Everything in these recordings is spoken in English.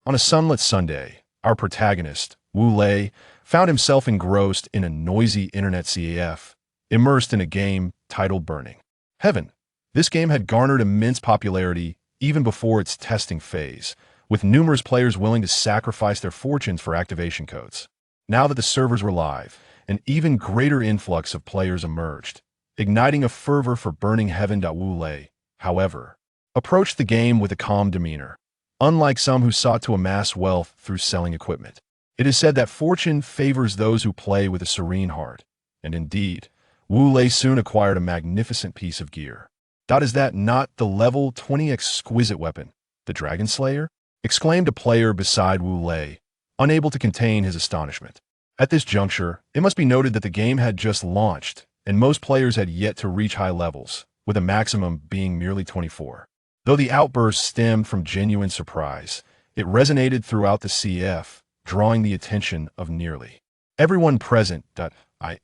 On a sunlit Sunday, our protagonist, Wu Lei, found himself engrossed in a noisy internet CAF, immersed in a game titled Burning Heaven. This game had garnered immense popularity even before its testing phase, with numerous players willing to sacrifice their fortunes for activation codes. Now that the servers were live, an even greater influx of players emerged, igniting a fervor for Burning Heaven. Wu Lei, however, approached the game with a calm demeanor, unlike some who sought to amass wealth through selling equipment. It is said that fortune favors those who play with a serene heart, and indeed, Wu Lei soon acquired a magnificent piece of gear. Is that not the level 20 exquisite weapon, the Dragon Slayer? Exclaimed a player beside Wu Lei, unable to contain his astonishment. At this juncture, it must be noted that the game had just launched, and most players had yet to reach high levels, with a maximum being merely 24. Though the outburst stemmed from genuine surprise, it resonated throughout the CF, drawing the attention of nearly everyone present.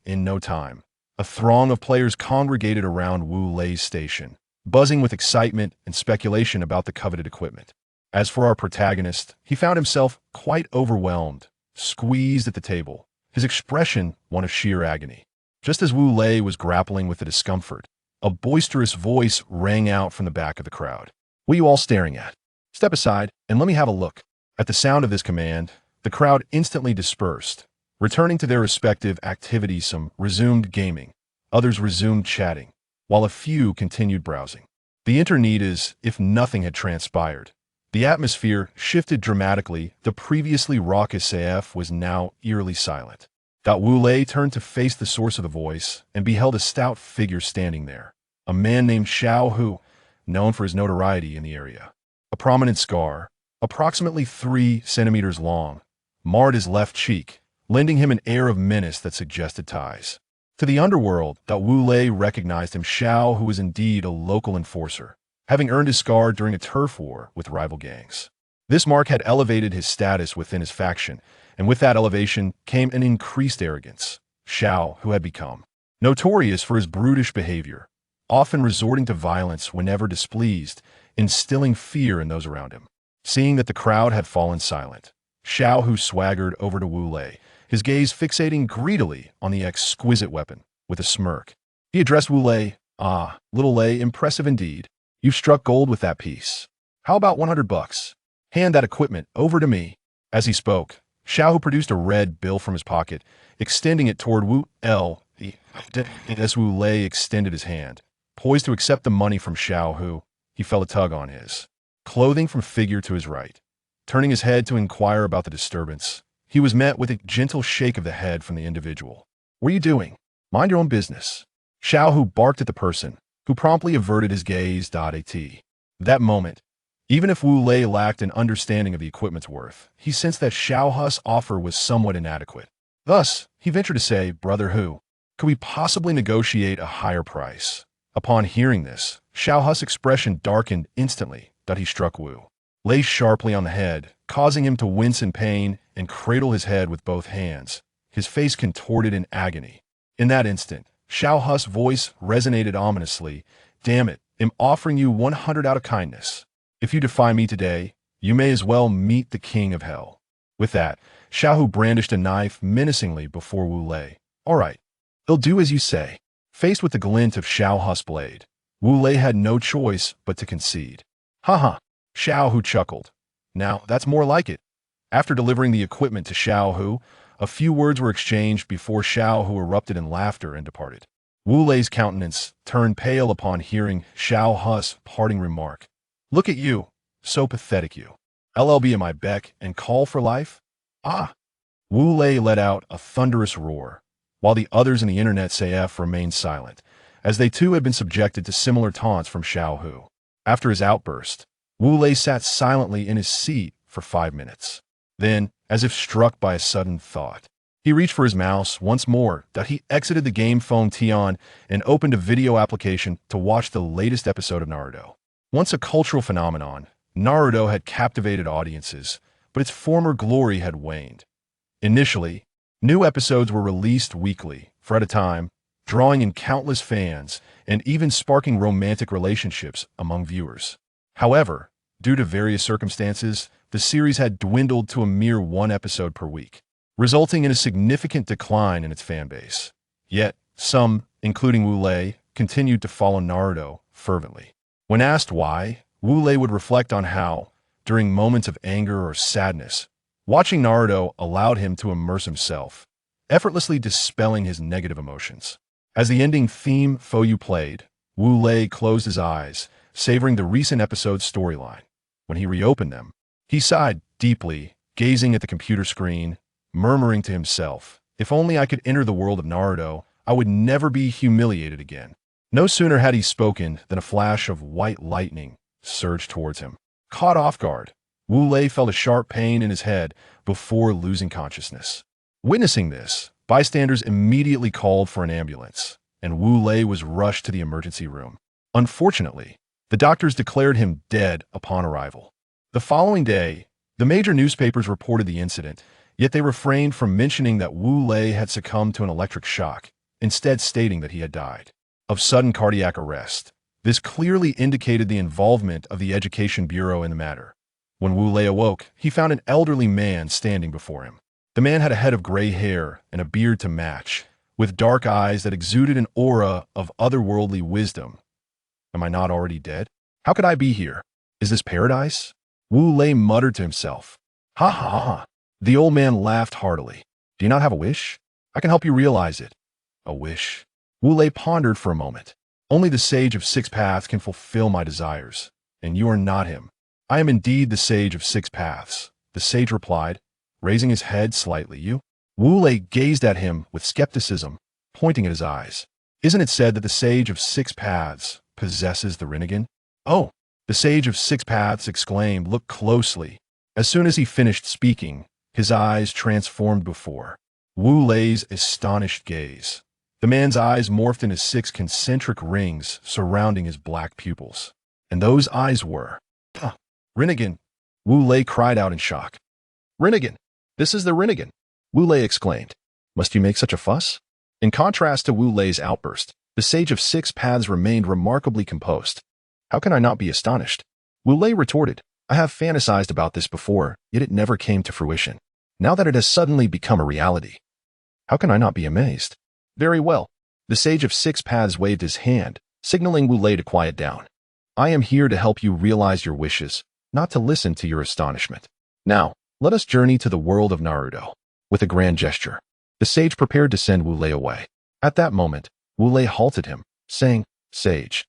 In no time, a throng of players congregated around Wu Lei's station, buzzing with excitement and speculation about the coveted equipment. As for our protagonist, he found himself quite overwhelmed, squeezed at the table, his expression one of sheer agony. Just as Wu Lei was grappling with the discomfort, a boisterous voice rang out from the back of the crowd. "What are you all staring at? Step aside and let me have a look." At the sound of this command, the crowd instantly dispersed, returning to their respective activities. Some resumed gaming, others resumed chatting, while a few continued browsing. The internet is, if nothing had transpired. The atmosphere shifted dramatically. The previously raucous AF was now eerily silent. Wu Lei turned to face the source of the voice and beheld a stout figure standing there, a man named Xiao Hu, known for his notoriety in the area. A prominent scar, approximately 3 centimeters long, marred his left cheek, lending him an air of menace that suggested ties to the underworld. Wu Lei recognized him. Xiao Hu was indeed a local enforcer, having earned his scar during a turf war with rival gangs. This mark had elevated his status within his faction, and with that elevation came an increased arrogance. Xiao, who had become notorious for his brutish behavior, often resorting to violence whenever displeased, instilling fear in those around him. Seeing that the crowd had fallen silent, Xiao Hu swaggered over to Wu Lei, his gaze fixating greedily on the exquisite weapon. With a smirk, he addressed Wu Lei. "Ah, little Lei, impressive indeed. You've struck gold with that piece. How about $100? Hand that equipment over to me." As he spoke, Xiao Hu produced a red bill from his pocket, extending it toward Wu Lei. As Wu Lei extended his hand, poised to accept the money from Xiao Hu, he felt a tug on his clothing from figure to his right. Turning his head to inquire about the disturbance, he was met with a gentle shake of the head from the individual. "What are you doing? Mind your own business." Xiao Hu barked at the person, who promptly averted his gaze. At that moment, even if Wu Lei lacked an understanding of the equipment's worth, he sensed that Xiao Hu's offer was somewhat inadequate. Thus, he ventured to say, "Brother Hu, could we possibly negotiate a higher price?" Upon hearing this, Xiao Hu's expression darkened instantly. He struck Wu Lei sharply on the head, causing him to wince in pain and cradle his head with both hands, his face contorted in agony. In that instant, Xiao Hu's voice resonated ominously. "Damn it, I'm offering you 100 out of kindness. If you defy me today, you may as well meet the king of hell." With that, Xiao Hu brandished a knife menacingly before Wu Lei. "All right, I'll do as you say." Faced with the glint of Xiao Hu's blade, Wu Lei had no choice but to concede. "Haha," Xiao Hu chuckled. "Now, that's more like it." After delivering the equipment to Xiao Hu, a few words were exchanged before Xiao Hu erupted in laughter and departed. Wu Lei's countenance turned pale upon hearing Xiao Hu's parting remark. "Look at you, so pathetic you. LLB at my beck and call for life? Ah!" Wu Lei let out a thunderous roar, while the others in the internet CF remained silent, as they too had been subjected to similar taunts from Xiao Hu. After his outburst, Wu Lei sat silently in his seat for 5 minutes. Then, as if struck by a sudden thought, he reached for his mouse once more. He exited the game phone Tion and opened a video application to watch the latest episode of Naruto. Once a cultural phenomenon, Naruto had captivated audiences, but its former glory had waned. Initially, new episodes were released weekly, for at a time, drawing in countless fans and even sparking romantic relationships among viewers. However, due to various circumstances, the series had dwindled to a mere one episode per week, resulting in a significant decline in its fan base. Yet, some, including Wu Lei, continued to follow Naruto fervently. When asked why, Wu Lei would reflect on how, during moments of anger or sadness, watching Naruto allowed him to immerse himself, effortlessly dispelling his negative emotions. As the ending theme Fou played, Wu Lei closed his eyes, savoring the recent episode's storyline. When he reopened them, he sighed deeply, gazing at the computer screen, murmuring to himself, "If only I could enter the world of Naruto, I would never be humiliated again." No sooner had he spoken than a flash of white lightning surged towards him. Caught off guard, Wu Lei felt a sharp pain in his head before losing consciousness. Witnessing this, bystanders immediately called for an ambulance, and Wu Lei was rushed to the emergency room. Unfortunately, the doctors declared him dead upon arrival. The following day, the major newspapers reported the incident, yet they refrained from mentioning that Wu Lei had succumbed to an electric shock, instead stating that he had died of sudden cardiac arrest. This clearly indicated the involvement of the Education Bureau in the matter. When Wu Lei awoke, he found an elderly man standing before him. The man had a head of gray hair and a beard to match, with dark eyes that exuded an aura of otherworldly wisdom. "Am I not already dead? How could I be here? Is this paradise?" Wu Lei muttered to himself. "Ha ha ha." The old man laughed heartily. "Do you not have a wish? I can help you realize it." "A wish?" Wu Lei pondered for a moment. "Only the Sage of Six Paths can fulfill my desires, and you are not him." "I am indeed the Sage of Six Paths," the sage replied, raising his head slightly. "You?" Wu Lei gazed at him with skepticism, pointing at his eyes. "Isn't it said that the Sage of Six Paths possesses the regimen?" "Oh!" The Sage of Six Paths exclaimed. "Look closely." As soon as he finished speaking, his eyes transformed before Wu Lei's astonished gaze. The man's eyes morphed into 6 concentric rings surrounding his black pupils. And those eyes were... Rinnegan! Wu Lei cried out in shock. "Rinnegan! This is the Rinnegan!" Wu Lei exclaimed. "Must you make such a fuss?" In contrast to Wu Lei's outburst, the Sage of Six Paths remained remarkably composed. "How can I not be astonished?" Wu Lei retorted. "I have fantasized about this before, yet it never came to fruition. Now that it has suddenly become a reality, how can I not be amazed?" "Very well." The Sage of Six Paths waved his hand, signaling Wu Lei to quiet down. "I am here to help you realize your wishes, not to listen to your astonishment. Now, let us journey to the world of Naruto." With a grand gesture, the sage prepared to send Wu Lei away. At that moment, Wu Lei halted him, saying, "Sage,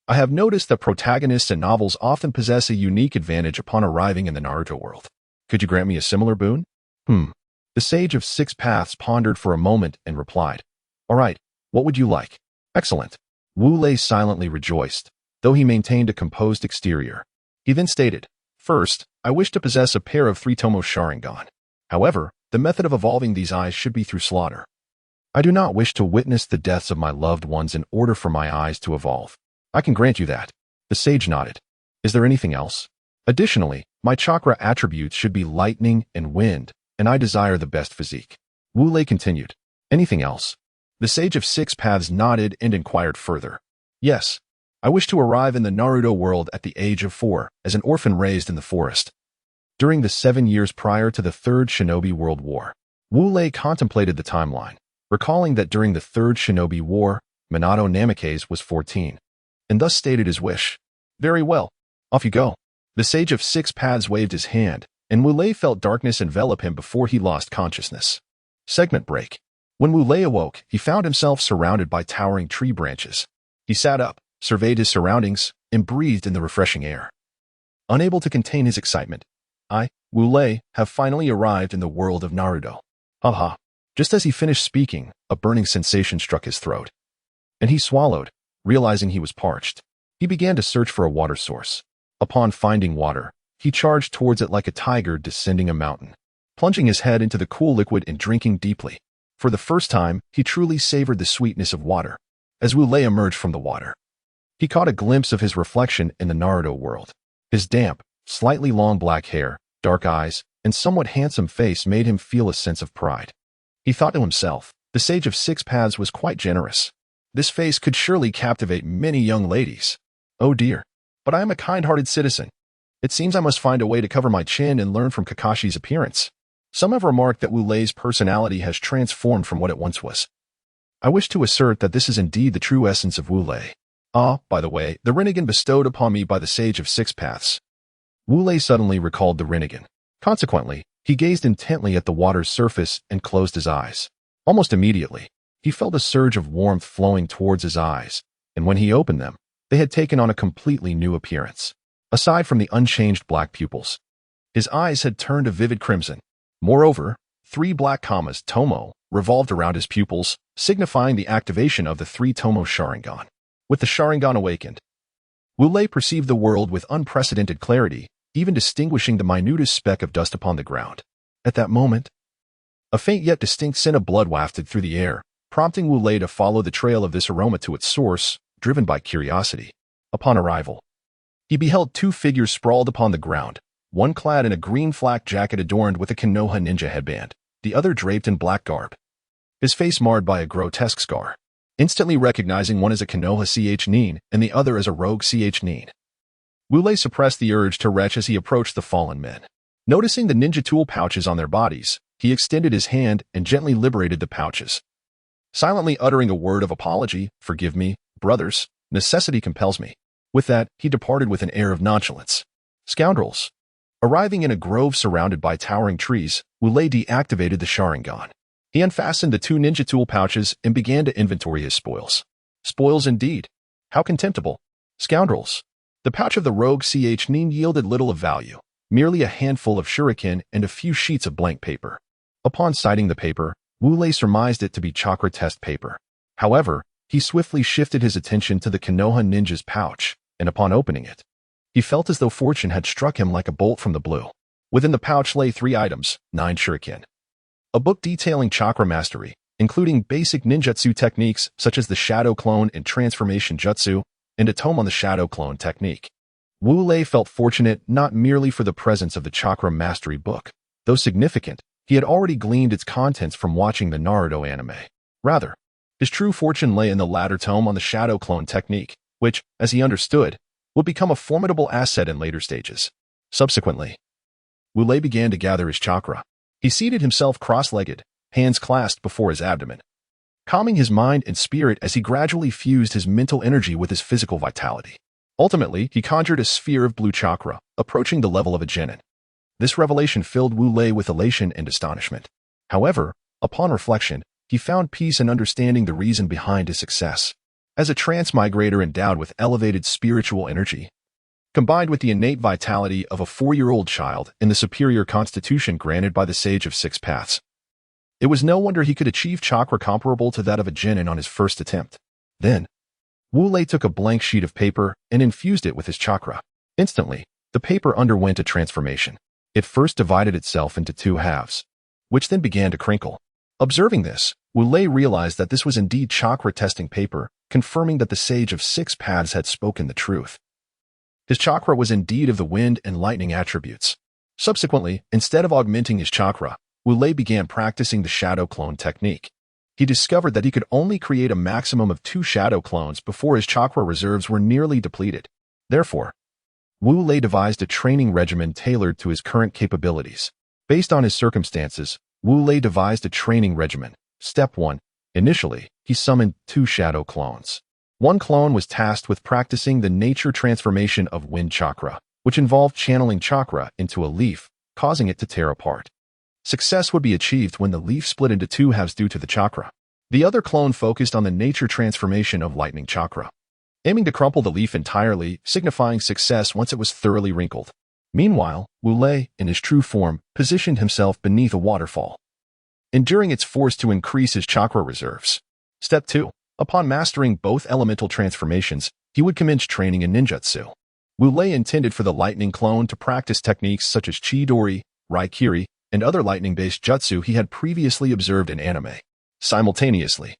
I have noticed that protagonists in novels often possess a unique advantage upon arriving in the Naruto world. Could you grant me a similar boon?" The Sage of Six Paths pondered for a moment and replied, "All right, what would you like?" "Excellent." Wu Lei silently rejoiced, though he maintained a composed exterior. He then stated, "First, I wish to possess a pair of 3 tomoe Sharingan. However, the method of evolving these eyes should be through slaughter. I do not wish to witness the deaths of my loved ones in order for my eyes to evolve." "I can grant you that." The sage nodded. "Is there anything else?" "Additionally, my chakra attributes should be lightning and wind, and I desire the best physique." Wu Lei continued. "Anything else?" The Sage of Six Paths nodded and inquired further. "Yes. I wish to arrive in the Naruto world at the age of 4, as an orphan raised in the forest." During the 7 years prior to the Third Shinobi World War, Wu Lei contemplated the timeline, recalling that during the Third Shinobi War, Minato Namikaze was 14, and thus stated his wish. "Very well. Off you go." The Sage of Six Paths waved his hand, and Wu Lei felt darkness envelop him before he lost consciousness. Segment break. When Wu Lei awoke, he found himself surrounded by towering tree branches. He sat up, surveyed his surroundings, and breathed in the refreshing air. Unable to contain his excitement, I, Wu Lei, have finally arrived in the world of Naruto. Haha. Just as he finished speaking, a burning sensation struck his throat, and he swallowed, realizing he was parched. He began to search for a water source. Upon finding water, he charged towards it like a tiger descending a mountain, plunging his head into the cool liquid and drinking deeply. For the first time, he truly savored the sweetness of water. As Wu Lei emerged from the water, he caught a glimpse of his reflection in the Naruto world. His damp, slightly long black hair, dark eyes, and somewhat handsome face made him feel a sense of pride. He thought to himself, the Sage of Six Paths was quite generous. This face could surely captivate many young ladies. Oh dear, but I am a kind-hearted citizen. It seems I must find a way to cover my chin and learn from Kakashi's appearance. Some have remarked that Wu Lei's personality has transformed from what it once was. I wish to assert that this is indeed the true essence of Wu Lei. Ah, by the way, the Rinnegan bestowed upon me by the Sage of Six Paths. Wu Lei suddenly recalled the Rinnegan. Consequently, he gazed intently at the water's surface and closed his eyes. Almost immediately, he felt a surge of warmth flowing towards his eyes, and when he opened them, they had taken on a completely new appearance. Aside from the unchanged black pupils, his eyes had turned a vivid crimson. Moreover, 3 black commas, tomoe, revolved around his pupils, signifying the activation of the 3 tomoe Sharingan. With the Sharingan awakened, Wu Lei perceived the world with unprecedented clarity, even distinguishing the minutest speck of dust upon the ground. At that moment, a faint yet distinct scent of blood wafted through the air, prompting Wu Lei to follow the trail of this aroma to its source, driven by curiosity. Upon arrival, he beheld 2 figures sprawled upon the ground, one clad in a green flak jacket adorned with a Konoha ninja headband, the other draped in black garb, his face marred by a grotesque scar. Instantly recognizing one as a Konoha nin and the other as a rogue nin, Wu Lei suppressed the urge to retch as he approached the fallen men. Noticing the ninja tool pouches on their bodies, he extended his hand and gently liberated the pouches. Silently uttering a word of apology, "Forgive me, brothers, necessity compels me." With that, he departed with an air of nonchalance. Scoundrels! Arriving in a grove surrounded by towering trees, Wu Lei deactivated the Sharingan. He unfastened the 2 ninja tool pouches and began to inventory his spoils. Spoils indeed. How contemptible. Scoundrels! The pouch of the rogue nin yielded little of value, merely a handful of shuriken and a few sheets of blank paper. Upon sighting the paper, Wu Lei surmised it to be chakra test paper. However, he swiftly shifted his attention to the Konoha ninja's pouch, and upon opening it, he felt as though fortune had struck him like a bolt from the blue. Within the pouch lay 3 items, 9 shuriken, a book detailing chakra mastery, including basic ninjutsu techniques such as the shadow clone and transformation jutsu, and a tome on the shadow clone technique. Wu Lei felt fortunate not merely for the presence of the chakra mastery book. Though significant, he had already gleaned its contents from watching the Naruto anime. Rather, his true fortune lay in the latter tome on the shadow clone technique, which, as he understood, would become a formidable asset in later stages. Subsequently, Wu Lei began to gather his chakra. He seated himself cross-legged, hands clasped before his abdomen, calming his mind and spirit as he gradually fused his mental energy with his physical vitality. Ultimately, he conjured a sphere of blue chakra, approaching the level of a genin. This revelation filled Wu Lei with elation and astonishment. However, upon reflection, he found peace in understanding the reason behind his success. As a transmigrator endowed with elevated spiritual energy, combined with the innate vitality of a 4-year-old child and the superior constitution granted by the Sage of Six Paths, it was no wonder he could achieve chakra comparable to that of a genin on his first attempt. Then, Wu Lei took a blank sheet of paper and infused it with his chakra. Instantly, the paper underwent a transformation. It first divided itself into 2 halves, which then began to crinkle. Observing this, Wu Lei realized that this was indeed chakra testing paper, confirming that the Sage of Six Paths had spoken the truth. His chakra was indeed of the wind and lightning attributes. Subsequently, instead of augmenting his chakra, Wu Lei began practicing the shadow clone technique. He discovered that he could only create a maximum of 2 shadow clones before his chakra reserves were nearly depleted. Therefore, Wu Lei devised a training regimen tailored to his current capabilities. Based on his circumstances, Wu Lei devised a training regimen. Step 1. Initially, he summoned 2 shadow clones. One clone was tasked with practicing the nature transformation of wind chakra, which involved channeling chakra into a leaf, causing it to tear apart. Success would be achieved when the leaf split into 2 halves due to the chakra. The other clone focused on the nature transformation of lightning chakra, aiming to crumple the leaf entirely, signifying success once it was thoroughly wrinkled. Meanwhile, Wu Lei, in his true form, positioned himself beneath a waterfall, enduring its force to increase his chakra reserves. Step 2. Upon mastering both elemental transformations, he would commence training in ninjutsu. Wu Lei intended for the lightning clone to practice techniques such as Chidori, Raikiri, and other lightning-based jutsu he had previously observed in anime. Simultaneously,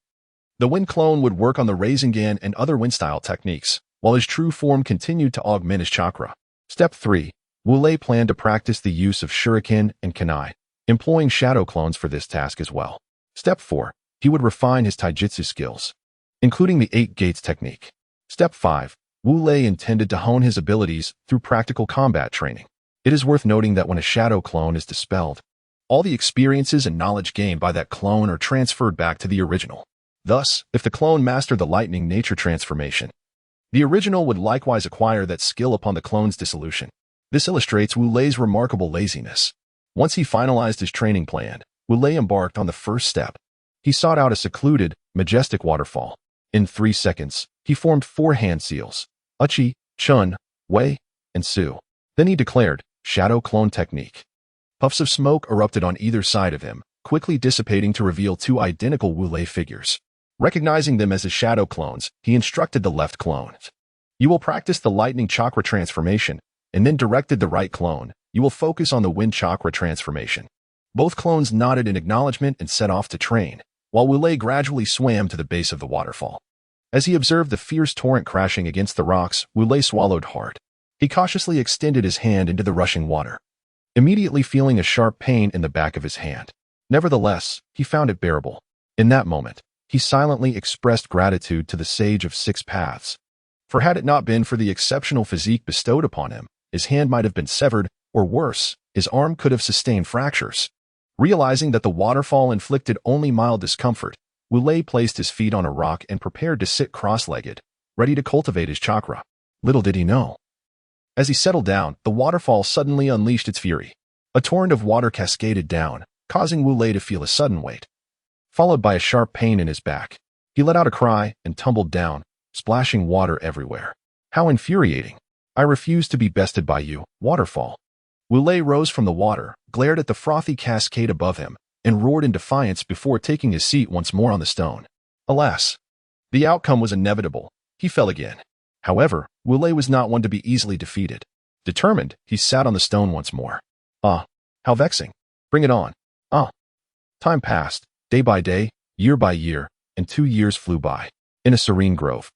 the wind clone would work on the Rasengan and other wind-style techniques, while his true form continued to augment his chakra. Step 3. Wu Lei planned to practice the use of shuriken and kunai, employing shadow clones for this task as well. Step 4. He would refine his taijutsu skills, including the 8 gates technique. Step 5. Wu Lei intended to hone his abilities through practical combat training. It is worth noting that when a shadow clone is dispelled, all the experiences and knowledge gained by that clone are transferred back to the original. Thus, if the clone mastered the lightning nature transformation, the original would likewise acquire that skill upon the clone's dissolution. This illustrates Wu Lei's remarkable laziness. Once he finalized his training plan, Wu Lei embarked on the first step. He sought out a secluded, majestic waterfall. In 3 seconds, he formed 4 hand seals: Uchi, Chun, Wei, and Su. Then he declared, Shadow Clone Technique. Puffs of smoke erupted on either side of him, quickly dissipating to reveal 2 identical Wu Lei figures. Recognizing them as his shadow clones, he instructed the left clone. You will practice the lightning chakra transformation, and then directed the right clone. You will focus on the wind chakra transformation. Both clones nodded in acknowledgement and set off to train, while Wu Lei gradually swam to the base of the waterfall. As he observed the fierce torrent crashing against the rocks, Wu Lei swallowed hard. He cautiously extended his hand into the rushing water, immediately feeling a sharp pain in the back of his hand. Nevertheless, he found it bearable. In that moment, he silently expressed gratitude to the Sage of 6 Paths. For had it not been for the exceptional physique bestowed upon him, his hand might have been severed, or worse, his arm could have sustained fractures. Realizing that the waterfall inflicted only mild discomfort, Wu Lei placed his feet on a rock and prepared to sit cross-legged, ready to cultivate his chakra. Little did he know. As he settled down, the waterfall suddenly unleashed its fury. A torrent of water cascaded down, causing Wu Lei to feel a sudden weight, followed by a sharp pain in his back. He let out a cry and tumbled down, splashing water everywhere. How infuriating! I refuse to be bested by you, Waterfall. Wu Lei rose from the water, glared at the frothy cascade above him, and roared in defiance before taking his seat once more on the stone. Alas! The outcome was inevitable. He fell again. However, Wu Lei was not one to be easily defeated. Determined, he sat on the stone once more. Ah, how vexing. Bring it on. Ah. Time passed. Day by day, year by year, and 2 years flew by. In a serene grove,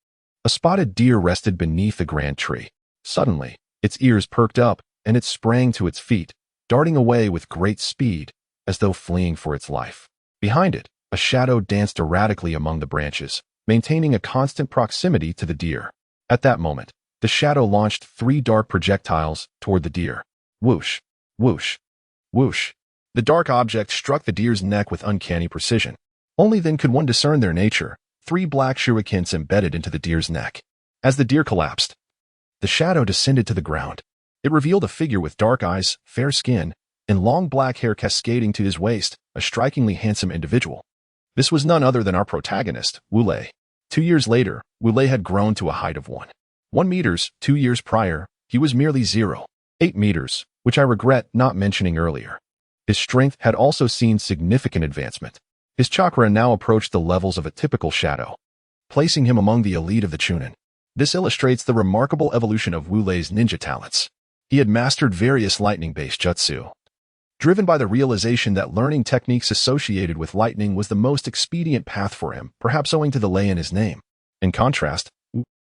a spotted deer rested beneath a grand tree. Suddenly, its ears perked up, and it sprang to its feet, darting away with great speed, as though fleeing for its life. Behind it, a shadow danced erratically among the branches, maintaining a constant proximity to the deer. At that moment, the shadow launched 3 dark projectiles toward the deer. Whoosh, whoosh, whoosh. The dark object struck the deer's neck with uncanny precision. Only then could one discern their nature. 3 black shurikens embedded into the deer's neck. As the deer collapsed, the shadow descended to the ground. It revealed a figure with dark eyes, fair skin, and long black hair cascading to his waist, a strikingly handsome individual. This was none other than our protagonist, Wu Lei. 2 years later, Wu Lei had grown to a height of 1 meters. 2 years prior, he was merely 0.8 meters, which I regret not mentioning earlier. His strength had also seen significant advancement. His chakra now approached the levels of a typical shadow, placing him among the elite of the Chunin. This illustrates the remarkable evolution of Wu Lei's ninja talents. He had mastered various lightning-based jutsu, driven by the realization that learning techniques associated with lightning was the most expedient path for him, perhaps owing to the lei in his name. In contrast,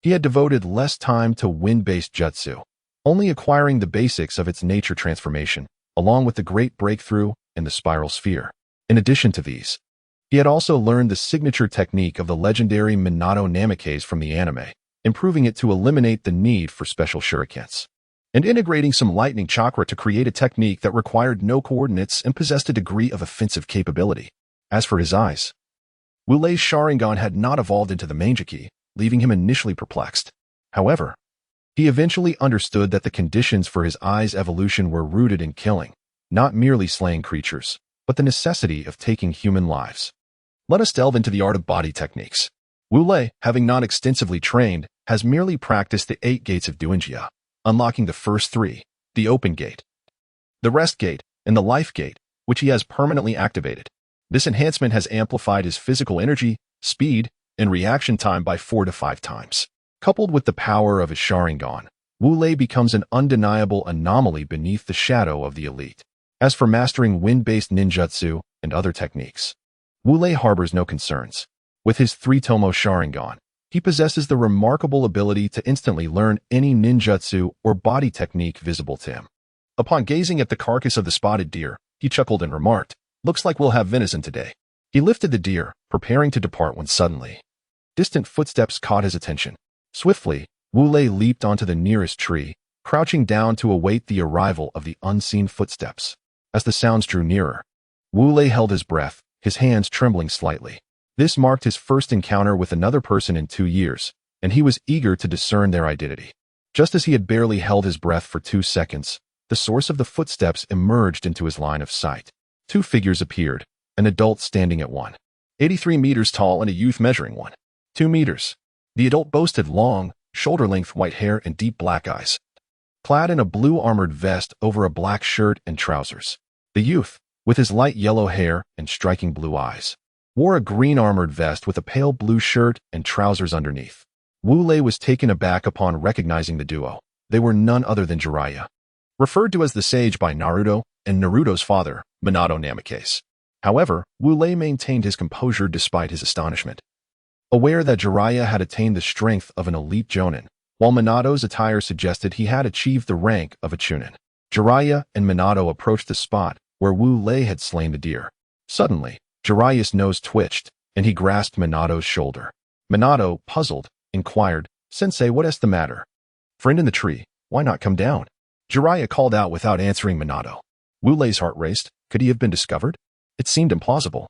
he had devoted less time to wind-based jutsu, only acquiring the basics of its nature transformation, along with the great breakthrough and the spiral sphere. In addition to these, he had also learned the signature technique of the legendary Minato Namikaze from the anime, improving it to eliminate the need for special shurikens, and integrating some lightning chakra to create a technique that required no coordinates and possessed a degree of offensive capability. As for his eyes, Wu Lei's Sharingan had not evolved into the Manjiki, leaving him initially perplexed. However, he eventually understood that the conditions for his eyes' evolution were rooted in killing, not merely slaying creatures, but the necessity of taking human lives. Let us delve into the art of body techniques. Wu Lei, having not extensively trained, has merely practiced the 8 gates of Duanjia, unlocking the first 3, the open gate, the rest gate, and the life gate, which he has permanently activated. This enhancement has amplified his physical energy, speed, and reaction time by 4 to 5 times. Coupled with the power of his Sharingan, Wu Lei becomes an undeniable anomaly beneath the shadow of the elite. As for mastering wind-based ninjutsu and other techniques, Wu Lei harbors no concerns. With his 3 tomoe Sharingan, he possesses the remarkable ability to instantly learn any ninjutsu or body technique visible to him. Upon gazing at the carcass of the spotted deer, he chuckled and remarked, "Looks like we'll have venison today." He lifted the deer, preparing to depart when suddenly, distant footsteps caught his attention. Swiftly, Wu Lei leaped onto the nearest tree, crouching down to await the arrival of the unseen footsteps. As the sounds drew nearer, Wu Lei held his breath, his hands trembling slightly. This marked his first encounter with another person in 2 years, and he was eager to discern their identity. Just as he had barely held his breath for 2 seconds, the source of the footsteps emerged into his line of sight. 2 figures appeared, an adult standing at 183 meters tall and a youth measuring 2 meters. The adult boasted long, shoulder-length white hair and deep black eyes, clad in a blue armored vest over a black shirt and trousers. The youth, with his light yellow hair and striking blue eyes, wore a green armored vest with a pale blue shirt and trousers underneath. Wu Lei was taken aback upon recognizing the duo. They were none other than Jiraiya, referred to as the sage by Naruto, and Naruto's father, Minato Namikaze. However, Wu Lei maintained his composure despite his astonishment. Aware that Jiraiya had attained the strength of an elite jonin, while Minato's attire suggested he had achieved the rank of a chunin. Jiraiya and Minato approached the spot where Wu Lei had slain the deer. Suddenly, Jiraiya's nose twitched, and he grasped Minato's shoulder. Minato, puzzled, inquired, "Sensei, what is the matter?" "Friend in the tree, why not come down?" Jiraiya called out without answering Minato. Wu Lei's heart raced. Could he have been discovered? It seemed implausible,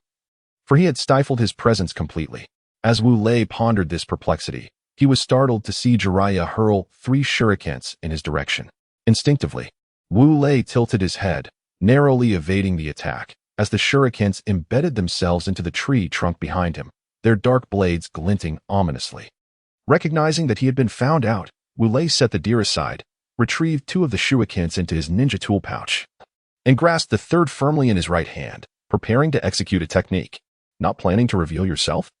for he had stifled his presence completely. As Wu Lei pondered this perplexity, he was startled to see Jiraiya hurl 3 shurikens in his direction. Instinctively, Wu Lei tilted his head, narrowly evading the attack, as the shurikens embedded themselves into the tree trunk behind him, their dark blades glinting ominously. Recognizing that he had been found out, Wu Lei set the deer aside, retrieved 2 of the shurikens into his ninja tool pouch, and grasped the 3rd firmly in his right hand, preparing to execute a technique. "Not planning to reveal yourself?"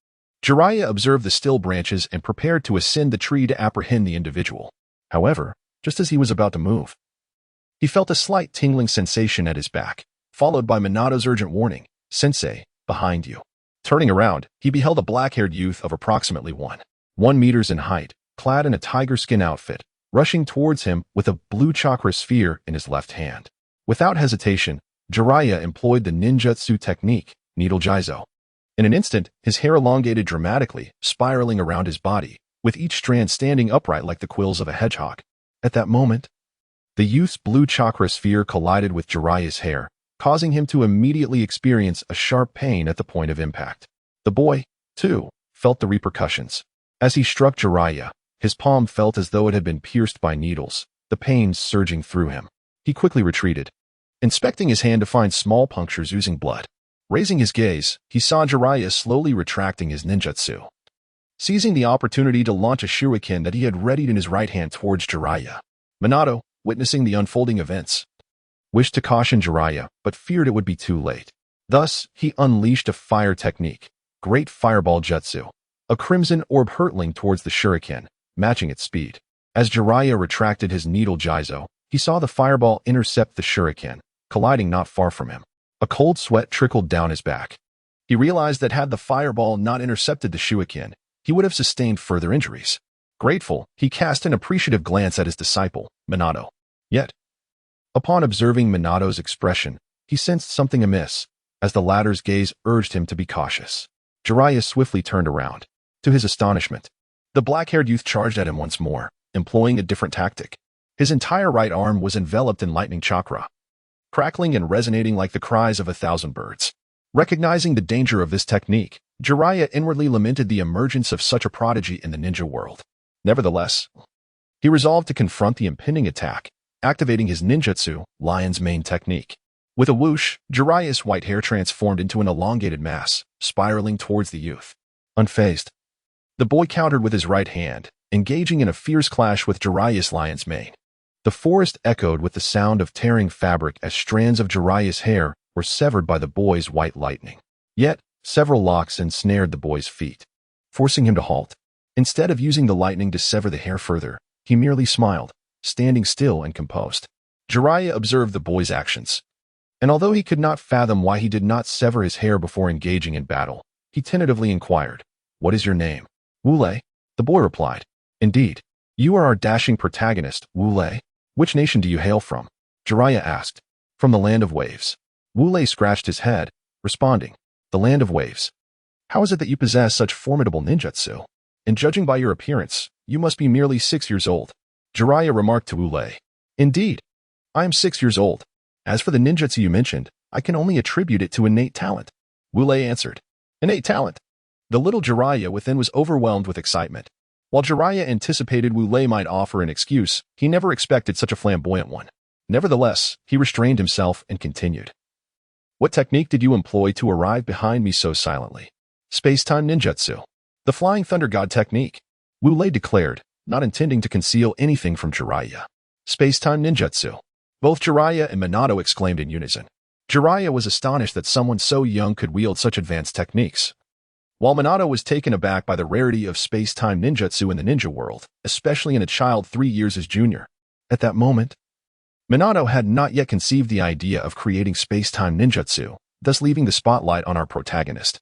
Jiraiya observed the still branches and prepared to ascend the tree to apprehend the individual. However, just as he was about to move, he felt a slight tingling sensation at his back, followed by Minato's urgent warning, "Sensei, behind you." Turning around, he beheld a black-haired youth of approximately 1 meters in height, clad in a tiger skin outfit, rushing towards him with a blue chakra sphere in his left hand. Without hesitation, Jiraiya employed the ninjutsu technique, needle jizo. In an instant, his hair elongated dramatically, spiraling around his body, with each strand standing upright like the quills of a hedgehog. At that moment, the youth's blue chakra sphere collided with Jiraiya's hair, causing him to immediately experience a sharp pain at the point of impact. The boy, too, felt the repercussions. As he struck Jiraiya, his palm felt as though it had been pierced by needles, the pain surging through him. He quickly retreated, inspecting his hand to find small punctures oozing blood. Raising his gaze, he saw Jiraiya slowly retracting his ninjutsu, seizing the opportunity to launch a shuriken that he had readied in his right hand towards Jiraiya. Minato, witnessing the unfolding events, wished to caution Jiraiya, but feared it would be too late. Thus, he unleashed a fire technique, Great Fireball Jutsu, a crimson orb hurtling towards the shuriken, matching its speed. As Jiraiya retracted his needle jizo, he saw the fireball intercept the shuriken, colliding not far from him. A cold sweat trickled down his back. He realized that had the fireball not intercepted the shuriken, he would have sustained further injuries. Grateful, he cast an appreciative glance at his disciple, Minato. Yet, upon observing Minato's expression, he sensed something amiss, as the latter's gaze urged him to be cautious. Jiraiya swiftly turned around. To his astonishment, the black-haired youth charged at him once more, employing a different tactic. His entire right arm was enveloped in lightning chakra, crackling and resonating like the cries of 1,000 birds. Recognizing the danger of this technique, Jiraiya inwardly lamented the emergence of such a prodigy in the ninja world. Nevertheless, he resolved to confront the impending attack, activating his ninjutsu, Lion's Mane technique. With a whoosh, Jiraiya's white hair transformed into an elongated mass, spiraling towards the youth. Unfazed, the boy countered with his right hand, engaging in a fierce clash with Jiraiya's Lion's Mane. The forest echoed with the sound of tearing fabric as strands of Jiraiya's hair were severed by the boy's white lightning. Yet, several locks ensnared the boy's feet, forcing him to halt. Instead of using the lightning to sever the hair further, he merely smiled, standing still and composed. Jiraiya observed the boy's actions, and although he could not fathom why he did not sever his hair before engaging in battle, he tentatively inquired, "What is your name?" "Wu Lei," the boy replied. "Indeed. You are our dashing protagonist, Wu Lei. Which nation do you hail from?" Jiraiya asked. "From the land of waves." Wu Lei scratched his head, responding, "The land of waves. How is it that you possess such formidable ninjutsu? And judging by your appearance, you must be merely 6 years old. Jiraiya remarked to Wu Lei. Indeed, I am 6 years old. As for the ninjutsu you mentioned, I can only attribute it to innate talent. Wu Lei answered. Innate talent? The little Jiraiya within was overwhelmed with excitement. While Jiraiya anticipated Wu Lei might offer an excuse, he never expected such a flamboyant one. Nevertheless, he restrained himself and continued. What technique did you employ to arrive behind me so silently? Space-time ninjutsu. The Flying Thunder God technique. Wu Lei declared, not intending to conceal anything from Jiraiya. Space-time ninjutsu. Both Jiraiya and Minato exclaimed in unison. Jiraiya was astonished that someone so young could wield such advanced techniques, while Minato was taken aback by the rarity of space-time ninjutsu in the ninja world, especially in a child 3 years his junior. At that moment, Minato had not yet conceived the idea of creating space-time ninjutsu, thus leaving the spotlight on our protagonist.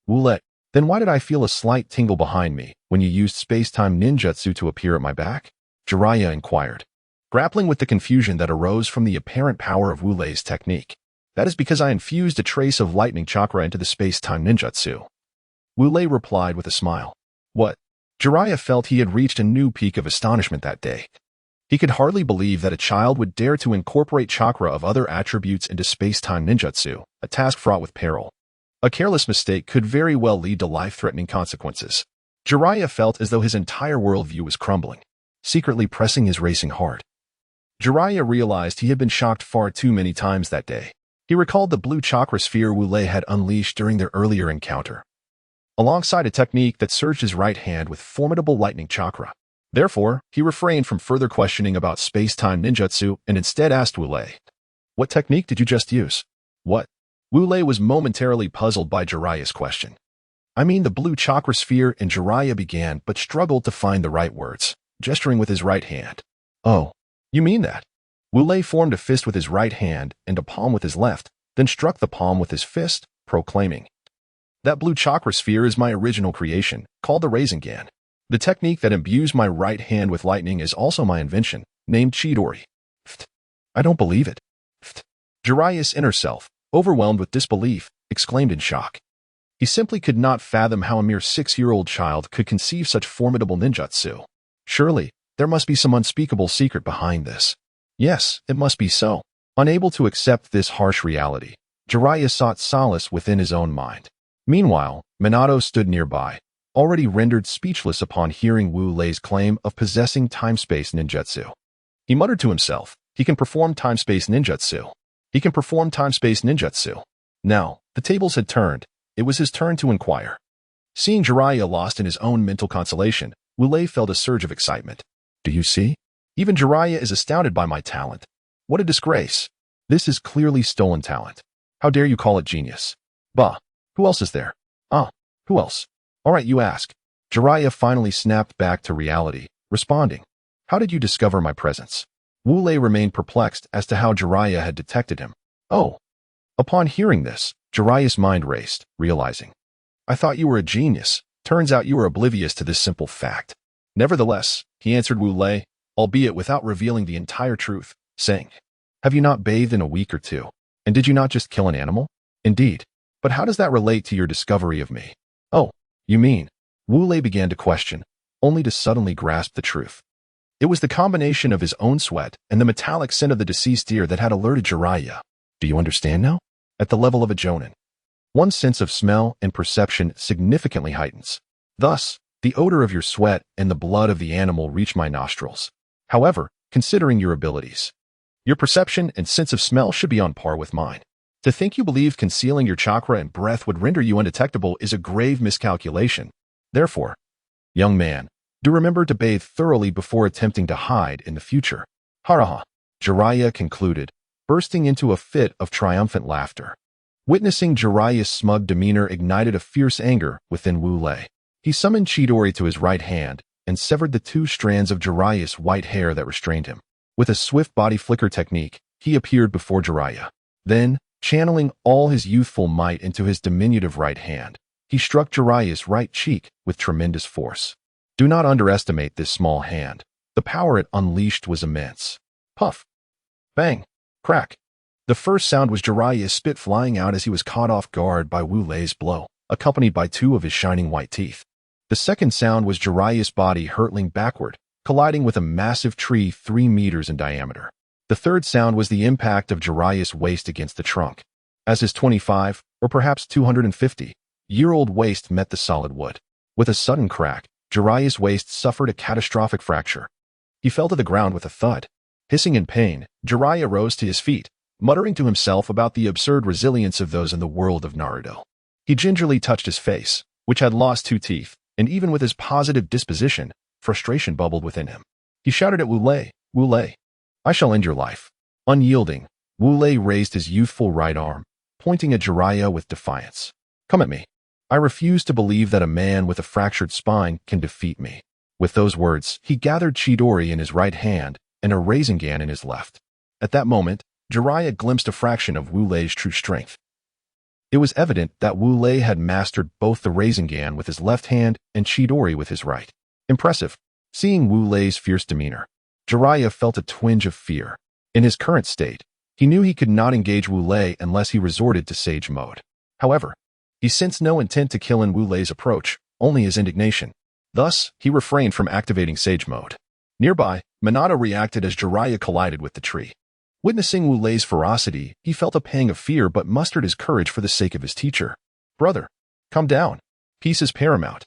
Wule, then why did I feel a slight tingle behind me when you used space-time ninjutsu to appear at my back? Jiraiya inquired, grappling with the confusion that arose from the apparent power of Wu Lei's technique. That is because I infused a trace of lightning chakra into the space-time ninjutsu. Wu Lei replied with a smile. What? Jiraiya felt he had reached a new peak of astonishment that day. He could hardly believe that a child would dare to incorporate chakra of other attributes into space-time ninjutsu, a task fraught with peril. A careless mistake could very well lead to life-threatening consequences. Jiraiya felt as though his entire worldview was crumbling, secretly pressing his racing heart. Jiraiya realized he had been shocked far too many times that day. He recalled the blue chakra sphere Wu Lei had unleashed during their earlier encounter, alongside a technique that surged his right hand with formidable lightning chakra. Therefore, he refrained from further questioning about space-time ninjutsu and instead asked Wu Lei, what technique did you just use? What? Wu Lei was momentarily puzzled by Jiraiya's question. I mean the blue chakra sphere, and Jiraiya began but struggled to find the right words, gesturing with his right hand. Oh, you mean that? Wu Lei formed a fist with his right hand and a palm with his left, then struck the palm with his fist, proclaiming, that blue chakra sphere is my original creation, called the Rasengan. The technique that imbues my right hand with lightning is also my invention, named Chidori. I don't believe it. Jiraiya's inner self, overwhelmed with disbelief, exclaimed in shock. He simply could not fathom how a mere 6-year-old child could conceive such formidable ninjutsu. Surely, there must be some unspeakable secret behind this. Yes, it must be so. Unable to accept this harsh reality, Jiraiya sought solace within his own mind. Meanwhile, Minato stood nearby, already rendered speechless upon hearing Wu Lei's claim of possessing time-space ninjutsu. He muttered to himself, he can perform time-space ninjutsu. He can perform time-space ninjutsu. Now, the tables had turned. It was his turn to inquire. Seeing Jiraiya lost in his own mental consolation, Wu Lei felt a surge of excitement. Do you see? Even Jiraiya is astounded by my talent. What a disgrace. This is clearly stolen talent. How dare you call it genius? Bah, who else is there? Who else? All right, you ask. Jiraiya finally snapped back to reality, responding, how did you discover my presence? Wu Lei remained perplexed as to how Jiraiya had detected him. Oh. Upon hearing this, Jiraiya's mind raced, realizing, I thought you were a genius. Turns out you were oblivious to this simple fact. Nevertheless, he answered Wu Lei, albeit without revealing the entire truth, saying, have you not bathed in a week or two? And did you not just kill an animal? Indeed. But how does that relate to your discovery of me? Oh, you mean? Wu Lei began to question, only to suddenly grasp the truth. It was the combination of his own sweat and the metallic scent of the deceased deer that had alerted Jiraiya. Do you understand now? At the level of a jonin, one's sense of smell and perception significantly heightens. Thus, the odor of your sweat and the blood of the animal reach my nostrils. However, considering your abilities, your perception and sense of smell should be on par with mine. To think you believed concealing your chakra and breath would render you undetectable is a grave miscalculation. Therefore, young man, do remember to bathe thoroughly before attempting to hide in the future. Haraha, Jiraiya concluded, bursting into a fit of triumphant laughter. Witnessing Jiraiya's smug demeanor ignited a fierce anger within Wu Lei. He summoned Chidori to his right hand and severed the 2 strands of Jiraiya's white hair that restrained him. With a swift body flicker technique, he appeared before Jiraiya. Then, channeling all his youthful might into his diminutive right hand, he struck Jiraiya's right cheek with tremendous force. Do not underestimate this small hand. The power it unleashed was immense. Puff. Bang. Crack. The first sound was Jiraiya's spit flying out as he was caught off guard by Wu Lei's blow, accompanied by 2 of his shining white teeth. The second sound was Jiraiya's body hurtling backward, colliding with a massive tree 3 meters in diameter. The third sound was the impact of Jiraiya's waist against the trunk, as his 25, or perhaps 250-year-old waist met the solid wood. With a sudden crack, Jiraiya's waist suffered a catastrophic fracture. He fell to the ground with a thud. Hissing in pain, Jiraiya rose to his feet, muttering to himself about the absurd resilience of those in the world of Naruto. He gingerly touched his face, which had lost 2 teeth, and even with his positive disposition, frustration bubbled within him. He shouted at Wu Lei, "Wu Lei, I shall end your life." Unyielding, Wu Lei raised his youthful right arm, pointing at Jiraiya with defiance. "Come at me. I refuse to believe that a man with a fractured spine can defeat me." With those words, he gathered Chidori in his right hand and a Rasengan in his left. At that moment, Jiraiya glimpsed a fraction of Wu Lei's true strength. It was evident that Wu Lei had mastered both the Rasengan with his left hand and Chidori with his right. Impressive. Seeing Wu Lei's fierce demeanor, Jiraiya felt a twinge of fear. In his current state, he knew he could not engage Wu Lei unless he resorted to Sage Mode. However, he sensed no intent to kill in Wu Lei's approach, only his indignation. Thus, he refrained from activating Sage Mode. Nearby, Minato reacted as Jiraiya collided with the tree. Witnessing Wu Lei's ferocity, he felt a pang of fear but mustered his courage for the sake of his teacher. "Brother, calm down. Peace is paramount.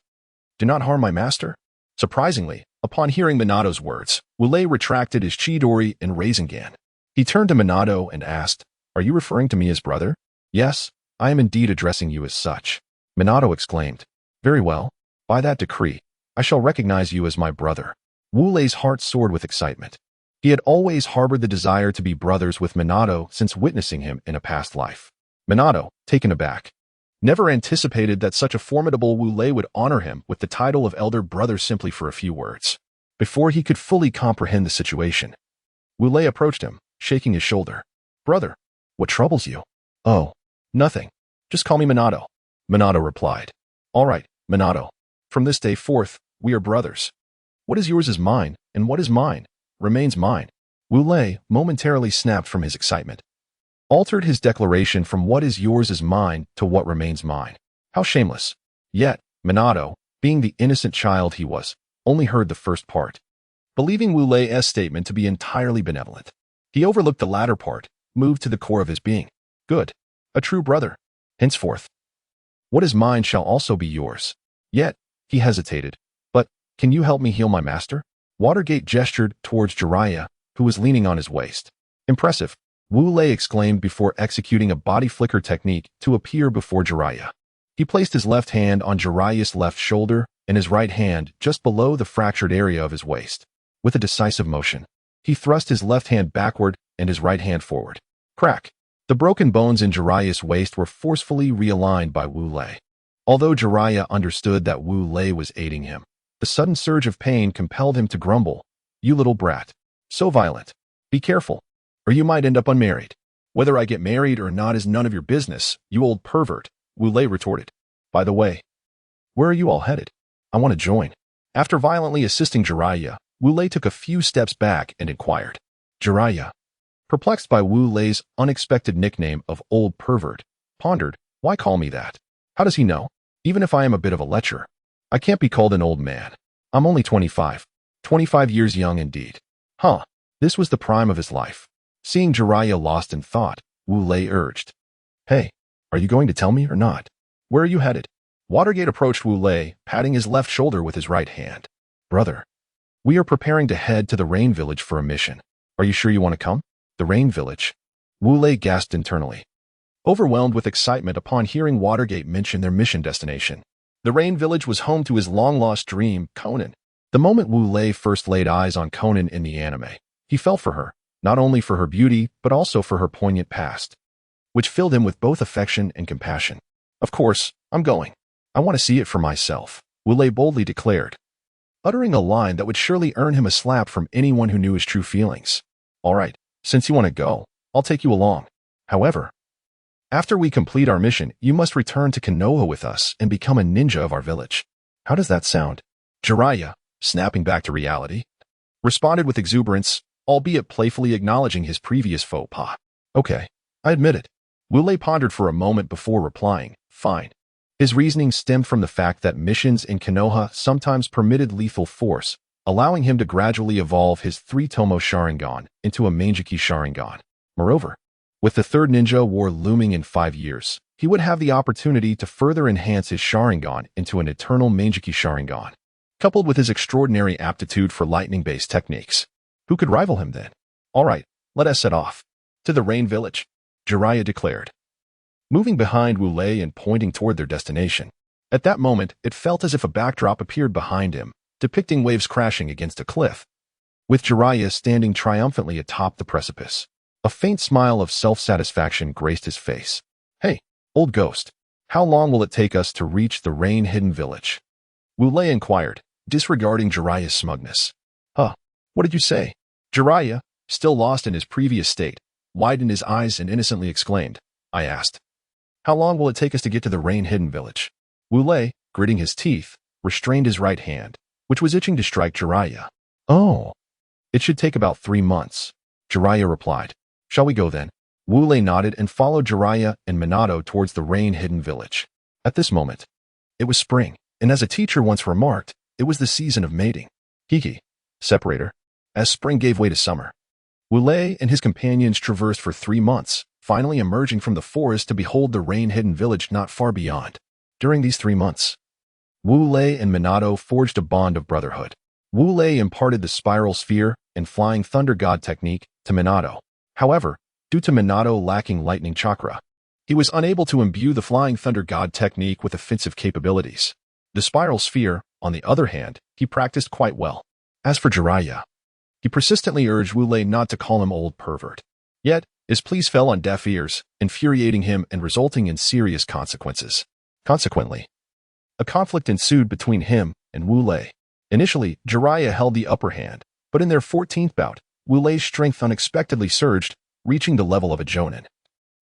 Do not harm my master." Surprisingly, upon hearing Minato's words, Wu Lei retracted his Chidori and Rasengan. He turned to Minato and asked, "Are you referring to me as brother?" "Yes, I am indeed addressing you as such." Minato exclaimed, "Very well. By that decree, I shall recognize you as my brother." Wu Lei's heart soared with excitement. He had always harbored the desire to be brothers with Minato since witnessing him in a past life. Minato, taken aback, never anticipated that such a formidable Wu Lei would honor him with the title of elder brother simply for a few words. Before he could fully comprehend the situation, Wu Lei approached him, shaking his shoulder. "Brother, what troubles you?" "Oh, nothing. Just call me Minato." Minato replied. "All right, Minato. From this day forth, we are brothers. What is yours is mine, and what is mine remains mine." Wu Lei momentarily snapped from his excitement, altered his declaration from "what is yours is mine" to "what remains mine." How shameless. Yet, Minato, being the innocent child he was, only heard the first part, believing Wu Lei's statement to be entirely benevolent. He overlooked the latter part, moved to the core of his being. Good. A true brother. Henceforth, what is mine shall also be yours. Yet, he hesitated. "But, can you help me heal my master?" Watergate gestured towards Jiraiya, who was leaning on his waist. "Impressive," Wu Lei exclaimed before executing a body flicker technique to appear before Jiraiya. He placed his left hand on Jiraiya's left shoulder and his right hand just below the fractured area of his waist. With a decisive motion, he thrust his left hand backward and his right hand forward. Crack! The broken bones in Jiraiya's waist were forcefully realigned by Wu Lei. Although Jiraiya understood that Wu Lei was aiding him, the sudden surge of pain compelled him to grumble, "You little brat. So violent. Be careful, or you might end up unmarried." "Whether I get married or not is none of your business, you old pervert," Wu Lei retorted. "By the way, where are you all headed? I want to join." After violently assisting Jiraiya, Wu Lei took a few steps back and inquired. Jiraiya, perplexed by Wu Lei's unexpected nickname of old pervert, pondered, "Why call me that? How does he know? Even if I am a bit of a lecher, I can't be called an old man. I'm only 25. 25 years young indeed." Huh. This was the prime of his life. Seeing Jiraiya lost in thought, Wu Lei urged, "Hey, are you going to tell me or not? Where are you headed?" Watergate approached Wu Lei, patting his left shoulder with his right hand. "Brother, we are preparing to head to the Rain Village for a mission. Are you sure you want to come?" "The Rain Village?" Wu Lei gasped internally, overwhelmed with excitement upon hearing Watergate mention their mission destination. The Rain Village was home to his long-lost dream, Konan. The moment Wu Lei first laid eyes on Konan in the anime, he fell for her, not only for her beauty, but also for her poignant past, which filled him with both affection and compassion. "Of course, I'm going. I want to see it for myself," Wu Lei boldly declared, uttering a line that would surely earn him a slap from anyone who knew his true feelings. "All right, since you want to go, I'll take you along. However, after we complete our mission, you must return to Konoha with us and become a ninja of our village." "How does that sound?" Jiraiya, snapping back to reality, responded with exuberance, albeit playfully acknowledging his previous faux pas. "Okay, I admit it." Wu Lei pondered for a moment before replying, "Fine. His reasoning stemmed from the fact that missions in Konoha sometimes permitted lethal force, allowing him to gradually evolve his 3-tomoe Sharingan into a Manjiki Sharingan. Moreover, with the third ninja war looming in 5 years, he would have the opportunity to further enhance his Sharingan into an eternal Manjiki Sharingan. Coupled with his extraordinary aptitude for lightning-based techniques, who could rival him then? All right, let us set off. To the Rain Village, Jiraiya declared, moving behind Wu Lei and pointing toward their destination. At that moment, it felt as if a backdrop appeared behind him, depicting waves crashing against a cliff, with Jiraiya standing triumphantly atop the precipice. A faint smile of self-satisfaction graced his face. Hey, old ghost, how long will it take us to reach the rain-hidden village? Wu Lei inquired, disregarding Jiraiya's smugness. Huh, what did you say? Jiraiya, still lost in his previous state, widened his eyes and innocently exclaimed, I asked. How long will it take us to get to the rain-hidden village? Wu Lei, gritting his teeth, restrained his right hand, which was itching to strike Jiraiya. Oh, it should take about 3 months, Jiraiya replied. Shall we go then? Wu Lei nodded and followed Jiraiya and Minato towards the rain-hidden village. At this moment, it was spring, and as a teacher once remarked, it was the season of mating. Hiki, separator, as spring gave way to summer. Wu Lei and his companions traversed for 3 months, finally emerging from the forest to behold the rain-hidden village not far beyond. During these 3 months, Wu Lei and Minato forged a bond of brotherhood. Wu Lei imparted the spiral sphere and flying thunder god technique to Minato. However, due to Minato lacking lightning chakra, he was unable to imbue the flying thunder god technique with offensive capabilities. The spiral sphere, on the other hand, he practiced quite well. As for Jiraiya, he persistently urged Wu Lei not to call him old pervert. Yet, his pleas fell on deaf ears, infuriating him and resulting in serious consequences. Consequently, a conflict ensued between him and Wu Lei. Initially, Jiraiya held the upper hand, but in their 14th bout, Wu Lei's strength unexpectedly surged, reaching the level of a jonin,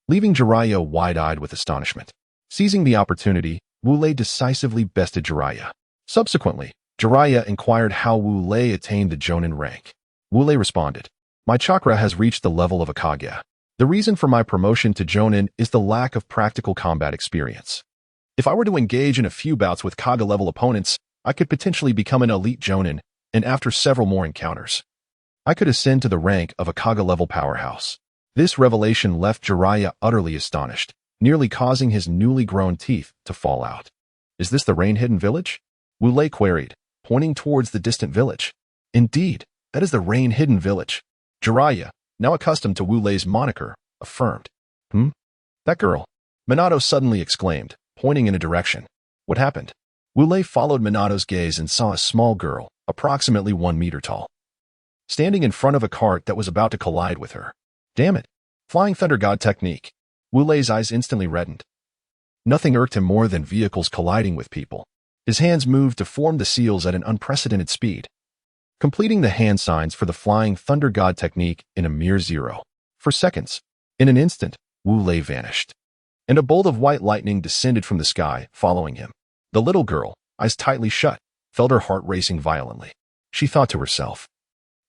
leaving Jiraiya wide-eyed with astonishment. Seizing the opportunity, Wu Lei decisively bested Jiraiya. Subsequently, Jiraiya inquired how Wu Lei attained the jonin rank. Wu Lei responded, My chakra has reached the level of a Kage. The reason for my promotion to jonin is the lack of practical combat experience. If I were to engage in a few bouts with Kage-level opponents, I could potentially become an elite jonin, and after several more encounters, I could ascend to the rank of a Kage-level powerhouse. This revelation left Jiraiya utterly astonished, nearly causing his newly grown teeth to fall out. Is this the rain-hidden village? Wu Lei queried, pointing towards the distant village. Indeed, that is the rain-hidden village. Jiraiya, now accustomed to Wu Lei's moniker, affirmed. That girl. Minato suddenly exclaimed, pointing in a direction. What happened? Wu Lei followed Minato's gaze and saw a small girl, approximately 1 meter tall, standing in front of a cart that was about to collide with her. Damn it. Flying Thunder God technique. Wu Lei's eyes instantly reddened. Nothing irked him more than vehicles colliding with people. His hands moved to form the seals at an unprecedented speed, completing the hand signs for the Flying Thunder God technique in a mere 0. For seconds, in an instant, Wu Lei vanished, and a bolt of white lightning descended from the sky, following him. The little girl, eyes tightly shut, felt her heart racing violently. She thought to herself,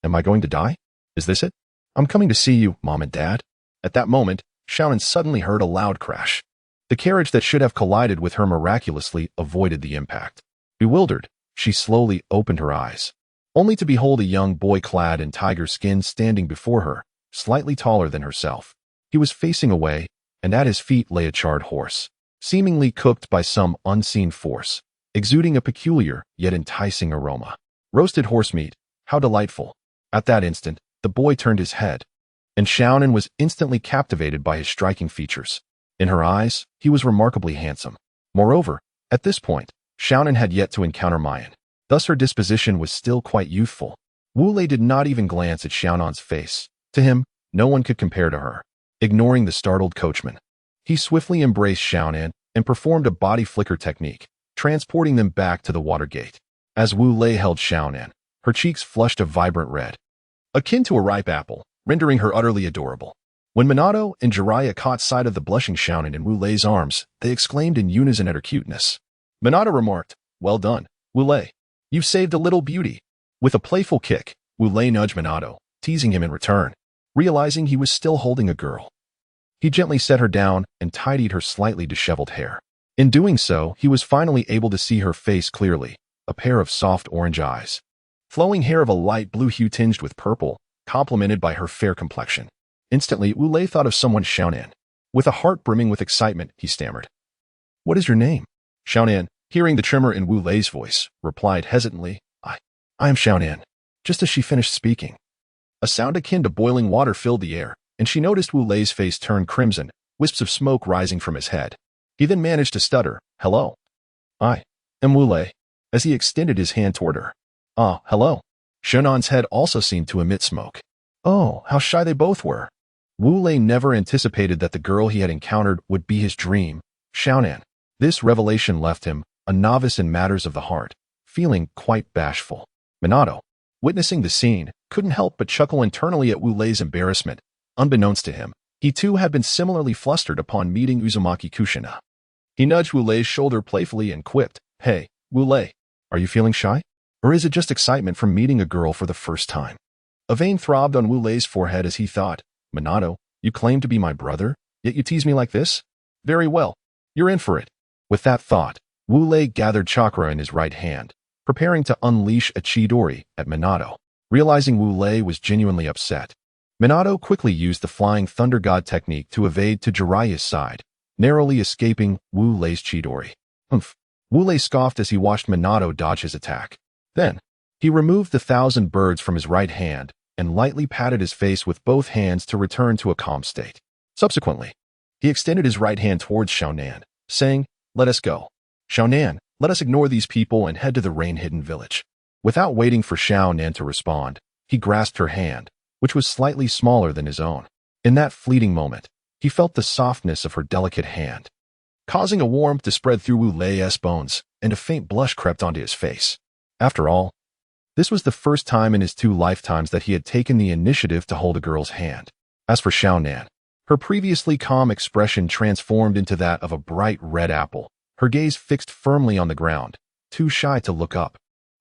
Am I going to die? Is this it? I'm coming to see you, Mom and Dad. At that moment, Xiaonan suddenly heard a loud crash. The carriage that should have collided with her miraculously avoided the impact. Bewildered, she slowly opened her eyes, only to behold a young boy clad in tiger skin standing before her, slightly taller than herself. He was facing away, and at his feet lay a charred horse, seemingly cooked by some unseen force, exuding a peculiar yet enticing aroma. Roasted horse meat, how delightful. At that instant, the boy turned his head, and Xiaonan was instantly captivated by his striking features. In her eyes, he was remarkably handsome. Moreover, at this point, Xiaonan had yet to encounter Mayan. Thus her disposition was still quite youthful. Wu Lei did not even glance at Xiaonan's face. To him, no one could compare to her. Ignoring the startled coachman, he swiftly embraced Xiaonan and performed a body flicker technique, transporting them back to the water gate. As Wu Lei held Xiaonan, her cheeks flushed a vibrant red, akin to a ripe apple, rendering her utterly adorable. When Minato and Jiraiya caught sight of the blushing Xiaonan in Wu Lei's arms, they exclaimed in unison at her cuteness. Minato remarked, Well done, Wu Lei. You've saved a little beauty. With a playful kick, Wu Lei nudged Minato, teasing him in return. Realizing he was still holding a girl, he gently set her down and tidied her slightly disheveled hair. In doing so, he was finally able to see her face clearly, a pair of soft orange eyes. Flowing hair of a light blue hue tinged with purple, complemented by her fair complexion. Instantly, Wu Lei thought of someone Xiaonan. With a heart brimming with excitement, he stammered. "What is your name?" Xiaonan, hearing the tremor in Wu Lei's voice, replied hesitantly, I am Xiaonan. Just as she finished speaking, a sound akin to boiling water filled the air, and she noticed Wu Lei's face turn crimson, wisps of smoke rising from his head. He then managed to stutter, "Hello. I am Wu Lei," as he extended his hand toward her. "Ah, hello." Xiaonan's head also seemed to emit smoke. Oh, how shy they both were. Wu Lei never anticipated that the girl he had encountered would be his dream, Xiaonan. This revelation left him, a novice in matters of the heart, feeling quite bashful. Minato, witnessing the scene, couldn't help but chuckle internally at Wu Lei's embarrassment. Unbeknownst to him, he too had been similarly flustered upon meeting Uzumaki Kushina. He nudged Wu Lei's shoulder playfully and quipped, "Hey, Wu Lei, are you feeling shy? Or is it just excitement from meeting a girl for the first time?" A vein throbbed on Wu Lei's forehead as he thought, "Minato, you claim to be my brother, yet you tease me like this? Very well, you're in for it." With that thought, Wu Lei gathered chakra in his right hand, preparing to unleash a Chidori at Minato. Realizing Wu Lei was genuinely upset, Minato quickly used the Flying Thunder God technique to evade to Jiraiya's side, narrowly escaping Wu Lei's Chidori. Humph! Wu Lei scoffed as he watched Minato dodge his attack. Then, he removed the 1,000 birds from his right hand and lightly patted his face with both hands to return to a calm state. Subsequently, he extended his right hand towards Xiaonan, saying, "Let us go. Xiaonan, let us ignore these people and head to the rain-hidden village." Without waiting for Xiaonan to respond, he grasped her hand, which was slightly smaller than his own. In that fleeting moment, he felt the softness of her delicate hand, causing a warmth to spread through Wu Lei's bones, and a faint blush crept onto his face. After all, this was the first time in his 2 lifetimes that he had taken the initiative to hold a girl's hand. As for Xiaonan, her previously calm expression transformed into that of a bright red apple, her gaze fixed firmly on the ground, too shy to look up,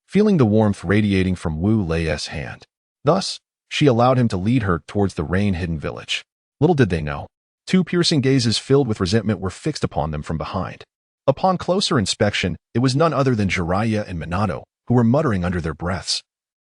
feeling the warmth radiating from Wu Lei's hand. Thus, she allowed him to lead her towards the rain-hidden village. Little did they know, 2 piercing gazes filled with resentment were fixed upon them from behind. Upon closer inspection, it was none other than Jiraiya and Minato, who were muttering under their breaths.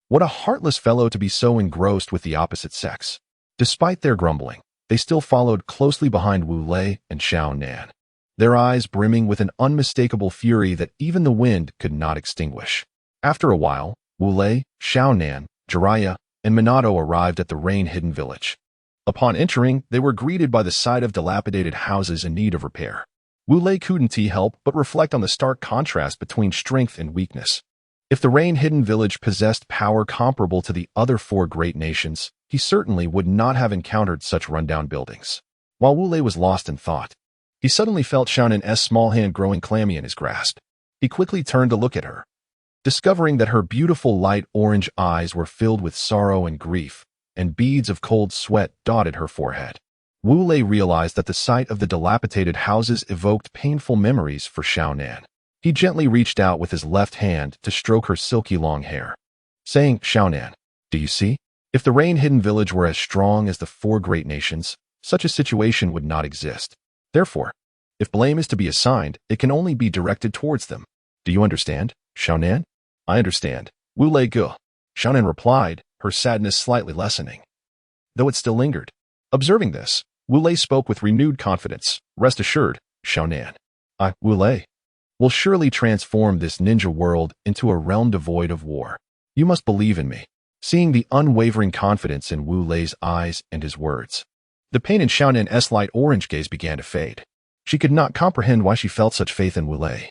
What a heartless fellow to be so engrossed with the opposite sex. Despite their grumbling, they still followed closely behind Wu Lei and Xiaonan, their eyes brimming with an unmistakable fury that even the wind could not extinguish. After a while, Wu Lei, Xiaonan, Jiraiya, and Minato arrived at the rain-hidden village. Upon entering, they were greeted by the sight of dilapidated houses in need of repair. Wu Lei couldn't help but reflect on the stark contrast between strength and weakness. If the rain-hidden village possessed power comparable to the other 4 great nations, he certainly would not have encountered such rundown buildings. While Wu Lei was lost in thought, he suddenly felt Xiaonan's small hand growing clammy in his grasp. He quickly turned to look at her, discovering that her beautiful light orange eyes were filled with sorrow and grief, and beads of cold sweat dotted her forehead. Wu Lei realized that the sight of the dilapidated houses evoked painful memories for Xiaonan. He gently reached out with his left hand to stroke her silky long hair, saying, "Xiaonan, do you see? If the rain-hidden village were as strong as the 4 great nations, such a situation would not exist. Therefore, if blame is to be assigned, it can only be directed towards them. Do you understand, Xiaonan?" "I understand." Wu Lei go. Xiaonan replied, her sadness slightly lessening, though it still lingered. Observing this, Wu Lei spoke with renewed confidence. "Rest assured, Xiaonan, I, Wu Lei, will surely transform this ninja world into a realm devoid of war. You must believe in me." Seeing the unwavering confidence in Wu Lei's eyes and his words, the pain in Xiaonan's light orange gaze began to fade. She could not comprehend why she felt such faith in Wu Lei.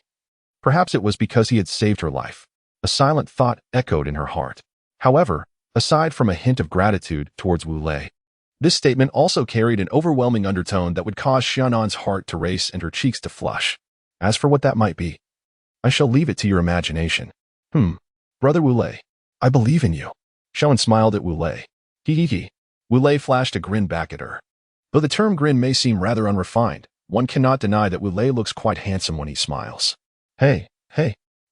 Perhaps it was because he had saved her life. A silent thought echoed in her heart. However, aside from a hint of gratitude towards Wu Lei, this statement also carried an overwhelming undertone that would cause Xiaonan's heart to race and her cheeks to flush. As for what that might be, I shall leave it to your imagination. Brother Wu Lei, I believe in you." Xiaonan smiled at Wu Lei. He. Wu Lei flashed a grin back at her. Though the term grin may seem rather unrefined, one cannot deny that Wu Lei looks quite handsome when he smiles. Hey,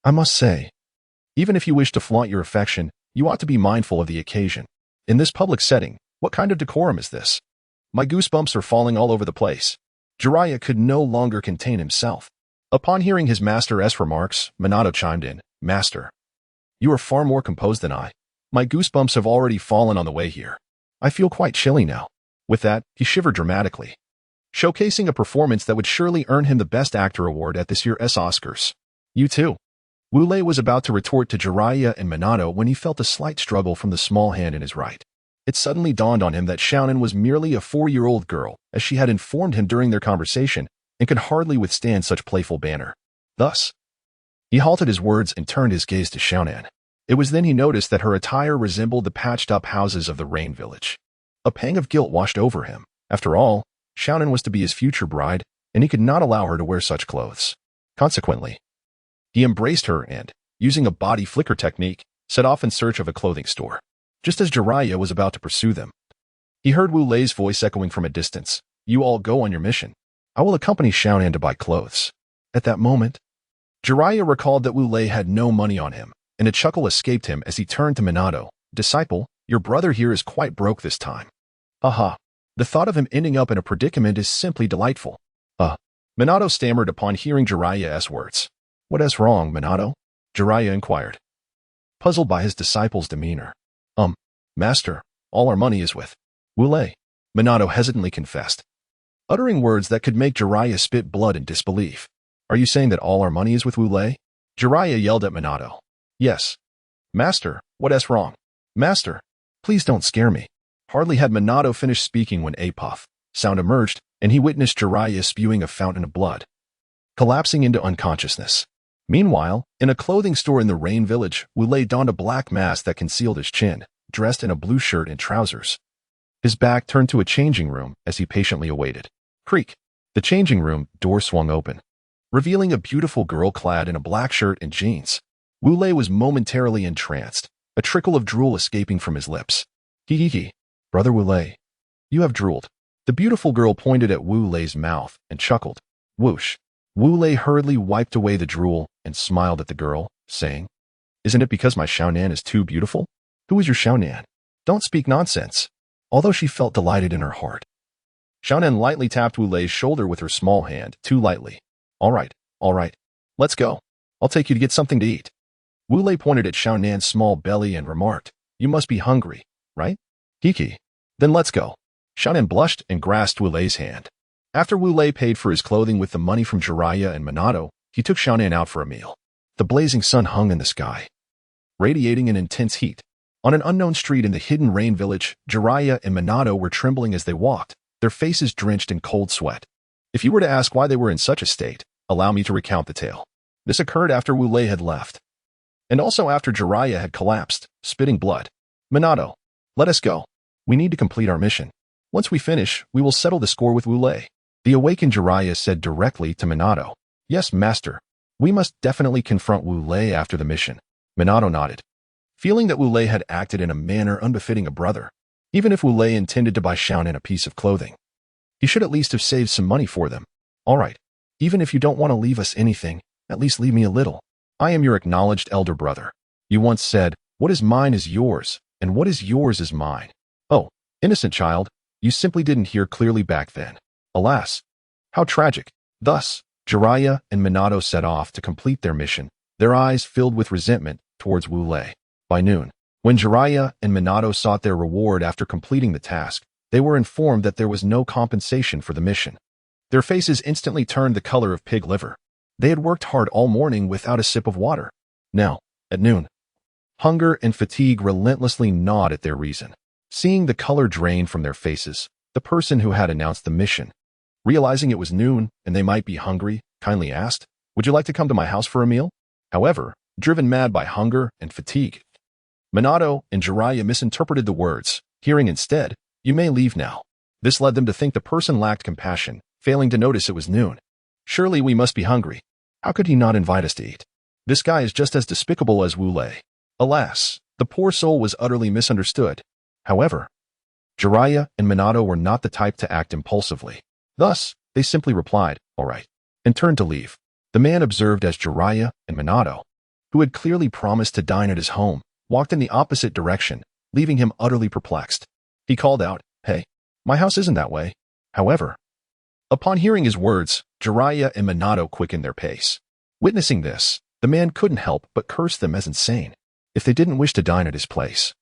I must say, even if you wish to flaunt your affection, you ought to be mindful of the occasion. In this public setting, what kind of decorum is this? My goosebumps are falling all over the place. Jiraiya could no longer contain himself. Upon hearing his master's remarks, Minato chimed in, "Master, you are far more composed than I. My goosebumps have already fallen on the way here. I feel quite chilly now." With that, he shivered dramatically, showcasing a performance that would surely earn him the Best Actor award at this year's Oscars. "You too." Wu Lei was about to retort to Jiraiya and Minato when he felt a slight struggle from the small hand in his right. It suddenly dawned on him that Xiaonan was merely a 4-year-old girl, as she had informed him during their conversation, and could hardly withstand such playful banter. Thus, he halted his words and turned his gaze to Xiaonan. It was then he noticed that her attire resembled the patched-up houses of the Rain Village. A pang of guilt washed over him. After all, Xiaonan was to be his future bride, and he could not allow her to wear such clothes. Consequently, he embraced her and, using a body flicker technique, set off in search of a clothing store. Just as Jiraiya was about to pursue them, he heard Wu Lei's voice echoing from a distance. "You all go on your mission. I will accompany Xiaonan to buy clothes." At that moment, Jiraiya recalled that Wu Lei had no money on him, and a chuckle escaped him as he turned to Minato. "Disciple, your brother here is quite broke this time." "Haha. The thought of him ending up in a predicament is simply delightful." Minato stammered upon hearing Jiraiya's words. "What is wrong, Minato?" Jiraiya inquired, puzzled by his disciple's demeanor. Master, all our money is with Wu Lei," Minato hesitantly confessed, uttering words that could make Jiraiya spit blood in disbelief. "Are you saying that all our money is with Wu Lei?" Jiraiya yelled at Minato. "Yes. Master, what is wrong? Master, please don't scare me." Hardly had Minato finished speaking when a puff sound emerged, and he witnessed Jiraiya spewing a fountain of blood, collapsing into unconsciousness. Meanwhile, in a clothing store in the Rain Village, Wu Lei donned a black mask that concealed his chin, dressed in a blue shirt and trousers. His back turned to a changing room as he patiently awaited. Creak! The changing room door swung open, revealing a beautiful girl clad in a black shirt and jeans. Wu Lei was momentarily entranced, a trickle of drool escaping from his lips. "Hee. Brother Wu Lei, you have drooled." The beautiful girl pointed at Wu Lei's mouth and chuckled. Whoosh! Wu Lei hurriedly wiped away the drool and smiled at the girl, saying, "Isn't it because my Xiaonan is too beautiful? Who is your Xiaonan? Don't speak nonsense." Although she felt delighted in her heart, Xiaonan lightly tapped Wu Lei's shoulder with her small hand, too lightly. All right. Let's go. I'll take you to get something to eat." Wu Lei pointed at Xiaonan's small belly and remarked, "You must be hungry, right?" "Hiki. Then let's go." Xiaonan blushed and grasped Wu Lei's hand. After Wu Lei paid for his clothing with the money from Jiraiya and Minato, he took Xiaonan out for a meal. The blazing sun hung in the sky, radiating an intense heat. On an unknown street in the hidden Rain Village, Jiraiya and Minato were trembling as they walked, their faces drenched in cold sweat. If you were to ask why they were in such a state, allow me to recount the tale. This occurred after Wu Lei had left, and also after Jiraiya had collapsed, spitting blood. "Minato, let us go. We need to complete our mission. Once we finish, we will settle the score with Wu Lei." The awakened Jiraiya said directly to Minato, "Yes, master. We must definitely confront Wu Lei after the mission." Minato nodded, feeling that Wu Lei had acted in a manner unbefitting a brother. Even if Wu Lei intended to buy Xiaonan a piece of clothing, he should at least have saved some money for them. "All right. Even if you don't want to leave us anything, at least leave me a little. I am your acknowledged elder brother. You once said, 'What is mine is yours, and what is yours is mine.' Oh, innocent child, you simply didn't hear clearly back then. Alas, how tragic." Thus, Jiraiya and Minato set off to complete their mission, their eyes filled with resentment towards Wu Lei. By noon, when Jiraiya and Minato sought their reward after completing the task, they were informed that there was no compensation for the mission. Their faces instantly turned the color of pig liver. They had worked hard all morning without a sip of water. Now, at noon, hunger and fatigue relentlessly gnawed at their reason. Seeing the color drain from their faces, the person who had announced the mission, realizing it was noon and they might be hungry, kindly asked, "Would you like to come to my house for a meal?" However, driven mad by hunger and fatigue, Minato and Jiraiya misinterpreted the words, hearing instead, "You may leave now." This led them to think the person lacked compassion, failing to notice it was noon. "Surely we must be hungry. How could he not invite us to eat? This guy is just as despicable as Wu Lei." Alas, the poor soul was utterly misunderstood. However, Jiraiya and Minato were not the type to act impulsively. Thus, they simply replied, "All right," and turned to leave. The man observed as Jiraiya and Minato, who had clearly promised to dine at his home, walked in the opposite direction, leaving him utterly perplexed. He called out, "Hey, my house isn't that way." However, upon hearing his words, Jiraiya and Minato quickened their pace. Witnessing this, the man couldn't help but curse them as insane. If they didn't wish to dine at his place,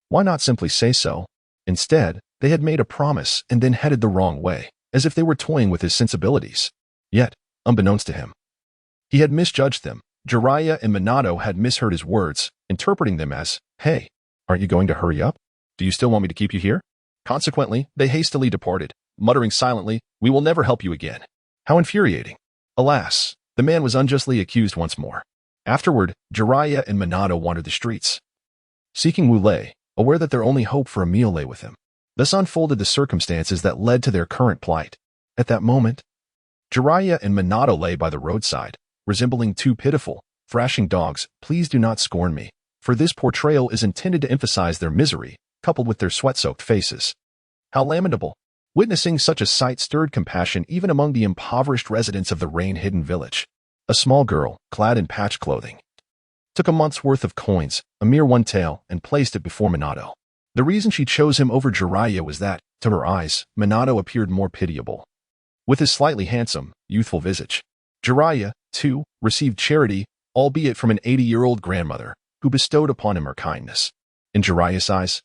why not simply say so? Instead, they had made a promise and then headed the wrong way, as if they were toying with his sensibilities. Yet, unbeknownst to him, he had misjudged them. Jiraiya and Minato had misheard his words, interpreting them as, "Hey, aren't you going to hurry up? Do you still want me to keep you here?" Consequently, they hastily departed, muttering silently, "We will never help you again." How infuriating. Alas, the man was unjustly accused once more. Afterward, Jiraiya and Minato wandered the streets, seeking Wu Lei, aware that their only hope for a meal lay with him. Thus unfolded the circumstances that led to their current plight. At that moment, Jiraiya and Minato lay by the roadside, resembling two pitiful, thrashing dogs. Please do not scorn me, for this portrayal is intended to emphasize their misery, coupled with their sweat-soaked faces. How lamentable! Witnessing such a sight stirred compassion even among the impoverished residents of the rain-hidden village. A small girl, clad in patched clothing, took a month's worth of coins, a mere one tael, and placed it before Minato. The reason she chose him over Jiraiya was that, to her eyes, Minato appeared more pitiable. With his slightly handsome, youthful visage, Jiraiya, too, received charity, albeit from an 80-year-old grandmother, who bestowed upon him her kindness. In Jiraiya's eyes,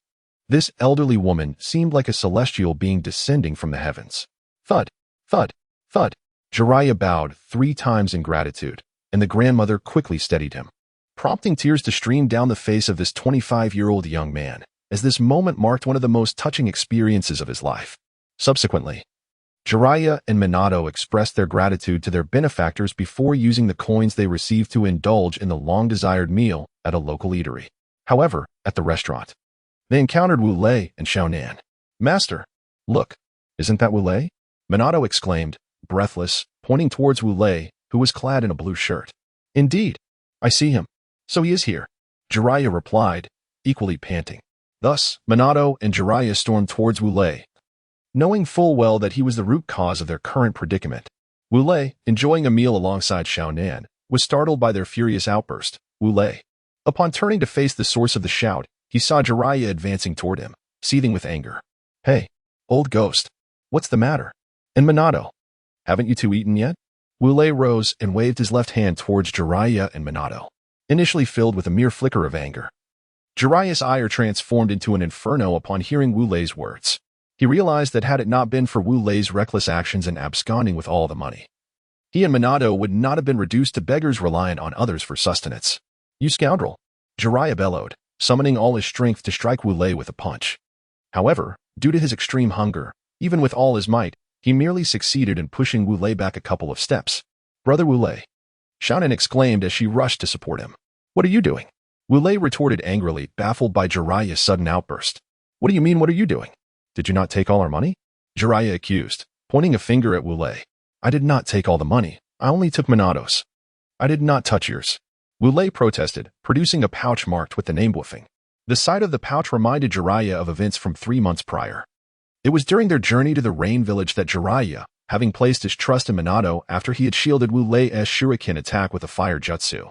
this elderly woman seemed like a celestial being descending from the heavens. Thud, thud, thud. Jiraiya bowed 3 times in gratitude, and the grandmother quickly steadied him, prompting tears to stream down the face of this 25-year-old young man, as this moment marked one of the most touching experiences of his life. Subsequently, Jiraiya and Minato expressed their gratitude to their benefactors before using the coins they received to indulge in the long-desired meal at a local eatery. However, at the restaurant, they encountered Wu Lei and Xiaonan. "Master, look, isn't that Wu Lei?" Minato exclaimed, breathless, pointing towards Wu Lei, who was clad in a blue shirt. "Indeed, I see him. So he is here," Jiraiya replied, equally panting. Thus, Minato and Jiraiya stormed towards Wu Lei, knowing full well that he was the root cause of their current predicament. Wu Lei, enjoying a meal alongside Xiaonan, was startled by their furious outburst. Wu Lei, upon turning to face the source of the shout, he saw Jiraiya advancing toward him, seething with anger. "Hey, old ghost, what's the matter? And Minato, haven't you two eaten yet?" Wu Lei rose and waved his left hand towards Jiraiya and Minato, initially filled with a mere flicker of anger. Jiraiya's ire transformed into an inferno upon hearing Wu Lei's words. He realized that had it not been for Wu Lei's reckless actions and absconding with all the money, he and Minato would not have been reduced to beggars reliant on others for sustenance. "You scoundrel!" Jiraiya bellowed, summoning all his strength to strike Wu Lei with a punch. However, due to his extreme hunger, even with all his might, he merely succeeded in pushing Wu Lei back a couple of steps. "Brother Wu Lei," Xiaonan exclaimed as she rushed to support him. "What are you doing?" Wu Lei retorted angrily, baffled by Jiraiya's sudden outburst. "What do you mean, what are you doing? Did you not take all our money?" Jiraiya accused, pointing a finger at Wu Lei. "I did not take all the money. I only took Minato's. I did not touch yours." Wu Lei protested, producing a pouch marked with the name Woofing. The sight of the pouch reminded Jiraiya of events from 3 months prior. It was during their journey to the Rain Village that Jiraiya, having placed his trust in Minato after he had shielded Wu Lei's shuriken attack with a fire jutsu,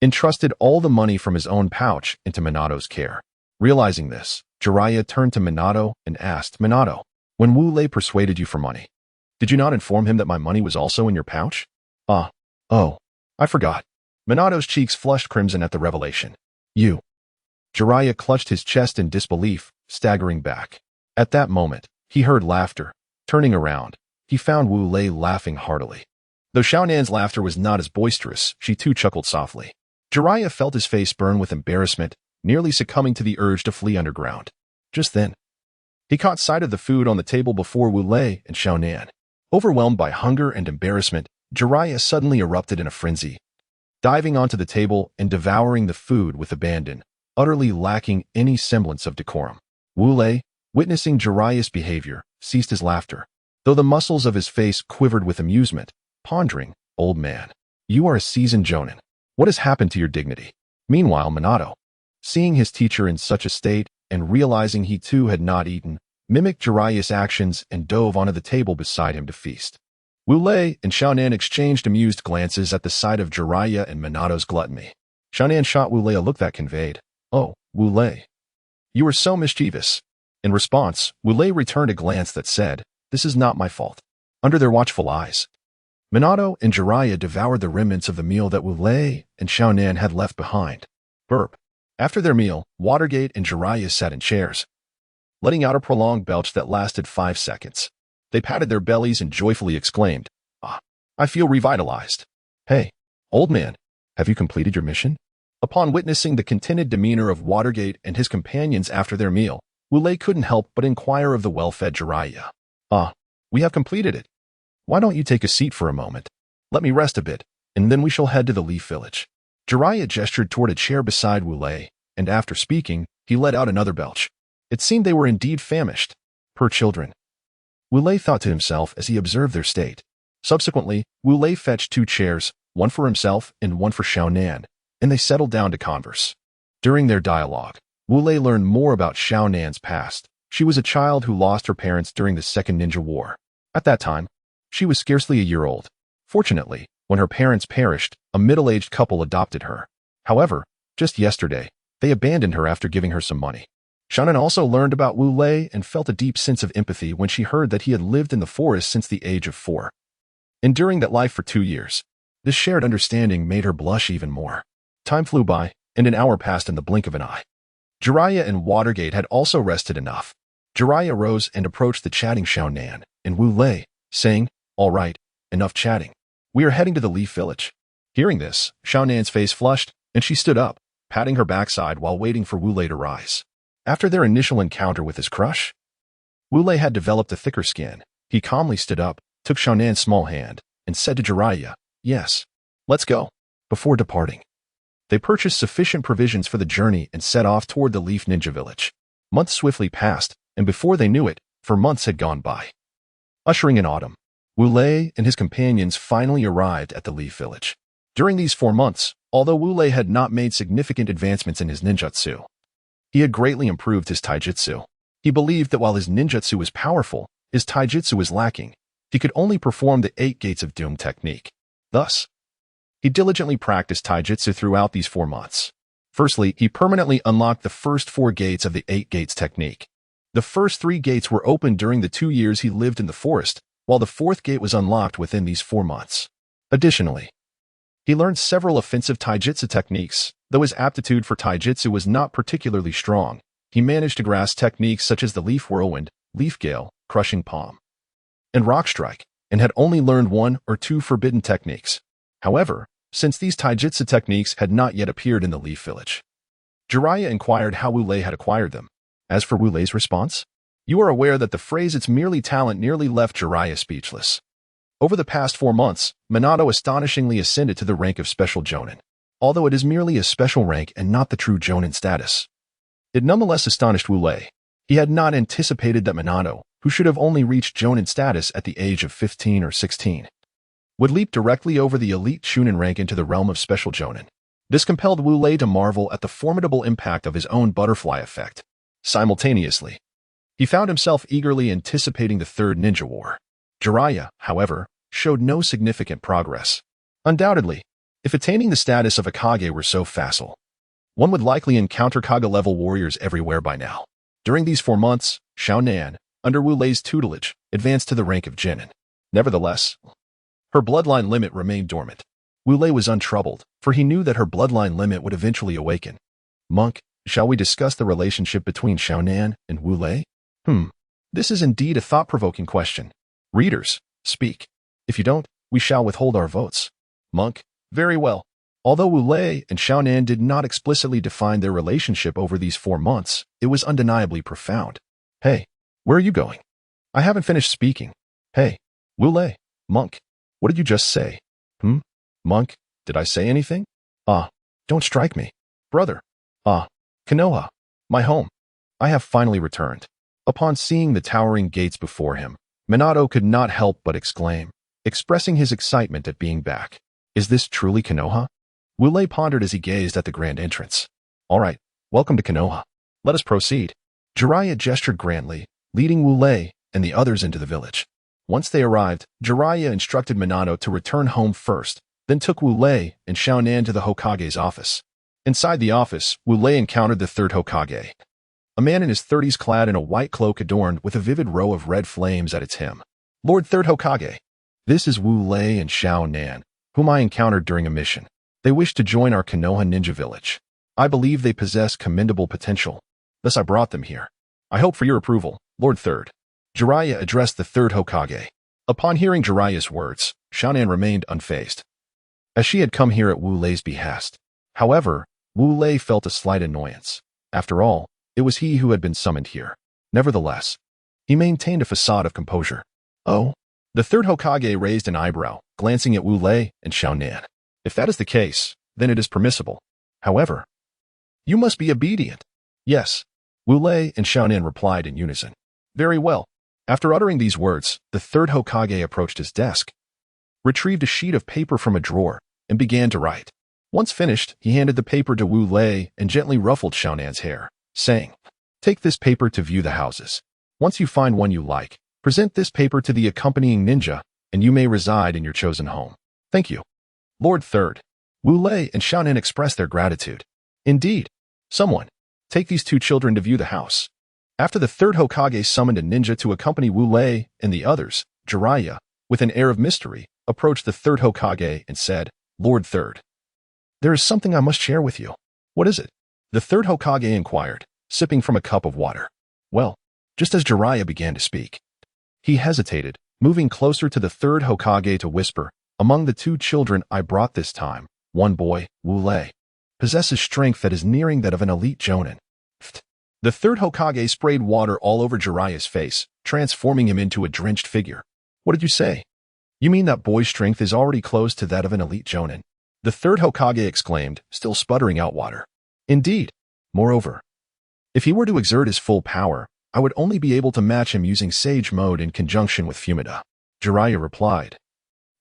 entrusted all the money from his own pouch into Minato's care. Realizing this, Jiraiya turned to Minato and asked, "Minato, when Wu Lei persuaded you for money, did you not inform him that my money was also in your pouch?" Oh, I forgot." Minato's cheeks flushed crimson at the revelation. "You." Jiraiya clutched his chest in disbelief, staggering back. At that moment, he heard laughter. Turning around, he found Wu Lei laughing heartily. Though Xiaonan's laughter was not as boisterous, she too chuckled softly. Jiraiya felt his face burn with embarrassment, nearly succumbing to the urge to flee underground. Just then, he caught sight of the food on the table before Wu Lei and Xiaonan. Overwhelmed by hunger and embarrassment, Jiraiya suddenly erupted in a frenzy, diving onto the table and devouring the food with abandon, utterly lacking any semblance of decorum. Wu Lei, witnessing Jiraiya's behavior, ceased his laughter, though the muscles of his face quivered with amusement, pondering, "Old man, you are a seasoned jonin. What has happened to your dignity?" Meanwhile, Minato, seeing his teacher in such a state and realizing he too had not eaten, mimicked Jiraiya's actions and dove onto the table beside him to feast. Wu Lei and Xiaonan exchanged amused glances at the sight of Jiraiya and Minato's gluttony. Xiaonan shot Wu Lei a look that conveyed, "Oh, Wu Lei, you are so mischievous." In response, Wu Lei returned a glance that said, "This is not my fault." Under their watchful eyes, Minato and Jiraiya devoured the remnants of the meal that Wu Lei and Xiaonan had left behind. Burp. After their meal, Watergate and Jiraiya sat in chairs, letting out a prolonged belch that lasted 5 seconds. They patted their bellies and joyfully exclaimed, "Ah, I feel revitalized. Hey, old man, have you completed your mission?" Upon witnessing the contented demeanor of Watergate and his companions after their meal, Wu Lei couldn't help but inquire of the well-fed Jiraiya. "Ah, we have completed it. Why don't you take a seat for a moment? Let me rest a bit, and then we shall head to the Leaf Village." Jiraiya gestured toward a chair beside Wu Lei, and after speaking, he let out another belch. It seemed they were indeed famished. Poor children. Wu Lei thought to himself as he observed their state. Subsequently, Wu Lei fetched 2 chairs, one for himself and one for Xiaonan, and they settled down to converse. During their dialogue, Wu Lei learned more about Xiaonan's past. She was a child who lost her parents during the Second Ninja War. At that time, she was scarcely a year old. Fortunately, when her parents perished, a middle-aged couple adopted her. However, just yesterday, they abandoned her after giving her some money. Xiaonan also learned about Wu Lei and felt a deep sense of empathy when she heard that he had lived in the forest since the age of 4. Enduring that life for 2 years, this shared understanding made her blush even more. Time flew by, and an hour passed in the blink of an eye. Jiraiya and Watergate had also rested enough. Jiraiya rose and approached the chatting Xiaonan and Wu Lei, saying, "All right, enough chatting. We are heading to the Leaf Village." Hearing this, Xiaonan's face flushed, and she stood up, patting her backside while waiting for Wu Lei to rise. After their initial encounter with his crush, Wu Lei had developed a thicker skin. He calmly stood up, took Xiaonan's small hand, and said to Jiraiya, "Yes, let's go." Before departing, they purchased sufficient provisions for the journey and set off toward the Leaf Ninja Village. Months swiftly passed, and before they knew it, 4 months had gone by. Ushering in autumn, Wu Lei and his companions finally arrived at the Leaf Village. During these 4 months, although Wu Lei had not made significant advancements in his ninjutsu, he had greatly improved his taijutsu. He believed that while his ninjutsu was powerful, his taijutsu was lacking. He could only perform the 8 Gates of Doom technique. Thus, he diligently practiced taijutsu throughout these 4 months. Firstly, he permanently unlocked the first 4 gates of the 8 Gates technique. The first 3 gates were opened during the 2 years he lived in the forest, while the 4th gate was unlocked within these 4 months. Additionally, he learned several offensive taijutsu techniques. Though his aptitude for taijutsu was not particularly strong, he managed to grasp techniques such as the Leaf Whirlwind, Leaf Gale, Crushing Palm, and Rock Strike, and had only learned 1 or 2 forbidden techniques. However, since these taijutsu techniques had not yet appeared in the Leaf Village, Jiraiya inquired how Wu Lei had acquired them. As for Wu Lei's response, you are aware that the phrase "it's merely talent" nearly left Jiraiya speechless. Over the past 4 months, Minato astonishingly ascended to the rank of Special Jonin, although it is merely a special rank and not the true Jonin status. It nonetheless astonished Wu Lei. He had not anticipated that Minato, who should have only reached Jonin status at the age of 15 or 16, would leap directly over the elite Chunin rank into the realm of Special Jonin. This compelled Wu Lei to marvel at the formidable impact of his own butterfly effect. Simultaneously, he found himself eagerly anticipating the Third Ninja War. Jiraiya, however, showed no significant progress. Undoubtedly, if attaining the status of a Kage were so facile, one would likely encounter Kage-level warriors everywhere by now. During these 4 months, Xiaonan, under Wu Lei's tutelage, advanced to the rank of Genin. Nevertheless, her bloodline limit remained dormant. Wu Lei was untroubled, for he knew that her bloodline limit would eventually awaken. "Monk, shall we discuss the relationship between Xiaonan and Wu Lei?" This is indeed a thought-provoking question. Readers, speak. If you don't, we shall withhold our votes. Monk, very well. Although Wu Lei and Xiaonan did not explicitly define their relationship over these 4 months, it was undeniably profound. Hey, where are you going? I haven't finished speaking. Hey, Wu Lei, Monk, what did you just say? Monk, did I say anything? Don't strike me. Brother. Konoha, my home. I have finally returned. Upon seeing the towering gates before him, Minato could not help but exclaim, expressing his excitement at being back. Is this truly Konoha? Wu Lei pondered as he gazed at the grand entrance. All right, welcome to Konoha. Let us proceed. Jiraiya gestured grandly, leading Wu Lei and the others into the village. Once they arrived, Jiraiya instructed Minato to return home first, then took Wu Lei and Xiaonan to the Hokage's office. Inside the office, Wu Lei encountered the third Hokage, a man in his 30s clad in a white cloak adorned with a vivid row of red flames at its hem. Lord Third Hokage, This is Wu Lei and Nan, whom I encountered during a mission. They wish to join our Konoha ninja village. I believe they possess commendable potential. Thus I brought them here. I hope for your approval, Lord Third. Jiraiya addressed the third Hokage. Upon hearing Jiraiya's words, Nan remained unfazed, as she had come here at Wu Lei's behest. However, Wu Lei felt a slight annoyance. After all, it was he who had been summoned here. Nevertheless, he maintained a facade of composure. Oh? The third Hokage raised an eyebrow, glancing at Wu Lei and Nan. If that is the case, then it is permissible. However, you must be obedient. Yes. Wu Lei and Nan replied in unison. Very well. After uttering these words, the third Hokage approached his desk, retrieved a sheet of paper from a drawer, and began to write. Once finished, he handed the paper to Wu Lei and gently ruffled Nan's hair, saying, Take this paper to view the houses. Once you find one you like, present this paper to the accompanying ninja, and you may reside in your chosen home. Thank you. Lord Third. Wu Lei and Nan expressed their gratitude. Indeed. Someone, take these two children to view the house. After the third Hokage summoned a ninja to accompany Wu Lei and the others, Jiraiya, with an air of mystery, approached the third Hokage and said, Lord Third. There is something I must share with you. What is it? The third Hokage inquired, sipping from a cup of water. Well, just as Jiraiya began to speak, he hesitated, moving closer to the third Hokage to whisper, Among the two children I brought this time, one boy, Wu Lei, possesses strength that is nearing that of an elite jonin. The third Hokage sprayed water all over Jiraiya's face, transforming him into a drenched figure. What did you say? You mean that boy's strength is already close to that of an elite jonin? The third Hokage exclaimed, still sputtering out water. Indeed. Moreover, if he were to exert his full power, I would only be able to match him using Sage Mode in conjunction with Fumida. Jiraiya replied,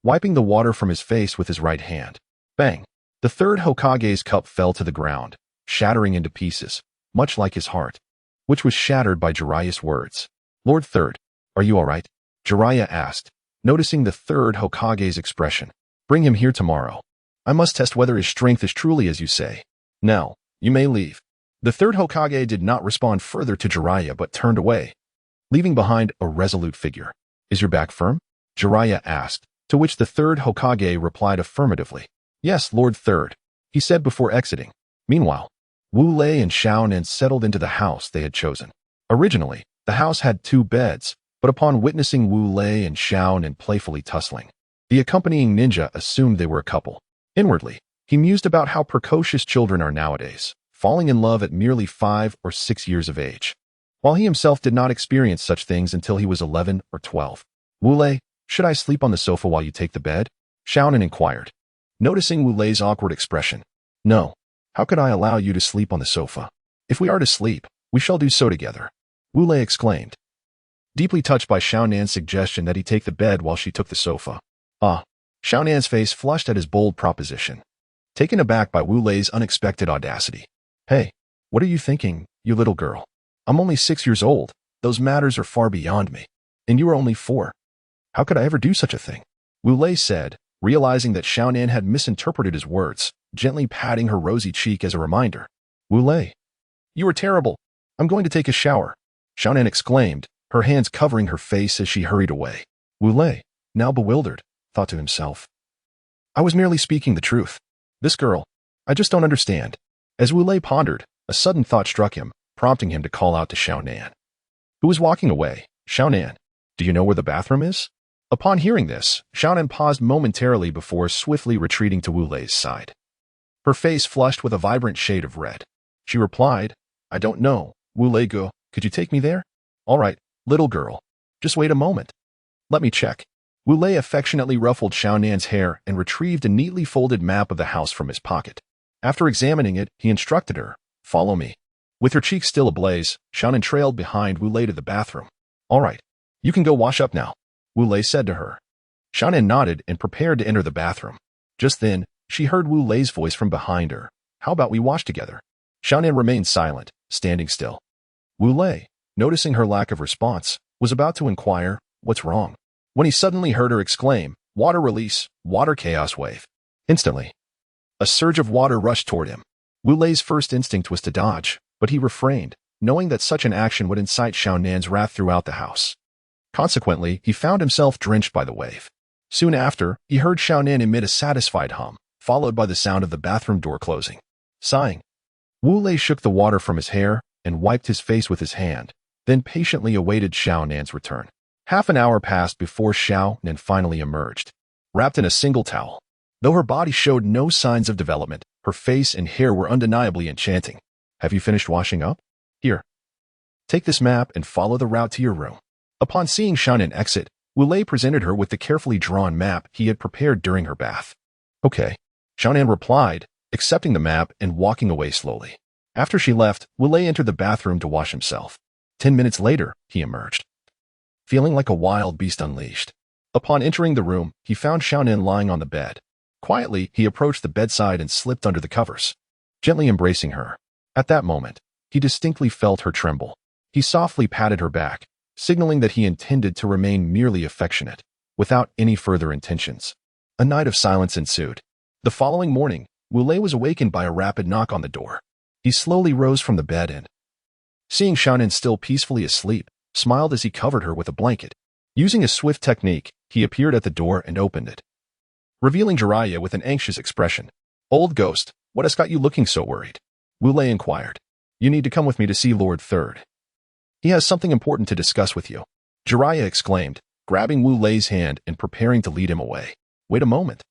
wiping the water from his face with his right hand. Bang! The third Hokage's cup fell to the ground, shattering into pieces, much like his heart, which was shattered by Jiraiya's words. Lord Third, are you all right? Jiraiya asked, noticing the third Hokage's expression. Bring him here tomorrow. I must test whether his strength is truly as you say. Now, you may leave. The third Hokage did not respond further to Jiraiya but turned away, leaving behind a resolute figure. Is your back firm? Jiraiya asked, to which the third Hokage replied affirmatively. Yes, Lord Third, he said before exiting. Meanwhile, Wu Lei and Nan settled into the house they had chosen. Originally, the house had 2 beds, but upon witnessing Wu Lei and Nan playfully tussling, the accompanying ninja assumed they were a couple. Inwardly, he mused about how precocious children are nowadays, falling in love at merely 5 or 6 years of age, while he himself did not experience such things until he was 11 or 12. Wu Lei, should I sleep on the sofa while you take the bed? Nan inquired, noticing Wu Lei's awkward expression. No. How could I allow you to sleep on the sofa? If we are to sleep, we shall do so together. Wu Lei exclaimed, deeply touched by Nan's suggestion that he take the bed while she took the sofa. Nan's face flushed at his bold proposition, taken aback by Wu Lei's unexpected audacity. Hey, what are you thinking, you little girl? I'm only 6 years old. Those matters are far beyond me. And you are only 4. How could I ever do such a thing? Wu Lei said, realizing that Nan had misinterpreted his words, gently patting her rosy cheek as a reminder. Wu Lei, you are terrible. I'm going to take a shower. Nan exclaimed, her hands covering her face as she hurried away. Wu Lei, now bewildered, thought to himself, I was merely speaking the truth. This girl, I just don't understand. As Wu Lei pondered, a sudden thought struck him, prompting him to call out to Nan, who was walking away. Nan, do you know where the bathroom is? Upon hearing this, Nan paused momentarily before swiftly retreating to Wu Lei's side, her face flushed with a vibrant shade of red. She replied, I don't know, Wu Lei go, could you take me there? All right, little girl. Just wait a moment. Let me check. Wu Lei affectionately ruffled Nan's hair and retrieved a neatly folded map of the house from his pocket. After examining it, he instructed her, follow me. With her cheeks still ablaze, Nan trailed behind Wu Lei to the bathroom. All right, you can go wash up now, Wu Lei said to her. Nan nodded and prepared to enter the bathroom. Just then, she heard Wu Lei's voice from behind her. How about we wash together? Nan remained silent, standing still. Wu Lei, noticing her lack of response, was about to inquire, what's wrong? When he suddenly heard her exclaim, water release, water chaos wave. Instantly, a surge of water rushed toward him. Wu Lei's first instinct was to dodge, but he refrained, knowing that such an action would incite Nan's wrath throughout the house. Consequently, he found himself drenched by the wave. Soon after, he heard Xiaonan emit a satisfied hum, followed by the sound of the bathroom door closing. Sighing, Wu Lei shook the water from his hair and wiped his face with his hand, then patiently awaited Xiaonan's return. Half an hour passed before Xiaonan finally emerged, wrapped in a single towel. Though her body showed no signs of development, her face and hair were undeniably enchanting. Have you finished washing up? Here. Take this map and follow the route to your room. Upon seeing Xiaonan exit, Wu Lei presented her with the carefully drawn map he had prepared during her bath. Okay, Xiaonan replied, accepting the map and walking away slowly. After she left, Wu Lei entered the bathroom to wash himself. 10 minutes later, he emerged, feeling like a wild beast unleashed. Upon entering the room, he found Xiaonan lying on the bed. Quietly, he approached the bedside and slipped under the covers, gently embracing her. At that moment, he distinctly felt her tremble. He softly patted her back, signaling that he intended to remain merely affectionate, without any further intentions. A night of silence ensued. The following morning, Wu Lei was awakened by a rapid knock on the door. He slowly rose from the bed and, seeing Xiaonan still peacefully asleep, smiled as he covered her with a blanket. Using a swift technique, he appeared at the door and opened it, revealing Jiraiya with an anxious expression. Old ghost, what has got you looking so worried? Wu Lei inquired. You need to come with me to see Lord Third. He has something important to discuss with you. Jiraiya exclaimed, grabbing Wu Lei's hand and preparing to lead him away. Wait a moment.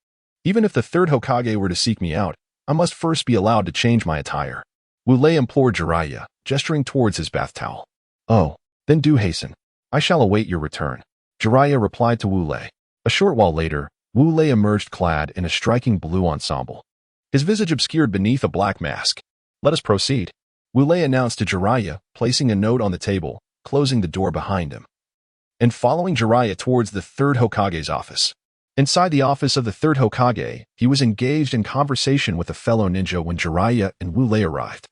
Even if the third Hokage were to seek me out, I must first be allowed to change my attire. Wu Lei implored Jiraiya, gesturing towards his bath towel. Oh, then do hasten. I shall await your return. Jiraiya replied to Wu Lei. A short while later, Wu Lei emerged clad in a striking blue ensemble, his visage obscured beneath a black mask. Let us proceed, Wu Lei announced to Jiraiya, placing a note on the table, closing the door behind him, and following Jiraiya towards the third Hokage's office. Inside the office of the third Hokage, he was engaged in conversation with a fellow ninja when Jiraiya and Wu Lei arrived.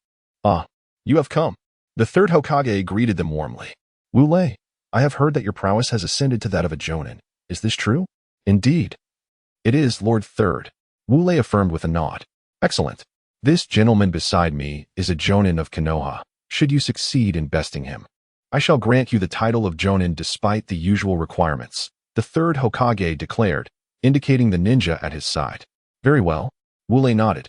Ah, you have come. The third Hokage greeted them warmly. Wu Lei, I have heard that your prowess has ascended to that of a jonin. Is this true? Indeed. It is, Lord Third, Wu Lei affirmed with a nod. Excellent. This gentleman beside me is a jonin of Konoha. Should you succeed in besting him, I shall grant you the title of jonin despite the usual requirements, the third Hokage declared, indicating the ninja at his side. Very well, Wu Lei nodded,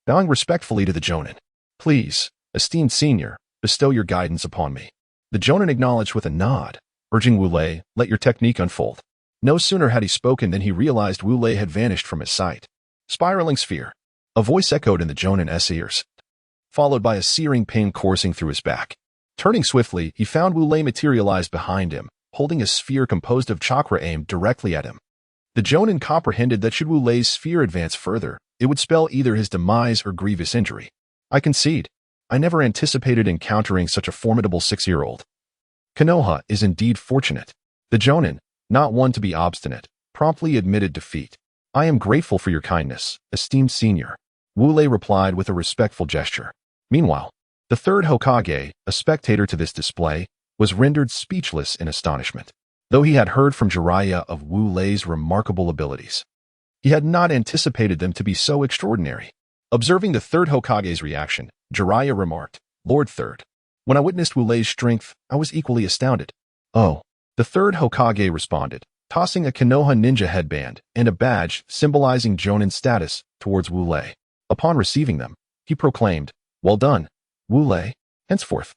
bowing respectfully to the jonin. Please, esteemed senior, bestow your guidance upon me. The jonin acknowledged with a nod, urging Wu Lei, let your technique unfold. No sooner had he spoken than he realized Wu Lei had vanished from his sight. Spiraling sphere. A voice echoed in the jonin's ears, followed by a searing pain coursing through his back. Turning swiftly, he found Wu Lei materialized behind him, holding a sphere composed of chakra aimed directly at him. The jonin comprehended that should Wu Lei's sphere advance further, it would spell either his demise or grievous injury. I concede. I never anticipated encountering such a formidable 6-year-old. Konoha is indeed fortunate. The jonin, not one to be obstinate, promptly admitted defeat. I am grateful for your kindness, esteemed senior, Wu Lei replied with a respectful gesture. Meanwhile, the third Hokage, a spectator to this display, was rendered speechless in astonishment. Though he had heard from Jiraiya of Wu Lei's remarkable abilities, he had not anticipated them to be so extraordinary. Observing the third Hokage's reaction, Jiraiya remarked, Lord Third, when I witnessed Wu Lei's strength, I was equally astounded. Oh, the third Hokage responded, tossing a Konoha ninja headband and a badge symbolizing jonin status towards Wu Lei. Upon receiving them, he proclaimed, Well done, Wu Lei. Henceforth,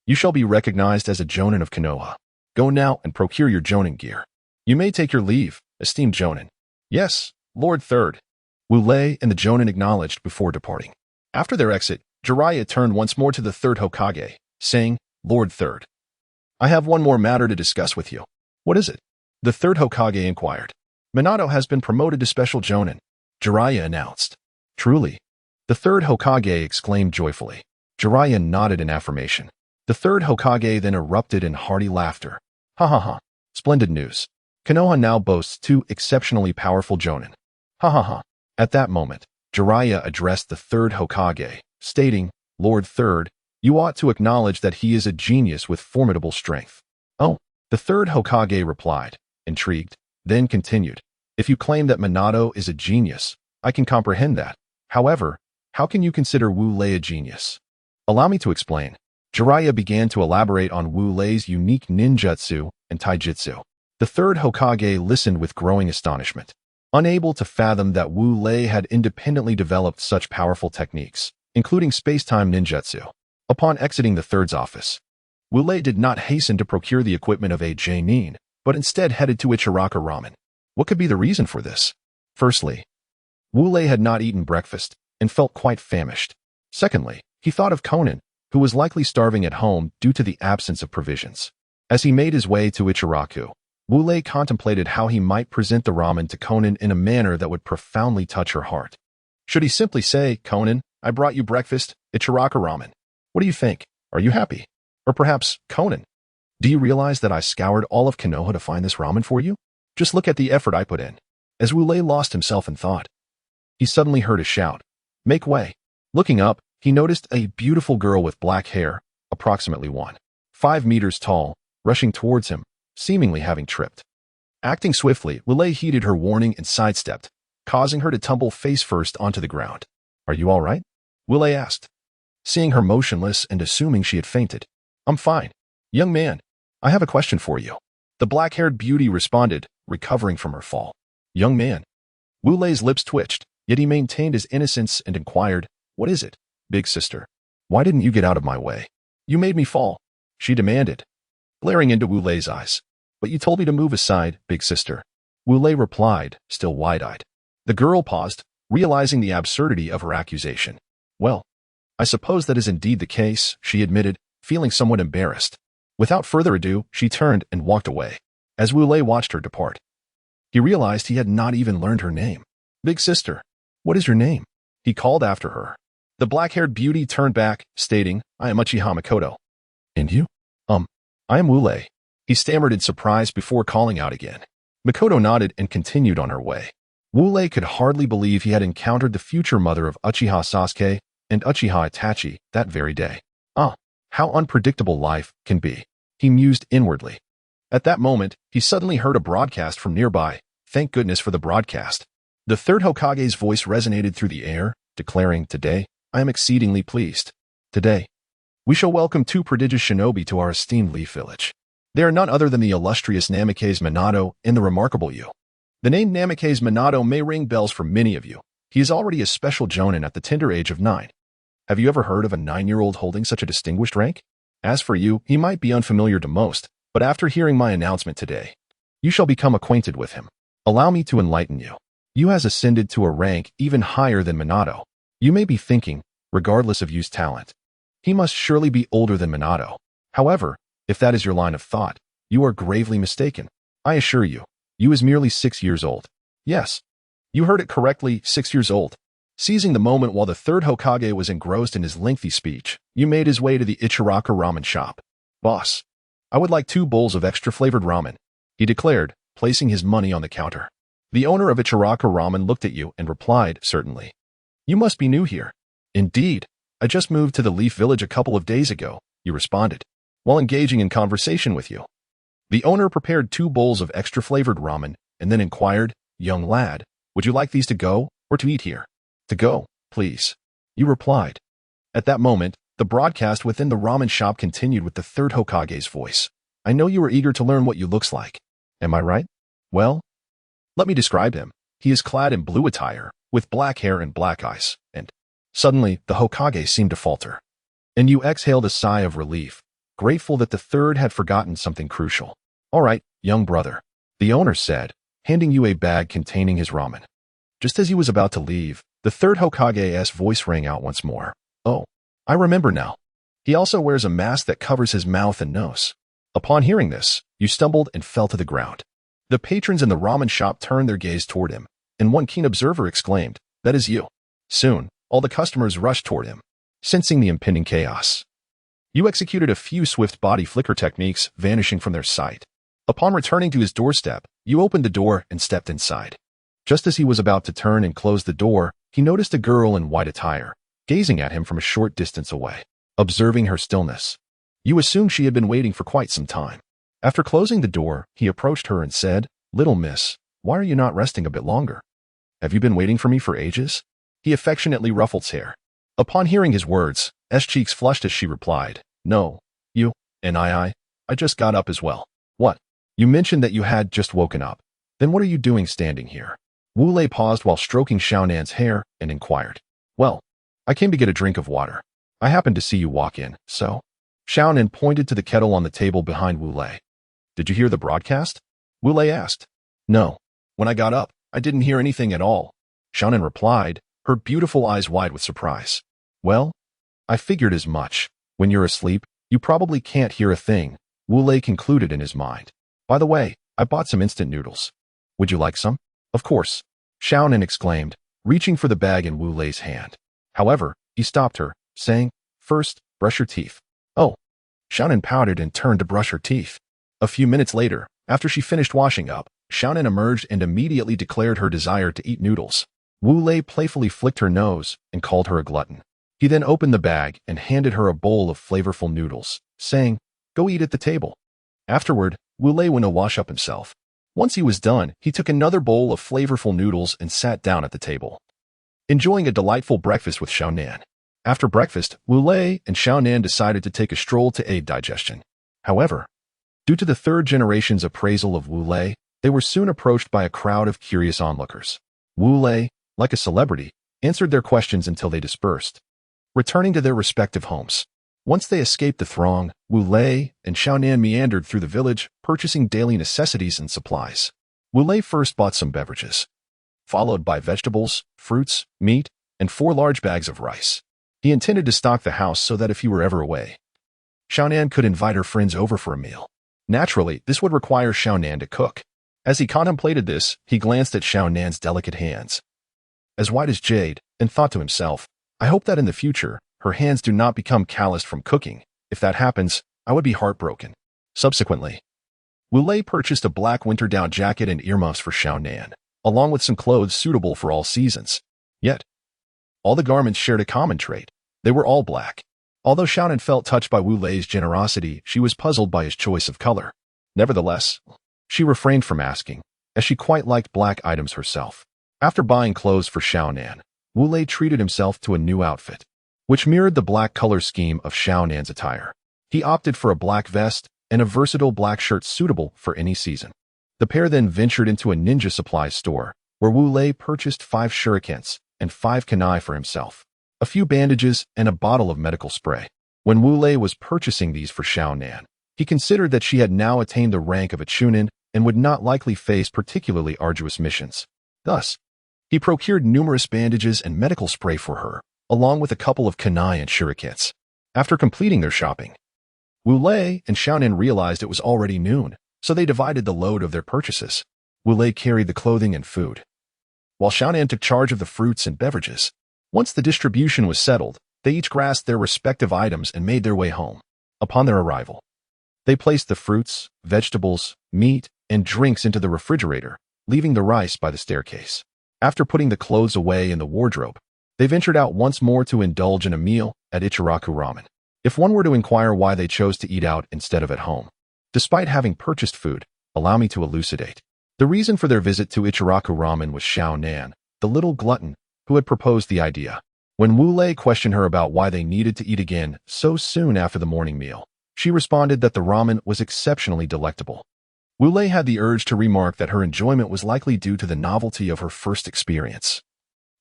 you shall be recognized as a jonin of Konoha. Go now and procure your jonin gear. You may take your leave, esteemed jonin. Yes, Lord Third, Wu Lei and the jonin acknowledged before departing. After their exit, Jiraiya turned once more to the third Hokage, saying, Lord Third, I have one more matter to discuss with you. What is it? The third Hokage inquired. Minato has been promoted to special jonin, Jiraiya announced. Truly? The third Hokage exclaimed joyfully. Jiraiya nodded in affirmation. The third Hokage then erupted in hearty laughter. Ha ha ha. Splendid news. Konoha now boasts 2 exceptionally powerful jonin. Ha ha ha. At that moment, Jiraiya addressed the third Hokage, stating, Lord Third, you ought to acknowledge that he is a genius with formidable strength. Oh, the third Hokage replied, intrigued, then continued. If you claim that Minato is a genius, I can comprehend that. However, how can you consider Wu Lei a genius? Allow me to explain. Jiraiya began to elaborate on Wu Lei's unique ninjutsu and taijutsu. The third Hokage listened with growing astonishment, unable to fathom that Wu Lei had independently developed such powerful techniques, including space-time ninjutsu. Upon exiting the third's office, Wu Lei did not hasten to procure the equipment of a Nin, but instead headed to Ichiraka Ramen. What could be the reason for this? Firstly, Wu Lei had not eaten breakfast and felt quite famished. Secondly, he thought of Konan, who was likely starving at home due to the absence of provisions. As he made his way to Ichiraku, Wu Lei contemplated how he might present the ramen to Konan in a manner that would profoundly touch her heart. Should he simply say, "Konan, I brought you breakfast, Ichiraka Ramen. What do you think? Are you happy?" Or perhaps, "Konan, do you realize that I scoured all of Konoha to find this ramen for you? Just look at the effort I put in." As Wu Lei lost himself in thought, he suddenly heard a shout, "Make way." Looking up, he noticed a beautiful girl with black hair, approximately 1.5 meters tall, rushing towards him, seemingly having tripped. Acting swiftly, Wu Lei heeded her warning and sidestepped, causing her to tumble face first onto the ground. "Are you all right?" Wu Lei asked, seeing her motionless and assuming she had fainted. "I'm fine. Young man, I have a question for you." The black-haired beauty responded, recovering from her fall. "Young man." Wu Lei's lips twitched, yet he maintained his innocence and inquired, "What is it, big sister? Why didn't you get out of my way? You made me fall," she demanded, glaring into Wu Lei's eyes. "But you told me to move aside, big sister." Wu Lei replied, still wide-eyed. The girl paused, realizing the absurdity of her accusation. "Well, I suppose that is indeed the case," she admitted, feeling somewhat embarrassed. Without further ado, she turned and walked away. As Wu Lei watched her depart, he realized he had not even learned her name. "Big sister, what is your name?" he called after her. The black-haired beauty turned back, stating, "I am Uchiha Makoto." "And you?" I am Wu Lei," he stammered in surprise before calling out again. Makoto nodded and continued on her way. Wu Lei could hardly believe he had encountered the future mother of Uchiha Sasuke and Uchiha Itachi that very day. How unpredictable life can be, he mused inwardly. At that moment, he suddenly heard a broadcast from nearby. Thank goodness for the broadcast. The third Hokage's voice resonated through the air, declaring, "Today, I am exceedingly pleased. Today, we shall welcome two prodigious shinobi to our esteemed Leaf Village. They are none other than the illustrious Namikaze Minato and the remarkable Yu." The name Namikaze Minato may ring bells for many of you. He is already a special jonin at the tender age of 9. Have you ever heard of a 9-year-old holding such a distinguished rank? As for you, he might be unfamiliar to most, but after hearing my announcement today, you shall become acquainted with him. Allow me to enlighten you. Yu has ascended to a rank even higher than Minato. You may be thinking, regardless of Yu's talent, he must surely be older than Minato. However, if that is your line of thought, you are gravely mistaken. I assure you, Yu is merely 6 years old. Yes, you heard it correctly, 6 years old. Seizing the moment while the third Hokage was engrossed in his lengthy speech, Yu made his way to the Ichiraka ramen shop. "Boss, I would like 2 bowls of extra-flavored ramen," he declared, placing his money on the counter. The owner of Ichiraka Ramen looked at Yu and replied, "Certainly. You must be new here." "Indeed, I just moved to the Leaf Village a couple of days ago," Yu responded, while engaging in conversation with Yu. The owner prepared 2 bowls of extra-flavored ramen and then inquired, "Young lad, would you like these to go or to eat here?" "To go, please," Yu replied. At that moment, the broadcast within the ramen shop continued with the third Hokage's voice. "I know you are eager to learn what Yu looks like. Am I right? Well, let me describe him. He is clad in blue attire, with black hair and black eyes." And suddenly, the Hokage seemed to falter. And Yu exhaled a sigh of relief, grateful that the third had forgotten something crucial. "All right, young brother," the owner said, handing Yu a bag containing his ramen. Just as he was about to leave, the third Hokage's voice rang out once more. "Oh, I remember now. He also wears a mask that covers his mouth and nose." Upon hearing this, Yu stumbled and fell to the ground. The patrons in the ramen shop turned their gaze toward him, and one keen observer exclaimed, "That is Yu." Soon, all the customers rushed toward him, sensing the impending chaos. Yu executed a few swift body flicker techniques, vanishing from their sight. Upon returning to his doorstep, Yu opened the door and stepped inside. Just as he was about to turn and close the door, he noticed a girl in white attire, gazing at him from a short distance away. Observing her stillness, Yu assumed she had been waiting for quite some time. After closing the door, he approached her and said, "Little miss, why are you not resting a bit longer? Have you been waiting for me for ages?" He affectionately ruffled his hair. Upon hearing his words, S cheeks flushed as she replied, "No, Yu, and I just got up as well." "What? You mentioned that you had just woken up. Then what are you doing standing here? Wu Lei paused while stroking Xiaonan's hair and inquired. Well, I came to get a drink of water. I happened to see you walk in, so... Xiaonan pointed to the kettle on the table behind Wu Lei. Did you hear the broadcast? Wu Lei asked. No. When I got up, I didn't hear anything at all. Xiaonan replied, her beautiful eyes wide with surprise. Well, I figured as much. When you're asleep, you probably can't hear a thing, Wu Lei concluded in his mind. By the way, I bought some instant noodles. Would you like some? Of course, Xiaonan exclaimed, reaching for the bag in Wu Lei's hand. However, he stopped her, saying, First, brush your teeth. Oh. Xiaonan pouted and turned to brush her teeth. A few minutes later, after she finished washing up, Xiaonan emerged and immediately declared her desire to eat noodles. Wu Lei playfully flicked her nose and called her a glutton. He then opened the bag and handed her a bowl of flavorful noodles, saying, Go eat at the table. Afterward, Wu Lei went to wash up himself. Once he was done, he took another bowl of flavorful noodles and sat down at the table, enjoying a delightful breakfast with Xiaonan. After breakfast, Wu Lei and Xiaonan decided to take a stroll to aid digestion. However, due to the third generation's appraisal of Wu Lei, they were soon approached by a crowd of curious onlookers. Wu Lei, like a celebrity, answered their questions until they dispersed, returning to their respective homes. Once they escaped the throng, Wu Lei and Xiaonan meandered through the village, purchasing daily necessities and supplies. Wu Lei first bought some beverages, followed by vegetables, fruits, meat, and 4 large bags of rice. He intended to stock the house so that if he were ever away, Xiaonan could invite her friends over for a meal. Naturally, this would require Xiaonan to cook. As he contemplated this, he glanced at Xiaonan's delicate hands, as white as jade, and thought to himself, I hope that in the future, her hands do not become calloused from cooking. If that happens, I would be heartbroken. Subsequently, Wu Lei purchased a black winter down jacket and earmuffs for Xiaonan, along with some clothes suitable for all seasons. Yet, all the garments shared a common trait. They were all black. Although Xiaonan felt touched by Wu Lei's generosity, she was puzzled by his choice of color. Nevertheless, she refrained from asking, as she quite liked black items herself. After buying clothes for Xiaonan, Wu Lei treated himself to a new outfit, which mirrored the black color scheme of Xiaonan's attire. He opted for a black vest and a versatile black shirt suitable for any season. The pair then ventured into a ninja supplies store, where Wu Lei purchased 5 shurikens and 5 kunai for himself, a few bandages, and a bottle of medical spray. When Wu Lei was purchasing these for Xiaonan, he considered that she had now attained the rank of a chunin and would not likely face particularly arduous missions. Thus, he procured numerous bandages and medical spray for her, along with a couple of kunai and shurikens. After completing their shopping, Wu Lei and Xiaonan realized it was already noon, so they divided the load of their purchases. Wu Lei carried the clothing and food, while Xiaonan took charge of the fruits and beverages. Once the distribution was settled, they each grasped their respective items and made their way home. Upon their arrival, they placed the fruits, vegetables, meat, and drinks into the refrigerator, leaving the rice by the staircase. After putting the clothes away in the wardrobe, they ventured out once more to indulge in a meal at Ichiraku Ramen. If one were to inquire why they chose to eat out instead of at home, despite having purchased food, allow me to elucidate. The reason for their visit to Ichiraku Ramen was Xiaonan, the little glutton, who had proposed the idea. When Wu Lei questioned her about why they needed to eat again so soon after the morning meal, she responded that the ramen was exceptionally delectable. Wu Lei had the urge to remark that her enjoyment was likely due to the novelty of her first experience,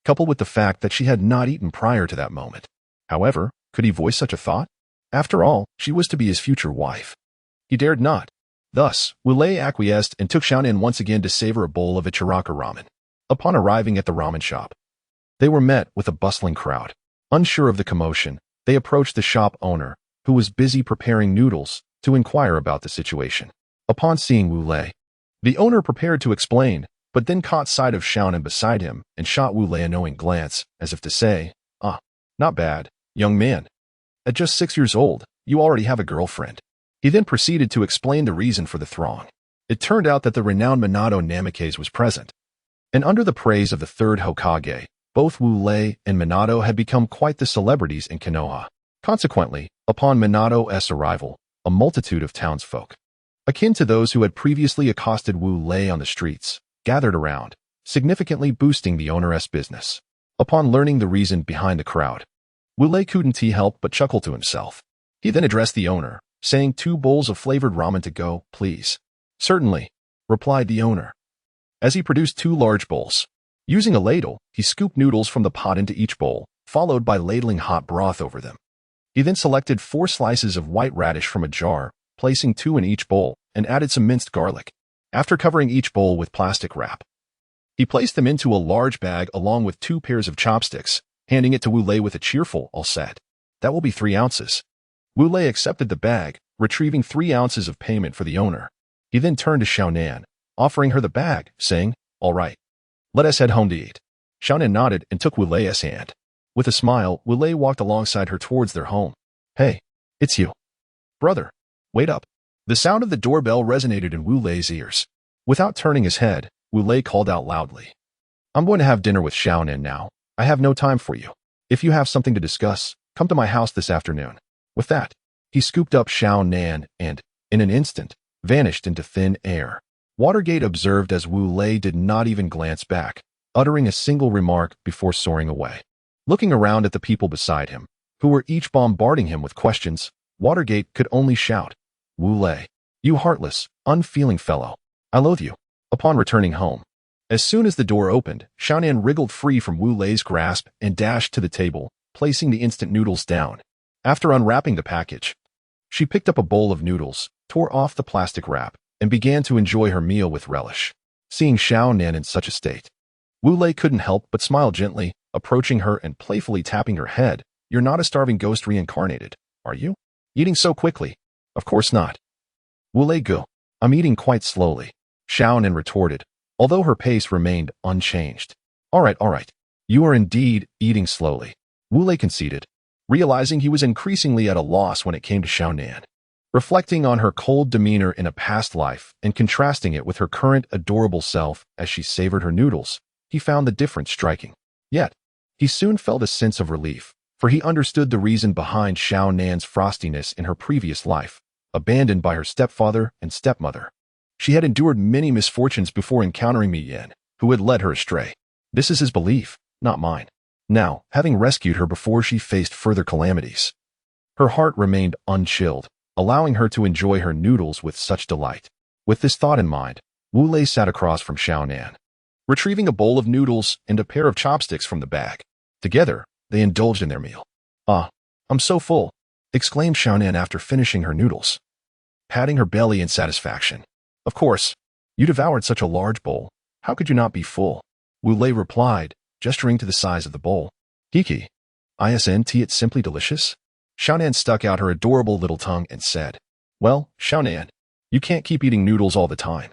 coupled with the fact that she had not eaten prior to that moment. However, could he voice such a thought? After all, she was to be his future wife. He dared not. Thus, Wu Lei acquiesced and took Xiaonan once again to savor a bowl of Ichiraku ramen. Upon arriving at the ramen shop, they were met with a bustling crowd. Unsure of the commotion, they approached the shop owner, who was busy preparing noodles, to inquire about the situation. Upon seeing Wu Lei, the owner prepared to explain, but then caught sight of Xiaonan beside him and shot Wu Lei a knowing glance, as if to say, not bad, young man. At just 6 years old, you already have a girlfriend. He then proceeded to explain the reason for the throng. It turned out that the renowned Minato Namikaze was present, and under the praise of the third Hokage, both Wu Lei and Minato had become quite the celebrities in Konoha. Consequently, upon Minato's arrival, a multitude of townsfolk, akin to those who had previously accosted Wu Lei on the streets, gathered around, significantly boosting the owner's business. Upon learning the reason behind the crowd, Wu Lei couldn't help but chuckle to himself. He then addressed the owner, saying 2 bowls of flavored ramen to go, please. Certainly, replied the owner, as he produced 2 large bowls. Using a ladle, he scooped noodles from the pot into each bowl, followed by ladling hot broth over them. He then selected 4 slices of white radish from a jar, placing 2 in each bowl, and added some minced garlic. After covering each bowl with plastic wrap, he placed them into a large bag along with 2 pairs of chopsticks, handing it to Wu Lei with a cheerful, "All set. That will be 3 ounces." Wu Lei accepted the bag, retrieving 3 ounces of payment for the owner. He then turned to Xiaonan, offering her the bag, saying, "All right. Let us head home to eat." Xiaonan nodded and took Wu Lei's hand. With a smile, Wu Lei walked alongside her towards their home. "Hey, it's you. Brother, wait up." The sound of the doorbell resonated in Wu Lei's ears. Without turning his head, Wu Lei called out loudly, "I'm going to have dinner with Xiaonan now. I have no time for you. If you have something to discuss, come to my house this afternoon." With that, he scooped up Xiaonan and, in an instant, vanished into thin air. Watergate observed as Wu Lei did not even glance back, uttering a single remark before soaring away. Looking around at the people beside him, who were each bombarding him with questions, Watergate could only shout, "Wu Lei, you heartless, unfeeling fellow. I loathe you." Upon returning home, as soon as the door opened, Xiaonan wriggled free from Wu Lei's grasp and dashed to the table, placing the instant noodles down. After unwrapping the package, she picked up a bowl of noodles, tore off the plastic wrap, and began to enjoy her meal with relish. Seeing Xiaonan in such a state, Wu Lei couldn't help but smile gently, approaching her and playfully tapping her head. "You're not a starving ghost reincarnated, are you? Eating so quickly?" "Of course not." "Wu Lei, go. I'm eating quite slowly," Xiaonan retorted, although her pace remained unchanged. All right. You are indeed eating slowly," Wu Lei conceded, realizing he was increasingly at a loss when it came to Xiaonan. Reflecting on her cold demeanor in a past life and contrasting it with her current adorable self as she savored her noodles, he found the difference striking. Yet, he soon felt a sense of relief, for he understood the reason behind Xiaonan's frostiness in her previous life, abandoned by her stepfather and stepmother. She had endured many misfortunes before encountering Mi Yin, who had led her astray. This is his belief, not mine. Now, having rescued her before she faced further calamities, her heart remained unchilled, allowing her to enjoy her noodles with such delight. With this thought in mind, Wu Lei sat across from Xiaonan, retrieving a bowl of noodles and a pair of chopsticks from the bag. Together, they indulged in their meal. "Ah, I'm so full," exclaimed Xiaonan after finishing her noodles, patting her belly in satisfaction. "Of course, you devoured such a large bowl. How could you not be full?" Wu Lei replied, gesturing to the size of the bowl. "Kiki, isn't it simply delicious?" Xiaonan stuck out her adorable little tongue and said, "Well, Xiaonan, you can't keep eating noodles all the time.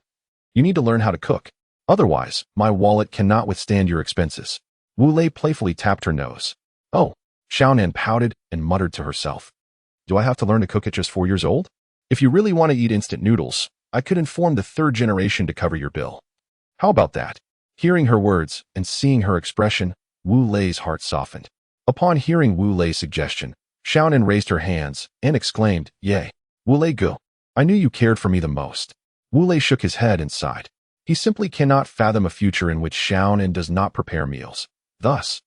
You need to learn how to cook. Otherwise, my wallet cannot withstand your expenses." Wu Lei playfully tapped her nose. "Oh," Xiaonan pouted and muttered to herself. "Do I have to learn to cook at just 4 years old? If you really want to eat instant noodles, I could inform the 3rd generation to cover your bill. How about that?" Hearing her words and seeing her expression, Wu Lei's heart softened. Upon hearing Wu Lei's suggestion, Xiaonan raised her hands and exclaimed, "Yay! Wu Lei, go. I knew you cared for me the most." Wu Lei shook his head and sighed. He simply cannot fathom a future in which Xiaonan does not prepare meals. Thus,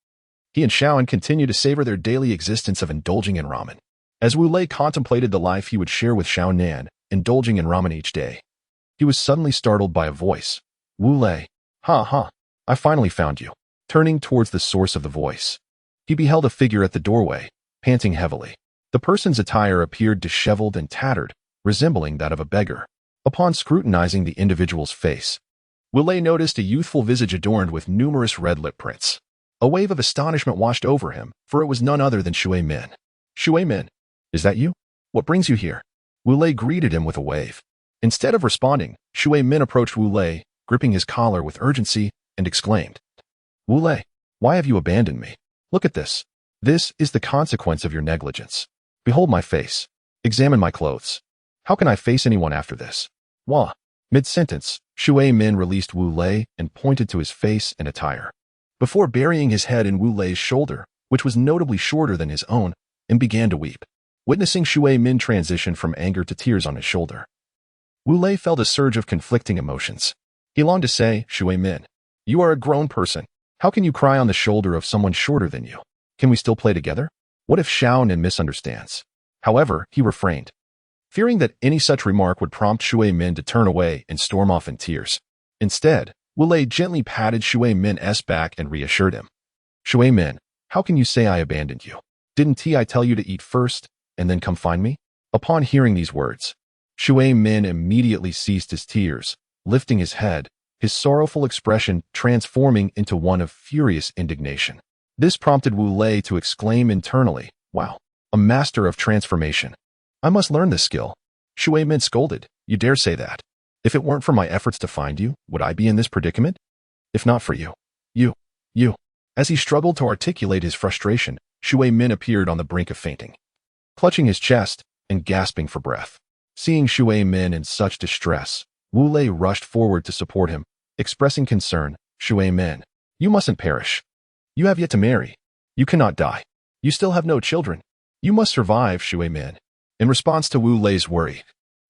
he and Xiaonan continue to savor their daily existence of indulging in ramen. As Wu Lei contemplated the life he would share with Xiaonan, indulging in ramen each day, he was suddenly startled by a voice. "Wu Lei, I finally found you." Turning towards the source of the voice, he beheld a figure at the doorway, panting heavily. The person's attire appeared disheveled and tattered, resembling that of a beggar. Upon scrutinizing the individual's face, Wu Lei noticed a youthful visage adorned with numerous red lip prints. A wave of astonishment washed over him, for it was none other than Shui Min. "Shui Min, is that you? What brings you here?" Wu Lei greeted him with a wave. Instead of responding, Shui Min approached Wu Lei, gripping his collar with urgency, and exclaimed, "Wu Lei, why have you abandoned me? Look at this. This is the consequence of your negligence. Behold my face. Examine my clothes. How can I face anyone after this?" Wah. Mid-sentence, Shui Min released Wu Lei and pointed to his face and attire, before burying his head in Wu Lei's shoulder, which was notably shorter than his own, and began to weep. Witnessing Shui Min transition from anger to tears on his shoulder, Wu Lei felt a surge of conflicting emotions. He longed to say, "Shui Min, you are a grown person. How can you cry on the shoulder of someone shorter than you? Can we still play together? What if Xiaonan misunderstands?" However, he refrained. fearing that any such remark would prompt Shui Min to turn away and storm off in tears. Instead, Wu Lei gently patted Shui Min's back and reassured him. Shui Min, how can you say I abandoned you? Didn't I tell you to eat first, and then come find me? Upon hearing these words, Shui Min immediately ceased his tears, lifting his head, his sorrowful expression transforming into one of furious indignation. This prompted Wu Lei to exclaim internally, wow, a master of transformation. I must learn this skill. Shui Min scolded, you dare say that? If it weren't for my efforts to find you, would I be in this predicament? If not for you. You. As he struggled to articulate his frustration, Shui Min appeared on the brink of fainting. Clutching his chest and gasping for breath. Seeing Shui Min in such distress, Wu Lei rushed forward to support him, expressing concern. Shui Min, you mustn't perish. You have yet to marry. You cannot die. You still have no children. You must survive, Shui Min. In response to Wu Lei's worry,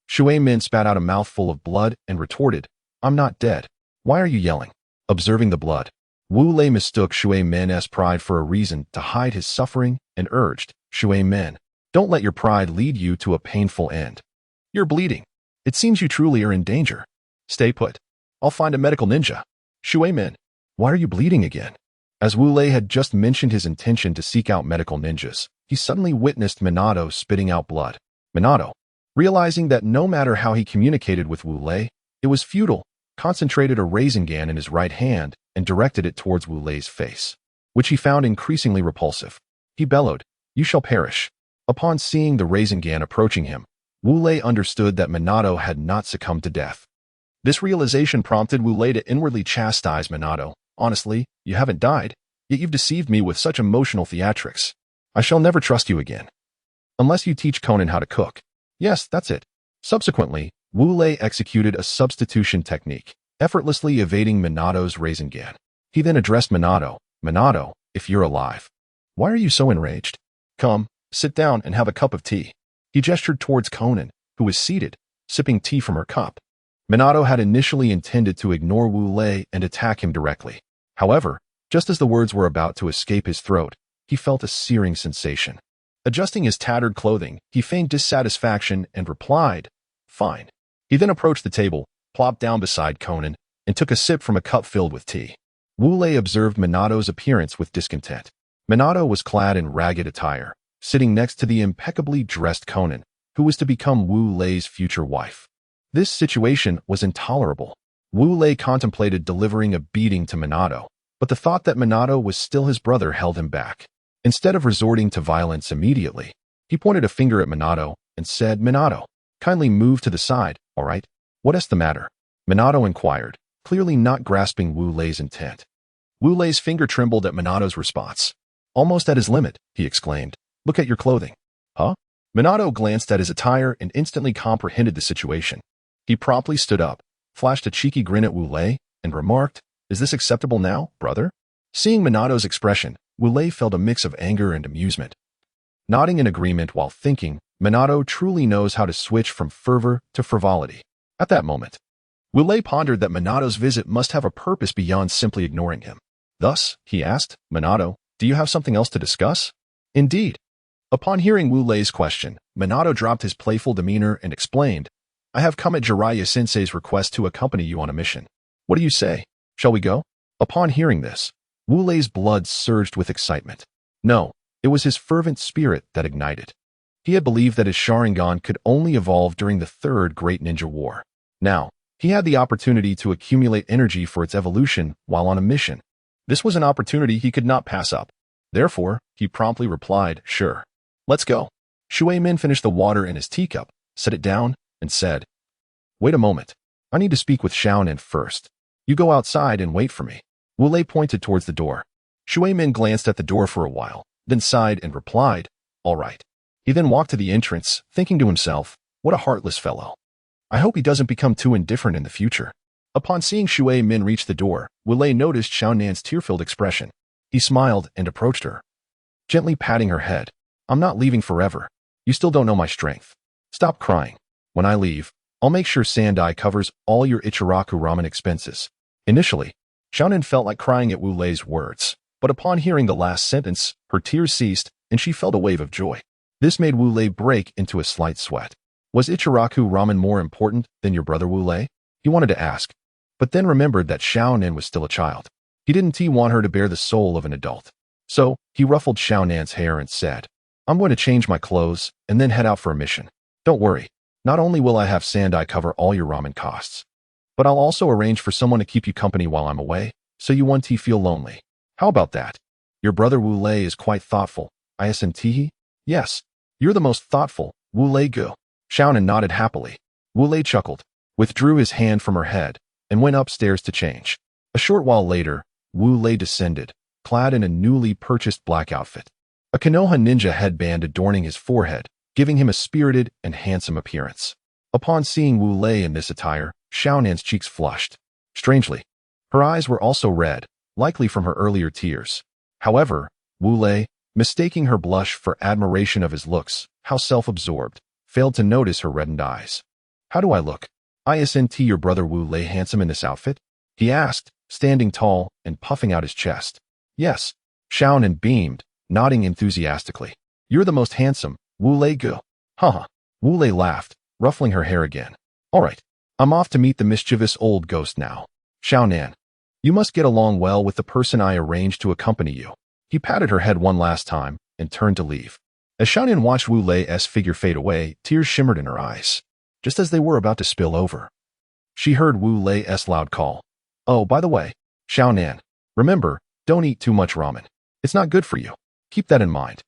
Shui Min spat out a mouthful of blood and retorted, I'm not dead. Why are you yelling? Observing the blood, Wu Lei mistook Shui Min's pride for a reason to hide his suffering and urged, Shui Min, don't let your pride lead you to a painful end. You're bleeding. It seems you truly are in danger. Stay put. I'll find a medical ninja. Shui Min, why are you bleeding again? As Wu Lei had just mentioned his intention to seek out medical ninjas, he suddenly witnessed Minato spitting out blood. Minato, realizing that no matter how he communicated with Wu Lei, it was futile, concentrated a Rasengan in his right hand and directed it towards Wu Lei's face, which he found increasingly repulsive. He bellowed, you shall perish. Upon seeing the Rasengan approaching him, Wu Lei understood that Minato had not succumbed to death. This realization prompted Wu Lei to inwardly chastise Minato. Honestly, you haven't died, yet you've deceived me with such emotional theatrics. I shall never trust you again. Unless you teach Konan how to cook. Yes, that's it. Subsequently, Wu Lei executed a substitution technique, effortlessly evading Minato's Rasengan. He then addressed Minato, Minato, if you're alive, why are you so enraged? Come, sit down and have a cup of tea. He gestured towards Konan, who was seated, sipping tea from her cup. Minato had initially intended to ignore Wu Lei and attack him directly. However, just as the words were about to escape his throat, he felt a searing sensation. Adjusting his tattered clothing, he feigned dissatisfaction and replied, fine. He then approached the table, plopped down beside Konan, and took a sip from a cup filled with tea. Wu Lei observed Minato's appearance with discontent. Minato was clad in ragged attire, sitting next to the impeccably dressed Konan, who was to become Wu Lei's future wife. This situation was intolerable. Wu Lei contemplated delivering a beating to Minato, but the thought that Minato was still his brother held him back. Instead of resorting to violence immediately, he pointed a finger at Minato and said, Minato, kindly move to the side, all right? What's the matter? Minato inquired, clearly not grasping Wu Lei's intent. Wu Lei's finger trembled at Minato's response. Almost at his limit, he exclaimed, look at your clothing. Huh? Minato glanced at his attire and instantly comprehended the situation. He promptly stood up, flashed a cheeky grin at Wu Lei, and remarked, is this acceptable now, brother? Seeing Minato's expression, Wu Lei felt a mix of anger and amusement. Nodding in agreement while thinking, Minato truly knows how to switch from fervor to frivolity. At that moment, Wu Lei pondered that Minato's visit must have a purpose beyond simply ignoring him. Thus, he asked, Minato, do you have something else to discuss? Indeed. Upon hearing Wu Lei's question, Minato dropped his playful demeanor and explained, I have come at Jiraiya-sensei's request to accompany you on a mission. What do you say? Shall we go? Upon hearing this, Wu Lei's blood surged with excitement. No, it was his fervent spirit that ignited. He had believed that his Sharingan could only evolve during the Third Great Ninja War. Now, he had the opportunity to accumulate energy for its evolution while on a mission. This was an opportunity he could not pass up. Therefore, he promptly replied, sure. Let's go. Shui Min finished the water in his teacup, set it down, and said, wait a moment. I need to speak with Shaonan first. You go outside and wait for me. Wu Lei pointed towards the door. Shui Min glanced at the door for a while, then sighed and replied, all right. He then walked to the entrance, thinking to himself, what a heartless fellow. I hope he doesn't become too indifferent in the future. Upon seeing Shui Min reach the door, Wu Lei noticed Xiaonan's tear-filled expression. He smiled and approached her, gently patting her head. I'm not leaving forever. You still don't know my strength. Stop crying. When I leave, I'll make sure Sandai covers all your Ichiraku ramen expenses. Initially, Xiaonan felt like crying at Wu Lei's words, but upon hearing the last sentence, her tears ceased and she felt a wave of joy. This made Wu Lei break into a slight sweat. Was Ichiraku ramen more important than your brother Wu Lei? He wanted to ask, but then remembered that Xiaonan was still a child. He didn't want her to bear the soul of an adult. So, he ruffled Xiaonan's hair and said, I'm going to change my clothes and then head out for a mission. Don't worry, not only will I have Sandai cover all your ramen costs, but I'll also arrange for someone to keep you company while I'm away, so you won't feel lonely. How about that? Your brother Wu Lei is quite thoughtful. Isn't? Yes, you're the most thoughtful, Wu Lei Gu. Xiaonan nodded happily. Wu Lei chuckled, withdrew his hand from her head, and went upstairs to change. A short while later, Wu Lei descended, clad in a newly purchased black outfit. A Konoha ninja headband adorning his forehead, giving him a spirited and handsome appearance. Upon seeing Wu Lei in this attire, Xiaonan's cheeks flushed. Strangely, her eyes were also red, likely from her earlier tears. However, Wu Lei, mistaking her blush for admiration of his looks, how self-absorbed, failed to notice her reddened eyes. How do I look? Isn't your brother Wu Lei handsome in this outfit? He asked, standing tall and puffing out his chest. Yes, Xiaonan beamed, nodding enthusiastically. You're the most handsome, Wu Lei Gu. Haha. Wu Lei laughed, ruffling her hair again. All right, I'm off to meet the mischievous old ghost now. Xiaonan, you must get along well with the person I arranged to accompany you. He patted her head one last time and turned to leave. As Xiaonan watched Wu Lei's figure fade away, tears shimmered in her eyes. Just as they were about to spill over, she heard Wu Lei's loud call. Oh, by the way, Xiaonan, remember, don't eat too much ramen. It's not good for you. Keep that in mind.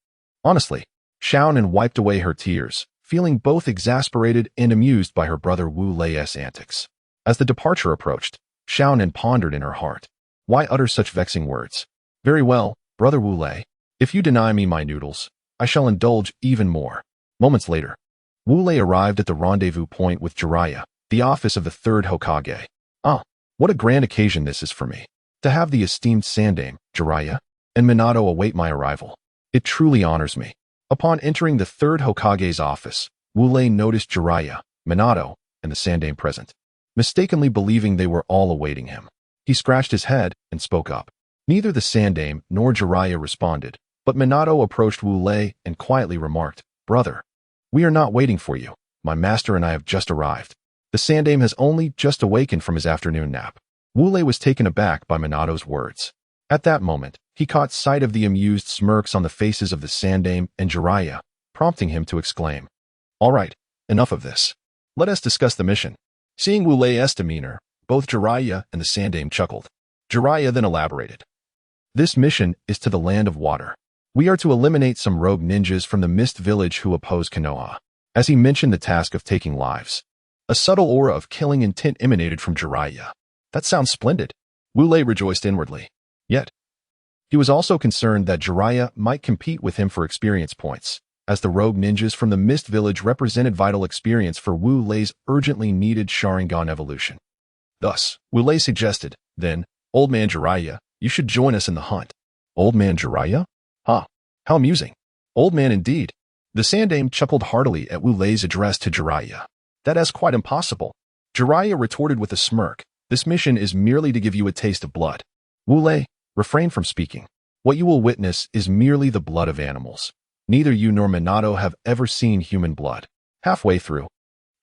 Honestly, Xiaonan wiped away her tears, feeling both exasperated and amused by her brother Wu Lei's antics. As the departure approached, Xiaonan pondered in her heart. Why utter such vexing words? Very well, brother Wu Lei. If you deny me my noodles, I shall indulge even more. Moments later, Wu Lei arrived at the rendezvous point with Jiraiya, the office of the third Hokage. Ah, what a grand occasion this is for me. To have the esteemed Sandame, Jiraiya, and Minato await my arrival. It truly honors me. Upon entering the third Hokage's office, Wu Lei noticed Jiraiya, Minato, and the Sandame present, mistakenly believing they were all awaiting him. He scratched his head and spoke up. Neither the Sandame nor Jiraiya responded, but Minato approached Wu Lei and quietly remarked, Brother, we are not waiting for you. My master and I have just arrived. The Sandame has only just awakened from his afternoon nap. Wu Lei was taken aback by Minato's words. At that moment, he caught sight of the amused smirks on the faces of the Sandame and Jiraiya, prompting him to exclaim, All right, enough of this. Let us discuss the mission. Seeing Wu Lei's demeanor, both Jiraiya and the Sandame chuckled. Jiraiya then elaborated. This mission is to the land of water. We are to eliminate some rogue ninjas from the Mist Village who oppose Konoha. As he mentioned the task of taking lives, a subtle aura of killing intent emanated from Jiraiya. That sounds splendid. Wu Lei rejoiced inwardly. Yet, he was also concerned that Jiraiya might compete with him for experience points, as the rogue ninjas from the Mist Village represented vital experience for Wu Lei's urgently needed Sharingan evolution. Thus, Wu Lei suggested, then, Old Man Jiraiya, you should join us in the hunt. Old Man Jiraiya? Ha! How amusing. Old man indeed. The Sandame chuckled heartily at Wu Lei's address to Jiraiya. That is quite impossible. Jiraiya retorted with a smirk. This mission is merely to give you a taste of blood. Wu Lei, refrain from speaking. What you will witness is merely the blood of animals. Neither you nor Minato have ever seen human blood. Halfway through,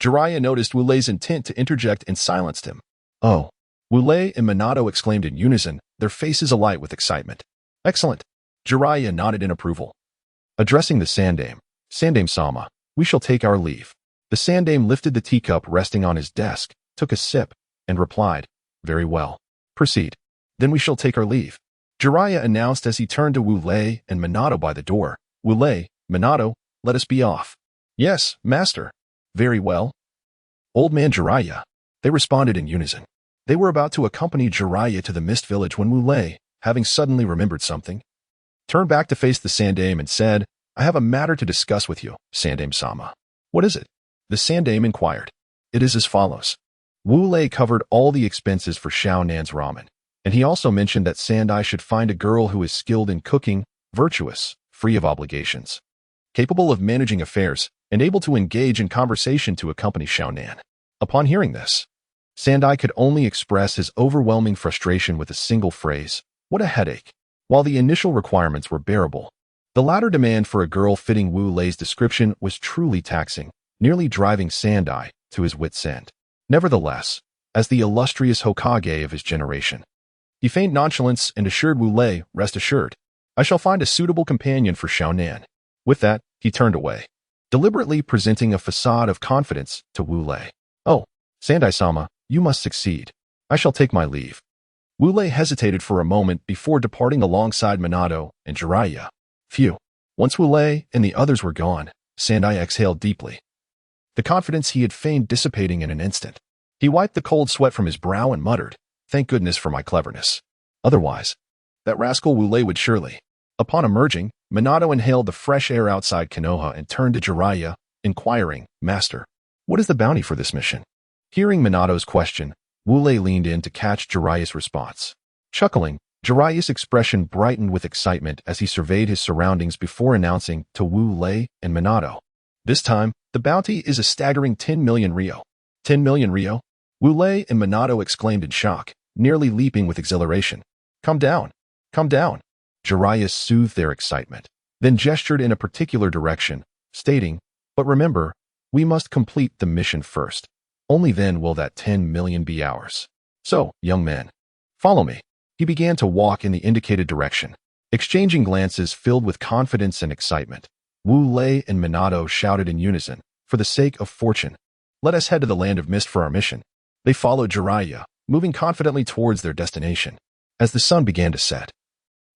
Jiraiya noticed Wu Lei's intent to interject and silenced him. Oh! Wu Lei and Minato exclaimed in unison, their faces alight with excitement. Excellent. Jiraiya nodded in approval. Addressing the Sandame, Sandame-sama, we shall take our leave. The Sandame lifted the teacup resting on his desk, took a sip, and replied, Very well. Proceed. Then we shall take our leave. Jiraiya announced as he turned to Wu Lei and Minato by the door. Wu Lei, Minato, let us be off. Yes, master. Very well. Old man Jiraiya. They responded in unison. They were about to accompany Jiraiya to the Mist Village when Wu Lei, having suddenly remembered something, turned back to face the Sandame and said, I have a matter to discuss with you, Sandame-sama. What is it? The Sandame inquired. It is as follows. Wu Lei covered all the expenses for Xiaonan's ramen, and he also mentioned that Sandai should find a girl who is skilled in cooking, virtuous, free of obligations, capable of managing affairs, and able to engage in conversation to accompany Xiaonan. Upon hearing this, Sandai could only express his overwhelming frustration with a single phrase, What a headache. While the initial requirements were bearable, the latter demand for a girl fitting Wu Lei's description was truly taxing, nearly driving Sandai to his wit's end. Nevertheless, as the illustrious Hokage of his generation, he feigned nonchalance and assured Wu Lei, "Rest assured, I shall find a suitable companion for Xiaonan." With that, he turned away, deliberately presenting a facade of confidence to Wu Lei. "Oh, Sandai-sama, you must succeed. I shall take my leave." Wu Lei hesitated for a moment before departing alongside Minato and Jiraiya. Phew. Once Wu Lei and the others were gone, Sandai exhaled deeply, the confidence he had feigned dissipating in an instant. He wiped the cold sweat from his brow and muttered, "Thank goodness for my cleverness. Otherwise, that rascal Wu Lei would surely." Upon emerging, Minato inhaled the fresh air outside Konoha and turned to Jiraiya, inquiring, "Master, what is the bounty for this mission?" Hearing Minato's question, Wu Lei leaned in to catch Jiraiya's response. Chuckling, Jiraiya's expression brightened with excitement as he surveyed his surroundings before announcing to Wu Lei and Minato, "This time, the bounty is a staggering 10 million ryo." 10 million ryo? Wu Lei and Minato exclaimed in shock, nearly leaping with exhilaration. Calm down. Calm down." Jiraiya soothed their excitement, then gestured in a particular direction, stating, "But remember, we must complete the mission first. Only then will that 10 million be ours. So, young men, follow me." He began to walk in the indicated direction, exchanging glances filled with confidence and excitement. Wu Lei and Minato shouted in unison, "For the sake of fortune, let us head to the Land of Mist for our mission." They followed Jiraiya, moving confidently towards their destination. As the sun began to set,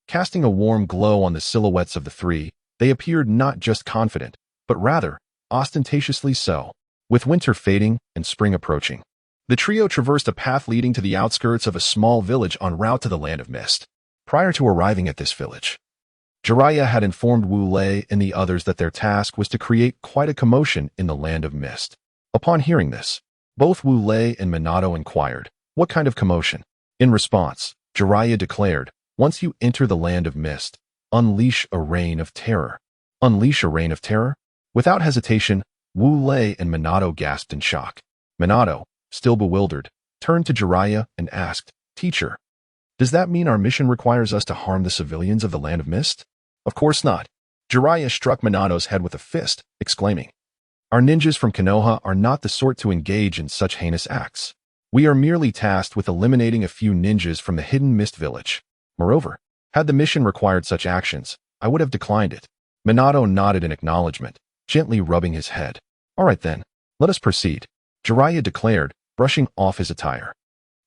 casting a warm glow on the silhouettes of the three, they appeared not just confident, but rather ostentatiously so. With winter fading and spring approaching, the trio traversed a path leading to the outskirts of a small village en route to the Land of Mist. Prior to arriving at this village, Jiraiya had informed Wu Lei and the others that their task was to create quite a commotion in the Land of Mist. Upon hearing this, both Wu Lei and Minato inquired, "What kind of commotion?" In response, Jiraiya declared, "Once you enter the Land of Mist, unleash a reign of terror." Unleash a reign of terror? Without hesitation, Wu Lei and Minato gasped in shock. Minato, still bewildered, turned to Jiraiya and asked, "Teacher, does that mean our mission requires us to harm the civilians of the Land of Mist?" "Of course not." Jiraiya struck Minato's head with a fist, exclaiming, "Our ninjas from Konoha are not the sort to engage in such heinous acts. We are merely tasked with eliminating a few ninjas from the hidden Mist Village. Moreover, had the mission required such actions, I would have declined it." Minato nodded in acknowledgement, gently rubbing his head. "All right then, let us proceed," Jiraiya declared, brushing off his attire.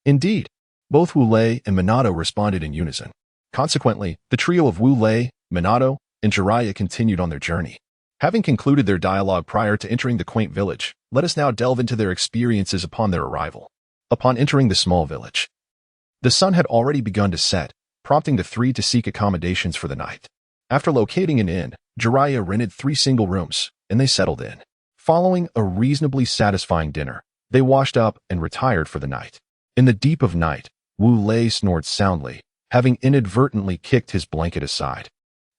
Indeed, both Wu Lei and Minato responded in unison. Consequently, the trio of Wu Lei, Minato, and Jiraiya continued on their journey. Having concluded their dialogue prior to entering the quaint village, let us now delve into their experiences upon their arrival. Upon entering the small village, the sun had already begun to set, prompting the three to seek accommodations for the night. After locating an inn, Jiraiya rented 3 single rooms, and they settled in. Following a reasonably satisfying dinner, they washed up and retired for the night. In the deep of night, Wu Lei snored soundly, having inadvertently kicked his blanket aside.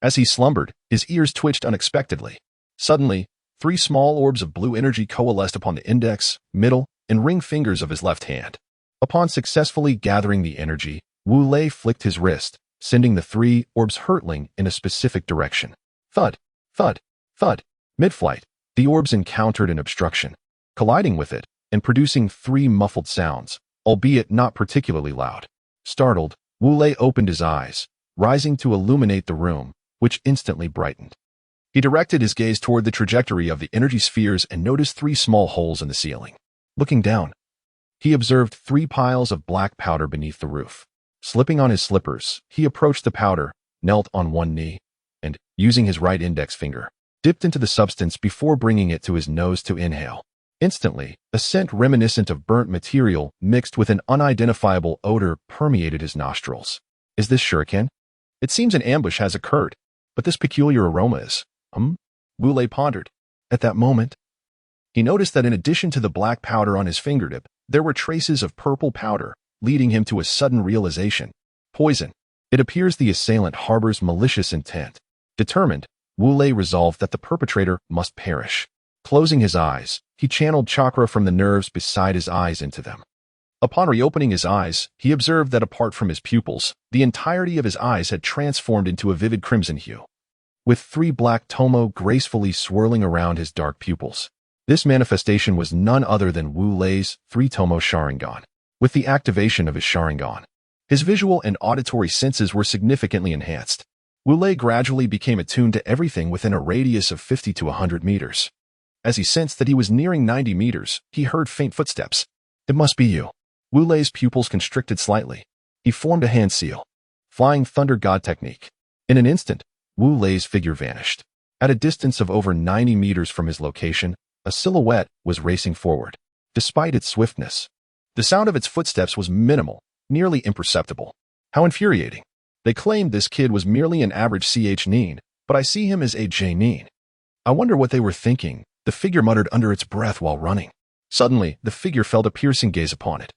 As he slumbered, his ears twitched unexpectedly. Suddenly, 3 small orbs of blue energy coalesced upon the index, middle, and ring fingers of his left hand. Upon successfully gathering the energy, Wu Lei flicked his wrist, sending the 3 orbs hurtling in a specific direction. Thud, thud, thud. Mid-flight, the orbs encountered an obstruction, colliding with it and producing 3 muffled sounds, albeit not particularly loud. Startled, Wu Lei opened his eyes, rising to illuminate the room, which instantly brightened. He directed his gaze toward the trajectory of the energy spheres and noticed 3 small holes in the ceiling. Looking down, he observed 3 piles of black powder beneath the roof. Slipping on his slippers, he approached the powder, knelt on one knee, and, using his right index finger, dipped into the substance before bringing it to his nose to inhale. Instantly, a scent reminiscent of burnt material mixed with an unidentifiable odor permeated his nostrils. Is this shuriken? It seems an ambush has occurred, but this peculiar aroma is, Wu Lei pondered. At that moment, he noticed that in addition to the black powder on his fingertip, there were traces of purple powder, leading him to a sudden realization. Poison. It appears the assailant harbors malicious intent. Determined, Wu Lei resolved that the perpetrator must perish. Closing his eyes, he channeled chakra from the nerves beside his eyes into them. Upon reopening his eyes, he observed that apart from his pupils, the entirety of his eyes had transformed into a vivid crimson hue, with 3 black tomoe gracefully swirling around his dark pupils. This manifestation was none other than Wu Lei's 3-tomoe Sharingan. With the activation of his Sharingan, his visual and auditory senses were significantly enhanced. Wu Lei gradually became attuned to everything within a radius of 50 to 100 meters. As he sensed that he was nearing 90 meters, he heard faint footsteps. It must be you. Wu Lei's pupils constricted slightly. He formed a hand seal. Flying Thunder God technique. In an instant, Wu Lei's figure vanished. At a distance of over 90 meters from his location, a silhouette was racing forward. Despite its swiftness, the sound of its footsteps was minimal, nearly imperceptible. How infuriating. They claimed this kid was merely an average nin, but I see him as a nin. I wonder what they were thinking, the figure muttered under its breath while running. Suddenly, the figure felt a piercing gaze upon it.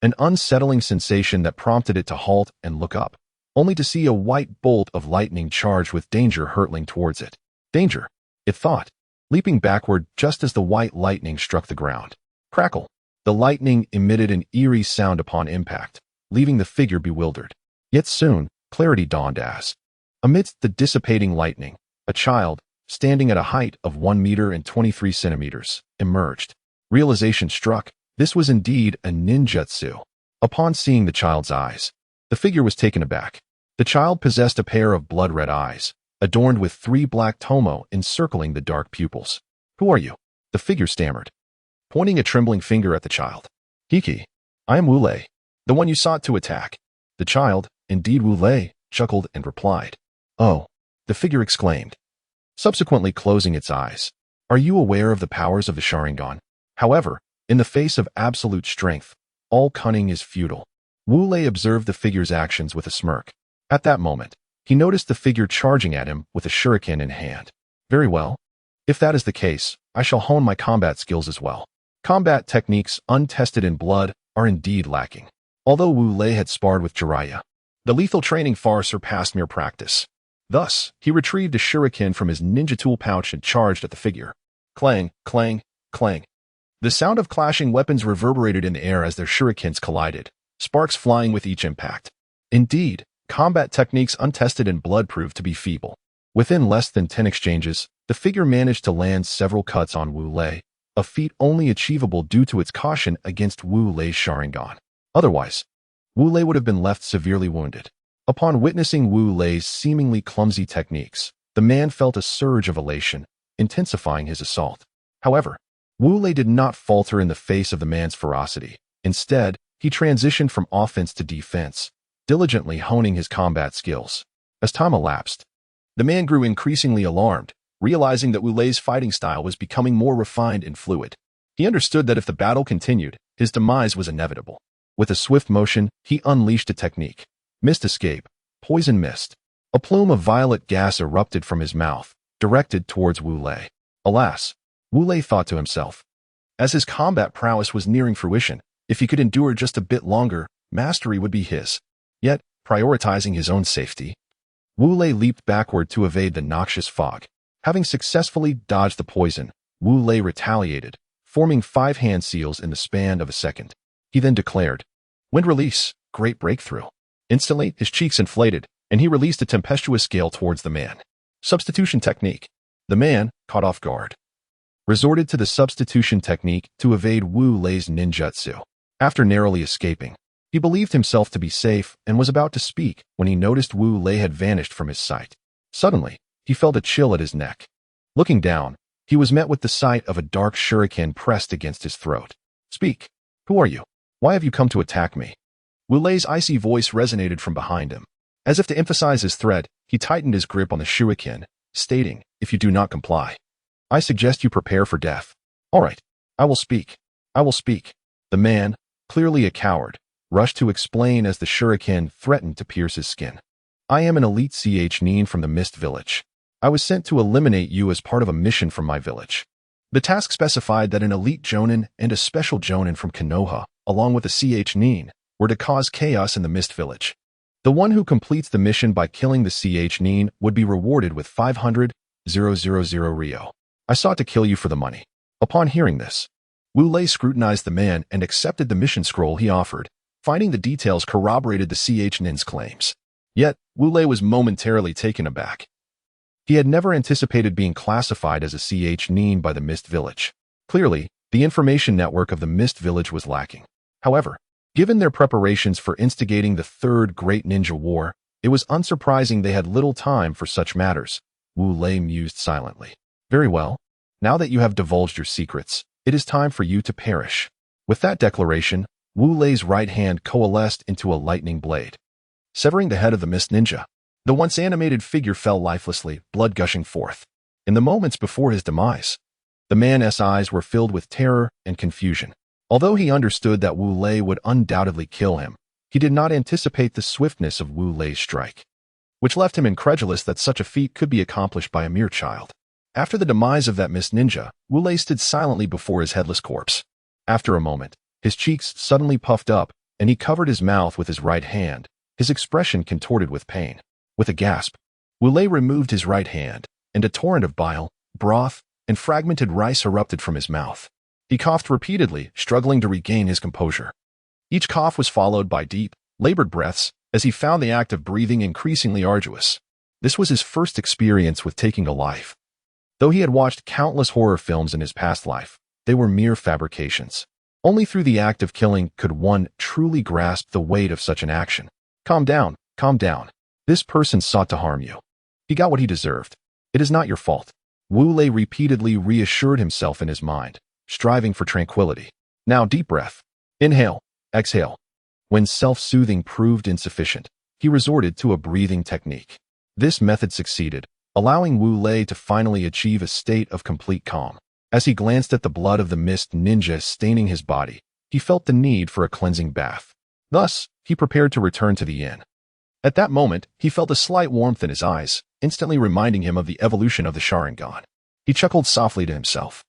An unsettling sensation that prompted it to halt and look up, only to see a white bolt of lightning charged with danger hurtling towards it. Danger, it thought, leaping backward just as the white lightning struck the ground. Crackle. The lightning emitted an eerie sound upon impact, leaving the figure bewildered. Yet soon, clarity dawned as, amidst the dissipating lightning, a child, standing at a height of 1 meter and 23 centimeters, emerged. Realization struck. This was indeed a ninjutsu. Upon seeing the child's eyes, the figure was taken aback. The child possessed a pair of blood-red eyes, adorned with 3 black tomoe encircling the dark pupils. Who are you? The figure stammered, pointing a trembling finger at the child. Kiki, I am Wu Lei, the one you sought to attack. The child, indeed Wu Lei, chuckled and replied. Oh, the figure exclaimed, subsequently closing its eyes. Are you aware of the powers of the Sharingan? However, in the face of absolute strength, all cunning is futile. Wu Lei observed the figure's actions with a smirk. At that moment, he noticed the figure charging at him with a shuriken in hand. Very well. If that is the case, I shall hone my combat skills as well. Combat techniques untested in blood are indeed lacking. Although Wu Lei had sparred with Jiraiya, the lethal training far surpassed mere practice. Thus, he retrieved a shuriken from his ninja tool pouch and charged at the figure. Clang, clang, clang. The sound of clashing weapons reverberated in the air as their shurikens collided, sparks flying with each impact. Indeed, combat techniques untested in blood proved to be feeble. Within less than 10 exchanges, the figure managed to land several cuts on Wu Lei, a feat only achievable due to its caution against Wu Lei's Sharingan. Otherwise, Wu Lei would have been left severely wounded. Upon witnessing Wu Lei's seemingly clumsy techniques, the man felt a surge of elation, intensifying his assault. However, Wu Lei did not falter in the face of the man's ferocity. Instead, he transitioned from offense to defense, diligently honing his combat skills. As time elapsed, the man grew increasingly alarmed, realizing that Wu Lei's fighting style was becoming more refined and fluid. He understood that if the battle continued, his demise was inevitable. With a swift motion, he unleashed a technique. Mist escape, poison mist. A plume of violet gas erupted from his mouth, directed towards Wu Lei. Alas, Wu Lei thought to himself. As his combat prowess was nearing fruition, if he could endure just a bit longer, mastery would be his. Yet, prioritizing his own safety, Wu Lei leaped backward to evade the noxious fog. Having successfully dodged the poison, Wu Lei retaliated, forming 5 hand seals in the span of a second. He then declared, Wind release, great breakthrough. Instantly, his cheeks inflated, and he released a tempestuous gale towards the man. Substitution technique. The man, caught off guard, resorted to the substitution technique to evade Wu Lei's ninjutsu. After narrowly escaping, he believed himself to be safe and was about to speak when he noticed Wu Lei had vanished from his sight. Suddenly, he felt a chill at his neck. Looking down, he was met with the sight of a dark shuriken pressed against his throat. Speak. Who are you? Why have you come to attack me? Wu Lei's icy voice resonated from behind him. As if to emphasize his threat, he tightened his grip on the shuriken, stating, If you do not comply, I suggest you prepare for death. All right, I will speak. I will speak. The man, clearly a coward, rushed to explain as the shuriken threatened to pierce his skin. I am an elite nin from the Mist Village. I was sent to eliminate you as part of a mission from my village. The task specified that an elite jonin and a special jonin from Konoha, along with a nin, were to cause chaos in the Mist Village. The one who completes the mission by killing the nin would be rewarded with 500,000 Ryo. I sought to kill you for the money. Upon hearing this, Wu Lei scrutinized the man and accepted the mission scroll he offered, finding the details corroborated the nin's claims. Yet, Wu Lei was momentarily taken aback. He had never anticipated being classified as a nin by the Mist Village. Clearly, the information network of the Mist Village was lacking. However, given their preparations for instigating the Third Great Ninja War, it was unsurprising they had little time for such matters. Wu Lei mused silently. Very well. Now that you have divulged your secrets, it is time for you to perish. With that declaration, Wu Lei's right hand coalesced into a lightning blade, severing the head of the Mist Ninja. The once animated figure fell lifelessly, blood gushing forth. In the moments before his demise, the man's eyes were filled with terror and confusion. Although he understood that Wu Lei would undoubtedly kill him, he did not anticipate the swiftness of Wu Lei's strike, which left him incredulous that such a feat could be accomplished by a mere child. After the demise of that Mist Ninja, Wu Lei stood silently before his headless corpse. After a moment, his cheeks suddenly puffed up, and he covered his mouth with his right hand, his expression contorted with pain. With a gasp, Wu Lei removed his right hand, and a torrent of bile, broth, and fragmented rice erupted from his mouth. He coughed repeatedly, struggling to regain his composure. Each cough was followed by deep, labored breaths, as he found the act of breathing increasingly arduous. This was his first experience with taking a life. Though he had watched countless horror films in his past life, they were mere fabrications. Only through the act of killing could one truly grasp the weight of such an action. Calm down, calm down. This person sought to harm you. He got what he deserved. It is not your fault. Wu Lei repeatedly reassured himself in his mind, striving for tranquility. Now deep breath. Inhale, exhale. When self-soothing proved insufficient, he resorted to a breathing technique. This method succeeded, allowing Wu Lei to finally achieve a state of complete calm. As he glanced at the blood of the Mist Ninja staining his body, he felt the need for a cleansing bath. Thus, he prepared to return to the inn. At that moment, he felt a slight warmth in his eyes, instantly reminding him of the evolution of the Sharingan. He chuckled softly to himself,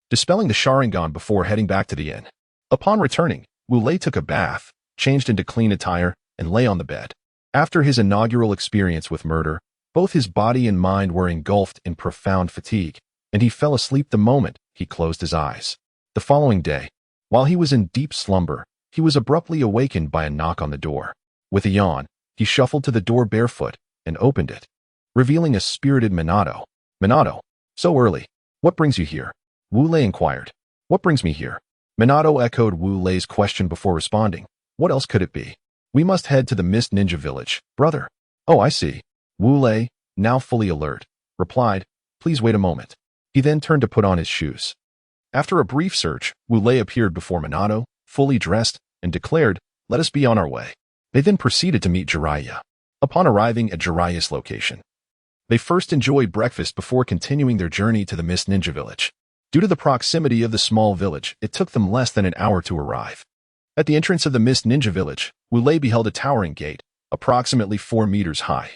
dispelling the Sharingan before heading back to the inn. Upon returning, Wu Lei took a bath, changed into clean attire, and lay on the bed. After his inaugural experience with murder, both his body and mind were engulfed in profound fatigue, and he fell asleep the moment he closed his eyes. The following day, while he was in deep slumber, he was abruptly awakened by a knock on the door. With a yawn, he shuffled to the door barefoot and opened it, revealing a spirited Minato. Minato, so early. What brings you here? Wu Lei inquired. What brings me here? Minato echoed Wu Lei's question before responding. What else could it be? We must head to the Mist Ninja Village, brother. Oh, I see. Wu Lei, now fully alert, replied, please wait a moment. He then turned to put on his shoes. After a brief search, Wu Lei appeared before Minato, fully dressed, and declared, let us be on our way. They then proceeded to meet Jiraiya. Upon arriving at Jiraiya's location, they first enjoyed breakfast before continuing their journey to the Mist Ninja Village. Due to the proximity of the small village, it took them less than an hour to arrive. At the entrance of the Mist Ninja Village, Wu Lei beheld a towering gate, approximately 4 meters high,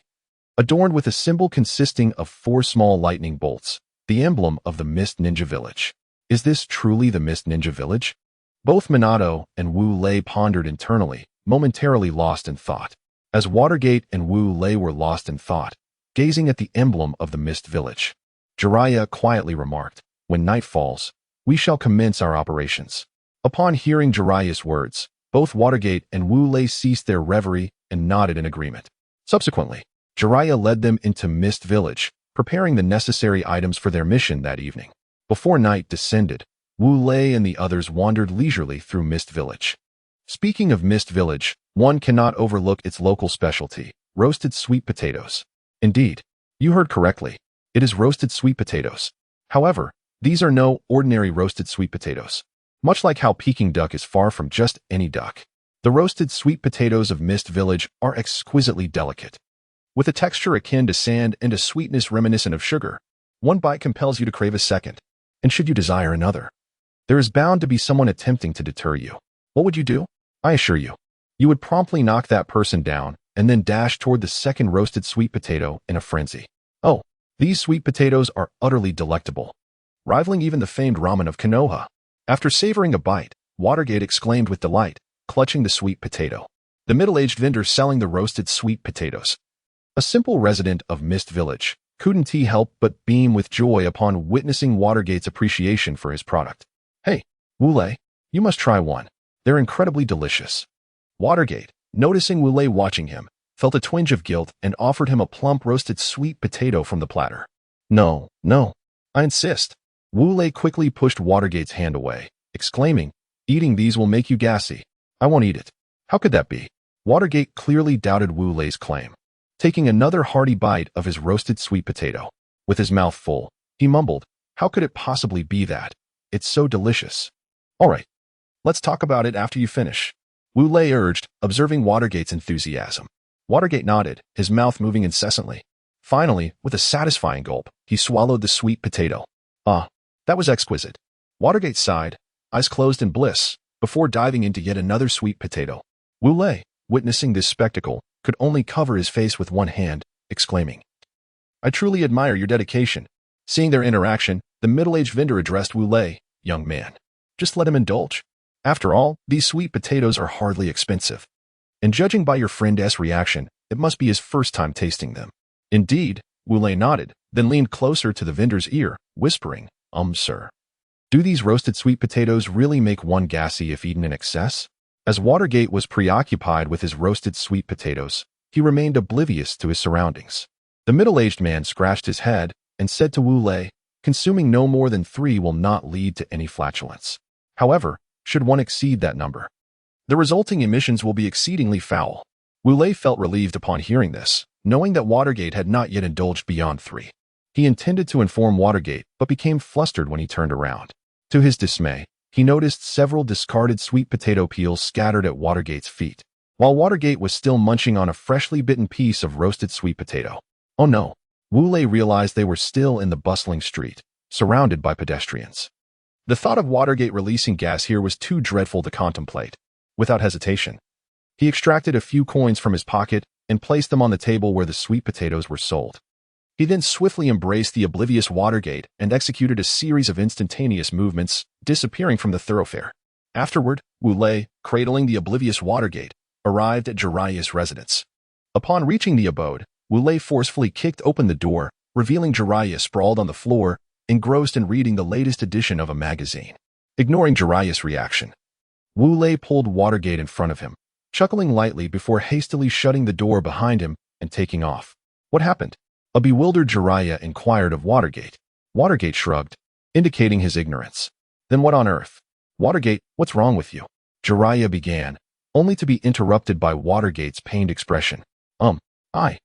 adorned with a symbol consisting of 4 small lightning bolts, the emblem of the Mist Ninja Village. Is this truly the Mist Ninja Village? Both Minato and Wu Lei pondered internally, momentarily lost in thought. As Watergate and Wu Lei were lost in thought, gazing at the emblem of the Mist Village, Jiraiya quietly remarked, when night falls, we shall commence our operations. Upon hearing Jiraiya's words, both Watergate and Wu Lei ceased their reverie and nodded in agreement. Subsequently, Jiraiya led them into Mist Village, preparing the necessary items for their mission that evening. Before night descended, Wu Lei and the others wandered leisurely through Mist Village. Speaking of Mist Village, one cannot overlook its local specialty, roasted sweet potatoes. Indeed, you heard correctly. It is roasted sweet potatoes. However, these are no ordinary roasted sweet potatoes. Much like how Peking duck is far from just any duck, the roasted sweet potatoes of Mist Village are exquisitely delicate. With a texture akin to sand and a sweetness reminiscent of sugar, one bite compels you to crave a second, and should you desire another, there is bound to be someone attempting to deter you. What would you do? I assure you, you would promptly knock that person down and then dash toward the second roasted sweet potato in a frenzy. Oh, these sweet potatoes are utterly delectable, rivaling even the famed ramen of Konoha. After savoring a bite, Watergate exclaimed with delight, clutching the sweet potato. The middle-aged vendor selling the roasted sweet potatoes, a simple resident of Mist Village, couldn't he help but beam with joy upon witnessing Watergate's appreciation for his product. Hey, Wu Lei, you must try one. They're incredibly delicious. Watergate, noticing Wu Lei watching him, felt a twinge of guilt and offered him a plump roasted sweet potato from the platter. No, I insist. Wu Lei quickly pushed Watergate's hand away, exclaiming, "Eating these will make you gassy. I won't eat it." How could that be? Watergate clearly doubted Wu Lei's claim. Taking another hearty bite of his roasted sweet potato, with his mouth full, he mumbled, "How could it possibly be that? It's so delicious." "All right, let's talk about it after you finish," Wu Lei urged, observing Watergate's enthusiasm. Watergate nodded, his mouth moving incessantly. Finally, with a satisfying gulp, he swallowed the sweet potato. "Ah, that was exquisite." Watergate sighed, eyes closed in bliss, before diving into yet another sweet potato. Wu Lei, witnessing this spectacle, could only cover his face with one hand, exclaiming, "I truly admire your dedication." Seeing their interaction, the middle-aged vendor addressed Wu Lei, "Young man, just let him indulge. After all, these sweet potatoes are hardly expensive. And judging by your friend's reaction, it must be his first time tasting them." "Indeed," Wu Lei nodded, then leaned closer to the vendor's ear, whispering, Sir. Do these roasted sweet potatoes really make one gassy if eaten in excess?" As Watergate was preoccupied with his roasted sweet potatoes, he remained oblivious to his surroundings. The middle-aged man scratched his head and said to Wu Lei, "Consuming no more than 3 will not lead to any flatulence. However, should one exceed that number, the resulting emissions will be exceedingly foul." Wu Lei felt relieved upon hearing this, knowing that Watergate had not yet indulged beyond 3. He intended to inform Watergate, but became flustered when he turned around. To his dismay, he noticed several discarded sweet potato peels scattered at Watergate's feet, while Watergate was still munching on a freshly bitten piece of roasted sweet potato. Oh no! Wu Lei realized they were still in the bustling street, surrounded by pedestrians. The thought of Watergate releasing gas here was too dreadful to contemplate. Without hesitation, he extracted a few coins from his pocket and placed them on the table where the sweet potatoes were sold. He then swiftly embraced the oblivious Watergate and executed a series of instantaneous movements, disappearing from the thoroughfare. Afterward, Wu Lei, cradling the oblivious Watergate, arrived at Jiraiya's residence. Upon reaching the abode, Wu Lei forcefully kicked open the door, revealing Jiraiya sprawled on the floor, engrossed in reading the latest edition of a magazine. Ignoring Jiraiya's reaction, Wu Lei pulled Watergate in front of him, chuckling lightly before hastily shutting the door behind him and taking off. "What happened?" a bewildered Jiraiya inquired of Watergate. Watergate shrugged, indicating his ignorance. "Then what on earth?" "Watergate, what's wrong with you?" Jiraiya began, only to be interrupted by Watergate's pained expression. I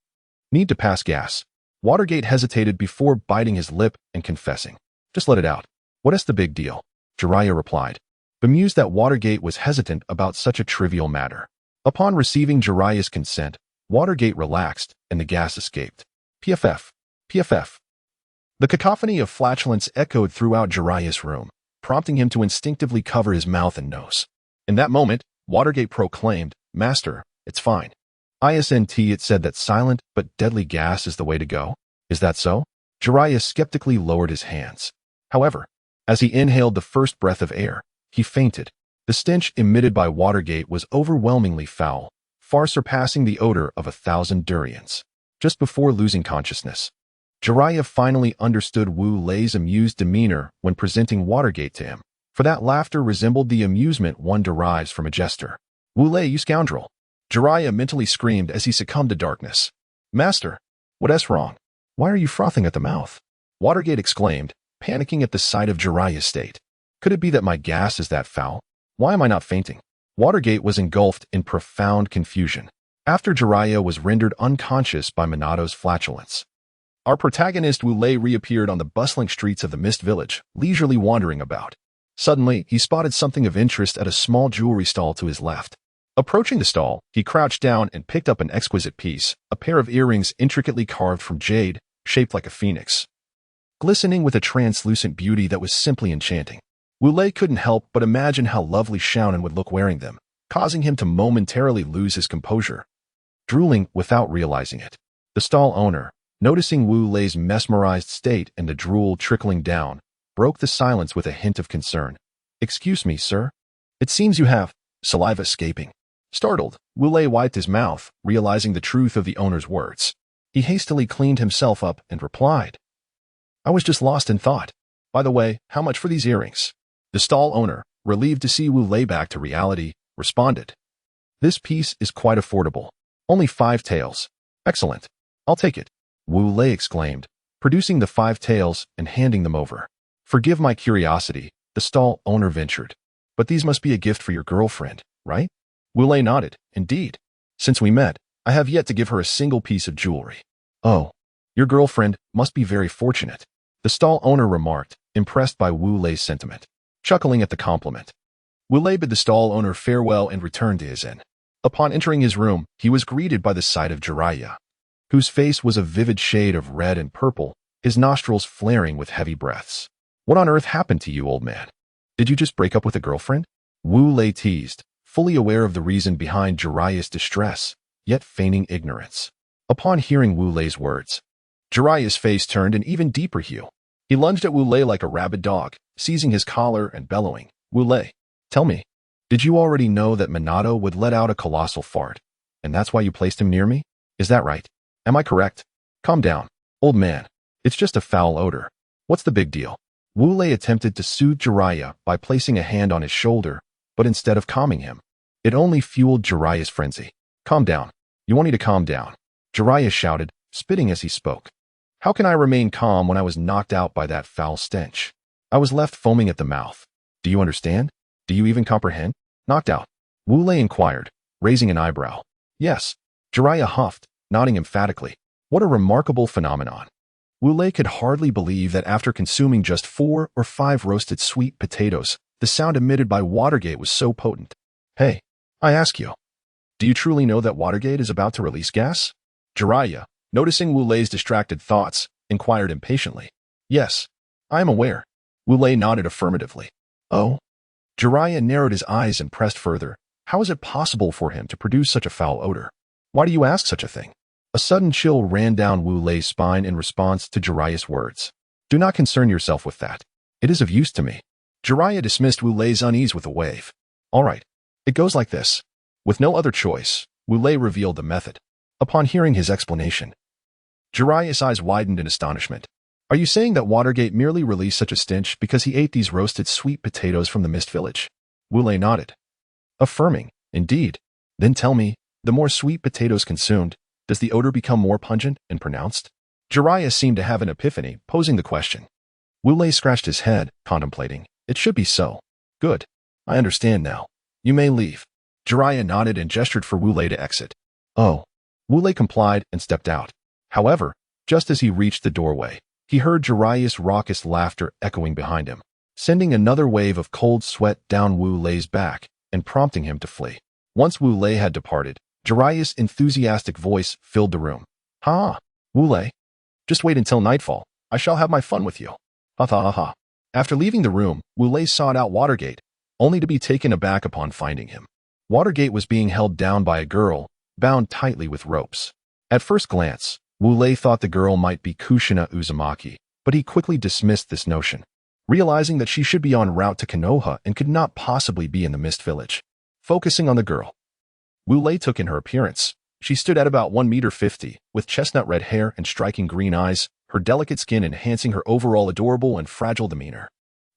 need to pass gas." Watergate hesitated before biting his lip and confessing, "Just let it out. What's the big deal?" Jiraiya replied, bemused that Watergate was hesitant about such a trivial matter. Upon receiving Jiraiya's consent, Watergate relaxed and the gas escaped. PFF. PFF. The cacophony of flatulence echoed throughout Jiraiya's room, prompting him to instinctively cover his mouth and nose. In that moment, Watergate proclaimed, "Master, it's fine." It said that silent but deadly gas is the way to go. Is that so? Jiraiya skeptically lowered his hands. However, as he inhaled the first breath of air, he fainted. The stench emitted by Watergate was overwhelmingly foul, far surpassing the odor of 1,000 durians. Just before losing consciousness, Jiraiya finally understood Wu Lei's amused demeanor when presenting Watergate to him, for that laughter resembled the amusement one derives from a jester. "Wu Lei, you scoundrel!" Jiraiya mentally screamed as he succumbed to darkness. "Master, what's wrong? Why are you frothing at the mouth?" Watergate exclaimed, panicking at the sight of Jiraiya's state. "Could it be that my gas is that foul? Why am I not fainting?" Watergate was engulfed in profound confusion after Jiraiya was rendered unconscious by Minato's flatulence. Our protagonist Wu Lei reappeared on the bustling streets of the Mist Village, leisurely wandering about. Suddenly, he spotted something of interest at a small jewelry stall to his left. Approaching the stall, he crouched down and picked up an exquisite piece, a pair of earrings intricately carved from jade, shaped like a phoenix, glistening with a translucent beauty that was simply enchanting. Wu Lei couldn't help but imagine how lovely Shaonan would look wearing them, causing him to momentarily lose his composure, drooling without realizing it. The stall owner, noticing Wu Lei's mesmerized state and the drool trickling down, broke the silence with a hint of concern. "Excuse me, sir. It seems you have saliva escaping." Startled, Wu Lei wiped his mouth, realizing the truth of the owner's words. He hastily cleaned himself up and replied, "I was just lost in thought. By the way, how much for these earrings?" The stall owner, relieved to see Wu Lei back to reality, responded, "This piece is quite affordable. Only 5 taels. Excellent. I'll take it." Wu Lei exclaimed, producing the 5 taels and handing them over. Forgive my curiosity, the stall owner ventured. But these must be a gift for your girlfriend, right? Wule nodded. Indeed. Since we met, I have yet to give her a single piece of jewelry. Oh, your girlfriend must be very fortunate, the stall owner remarked, impressed by Wu Lei's sentiment. Chuckling at the compliment, Wu Lei bid the stall owner farewell and returned to his inn. Upon entering his room, he was greeted by the sight of Jiraiya, whose face was a vivid shade of red and purple, his nostrils flaring with heavy breaths. What on earth happened to you, old man? Did you just break up with a girlfriend? Wu Lei teased, fully aware of the reason behind Jiraiya's distress, yet feigning ignorance. Upon hearing Wu Lei's words, Jiraiya's face turned an even deeper hue. He lunged at Wu Lei like a rabid dog, seizing his collar and bellowing, Wu Lei, tell me, did you already know that Minato would let out a colossal fart, and that's why you placed him near me? Is that right? Am I correct? Calm down, old man. It's just a foul odor. What's the big deal? Wu Lei attempted to soothe Jiraiya by placing a hand on his shoulder, but instead of calming him, it only fueled Jiraiya's frenzy. Calm down. You want me to calm down? Jiraiya shouted, spitting as he spoke. How can I remain calm when I was knocked out by that foul stench? I was left foaming at the mouth. Do you understand? Do you even comprehend? Knocked out? Wu Lei inquired, raising an eyebrow. Yes. Jiraiya huffed, nodding emphatically. What a remarkable phenomenon. Wu Lei could hardly believe that after consuming just 4 or 5 roasted sweet potatoes, the sound emitted by Watergate was so potent. Hey, I ask you, do you truly know that Watergate is about to release gas? Jiraiya, noticing Wu Lei's distracted thoughts, inquired impatiently. Yes, I am aware. Wu Lei nodded affirmatively. Oh? Jiraiya narrowed his eyes and pressed further. How is it possible for him to produce such a foul odor? Why do you ask such a thing? A sudden chill ran down Wu Lei's spine in response to Jiraiya's words. Do not concern yourself with that. It is of use to me. Jiraiya dismissed Wu Lei's unease with a wave. All right, it goes like this. With no other choice, Wu Lei revealed the method. Upon hearing his explanation, Jiraiya's eyes widened in astonishment. Are you saying that Watergate merely released such a stench because he ate these roasted sweet potatoes from the Mist Village? Wu Lei nodded, affirming, indeed. Then tell me, the more sweet potatoes consumed, does the odor become more pungent and pronounced? Jiraiya seemed to have an epiphany, posing the question. Wu Lei scratched his head, contemplating. It should be so. Good. I understand now. You may leave. Jiraiya nodded and gestured for Wu Lei to exit. Oh. Wu Lei complied and stepped out. However, just as he reached the doorway, he heard Jiraiya's raucous laughter echoing behind him, sending another wave of cold sweat down Wu Lei's back and prompting him to flee. Once Wu Lei had departed, Jiraiya's enthusiastic voice filled the room. Ha! Wu Lei. Just wait until nightfall. I shall have my fun with you. Ha ha ha ha. After leaving the room, Wu Lei sought out Watergate, only to be taken aback upon finding him. Watergate was being held down by a girl, bound tightly with ropes. At first glance, Wu Lei thought the girl might be Kushina Uzumaki, but he quickly dismissed this notion, realizing that she should be en route to Konoha and could not possibly be in the Mist Village. Focusing on the girl, Wu Lei took in her appearance. She stood at about 1.50 meters, with chestnut red hair and striking green eyes, her delicate skin enhancing her overall adorable and fragile demeanor.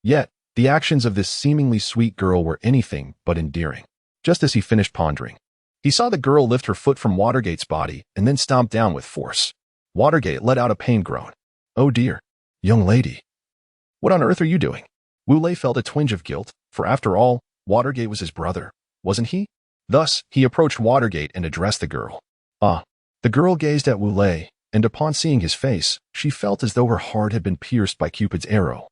Yet, the actions of this seemingly sweet girl were anything but endearing. Just as he finished pondering, he saw the girl lift her foot from Watergate's body and then stomp down with force. Watergate let out a pained groan. Oh dear, young lady. What on earth are you doing? Wu Lei felt a twinge of guilt, for after all, Watergate was his brother, wasn't he? Thus, he approached Watergate and addressed the girl. Ah. The girl gazed at Wu Lei, and upon seeing his face, she felt as though her heart had been pierced by Cupid's arrow.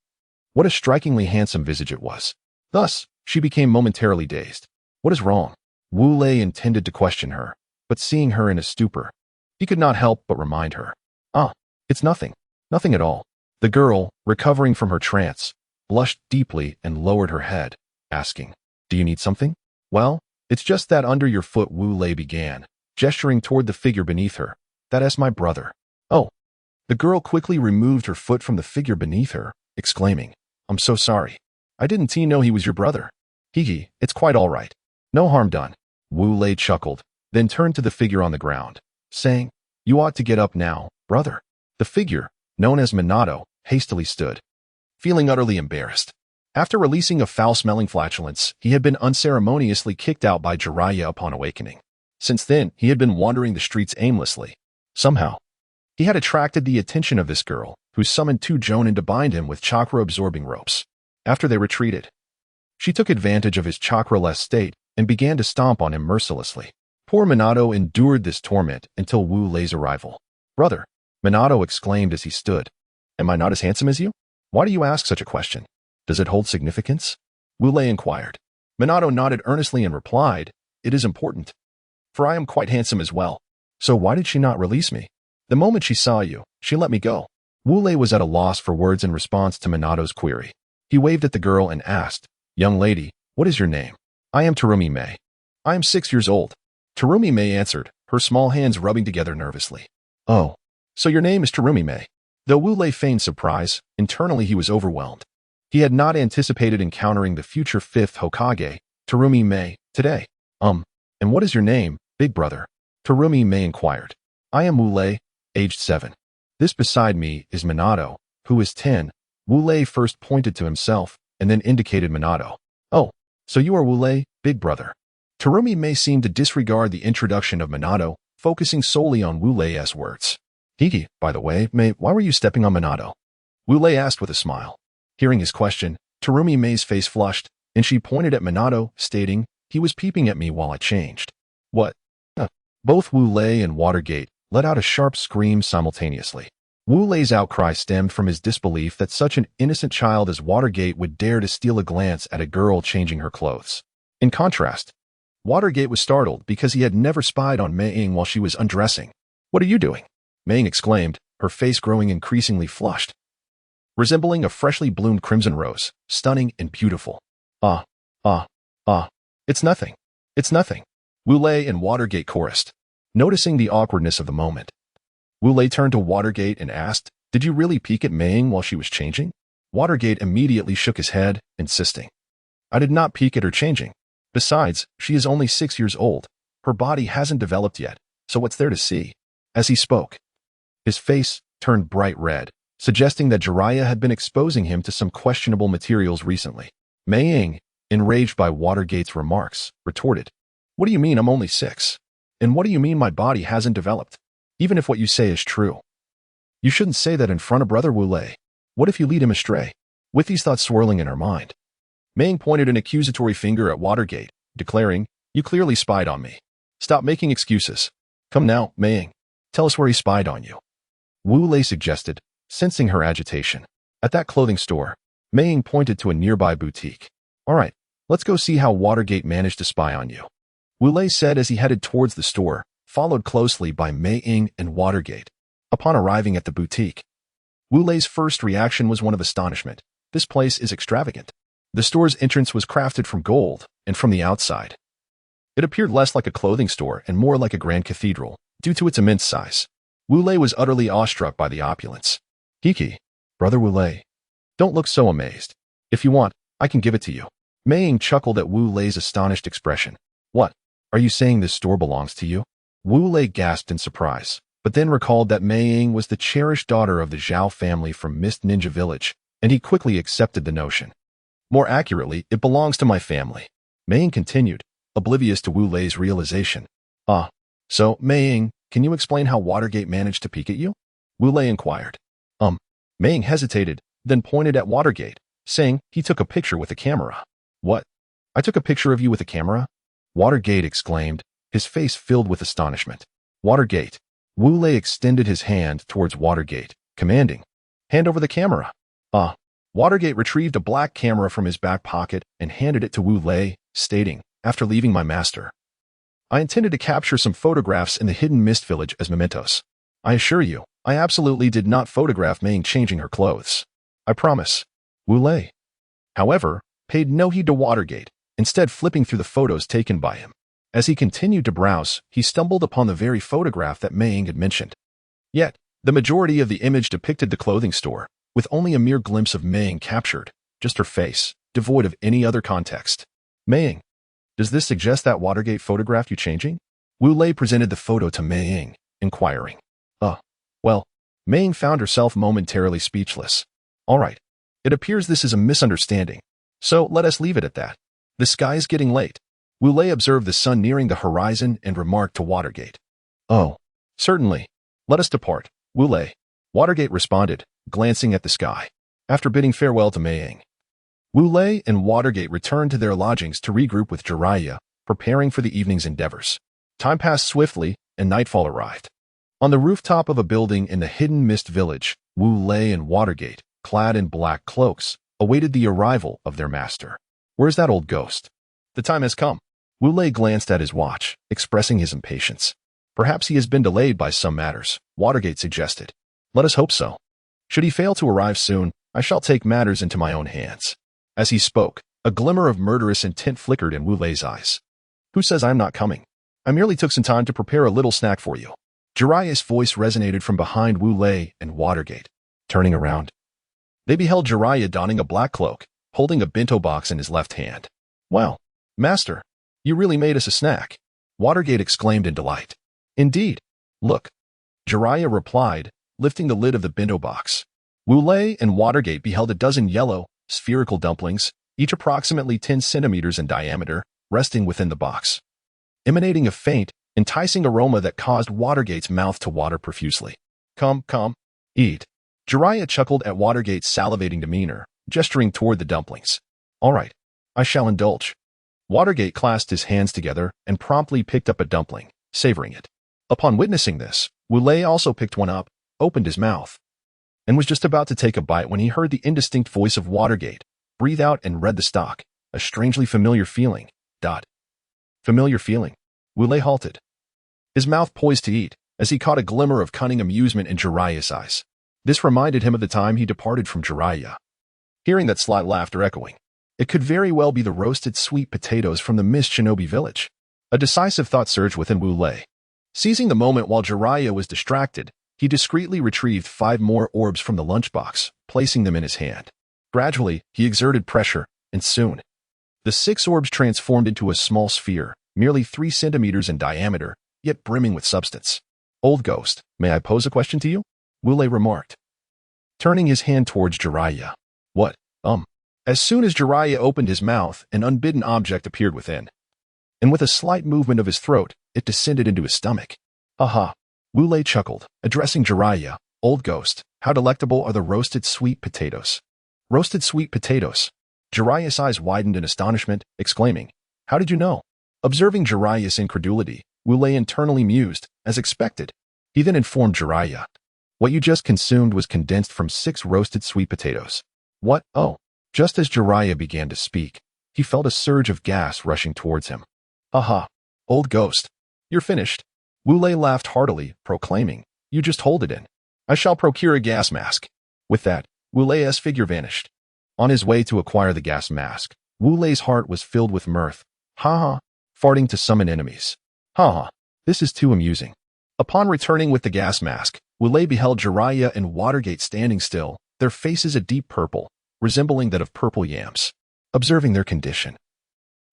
What a strikingly handsome visage it was. Thus, she became momentarily dazed. What is wrong? Wu Lei intended to question her, but seeing her in a stupor, he could not help but remind her. Ah, it's nothing. Nothing at all. The girl, recovering from her trance, blushed deeply and lowered her head, asking, Do you need something? Well, it's just that under your foot. Wu Lei began, gesturing toward the figure beneath her. That is my brother. Oh. The girl quickly removed her foot from the figure beneath her, exclaiming, I'm so sorry. I didn't know he was your brother. Hee, it's quite all right. No harm done. Wu Lei chuckled, then turned to the figure on the ground, saying, You ought to get up now, brother. The figure, known as Minato, hastily stood, feeling utterly embarrassed. After releasing a foul-smelling flatulence, he had been unceremoniously kicked out by Jiraiya upon awakening. Since then, he had been wandering the streets aimlessly. Somehow, He had attracted the attention of this girl, who summoned two jonin to bind him with chakra-absorbing ropes. After they retreated, she took advantage of his chakra-less state and began to stomp on him mercilessly. Poor Minato endured this torment until Wu Lei's arrival. "Brother," Minato exclaimed as he stood, "am I not as handsome as you? Why do you ask such a question? Does it hold significance?" Wu Lei inquired. Minato nodded earnestly and replied, "It is important, for I am quite handsome as well. So why did she not release me? The moment she saw you, she let me go." Wu Lei was at a loss for words in response to Minato's query. He waved at the girl and asked, "Young lady, what is your name?" "I am Terumi Mei. I am 6 years old." Terumi Mei answered, her small hands rubbing together nervously. "Oh, so your name is Terumi Mei." Though Wu Lei feigned surprise, internally he was overwhelmed. He had not anticipated encountering the future 5th Hokage, Terumi Mei, today. And what is your name, big brother?" Terumi Mei inquired. "I am Wu Lei, aged 7. This beside me is Minato, who is 10. Wu Lei first pointed to himself, and then indicated Minato. "Oh, so you are Wu Lei, big brother." Terumi Mei seemed to disregard the introduction of Minato, focusing solely on Wu Lei's words. "Hiki, by the way, Mei, why were you stepping on Minato?" Wu Lei asked with a smile. Hearing his question, Terumi Mei's face flushed, and she pointed at Minato, stating, "He was peeping at me while I changed." "What?" Both Wu Lei and Watergate let out a sharp scream simultaneously. Wu Lei's outcry stemmed from his disbelief that such an innocent child as Watergate would dare to steal a glance at a girl changing her clothes. In contrast, Watergate was startled because he had never spied on Mei Ying while she was undressing. "What are you doing?" Mei Ying exclaimed, her face growing increasingly flushed, resembling a freshly bloomed crimson rose, stunning and beautiful. It's nothing. It's nothing." Wu Lei and Watergate chorused, noticing the awkwardness of the moment. Wu Lei turned to Watergate and asked, "Did you really peek at Mei Ying while she was changing?" Watergate immediately shook his head, insisting, "I did not peek at her changing. Besides, she is only 6 years old. Her body hasn't developed yet, so what's there to see?" As he spoke, his face turned bright red, suggesting that Jiraiya had been exposing him to some questionable materials recently. Mei Ying, enraged by Watergate's remarks, retorted, "What do you mean I'm only 6? And what do you mean my body hasn't developed? Even if what you say is true, you shouldn't say that in front of brother Wu Lei. What if you lead him astray?" With these thoughts swirling in her mind, Mei Ying pointed an accusatory finger at Watergate, declaring, "You clearly spied on me. Stop making excuses. Come now, Mei Ying. Tell us where he spied on you." Wu Lei suggested, sensing her agitation. At that clothing store, Mei Ying pointed to a nearby boutique. "All right, let's go see how Watergate managed to spy on you," Wu Lei said as he headed towards the store, followed closely by Mei Ying and Watergate. Upon arriving at the boutique, Wu Lei's first reaction was one of astonishment. This place is extravagant. The store's entrance was crafted from gold, and from the outside, it appeared less like a clothing store and more like a grand cathedral, due to its immense size. Wu Lei was utterly awestruck by the opulence. "Hiki, brother Wu Lei, don't look so amazed. If you want, I can give it to you." Mei Ying chuckled at Wu Lei's astonished expression. "What? Are you saying this store belongs to you?" Wu Lei gasped in surprise, but then recalled that Mei Ying was the cherished daughter of the Zhao family from Mist Ninja Village, and he quickly accepted the notion. "More accurately, it belongs to my family," Mei Ying continued, oblivious to Wu Lei's realization. So, Mei Ying, can you explain how Watergate managed to peek at you?" Wu Lei inquired. Mei Ying hesitated, then pointed at Watergate, saying he took a picture with a camera. "What? I took a picture of you with a camera?" Watergate exclaimed, his face filled with astonishment. "Watergate." Wu Lei extended his hand towards Watergate, commanding, "Hand over the camera." Watergate retrieved a black camera from his back pocket and handed it to Wu Lei, stating, "After leaving my master, I intended to capture some photographs in the hidden mist village as mementos. I assure you, I absolutely did not photograph Mei Ying changing her clothes. I promise." Wu Lei, however, paid no heed to Watergate, instead flipping through the photos taken by him. As he continued to browse, he stumbled upon the very photograph that Mei Ying had mentioned. Yet, the majority of the image depicted the clothing store, with only a mere glimpse of Mei Ying captured, just her face, devoid of any other context. "Mei Ying, does this suggest that Watergate photographed you changing?" Wu Lei presented the photo to Mei Ying, inquiring. Well, Mei Ying found herself momentarily speechless. "All right, it appears this is a misunderstanding, so let us leave it at that. The sky is getting late." Wu Lei observed the sun nearing the horizon and remarked to Watergate. "Oh, certainly. Let us depart." Wule. Watergate responded, glancing at the sky. After bidding farewell to Mayang, Wu Lei and Watergate returned to their lodgings to regroup with Jiraiya, preparing for the evening's endeavors. Time passed swiftly, and nightfall arrived. On the rooftop of a building in the hidden mist village, Wu Lei and Watergate, clad in black cloaks, awaited the arrival of their master. Where's that old ghost? The time has come. Wu Lei glanced at his watch, expressing his impatience. Perhaps he has been delayed by some matters, Watergate suggested. Let us hope so. Should he fail to arrive soon, I shall take matters into my own hands. As he spoke, a glimmer of murderous intent flickered in Wu Lei's eyes. Who says I'm not coming? I merely took some time to prepare a little snack for you. Jiraiya's voice resonated from behind Wu Lei and Watergate. Turning around, they beheld Jiraiya donning a black cloak, holding a bento box in his left hand. Wow, master, you really made us a snack, Watergate exclaimed in delight. Indeed. Look, Jiraiya replied, lifting the lid of the bento box. Wu Lei and Watergate beheld a dozen yellow, spherical dumplings, each approximately 10 centimeters in diameter, resting within the box, emanating a faint, enticing aroma that caused Watergate's mouth to water profusely. Come, eat. Jiraiya chuckled at Watergate's salivating demeanor, gesturing toward the dumplings. All right, I shall indulge. Watergate clasped his hands together and promptly picked up a dumpling, savoring it. Upon witnessing this, Wu Lei also picked one up, opened his mouth, and was just about to take a bite when he heard the indistinct voice of Watergate breathe out and read the stock, a strangely familiar feeling. Familiar feeling. Wu Lei halted, his mouth poised to eat, as he caught a glimmer of cunning amusement in Jiraiya's eyes. This reminded him of the time he departed from Jiraiya. Hearing that slight laughter echoing, it could very well be the roasted sweet potatoes from the Mist Shinobi village. A decisive thought surged within Wu Lei. Seizing the moment while Jiraiya was distracted, he discreetly retrieved 5 more orbs from the lunchbox, placing them in his hand. Gradually, he exerted pressure, and soon, the 6 orbs transformed into a small sphere, merely 3 centimeters in diameter, yet brimming with substance. Old ghost, may I pose a question to you? Wu Lei remarked, turning his hand towards Jiraiya. What? As soon as Jiraiya opened his mouth, an unbidden object appeared within, and with a slight movement of his throat, it descended into his stomach. Aha! Wu Lei chuckled, addressing Jiraiya. Old ghost, how delectable are the roasted sweet potatoes. Roasted sweet potatoes. Jiraiya's eyes widened in astonishment, exclaiming, How did you know? Observing Jiraiya's incredulity, Wu Lei internally mused, as expected. He then informed Jiraiya. What you just consumed was condensed from 6 roasted sweet potatoes. What? Oh. Just as Jiraiya began to speak, he felt a surge of gas rushing towards him. Aha! Old ghost. You're finished. Wu Lei laughed heartily, proclaiming, You just hold it in. I shall procure a gas mask. With that, Wu Lei's figure vanished. On his way to acquire the gas mask, Wu Lei's heart was filled with mirth. Ha, farting to summon enemies. Ha, this is too amusing. Upon returning with the gas mask, Wu Lei beheld Jiraiya and Watergate standing still, their faces a deep purple, resembling that of purple yams. Observing their condition,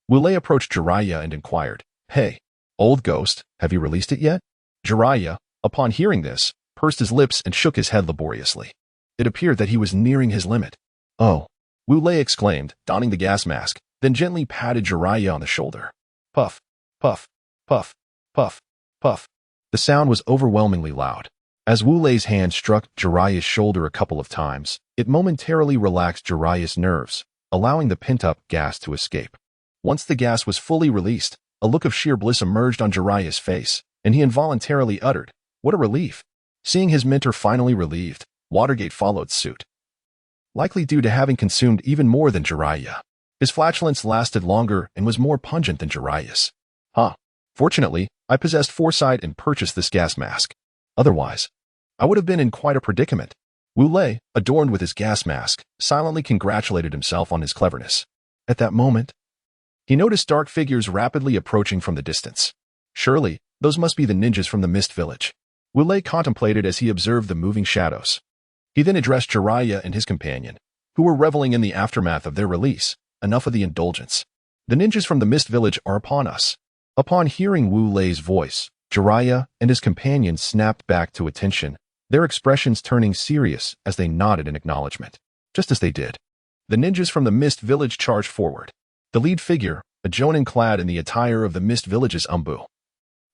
Wu Lei approached Jiraiya and inquired, Hey, old ghost, have you released it yet? Jiraiya, upon hearing this, pursed his lips and shook his head laboriously. It appeared that he was nearing his limit. Oh, Wu Lei exclaimed, donning the gas mask, then gently patted Jiraiya on the shoulder. Puff, puff, puff, puff, puff. The sound was overwhelmingly loud. As Wu Lei's hand struck Jiraiya's shoulder a couple of times, it momentarily relaxed Jiraiya's nerves, allowing the pent-up gas to escape. Once the gas was fully released, a look of sheer bliss emerged on Jiraiya's face, and he involuntarily uttered, What a relief! Seeing his mentor finally relieved, Watergate followed suit, likely due to having consumed even more than Jiraiya. His flatulence lasted longer and was more pungent than Jiraiya's. Fortunately, I possessed foresight and purchased this gas mask. Otherwise, I would have been in quite a predicament. Wu Lei, adorned with his gas mask, silently congratulated himself on his cleverness. At that moment, he noticed dark figures rapidly approaching from the distance. Surely, those must be the ninjas from the Mist Village. Wu Lei contemplated as he observed the moving shadows. He then addressed Jiraiya and his companion, who were reveling in the aftermath of their release. Enough of the indulgence. The ninjas from the Mist Village are upon us. Upon hearing Wu Lei's voice, Jiraiya and his companion snapped back to attention, their expressions turning serious as they nodded in acknowledgement. Just as they did, the ninjas from the Mist Village charged forward. The lead figure, a jonin clad in the attire of the Mist Village's umbu,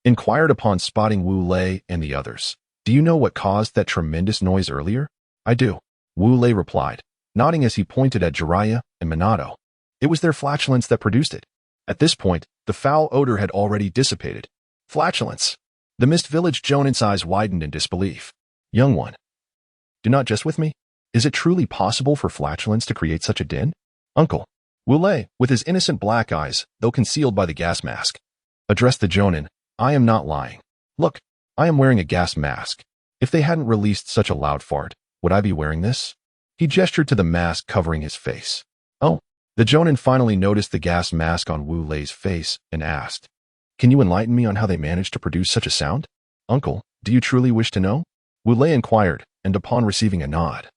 inquired upon spotting Wu Lei and the others. Do you know what caused that tremendous noise earlier? I do, Wu Lei replied, nodding as he pointed at Jiraiya and Minato. It was their flatulence that produced it. At this point, the foul odor had already dissipated. Flatulence. The Mist Village Jonin's eyes widened in disbelief. Young one, do not jest with me. Is it truly possible for flatulence to create such a din? Uncle. Wu Lei, with his innocent black eyes, though concealed by the gas mask, addressed the Jonin. I am not lying. Look, I am wearing a gas mask. If they hadn't released such a loud fart, would I be wearing this? He gestured to the mask covering his face. Oh. The Jonin finally noticed the gas mask on Wu Lei's face and asked, Can you enlighten me on how they managed to produce such a sound? Uncle, do you truly wish to know? Wu Lei inquired, and upon receiving a nod,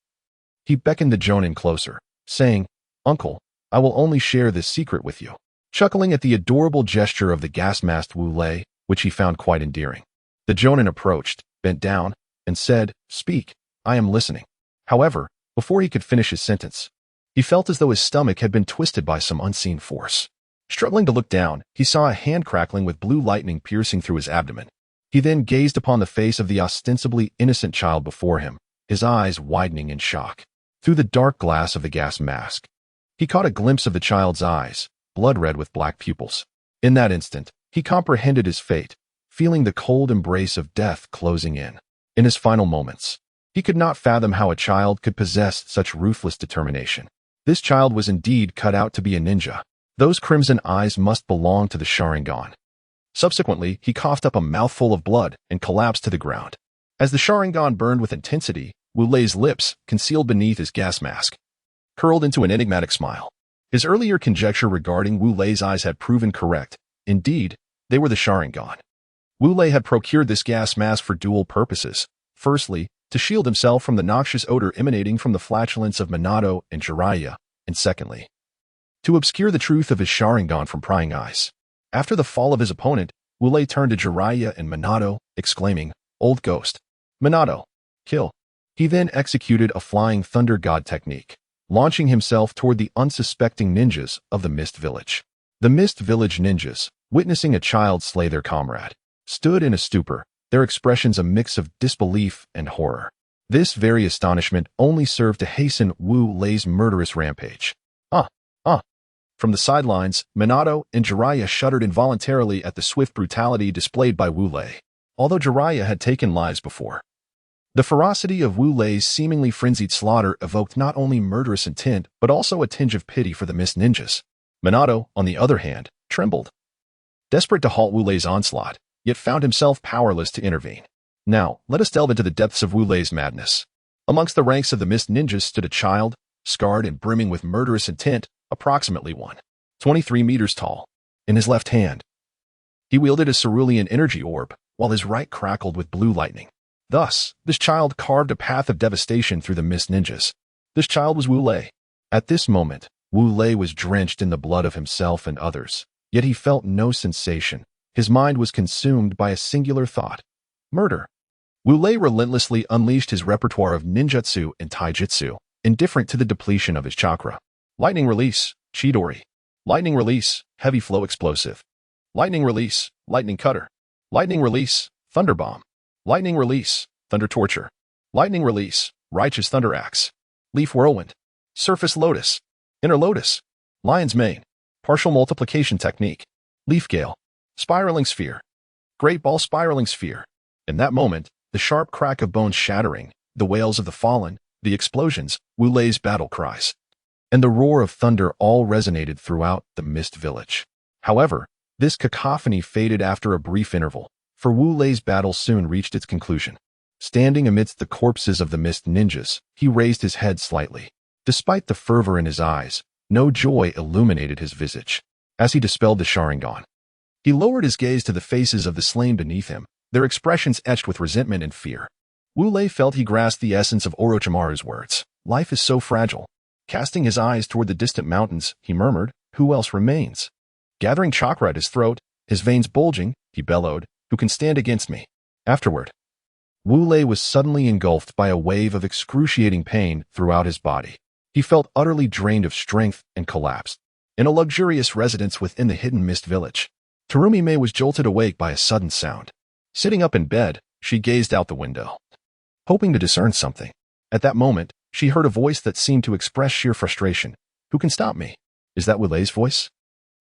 he beckoned the Jonin closer, saying, Uncle, I will only share this secret with you. Chuckling at the adorable gesture of the gas-masked Wu Lei, which he found quite endearing, the Jonin approached, bent down, and said, Speak, I am listening. However, before he could finish his sentence, he felt as though his stomach had been twisted by some unseen force. Struggling to look down, he saw a hand crackling with blue lightning piercing through his abdomen. He then gazed upon the face of the ostensibly innocent child before him, his eyes widening in shock. Through the dark glass of the gas mask, he caught a glimpse of the child's eyes, blood-red with black pupils. In that instant, he comprehended his fate, feeling the cold embrace of death closing in. In his final moments, he could not fathom how a child could possess such ruthless determination. This child was indeed cut out to be a ninja. Those crimson eyes must belong to the Sharingan. Subsequently, he coughed up a mouthful of blood and collapsed to the ground. As the Sharingan burned with intensity, Wu Lei's lips, concealed beneath his gas mask, curled into an enigmatic smile. His earlier conjecture regarding Wu Lei's eyes had proven correct. Indeed, they were the Sharingan. Wu Lei had procured this gas mask for dual purposes. Firstly, to shield himself from the noxious odor emanating from the flatulence of Minato and Jiraiya, and secondly, to obscure the truth of his Sharingan from prying eyes. After the fall of his opponent, Wu Lei turned to Jiraiya and Minato, exclaiming, Old Ghost. Minato. Kill. He then executed a flying thunder god technique, launching himself toward the unsuspecting ninjas of the Mist Village. The Mist Village ninjas, witnessing a child slay their comrade, stood in a stupor, their expressions a mix of disbelief and horror. This very astonishment only served to hasten Wu Lei's murderous rampage. From the sidelines, Minato and Jiraiya shuddered involuntarily at the swift brutality displayed by Wu Lei, although Jiraiya had taken lives before. The ferocity of Wu Lei's seemingly frenzied slaughter evoked not only murderous intent, but also a tinge of pity for the Mist Ninjas. Minato, on the other hand, trembled, desperate to halt Wu Lei's onslaught, yet found himself powerless to intervene. Now, let us delve into the depths of Wu Lei's madness. Amongst the ranks of the Mist Ninjas stood a child, scarred and brimming with murderous intent, approximately 1.23 meters tall. In his left hand, he wielded a cerulean energy orb, while his right crackled with blue lightning. Thus, this child carved a path of devastation through the Mist Ninjas. This child was Wu Lei. At this moment, Wu Lei was drenched in the blood of himself and others, yet he felt no sensation. His mind was consumed by a singular thought: murder. Wu Lei relentlessly unleashed his repertoire of ninjutsu and taijutsu, indifferent to the depletion of his chakra. Lightning release, Chidori. Lightning release, heavy flow explosive. Lightning release, lightning cutter. Lightning release, thunder bomb. Lightning release, thunder torture. Lightning release, righteous thunder axe. Leaf whirlwind. Surface lotus. Inner lotus. Lion's mane. Partial multiplication technique. Leaf gale. Spiraling sphere. Great ball spiraling sphere. In that moment, the sharp crack of bones shattering, the wails of the fallen, the explosions, Wu Lei's battle cries, and the roar of thunder all resonated throughout the Mist Village. However, this cacophony faded after a brief interval, for Wu Lei's battle soon reached its conclusion. Standing amidst the corpses of the Mist Ninjas, he raised his head slightly. Despite the fervor in his eyes, no joy illuminated his visage. As he dispelled the Sharingan, he lowered his gaze to the faces of the slain beneath him, their expressions etched with resentment and fear. Wu Lei felt he grasped the essence of Orochimaru's words. Life is so fragile. Casting his eyes toward the distant mountains, he murmured, Who else remains? Gathering chakra at his throat, his veins bulging, he bellowed, Who can stand against me? Afterward, Wu Lei was suddenly engulfed by a wave of excruciating pain throughout his body. He felt utterly drained of strength and collapsed. In a luxurious residence within the hidden Mist Village, Terumi-me was jolted awake by a sudden sound. Sitting up in bed, She gazed out the window, hoping to discern something. At that moment, she heard a voice that seemed to express sheer frustration. Who can stop me? Is that Wu Lei's voice?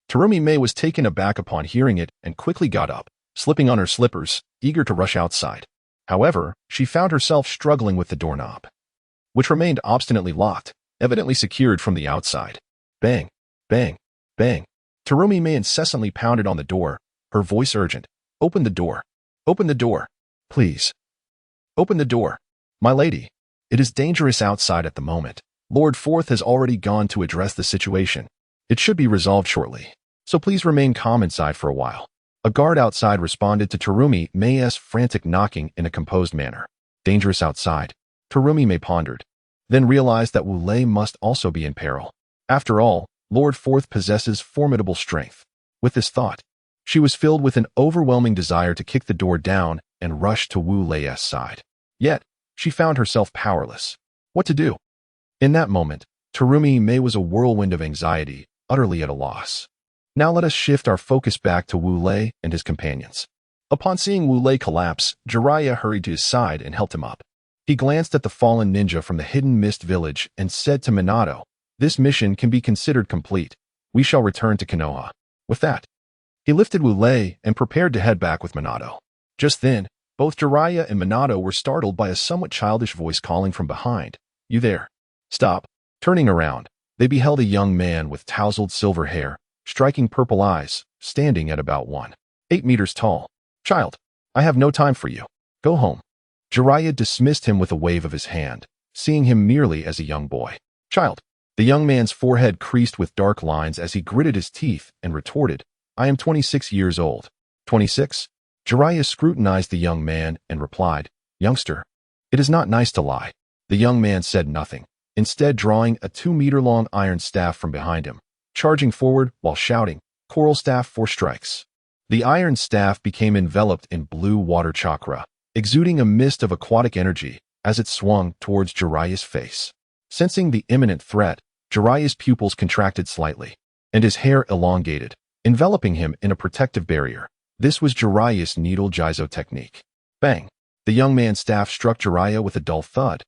Terumi Mei was taken aback upon hearing it and quickly got up, slipping on her slippers, eager to rush outside. However, she found herself struggling with the doorknob, which remained obstinately locked, evidently secured from the outside. Bang, bang, bang. Terumi Mei incessantly pounded on the door, her voice urgent. Open the door. Open the door. Please. Open the door. My lady. It is dangerous outside at the moment. Lord Fourth has already gone to address the situation. It should be resolved shortly. So please remain calm inside for a while. A guard outside responded to Terumi Mei's frantic knocking in a composed manner. Dangerous outside. Terumi Mei pondered, then realized that Wu Lei must also be in peril. After all, Lord Fourth possesses formidable strength. With this thought, she was filled with an overwhelming desire to kick the door down and rush to Wu Lei's side. Yet, she found herself powerless. What to do? In that moment, Terumi Mei was a whirlwind of anxiety, utterly at a loss. Now let us shift our focus back to Wu Lei and his companions. Upon seeing Wu Lei collapse, Jiraiya hurried to his side and helped him up. He glanced at the fallen ninja from the Hidden Mist village and said to Minato, "This mission can be considered complete. We shall return to Konoha." With that, he lifted Wu Lei and prepared to head back with Minato. Just then, both Jiraiya and Minato were startled by a somewhat childish voice calling from behind. "You there? Stop." Turning around, they beheld a young man with tousled silver hair, striking purple eyes, standing at about 1.8 meters tall. "Child, I have no time for you. Go home." Jiraiya dismissed him with a wave of his hand, seeing him merely as a young boy. "Child." The young man's forehead creased with dark lines as he gritted his teeth and retorted, "I am 26 years old." 26? Jiraiya scrutinized the young man and replied, "Youngster, it is not nice to lie." The young man said nothing, instead drawing a 2-meter-long iron staff from behind him, charging forward while shouting, "Coral staff 4 strikes." The iron staff became enveloped in blue water chakra, exuding a mist of aquatic energy as it swung towards Jiraiya's face. Sensing the imminent threat, Jiraiya's pupils contracted slightly, and his hair elongated, enveloping him in a protective barrier. This was Jiraiya's needle jizo technique. Bang! The young man's staff struck Jiraiya with a dull thud.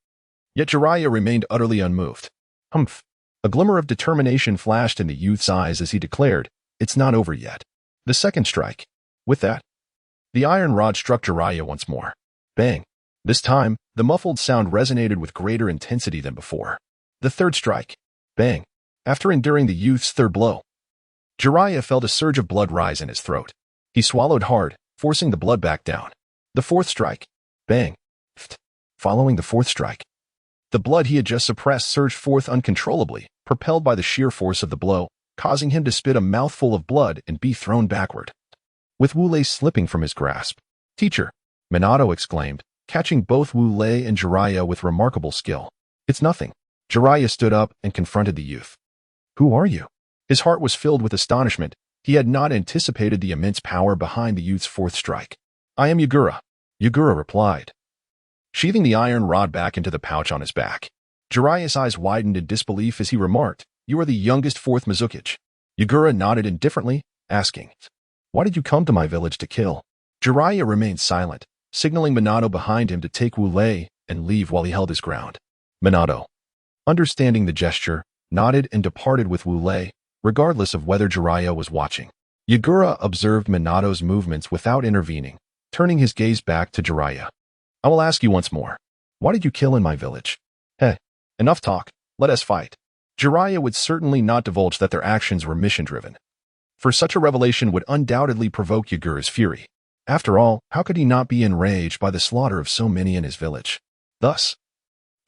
Yet Jiraiya remained utterly unmoved. Humph! A glimmer of determination flashed in the youth's eyes as he declared, "It's not over yet." The second strike. With that, the iron rod struck Jiraiya once more. Bang! This time, the muffled sound resonated with greater intensity than before. The third strike. Bang! After enduring the youth's third blow, Jiraiya felt a surge of blood rise in his throat. He swallowed hard, forcing the blood back down. The fourth strike. Bang! Following the fourth strike, the blood he had just suppressed surged forth uncontrollably, propelled by the sheer force of the blow, causing him to spit a mouthful of blood and be thrown backward, with Wu Lei slipping from his grasp. "Teacher!" Minato exclaimed, catching both Wu Lei and Jiraiya with remarkable skill. "It's nothing." Jiraiya stood up and confronted the youth. "Who are you?" His heart was filled with astonishment. He had not anticipated the immense power behind the youth's fourth strike. "I am Yagura," Yagura replied, sheathing the iron rod back into the pouch on his back. Jiraiya's eyes widened in disbelief as he remarked, "You are the youngest fourth Mizukage." Yagura nodded indifferently, asking, "Why did you come to my village to kill?" Jiraiya remained silent, signaling Minato behind him to take Wu Lei and leave while he held his ground. Minato, understanding the gesture, nodded and departed with Wu Lei, regardless of whether Jiraiya was watching. Yagura observed Minato's movements without intervening, turning his gaze back to Jiraiya. "I will ask you once more. Why did you kill in my village?" "Hey, enough talk. Let us fight." Jiraiya would certainly not divulge that their actions were mission-driven, for such a revelation would undoubtedly provoke Yagura's fury. After all, how could he not be enraged by the slaughter of so many in his village? Thus,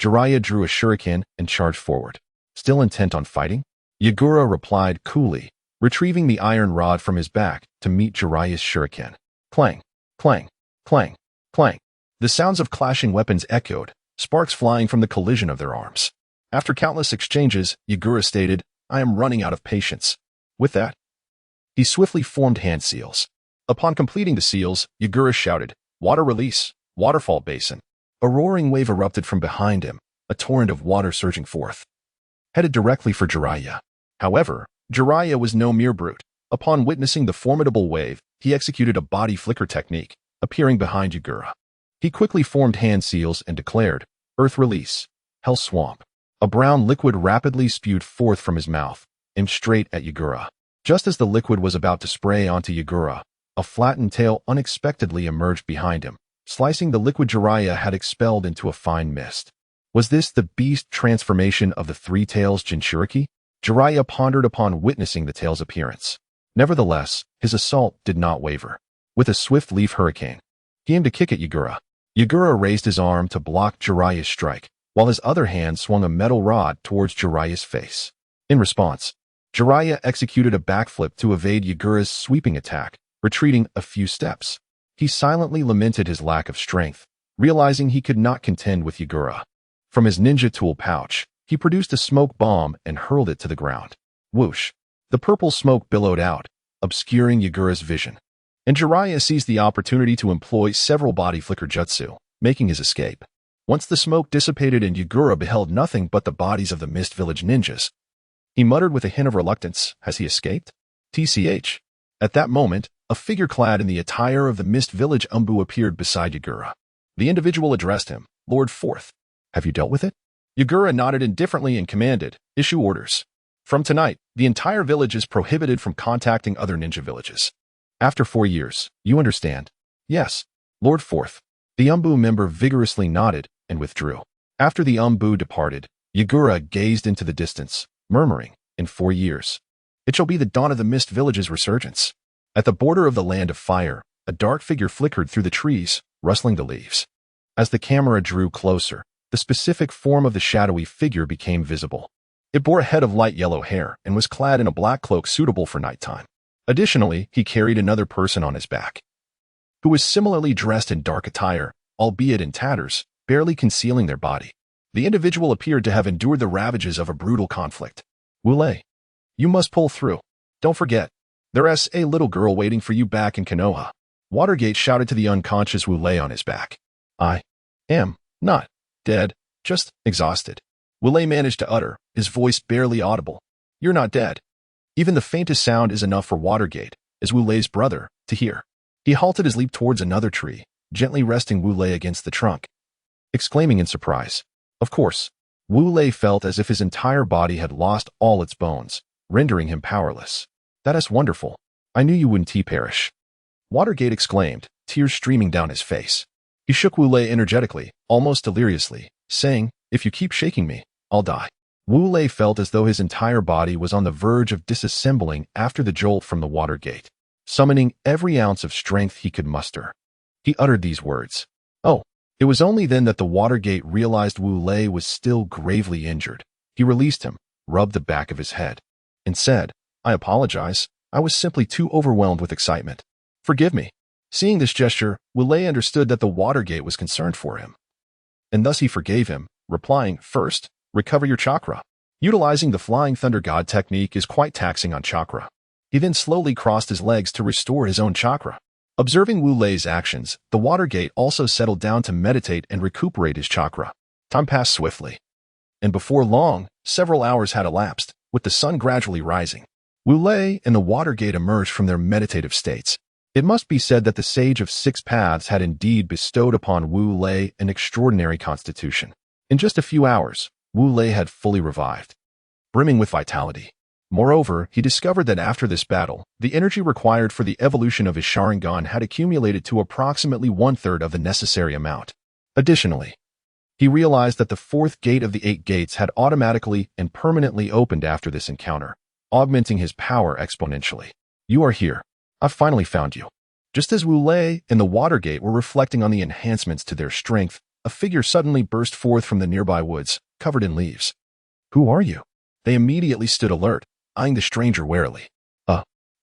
Jiraiya drew a shuriken and charged forward. Still intent on fighting, Yagura replied coolly, retrieving the iron rod from his back to meet Jiraiya's shuriken. Clang, clang, clang, clang. The sounds of clashing weapons echoed, sparks flying from the collision of their arms. After countless exchanges, Yagura stated, "I am running out of patience." With that, he swiftly formed hand seals. Upon completing the seals, Yagura shouted, "Water release, Waterfall basin." A roaring wave erupted from behind him, a torrent of water surging forth, headed directly for Jiraiya. However, Jiraiya was no mere brute. Upon witnessing the formidable wave, he executed a body flicker technique, appearing behind Yagura. He quickly formed hand seals and declared, "Earth release, Hell swamp." A brown liquid rapidly spewed forth from his mouth, aimed straight at Yagura. Just as the liquid was about to spray onto Yagura, a flattened tail unexpectedly emerged behind him, slicing the liquid Jiraiya had expelled into a fine mist. Was this the beast transformation of the three tails Jinchuriki? Jiraiya pondered upon witnessing the tail's appearance. Nevertheless, his assault did not waver. With a swift leaf hurricane, he aimed a kick at Yagura. Yagura raised his arm to block Jiraiya's strike, while his other hand swung a metal rod towards Jiraiya's face. In response, Jiraiya executed a backflip to evade Yagura's sweeping attack, retreating a few steps. He silently lamented his lack of strength, realizing he could not contend with Yagura. From his ninja tool pouch, he produced a smoke bomb and hurled it to the ground. Whoosh! The purple smoke billowed out, obscuring Yagura's vision. And Jiraiya seized the opportunity to employ several body flicker jutsu, making his escape. Once the smoke dissipated and Yagura beheld nothing but the bodies of the Mist Village ninjas, he muttered with a hint of reluctance, "Has he escaped?" TCH. At that moment, a figure clad in the attire of the Mist Village Umbu appeared beside Yagura. The individual addressed him, "Lord Fourth, have you dealt with it?" Yagura nodded indifferently and commanded, "Issue orders. From tonight, the entire village is prohibited from contacting other ninja villages. After 4 years, you understand?" "Yes, Lord Fourth." The Umbu member vigorously nodded and withdrew. After the Umbu departed, Yagura gazed into the distance, murmuring, "In 4 years, it shall be the dawn of the Mist Village's resurgence." At the border of the Land of Fire, a dark figure flickered through the trees, rustling the leaves. As the camera drew closer, the specific form of the shadowy figure became visible. It bore a head of light yellow hair and was clad in a black cloak suitable for nighttime. Additionally, he carried another person on his back, who was similarly dressed in dark attire, albeit in tatters, barely concealing their body. The individual appeared to have endured the ravages of a brutal conflict. "Wu Lei, you must pull through. Don't forget, there's a little girl waiting for you back in Konoha." Watergate shouted to the unconscious Wu Lei on his back. "I am not dead, just exhausted." Wu Lei managed to utter, his voice barely audible. "You're not dead." Even the faintest sound is enough for Watergate, as Wu Lei's brother, to hear. He halted his leap towards another tree, gently resting Wu Lei against the trunk, exclaiming in surprise. Of course, Wu Lei felt as if his entire body had lost all its bones, rendering him powerless. "That is wonderful. I knew you wouldn't perish." Watergate exclaimed, tears streaming down his face. He shook Wu Lei energetically, almost deliriously, saying, "If you keep shaking me, I'll die." Wu Lei felt as though his entire body was on the verge of disassembling after the jolt from the Watergate. Summoning every ounce of strength he could muster, he uttered these words. Oh, it was only then that the Watergate realized Wu Lei was still gravely injured. He released him, rubbed the back of his head, and said, "I apologize. I was simply too overwhelmed with excitement. Forgive me." Seeing this gesture, Wu Lei understood that the Watergate was concerned for him, and thus he forgave him, replying, "First, recover your chakra. Utilizing the Flying Thunder God technique is quite taxing on chakra." He then slowly crossed his legs to restore his own chakra. Observing Wu Lei's actions, the Watergate also settled down to meditate and recuperate his chakra. Time passed swiftly, and before long, several hours had elapsed, with the sun gradually rising. Wu Lei and the Watergate emerged from their meditative states. It must be said that the Sage of Six Paths had indeed bestowed upon Wu Lei an extraordinary constitution. In just a few hours, Wu Lei had fully revived, brimming with vitality. Moreover, he discovered that after this battle, the energy required for the evolution of his Sharingan had accumulated to approximately 1/3 of the necessary amount. Additionally, he realized that the fourth gate of the 8 gates had automatically and permanently opened after this encounter, augmenting his power exponentially. "You are here. I've finally found you." Just as Wu Lei and the Watergate were reflecting on the enhancements to their strength, a figure suddenly burst forth from the nearby woods, covered in leaves. "Who are you?" They immediately stood alert, eyeing the stranger warily.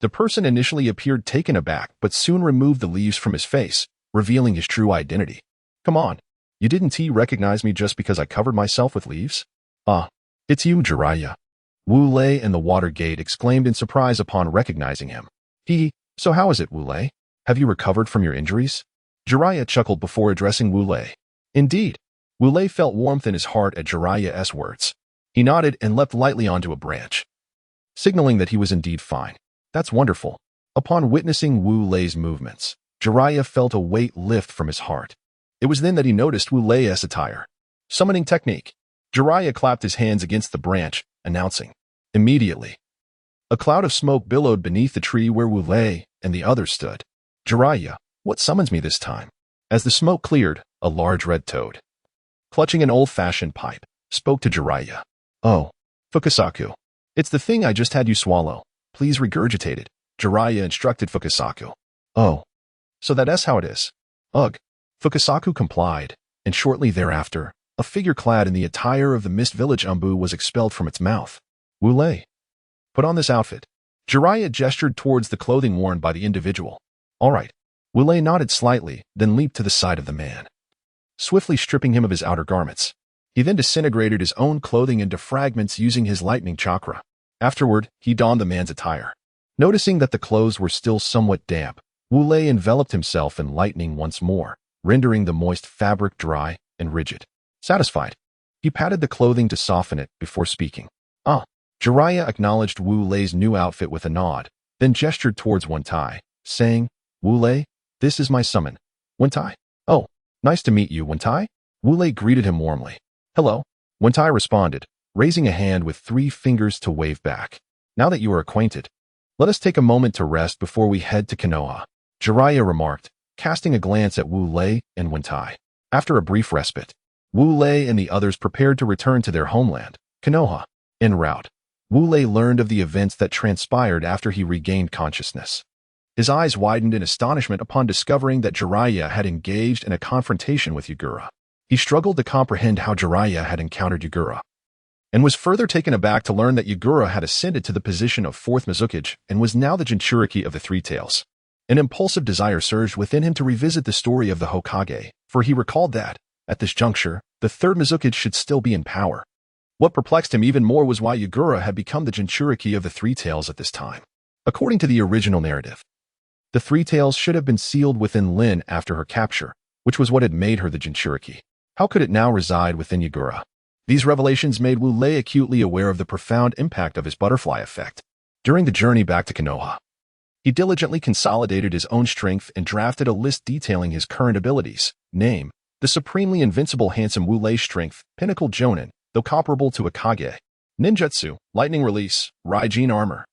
The person initially appeared taken aback, but soon removed the leaves from his face, revealing his true identity. "Come on, you didn't recognize me just because I covered myself with leaves?" It's you, Jiraiya." Wu Lei and the Watergate exclaimed in surprise upon recognizing him. So how is it, Wu Lei? Have you recovered from your injuries?" Jiraiya chuckled before addressing Wu Lei. Indeed, Wu Lei felt warmth in his heart at Jiraiya's words. He nodded and leapt lightly onto a branch, signaling that he was indeed fine. "That's wonderful." Upon witnessing Wu Lei's movements, Jiraiya felt a weight lift from his heart. It was then that he noticed Wu Lei's attire. Summoning technique. Jiraiya clapped his hands against the branch, announcing. Immediately, a cloud of smoke billowed beneath the tree where Wu Lei and the others stood. Jiraiya, what summons me this time? As the smoke cleared, a large red toad, clutching an old-fashioned pipe, spoke to Jiraiya. Oh, Fukasaku. It's the thing I just had you swallow. Please regurgitate it, Jiraiya instructed Fukasaku. Oh, so that's how it is. Ugh. Fukasaku complied, and shortly thereafter, a figure clad in the attire of the Mist Village Umbu was expelled from its mouth. Wu Lei. Put on this outfit. Jiraiya gestured towards the clothing worn by the individual. All right. Wu Lei nodded slightly, then leaped to the side of the man, swiftly stripping him of his outer garments. He then disintegrated his own clothing into fragments using his lightning chakra. Afterward, he donned the man's attire. Noticing that the clothes were still somewhat damp, Wu Lei enveloped himself in lightning once more, rendering the moist fabric dry and rigid. Satisfied, he patted the clothing to soften it before speaking. Ah. Jiraiya acknowledged Wu Lei's new outfit with a nod, then gestured towards Wentai, saying, Wu Lei, this is my summon. Wentai. Oh, nice to meet you, Wentai. Wu Lei greeted him warmly. Hello. Wentai responded, raising a hand with 3 fingers to wave back. Now that you are acquainted, let us take a moment to rest before we head to Konoha, Jiraiya remarked, casting a glance at Wu Lei and Wentai. After a brief respite, Wu Lei and the others prepared to return to their homeland, Konoha. En route, Wu Lei learned of the events that transpired after he regained consciousness. His eyes widened in astonishment upon discovering that Jiraiya had engaged in a confrontation with Yagura. He struggled to comprehend how Jiraiya had encountered Yagura, and was further taken aback to learn that Yagura had ascended to the position of 4th Mizukage and was now the Jinchuriki of the Three Tails. An impulsive desire surged within him to revisit the story of the Hokage, for he recalled that, at this juncture, the 3rd Mizukage should still be in power. What perplexed him even more was why Yagura had become the Jinchuriki of the Three Tails at this time. According to the original narrative, the Three Tails should have been sealed within Lin after her capture, which was what had made her the Jinchuriki. How could it now reside within Yagura? These revelations made Wu Lei acutely aware of the profound impact of his butterfly effect. During the journey back to Konoha, he diligently consolidated his own strength and drafted a list detailing his current abilities. Name, the supremely invincible handsome Wu Lei strength, pinnacle Jonin, though comparable to a Kage. Ninjutsu, lightning release, Raijin armor.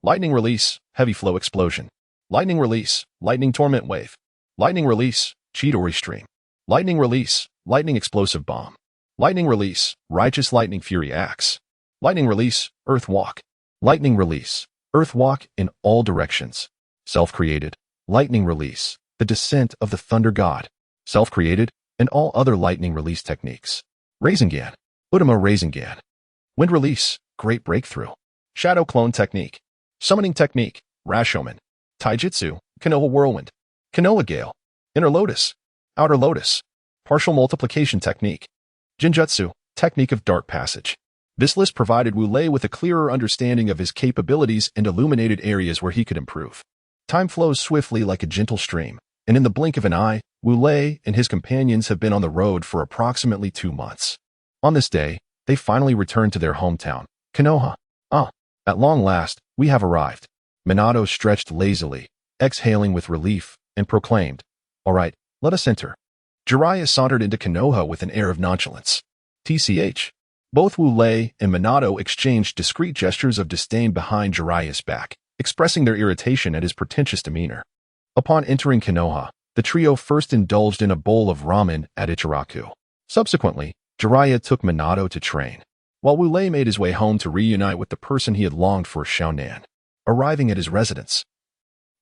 Lightning release, heavy flow explosion. Lightning release, lightning torment wave. Lightning release, Chidori stream. Lightning release, lightning explosive bomb. Lightning release, righteous lightning fury axe. Lightning release, earth walk. Lightning release, earth walk in all directions. Self-created, lightning release, the descent of the thunder god. Self-created, and all other lightning release techniques. Rasengan, Utama Rasengan. Wind release, great breakthrough. Shadow clone technique. Summoning technique, Rashomon. Taijutsu, Konoha whirlwind. Konoha gale. Inner lotus. Outer lotus. Partial multiplication technique. Jinjutsu, technique of dark passage. This list provided Wu Lei with a clearer understanding of his capabilities and illuminated areas where he could improve. Time flows swiftly like a gentle stream, and in the blink of an eye, Wu Lei and his companions have been on the road for approximately 2 months. On this day, they finally returned to their hometown, Konoha. Ah, at long last, we have arrived. Minato stretched lazily, exhaling with relief, and proclaimed, All right, let us enter. Jiraiya sauntered into Konoha with an air of nonchalance. TCH. Both Wu Lei and Minato exchanged discreet gestures of disdain behind Jiraiya's back, expressing their irritation at his pretentious demeanor. Upon entering Konoha, the trio first indulged in a bowl of ramen at Ichiraku. Subsequently, Jiraiya took Minato to train, while Wu Lei made his way home to reunite with the person he had longed for, Xiaonan. Arriving at his residence,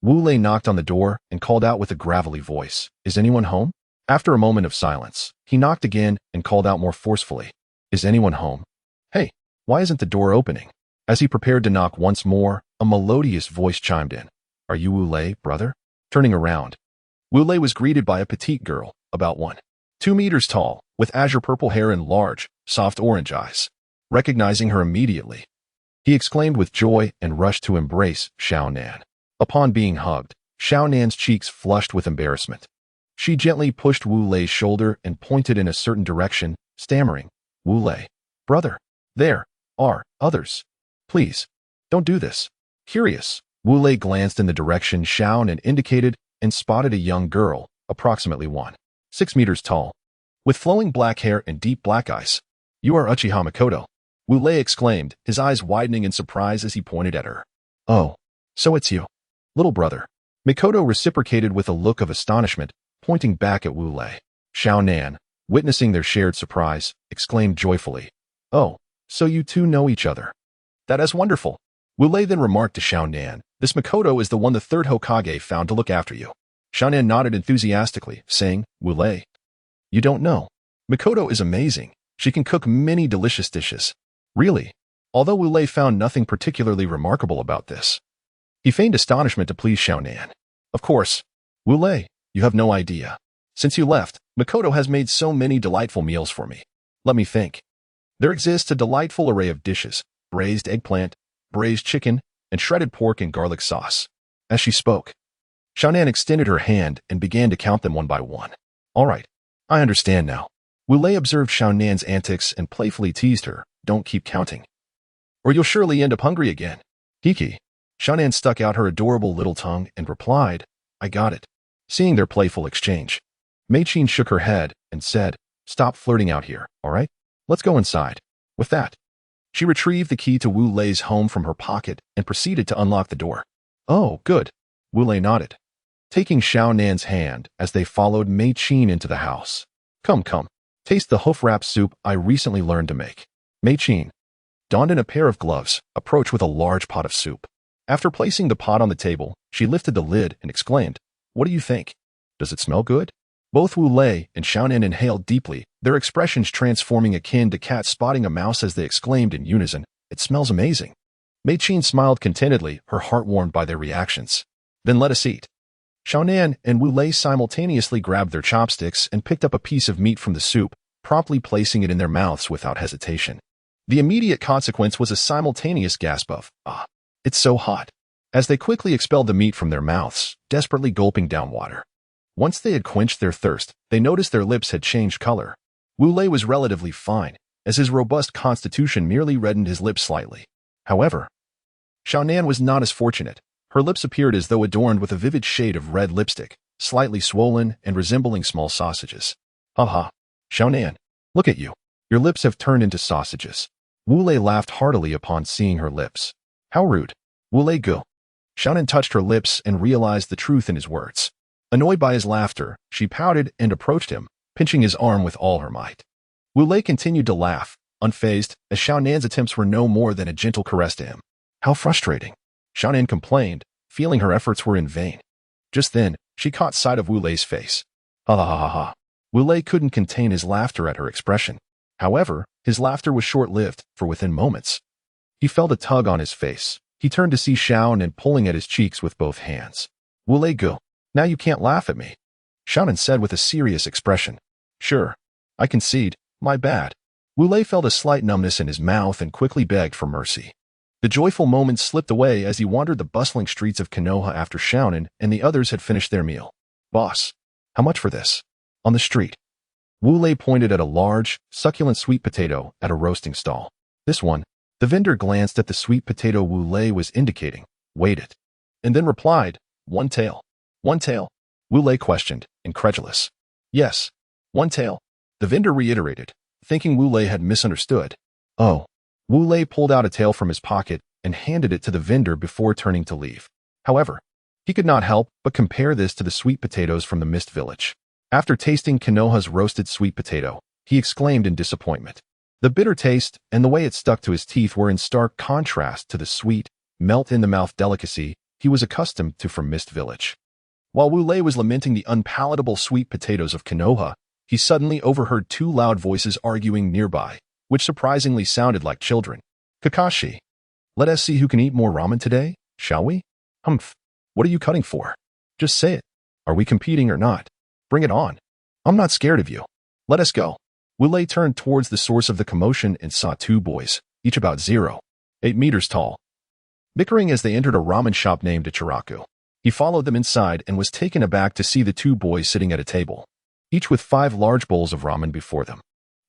Wu Lei knocked on the door and called out with a gravelly voice, Is anyone home? After a moment of silence, he knocked again and called out more forcefully, Is anyone home? Hey, why isn't the door opening? As he prepared to knock once more, a melodious voice chimed in, Are you Wu Lei, brother? Turning around, Wu Lei was greeted by a petite girl, about 1.2 meters tall, with azure purple hair and large, soft orange eyes. Recognizing her immediately, he exclaimed with joy and rushed to embrace Xiaonan. Upon being hugged, Xiaonan's cheeks flushed with embarrassment. She gently pushed Wu Lei's shoulder and pointed in a certain direction, stammering, Wu Lei, brother, there are others. Please, don't do this. Curious, Wu Lei glanced in the direction Xiaonan indicated and spotted a young girl, approximately 6 meters tall, with flowing black hair and deep black eyes. You are Uchiha Makoto, Wu Lei exclaimed, his eyes widening in surprise as he pointed at her. Oh, so it's you, little brother. Makoto reciprocated with a look of astonishment, pointing back at Wu Lei. Xiao Nan, witnessing their shared surprise, exclaimed joyfully, Oh, so you two know each other. That is wonderful. Wu Lei then remarked to Xiao Nan, This Makoto is the one the third Hokage found to look after you. Xiao Nan nodded enthusiastically, saying, Wu Lei, you don't know. Makoto is amazing. She can cook many delicious dishes. Really? Although Wu Lei found nothing particularly remarkable about this. He feigned astonishment to please Xiao Nan. Of course. Wu Lei, you have no idea. Since you left, Makoto has made so many delightful meals for me. Let me think. There exists a delightful array of dishes, braised eggplant, braised chicken, and shredded pork in garlic sauce. As she spoke, Xiao Nan extended her hand and began to count them one by one. All right, I understand now. Wu Lei observed Xiao Nan's antics and playfully teased her, Don't keep counting, or you'll surely end up hungry again. Kiki. Xiao Nan stuck out her adorable little tongue and replied, I got it. Seeing their playful exchange, Mei Qin shook her head and said, Stop flirting out here, all right? Let's go inside. With that, she retrieved the key to Wu Lei's home from her pocket and proceeded to unlock the door. Oh, good. Wu Lei nodded, taking Xiao Nan's hand as they followed Mei Qin into the house. Come, taste the hoof wrap soup I recently learned to make. Mei Qin, donned in a pair of gloves, approached with a large pot of soup. After placing the pot on the table, she lifted the lid and exclaimed, What do you think? Does it smell good? Both Wu Lei and Xiao Nan inhaled deeply, their expressions transforming akin to cats spotting a mouse as they exclaimed in unison, It smells amazing. Mei Qin smiled contentedly, her heart warmed by their reactions. Then let us eat. Xiao Nan and Wu Lei simultaneously grabbed their chopsticks and picked up a piece of meat from the soup, promptly placing it in their mouths without hesitation. The immediate consequence was a simultaneous gasp of, Ah, it's so hot, as they quickly expelled the meat from their mouths, desperately gulping down water. Once they had quenched their thirst, they noticed their lips had changed color. Wu Lei was relatively fine, as his robust constitution merely reddened his lips slightly. However, Xiao Nan was not as fortunate. Her lips appeared as though adorned with a vivid shade of red lipstick, slightly swollen and resembling small sausages. Ha ha, Xiao Nan, look at you. Your lips have turned into sausages. Wu Lei laughed heartily upon seeing her lips. How rude. Wu Lei go. Xiao Nan touched her lips and realized the truth in his words. Annoyed by his laughter, she pouted and approached him, pinching his arm with all her might. Wu Lei continued to laugh, unfazed, as Xiao Nan's attempts were no more than a gentle caress to him. How frustrating. Xiao Nan complained, feeling her efforts were in vain. Just then, she caught sight of Wu Lei's face. Ha ha ha ha. Wu Lei couldn't contain his laughter at her expression. However, his laughter was short-lived, for within moments, he felt a tug on his face. He turned to see Xiao Nan pulling at his cheeks with both hands. Wu Lei go. Now you can't laugh at me, Xiao Nan said with a serious expression. Sure, I concede, my bad. Wu Lei felt a slight numbness in his mouth and quickly begged for mercy. The joyful moments slipped away as he wandered the bustling streets of Konoha after Xiao Nan and the others had finished their meal. Boss, how much for this? On the street, Wu Lei pointed at a large, succulent sweet potato at a roasting stall. This one. The vendor glanced at the sweet potato Wu Lei was indicating, weighed it, and then replied, One tael. One tael? Wu Lei questioned, incredulous. Yes, one tael, the vendor reiterated, thinking Wu Lei had misunderstood. Oh. Wu Lei pulled out a tael from his pocket and handed it to the vendor before turning to leave. However, he could not help but compare this to the sweet potatoes from the Mist Village. After tasting Konoha's roasted sweet potato, he exclaimed in disappointment. The bitter taste and the way it stuck to his teeth were in stark contrast to the sweet, melt-in-the-mouth delicacy he was accustomed to from Mist Village. While Wu Lei was lamenting the unpalatable sweet potatoes of Konoha, he suddenly overheard two loud voices arguing nearby, which surprisingly sounded like children. Kakashi, let us see who can eat more ramen today, shall we? Humph, what are you cutting for? Just say it. Are we competing or not? Bring it on. I'm not scared of you. Let us go. Wu Lei turned towards the source of the commotion and saw two boys, each about 0.8 meters tall, bickering as they entered a ramen shop named Ichiraku. He followed them inside and was taken aback to see the two boys sitting at a table, each with 5 large bowls of ramen before them.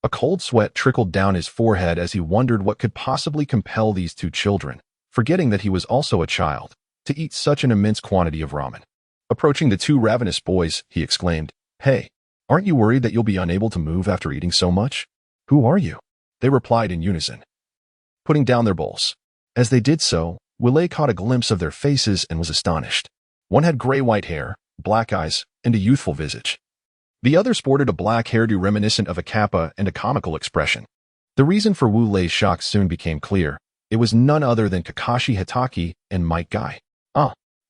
A cold sweat trickled down his forehead as he wondered what could possibly compel these two children, forgetting that he was also a child, to eat such an immense quantity of ramen. Approaching the two ravenous boys, he exclaimed, Hey, Aren't you worried that you'll be unable to move after eating so much? Who are you? They replied in unison, putting down their bowls. As they did so, Wule caught a glimpse of their faces and was astonished. One had gray-white hair, black eyes, and a youthful visage. The other sported a black hairdo reminiscent of a kappa and a comical expression. The reason for Wu Lei's shock soon became clear. It was none other than Kakashi Hitaki and Might Guy.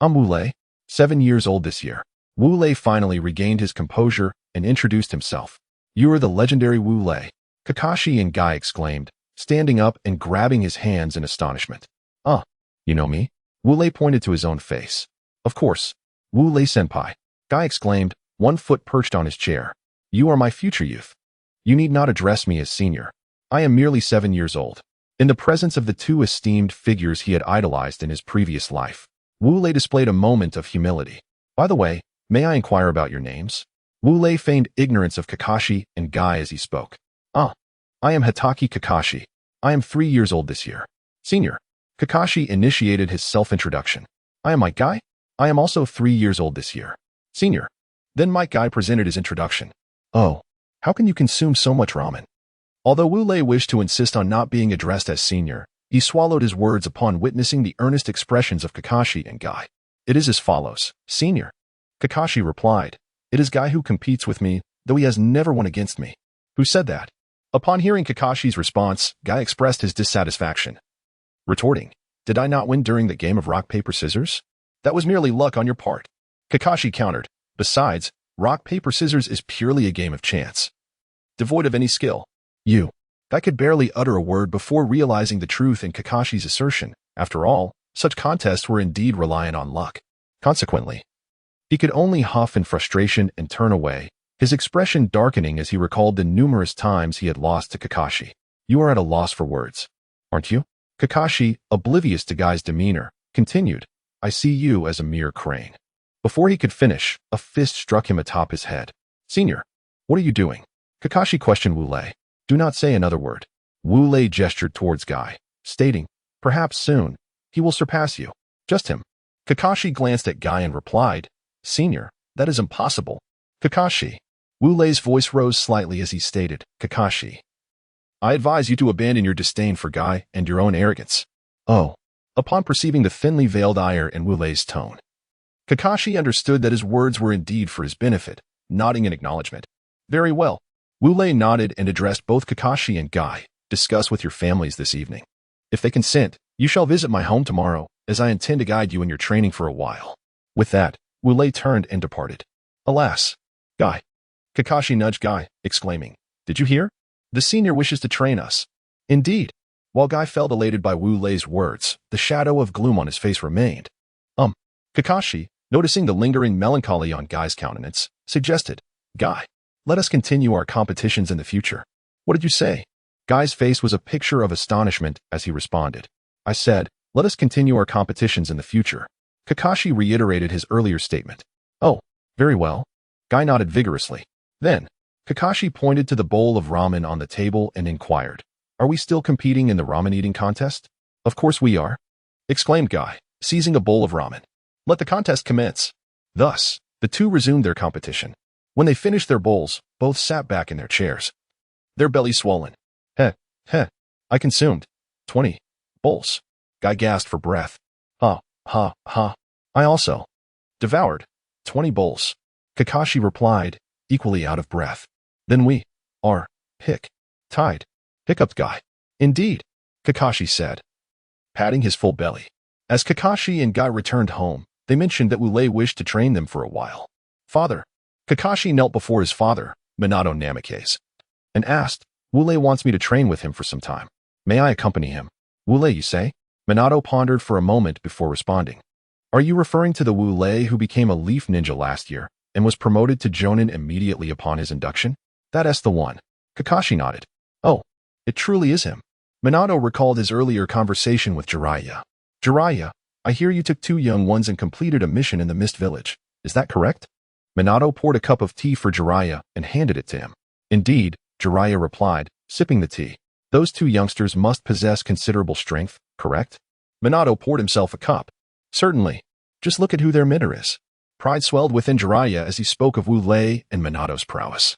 I'm Wu Lei, 7 years old this year. Wu Lei finally regained his composure and introduced himself. You are the legendary Wu Lei, Kakashi and Guy exclaimed, standing up and grabbing his hands in astonishment. You know me? Wu Lei pointed to his own face. Of course. Wu Lei senpai, Guy exclaimed, 1 foot perched on his chair. You are my future youth. You need not address me as senior. I am merely 7 years old. In the presence of the 2 esteemed figures he had idolized in his previous life, Wu Lei displayed a moment of humility. By the way, may I inquire about your names? Wu Lei feigned ignorance of Kakashi and Guy as he spoke. I am Hitaki Kakashi. I am 3 years old this year. Senior. Kakashi initiated his self-introduction. I am Might Guy. I am also 3 years old this year. Senior. Then Might Guy presented his introduction. Oh, how can you consume so much ramen? Although Wu Lei wished to insist on not being addressed as senior, he swallowed his words upon witnessing the earnest expressions of Kakashi and Guy. It is as follows. Senior. Kakashi replied. It is Guy who competes with me, though he has never won against me. Who said that? Upon hearing Kakashi's response, Guy expressed his dissatisfaction, retorting, did I not win during the game of rock, paper, scissors? That was merely luck on your part. Kakashi countered. Besides, rock, paper, scissors is purely a game of chance, devoid of any skill. Guy could barely utter a word before realizing the truth in Kakashi's assertion. After all, such contests were indeed reliant on luck. Consequently, he could only huff in frustration and turn away, his expression darkening as he recalled the numerous times he had lost to Kakashi. You are at a loss for words, aren't you? Kakashi, oblivious to Guy's demeanor, continued, I see you as a mere crane. Before he could finish, a fist struck him atop his head. Senior, what are you doing? Kakashi questioned Wu Lei. Do not say another word. Wu Lei gestured towards Guy, stating, perhaps soon, he will surpass you. Just him. Kakashi glanced at Guy and replied, Senior, that is impossible. Kakashi. Wu Lei's voice rose slightly as he stated, Kakashi, I advise you to abandon your disdain for Guy and your own arrogance. Oh. Upon perceiving the thinly veiled ire in Wu Lei's tone, Kakashi understood that his words were indeed for his benefit, nodding in acknowledgement. Very well. Wu Lei nodded and addressed both Kakashi and Guy. Discuss with your families this evening. If they consent, you shall visit my home tomorrow, as I intend to guide you in your training for a while. With that, Wu Lei turned and departed. Alas. Guy. Kakashi nudged Guy, exclaiming, did you hear? The senior wishes to train us. Indeed. While Guy felt elated by Wu Lei's words, the shadow of gloom on his face remained. Kakashi, noticing the lingering melancholy on Guy's countenance, suggested, Guy, let us continue our competitions in the future. What did you say? Guy's face was a picture of astonishment as he responded. I said, let us continue our competitions in the future. Kakashi reiterated his earlier statement. Oh, very well. Guy nodded vigorously. Then, Kakashi pointed to the bowl of ramen on the table and inquired, are we still competing in the ramen eating contest? Of course we are, exclaimed Guy, seizing a bowl of ramen. Let the contest commence. Thus, the two resumed their competition. When they finished their bowls, both sat back in their chairs, their bellies swollen. I consumed 20 bowls. Guy gasped for breath. Ha. I also devoured 20 bowls. Kakashi replied, equally out of breath. Then we are tied. Hiccuped Guy. Indeed, Kakashi said, patting his full belly. As Kakashi and Guy returned home, they mentioned that Wu Lei wished to train them for a while. Father. Kakashi knelt before his father, Minato Namikaze, and asked, Wu Lei wants me to train with him for some time. May I accompany him? Wu Lei, you say? Minato pondered for a moment before responding. Are you referring to the Wu Lei who became a leaf ninja last year and was promoted to Jonin immediately upon his induction? That's the one. Kakashi nodded. Oh, it truly is him. Minato recalled his earlier conversation with Jiraiya. Jiraiya, I hear you took 2 young ones and completed a mission in the Mist Village. Is that correct? Minato poured a cup of tea for Jiraiya and handed it to him. Indeed, Jiraiya replied, sipping the tea. Those 2 youngsters must possess considerable strength, correct? Minato poured himself a cup. Certainly. Just look at who their mentor is. Pride swelled within Jiraiya as he spoke of Wu Lei and Minato's prowess.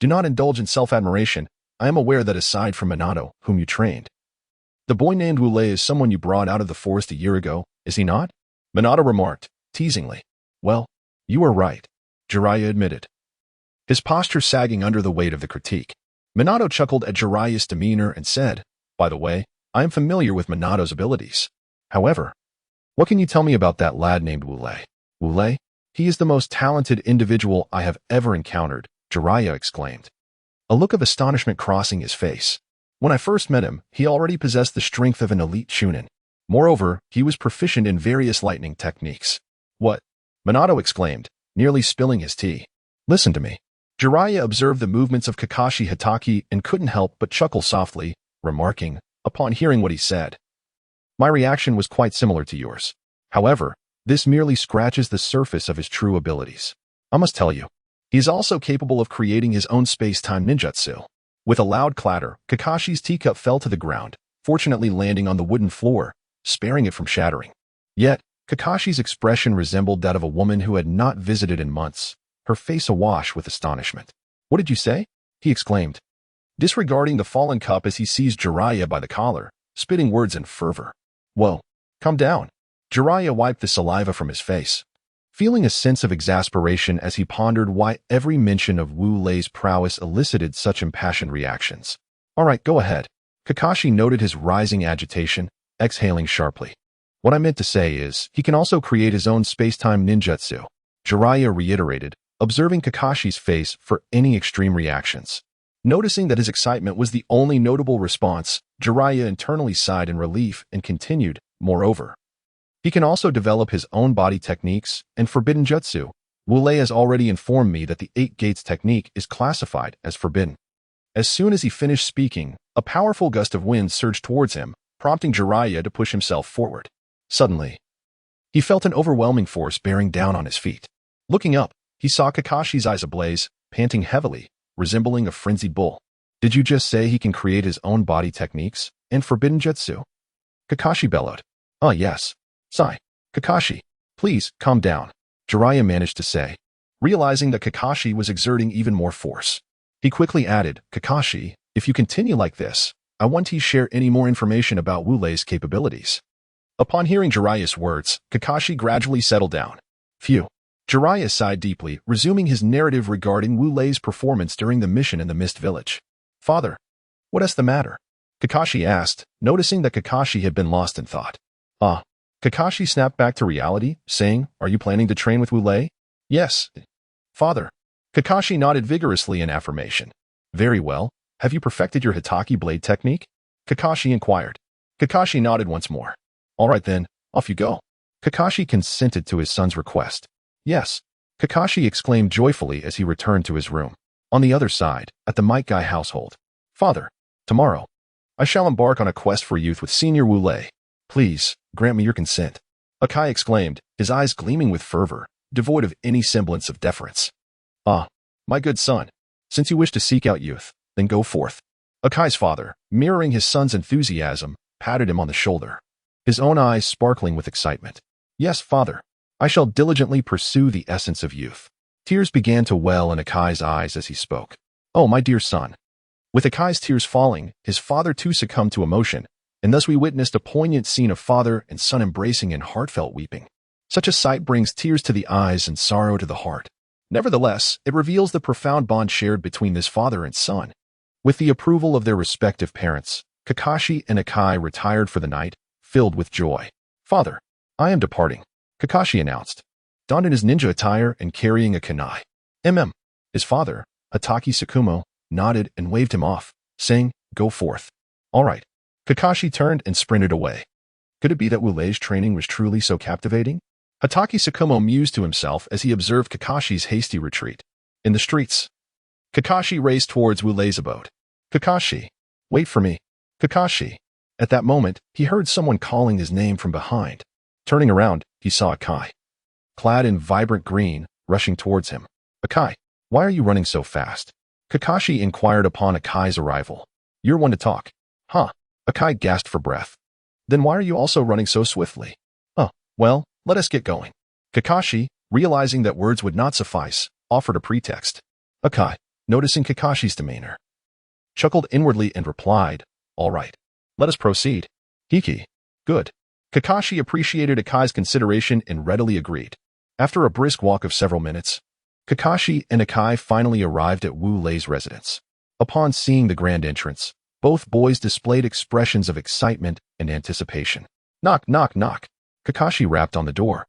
Do not indulge in self-admiration. I am aware that aside from Minato, whom you trained, the boy named Wu Lei is someone you brought out of the forest a year ago, is he not? Minato remarked, teasingly. Well, you are right, Jiraiya admitted, his posture sagging under the weight of the critique. Minato chuckled at Jiraiya's demeanor and said, by the way, I am familiar with Minato's abilities. However, what can you tell me about that lad named Wu Lei? Wu Lei? He is the most talented individual I have ever encountered, Jiraiya exclaimed, a look of astonishment crossing his face. When I first met him, he already possessed the strength of an elite Chunin. Moreover, he was proficient in various lightning techniques. What? Minato exclaimed, nearly spilling his tea. Listen to me. Jiraiya observed the movements of Kakashi Hatake and couldn't help but chuckle softly, remarking, upon hearing what he said, my reaction was quite similar to yours. However, this merely scratches the surface of his true abilities. I must tell you, he is also capable of creating his own space-time ninjutsu. With a loud clatter, Kakashi's teacup fell to the ground, fortunately landing on the wooden floor, sparing it from shattering. Yet, Kakashi's expression resembled that of a woman who had not visited in months, her face awash with astonishment. What did you say? He exclaimed, disregarding the fallen cup as he seized Jiraiya by the collar, spitting words in fervor. Whoa, calm down. Jiraiya wiped the saliva from his face, feeling a sense of exasperation as he pondered why every mention of Wu Lei's prowess elicited such impassioned reactions. All right, go ahead. Kakashi noted his rising agitation, exhaling sharply. What I meant to say is, he can also create his own space-time ninjutsu, Jiraiya reiterated, observing Kakashi's face for any extreme reactions. Noticing that his excitement was the only notable response, Jiraiya internally sighed in relief and continued, moreover, he can also develop his own body techniques and forbidden jutsu. Wu Lei has already informed me that the Eight Gates technique is classified as forbidden. As soon as he finished speaking, a powerful gust of wind surged towards him, prompting Jiraiya to push himself forward. Suddenly, he felt an overwhelming force bearing down on his feet. Looking up, he saw Kakashi's eyes ablaze, panting heavily, resembling a frenzied bull. Did you just say he can create his own body techniques and forbidden jutsu? Kakashi bellowed. Yes. Sigh. Kakashi, please, calm down, Jiraiya managed to say, realizing that Kakashi was exerting even more force. He quickly added, Kakashi, if you continue like this, I want to share any more information about Wu Lei's capabilities. Upon hearing Jiraiya's words, Kakashi gradually settled down. Phew. Jiraiya sighed deeply, resuming his narrative regarding Wu Lei's performance during the mission in the Mist Village. Father, what is the matter? Kakashi asked, noticing that Kakashi had been lost in thought. Kakashi snapped back to reality, saying, are you planning to train with Wu Lei? Yes. Father. Kakashi nodded vigorously in affirmation. Very well. Have you perfected your Hatake blade technique? Kakashi inquired. Kakashi nodded once more. All right then, off you go. Kakashi consented to his son's request. Yes. Kakashi exclaimed joyfully as he returned to his room. On the other side, at the Might Guy household. Father, tomorrow, I shall embark on a quest for youth with Senior Wu Lei. Please, grant me your consent. Akai exclaimed, his eyes gleaming with fervor, devoid of any semblance of deference. My good son, since you wish to seek out youth, then go forth. Akai's father, mirroring his son's enthusiasm, patted him on the shoulder, his own eyes sparkling with excitement. Yes, father, I shall diligently pursue the essence of youth. Tears began to well in Akai's eyes as he spoke. Oh, my dear son. With Akai's tears falling, his father too succumbed to emotion, and thus we witnessed a poignant scene of father and son embracing in heartfelt weeping. Such a sight brings tears to the eyes and sorrow to the heart. Nevertheless, it reveals the profound bond shared between this father and son. With the approval of their respective parents, Kakashi and Akai retired for the night, filled with joy. Father, I am departing, Kakashi announced, donned in his ninja attire and carrying a kunai. His father, Hatake Tsukumo, nodded and waved him off, saying, go forth. All right. Kakashi turned and sprinted away. Could it be that Wu Lei's training was truly so captivating? Hatake Tsukumo mused to himself as he observed Kakashi's hasty retreat. In the streets, Kakashi raced towards Wu Lei's abode. Kakashi, wait for me. Kakashi. At that moment, he heard someone calling his name from behind. Turning around, he saw Akai, clad in vibrant green, rushing towards him. Akai, why are you running so fast? Kakashi inquired upon Akai's arrival. You're one to talk. Huh? Akai gasped for breath. Then why are you also running so swiftly? Well, let us get going. Kakashi, realizing that words would not suffice, offered a pretext. Akai, noticing Kakashi's demeanor, chuckled inwardly and replied, "All right. Let us proceed." Hiki. Good. Kakashi appreciated Akai's consideration and readily agreed. After a brisk walk of several minutes, Kakashi and Akai finally arrived at Wu Lei's residence. Upon seeing the grand entrance, both boys displayed expressions of excitement and anticipation. Knock, knock, knock. Kakashi rapped on the door,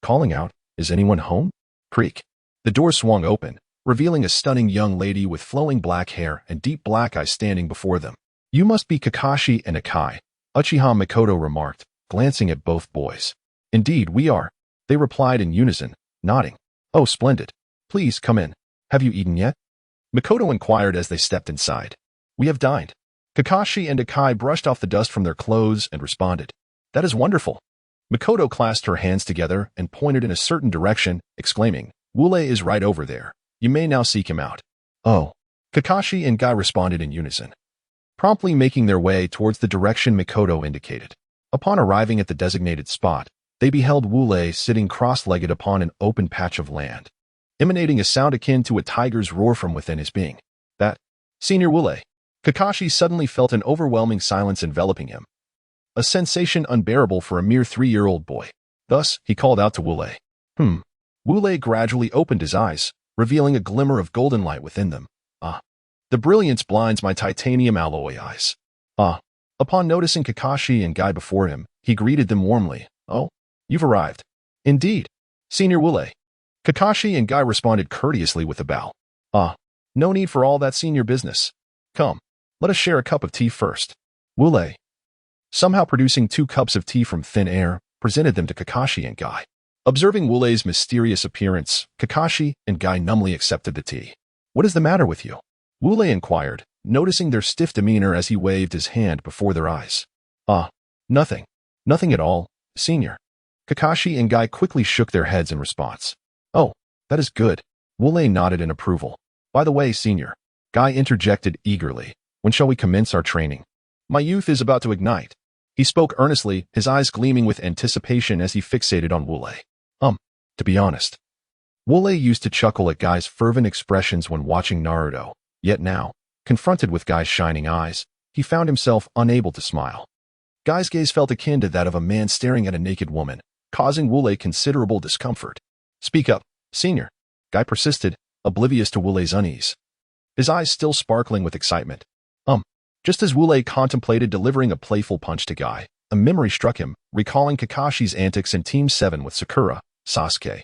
calling out, "Is anyone home?" Creak. The door swung open, revealing a stunning young lady with flowing black hair and deep black eyes standing before them. "You must be Kakashi and Akai," Uchiha Mikoto remarked, glancing at both boys. "Indeed, we are," they replied in unison, nodding. "Oh, splendid. Please come in. Have you eaten yet?" Mikoto inquired as they stepped inside. "We have dined." Kakashi and Akai brushed off the dust from their clothes and responded, "That is wonderful." Mikoto clasped her hands together and pointed in a certain direction, exclaiming, "Wule is right over there. You may now seek him out." "Oh." Kakashi and Guy responded in unison, promptly making their way towards the direction Mikoto indicated. Upon arriving at the designated spot, they beheld Wule sitting cross-legged upon an open patch of land, emanating a sound akin to a tiger's roar from within his being. "That, Senior Wule." Kakashi suddenly felt an overwhelming silence enveloping him, a sensation unbearable for a mere 3-year-old boy. Thus, he called out to Wule. Wule gradually opened his eyes, revealing a glimmer of golden light within them. "Ah. The brilliance blinds my titanium alloy eyes." "Ah." Upon noticing Kakashi and Guy before him, he greeted them warmly. "Oh, you've arrived." "Indeed, Senior Wule." Kakashi and Guy responded courteously with a bow. "Ah. No need for all that senior business. Come, let us share a cup of tea first." Wule, somehow producing 2 cups of tea from thin air, presented them to Kakashi and Guy. Observing Wule's mysterious appearance, Kakashi and Guy numbly accepted the tea. "What is the matter with you?" Wule inquired, noticing their stiff demeanor as he waved his hand before their eyes. "Ah, nothing. Nothing at all, Senior." Kakashi and Guy quickly shook their heads in response. "Oh, that is good." Wule nodded in approval. "By the way, Senior," Guy interjected eagerly, "when shall we commence our training? My youth is about to ignite." He spoke earnestly, his eyes gleaming with anticipation as he fixated on Wule. To be honest." Wule used to chuckle at Guy's fervent expressions when watching Naruto, yet now, confronted with Guy's shining eyes, he found himself unable to smile. Guy's gaze felt akin to that of a man staring at a naked woman, causing Wule considerable discomfort. "Speak up, Senior," Guy persisted, oblivious to Wule's unease, his eyes still sparkling with excitement. Just as Wule contemplated delivering a playful punch to Guy, a memory struck him, recalling Kakashi's antics in Team 7 with Sakura, Sasuke,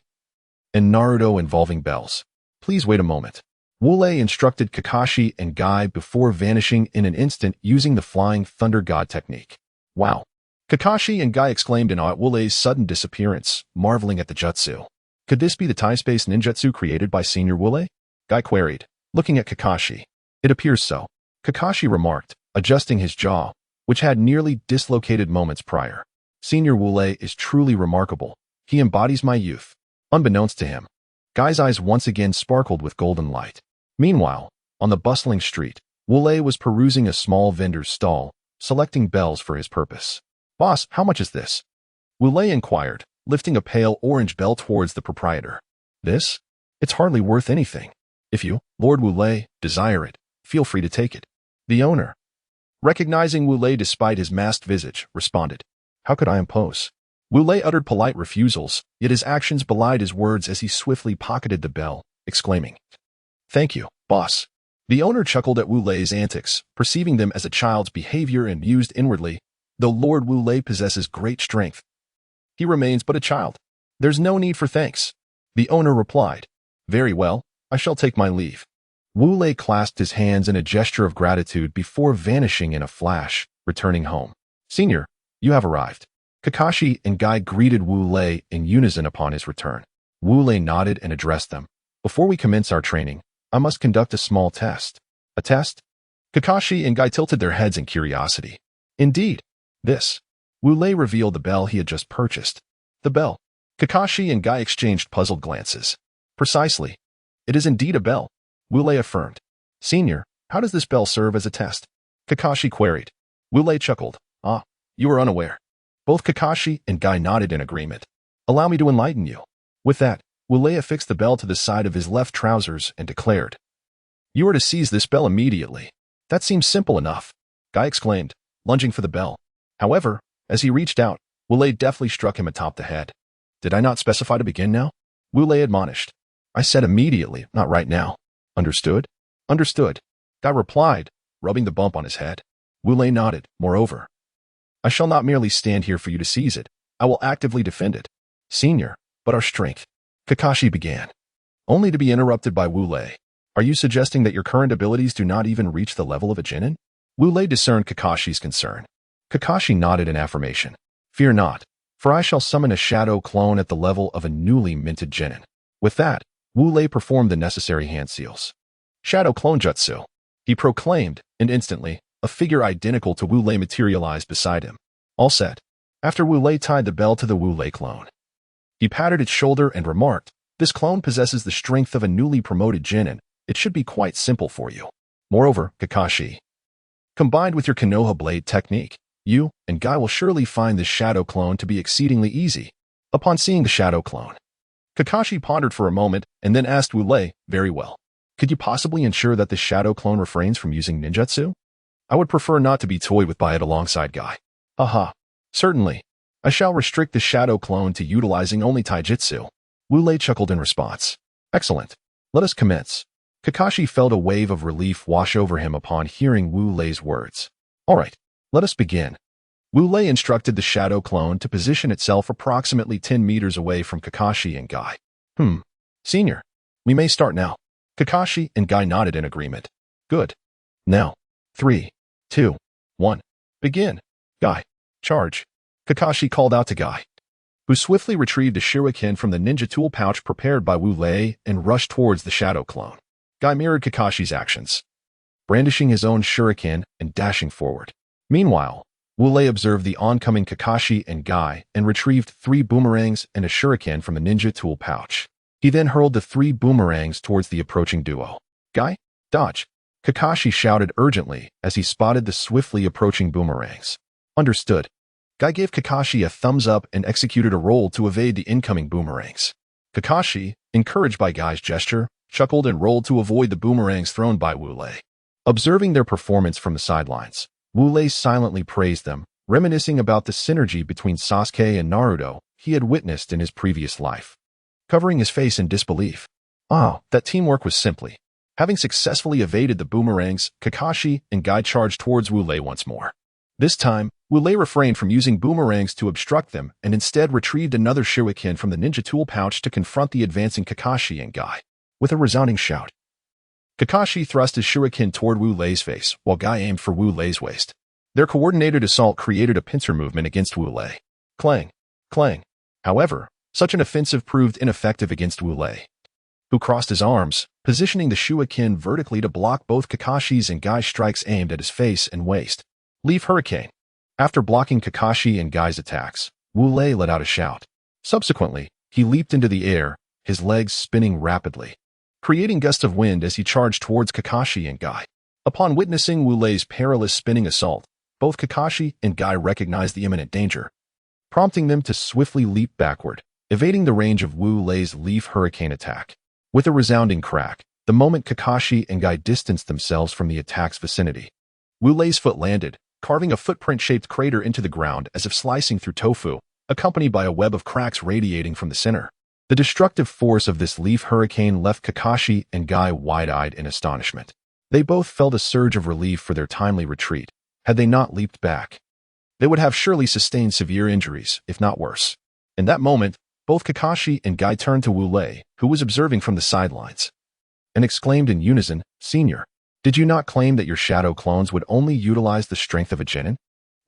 and Naruto involving bells. "Please wait a moment." Wule instructed Kakashi and Guy before vanishing in an instant using the Flying Thunder God technique. "Wow." Kakashi and Guy exclaimed in awe at Wule's sudden disappearance, marveling at the jutsu. "Could this be the time-space ninjutsu created by Senior Wule?" Guy queried, looking at Kakashi. "It appears so," Kakashi remarked, adjusting his jaw, which had nearly dislocated moments prior. "Senior Wule is truly remarkable. He embodies my youth." Unbeknownst to him, Guy's eyes once again sparkled with golden light. Meanwhile, on the bustling street, Wule was perusing a small vendor's stall, selecting bells for his purpose. "Boss, how much is this?" Wule inquired, lifting a pale orange bell towards the proprietor. "This? It's hardly worth anything. If you, Lord Wule, desire it, feel free to take it." The owner, recognizing Wule despite his masked visage, responded, "How could I impose?" Wule uttered polite refusals, yet his actions belied his words as he swiftly pocketed the bell, exclaiming, "Thank you, boss." The owner chuckled at Wule's antics, perceiving them as a child's behavior and mused inwardly, though Lord Wule possesses great strength, he remains but a child. "There's no need for thanks," the owner replied. "Very well, I shall take my leave." Wule clasped his hands in a gesture of gratitude before vanishing in a flash, returning home. "Senior, you have arrived." Kakashi and Guy greeted Wule in unison upon his return. Wule nodded and addressed them. "Before we commence our training, I must conduct a small test." "A test?" Kakashi and Guy tilted their heads in curiosity. "Indeed. This." Wule revealed the bell he had just purchased. "The bell." Kakashi and Guy exchanged puzzled glances. "Precisely. It is indeed a bell," Wule affirmed. "Senior, how does this bell serve as a test?" Kakashi queried. Wule chuckled. "Ah, you are unaware." Both Kakashi and Guy nodded in agreement. "Allow me to enlighten you." With that, Wule affixed the bell to the side of his left trousers and declared, "You are to seize this bell immediately." "That seems simple enough," Guy exclaimed, lunging for the bell. However, as he reached out, Wule deftly struck him atop the head. "Did I not specify to begin now?" Wule admonished. "I said immediately, not right now. Understood?" "Understood," Guy replied, rubbing the bump on his head. Wule nodded. "Moreover, I shall not merely stand here for you to seize it. I will actively defend it." "Senior, but our strength," Kakashi began, only to be interrupted by Wule. "Are you suggesting that your current abilities do not even reach the level of a genin?" Wule discerned Kakashi's concern. Kakashi nodded in affirmation. "Fear not, for I shall summon a shadow clone at the level of a newly minted genin." With that, Wule performed the necessary hand seals. "Shadow clone jutsu," he proclaimed, and instantly, a figure identical to Wule materialized beside him. All set. After Wule tied the bell to the Wule clone, he patted its shoulder and remarked, "This clone possesses the strength of a newly promoted genin. It should be quite simple for you. Moreover, Kakashi, combined with your Konoha blade technique, you and Guy will surely find this shadow clone to be exceedingly easy." Upon seeing the shadow clone, Kakashi pondered for a moment and then asked Wule, "Very well. Could you possibly ensure that the shadow clone refrains from using ninjutsu? I would prefer not to be toyed with by it alongside Guy." "Haha. Certainly. I shall restrict the shadow clone to utilizing only taijutsu." Wule chuckled in response. "Excellent. Let us commence." Kakashi felt a wave of relief wash over him upon hearing Wulei's words. "All right, let us begin." Wule instructed the shadow clone to position itself approximately 10 meters away from Kakashi and Guy. Senior, we may start now." Kakashi and Guy nodded in agreement. "Good. Now, 3, 2, 1. Begin." "Guy, charge." Kakashi called out to Guy, who swiftly retrieved a shuriken from the ninja tool pouch prepared by Wule and rushed towards the shadow clone. Guy mirrored Kakashi's actions, brandishing his own shuriken and dashing forward. Meanwhile, Wule observed the oncoming Kakashi and Guy and retrieved 3 boomerangs and a shuriken from the ninja tool pouch. He then hurled the 3 boomerangs towards the approaching duo. "Guy, dodge!" Kakashi shouted urgently as he spotted the swiftly approaching boomerangs. "Understood." Guy gave Kakashi a thumbs up and executed a roll to evade the incoming boomerangs. Kakashi, encouraged by Guy's gesture, chuckled and rolled to avoid the boomerangs thrown by Wule. Observing their performance from the sidelines, Wule silently praised them, reminiscing about the synergy between Sasuke and Naruto he had witnessed in his previous life. Covering his face in disbelief. That teamwork was simply. Having successfully evaded the boomerangs, Kakashi and Guy charged towards Wule once more. This time, Wule refrained from using boomerangs to obstruct them and instead retrieved another shuriken from the ninja tool pouch to confront the advancing Kakashi and Guy. With a resounding shout, Kakashi thrust his shuriken toward Wulei's face, while Guy aimed for Wulei's waist. Their coordinated assault created a pincer movement against Wule. Clang, clang. However, such an offensive proved ineffective against Wule, who crossed his arms, positioning the shuriken vertically to block both Kakashi's and Guy's strikes aimed at his face and waist. Leaf Hurricane. After blocking Kakashi and Guy's attacks, Wule let out a shout. Subsequently, he leaped into the air, his legs spinning rapidly, creating gusts of wind as he charged towards Kakashi and Guy. Upon witnessing Wulei's perilous spinning assault, both Kakashi and Guy recognized the imminent danger, prompting them to swiftly leap backward, evading the range of Wulei's Leaf Hurricane attack. With a resounding crack, the moment Kakashi and Guy distanced themselves from the attack's vicinity, Wulei's foot landed, carving a footprint-shaped crater into the ground as if slicing through tofu, accompanied by a web of cracks radiating from the center. The destructive force of this Leaf Hurricane left Kakashi and Guy wide-eyed in astonishment. They both felt a surge of relief for their timely retreat. Had they not leaped back, they would have surely sustained severe injuries, if not worse. In that moment, both Kakashi and Guy turned to Wule, who was observing from the sidelines, and exclaimed in unison, "Senior, did you not claim that your shadow clones would only utilize the strength of a genin?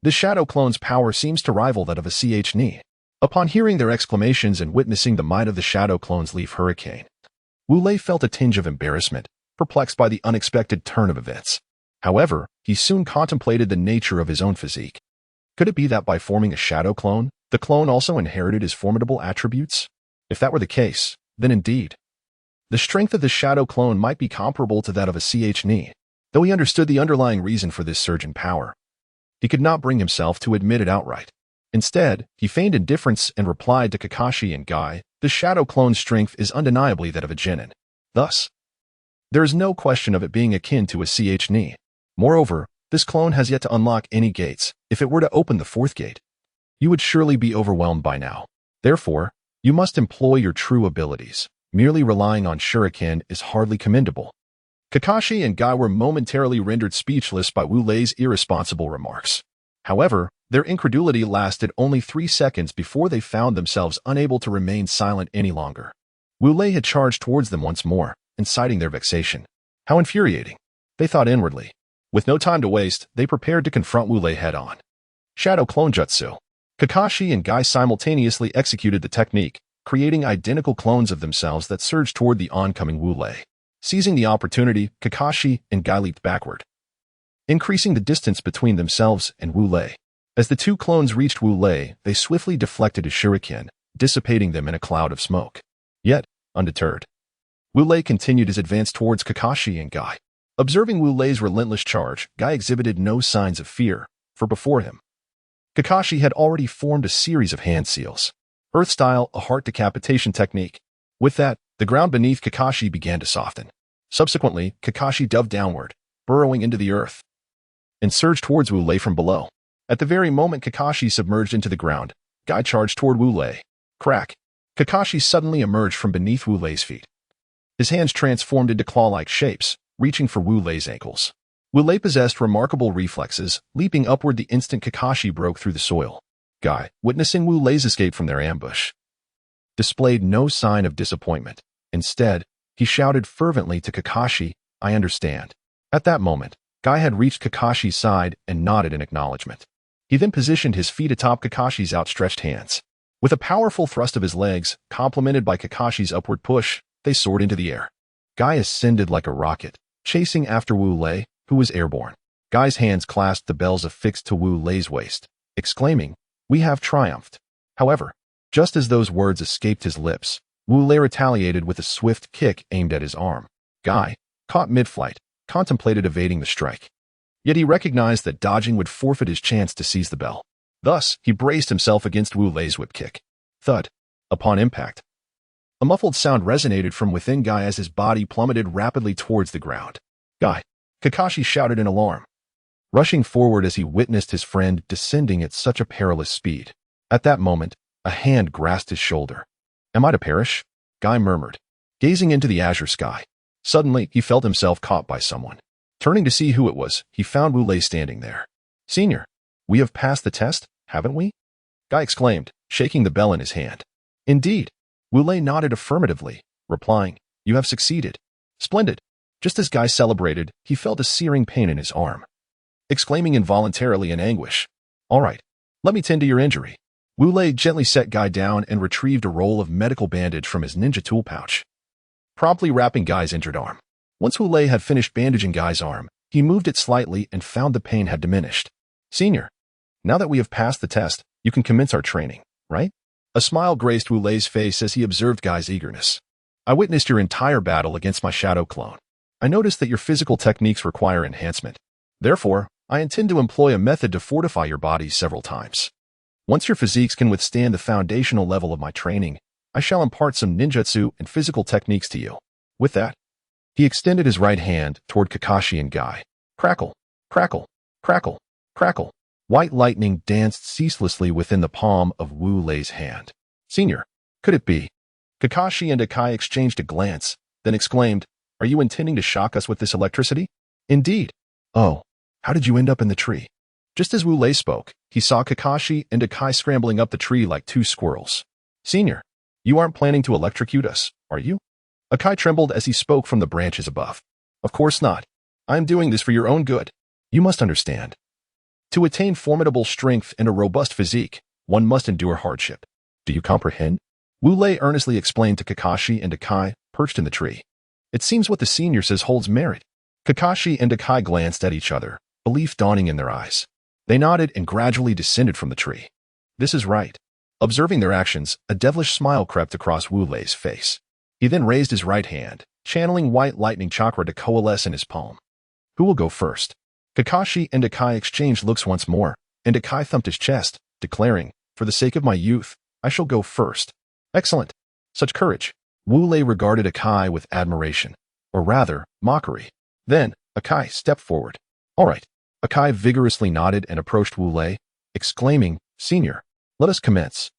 This shadow clone's power seems to rival that of a CH-Ni." Upon hearing their exclamations and witnessing the might of the shadow clone's Leaf Hurricane, Wule felt a tinge of embarrassment, perplexed by the unexpected turn of events. However, he soon contemplated the nature of his own physique. Could it be that by forming a shadow clone, the clone also inherited his formidable attributes? If that were the case, then indeed, the strength of the shadow clone might be comparable to that of a CH-Ni. Though he understood the underlying reason for this surge in power, he could not bring himself to admit it outright. Instead, he feigned indifference and replied to Kakashi and Guy the shadow clone's strength is undeniably that of a genin. Thus, there is no question of it being akin to a CH-Ni. Moreover, this clone has yet to unlock any gates. If it were to open the fourth gate, you would surely be overwhelmed by now. Therefore, you must employ your true abilities. Merely relying on Shuriken is hardly commendable. Kakashi and Guy were momentarily rendered speechless by Wu Lei's irresponsible remarks. However, their incredulity lasted only 3 seconds before they found themselves unable to remain silent any longer. Wu Lei had charged towards them once more, inciting their vexation. How infuriating, they thought inwardly. With no time to waste, they prepared to confront Wu Lei head-on. Shadow Clone Jutsu. Kakashi and Guy simultaneously executed the technique, creating identical clones of themselves that surged toward the oncoming Wu Lei. Seizing the opportunity, Kakashi and Guy leaped backward, increasing the distance between themselves and Wu Lei. As the two clones reached Wu Lei, they swiftly deflected his shuriken, dissipating them in a cloud of smoke. Yet, undeterred, Wu Lei continued his advance towards Kakashi and Guy. Observing Wu Lei's relentless charge, Guy exhibited no signs of fear, for before him, Kakashi had already formed a series of hand seals. Earth-style, a heart decapitation technique. With that, the ground beneath Kakashi began to soften. Subsequently, Kakashi dove downward, burrowing into the earth, and surged towards Wu Lei from below. At the very moment Kakashi submerged into the ground, Guy charged toward Wu Lei. Crack! Kakashi suddenly emerged from beneath Wu Lei's feet. His hands transformed into claw-like shapes, reaching for Wu Lei's ankles. Wu Lei possessed remarkable reflexes, leaping upward the instant Kakashi broke through the soil. Guy, witnessing Wu Lei's escape from their ambush, displayed no sign of disappointment. Instead, he shouted fervently to Kakashi, "I understand." At that moment, Guy had reached Kakashi's side and nodded in acknowledgement. He then positioned his feet atop Kakashi's outstretched hands. With a powerful thrust of his legs, complemented by Kakashi's upward push, they soared into the air. Guy ascended like a rocket, chasing after Wu Lei, who was airborne. Guy's hands clasped the bells affixed to Wu Lei's waist, exclaiming, "We have triumphed." However, just as those words escaped his lips, Wu Lei retaliated with a swift kick aimed at his arm. Guy, caught mid-flight, contemplated evading the strike. Yet he recognized that dodging would forfeit his chance to seize the bell. Thus, he braced himself against Wu Lei's whip kick. Thud. Upon impact, a muffled sound resonated from within Guy as his body plummeted rapidly towards the ground. "Guy!" Kakashi shouted in alarm, rushing forward as he witnessed his friend descending at such a perilous speed. At that moment, a hand grasped his shoulder. "Am I to perish?" Guy murmured, gazing into the azure sky. Suddenly, he felt himself caught by someone. Turning to see who it was, he found Wu Lei standing there. "Senior, we have passed the test, haven't we?" Guy exclaimed, shaking the bell in his hand. "Indeed." Wu Lei nodded affirmatively, replying, "You have succeeded." "Splendid." Just as Guy celebrated, he felt a searing pain in his arm, exclaiming involuntarily in anguish, "All right, let me tend to your injury." Wu Lei gently set Guy down and retrieved a roll of medical bandage from his ninja tool pouch, promptly wrapping Guy's injured arm. Once Wu Lei had finished bandaging Guy's arm, he moved it slightly and found the pain had diminished. "Senior, now that we have passed the test, you can commence our training, right?" A smile graced Wu Lei's face as he observed Guy's eagerness. "I witnessed your entire battle against my shadow clone. I noticed that your physical techniques require enhancement. Therefore, I intend to employ a method to fortify your body several times. Once your physiques can withstand the foundational level of my training, I shall impart some ninjutsu and physical techniques to you." With that, he extended his right hand toward Kakashi and Guy. Crackle, crackle, crackle, crackle. White lightning danced ceaselessly within the palm of Wu Lei's hand. "Senior, could it be?" Kakashi and Akai exchanged a glance, then exclaimed, "Are you intending to shock us with this electricity?" "Indeed." "Oh, how did you end up in the tree?" Just as Wu Lei spoke, he saw Kakashi and Akai scrambling up the tree like two squirrels. "Senior, you aren't planning to electrocute us, are you?" Akai trembled as he spoke from the branches above. "Of course not. I am doing this for your own good. You must understand. To attain formidable strength and a robust physique, one must endure hardship. Do you comprehend?" Wu Lei earnestly explained to Kakashi and Akai, perched in the tree. "It seems what the senior says holds merit." Kakashi and Akai glanced at each other, belief dawning in their eyes. They nodded and gradually descended from the tree. "This is right." Observing their actions, a devilish smile crept across Wu Lei's face. He then raised his right hand, channeling white lightning chakra to coalesce in his palm. "Who will go first?" Kakashi and Akai exchanged looks once more, and Akai thumped his chest, declaring, "For the sake of my youth, I shall go first." "Excellent." Such courage. Wu Lei regarded Akai with admiration, or rather, mockery. Then, Akai stepped forward. All right. Akai vigorously nodded and approached Wu Lei, exclaiming, Senior, let us commence.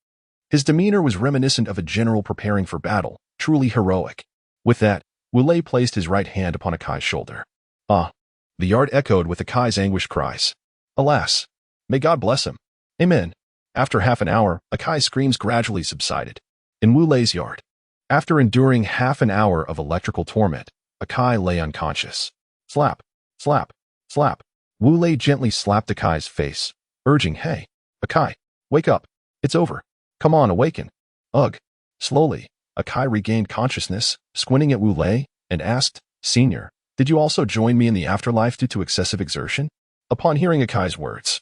His demeanor was reminiscent of a general preparing for battle, truly heroic. With that, Wu Lei placed his right hand upon Akai's shoulder. Ah! The yard echoed with Akai's anguished cries. Alas! May God bless him. Amen. After half an hour, Akai's screams gradually subsided. In Wu Lei's yard, after enduring half an hour of electrical torment, Akai lay unconscious. Slap, slap, slap. Wu Lei gently slapped Akai's face, urging, Hey, Akai, wake up. It's over. Come on, awaken. Ugh. Slowly, Akai regained consciousness, squinting at Wu Lei, and asked, Senior, did you also join me in the afterlife due to excessive exertion? Upon hearing Akai's words,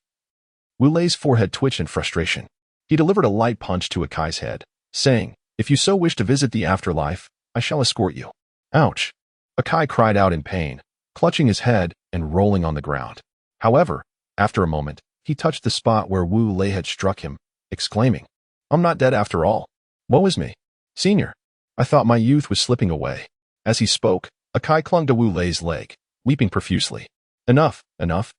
Wu Lei's forehead twitched in frustration. He delivered a light punch to Akai's head, saying, If you so wish to visit the afterlife, I shall escort you. Ouch. Akai cried out in pain, clutching his head and rolling on the ground. However, after a moment, he touched the spot where Wu Lei had struck him, exclaiming, I'm not dead after all. Woe is me. Senior, I thought my youth was slipping away. As he spoke, Akai clung to Wu Lei's leg, weeping profusely. Enough, enough.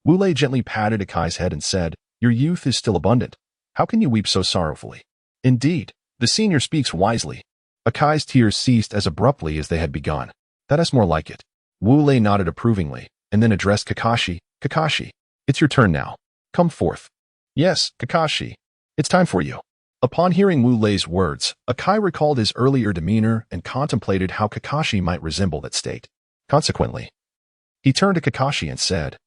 Wu Lei gently patted Akai's head and said, Your youth is still abundant. How can you weep so sorrowfully? Indeed, the senior speaks wisely. Akai's tears ceased as abruptly as they had begun. That is more like it. Wu Lei nodded approvingly, and then addressed Kakashi. Kakashi, it's your turn now. Come forth. Yes, Kakashi. It's time for you. Upon hearing Wu Lei's words, Akai recalled his earlier demeanor and contemplated how Kakashi might resemble that state. Consequently, he turned to Kakashi and said,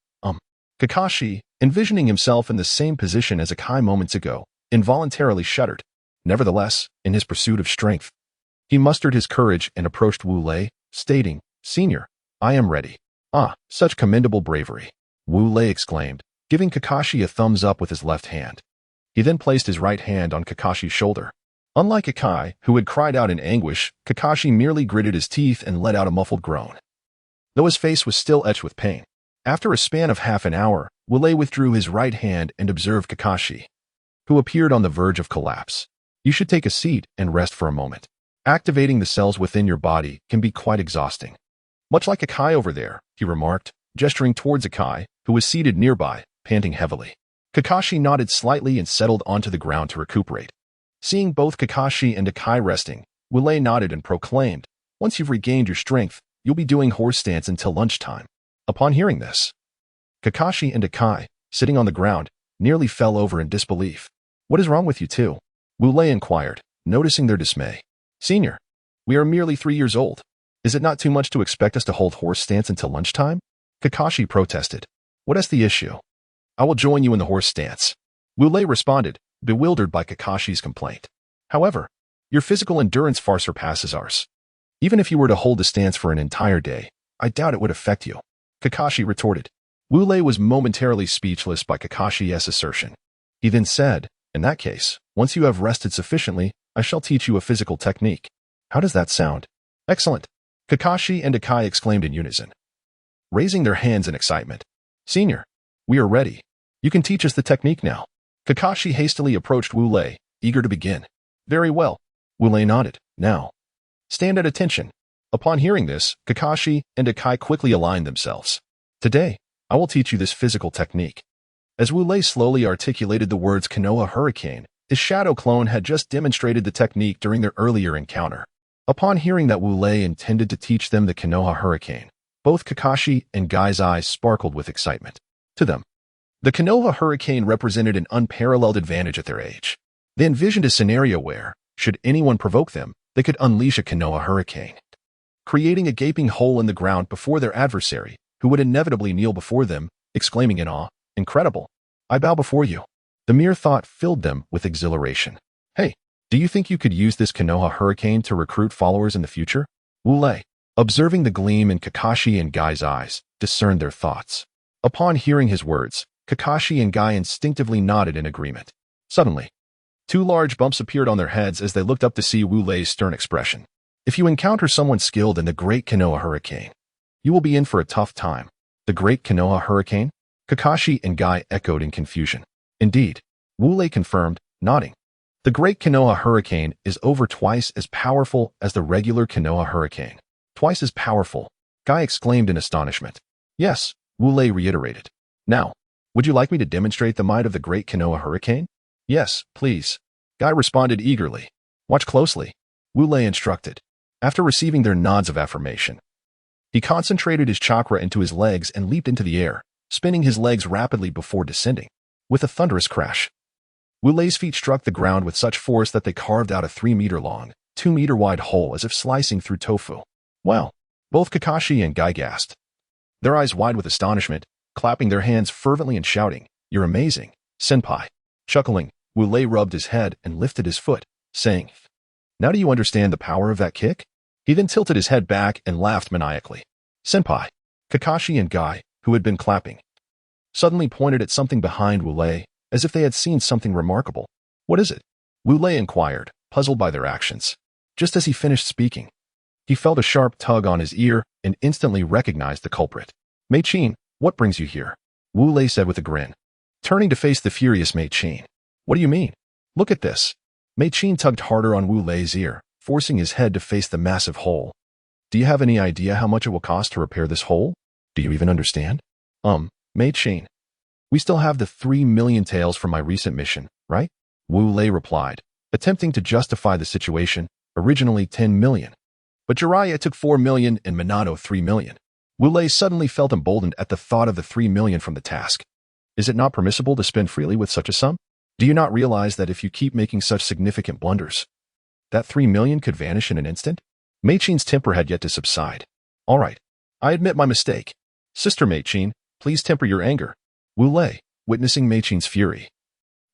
Kakashi, envisioning himself in the same position as Akai moments ago, involuntarily shuddered. Nevertheless, in his pursuit of strength, he mustered his courage and approached Wu Lei, stating, Senior, I am ready. Ah, such commendable bravery. Wu Lei exclaimed, giving Kakashi a thumbs up with his left hand. He then placed his right hand on Kakashi's shoulder. Unlike Akai, who had cried out in anguish, Kakashi merely gritted his teeth and let out a muffled groan, though his face was still etched with pain. After a span of half an hour, Wu Lei withdrew his right hand and observed Kakashi, who appeared on the verge of collapse. You should take a seat and rest for a moment. Activating the cells within your body can be quite exhausting. Much like Akai over there, he remarked, gesturing towards Akai, who was seated nearby, panting heavily. Kakashi nodded slightly and settled onto the ground to recuperate. Seeing both Kakashi and Akai resting, Wu Lei nodded and proclaimed, Once you've regained your strength, you'll be doing horse stance until lunchtime. Upon hearing this, Kakashi and Akai, sitting on the ground, nearly fell over in disbelief. What is wrong with you two? Wu Lei inquired, noticing their dismay. Senior, we are merely 3 years old. Is it not too much to expect us to hold horse stance until lunchtime? Kakashi protested. What is the issue? I will join you in the horse stance. Wu Lei responded, bewildered by Kakashi's complaint. However, your physical endurance far surpasses ours. Even if you were to hold the stance for an entire day, I doubt it would affect you. Kakashi retorted. Wu Lei was momentarily speechless by Kakashi's assertion. He then said, In that case, once you have rested sufficiently, I shall teach you a physical technique. How does that sound? Excellent. Kakashi and Akai exclaimed in unison, raising their hands in excitement. Senior, we are ready. You can teach us the technique now. Kakashi hastily approached Wu Lei, eager to begin. Very well. Wu Lei nodded. Now, stand at attention. Upon hearing this, Kakashi and Akai quickly aligned themselves. Today, I will teach you this physical technique. As Wu Lei slowly articulated the words Konoha Hurricane, his shadow clone had just demonstrated the technique during their earlier encounter. Upon hearing that Wu Lei intended to teach them the Konoha Hurricane, both Kakashi and Gai's eyes sparkled with excitement. To them, the Konoha Hurricane represented an unparalleled advantage at their age. They envisioned a scenario where, should anyone provoke them, they could unleash a Konoha Hurricane, creating a gaping hole in the ground before their adversary, who would inevitably kneel before them, exclaiming in awe, Incredible! I bow before you. The mere thought filled them with exhilaration. Hey, do you think you could use this Konoha Hurricane to recruit followers in the future? Wu Lei, observing the gleam in Kakashi and Gai's eyes, discerned their thoughts. Upon hearing his words, Kakashi and Gai instinctively nodded in agreement. Suddenly, 2 large bumps appeared on their heads as they looked up to see Wu Lei's stern expression. If you encounter someone skilled in the Great Konoha Hurricane, you will be in for a tough time. The Great Konoha Hurricane? Kakashi and Gai echoed in confusion. Indeed, Wu Lei confirmed, nodding. The Great Konoha Hurricane is over twice as powerful as the regular Konoha Hurricane. Twice as powerful, Guy exclaimed in astonishment. Yes, Wu Lei reiterated. Now, would you like me to demonstrate the might of the Great Konoha Hurricane? Yes, please. Guy responded eagerly. Watch closely, Wu Lei instructed. After receiving their nods of affirmation, he concentrated his chakra into his legs and leaped into the air, spinning his legs rapidly before descending. With a thunderous crash, Wu Lei's feet struck the ground with such force that they carved out a 3-meter-long, 2-meter-wide hole as if slicing through tofu. Wow! Both Kakashi and Guy gasped, their eyes wide with astonishment, clapping their hands fervently and shouting, You're amazing, senpai. Chuckling, Wu Lei rubbed his head and lifted his foot, saying, Now do you understand the power of that kick? He then tilted his head back and laughed maniacally. Senpai. Kakashi and Guy, who had been clapping, suddenly pointed at something behind Wu Lei, as if they had seen something remarkable. What is it? Wu Lei inquired, puzzled by their actions. Just as he finished speaking, he felt a sharp tug on his ear and instantly recognized the culprit. Mei-chin, what brings you here? Wu Lei said with a grin, turning to face the furious Mei-chin. What do you mean? Look at this. Mei-chin tugged harder on Wu Lei's ear, forcing his head to face the massive hole. Do you have any idea how much it will cost to repair this hole? Do you even understand? Mei-chin. We still have the 3 million taels from my recent mission, right? Wu Lei replied, attempting to justify the situation, originally 10 million. But Jiraiya took 4 million and Minato 3 million. Wu Lei suddenly felt emboldened at the thought of the 3 million from the task. Is it not permissible to spend freely with such a sum? Do you not realize that if you keep making such significant blunders, that 3 million could vanish in an instant? Mei-chin's temper had yet to subside. All right, I admit my mistake. Sister Mei-chin, please temper your anger. Wu Lei, witnessing Mei-chin's fury,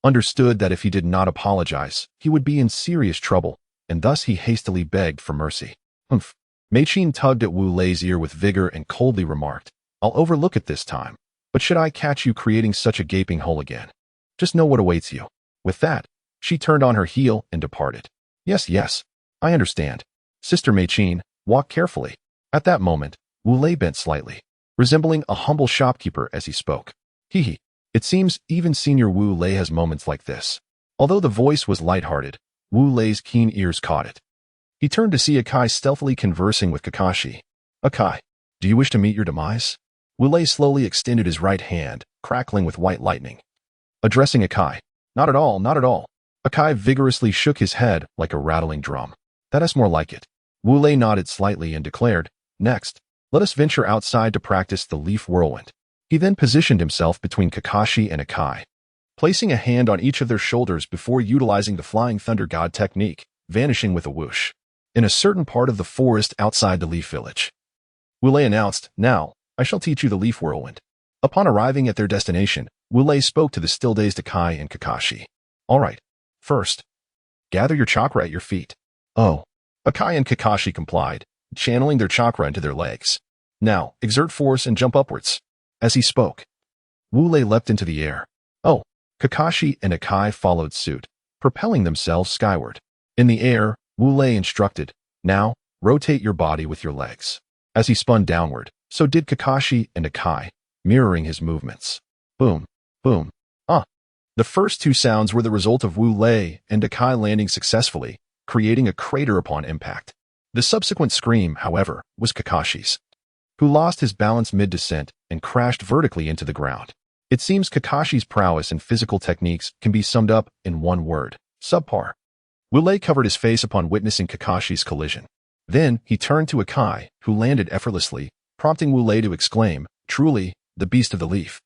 understood that if he did not apologize, he would be in serious trouble, and thus he hastily begged for mercy. Humph. Mei-chin tugged at Wu Lei's ear with vigor and coldly remarked, I'll overlook it this time, but should I catch you creating such a gaping hole again, just know what awaits you. With that, she turned on her heel and departed. Yes, I understand. Sister Mei-chin, walk carefully. At that moment, Wu Lei bent slightly, resembling a humble shopkeeper as he spoke. Hee. It seems even Senior Wu Lei has moments like this. Although the voice was lighthearted, Wu Lei's keen ears caught it. He turned to see Akai stealthily conversing with Kakashi. Akai, do you wish to meet your demise? Wu Lei slowly extended his right hand, crackling with white lightning. Addressing Akai, not at all. Akai vigorously shook his head like a rattling drum. That is more like it. Wu Lei nodded slightly and declared, Next, let us venture outside to practice the leaf whirlwind. He then positioned himself between Kakashi and Akai, placing a hand on each of their shoulders before utilizing the Flying Thunder God technique, vanishing with a whoosh in a certain part of the forest outside the Leaf Village. Wu Lei announced, Now, I shall teach you the leaf whirlwind. Upon arriving at their destination, Wu Lei spoke to the still-dazed Akai and Kakashi. All right, first, gather your chakra at your feet. Oh. Akai and Kakashi complied, channeling their chakra into their legs. Now, exert force and jump upwards. As he spoke, Wu Lei leapt into the air. Oh. Kakashi and Akai followed suit, propelling themselves skyward. In the air, Wu Lei instructed, Now, rotate your body with your legs. As he spun downward, so did Kakashi and Akai, mirroring his movements. Boom, boom, The first two sounds were the result of Wu Lei and Akai landing successfully, creating a crater upon impact. The subsequent scream, however, was Kakashi's, who lost his balance mid-descent and crashed vertically into the ground. It seems Kakashi's prowess and physical techniques can be summed up in one word, subpar. Wu Lei covered his face upon witnessing Kakashi's collision. Then, he turned to Akai, who landed effortlessly, prompting Wu Lei to exclaim, Truly, the beast of the leaf.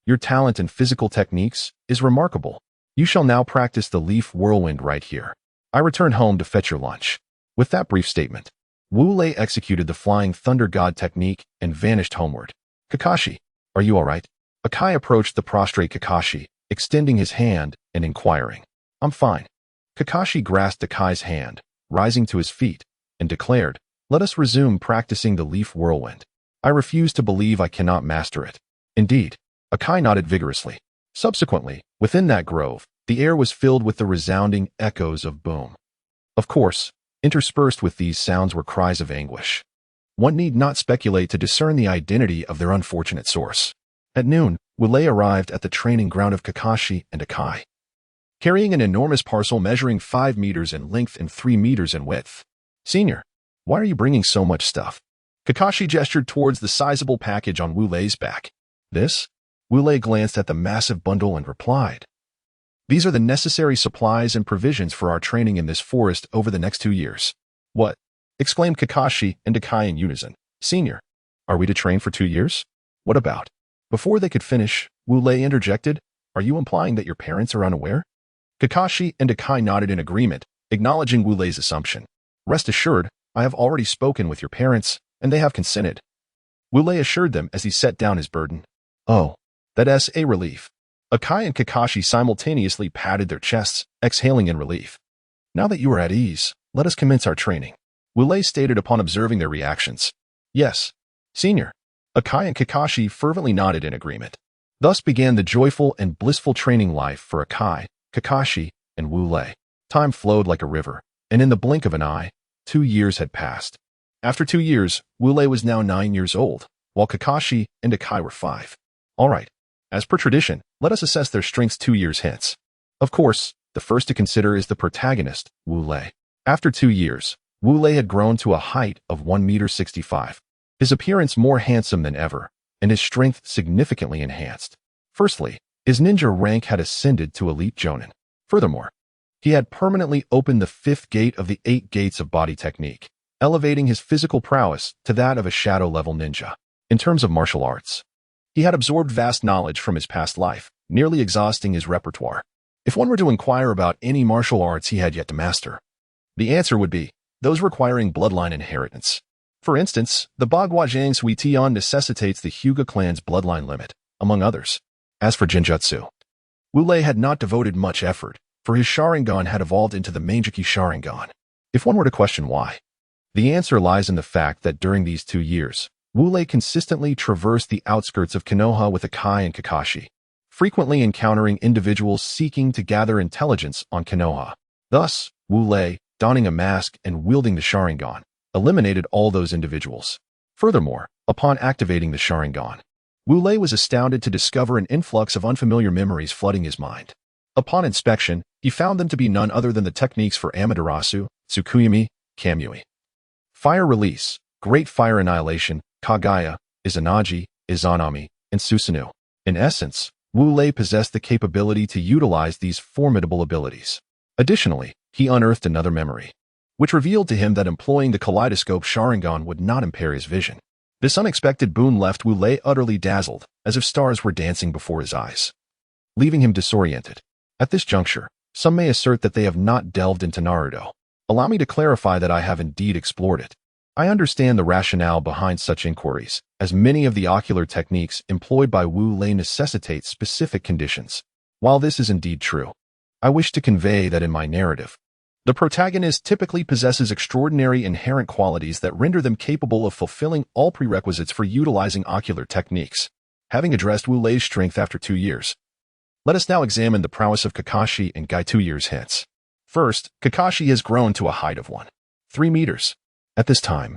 Your talent and physical techniques is remarkable. You shall now practice the leaf whirlwind right here. I return home to fetch your lunch. With that brief statement, Wu Lei executed the Flying Thunder God technique and vanished homeward. Kakashi, are you all right? Akai approached the prostrate Kakashi, extending his hand and inquiring. I'm fine. Kakashi grasped Akai's hand, rising to his feet, and declared, Let us resume practicing the leaf whirlwind. I refuse to believe I cannot master it. Indeed, Akai nodded vigorously. Subsequently, within that grove, the air was filled with the resounding echoes of boom. Of course, interspersed with these sounds were cries of anguish. One need not speculate to discern the identity of their unfortunate source. At noon, Wu Lei arrived at the training ground of Kakashi and Akai. carrying an enormous parcel measuring 5 meters in length and 3 meters in width. Senior, why are you bringing so much stuff? Kakashi gestured towards the sizable package on Wu Lei's back. This? Wu Lei glanced at the massive bundle and replied. These are the necessary supplies and provisions for our training in this forest over the next 2 years. What? Exclaimed Kakashi and Kai in unison. Senior, are we to train for 2 years? What about? Before they could finish, Wu Lei interjected, are you implying that your parents are unaware? Kakashi and Kai nodded in agreement, acknowledging Wu Lei's assumption. Rest assured, I have already spoken with your parents, and they have consented. Wu Lei assured them as he set down his burden. Oh, that's a relief. Kai and Kakashi simultaneously patted their chests, exhaling in relief. Now that you are at ease, let us commence our training. Wu Lei stated upon observing their reactions. Yes, Senior. Kai and Kakashi fervently nodded in agreement. Thus began the joyful and blissful training life for Kai, Kakashi, and Wu Lei. Time flowed like a river, and in the blink of an eye, 2 years had passed. After 2 years, Wu Lei was now 9 years old, while Kakashi and Kai were 5. All right. As per tradition, let us assess their strengths 2 years hence. Of course, the first to consider is the protagonist, Wu Lei. After 2 years, Wu Lei had grown to a height of 1.65 meters. His appearance more handsome than ever, and his strength significantly enhanced. Firstly, his ninja rank had ascended to elite jonin. Furthermore, he had permanently opened the 5th gate of the 8 gates of body technique, elevating his physical prowess to that of a shadow-level ninja. In terms of martial arts, he had absorbed vast knowledge from his past life, nearly exhausting his repertoire. If one were to inquire about any martial arts he had yet to master, the answer would be those requiring bloodline inheritance. For instance, the Bagua Zhang Sui Tian necessitates the Hyuga clan's bloodline limit, among others. As for Genjutsu, Wu Lei had not devoted much effort, for his Sharingan had evolved into the Mangeki Sharingan. If one were to question why, the answer lies in the fact that during these 2 years, Wu Lei consistently traversed the outskirts of Konoha with Kai and Kakashi, frequently encountering individuals seeking to gather intelligence on Konoha. Thus, Wu Lei, donning a mask and wielding the Sharingan, eliminated all those individuals. Furthermore, upon activating the Sharingan, Wu Lei was astounded to discover an influx of unfamiliar memories flooding his mind. Upon inspection, he found them to be none other than the techniques for Amaterasu, Tsukuyomi, Kamui. Fire Release, Great Fire Annihilation, Kagaya, Izanagi, Izanami, and Susanoo. In essence, Wu Lei possessed the capability to utilize these formidable abilities. Additionally, he unearthed another memory, which revealed to him that employing the kaleidoscope Sharingan would not impair his vision. This unexpected boon left Wu Lei utterly dazzled, as if stars were dancing before his eyes, leaving him disoriented. At this juncture, some may assert that they have not delved into Naruto. Allow me to clarify that I have indeed explored it. I understand the rationale behind such inquiries, as many of the ocular techniques employed by Wu Lei necessitate specific conditions. While this is indeed true, I wish to convey that in my narrative, the protagonist typically possesses extraordinary inherent qualities that render them capable of fulfilling all prerequisites for utilizing ocular techniques. Having addressed Wu Lei's strength after 2 years, let us now examine the prowess of Kakashi and Kai 2 years hence. First, Kakashi has grown to a height of 1.3 meters. At this time,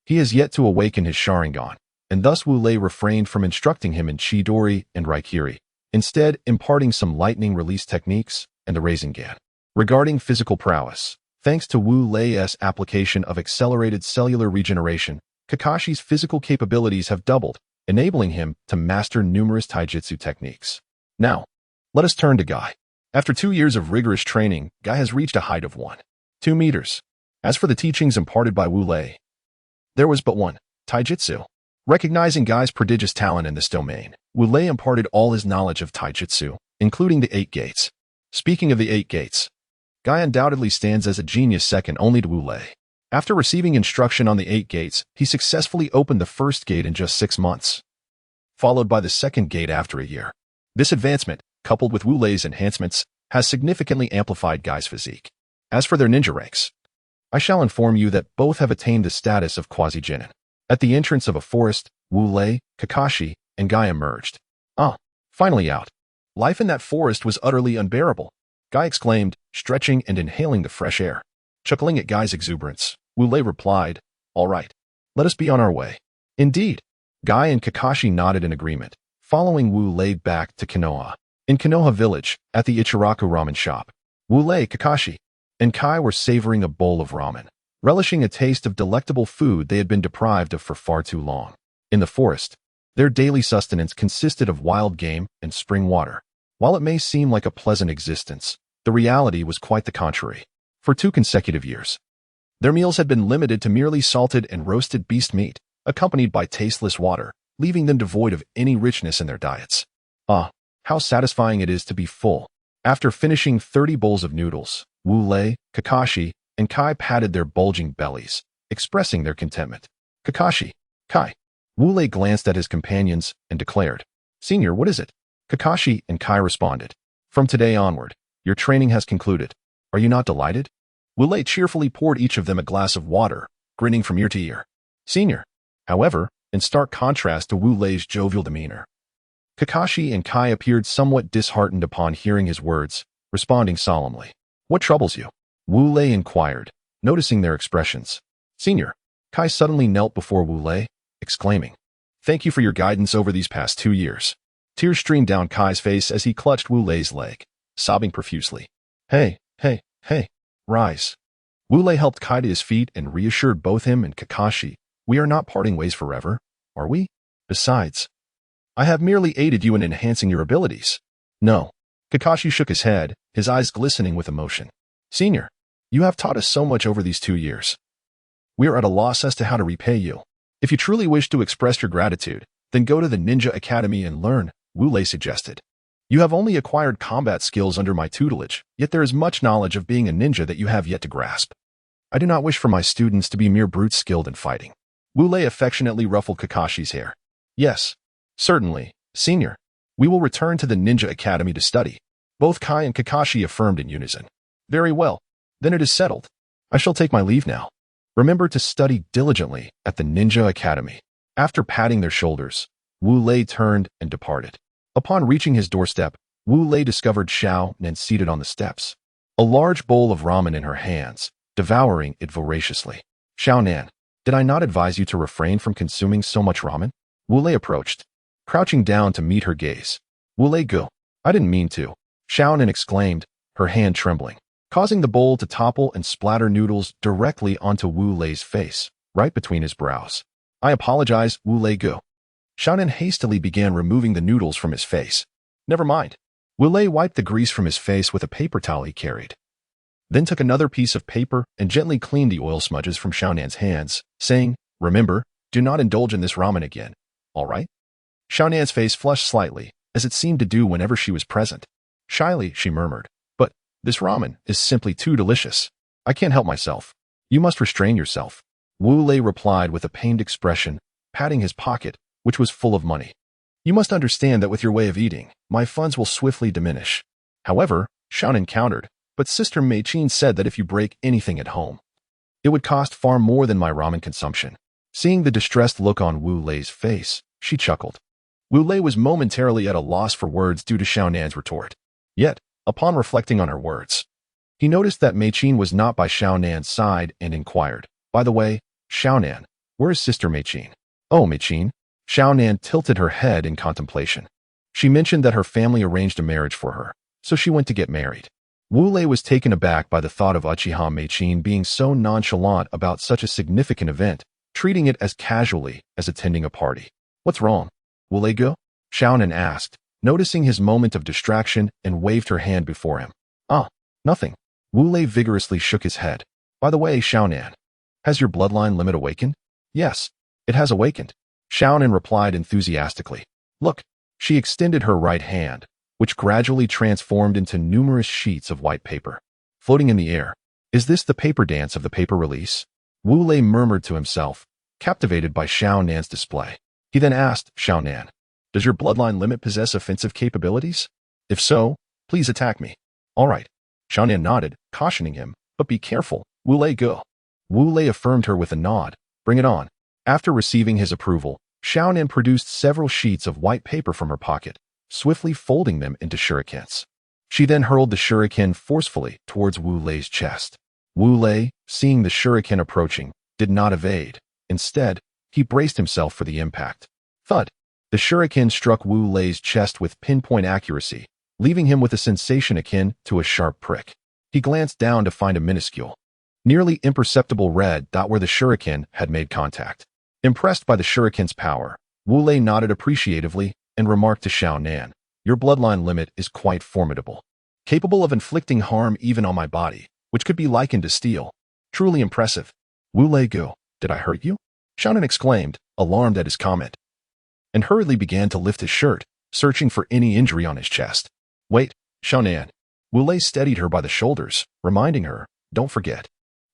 he has yet to awaken his Sharingan, and thus Wu Lei refrained from instructing him in Chidori and Raikiri, instead imparting some lightning release techniques and the Rasengan. Regarding physical prowess, thanks to Wu Lei's application of accelerated cellular regeneration, Kakashi's physical capabilities have doubled, enabling him to master numerous taijutsu techniques. Now, let us turn to Guy. After 2 years of rigorous training, Guy has reached a height of 1.2 meters. As for the teachings imparted by Wu Lei, there was but one, taijutsu. Recognizing Guy's prodigious talent in this domain, Wu Lei imparted all his knowledge of taijutsu, including the 8 gates. Speaking of the 8 gates, Guy undoubtedly stands as a genius second only to Wu Lei. After receiving instruction on the 8 gates, he successfully opened the first gate in just 6 months, followed by the second gate after a year. This advancement, coupled with Wu Lei's enhancements, has significantly amplified Guy's physique. As for their ninja ranks, I shall inform you that both have attained the status of quasi-genin. At the entrance of a forest, Wu Lei, Kakashi, and Guy emerged. Finally out. Life in that forest was utterly unbearable, Guy exclaimed, stretching and inhaling the fresh air. Chuckling at Guy's exuberance, Wu Lei replied, all right, let us be on our way. Indeed, Guy and Kakashi nodded in agreement, following Wu Lei back to Konoha. In Konoha village, at the Ichiraku ramen shop, Wu Lei, Kakashi, and Kai were savoring a bowl of ramen, relishing a taste of delectable food they had been deprived of for far too long. In the forest, their daily sustenance consisted of wild game and spring water. While it may seem like a pleasant existence, the reality was quite the contrary. For 2 consecutive years, their meals had been limited to merely salted and roasted beast meat, accompanied by tasteless water, leaving them devoid of any richness in their diets. How satisfying it is to be full. After finishing 30 bowls of noodles, Wu Lei, Kakashi, and Kai patted their bulging bellies, expressing their contentment. Kakashi, Kai. Wu Lei glanced at his companions and declared, "Senior, what is it?" Kakashi and Kai responded, "From today onward, your training has concluded. Are you not delighted?" Wu Lei cheerfully poured each of them a glass of water, grinning from ear to ear. Senior, however, in stark contrast to Wu Lei's jovial demeanor, Kakashi and Kai appeared somewhat disheartened upon hearing his words, responding solemnly. "What troubles you?" Wu Lei inquired, noticing their expressions. "Senior." Kai suddenly knelt before Wu Lei, exclaiming, "Thank you for your guidance over these past 2 years." Tears streamed down Kai's face as he clutched Wu Lei's leg, sobbing profusely. Hey, rise." Wu Lei helped Kai to his feet and reassured both him and Kakashi, "We are not parting ways forever, are we? Besides, I have merely aided you in enhancing your abilities." "No." Kakashi shook his head, his eyes glistening with emotion. "Senior, you have taught us so much over these 2 years. We are at a loss as to how to repay you. If you truly wish to express your gratitude, then go to the Ninja Academy and learn," Wu Lei suggested. "You have only acquired combat skills under my tutelage, yet there is much knowledge of being a ninja that you have yet to grasp. I do not wish for my students to be mere brutes skilled in fighting." Wu Lei affectionately ruffled Kakashi's hair. "Yes, certainly, senior. We will return to the Ninja Academy to study." Both Kai and Kakashi affirmed in unison. "Very well, then it is settled. I shall take my leave now. Remember to study diligently at the Ninja Academy." After patting their shoulders, Wu Lei turned and departed. Upon reaching his doorstep, Wu Lei discovered Xiao Nan seated on the steps, a large bowl of ramen in her hands, devouring it voraciously. "Xiao Nan, did I not advise you to refrain from consuming so much ramen?" Wu Lei approached, crouching down to meet her gaze. "Wu Lei go. I didn't mean to," Xiao Nan exclaimed, her hand trembling, causing the bowl to topple and splatter noodles directly onto Wu Lei's face, right between his brows. "I apologize, Wu Lei go." Xiao Nan hastily began removing the noodles from his face. "Never mind." Wu Lei wiped the grease from his face with a paper towel he carried, then took another piece of paper and gently cleaned the oil smudges from Xiao Nan's hands, saying, "Remember, do not indulge in this ramen again, all right?" Xiao Nan's face flushed slightly, as it seemed to do whenever she was present. Shyly, she murmured, "But this ramen is simply too delicious. I can't help myself. You must restrain yourself." Wu Lei replied with a pained expression, patting his pocket, which was full of money. "You must understand that with your way of eating, my funds will swiftly diminish." However, Xiao Nan countered, "But Sister Mei-chin said that if you break anything at home, it would cost far more than my ramen consumption." Seeing the distressed look on Wu Lei's face, she chuckled. Wu Lei was momentarily at a loss for words due to Xiao Nan's retort. Yet, upon reflecting on her words, he noticed that Mei-chin was not by Xiao Nan's side and inquired, "By the way, Xiao Nan, where is Sister Mei-chin?" "Oh, Mei-chin." Xiao Nan tilted her head in contemplation. She mentioned that her family arranged a marriage for her, so she went to get married. Wu Lei was taken aback by the thought of Uchiha Mei-chin being so nonchalant about such a significant event, treating it as casually as attending a party. "What's wrong, Wu Lei go?" Xiao Nan asked, noticing his moment of distraction, and waved her hand before him. "Ah, nothing." Wu Lei vigorously shook his head. "By the way, Xiao Nan, has your bloodline limit awakened?" "Yes, it has awakened." Xiao Nan replied enthusiastically. "Look." She extended her right hand, which gradually transformed into numerous sheets of white paper, floating in the air. "Is this the paper dance of the paper release?" Wu Lei murmured to himself, captivated by Xiao Nan's display. He then asked, "Xiao Nan, does your bloodline limit possess offensive capabilities? If so, please attack me." "All right." Xiao Nan nodded, cautioning him, "But be careful, Wu Lei go." Wu Lei affirmed her with a nod. "Bring it on." After receiving his approval, Xiao Nan produced several sheets of white paper from her pocket, swiftly folding them into shurikens. She then hurled the shuriken forcefully towards Wu Lei's chest. Wu Lei, seeing the shuriken approaching, did not evade. Instead, he braced himself for the impact. Thud! The shuriken struck Wu Lei's chest with pinpoint accuracy, leaving him with a sensation akin to a sharp prick. He glanced down to find a minuscule, nearly imperceptible red dot where the shuriken had made contact. Impressed by the shuriken's power, Wu Lei nodded appreciatively and remarked to Xiaonan, "Your bloodline limit is quite formidable, capable of inflicting harm even on my body, which could be likened to steel. Truly impressive." "Wu Lei Gu, did I hurt you?" Xiaonan exclaimed, alarmed at his comment, and hurriedly began to lift his shirt, searching for any injury on his chest. "Wait, Xiaonan." Wu Lei steadied her by the shoulders, reminding her, "Don't forget,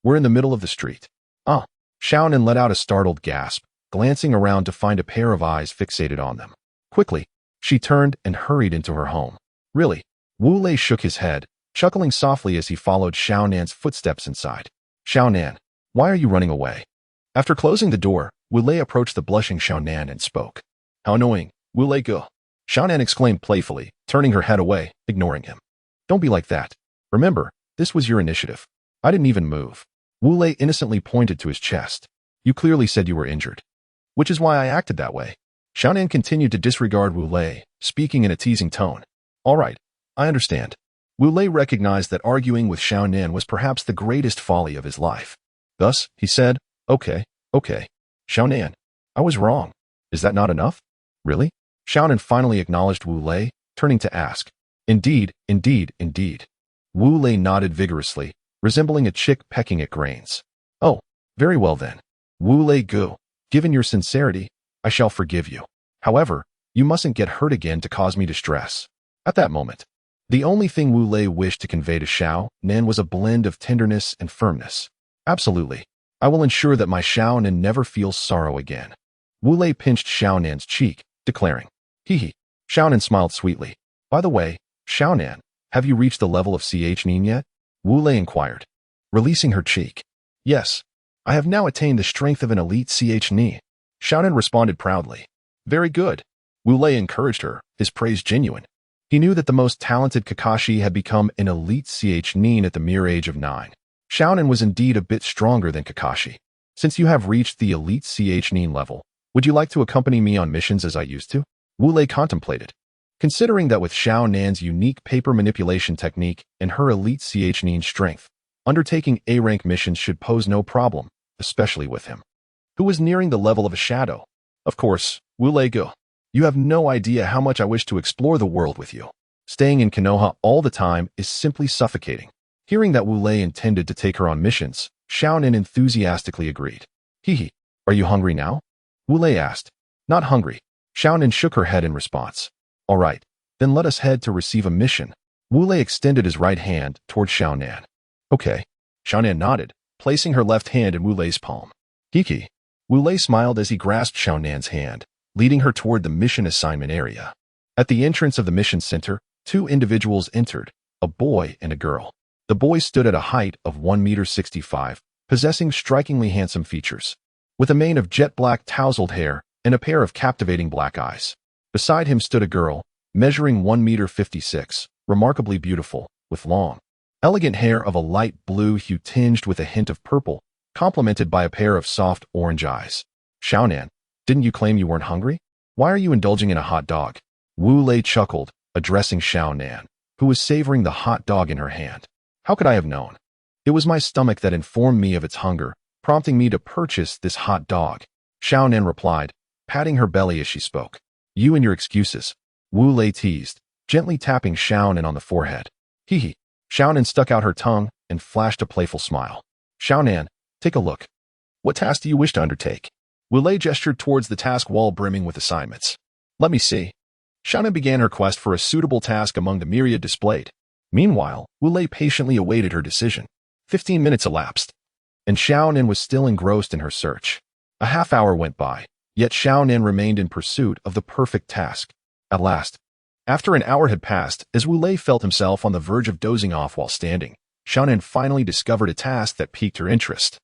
we're in the middle of the street." "Ah." Xiaonan let out a startled gasp, glancing around to find a pair of eyes fixated on them. Quickly, she turned and hurried into her home. "Really?" Wu Lei shook his head, chuckling softly as he followed Xiaonan's footsteps inside. "Xiaonan, why are you running away?" After closing the door, Wu Lei approached the blushing Xiaonan and spoke. "How annoying, Wu Lei Gu," Xiaonan exclaimed playfully, turning her head away, ignoring him. "Don't be like that. Remember, this was your initiative. I didn't even move." Wu Lei innocently pointed to his chest. "You clearly said you were injured, which is why I acted that way." Xiaonan continued to disregard Wu Lei, speaking in a teasing tone. "All right, I understand." Wu Lei recognized that arguing with Xiaonan was perhaps the greatest folly of his life. Thus, he said, Okay. Xiaonan, I was wrong. Is that not enough?" "Really?" Xiaonan finally acknowledged Wu Lei, turning to ask. Indeed. Wu Lei nodded vigorously, resembling a chick pecking at grains. "Oh, very well then. Wu Lei Gu, given your sincerity, I shall forgive you. However, you mustn't get hurt again to cause me distress." At that moment, the only thing Wu Lei wished to convey to Xiaonan was a blend of tenderness and firmness. "Absolutely. I will ensure that my Xiaonan never feels sorrow again." Wu Lei pinched Xiaonan's cheek, declaring, "Hee." Xiaonan smiled sweetly. "By the way, Xiaonan, have you reached the level of CH-Nin yet?" Wu Lei inquired, releasing her cheek. "Yes, I have now attained the strength of an elite CH-Nin." Xiaonan responded proudly. "Very good." Wu Lei encouraged her, his praise genuine. He knew that the most talented Kakashi had become an elite CH-Nin at the mere age of 9. Xiaonan was indeed a bit stronger than Kakashi. "Since you have reached the elite CH-Nin level, would you like to accompany me on missions as I used to?" Wu Lei contemplated. Considering that with Xiaonan's unique paper manipulation technique and her elite CH-Nin strength, undertaking A-rank missions should pose no problem, especially with him, who was nearing the level of a shadow. "Of course, Wu Lei Gu, you have no idea how much I wish to explore the world with you. Staying in Konoha all the time is simply suffocating." Hearing that Wu Lei intended to take her on missions, Xiaonan enthusiastically agreed. "Hee. Are you hungry now?" Wu Lei asked. "Not hungry." Xiaonan shook her head in response. "All right, then let us head to receive a mission." Wu Lei extended his right hand toward Xiaonan. "Okay." Xiaonan nodded, placing her left hand in Wu Lei's palm. "Hee." Wu Lei smiled as he grasped Xiaonan's hand, leading her toward the mission assignment area. At the entrance of the mission center, two individuals entered, a boy and a girl. The boy stood at a height of 1.65 meters, possessing strikingly handsome features, with a mane of jet-black tousled hair and a pair of captivating black eyes. Beside him stood a girl, measuring 1.56 meters, remarkably beautiful, with long, elegant hair of a light blue hue tinged with a hint of purple, complemented by a pair of soft orange eyes. "Xiaonan, didn't you claim you weren't hungry? Why are you indulging in a hot dog?" Wu Lei chuckled, addressing Xiaonan, who was savoring the hot dog in her hand. "How could I have known? It was my stomach that informed me of its hunger, prompting me to purchase this hot dog." Xiaonan replied, patting her belly as she spoke. "You and your excuses," Wu Lei teased, gently tapping Xiaonan on the forehead. "Hee." Xiaonan stuck out her tongue and flashed a playful smile. "Xiaonan, take a look. What task do you wish to undertake?" Wu Lei gestured towards the task wall brimming with assignments. "Let me see." Xiaonan began her quest for a suitable task among the myriad displayed. Meanwhile, Wu Lei patiently awaited her decision. 15 minutes elapsed, and Xiaonan was still engrossed in her search. A half-hour went by, yet Xiaonan remained in pursuit of the perfect task. At last, after an hour had passed, as Wu Lei felt himself on the verge of dozing off while standing, Xiaonan finally discovered a task that piqued her interest.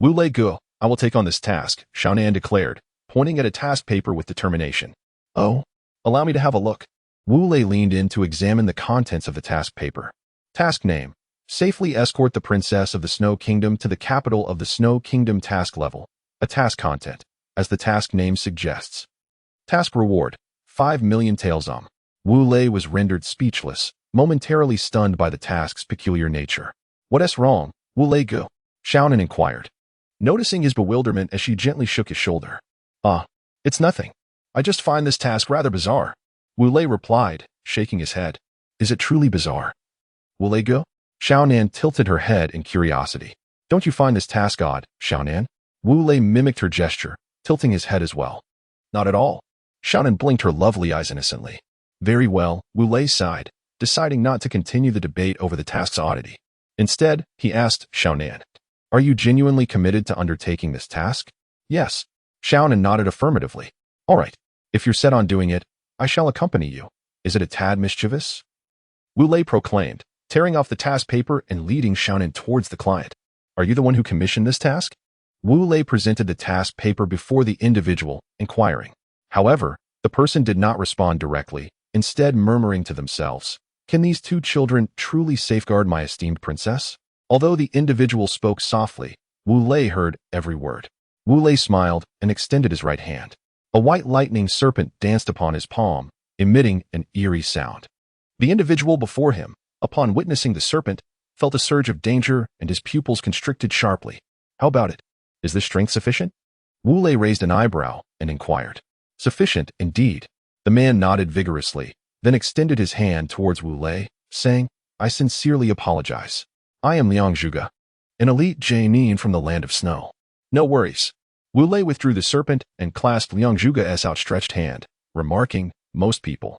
"Wu Lei Gu, I will take on this task," Xiaonan declared, pointing at a task paper with determination. "Oh, allow me to have a look." Wu Lei leaned in to examine the contents of the task paper. Task name: safely escort the princess of the Snow Kingdom to the capital of the Snow Kingdom. Task level: a task content, as the task name suggests. Task reward: 5 million taels. Wu Lei was rendered speechless, momentarily stunned by the task's peculiar nature. What's wrong, Wu Lei go? Xiaonan inquired, noticing his bewilderment as she gently shook his shoulder. It's nothing. I just find this task rather bizarre. Wu Lei replied, shaking his head. Is it truly bizarre? Wu Lei go? Xiaonan tilted her head in curiosity. Don't you find this task odd, Xiaonan? Wu Lei mimicked her gesture, tilting his head as well. Not at all. Xiaonan blinked her lovely eyes innocently. Very well, Wu Lei sighed, deciding not to continue the debate over the task's oddity. Instead, he asked Xiaonan, are you genuinely committed to undertaking this task? Yes. Xiaonan nodded affirmatively. All right. If you're set on doing it, I shall accompany you. Is it a tad mischievous? Wu Lei proclaimed, tearing off the task paper and leading Xiaonan towards the client. Are you the one who commissioned this task? Wu Lei presented the task paper before the individual, inquiring. However, the person did not respond directly, instead murmuring to themselves, can these two children truly safeguard my esteemed princess? Although the individual spoke softly, Wu Lei heard every word. Wu Lei smiled and extended his right hand. A white lightning serpent danced upon his palm, emitting an eerie sound. The individual before him, upon witnessing the serpent, felt a surge of danger and his pupils constricted sharply. How about it? Is this strength sufficient? Wu Lei raised an eyebrow and inquired. Sufficient, indeed. The man nodded vigorously, then extended his hand towards Wu Lei, saying, I sincerely apologize. I am Liang Zhuge, an elite genin from the land of snow. No worries. Wu Lei withdrew the serpent and clasped Liang Zhuge's outstretched hand, remarking, most people,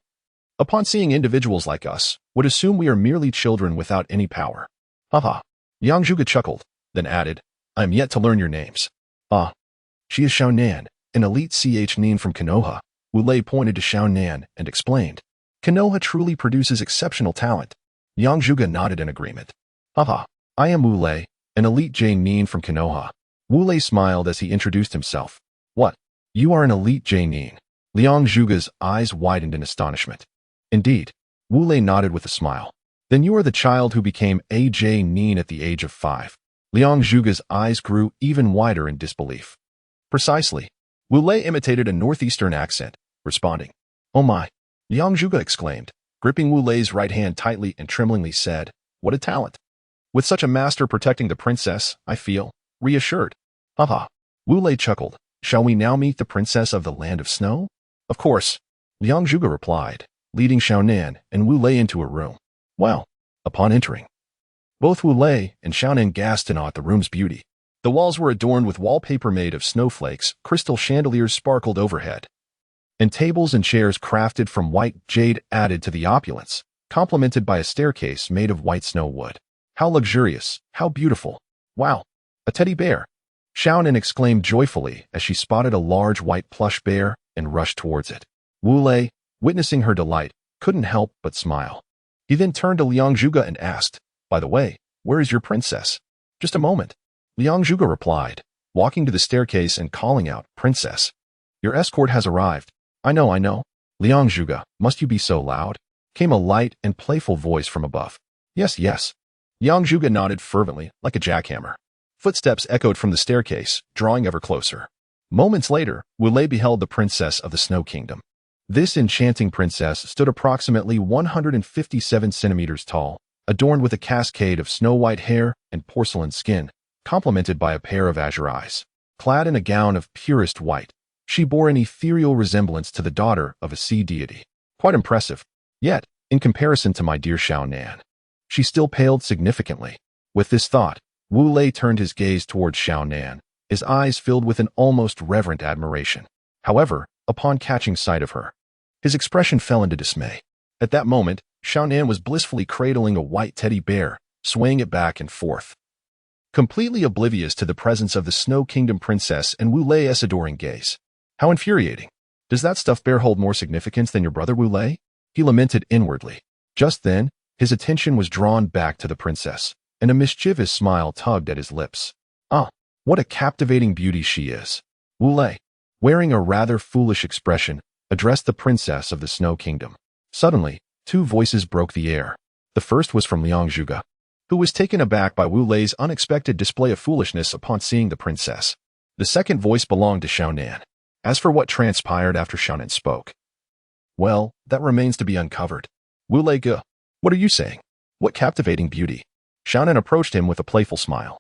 upon seeing individuals like us, would assume we are merely children without any power. Haha. Liang Zhuge chuckled, then added, I am yet to learn your names. She is Xiaonan, an elite nin from Konoha. Wu Lei pointed to Xiaonan and explained, Konoha truly produces exceptional talent. Liang Zhuge nodded in agreement. Haha. I am Wu Lei, an elite genin from Konoha. Wu Lei smiled as he introduced himself. What? You are an elite genin? Liang Zhuge's eyes widened in astonishment. Indeed. Wu Lei nodded with a smile. Then you are the child who became a genin at the age of 5. Liang Zhuge's eyes grew even wider in disbelief. Precisely. Wu Lei imitated a northeastern accent, responding. Oh my. Liang Zhuge exclaimed, gripping Wu Lei's right hand tightly and tremblingly said, what a talent. With such a master protecting the princess, I feel reassured. Haha. Wu Lei chuckled. Shall we now meet the princess of the land of snow? Of course. Liang Zhuge replied, leading Xiaonan and Wu Lei into a room. Well, upon entering, both Wu Lei and Xiaonan gasped in awe at the room's beauty. The walls were adorned with wallpaper made of snowflakes, crystal chandeliers sparkled overhead, and tables and chairs crafted from white jade added to the opulence, complemented by a staircase made of white snow wood. How luxurious, how beautiful. Wow, a teddy bear. Xiaonan exclaimed joyfully as she spotted a large white plush bear and rushed towards it. Wu Lei, witnessing her delight, couldn't help but smile. He then turned to Liang Zhuge and asked, by the way, where is your princess? Just a moment. Liang Zhuge replied, walking to the staircase and calling out, Princess, your escort has arrived. I know. Liang Zhuge, must you be so loud? Came a light and playful voice from above. Yes. Liang Zhuge nodded fervently, like a jackhammer. Footsteps echoed from the staircase, drawing ever closer. Moments later, Wu Lei beheld the princess of the Snow Kingdom. This enchanting princess stood approximately 157 centimeters tall, adorned with a cascade of snow-white hair and porcelain skin, complemented by a pair of azure eyes. Clad in a gown of purest white, she bore an ethereal resemblance to the daughter of a sea deity. Quite impressive. Yet, in comparison to my dear Xiaonan, she still paled significantly. With this thought, Wu Lei turned his gaze towards Xiaonan, his eyes filled with an almost reverent admiration. However, upon catching sight of her, his expression fell into dismay. At that moment, Xiaonan was blissfully cradling a white teddy bear, swaying it back and forth, completely oblivious to the presence of the Snow Kingdom princess and Wu Lei's adoring gaze. How infuriating. Does that stuffed bear hold more significance than your brother Wu Lei? He lamented inwardly. Just then, his attention was drawn back to the princess, and a mischievous smile tugged at his lips. What a captivating beauty she is. Wu Lei, wearing a rather foolish expression, addressed the princess of the Snow Kingdom. Suddenly, two voices broke the air. The first was from Liang Zhuge, who was taken aback by Wu Lei's unexpected display of foolishness upon seeing the princess. The second voice belonged to Xiaonan. As for what transpired after Xiaonan spoke, Well, that remains to be uncovered. Wu Lei, what are you saying? What captivating beauty. Xiaonan approached him with a playful smile,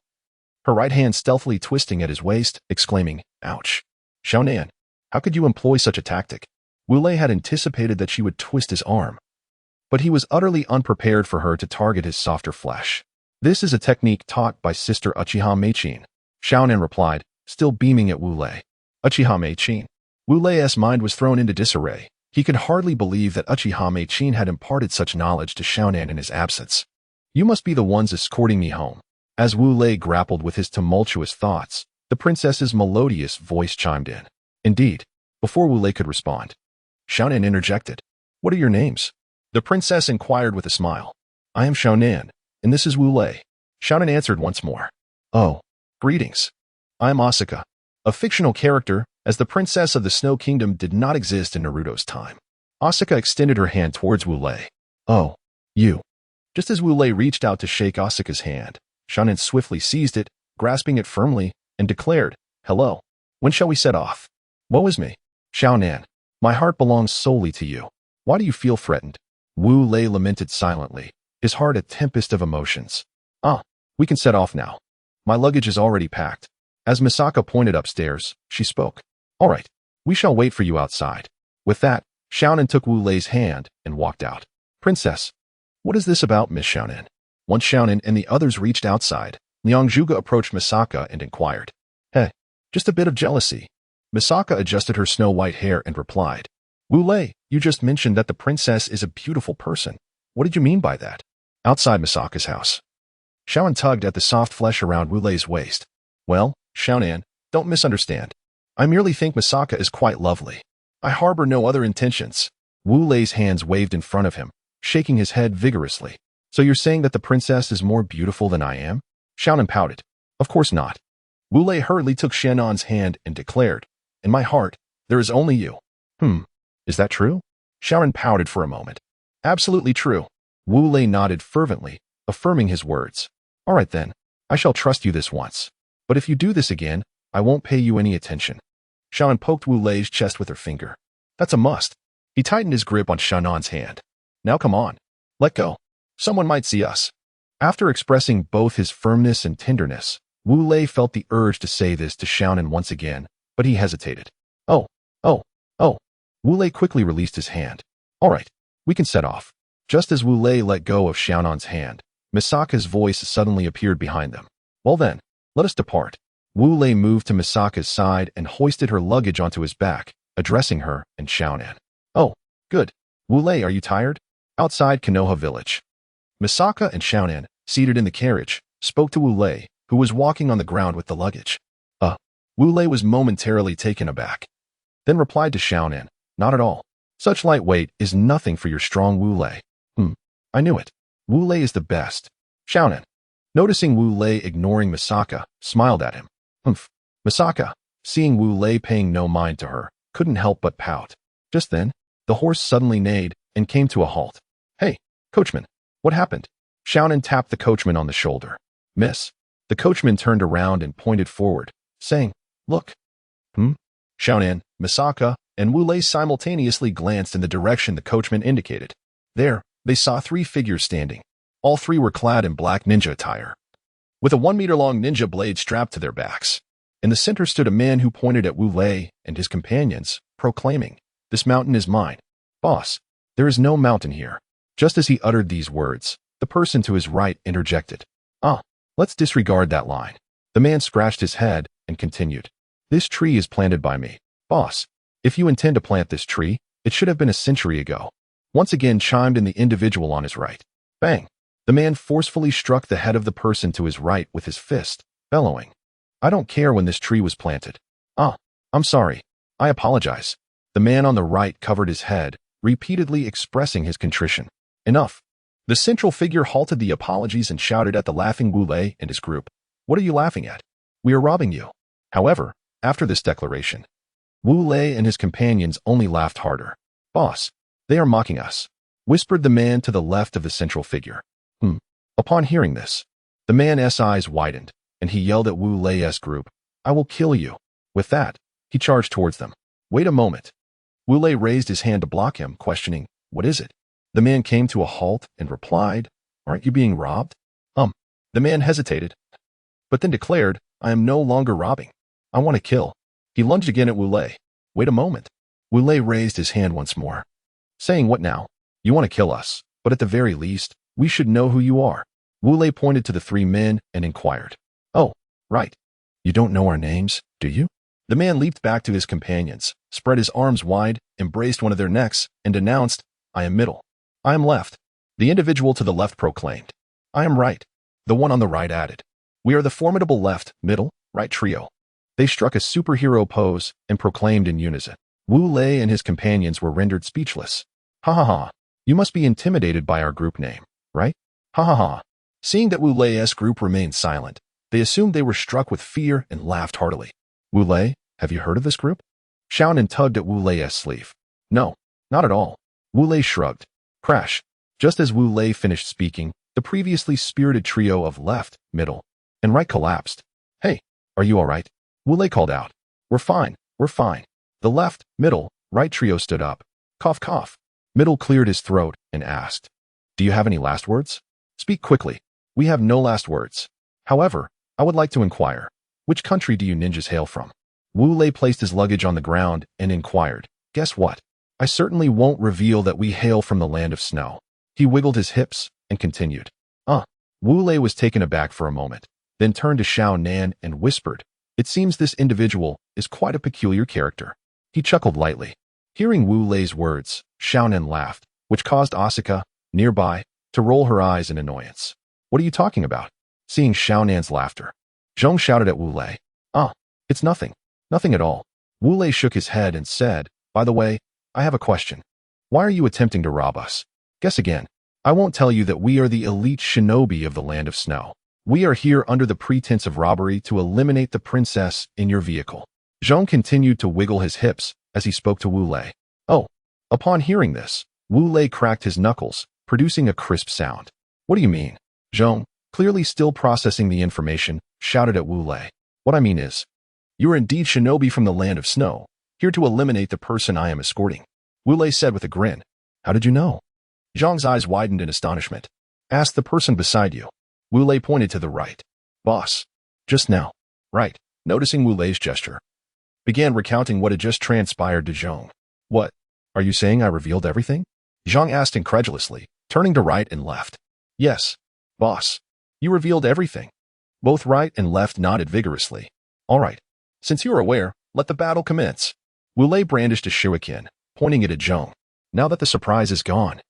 her right hand stealthily twisting at his waist, exclaiming, ouch. Xiaonan, how could you employ such a tactic? Wu Lei had anticipated that she would twist his arm, but he was utterly unprepared for her to target his softer flesh. This is a technique taught by Sister Uchiha Meichin, Xiaonan replied, still beaming at Wu Lei. Uchiha Meichin. Wu Lei's mind was thrown into disarray. He could hardly believe that Uchiha Meichin had imparted such knowledge to Xiaonan in his absence. You must be the ones escorting me home. As Wu Lei grappled with his tumultuous thoughts, the princess's melodious voice chimed in. Indeed. Before Wu Lei could respond, Xiaonan interjected. What are your names? The princess inquired with a smile. I am Xiaonan, and this is Wu Lei. Xiaonan answered once more. Oh, greetings. I am Asuka, a fictional character, as the princess of the Snow Kingdom did not exist in Naruto's time. Asuka extended her hand towards Wu Lei. Oh, you. Just as Wu Lei reached out to shake Asuka's hand, Xiaonan swiftly seized it, grasping it firmly, and declared, hello. When shall we set off? Woe is me. Xiaonan, my heart belongs solely to you. Why do you feel threatened? Wu Lei lamented silently, his heart a tempest of emotions. We can set off now. My luggage is already packed. As Misaka pointed upstairs, she spoke. All right, we shall wait for you outside. With that, Xiaonan took Wu Lei's hand and walked out. Princess, what is this about, Miss Xiaonan? Once Xiaonan and the others reached outside, Liangzhuge approached Misaka and inquired. Hey, just a bit of jealousy. Misaka adjusted her snow-white hair and replied. Wu Lei, you just mentioned that the princess is a beautiful person. What did you mean by that? Outside Misaka's house. Xiaonan tugged at the soft flesh around Wu Lei's waist. Well, Xiaonan, don't misunderstand. I merely think Misaka is quite lovely. I harbor no other intentions. Wu Lei's hands waved in front of him, shaking his head vigorously. So you're saying that the princess is more beautiful than I am? Xiaonan pouted. Of course not. Wu Lei hurriedly took Xianan's hand and declared, in my heart, there is only you. Is that true? Xiaonan pouted for a moment. Absolutely true. Wu Lei nodded fervently, affirming his words. All right then, I shall trust you this once. But if you do this again, I won't pay you any attention. Xiaonan poked Wu Lei's chest with her finger. That's a must. He tightened his grip on Xianan's hand. Now come on. Let go. Someone might see us. After expressing both his firmness and tenderness, Wu Lei felt the urge to say this to Xiaonan once again, but he hesitated. Oh. Wu Lei quickly released his hand. All right, we can set off. Just as Wu Lei let go of Xiaonan's hand, Misaka's voice suddenly appeared behind them. Well then, let us depart. Wu Lei moved to Misaka's side and hoisted her luggage onto his back, addressing her and Xiaonan. Oh, good. Wu Lei, are you tired? Outside Konoha village. Misaka and Xiaonan, seated in the carriage, spoke to Wu Lei, who was walking on the ground with the luggage. Wu Lei was momentarily taken aback, then replied to Xiaonan, not at all. Such light weight is nothing for your strong Wu Lei. I knew it. Wu Lei is the best. Xiaonan, noticing Wu Lei ignoring Misaka, smiled at him. Misaka, seeing Wu Lei paying no mind to her, couldn't help but pout. Just then, the horse suddenly neighed and came to a halt. Hey, coachman, what happened? Xiaonan tapped the coachman on the shoulder. Miss. The coachman turned around and pointed forward, saying, look. Xiaonan, Misaka, and Wu Lei simultaneously glanced in the direction the coachman indicated. There, they saw 3 figures standing. All 3 were clad in black ninja attire, with a 1-meter-long ninja blade strapped to their backs. In the center stood a man who pointed at Wu Lei and his companions, proclaiming, This mountain is mine. Boss, there is no mountain here. Just as he uttered these words, the person to his right interjected. Let's disregard that line. The man scratched his head and continued. This tree is planted by me. Boss, if you intend to plant this tree, it should have been a century ago. Once again chimed in the individual on his right. Bang! The man forcefully struck the head of the person to his right with his fist, bellowing. I don't care when this tree was planted. I'm sorry. I apologize. The man on the right covered his head, repeatedly expressing his contrition. Enough. The central figure halted the apologies and shouted at the laughing Wu Lei and his group. What are you laughing at? We are robbing you. However, after this declaration, Wu Lei and his companions only laughed harder. Boss, they are mocking us, whispered the man to the left of the central figure. Upon hearing this, the man's eyes widened, and he yelled at Wu Lei's group, I will kill you. With that, he charged towards them. Wait a moment. Wu Lei raised his hand to block him, questioning, "What is it?" The man came to a halt and replied, "Aren't you being robbed?" The man hesitated, but then declared, "I am no longer robbing. I want to kill." He lunged again at Wu Lei. "Wait a moment." Wu Lei raised his hand once more, saying, "What now? You want to kill us, but at the very least, we should know who you are." Wu Lei pointed to the three men and inquired, "Oh, right. You don't know our names, do you?" The man leaped back to his companions, spread his arms wide, embraced one of their necks, and announced, "I am middle. I am left." The individual to the left proclaimed, "I am right." The one on the right added, "We are the formidable left, middle, right trio." They struck a superhero pose and proclaimed in unison. Wu Lei and his companions were rendered speechless. "Ha ha ha. You must be intimidated by our group name, right? Ha ha ha." Seeing that Wu Lei's group remained silent, they assumed they were struck with fear and laughed heartily. "Wu Lei, have you heard of this group?" Xiaonan tugged at Wu Lei's sleeve. "No, not at all." Wu Lei shrugged. Crash. Just as Wu Lei finished speaking, the previously spirited trio of left, middle, and right collapsed. "Hey, are you all right?" Wu Lei called out. We're fine. The left, middle, right trio stood up. Cough, cough. Middle cleared his throat and asked, "Do you have any last words?" "Speak quickly." "We have no last words. However, I would like to inquire, which country do you ninjas hail from?" Wu Lei placed his luggage on the ground and inquired, "Guess what? I certainly won't reveal that we hail from the land of snow." He wiggled his hips and continued. Wu Lei was taken aback for a moment, then turned to Xiaonan and whispered, "It seems this individual is quite a peculiar character." He chuckled lightly. Hearing Wu Lei's words, Xiaonan laughed, which caused Asuka, nearby, to roll her eyes in annoyance. "What are you talking about?" Seeing Xiaonan's laughter, Zhong shouted at Wu Lei, It's nothing. Nothing at all." Wu Lei shook his head and said, "By the way, I have a question. Why are you attempting to rob us?" "Guess again. I won't tell you that we are the elite shinobi of the land of snow. We are here under the pretense of robbery to eliminate the princess in your vehicle." Zhong continued to wiggle his hips as he spoke to Wu Lei. Upon hearing this, Wu Lei cracked his knuckles, producing a crisp sound. "What do you mean?" Zhong, clearly still processing the information, shouted at Wu Lei. "What I mean is, you are indeed shinobi from the land of snow, here to eliminate the person I am escorting." Wu Lei said with a grin. "How did you know?" Zhong's eyes widened in astonishment. "Ask the person beside you." Wu Lei pointed to the right. "Boss. Just now." Right, noticing Wu Lei's gesture, began recounting what had just transpired to Zhong. "What? Are you saying I revealed everything?" Zhong asked incredulously, turning to right and left. "Yes, boss. You revealed everything." Both right and left nodded vigorously. "All right. Since you are aware, let the battle commence." Wu Lei brandished a shuriken, pointing it at Zhong. "Now that the surprise is gone,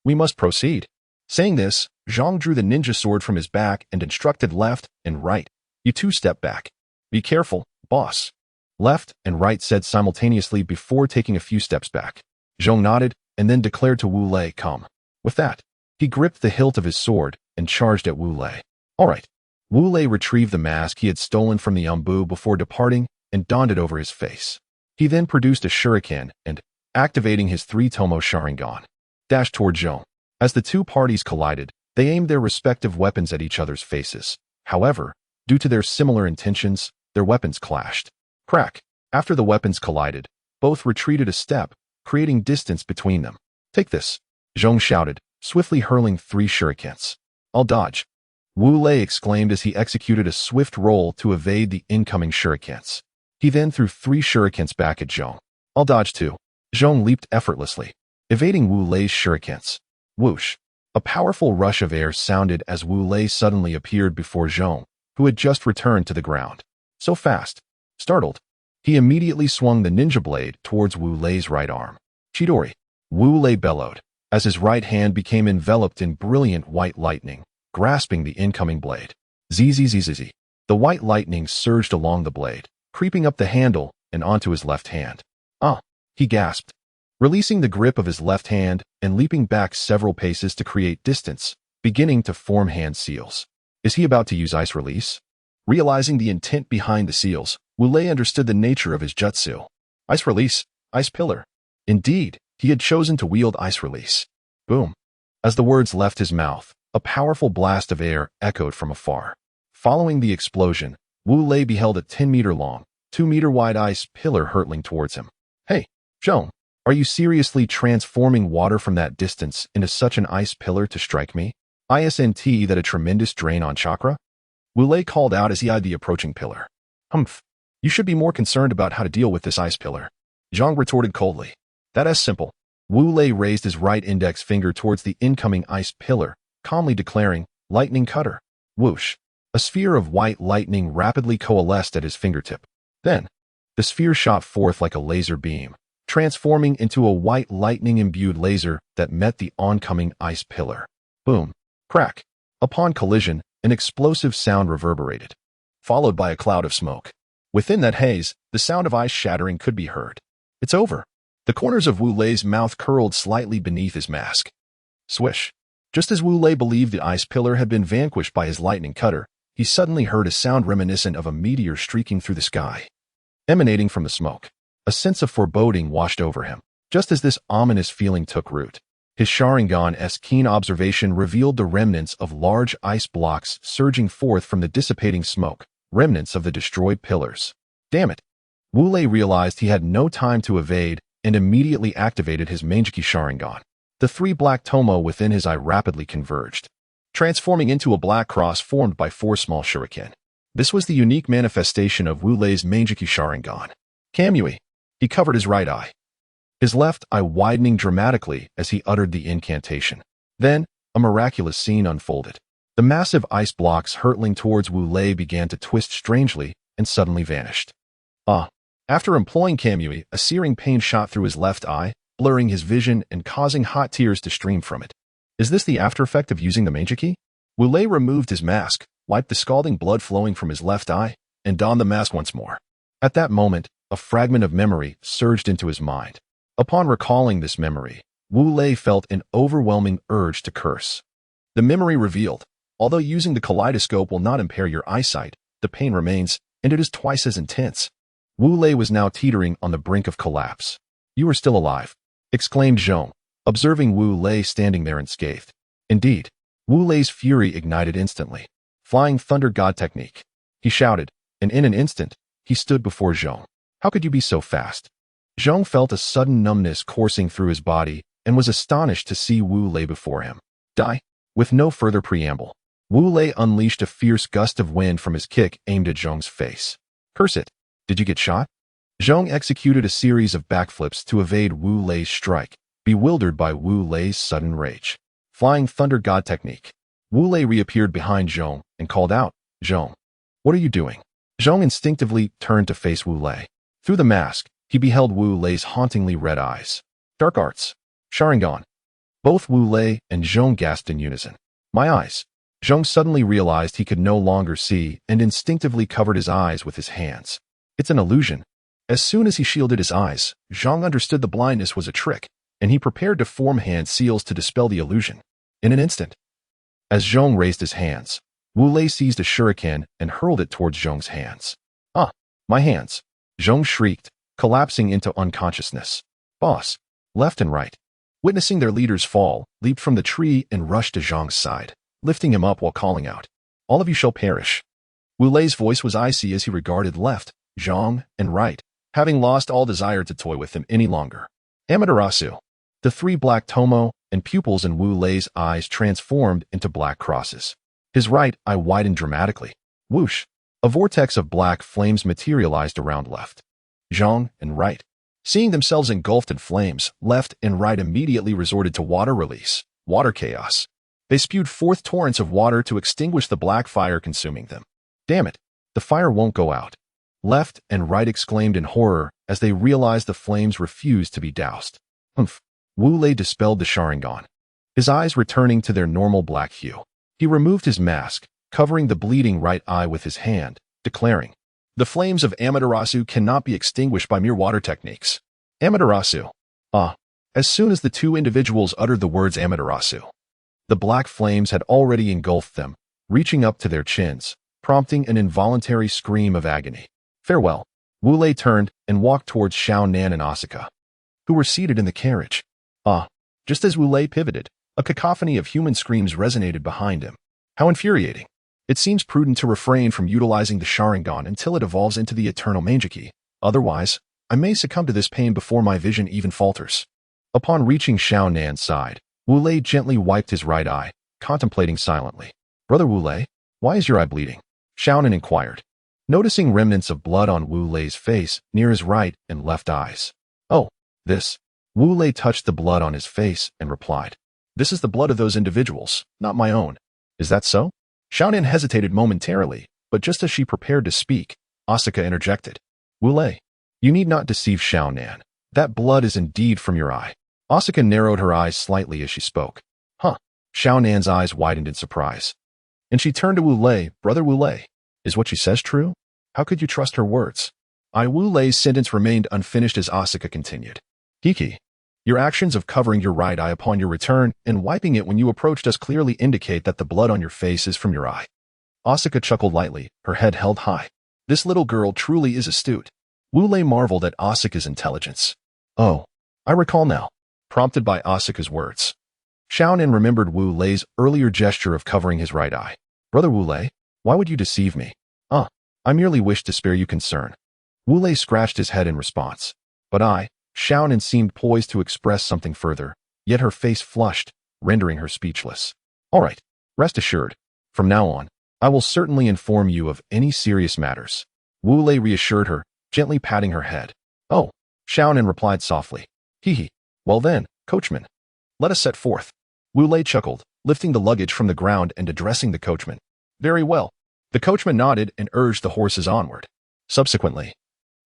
we must proceed." Saying this, Zhong drew the ninja sword from his back and instructed left and right. "You two step back. Be careful, boss." Left and right said simultaneously before taking a few steps back. Zhong nodded and then declared to Wu Lei, "Come." With that, he gripped the hilt of his sword and charged at Wu Lei. "All right." Wu Lei retrieved the mask he had stolen from the Ambu before departing and donned it over his face. He then produced a shuriken and, activating his three tomoe Sharingan, dashed toward Zhong. As the two parties collided, they aimed their respective weapons at each other's faces. However, due to their similar intentions, their weapons clashed. Crack. After the weapons collided, both retreated a step, creating distance between them. "Take this," Zhong shouted, swiftly hurling 3 shurikens. "I'll dodge." Wu Lei exclaimed as he executed a swift roll to evade the incoming shurikens. He then threw 3 shurikens back at Zhong. "I'll dodge too." Zhong leaped effortlessly, evading Wu Lei's shurikens. Whoosh! A powerful rush of air sounded as Wu Lei suddenly appeared before Zhong, who had just returned to the ground. So fast. Startled, he immediately swung the ninja blade towards Wu Lei's right arm. "Chidori!" Wu Lei bellowed, as his right hand became enveloped in brilliant white lightning, grasping the incoming blade. Zzz. The white lightning surged along the blade, creeping up the handle and onto his left hand. He gasped, releasing the grip of his left hand and leaping back several paces to create distance, beginning to form hand seals. Is he about to use ice release? Realizing the intent behind the seals, Wu Lei understood the nature of his jutsu. Ice release, ice pillar. Indeed, he had chosen to wield ice release. Boom. As the words left his mouth, a powerful blast of air echoed from afar. Following the explosion, Wu Lei beheld a 10-meter long, 2-meter wide ice pillar hurtling towards him. "Hey, Zhong, are you seriously transforming water from that distance into such an ice pillar to strike me? Isn't that a tremendous drain on chakra? Wu Lei called out as he eyed the approaching pillar. Humph. You should be more concerned about how to deal with this ice pillar. Zhang retorted coldly. That's simple. Wu Lei raised his right index finger towards the incoming ice pillar, calmly declaring, Lightning Cutter. Whoosh. A sphere of white lightning rapidly coalesced at his fingertip. Then, the sphere shot forth like a laser beam, transforming into a white lightning-imbued laser that met the oncoming ice pillar. Boom. Crack. Upon collision, an explosive sound reverberated, followed by a cloud of smoke. Within that haze, the sound of ice shattering could be heard. It's over. The corners of Wu Lei's mouth curled slightly beneath his mask. Swish. Just as Wu Lei believed the ice pillar had been vanquished by his lightning cutter, he suddenly heard a sound reminiscent of a meteor streaking through the sky. Emanating from the smoke, a sense of foreboding washed over him. Just as this ominous feeling took root, his Sharingan's keen observation revealed the remnants of large ice blocks surging forth from the dissipating smoke, remnants of the destroyed pillars. Damn it! Wu Lei realized he had no time to evade and immediately activated his Manjiki Sharingan. The three black tomoe within his eye rapidly converged, transforming into a black cross formed by 4 small shuriken. This was the unique manifestation of Wu Lei's Manjiki Sharingan. Kamui. He covered his right eye, his left eye widening dramatically as he uttered the incantation. Then, a miraculous scene unfolded. The massive ice blocks hurtling towards Wu Lei began to twist strangely and suddenly vanished. After employing Kamui, a searing pain shot through his left eye, blurring his vision and causing hot tears to stream from it. Is this the after effect of using the Manjiki? Wu Lei removed his mask, wiped the scalding blood flowing from his left eye, and donned the mask once more. At that moment, a fragment of memory surged into his mind. Upon recalling this memory, Wu Lei felt an overwhelming urge to curse. The memory revealed, although using the kaleidoscope will not impair your eyesight, the pain remains, and it is twice as intense. Wu Lei was now teetering on the brink of collapse. You are still alive, exclaimed Zhong, observing Wu Lei standing there unscathed. Indeed, Wu Lei's fury ignited instantly. Flying Thunder God technique. He shouted, and in an instant, he stood before Zhong. How could you be so fast? Zhong felt a sudden numbness coursing through his body and was astonished to see Wu Lei before him. Die. With no further preamble, Wu Lei unleashed a fierce gust of wind from his kick aimed at Zhong's face. Curse it. Did you get shot? Zhong executed a series of backflips to evade Wu Lei's strike, bewildered by Wu Lei's sudden rage. Flying Thunder God technique. Wu Lei reappeared behind Zhong and called out, Zhong, what are you doing? Zhong instinctively turned to face Wu Lei. Through the mask, he beheld Wu Lei's hauntingly red eyes. Dark arts. Sharingan. Both Wu Lei and Zhong gasped in unison. My eyes. Zhong suddenly realized he could no longer see and instinctively covered his eyes with his hands. It's an illusion. As soon as he shielded his eyes, Zhong understood the blindness was a trick, and he prepared to form hand seals to dispel the illusion. In an instant, as Zhong raised his hands, Wu Lei seized a shuriken and hurled it towards Zhong's hands. My hands! Zhong shrieked, collapsing into unconsciousness. Boss, left and right, witnessing their leaders fall, leaped from the tree and rushed to Zhong's side, lifting him up while calling out, all of you shall perish. Wu Lei's voice was icy as he regarded left, Zhong, and right, having lost all desire to toy with him any longer. Amaterasu. The 3 black tomoe and pupils in Wu Lei's eyes transformed into black crosses. His right eye widened dramatically. Whoosh! A vortex of black flames materialized around left, Zhong, and right. Seeing themselves engulfed in flames, left and right immediately resorted to water release, water chaos. They spewed forth torrents of water to extinguish the black fire consuming them. Damn it, the fire won't go out. Left and right exclaimed in horror as they realized the flames refused to be doused. Humph. Wu Lei dispelled the Sharingan, his eyes returning to their normal black hue. He removed his mask, covering the bleeding right eye with his hand, declaring, the flames of Amaterasu cannot be extinguished by mere water techniques. Amaterasu. As soon as the 2 individuals uttered the words Amaterasu, the black flames had already engulfed them, reaching up to their chins, prompting an involuntary scream of agony. Farewell. Wu Lei turned and walked towards Xiao Nan and Asuka, who were seated in the carriage. Just as Wu Lei pivoted, a cacophony of human screams resonated behind him. How infuriating. It seems prudent to refrain from utilizing the Sharingan until it evolves into the eternal Manjiki. Otherwise, I may succumb to this pain before my vision even falters. Upon reaching Xiao Nan's side, Wu Lei gently wiped his right eye, contemplating silently. Brother Wu Lei, why is your eye bleeding? Xiao Nan inquired, noticing remnants of blood on Wu Lei's face near his right and left eyes. Oh, this. Wu Lei touched the blood on his face and replied, this is the blood of those individuals, not my own. Is that so? Xiao Nan hesitated momentarily, but just as she prepared to speak, Asuka interjected. Wu Lei, you need not deceive Xiao Nan. That blood is indeed from your eye. Asuka narrowed her eyes slightly as she spoke. Huh. Xiao Nan's eyes widened in surprise. And she turned to Wu Lei. Brother Wu Lei, is what she says true? How could you trust her words? Wu Lei's sentence remained unfinished as Asuka continued. Hiki, your actions of covering your right eye upon your return and wiping it when you approached us clearly indicate that the blood on your face is from your eye. Asuka chuckled lightly, her head held high. This little girl truly is astute. Wu Lei marveled at Asuka's intelligence. Oh, I recall now. Prompted by Asuka's words, Xiao Nan remembered Wu Lei's earlier gesture of covering his right eye. Brother Wu Lei, why would you deceive me? I merely wished to spare you concern. Wu Lei scratched his head in response. But Xiao Nan seemed poised to express something further, yet her face flushed, rendering her speechless. All right, rest assured. From now on, I will certainly inform you of any serious matters. Wu Lei reassured her, gently patting her head. Oh, Xiao Nan replied softly. Hee. Well then, coachman, let us set forth. Wu Lei chuckled, lifting the luggage from the ground and addressing the coachman. Very well. The coachman nodded and urged the horses onward. Subsequently,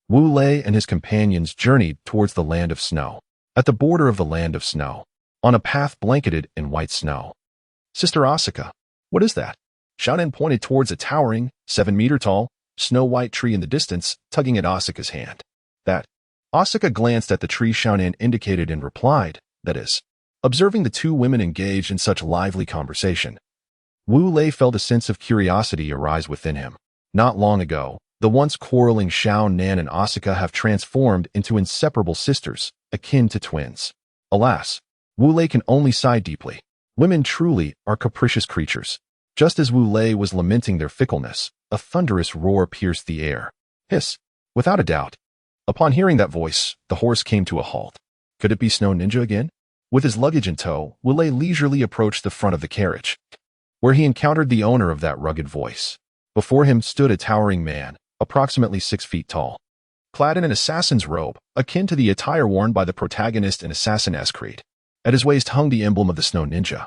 Wu Lei and his companions journeyed towards the land of snow. At the border of the land of snow, on a path blanketed in white snow. Sister Asuka, what is that? Xiao Nan pointed towards a towering, 7-meter-tall, snow-white tree in the distance, tugging at Asuka's hand. That. Asuka glanced at the tree Xiao Nan indicated and replied, that is. Observing the two women engaged in such lively conversation, Wu Lei felt a sense of curiosity arise within him. Not long ago, the once quarreling Xiao Nan and Asuka have transformed into inseparable sisters, akin to twins. Alas, Wu Lei can only sigh deeply. Women truly are capricious creatures. Just as Wu Lei was lamenting their fickleness, a thunderous roar pierced the air. Hiss. Without a doubt. Upon hearing that voice, the horse came to a halt. Could it be Snow Ninja again? With his luggage in tow, Wu Lei leisurely approached the front of the carriage, where he encountered the owner of that rugged voice. Before him stood a towering man, approximately 6 feet tall, clad in an assassin's robe, akin to the attire worn by the protagonist in Assassin's Creed. At his waist hung the emblem of the Snow Ninja,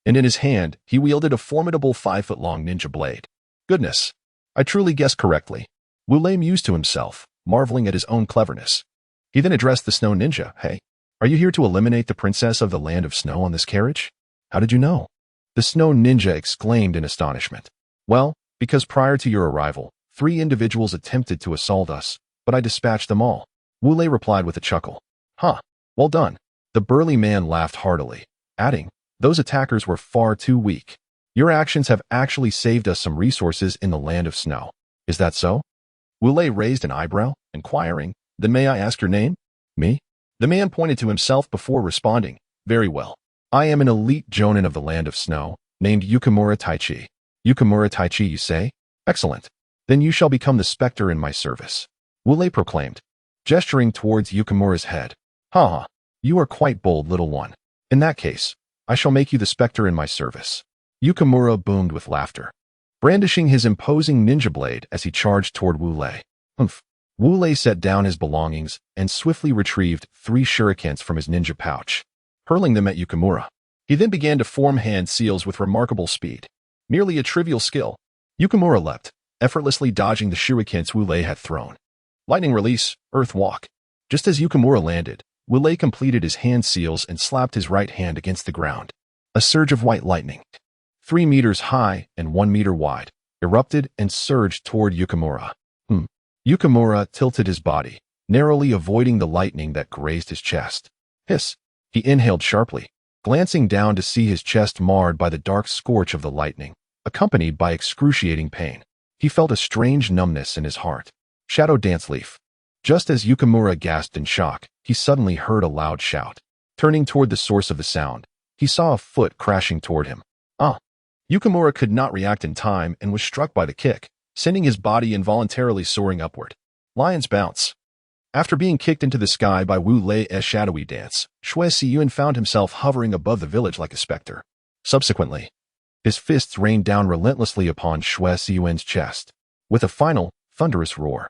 and in his hand he wielded a formidable 5-foot-long ninja blade. Goodness, I truly guessed correctly. Wu Lei mused to himself, marveling at his own cleverness. He then addressed the Snow Ninja. Hey, are you here to eliminate the princess of the land of snow on this carriage? How did you know? The Snow Ninja exclaimed in astonishment. Well, because prior to your arrival, 3 individuals attempted to assault us, but I dispatched them all. Wu Lei replied with a chuckle. Huh, well done. The burly man laughed heartily, adding, those attackers were far too weak. Your actions have actually saved us some resources in the land of snow. Is that so? Wu Lei raised an eyebrow, inquiring, then may I ask your name? Me? The man pointed to himself before responding, very well. I am an elite jonin of the land of snow, named Yukimura Taichi. Yukimura Taichi, you say? Excellent. Then you shall become the specter in my service. Wu Lei proclaimed, gesturing towards Yukimura's head. Ha! You are quite bold, little one. In that case, I shall make you the specter in my service. Yukimura boomed with laughter, brandishing his imposing ninja blade as he charged toward Wu Lei. Humph. Wu Lei set down his belongings and swiftly retrieved 3 shurikens from his ninja pouch, hurling them at Yukimura. He then began to form hand seals with remarkable speed. Merely a trivial skill. Yukimura leapt, effortlessly dodging the shurikens Wu Lei had thrown. Lightning release, earth walk. Just as Yukimura landed, Wu Lei completed his hand seals and slapped his right hand against the ground. A surge of white lightning, 3 meters high and 1 meter wide, erupted and surged toward Yukimura. Yukimura tilted his body, narrowly avoiding the lightning that grazed his chest. Hiss. He inhaled sharply, glancing down to see his chest marred by the dark scorch of the lightning, accompanied by excruciating pain. He felt a strange numbness in his heart. Shadow Dance Leaf. Just as Yukimura gasped in shock, he suddenly heard a loud shout. Turning toward the source of the sound, he saw a foot crashing toward him. Yukimura could not react in time and was struck by the kick, sending his body involuntarily soaring upward. Lion's bounce. After being kicked into the sky by Wu Lei's shadowy dance, Shui Siyuan found himself hovering above the village like a specter. Subsequently, his fists rained down relentlessly upon Shui Siyuan's chest. With a final, thunderous roar,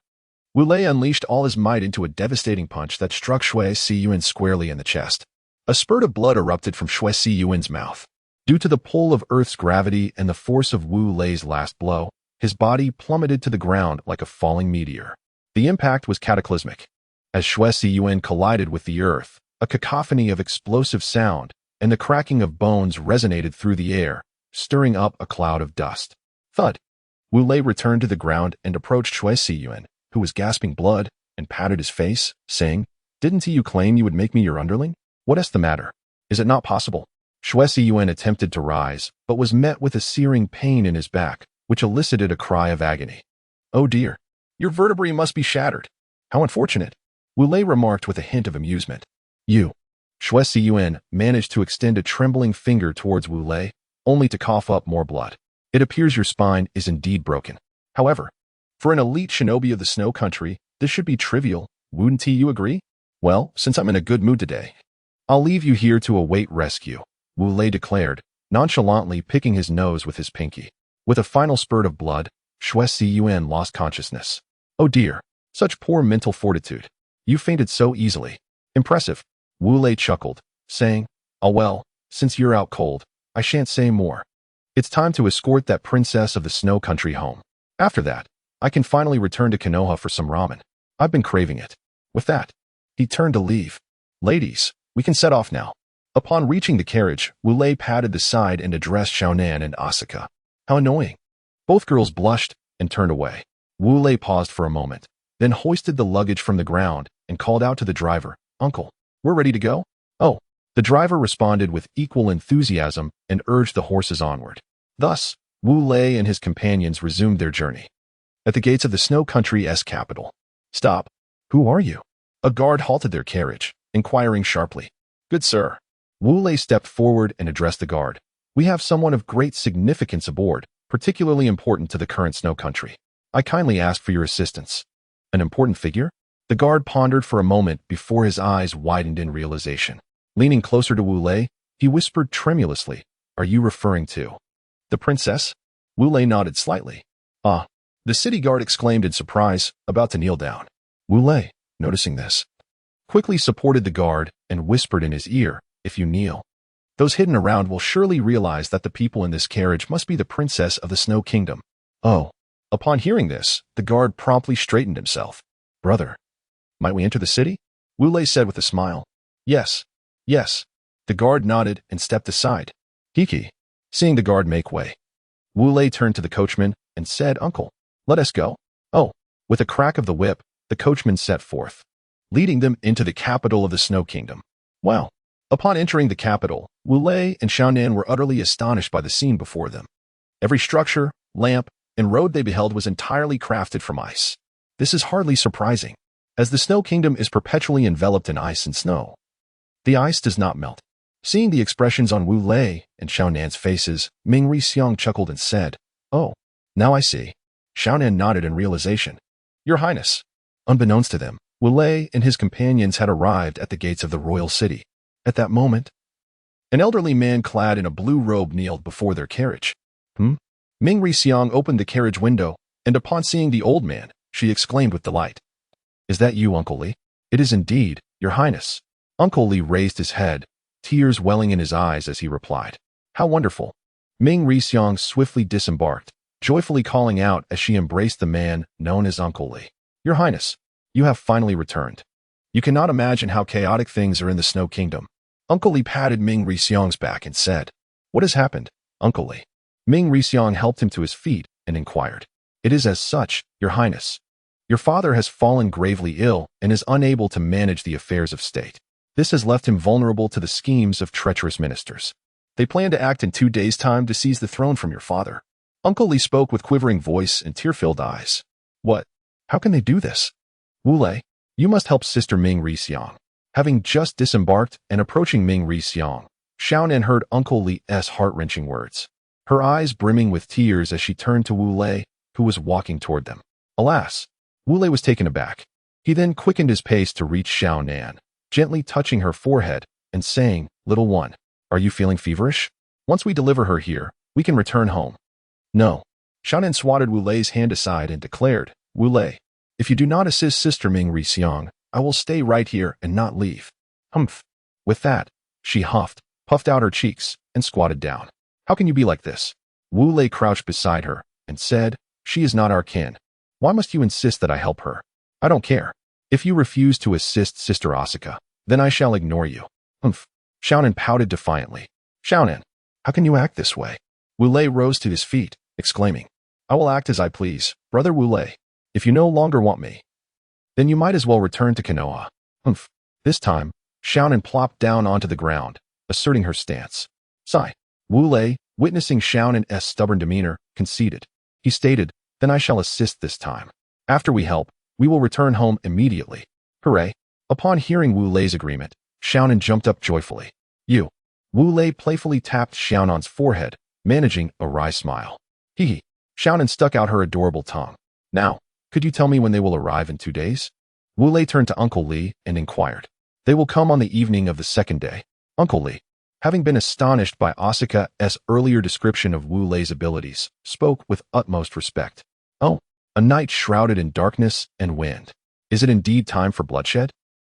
Wu Lei unleashed all his might into a devastating punch that struck Shui Siyuan squarely in the chest. A spurt of blood erupted from Shui Siyuan's mouth. Due to the pull of Earth's gravity and the force of Wu Lei's last blow, his body plummeted to the ground like a falling meteor. The impact was cataclysmic. As Shui Siyuan collided with the earth, a cacophony of explosive sound and the cracking of bones resonated through the air, stirring up a cloud of dust. Thud! Wu Lei returned to the ground and approached Shui Siyuan, who was gasping blood, and patted his face, saying, "Didn't you claim you would make me your underling? What is the matter? Is it not possible?" Shui Siyuan attempted to rise, but was met with a searing pain in his back, which elicited a cry of agony. "Oh dear, your vertebrae must be shattered. How unfortunate," Wu Lei remarked with a hint of amusement. "You." Shui Siyuan managed to extend a trembling finger towards Wu Lei, only to cough up more blood. "It appears your spine is indeed broken. However, for an elite shinobi of the Snow Country, this should be trivial, wouldn't you agree? Well, since I'm in a good mood today, I'll leave you here to await rescue," Wu Lei declared, nonchalantly picking his nose with his pinky. With a final spurt of blood, Shui Siyuan lost consciousness. "Oh dear, such poor mental fortitude. You fainted so easily. Impressive," Wu Lei chuckled, saying, "Oh well, since you're out cold, I shan't say more. It's time to escort that princess of the Snow Country home. After that, I can finally return to Konoha for some ramen. I've been craving it." With that, he turned to leave. "Ladies, we can set off now." Upon reaching the carriage, Wu Lei patted the side and addressed Xiaonan and Asuka. "How annoying." Both girls blushed and turned away. Wu Lei paused for a moment, then hoisted the luggage from the ground and called out to the driver, "Uncle, we're ready to go?" "Oh." The driver responded with equal enthusiasm and urged the horses onward. Thus, Wu Lei and his companions resumed their journey. At the gates of the Snow Country's capital. "Stop. Who are you?" A guard halted their carriage, inquiring sharply. "Good sir." Wu Lei stepped forward and addressed the guard. "We have someone of great significance aboard, particularly important to the current Snow Country. I kindly ask for your assistance." "An important figure?" The guard pondered for a moment before his eyes widened in realization. Leaning closer to Wu Lei, he whispered tremulously, "Are you referring to the princess?" Wu Lei nodded slightly. "Ah," the city guard exclaimed in surprise, about to kneel down. Wu Lei, noticing this, quickly supported the guard and whispered in his ear, "If you kneel, those hidden around will surely realize that the people in this carriage must be the princess of the Snow Kingdom." "Oh." Upon hearing this, the guard promptly straightened himself. "Brother, might we enter the city?" Wu Lei said with a smile. "Yes. Yes." The guard nodded and stepped aside. "Kiki." Seeing the guard make way, Wu Lei turned to the coachman and said, "Uncle, let us go." "Oh." With a crack of the whip, the coachman set forth, leading them into the capital of the Snow Kingdom. Wow. Upon entering the capital, Wu Lei and Xiaonan were utterly astonished by the scene before them. Every structure, lamp, and road they beheld was entirely crafted from ice. This is hardly surprising, as the Snow Kingdom is perpetually enveloped in ice and snow. The ice does not melt. Seeing the expressions on Wu Lei and Xiaonan's faces, Ming Xiang chuckled and said, "Oh, now I see." Xiaonan nodded in realization. "Your Highness." Unbeknownst to them, Wu Lei and his companions had arrived at the gates of the royal city. At that moment, an elderly man clad in a blue robe kneeled before their carriage. Ming Xiang opened the carriage window, and upon seeing the old man, she exclaimed with delight, "Is that you, Uncle Li?" "It is indeed, Your Highness." Uncle Li raised his head, tears welling in his eyes as he replied, "How wonderful." Ming Xiang swiftly disembarked, joyfully calling out as she embraced the man known as Uncle Li. "Your Highness, you have finally returned. You cannot imagine how chaotic things are in the Snow Kingdom." Uncle Li patted Ming Xiang's back and said, "What has happened, Uncle Li?" Ming Xiang helped him to his feet and inquired, "It is as such, Your Highness. Your father has fallen gravely ill and is unable to manage the affairs of state. This has left him vulnerable to the schemes of treacherous ministers. They plan to act in 2 days' time to seize the throne from your father." Uncle Li spoke with quivering voice and tear-filled eyes. "What? How can they do this?" "Wu Lei, you must help Sister Ming Xiang." Having just disembarked and approaching Ming Xiang, Xiaonan heard Uncle Li's heart-wrenching words, her eyes brimming with tears as she turned to Wu Lei, who was walking toward them. Alas, Wu Lei was taken aback. He then quickened his pace to reach Xiao Nan, gently touching her forehead and saying, "Little one, are you feeling feverish? Once we deliver her here, we can return home." "No." Xiao Nan swatted Wu Lei's hand aside and declared, "Wu Lei, if you do not assist Sister Ming Xiang, I will stay right here and not leave." Humph. With that, she huffed, puffed out her cheeks, and squatted down. "How can you be like this?" Wu Lei crouched beside her and said, "She is not our kin. Why must you insist that I help her? I don't care. If you refuse to assist Sister Asuka, then I shall ignore you." Humph. Xiaonan pouted defiantly. "Xiaonan, how can you act this way?" Wu Lei rose to his feet, exclaiming, "I will act as I please, Brother Wu Lei. If you no longer want me, then you might as well return to Konoha." Humph. This time, Xiaonan plopped down onto the ground, asserting her stance. Sigh. Wu Lei, witnessing Xiaonan's stubborn demeanor, conceded. He stated, "Then I shall assist this time. After we help, we will return home immediately." Hooray. Upon hearing Wu Lei's agreement, Xiaonan jumped up joyfully. "You." Wu Lei playfully tapped Xiaonan's forehead, managing a wry smile. Hee. Xiaonan stuck out her adorable tongue. "Now, could you tell me when they will arrive in 2 days?" Wu Lei turned to Uncle Li and inquired. "They will come on the evening of the second day." Uncle Li, having been astonished by Asuka's earlier description of Wu Lei's abilities, spoke with utmost respect. "Oh, a night shrouded in darkness and wind. Is it indeed time for bloodshed?"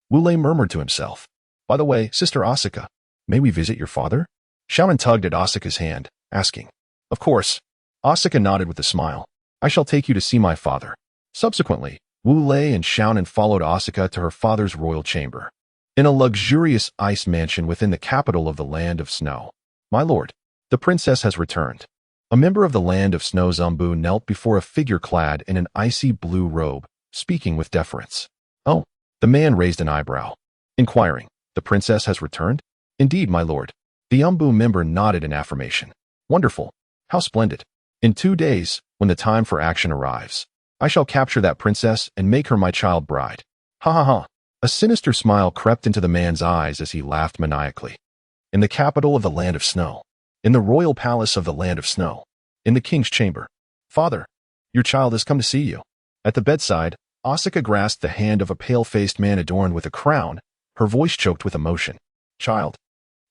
Wu Lei murmured to himself. "By the way, Sister Asuka, may we visit your father?" Xiaonan tugged at Asuka's hand, asking. "Of course." Asuka nodded with a smile. "I shall take you to see my father." Subsequently, Wu Lei and Xiaonan followed Asuka to her father's royal chamber. In a luxurious ice mansion within the capital of the Land of Snow. "My lord, the princess has returned." A member of the Land of Snow Zumbu knelt before a figure clad in an icy blue robe, speaking with deference. "Oh." The man raised an eyebrow, inquiring, "The princess has returned?" "Indeed, my lord." The Umbu member nodded in affirmation. "Wonderful. How splendid. In 2 days, when the time for action arrives, I shall capture that princess and make her my child bride." Ha ha ha. A sinister smile crept into the man's eyes as he laughed maniacally. In the capital of the Land of Snow. In the royal palace of the Land of Snow. In the king's chamber. "Father, your child has come to see you." At the bedside, Asuka grasped the hand of a pale-faced man adorned with a crown, her voice choked with emotion. "Child,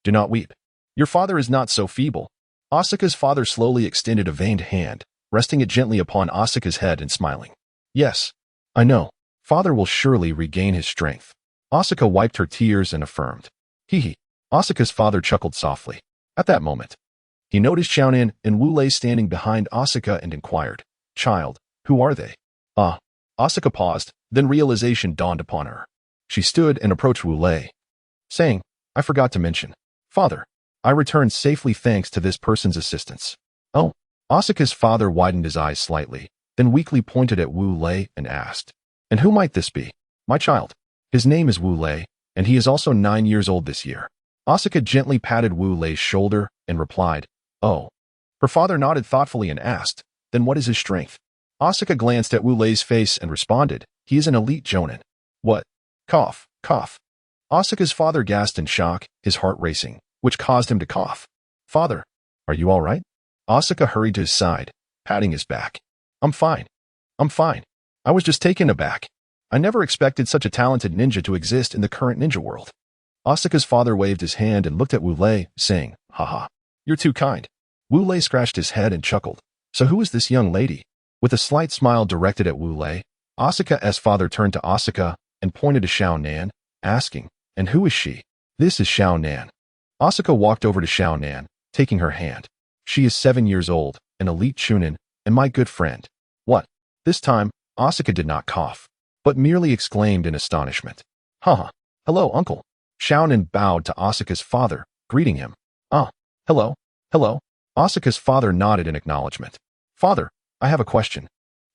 do not weep. Your father is not so feeble." Asuka's father slowly extended a veined hand, resting it gently upon Asuka's head and smiling. "Yes, I know. Father will surely regain his strength." Asuka wiped her tears and affirmed. Hee hee. Asuka's father chuckled softly. At that moment, he noticed Xiaonan and Wu Lei standing behind Asuka and inquired, "Child, who are they?" "Ah." Asuka paused, then realization dawned upon her. She stood and approached Wu Lei, saying, "I forgot to mention. Father, I returned safely thanks to this person's assistance." "Oh." Asuka's father widened his eyes slightly, then weakly pointed at Wu Lei and asked, "And who might this be?" "My child. His name is Wu Lei, and he is also 9 years old this year." Asuka gently patted Wu Lei's shoulder and replied, "Oh." Her father nodded thoughtfully and asked, "Then what is his strength?" Asuka glanced at Wu Lei's face and responded, "He is an elite jonin." "What?" Cough, cough. Asuka's father gasped in shock, his heart racing, which caused him to cough. "Father, are you all right?" Asuka hurried to his side, patting his back. I'm fine. I was just taken aback. I never expected such a talented ninja to exist in the current ninja world." Asuka's father waved his hand and looked at Wu Lei, saying, "Haha, you're too kind." Wu Lei scratched his head and chuckled. "So who is this young lady?" With a slight smile directed at Wu Lei, Asuka's father turned to Asuka and pointed to Xiao Nan, asking, "And who is she?" "This is Xiao Nan." Asuka walked over to Xiao Nan, taking her hand. "She is 7 years old, an elite chunin, and my good friend." "What?" This time, Asuka did not cough, but merely exclaimed in astonishment. "Haha, hello, uncle." Xiaonan bowed to Asuka's father, greeting him. "Ah, hello." Asuka's father nodded in acknowledgement. "Father, I have a question."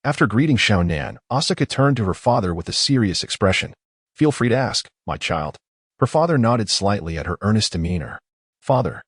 After greeting Xiaonan, Asuka turned to her father with a serious expression. "Feel free to ask, my child." Her father nodded slightly at her earnest demeanor. "Father,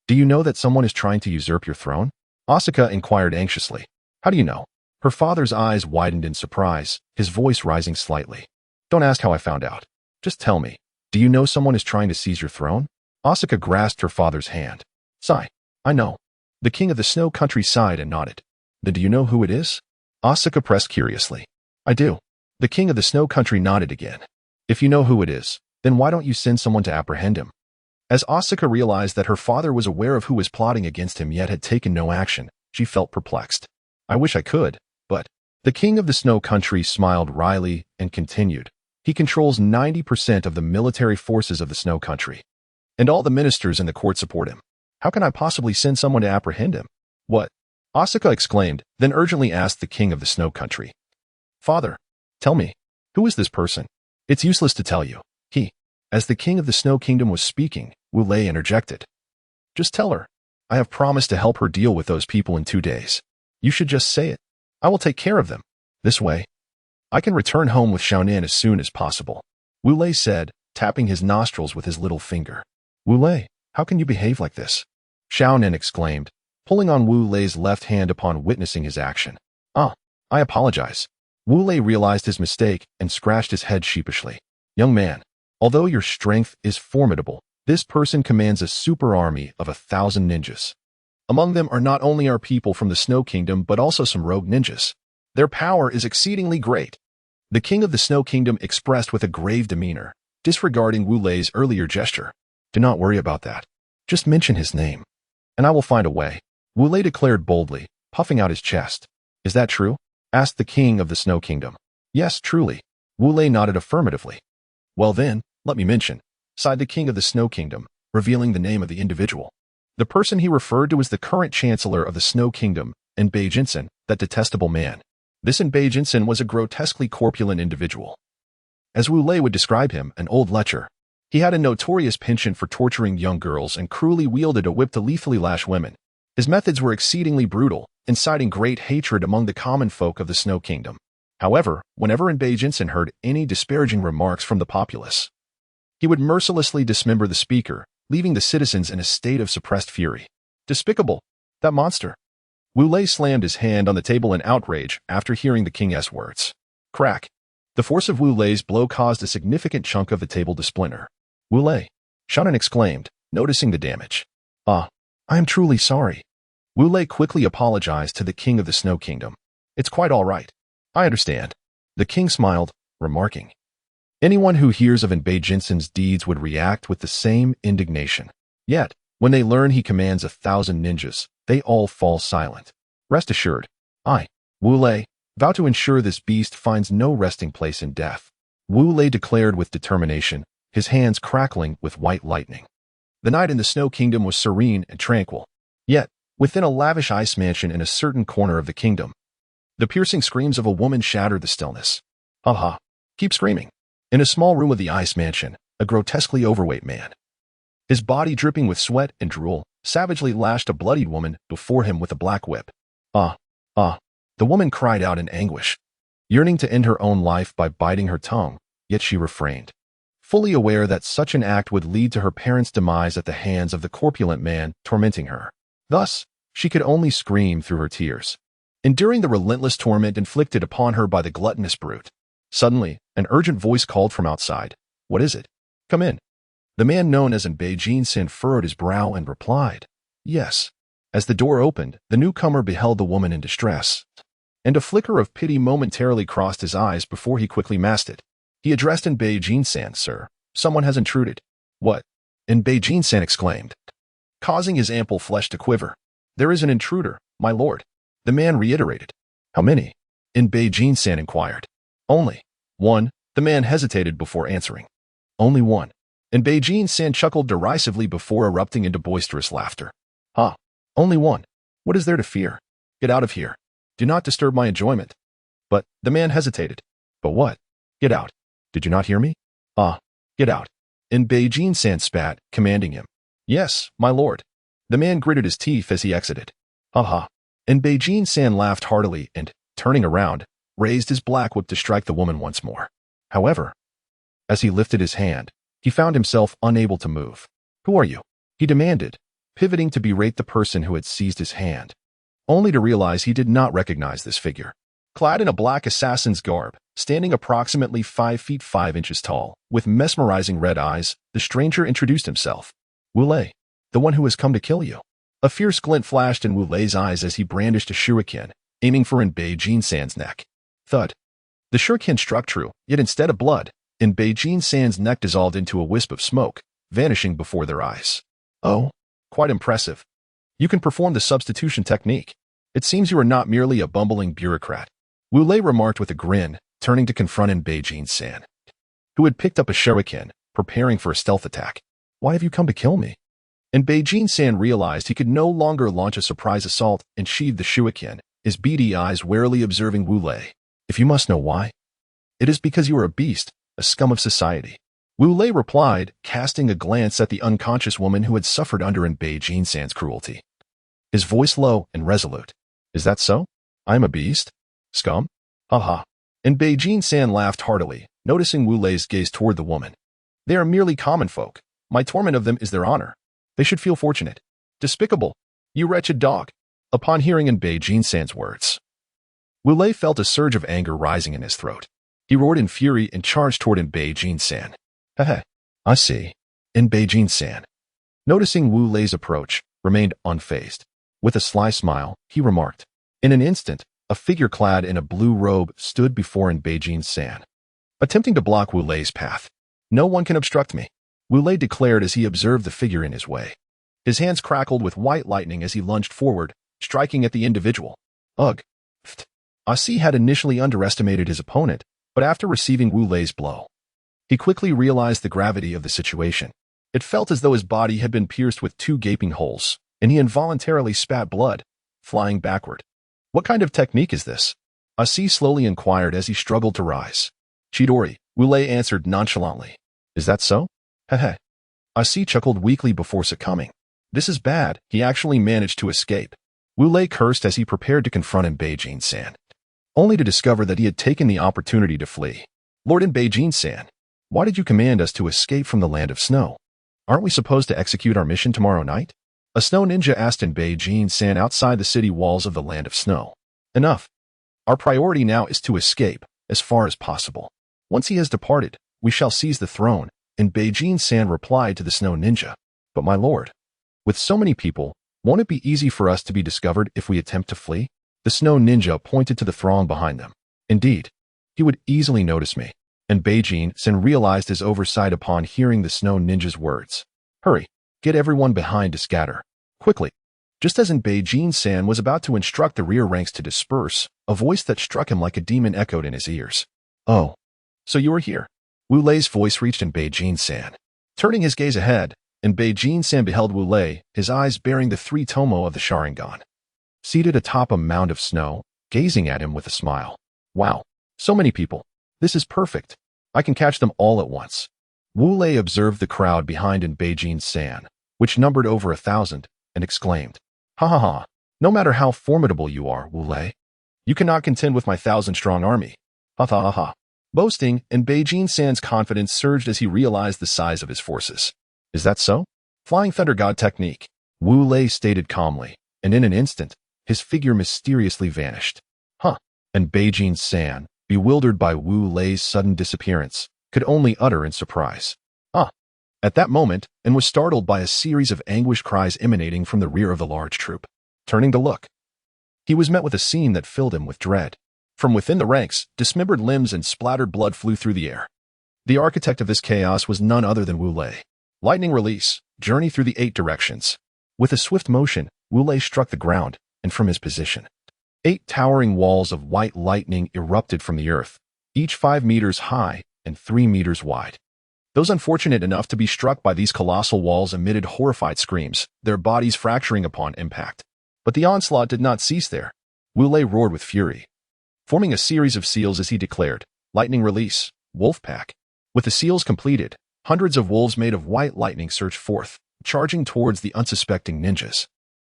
do you know that someone is trying to usurp your throne?" Asuka inquired anxiously. "How do you know?" Her father's eyes widened in surprise, his voice rising slightly. "Don't ask how I found out. Just tell me, do you know someone is trying to seize your throne?" Asuka grasped her father's hand. "Sigh, I know." The king of the snow country sighed and nodded. "Then do you know who it is?" Asuka pressed curiously. "I do." The king of the snow country nodded again. If you know who it is, then why don't you send someone to apprehend him? As Asuka realized that her father was aware of who was plotting against him yet had taken no action, she felt perplexed. I wish I could, but... The king of the snow country smiled wryly and continued. He controls 90% of the military forces of the snow country. And all the ministers in the court support him. How can I possibly send someone to apprehend him? What? Asuka exclaimed, then urgently asked the king of the snow country. Father, tell me, who is this person? It's useless to tell you. As the king of the snow kingdom was speaking, Wu Lei interjected. Just tell her. I have promised to help her deal with those people in 2 days. You should just say it. I will take care of them. This way, I can return home with Xiaonan as soon as possible. Wu Lei said, tapping his nostrils with his little finger. Wu Lei, how can you behave like this? Xiaonan exclaimed, pulling on Wu Lei's left hand upon witnessing his action. I apologize. Wu Lei realized his mistake and scratched his head sheepishly. Young man, although your strength is formidable, this person commands a super army of 1,000 ninjas. Among them are not only our people from the Snow Kingdom but also some rogue ninjas. Their power is exceedingly great. The king of the Snow Kingdom expressed with a grave demeanor, disregarding Wu Lei's earlier gesture. Do not worry about that. Just mention his name, and I will find a way. Wu Lei declared boldly, puffing out his chest. Is that true? Asked the king of the Snow Kingdom. Yes, truly. Wu Lei nodded affirmatively. Well then, let me mention, sighed the king of the Snow Kingdom, revealing the name of the individual. The person he referred to as the current chancellor of the Snow Kingdom, Enbei Jinsen, that detestable man. This Enbei Jinsen was a grotesquely corpulent individual. As Wu Lei would describe him, an old lecher. He had a notorious penchant for torturing young girls and cruelly wielded a whip to lethally lash women. His methods were exceedingly brutal, inciting great hatred among the common folk of the Snow Kingdom. However, whenever Enbei Jinsen heard any disparaging remarks from the populace, he would mercilessly dismember the speaker, leaving the citizens in a state of suppressed fury. Despicable! That monster! Wu Lei slammed his hand on the table in outrage after hearing the king's words. Crack! The force of Wu Lei's blow caused a significant chunk of the table to splinter. Wu Lei! Xiaonan exclaimed, noticing the damage. I am truly sorry. Wu Lei quickly apologized to the king of the Snow Kingdom. It's quite all right. I understand. The king smiled, remarking. Anyone who hears of Enbei Jinsen's deeds would react with the same indignation. Yet, when they learn he commands 1,000 ninjas, they all fall silent. Rest assured, I, Wu Lei, vow to ensure this beast finds no resting place in death. Wu Lei declared with determination, his hands crackling with white lightning. The night in the Snow Kingdom was serene and tranquil. Yet, within a lavish ice mansion in a certain corner of the kingdom, the piercing screams of a woman shattered the stillness. Keep screaming. In a small room of the ice mansion, a grotesquely overweight man, his body dripping with sweat and drool, savagely lashed a bloodied woman before him with a black whip. The woman cried out in anguish, yearning to end her own life by biting her tongue, yet she refrained, fully aware that such an act would lead to her parents' demise at the hands of the corpulent man tormenting her. Thus, she could only scream through her tears, enduring the relentless torment inflicted upon her by the gluttonous brute. Suddenly, an urgent voice called from outside. What is it? Come in. The man known as Enbei Jinsen furrowed his brow and replied, Yes. As the door opened, the newcomer beheld the woman in distress, and a flicker of pity momentarily crossed his eyes before he quickly masked it. He addressed Enbei Jinsen, Sir. Someone has intruded. What? Enbei Jinsen exclaimed, causing his ample flesh to quiver. There is an intruder, my lord. The man reiterated. How many? Enbei Jinsen inquired. Only one. The man hesitated before answering. Only one. Enbei Jinsen chuckled derisively before erupting into boisterous laughter. Only one. What is there to fear? Get out of here. Do not disturb my enjoyment. But, the man hesitated. But what? Get out. Did you not hear me? Get out. Enbei Jinsen spat, commanding him. Yes, my lord. The man gritted his teeth as he exited. Enbei Jinsen laughed heartily and, turning around, raised his black whip to strike the woman once more. However, as he lifted his hand, he found himself unable to move. Who are you? He demanded, pivoting to berate the person who had seized his hand, only to realize he did not recognize this figure. Clad in a black assassin's garb, standing approximately 5 feet 5 inches tall, with mesmerizing red eyes, the stranger introduced himself. Wu Lei, the one who has come to kill you. A fierce glint flashed in Wu Lei's eyes as he brandished a shuriken, aiming for Enbei Jinsen's neck. Thud. The shuriken struck true, yet instead of blood, in Beijing San's neck dissolved into a wisp of smoke, vanishing before their eyes. Oh, quite impressive. You can perform the substitution technique. It seems you are not merely a bumbling bureaucrat. Wu Lei remarked with a grin, turning to confront in Beijing San, who had picked up a shuriken, preparing for a stealth attack. Why have you come to kill me? And Beijing San realized he could no longer launch a surprise assault and sheathed the shuriken, his beady eyes warily observing Wu Lei. If you must know why, it is because you are a beast, a scum of society. Wu Lei replied, casting a glance at the unconscious woman who had suffered under in Beijing San's cruelty. His voice low and resolute. Is that so? I am a beast? Scum? Ha. And Beijing San laughed heartily, noticing Wu Lei's gaze toward the woman. They are merely common folk. My torment of them is their honor. They should feel fortunate. Despicable. You wretched dog. Upon hearing in Beijing San's words, Wu Lei felt a surge of anger rising in his throat. He roared in fury and charged toward in Beijing San. Heh, I see. In Beijing San, noticing Wu Lei's approach, remained unfazed. With a sly smile, he remarked. In an instant, a figure clad in a blue robe stood before in Beijing San, attempting to block Wu Lei's path. No one can obstruct me, Wu Lei declared as he observed the figure in his way. His hands crackled with white lightning as he lunged forward, striking at the individual. Ugh. Asi had initially underestimated his opponent, but after receiving Wu Lei's blow, he quickly realized the gravity of the situation. It felt as though his body had been pierced with 2 gaping holes, and he involuntarily spat blood, flying backward. What kind of technique is this? Asi slowly inquired as he struggled to rise. Chidori, Wu Lei answered nonchalantly. Is that so? Heh. Asi chuckled weakly before succumbing. This is bad, he actually managed to escape. Wu Lei cursed as he prepared to confront in Beijing San, only to discover that he had taken the opportunity to flee. Lord in Beijing San, why did you command us to escape from the land of snow? Aren't we supposed to execute our mission tomorrow night? A snow ninja asked in Beijing San outside the city walls of the land of snow. Enough. Our priority now is to escape, as far as possible. Once he has departed, we shall seize the throne, and Beijing San replied to the snow ninja. But my lord, with so many people, won't it be easy for us to be discovered if we attempt to flee? The snow ninja pointed to the throng behind them. Indeed, he would easily notice me, and Beijing San realized his oversight upon hearing the snow ninja's words. Hurry, get everyone behind to scatter. Quickly. Just as in Beijing San was about to instruct the rear ranks to disperse, a voice that struck him like a demon echoed in his ears. Oh, so you are here. Wu Lei's voice reached in Beijing San. Turning his gaze ahead, and Beijing San beheld Wu Lei, his eyes bearing the 3 tomoe of the Sharingan, seated atop a mound of snow, gazing at him with a smile. Wow, so many people. This is perfect. I can catch them all at once. Wu Lei observed the crowd behind in Beijing San, which numbered over 1,000, and exclaimed, Ha. No matter how formidable you are, Wu Lei, you cannot contend with my 1,000-strong army. Ha. Boasting, and Beijing San's confidence surged as he realized the size of his forces. Is that so? Flying Thunder God technique, Wu Lei stated calmly, and in an instant, his figure mysteriously vanished. And Beijing San, bewildered by Wu Lei's sudden disappearance, could only utter in surprise. At that moment, and was startled by a series of anguished cries emanating from the rear of the large troop. Turning to look, he was met with a scene that filled him with dread. From within the ranks, dismembered limbs and splattered blood flew through the air. The architect of this chaos was none other than Wu Lei. Lightning release, journey through the 8 directions. With a swift motion, Wu Lei struck the ground, and from his position, 8 towering walls of white lightning erupted from the earth, each 5 meters high and 3 meters wide. Those unfortunate enough to be struck by these colossal walls emitted horrified screams, their bodies fracturing upon impact. But the onslaught did not cease there. Wu Lei roared with fury, forming a series of seals as he declared, Lightning release, wolf pack. With the seals completed, hundreds of wolves made of white lightning surged forth, charging towards the unsuspecting ninjas.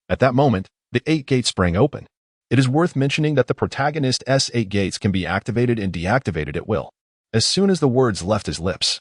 At that moment, the 8 gates sprang open. It is worth mentioning that the protagonist's 8 gates can be activated and deactivated at will. As soon as the words left his lips,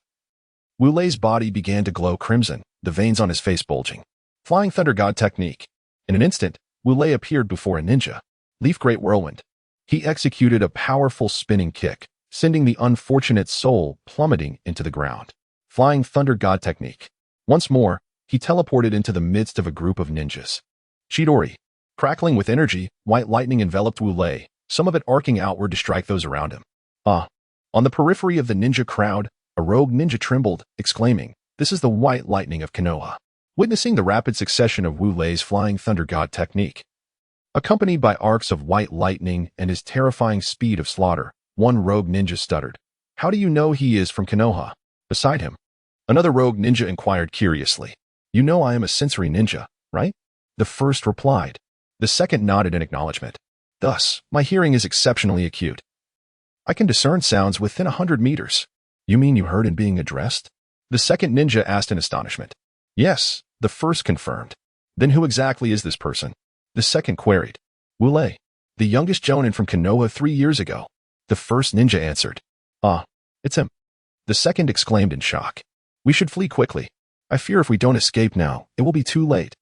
Wu Lei's body began to glow crimson, the veins on his face bulging. Flying Thunder God technique. In an instant, Wu Lei appeared before a ninja. Leaf Great Whirlwind. He executed a powerful spinning kick, sending the unfortunate soul plummeting into the ground. Flying Thunder God technique. Once more, he teleported into the midst of a group of ninjas. Chidori. Crackling with energy, white lightning enveloped Wu Lei, some of it arcing outward to strike those around him. Ah. On the periphery of the ninja crowd, a rogue ninja trembled, exclaiming, "This is the white lightning of Konoha." Witnessing the rapid succession of Wu Lei's flying thunder god technique, accompanied by arcs of white lightning and his terrifying speed of slaughter, one rogue ninja stuttered, "How do you know he is from Konoha?" Beside him, another rogue ninja inquired curiously, "You know I am a sensory ninja, right?" The first replied. The second nodded in acknowledgement. "Thus, my hearing is exceptionally acute. I can discern sounds within 100 meters. You mean you heard him being addressed?" The second ninja asked in astonishment. "Yes," the first confirmed. "Then who exactly is this person?" The second queried. "Wu Lei, the youngest jonin from Konoha 3 years ago." The first ninja answered. "Ah, it's him." The second exclaimed in shock. "We should flee quickly. I fear if we don't escape now, it will be too late."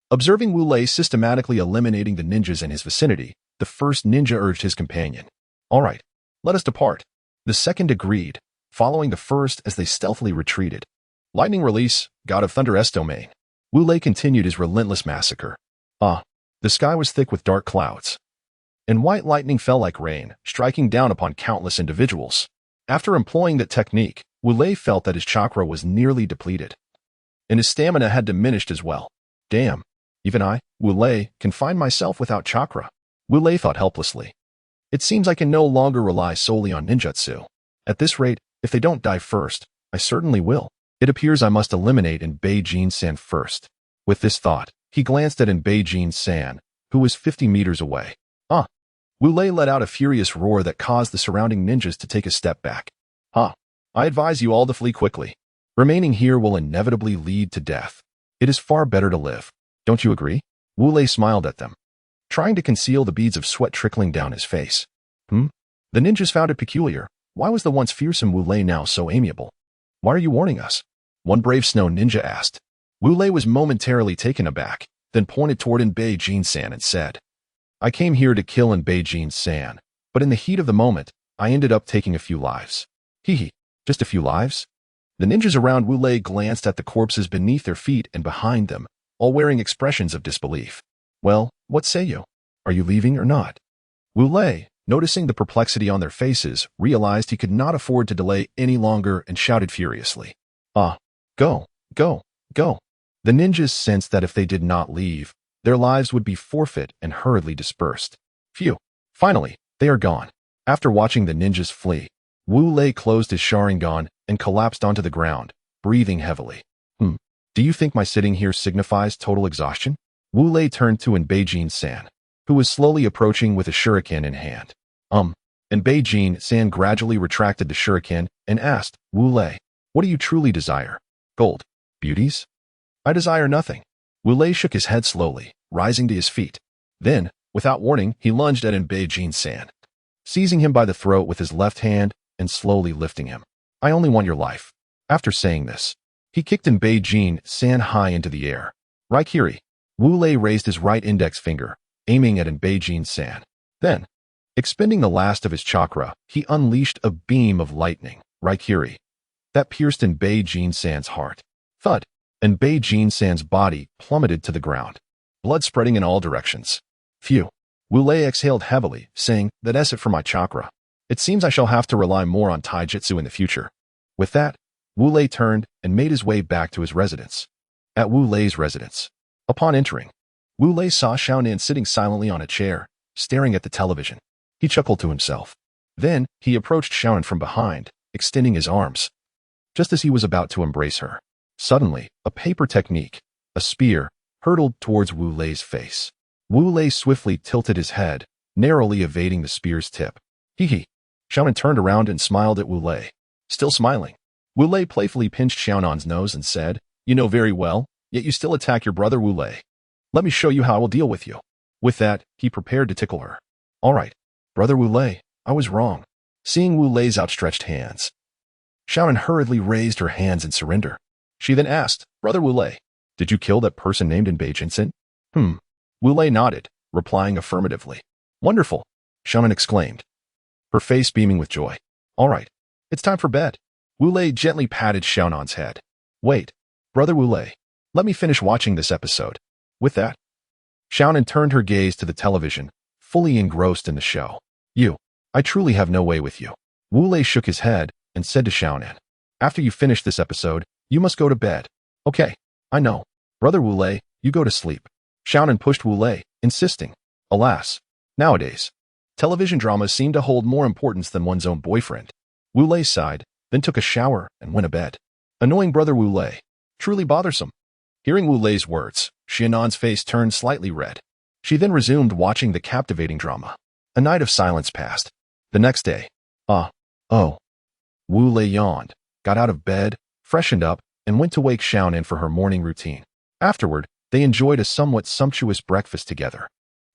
Observing Wu Lei systematically eliminating the ninjas in his vicinity, the first ninja urged his companion. "All right, let us depart." The second agreed, following the first as they stealthily retreated. Lightning release, God of Thunder domain. Wu Lei continued his relentless massacre. Ah, the sky was thick with dark clouds, and white lightning fell like rain, striking down upon countless individuals. After employing that technique, Wu Lei felt that his chakra was nearly depleted, and his stamina had diminished as well. Damn, even I, Wu Lei, can find myself without chakra. Wu Lei thought helplessly. It seems I can no longer rely solely on ninjutsu. At this rate, if they don't die first, I certainly will. It appears I must eliminate Beijing-san first. With this thought, he glanced at Beijing-san, who was 50 meters away. Ah! Wu Lei let out a furious roar that caused the surrounding ninjas to take a step back. Ha! I advise you all to flee quickly. Remaining here will inevitably lead to death. It is far better to live. Don't you agree? Wu Lei smiled at them, trying to conceal the beads of sweat trickling down his face. The ninjas found it peculiar. Why was the once fearsome Wu Lei now so amiable? "Why are you warning us?" one brave snow ninja asked. Wu Lei was momentarily taken aback, then pointed toward Beijing-san and said, "I came here to kill Beijing-san, but in the heat of the moment, I ended up taking a few lives." Hee, just a few lives? The ninjas around Wu Lei glanced at the corpses beneath their feet and behind them, all wearing expressions of disbelief. "Well, what say you? Are you leaving or not?" Wu Lei, noticing the perplexity on their faces, realized he could not afford to delay any longer and shouted furiously. "Ah, go, go, go." The ninjas sensed that if they did not leave, their lives would be forfeit and hurriedly dispersed. Phew. Finally, they are gone. After watching the ninjas flee, Wu Lei closed his Sharingan and collapsed onto the ground, breathing heavily. Do you think my sitting here signifies total exhaustion?" Wu Lei turned to Beijing-san, who was slowly approaching with a shuriken in hand. And Beijing-san gradually retracted the shuriken and asked, "Wu Lei, what do you truly desire? Gold? Beauties?" "I desire nothing." Wu Lei shook his head slowly, rising to his feet. Then, without warning, he lunged at Beijing-san, seizing him by the throat with his left hand and slowly lifting him. "I only want your life." After saying this, he kicked Beijing-san high into the air. "Raikiri." Wu Lei raised his right index finger, aiming at Beijing-san. Then, expending the last of his chakra, he unleashed a beam of lightning, Raikiri, that pierced Beijing-san's heart. Thud, and Beijing-san's body plummeted to the ground, blood spreading in all directions. Phew. Wu Lei exhaled heavily, saying, "That's it for my chakra. It seems I shall have to rely more on taijutsu in the future." With that, Wu Lei turned and made his way back to his residence. At Wu Lei's residence, upon entering, Wu Lei saw Xiaonan sitting silently on a chair, staring at the television. He chuckled to himself. Then, he approached Xiaonan from behind, extending his arms. Just as he was about to embrace her, suddenly, a paper technique, a spear, hurtled towards Wu Lei's face. Wu Lei swiftly tilted his head, narrowly evading the spear's tip. Hee. Xiaonan turned around and smiled at Wu Lei. Still smiling, Wu Lei playfully pinched Xiaonan's nose and said, "You know very well, yet you still attack your brother Wu Lei. Let me show you how I will deal with you." With that, he prepared to tickle her. "All right, brother Wu Lei, I was wrong." Seeing Wu Lei's outstretched hands, Xiaonan hurriedly raised her hands in surrender. She then asked, "Brother Wu Lei, did you kill that person named Beijing-san?" Wu Lei nodded, replying affirmatively. "Wonderful," Xiaonan exclaimed, her face beaming with joy. "All right, it's time for bed." Wu Lei gently patted Xiaonan's head. "Wait, brother Wu Lei, let me finish watching this episode." With that, Xiaonan turned her gaze to the television, fully engrossed in the show. I truly have no way with you." Wu Lei shook his head and said to Xiaonan, "After you finish this episode, you must go to bed." "Okay, I know. Brother Wu Lei, you go to sleep." Xiaonan pushed Wu Lei, insisting. Alas, nowadays, television dramas seem to hold more importance than one's own boyfriend. Wu Lei sighed, then took a shower and went to bed. Annoying Brother Wu Lei. Truly bothersome. Hearing Wu Lei's words, Xianan's face turned slightly red. She then resumed watching the captivating drama. A night of silence passed. The next day, oh. Wu Lei yawned, got out of bed, freshened up, and went to wake Xiaonan for her morning routine. Afterward, they enjoyed a somewhat sumptuous breakfast together.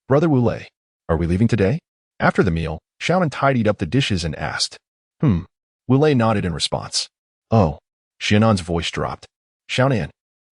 "Brother Wu Lei, are we leaving today?" After the meal, Xiaonan tidied up the dishes and asked. Wu Lei nodded in response. "Oh." Xianan's voice dropped. "Xiaonan,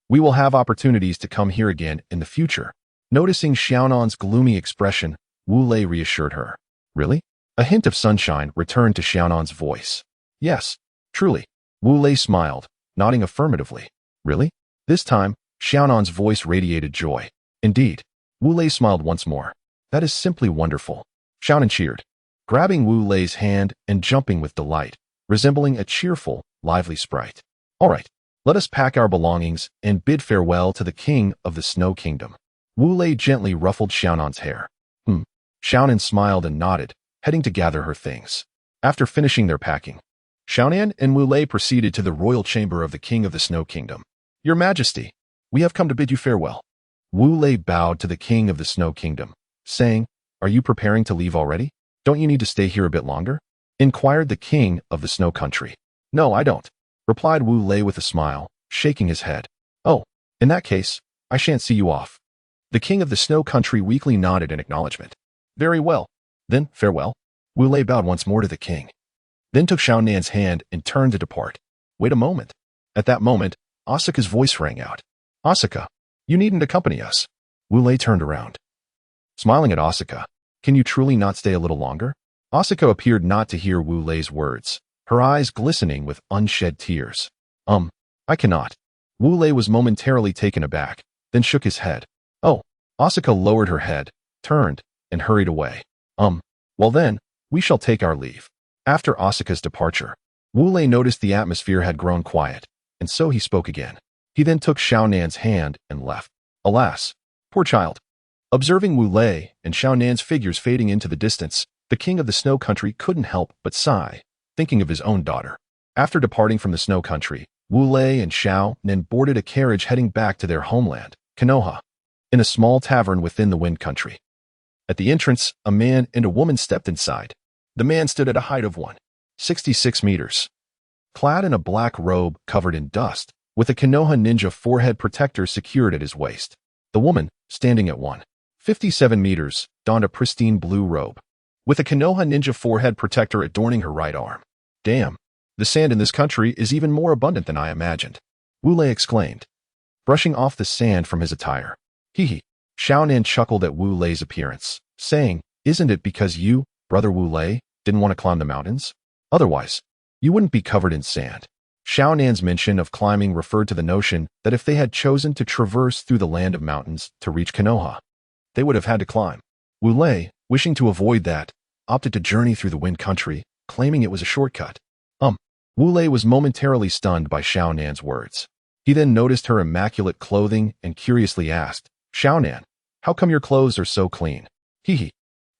we will have opportunities to come here again in the future." Noticing Xiaonan's gloomy expression, Wu Lei reassured her. "Really?" A hint of sunshine returned to Xiaonan's voice. "Yes, truly." Wu Lei smiled, nodding affirmatively. "Really?" This time, Xiaonan's voice radiated joy. "Indeed." Wu Lei smiled once more. "That is simply wonderful." Xiaonan cheered, grabbing Wu Lei's hand and jumping with delight, resembling a cheerful, lively sprite. "All right, let us pack our belongings and bid farewell to the king of the Snow Kingdom." Wu Lei gently ruffled Xiaonan's hair. Xiaonan smiled and nodded, heading to gather her things. After finishing their packing, Xiaonan and Wu Lei proceeded to the royal chamber of the king of the Snow Kingdom. "Your Majesty, we have come to bid you farewell." Wu Lei bowed to the king of the Snow Kingdom, saying, "Are you preparing to leave already? Don't you need to stay here a bit longer?" inquired the king of the Snow Country. "No, I don't," replied Wu Lei with a smile, shaking his head. "Oh, in that case, I shan't see you off." The king of the Snow Country weakly nodded in acknowledgement. "Very well. Then, farewell." Wu Lei bowed once more to the king, then took Xiaonan's hand and turned to depart. "Wait a moment." At that moment, Asuka's voice rang out. "Asuka, you needn't accompany us." Wu Lei turned around, smiling at Asuka. "Can you truly not stay a little longer?" Asuka appeared not to hear Wu Lei's words, her eyes glistening with unshed tears. I cannot." Wu Lei was momentarily taken aback, then shook his head. "Oh." Asuka lowered her head, turned, and hurried away. Well then, we shall take our leave." After Asuka's departure, Wu Lei noticed the atmosphere had grown quiet, and so he spoke again. He then took Xiaonan's hand and left. Alas, poor child. Observing Wu Lei and Xiaonan's figures fading into the distance, the king of the Snow Country couldn't help but sigh, thinking of his own daughter. After departing from the Snow Country, Wu Lei and Xiaonan boarded a carriage heading back to their homeland, Konoha, in a small tavern within the Wind Country. At the entrance, a man and a woman stepped inside. The man stood at a height of 166 meters, clad in a black robe covered in dust, with a Konoha ninja forehead protector secured at his waist. The woman, standing at 157 meters, donned a pristine blue robe, with a Konoha ninja forehead protector adorning her right arm. "Damn, the sand in this country is even more abundant than I imagined," Wu Lei exclaimed, brushing off the sand from his attire. "Hee." Xiaonan chuckled at Wu Lei's appearance, saying, "Isn't it because you, Brother Wu Lei, didn't want to climb the mountains? Otherwise, you wouldn't be covered in sand." Xiaonan's mention of climbing referred to the notion that if they had chosen to traverse through the land of mountains to reach Konoha, they would have had to climb. Wu Lei, wishing to avoid that, opted to journey through the Wind Country, claiming it was a shortcut. Wu Lei was momentarily stunned by Xiaonan's words. He then noticed her immaculate clothing and curiously asked, "Xiaonan, how come your clothes are so clean?" Hee.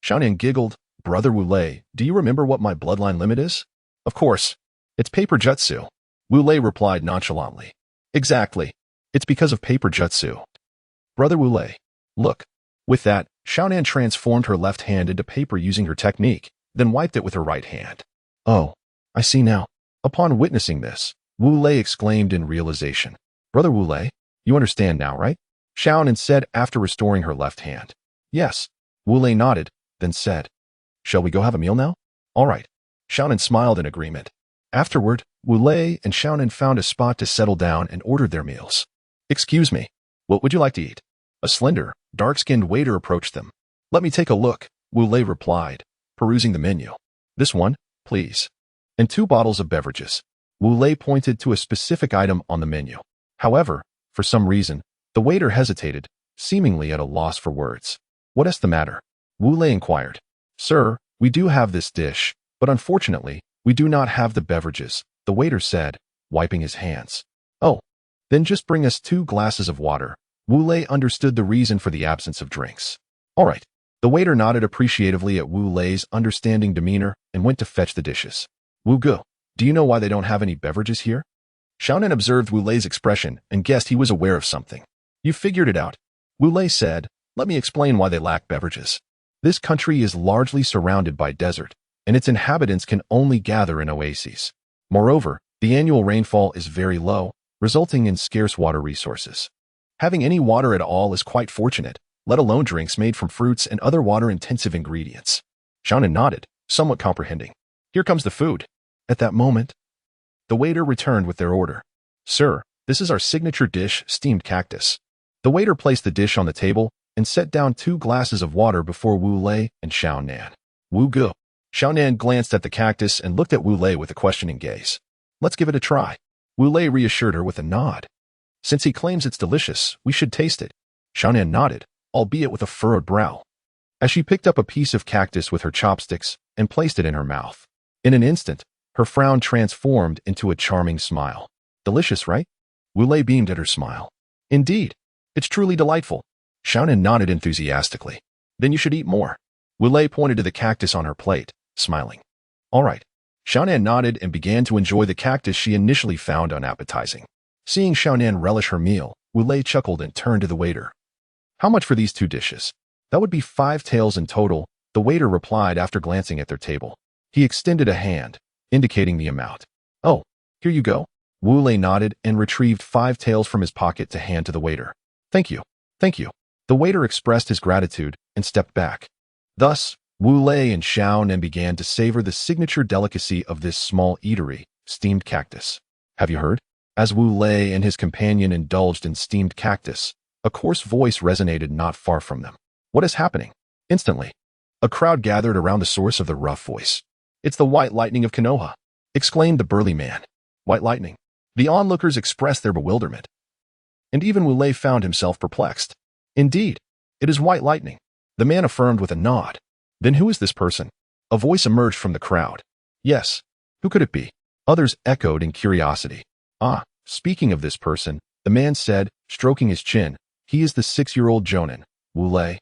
Xiaonan giggled. "Brother Wu Lei, do you remember what my bloodline limit is?" "Of course. It's paper jutsu." Wu Lei replied nonchalantly. "Exactly. It's because of paper jutsu." "Brother Wu Lei, look." With that, Xiaonan transformed her left hand into paper using her technique, then wiped it with her right hand. "Oh, I see now." Upon witnessing this, Wu Lei exclaimed in realization. "Brother Wu Lei, you understand now, right?" Xiaonan said after restoring her left hand. "Yes." Wu Lei nodded, then said, "Shall we go have a meal now?" "All right." Xiaonan smiled in agreement. Afterward, Wu Lei and Xiaonan found a spot to settle down and ordered their meals. "Excuse me, what would you like to eat?" A slender, dark-skinned waiter approached them. "Let me take a look," Wu Lei replied, perusing the menu. "This one, please. And 2 bottles of beverages." Wu Lei pointed to a specific item on the menu. However, for some reason, the waiter hesitated, seemingly at a loss for words. "What is the matter?" Wu Lei inquired. "Sir, we do have this dish, but unfortunately, we We do not have the beverages, the waiter said, wiping his hands. Oh, then just bring us 2 glasses of water. Wu Lei understood the reason for the absence of drinks. All right. The waiter nodded appreciatively at Wu Lei's understanding demeanor and went to fetch the dishes. Wu Gu, do you know why they don't have any beverages here? Xiaonan observed Wu Lei's expression and guessed he was aware of something. You figured it out. Wu Lei said, let me explain why they lack beverages. This country is largely surrounded by desert, and its inhabitants can only gather in oases. Moreover, the annual rainfall is very low, resulting in scarce water resources. Having any water at all is quite fortunate, let alone drinks made from fruits and other water-intensive ingredients. Xiaonan nodded, somewhat comprehending. Here comes the food. At that moment, the waiter returned with their order. Sir, this is our signature dish, steamed cactus. The waiter placed the dish on the table and set down 2 glasses of water before Wu Lei and Xiaonan. Wu Gu. Xiaonan glanced at the cactus and looked at Wu Lei with a questioning gaze. Let's give it a try. Wu Lei reassured her with a nod. Since he claims it's delicious, we should taste it. Xiaonan nodded, albeit with a furrowed brow, as she picked up a piece of cactus with her chopsticks and placed it in her mouth. In an instant, her frown transformed into a charming smile. Delicious, right? Wu Lei beamed at her smile. Indeed, it's truly delightful. Xiaonan nodded enthusiastically. Then you should eat more. Wu Lei pointed to the cactus on her plate, smiling. All right. Xiaonan nodded and began to enjoy the cactus she initially found unappetizing. Seeing Xiaonan relish her meal, Wu Lei chuckled and turned to the waiter. How much for these 2 dishes? That would be 5 taels in total, the waiter replied after glancing at their table. He extended a hand, indicating the amount. Oh, here you go. Wu Lei nodded and retrieved 5 taels from his pocket to hand to the waiter. Thank you. Thank you. The waiter expressed his gratitude and stepped back. Thus, Wu Lei and Xiaonan began to savor the signature delicacy of this small eatery, steamed cactus. Have you heard? As Wu Lei and his companion indulged in steamed cactus, a coarse voice resonated not far from them. What is happening? Instantly, a crowd gathered around the source of the rough voice. It's the white lightning of Konoha, exclaimed the burly man. White lightning. The onlookers expressed their bewilderment. And even Wu Lei found himself perplexed. Indeed, it is white lightning, the man affirmed with a nod. Then who is this person? A voice emerged from the crowd. Yes, who could it be? Others echoed in curiosity. Ah, speaking of this person, the man said, stroking his chin, he is the 6-year-old Jonin, Wu Lei.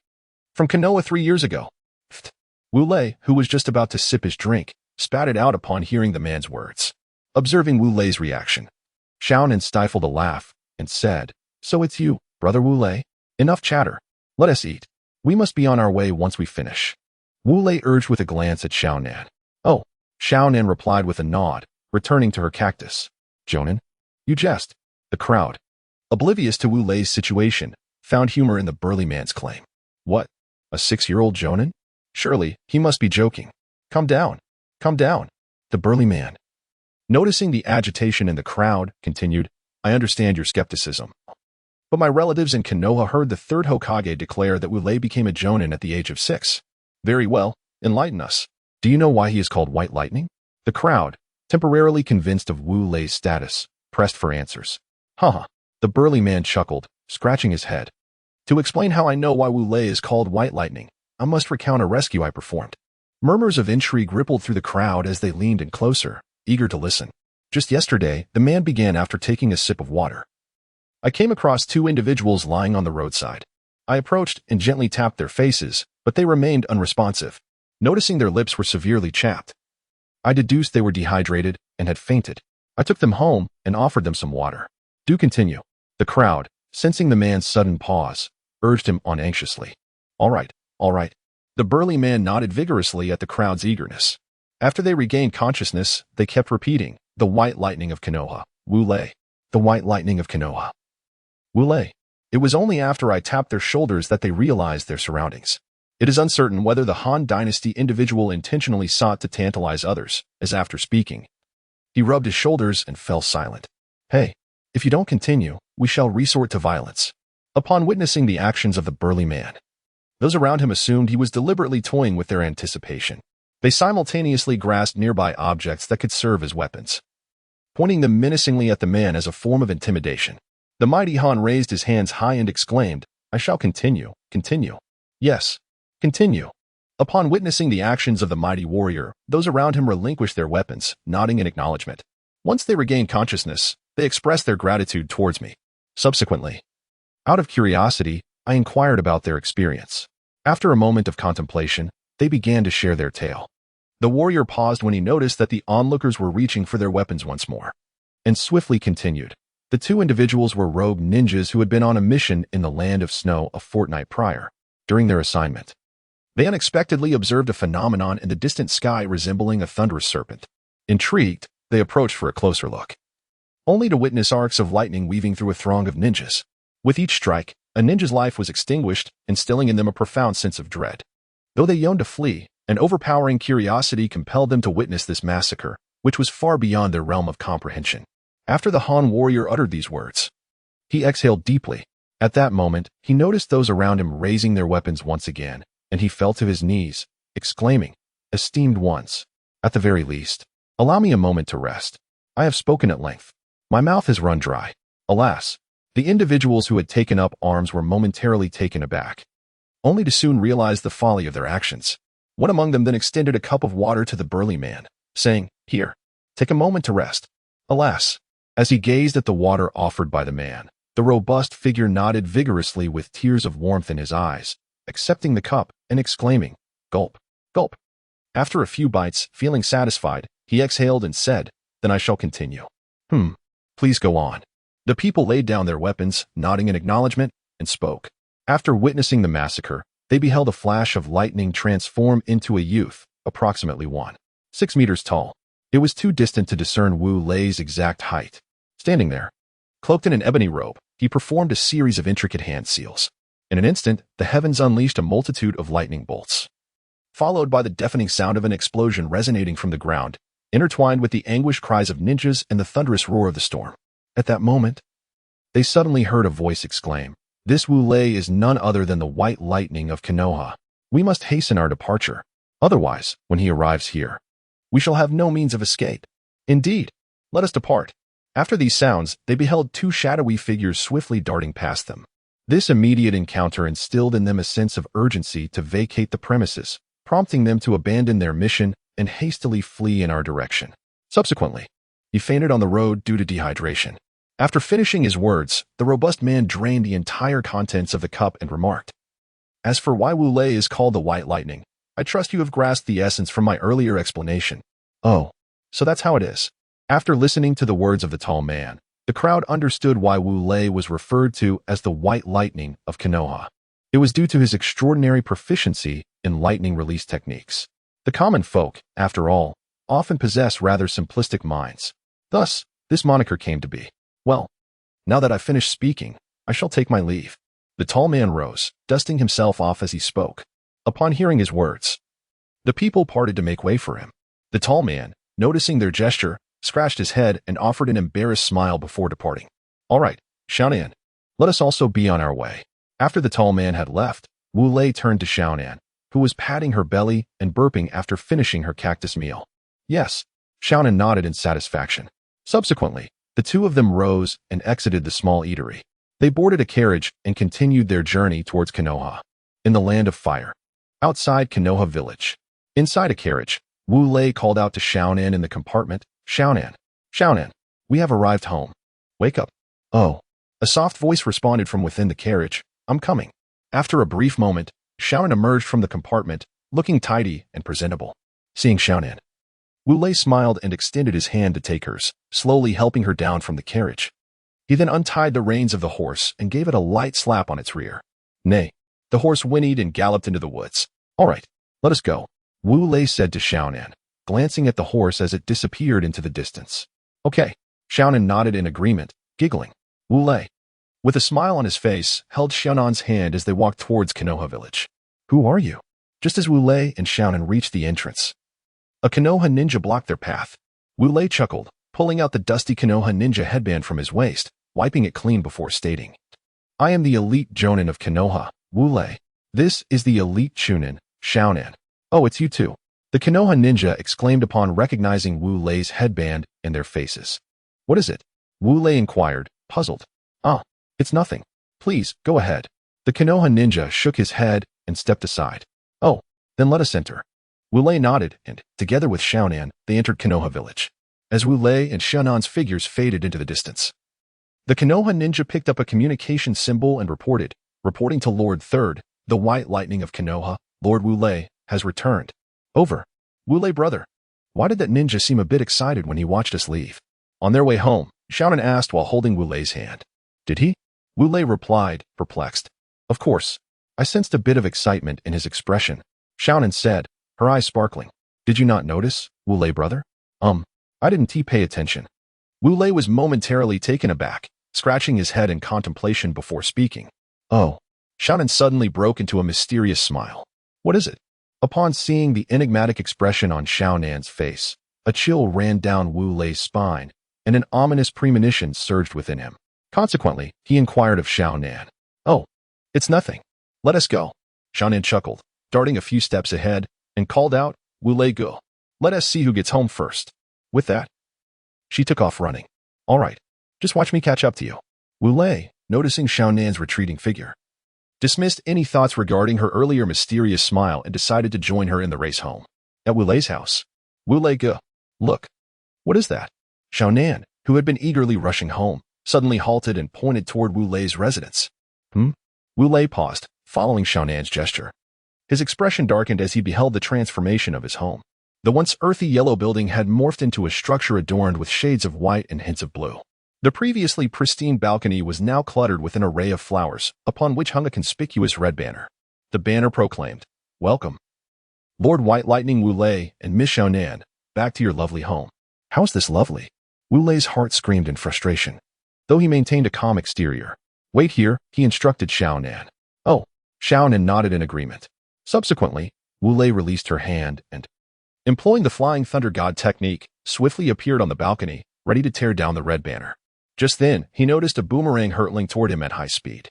From Konoha 3 years ago. Pfft. Wu Lei, who was just about to sip his drink, spat it out upon hearing the man's words. Observing Wu Lei's reaction, Xiaonan stifled a laugh and said, So it's you, brother Wu Lei? Enough chatter. Let us eat. We must be on our way once we finish. Wu Lei urged with a glance at Xiaonan. Oh, Xiaonan replied with a nod, returning to her cactus. Jonin? You jest. The crowd, oblivious to Wu Lei's situation, found humor in the burly man's claim. What? A 6-year-old Jonin? Surely, he must be joking. Calm down. Calm down. The burly man, noticing the agitation in the crowd, continued, I understand your skepticism. But my relatives in Konoha heard the 3rd Hokage declare that Wu Lei became a Jonin at the age of 6. Very well, enlighten us. Do you know why he is called White Lightning? The crowd, temporarily convinced of Wu Lei's status, pressed for answers. Haha. The burly man chuckled, scratching his head. To explain how I know why Wu Lei is called White Lightning, I must recount a rescue I performed. Murmurs of intrigue rippled through the crowd as they leaned in closer, eager to listen. Just yesterday, the man began after taking a sip of water. I came across 2 individuals lying on the roadside. I approached and gently tapped their faces, but they remained unresponsive. Noticing their lips were severely chapped, I deduced they were dehydrated and had fainted. I took them home and offered them some water. Do continue. The crowd, sensing the man's sudden pause, urged him on anxiously. All right, all right. The burly man nodded vigorously at the crowd's eagerness. After they regained consciousness, they kept repeating, the white lightning of Konoha, Wu Lei. The white lightning of Konoha, Wu Lei. It was only after I tapped their shoulders that they realized their surroundings. It is uncertain whether the Han Dynasty individual intentionally sought to tantalize others, as after speaking, he rubbed his shoulders and fell silent. Hey, if you don't continue, we shall resort to violence. Upon witnessing the actions of the burly man, those around him assumed he was deliberately toying with their anticipation. They simultaneously grasped nearby objects that could serve as weapons, pointing them menacingly at the man as a form of intimidation. The mighty Han raised his hands high and exclaimed, I shall continue, continue. Yes, continue. Upon witnessing the actions of the mighty warrior, those around him relinquished their weapons, nodding in acknowledgement. Once they regained consciousness, they expressed their gratitude towards me. Subsequently, out of curiosity, I inquired about their experience. After a moment of contemplation, they began to share their tale. The warrior paused when he noticed that the onlookers were reaching for their weapons once more, and swiftly continued. The two individuals were rogue ninjas who had been on a mission in the Land of Snow a fortnight prior. During their assignment, they unexpectedly observed a phenomenon in the distant sky resembling a thunderous serpent. Intrigued, they approached for a closer look, only to witness arcs of lightning weaving through a throng of ninjas. With each strike, a ninja's life was extinguished, instilling in them a profound sense of dread. Though they yearned to flee, an overpowering curiosity compelled them to witness this massacre, which was far beyond their realm of comprehension. After the Han warrior uttered these words, he exhaled deeply. At that moment, he noticed those around him raising their weapons once again, and he fell to his knees, exclaiming, "Esteemed ones, at the very least, allow me a moment to rest. I have spoken at length. My mouth has run dry." Alas, the individuals who had taken up arms were momentarily taken aback, only to soon realize the folly of their actions. One among them then extended a cup of water to the burly man, saying, "Here, take a moment to rest." Alas, as he gazed at the water offered by the man, the robust figure nodded vigorously with tears of warmth in his eyes, accepting the cup and exclaiming, "Gulp, gulp." After a few bites, feeling satisfied, he exhaled and said, "Then I shall continue." Please go on." The people laid down their weapons, nodding in acknowledgement, and spoke. After witnessing the massacre, they beheld a flash of lightning transform into a youth, approximately 1.6 meters tall. It was too distant to discern Wu Lei's exact height. Standing there, cloaked in an ebony robe, he performed a series of intricate hand seals. In an instant, the heavens unleashed a multitude of lightning bolts, followed by the deafening sound of an explosion resonating from the ground, intertwined with the anguished cries of ninjas and the thunderous roar of the storm. At that moment, they suddenly heard a voice exclaim, "This Wu Lei is none other than the white lightning of Konoha. We must hasten our departure. Otherwise, when he arrives here, we shall have no means of escape. Indeed, let us depart." After these sounds, they beheld two shadowy figures swiftly darting past them. This immediate encounter instilled in them a sense of urgency to vacate the premises, prompting them to abandon their mission and hastily flee in our direction. Subsequently, he fainted on the road due to dehydration. After finishing his words, the robust man drained the entire contents of the cup and remarked, "As for why Wu Lei is called the White Lightning, I trust you have grasped the essence from my earlier explanation." "Oh, so that's how it is." After listening to the words of the tall man, the crowd understood why Wu Lei was referred to as the White Lightning of Konoha. It was due to his extraordinary proficiency in lightning release techniques. The common folk, after all, often possess rather simplistic minds. Thus, this moniker came to be. Well, now that I've finished speaking, I shall take my leave. The tall man rose, dusting himself off as he spoke. Upon hearing his words, the people parted to make way for him. The tall man, noticing their gesture, scratched his head and offered an embarrassed smile before departing. "All right, Xiaonan, let us also be on our way." After the tall man had left, Wu Lei turned to Xiaonan, who was patting her belly and burping after finishing her cactus meal. "Yes," Xiaonan nodded in satisfaction. Subsequently, the two of them rose and exited the small eatery. They boarded a carriage and continued their journey towards Konoha, in the Land of Fire. Outside Konoha village, inside a carriage, Wu Lei called out to Xiaonan in the compartment, "Xiaonan, Xiaonan, we have arrived home. Wake up." "Oh." A soft voice responded from within the carriage, "I'm coming." After a brief moment, Xiaonan emerged from the compartment, looking tidy and presentable. Seeing Xiaonan, Wu Lei smiled and extended his hand to take hers, slowly helping her down from the carriage. He then untied the reins of the horse and gave it a light slap on its rear. "Nay." The horse whinnied and galloped into the woods. "All right, let us go," Wu Lei said to Xiaonan, glancing at the horse as it disappeared into the distance. "Okay." Xiaonan nodded in agreement, giggling. Wu Lei, with a smile on his face, held Xiaonan's hand as they walked towards Konoha village. "Who are you?" Just as Wu Lei and Xiaonan reached the entrance, a Konoha ninja blocked their path. Wu Lei chuckled, pulling out the dusty Konoha ninja headband from his waist, wiping it clean before stating, "I am the elite Jonin of Konoha, Wu Lei. This is the elite Chunin, Xiaonan." "Oh, it's you too," the Konoha ninja exclaimed upon recognizing Wu Lei's headband in their faces. "What is it?" Wu Lei inquired, puzzled. "Ah, it's nothing. Please, go ahead." The Konoha ninja shook his head and stepped aside. "Oh, Then let us enter. Wu Lei nodded, and, together with Xiaonan, they entered Konoha village. As Wu Lei and Xiaonan's figures faded into the distance, the Konoha ninja picked up a communication symbol and reporting to Lord Third, the White Lightning of Konoha, Lord Wu Lei, has returned. Over. Wu Lei brother. Why did that ninja seem a bit excited when he watched us leave? On their way home, Xiaonan asked while holding Wu Lei's hand. Did he? Wu Lei replied, perplexed. Of course. I sensed a bit of excitement in his expression. Xiaonan said, her eyes sparkling. Did you not notice, Wu Lei brother? I didn't pay attention. Wu Lei was momentarily taken aback, scratching his head in contemplation before speaking. Oh. Xiaonan suddenly broke into a mysterious smile. What is it? Upon seeing the enigmatic expression on Xiaonan's face, a chill ran down Wu Lei's spine, and an ominous premonition surged within him. Consequently, he inquired of Xiaonan. Oh, it's nothing. Let us go. Xiaonan chuckled, darting a few steps ahead, and called out, Wu Lei go. Let us see who gets home first. With that, she took off running. All right, just watch me catch up to you. Wu Lei, noticing Xiaonan's retreating figure, dismissed any thoughts regarding her earlier mysterious smile and decided to join her in the race home. At Wu Lei's house, Wu Lei go. Look. What is that? Xiaonan, who had been eagerly rushing home, suddenly halted and pointed toward Wu Lei's residence. Wu Lei paused, following Xiaonan's gesture. His expression darkened as he beheld the transformation of his home. The once earthy yellow building had morphed into a structure adorned with shades of white and hints of blue. The previously pristine balcony was now cluttered with an array of flowers, upon which hung a conspicuous red banner. The banner proclaimed, Welcome, Lord White Lightning Wu Lei and Miss Xiaonan, back to your lovely home. How is this lovely? Wu Lei's heart screamed in frustration, though he maintained a calm exterior. Wait here, he instructed Xiaonan. Oh, Xiaonan nodded in agreement. Subsequently, Wu Lei released her hand and, employing the Flying Thunder God technique, swiftly appeared on the balcony, ready to tear down the red banner. Just then, he noticed a boomerang hurtling toward him at high speed.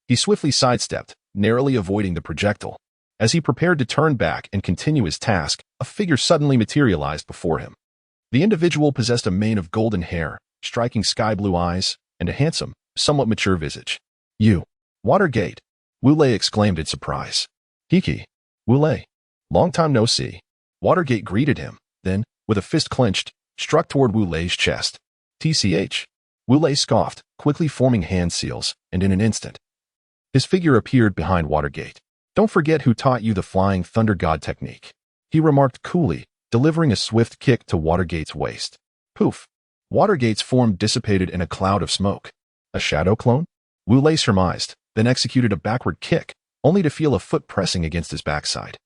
He swiftly sidestepped, narrowly avoiding the projectile. As he prepared to turn back and continue his task, a figure suddenly materialized before him. The individual possessed a mane of golden hair, striking sky-blue eyes, and a handsome, somewhat mature visage. You, Watergate, Wu Lei exclaimed in surprise. Hiki, Wu Lei, long time no see. Watergate greeted him, then, with a fist clenched, struck toward Wu Lei's chest. TCH. Wu Lei scoffed, quickly forming hand seals, and in an instant, his figure appeared behind Watergate. Don't forget who taught you the Flying Thunder God technique, he remarked coolly, delivering a swift kick to Watergate's waist. Poof. Watergate's form dissipated in a cloud of smoke. A shadow clone? Wu Lei surmised, then executed a backward kick, only to feel a foot pressing against his backside.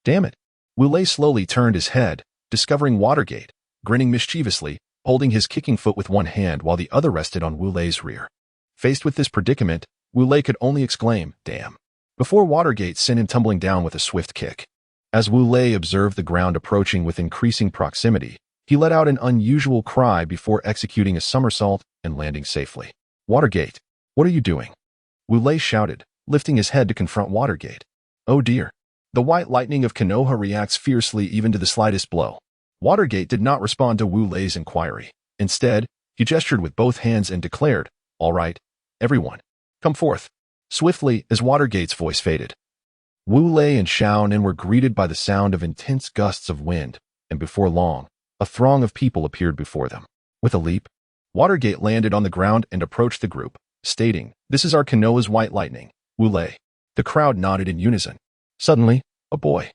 Damn it. Wu Lei slowly turned his head, discovering Watergate, grinning mischievously, holding his kicking foot with one hand while the other rested on Wu Lei's rear. Faced with this predicament, Wu Lei could only exclaim, damn, before Watergate sent him tumbling down with a swift kick. As Wu Lei observed the ground approaching with increasing proximity, he let out an unusual cry before executing a somersault and landing safely. Watergate, what are you doing? Wu Lei shouted, lifting his head to confront Watergate. Oh dear. The White Lightning of Konoha reacts fiercely even to the slightest blow. Watergate did not respond to Wu Lei's inquiry. Instead, he gestured with both hands and declared, All right, everyone, come forth. Swiftly, as Watergate's voice faded, Wu Lei and Xiaonan were greeted by the sound of intense gusts of wind, and before long, a throng of people appeared before them. With a leap, Watergate landed on the ground and approached the group, stating, This is our Konoha's White Lightning, Wu Lei. The crowd nodded in unison. Suddenly, a boy,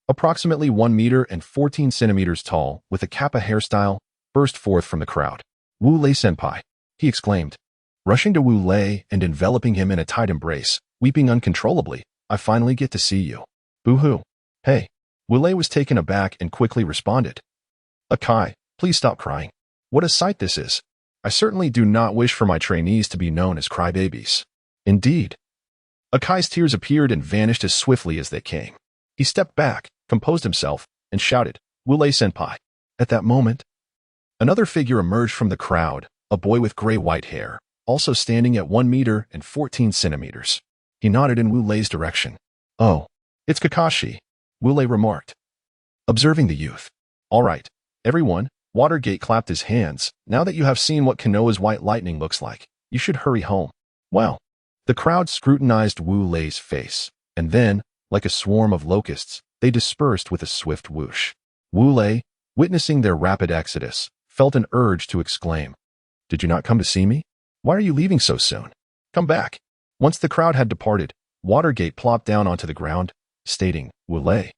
approximately 1 meter and 14 centimeters tall, with a kappa hairstyle, burst forth from the crowd. Wu Lei senpai, he exclaimed. Rushing to Wu Lei and enveloping him in a tight embrace, weeping uncontrollably, I finally get to see you. Boo-hoo. Hey. Wu Lei was taken aback and quickly responded. Akai, please stop crying. What a sight this is. I certainly do not wish for my trainees to be known as crybabies. Indeed. Akai's tears appeared and vanished as swiftly as they came. He stepped back, composed himself, and shouted, Wu Lei senpai. At that moment, another figure emerged from the crowd, a boy with gray-white hair, also standing at 1 meter and 14 centimeters. He nodded in Wu Lei's direction. Oh, it's Kakashi, Wu Lei remarked, observing the youth. All right, everyone, Watergate clapped his hands. Now that you have seen what Konoha's White Lightning looks like, you should hurry home. Well, the crowd scrutinized Wu Lei's face, and then, like a swarm of locusts, They dispersed with a swift whoosh. Wu Lei, witnessing their rapid exodus, felt an urge to exclaim, "Did you not come to see me? Why are you leaving so soon? Come back." Once the crowd had departed, Watergate plopped down onto the ground, stating, "Wu Lei,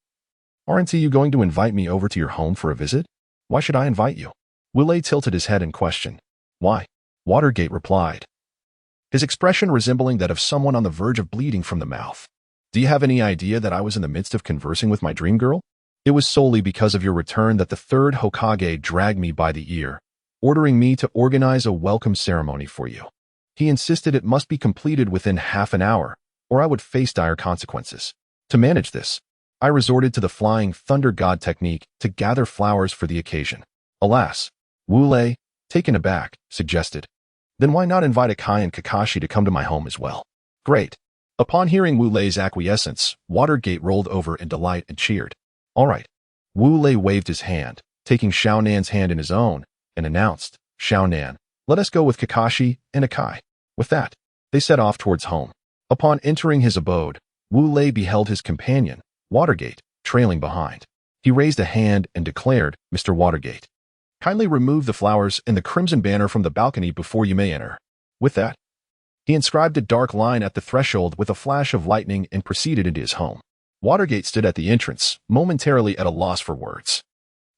aren't you going to invite me over to your home for a visit? Why should I invite you?" Wu Lei tilted his head in question. "Why?" Watergate replied, his expression resembling that of someone on the verge of bleeding from the mouth. "Do you have any idea that I was in the midst of conversing with my dream girl? It was solely because of your return that the third Hokage dragged me by the ear, ordering me to organize a welcome ceremony for you. He insisted it must be completed within half an hour, or I would face dire consequences. To manage this, I resorted to the flying thunder god technique to gather flowers for the occasion." Alas, Wu Lei, taken aback, suggested, "Then why not invite Akai and Kakashi to come to my home as well?" "Great." Upon hearing Wu Lei's acquiescence, Watergate rolled over in delight and cheered. "All right." Wu Lei waved his hand, taking Xiao Nan's hand in his own, and announced, "Xiao Nan, let us go with Kakashi and Akai." With that, they set off towards home. Upon entering his abode, Wu Lei beheld his companion, Watergate, trailing behind. He raised a hand and declared, "Mr. Watergate, kindly remove the flowers and the crimson banner from the balcony before you may enter." With that, he inscribed a dark line at the threshold with a flash of lightning and proceeded into his home. Watergate stood at the entrance, momentarily at a loss for words.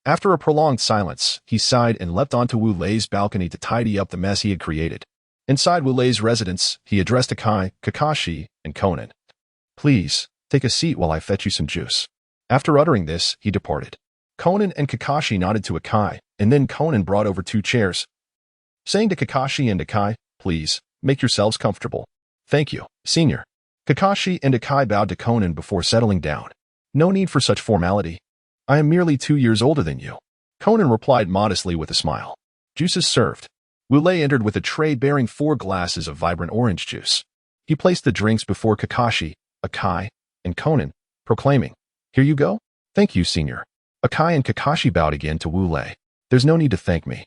After a prolonged silence, he sighed and leapt onto Wu Lei's balcony to tidy up the mess he had created. Inside Wu Lei's residence, he addressed Akai, Kakashi, and Konan. "Please, take a seat while I fetch you some juice." After uttering this, he departed. Konan and Kakashi nodded to Akai, and then Konan brought over 2 chairs, saying to Kakashi and Akai, "Please, make yourselves comfortable." "Thank you, Senior." Kakashi and Akai bowed to Konan before settling down. "No need for such formality. I am merely 2 years older than you." Konan replied modestly with a smile. Juices served. Wu Lei entered with a tray bearing 4 glasses of vibrant orange juice. He placed the drinks before Kakashi, Akai, and Konan, proclaiming, "Here you go." "Thank you, Senior." Akai and Kakashi bowed again to Wu Lei. "There's no need to thank me.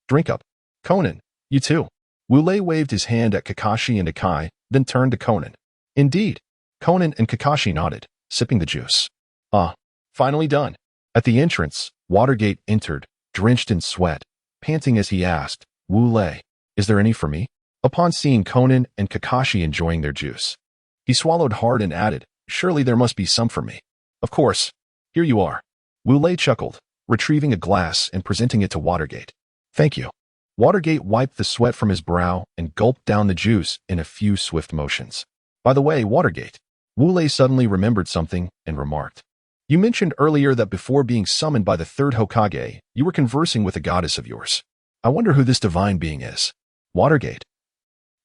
Drink up." "Konan, you too." Wu Lei waved his hand at Kakashi and Akai, then turned to Konan. "Indeed." Konan and Kakashi nodded, sipping the juice. "Ah, finally done." At the entrance, Watergate entered, drenched in sweat, panting as he asked, "Wu Lei, is there any for me?" Upon seeing Konan and Kakashi enjoying their juice, he swallowed hard and added, "Surely there must be some for me." "Of course. Here you are." Wu Lei chuckled, retrieving a glass and presenting it to Watergate. "Thank you." Watergate wiped the sweat from his brow and gulped down the juice in a few swift motions. "By the way, Watergate," Wu Lei suddenly remembered something and remarked, "You mentioned earlier that before being summoned by the third Hokage, you were conversing with a goddess of yours. I wonder who this divine being is." Watergate,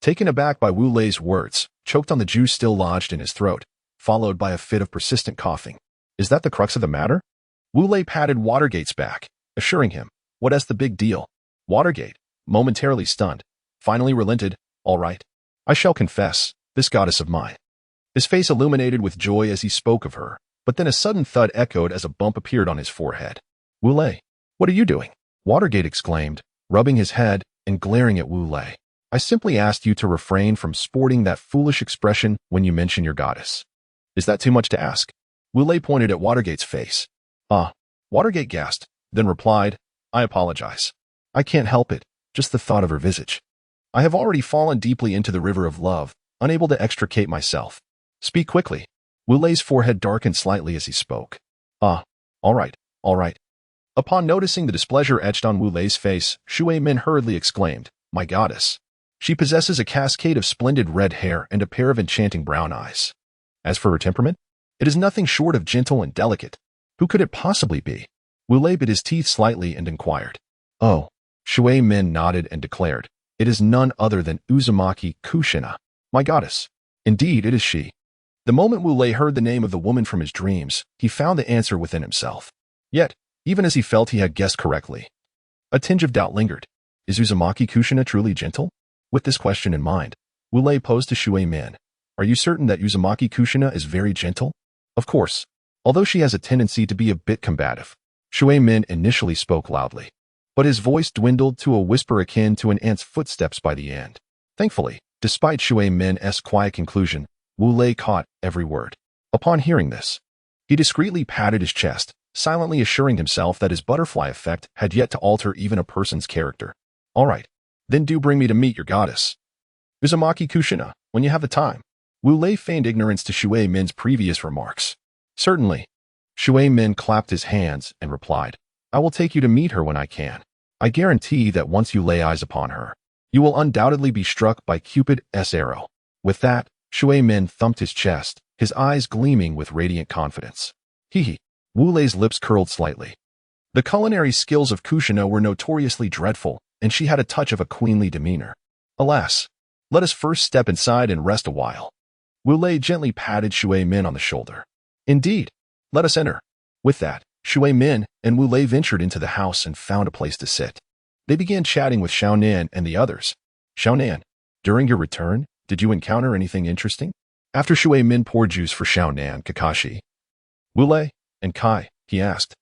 taken aback by Wu Lei's words, choked on the juice still lodged in his throat, followed by a fit of persistent coughing. "Is that the crux of the matter?" Wu Lei patted Watergate's back, assuring him, "What's the big deal?" Watergate, momentarily stunned, finally relented, "All right. I shall confess, this goddess of mine." His face illuminated with joy as he spoke of her, but then a sudden thud echoed as a bump appeared on his forehead. "Wu Lei, what are you doing?" Watergate exclaimed, rubbing his head and glaring at Wu Lei. "I simply asked you to refrain from sporting that foolish expression when you mention your goddess. Is that too much to ask?" Wu Lei pointed at Watergate's face. "Ah." Watergate gasped, then replied, "I apologize. I can't help it, just the thought of her visage. I have already fallen deeply into the river of love, unable to extricate myself." "Speak quickly." Wu Lei's forehead darkened slightly as he spoke. "Ah, all right, all right." Upon noticing the displeasure etched on Wu Lei's face, Shui Min hurriedly exclaimed, "My goddess. She possesses a cascade of splendid red hair and a pair of enchanting brown eyes. As for her temperament, it is nothing short of gentle and delicate. Who could it possibly be?" Wu Lei bit his teeth slightly and inquired. "Oh." Shui Min nodded and declared, "It is none other than Uzumaki Kushina, my goddess. Indeed, it is she." The moment Wu Lei heard the name of the woman from his dreams, he found the answer within himself. Yet, even as he felt he had guessed correctly, a tinge of doubt lingered. Is Uzumaki Kushina truly gentle? With this question in mind, Wu Lei posed to Shui Min, "Are you certain that Uzumaki Kushina is very gentle?" "Of course, although she has a tendency to be a bit combative." Shui Min initially spoke loudly, but his voice dwindled to a whisper akin to an ant's footsteps by the end. Thankfully, despite Shui Min's quiet conclusion, Wu Lei caught every word. Upon hearing this, he He discreetly patted his chest, silently assuring himself that his butterfly effect had yet to alter even a person's character. All right, then do bring me to meet your goddess. Uzumaki Kushina, when you have the time. Wu Lei feigned ignorance to Shui Min's previous remarks. Certainly. Shui Min clapped his hands and replied, I will take you to meet her when I can. I guarantee that once you lay eyes upon her, you will undoubtedly be struck by Cupid's arrow. With that, Shui Min thumped his chest, his eyes gleaming with radiant confidence. Hee. Wu Lei's lips curled slightly. The culinary skills of Kushina were notoriously dreadful, and she had a touch of a queenly demeanor. Alas, let us first step inside and rest a while. Wu Lei gently patted Shui Min on the shoulder. Indeed, let us enter. With that, Shui Min and Wu Lei ventured into the house and found a place to sit. They began chatting with Xiaonan and the others. Xiaonan, during your return, did you encounter anything interesting? After Shui Min poured juice for Xiaonan, Kakashi, Wu Lei, and Kai, he asked.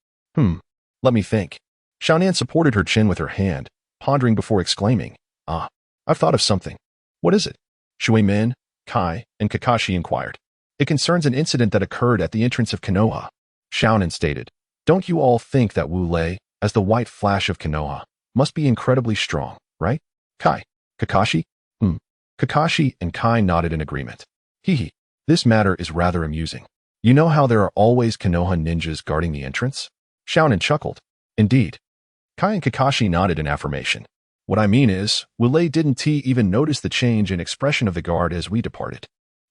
Let me think. Xiaonan supported her chin with her hand, pondering before exclaiming, I've thought of something. What is it? Shui Min, Kai, and Kakashi inquired. It concerns an incident that occurred at the entrance of Konoha. Xiaonan stated, Don't you all think that Wu Lei, as the white flash of Konoha, must be incredibly strong, right? Kai, Kakashi? Kakashi and Kai nodded in agreement. This matter is rather amusing. You know how there are always Konoha ninjas guarding the entrance? Xiaonan chuckled. Indeed. Kai and Kakashi nodded in affirmation. What I mean is, Wu Lei didn't even notice the change in expression of the guard as we departed.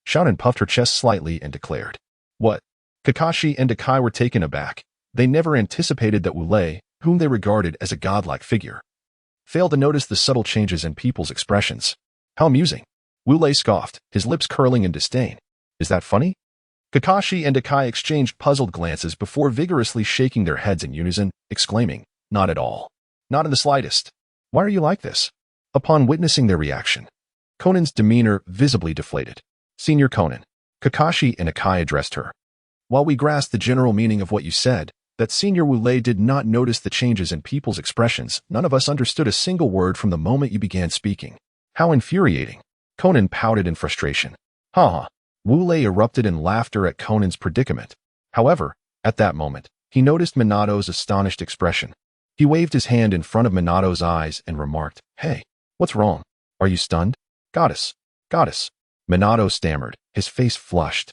Xiaonan puffed her chest slightly and declared. What? Kakashi and Kai were taken aback. They never anticipated that Wu Lei, whom they regarded as a godlike figure, failed to notice the subtle changes in people's expressions. How amusing. Wu Lei scoffed, his lips curling in disdain. Is that funny? Kakashi and Kai exchanged puzzled glances before vigorously shaking their heads in unison, exclaiming, Not at all. Not in the slightest. Why are you like this? Upon witnessing their reaction, Konan's demeanor visibly deflated. Senior Konan, Kakashi and Kai addressed her. While we grasp the general meaning of what you said, that Senior Wu Lei did not notice the changes in people's expressions, none of us understood a single word from the moment you began speaking. How infuriating. Konan pouted in frustration. Ha. Wu Lei erupted in laughter at Konan's predicament. However, at that moment, he noticed Minato's astonished expression. He waved his hand in front of Minato's eyes and remarked, Hey, what's wrong? Are you stunned? Goddess. Minato stammered, his face flushed,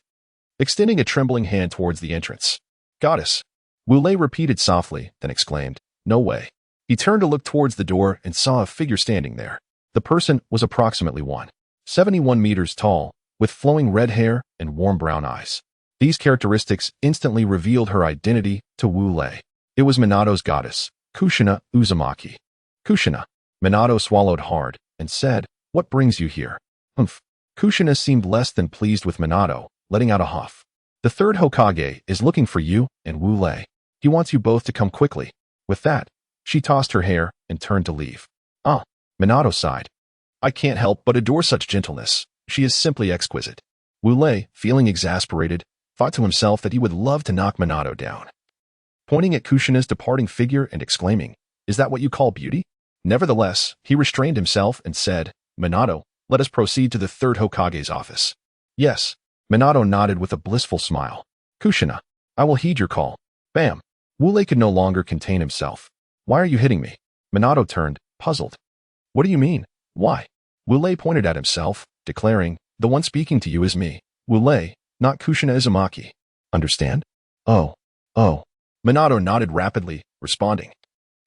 extending a trembling hand towards the entrance. Goddess. Wu Lei repeated softly, then exclaimed, No way. He turned to look towards the door and saw a figure standing there. The person was approximately 171 meters tall, with flowing red hair and warm brown eyes. These characteristics instantly revealed her identity to Wu Lei. It was Minato's goddess, Kushina Uzumaki. Kushina. Minato swallowed hard and said, What brings you here? Kushina seemed less than pleased with Minato, letting out a huff. The third Hokage is looking for you and Wu Lei. He wants you both to come quickly. With that, she tossed her hair and turned to leave. Minato sighed. I can't help but adore such gentleness. She is simply exquisite. Wu Lei, feeling exasperated, thought to himself that he would love to knock Minato down. Pointing at Kushina's departing figure and exclaiming, Is that what you call beauty? Nevertheless, he restrained himself and said, Minato, let us proceed to the third Hokage's office. Yes. Minato nodded with a blissful smile. Kushina, I will heed your call. Bam. Wu Lei could no longer contain himself. Why are you hitting me? Minato turned, puzzled. What do you mean? Why? Wu Lei pointed at himself, declaring, The one speaking to you is me, Wu Lei, not Kushina Uzumaki. Understand? Oh. Minato nodded rapidly, responding.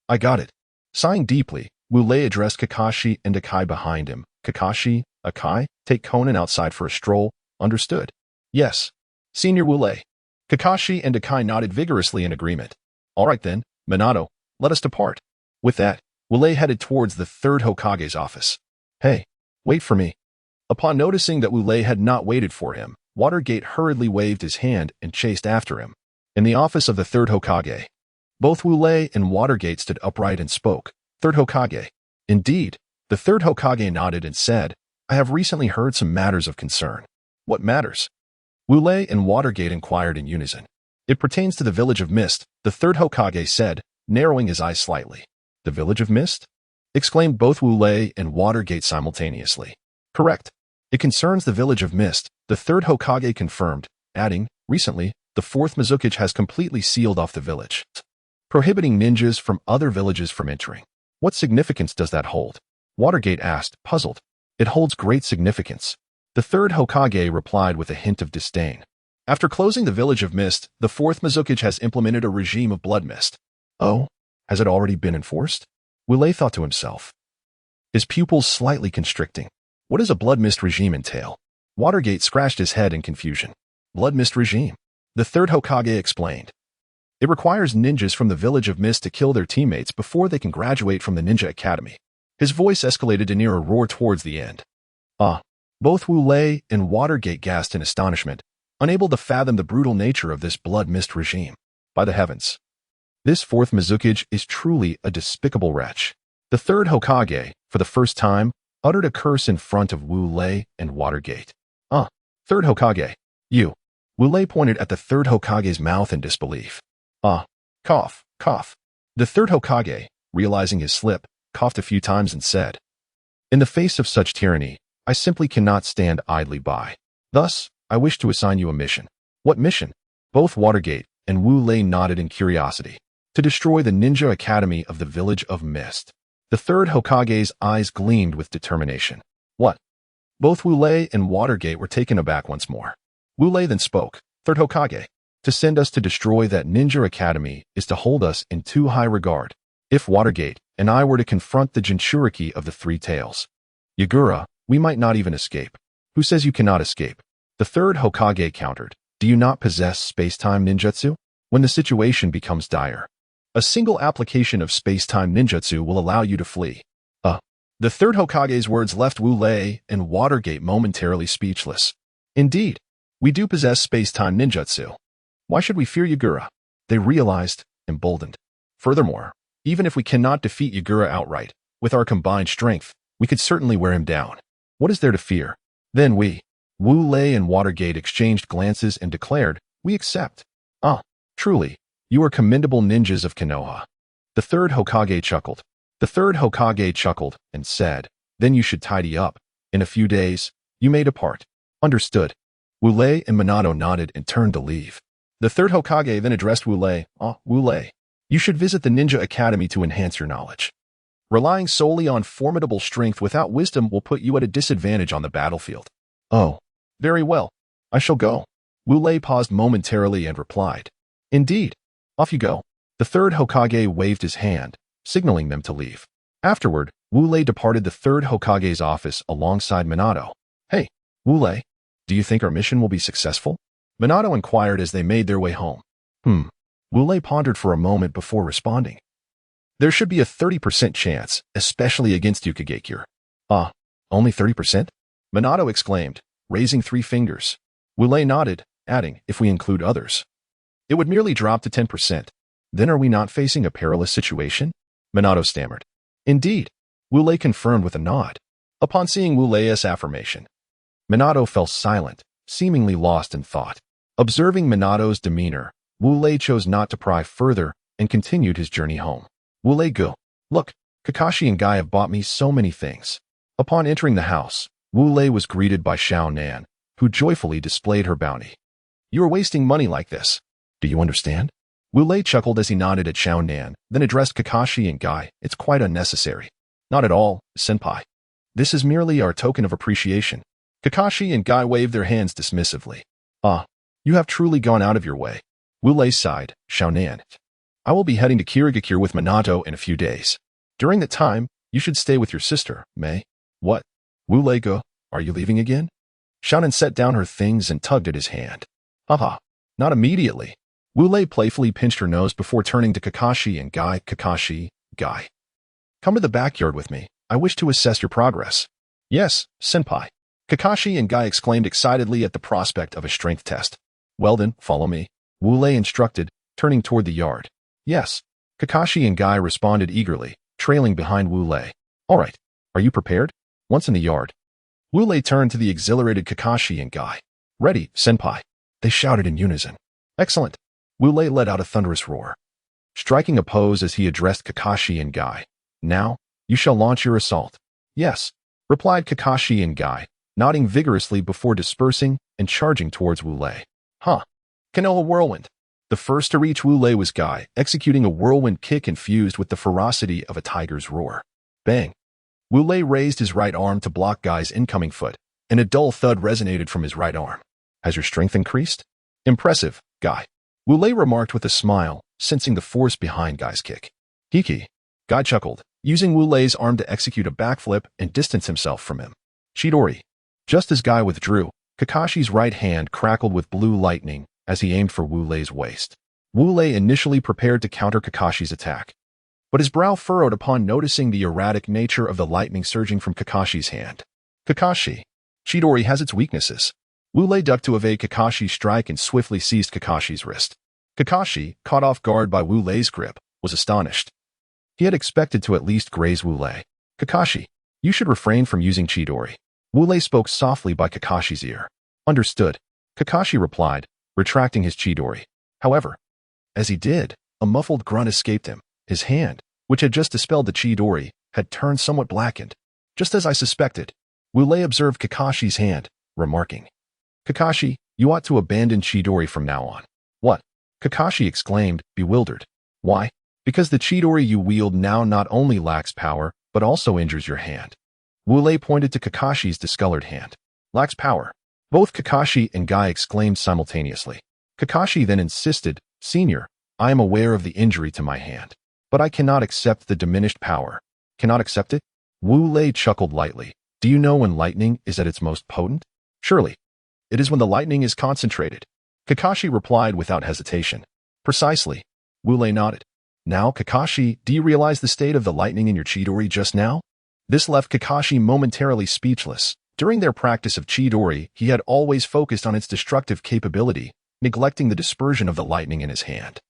I got it. Sighing deeply, Wu Lei addressed Kakashi and Kai behind him. Kakashi, Kai, take Konan outside for a stroll. Understood? Yes. Senior Wu Lei. Kakashi and Kai nodded vigorously in agreement. All right then, Minato, let us depart. With that, Wu Lei headed towards the third Hokage's office. Hey, wait for me. Upon noticing that Wu Lei had not waited for him, Watergate hurriedly waved his hand and chased after him. In the office of the third Hokage, both Wu Lei and Watergate stood upright and spoke. Third Hokage. Indeed, the third Hokage nodded and said, I have recently heard some matters of concern. What matters? Wu Lei and Watergate inquired in unison. It pertains to the Village of Mist, the third Hokage said, narrowing his eyes slightly. The Village of Mist? Exclaimed both Wu Lei and Watergate simultaneously. Correct. It concerns the Village of Mist, the third Hokage confirmed, adding, recently, the fourth Mizukage has completely sealed off the village, prohibiting ninjas from other villages from entering. What significance does that hold? Watergate asked, puzzled. It holds great significance. The third Hokage replied with a hint of disdain. After closing the village of mist, the fourth Mizukage has implemented a regime of blood mist. Oh, has it already been enforced? Wule thought to himself, his pupils slightly constricting. What does a blood mist regime entail? Watergate scratched his head in confusion. Blood mist regime. The third Hokage explained. It requires ninjas from the village of mist to kill their teammates before they can graduate from the ninja academy. His voice escalated to near a roar towards the end. Both Wu Lei and Watergate gasped in astonishment, unable to fathom the brutal nature of this blood mist regime. By the heavens, this fourth Mizukage is truly a despicable wretch. The third Hokage, for the first time, uttered a curse in front of Wu Lei and Watergate. Third Hokage, you. Wu Lei pointed at the third Hokage's mouth in disbelief. Cough, cough. The third Hokage, realizing his slip, coughed a few times and said, in the face of such tyranny, I simply cannot stand idly by. Thus, I wish to assign you a mission. What mission? Both Watergate and Wu Lei nodded in curiosity. To destroy the ninja academy of the village of mist. The third Hokage's eyes gleamed with determination. What? Both Wu Lei and Watergate were taken aback once more. Wu Lei then spoke. Third Hokage, to send us to destroy that ninja academy is to hold us in too high regard. If Watergate and I were to confront the Jinchuriki of the Three Tails, Yagura, we might not even escape. Who says you cannot escape? The third Hokage countered. Do you not possess space-time ninjutsu? When the situation becomes dire, a single application of space-time ninjutsu will allow you to flee. The third Hokage's words left Wu Lei and Watergate momentarily speechless. Indeed, we do possess space-time ninjutsu. Why should we fear Yagura? They realized, emboldened. Furthermore, even if we cannot defeat Yagura outright, with our combined strength, we could certainly wear him down. What is there to fear? Then Wu Lei and Watergate exchanged glances and declared, we accept. Truly, you are commendable ninjas of Konoha. The third Hokage chuckled. And said, then you should tidy up. In a few days, you may depart. Understood. Wu Lei and Minato nodded and turned to leave. The third Hokage then addressed Wu Lei. Wu Lei, you should visit the Ninja Academy to enhance your knowledge. Relying solely on formidable strength without wisdom will put you at a disadvantage on the battlefield. Oh, very well. I shall go. Wu Lei paused momentarily and replied. Indeed. Off you go. The third Hokage waved his hand, signaling them to leave. Afterward, Wu Lei departed the third Hokage's office alongside Minato. Hey, Wu Lei, do you think our mission will be successful? Minato inquired as they made their way home. Wu Lei pondered for a moment before responding. There should be a 30% chance, especially against Yukigakure. Only 30%? Minato exclaimed, raising 3 fingers. Wu Lei nodded, adding, if we include others. It would merely drop to 10%. Then are we not facing a perilous situation? Minato stammered. Indeed. Wu Lei confirmed with a nod. Upon seeing Wu Lei's affirmation, Minato fell silent, seemingly lost in thought. Observing Minato's demeanor, Wu Lei chose not to pry further and continued his journey home. Wu Lei go. Look, Kakashi and Guy have bought me so many things. Upon entering the house, Wu Lei was greeted by Xiao Nan, who joyfully displayed her bounty. You are wasting money like this. Do you understand? Wu Lei chuckled as he nodded at Xiao Nan, then addressed Kakashi and Guy. It's quite unnecessary. Not at all, senpai. This is merely our token of appreciation. Kakashi and Guy waved their hands dismissively. You have truly gone out of your way. Wu Lei sighed. Xiao Nan. I will be heading to Kirigakure with Minato in a few days. During that time, you should stay with your sister, Mei. What? Wu Lei go, are you leaving again? Xiao Nan set down her things and tugged at his hand. Not immediately. Wu Lei playfully pinched her nose before turning to Kakashi and Guy. Kakashi, Guy. Come to the backyard with me. I wish to assess your progress. Yes, senpai. Kakashi and Guy exclaimed excitedly at the prospect of a strength test. Well then, follow me. Wu Lei instructed, turning toward the yard. Yes. Kakashi and Guy responded eagerly, trailing behind Wu Lei. All right. Are you prepared? Once in the yard, Wu Lei turned to the exhilarated Kakashi and Guy. Ready, senpai. They shouted in unison. Excellent. Wu Lei let out a thunderous roar, striking a pose as he addressed Kakashi and Guy. Now, you shall launch your assault. Yes, replied Kakashi and Guy, nodding vigorously before dispersing and charging towards Wu Lei. Canoa Whirlwind. The first to reach Wu Lei was Guy, executing a whirlwind kick infused with the ferocity of a tiger's roar. Bang! Wu Lei raised his right arm to block Guy's incoming foot, and a dull thud resonated from his right arm. Has your strength increased? Impressive, Guy. Wu Lei remarked with a smile, sensing the force behind Guy's kick. Hiki. Guy chuckled, using Wu Lei's arm to execute a backflip and distance himself from him. Chidori. Just as Guy withdrew, Kakashi's right hand crackled with blue lightning as he aimed for Wu Lei's waist. Wu Lei initially prepared to counter Kakashi's attack, but his brow furrowed upon noticing the erratic nature of the lightning surging from Kakashi's hand. Kakashi. Chidori has its weaknesses. Wu Lei ducked to evade Kakashi's strike and swiftly seized Kakashi's wrist. Kakashi, caught off guard by Wu Lei's grip, was astonished. He had expected to at least graze Wu Lei. Kakashi, you should refrain from using Chidori. Wu Lei spoke softly by Kakashi's ear. Understood. Kakashi replied, retracting his Chidori. However, as he did, a muffled grunt escaped him. His hand, which had just dispelled the Chidori, had turned somewhat blackened. Just as I suspected. Wu Lei observed Kakashi's hand, remarking, Kakashi, you ought to abandon Chidori from now on. What? Kakashi exclaimed, bewildered. Why? Because the Chidori you wield now not only lacks power, but also injures your hand. Wu Lei pointed to Kakashi's discolored hand. Lacks power. Both Kakashi and Guy exclaimed simultaneously. Kakashi then insisted, Senior, I am aware of the injury to my hand, but I cannot accept the diminished power. Cannot accept it? Wu Lei chuckled lightly. Do you know when lightning is at its most potent? Surely. It is when the lightning is concentrated. Kakashi replied without hesitation. Precisely. Wu Lei nodded. Now, Kakashi, do you realize the state of the lightning in your Chidori just now? This left Kakashi momentarily speechless. During their practice of Chidori, he had always focused on its destructive capability, neglecting the dispersion of the lightning in his hand.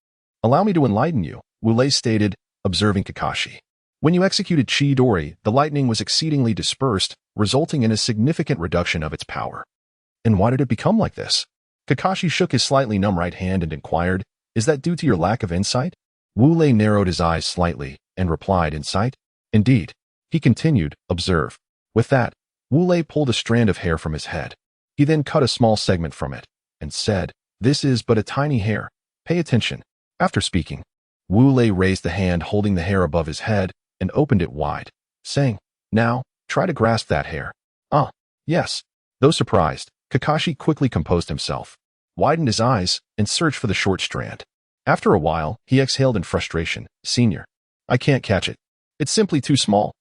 Allow me to enlighten you, Wu Lei stated, observing Kakashi. When you executed Chidori, the lightning was exceedingly dispersed, resulting in a significant reduction of its power. And why did it become like this? Kakashi shook his slightly numb right hand and inquired, Is that due to your lack of insight? Wu Lei narrowed his eyes slightly and replied, Insight? Indeed. He continued, Observe. With that, Wu Lei pulled a strand of hair from his head. He then cut a small segment from it and said, This is but a tiny hair. Pay attention. After speaking, Wu Lei raised the hand holding the hair above his head and opened it wide, saying, Now, try to grasp that hair. Ah, yes. Though surprised, Kakashi quickly composed himself, widened his eyes, and searched for the short strand. After a while, he exhaled in frustration, Senior, I can't catch it. It's simply too small.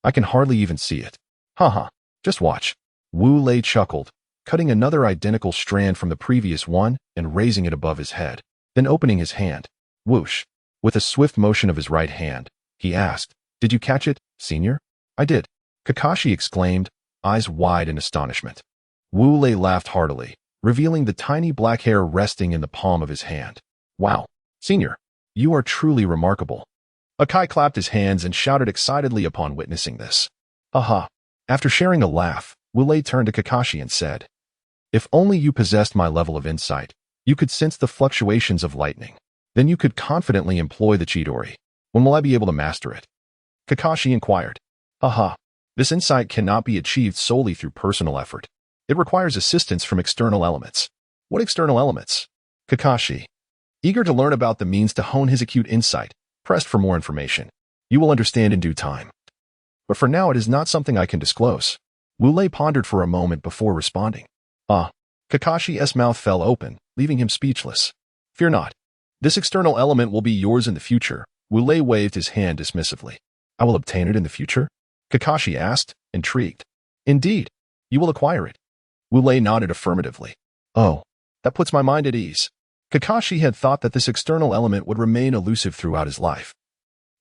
I can hardly even see it. Haha, just watch. Wu Lei chuckled, cutting another identical strand from the previous one and raising it above his head, then opening his hand. Whoosh. With a swift motion of his right hand, he asked, Did you catch it, Senior? I did. Kakashi exclaimed, eyes wide in astonishment. Wu Lei laughed heartily, revealing the tiny black hair resting in the palm of his hand. Wow, Senior, you are truly remarkable. Akai clapped his hands and shouted excitedly upon witnessing this. Aha. After sharing a laugh, Wu Lei turned to Kakashi and said, If only you possessed my level of insight, you could sense the fluctuations of lightning. Then you could confidently employ the Chidori. When will I be able to master it? Kakashi inquired. Aha. This insight cannot be achieved solely through personal effort. It requires assistance from external elements. What external elements? Kakashi, eager to learn about the means to hone his acute insight, pressed for more information. You will understand in due time. But for now it is not something I can disclose. Wu Lei pondered for a moment before responding. Ah. Kakashi's mouth fell open, leaving him speechless. Fear not. This external element will be yours in the future. Wu Lei waved his hand dismissively. I will obtain it in the future? Kakashi asked, intrigued. Indeed. You will acquire it. Wu Lei nodded affirmatively. Oh, that puts my mind at ease. Kakashi had thought that this external element would remain elusive throughout his life.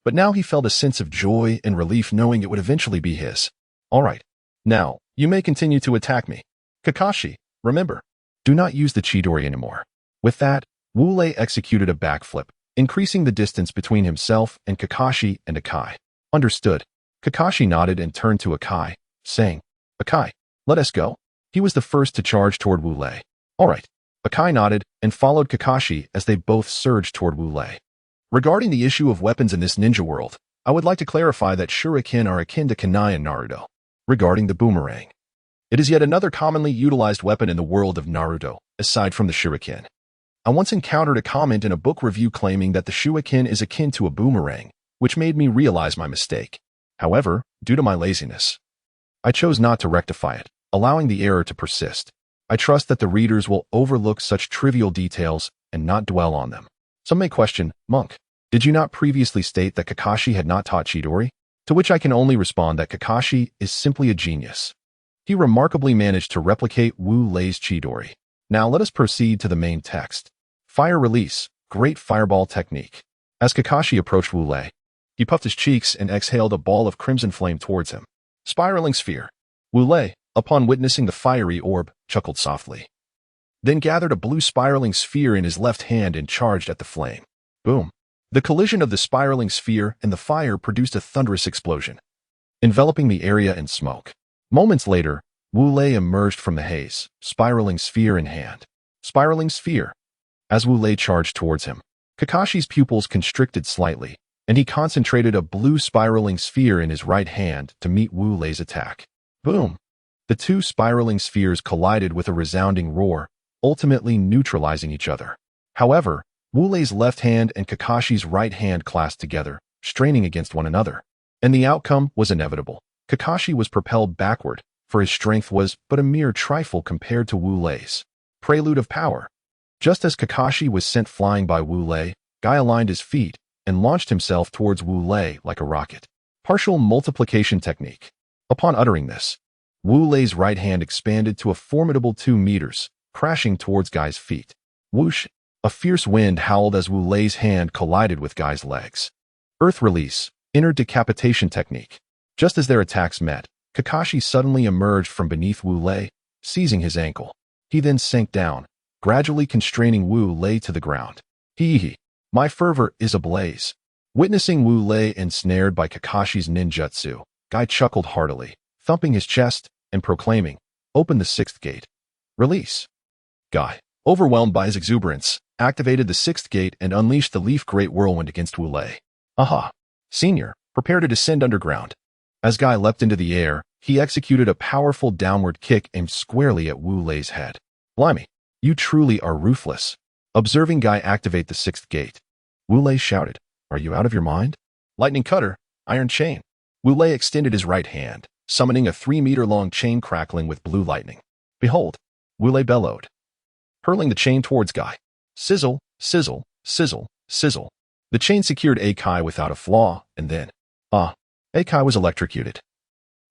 But now he felt a sense of joy and relief knowing it would eventually be his. All right. Now, you may continue to attack me. Kakashi, remember, do not use the Chidori anymore. With that, Wu Lei executed a backflip, increasing the distance between himself and Kakashi and Akai. Understood. Kakashi nodded and turned to Akai, saying, Akai, let us go. He was the first to charge toward Wu Lei. All right. Akai nodded and followed Kakashi as they both surged toward Wu Lei. Regarding the issue of weapons in this ninja world, I would like to clarify that shuriken are akin to kunai in Naruto. Regarding the boomerang, it is yet another commonly utilized weapon in the world of Naruto, aside from the shuriken. I once encountered a comment in a book review claiming that the shuriken is akin to a boomerang, which made me realize my mistake. However, due to my laziness, I chose not to rectify it, allowing the error to persist. I trust that the readers will overlook such trivial details and not dwell on them. Some may question, Monk, did you not previously state that Kakashi had not taught Chidori? To which I can only respond that Kakashi is simply a genius. He remarkably managed to replicate Wu Lei's Chidori. Now let us proceed to the main text. Fire release, great fireball technique. As Kakashi approached Wu Lei, he puffed his cheeks and exhaled a ball of crimson flame towards him. Spiraling sphere. Wu Lei, upon witnessing the fiery orb, chuckled softly. Then gathered a blue spiraling sphere in his left hand and charged at the flame. Boom. The collision of the spiraling sphere and the fire produced a thunderous explosion, enveloping the area in smoke. Moments later, Wu Lei emerged from the haze, spiraling sphere in hand. Spiraling sphere. As Wu Lei charged towards him, Kakashi's pupils constricted slightly, and he concentrated a blue spiraling sphere in his right hand to meet Wu Lei's attack. Boom! The two spiraling spheres collided with a resounding roar, ultimately neutralizing each other. However, Wu Lei's left hand and Kakashi's right hand clasped together, straining against one another. And the outcome was inevitable. Kakashi was propelled backward, for his strength was but a mere trifle compared to Wu Lei's. Prelude of power. Just as Kakashi was sent flying by Wu Lei, Guy aligned his feet and launched himself towards Wu Lei like a rocket. Partial multiplication technique. Upon uttering this, Wu Lei's right hand expanded to a formidable 2 meters, crashing towards Guy's feet. Whoosh! A fierce wind howled as Wu Lei's hand collided with Guy's legs. Earth release, inner decapitation technique. Just as their attacks met, Kakashi suddenly emerged from beneath Wu Lei, seizing his ankle. He then sank down, gradually constraining Wu Lei to the ground. Hee. My fervor is ablaze. Witnessing Wu Lei ensnared by Kakashi's ninjutsu, Guy chuckled heartily, thumping his chest and proclaiming, "Open the 6th gate." Release. Guy, overwhelmed by his exuberance, activated the 6th gate and unleashed the Leaf Great Whirlwind against Wu Lei. Aha! Senior, prepare to descend underground. As Guy leapt into the air, he executed a powerful downward kick aimed squarely at Wu Lei's head. Blimey, you truly are ruthless. Observing Guy activate the 6th gate, Wu Lei shouted, "Are you out of your mind?" Lightning cutter, iron chain. Wu Lei extended his right hand, summoning a 3-meter-long chain crackling with blue lightning. Behold, Wu Lei bellowed, hurling the chain towards Guy. Sizzle, sizzle, sizzle, sizzle. The chain secured Akai without a flaw, and then, Akai was electrocuted.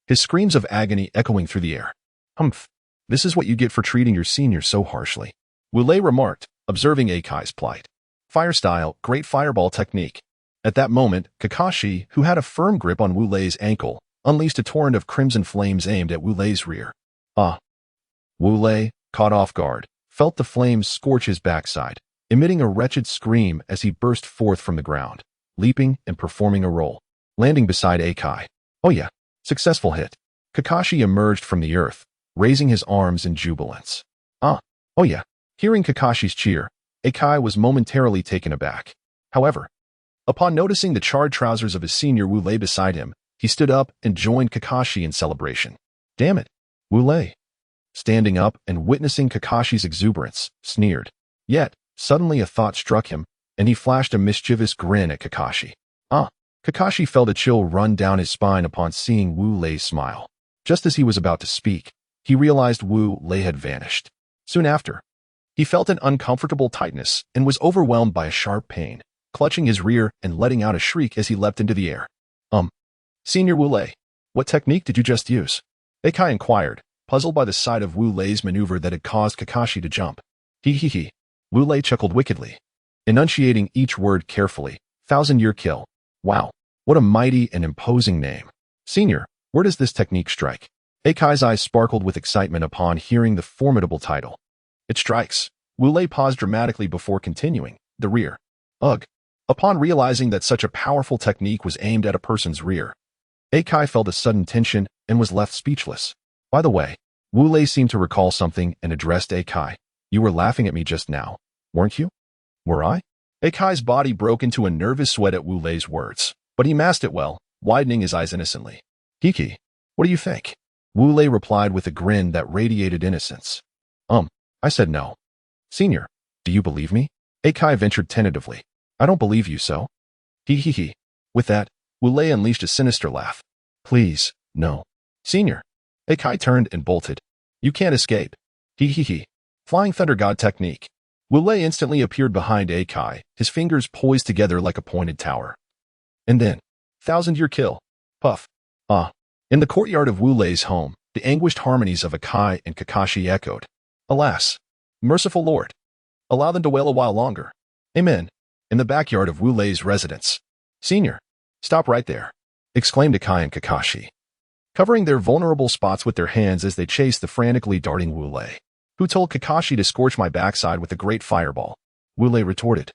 His screams of agony echoing through the air. Humph, this is what you get for treating your senior so harshly, Wu Lei remarked, observing Akai's plight. Fire style, great fireball technique. At that moment, Kakashi, who had a firm grip on Wu Lei's ankle, unleashed a torrent of crimson flames aimed at Wu Lei's rear. Wu Lei, caught off guard, felt the flames scorch his backside, emitting a wretched scream as he burst forth from the ground, leaping and performing a roll, landing beside Akai. Oh yeah, successful hit. Kakashi emerged from the earth, raising his arms in jubilance. Oh yeah. Hearing Kakashi's cheer, Akai was momentarily taken aback. However, upon noticing the charred trousers of his senior Wu Lei beside him, he stood up and joined Kakashi in celebration. Damn it, Wu Lei. Standing up and witnessing Kakashi's exuberance, sneered. Yet, suddenly a thought struck him, and he flashed a mischievous grin at Kakashi. Kakashi felt a chill run down his spine upon seeing Wu Lei's smile. Just as he was about to speak, he realized Wu Lei had vanished. Soon after, he felt an uncomfortable tightness and was overwhelmed by a sharp pain, clutching his rear and letting out a shriek as he leapt into the air. Senior Wu Lei, what technique did you just use? Akai inquired, puzzled by the sight of Wu Lei's maneuver that had caused Kakashi to jump. He. Wu Lei chuckled wickedly, enunciating each word carefully. 1,000-year kill. Wow, what a mighty and imposing name. Senior, where does this technique strike? Akai's eyes sparkled with excitement upon hearing the formidable title. It strikes. Wu Lei paused dramatically before continuing. The rear. Ugh. Upon realizing that such a powerful technique was aimed at a person's rear, Akai felt a sudden tension and was left speechless. By the way, Wu Lei seemed to recall something and addressed Akai. You were laughing at me just now, weren't you? Were I? Akai's body broke into a nervous sweat at Wu Lei's words, but he masked it well, widening his eyes innocently. Kiki, what do you think? Wu Lei replied with a grin that radiated innocence. I said no. Senior, Do you believe me? Akai ventured tentatively. I don't believe you, so? He he he. With that, Wu Lei unleashed a sinister laugh. Please, no. Senior. Akai turned and bolted. You can't escape. He he he. Flying Thunder God technique. Wu Lei instantly appeared behind Akai, his fingers poised together like a pointed tower. And then, 1,000-year kill. Puff. In the courtyard of Wu Lei's home, the anguished harmonies of Akai and Kakashi echoed. Alas. Merciful Lord. Allow them to wail a while longer. Amen. In the backyard of Wu Lei's residence. Senior. Stop right there. Exclaimed Akai and Kakashi, covering their vulnerable spots with their hands as they chased the frantically darting Wu Lei. Who told Kakashi to scorch my backside with a great fireball? Wu Lei retorted,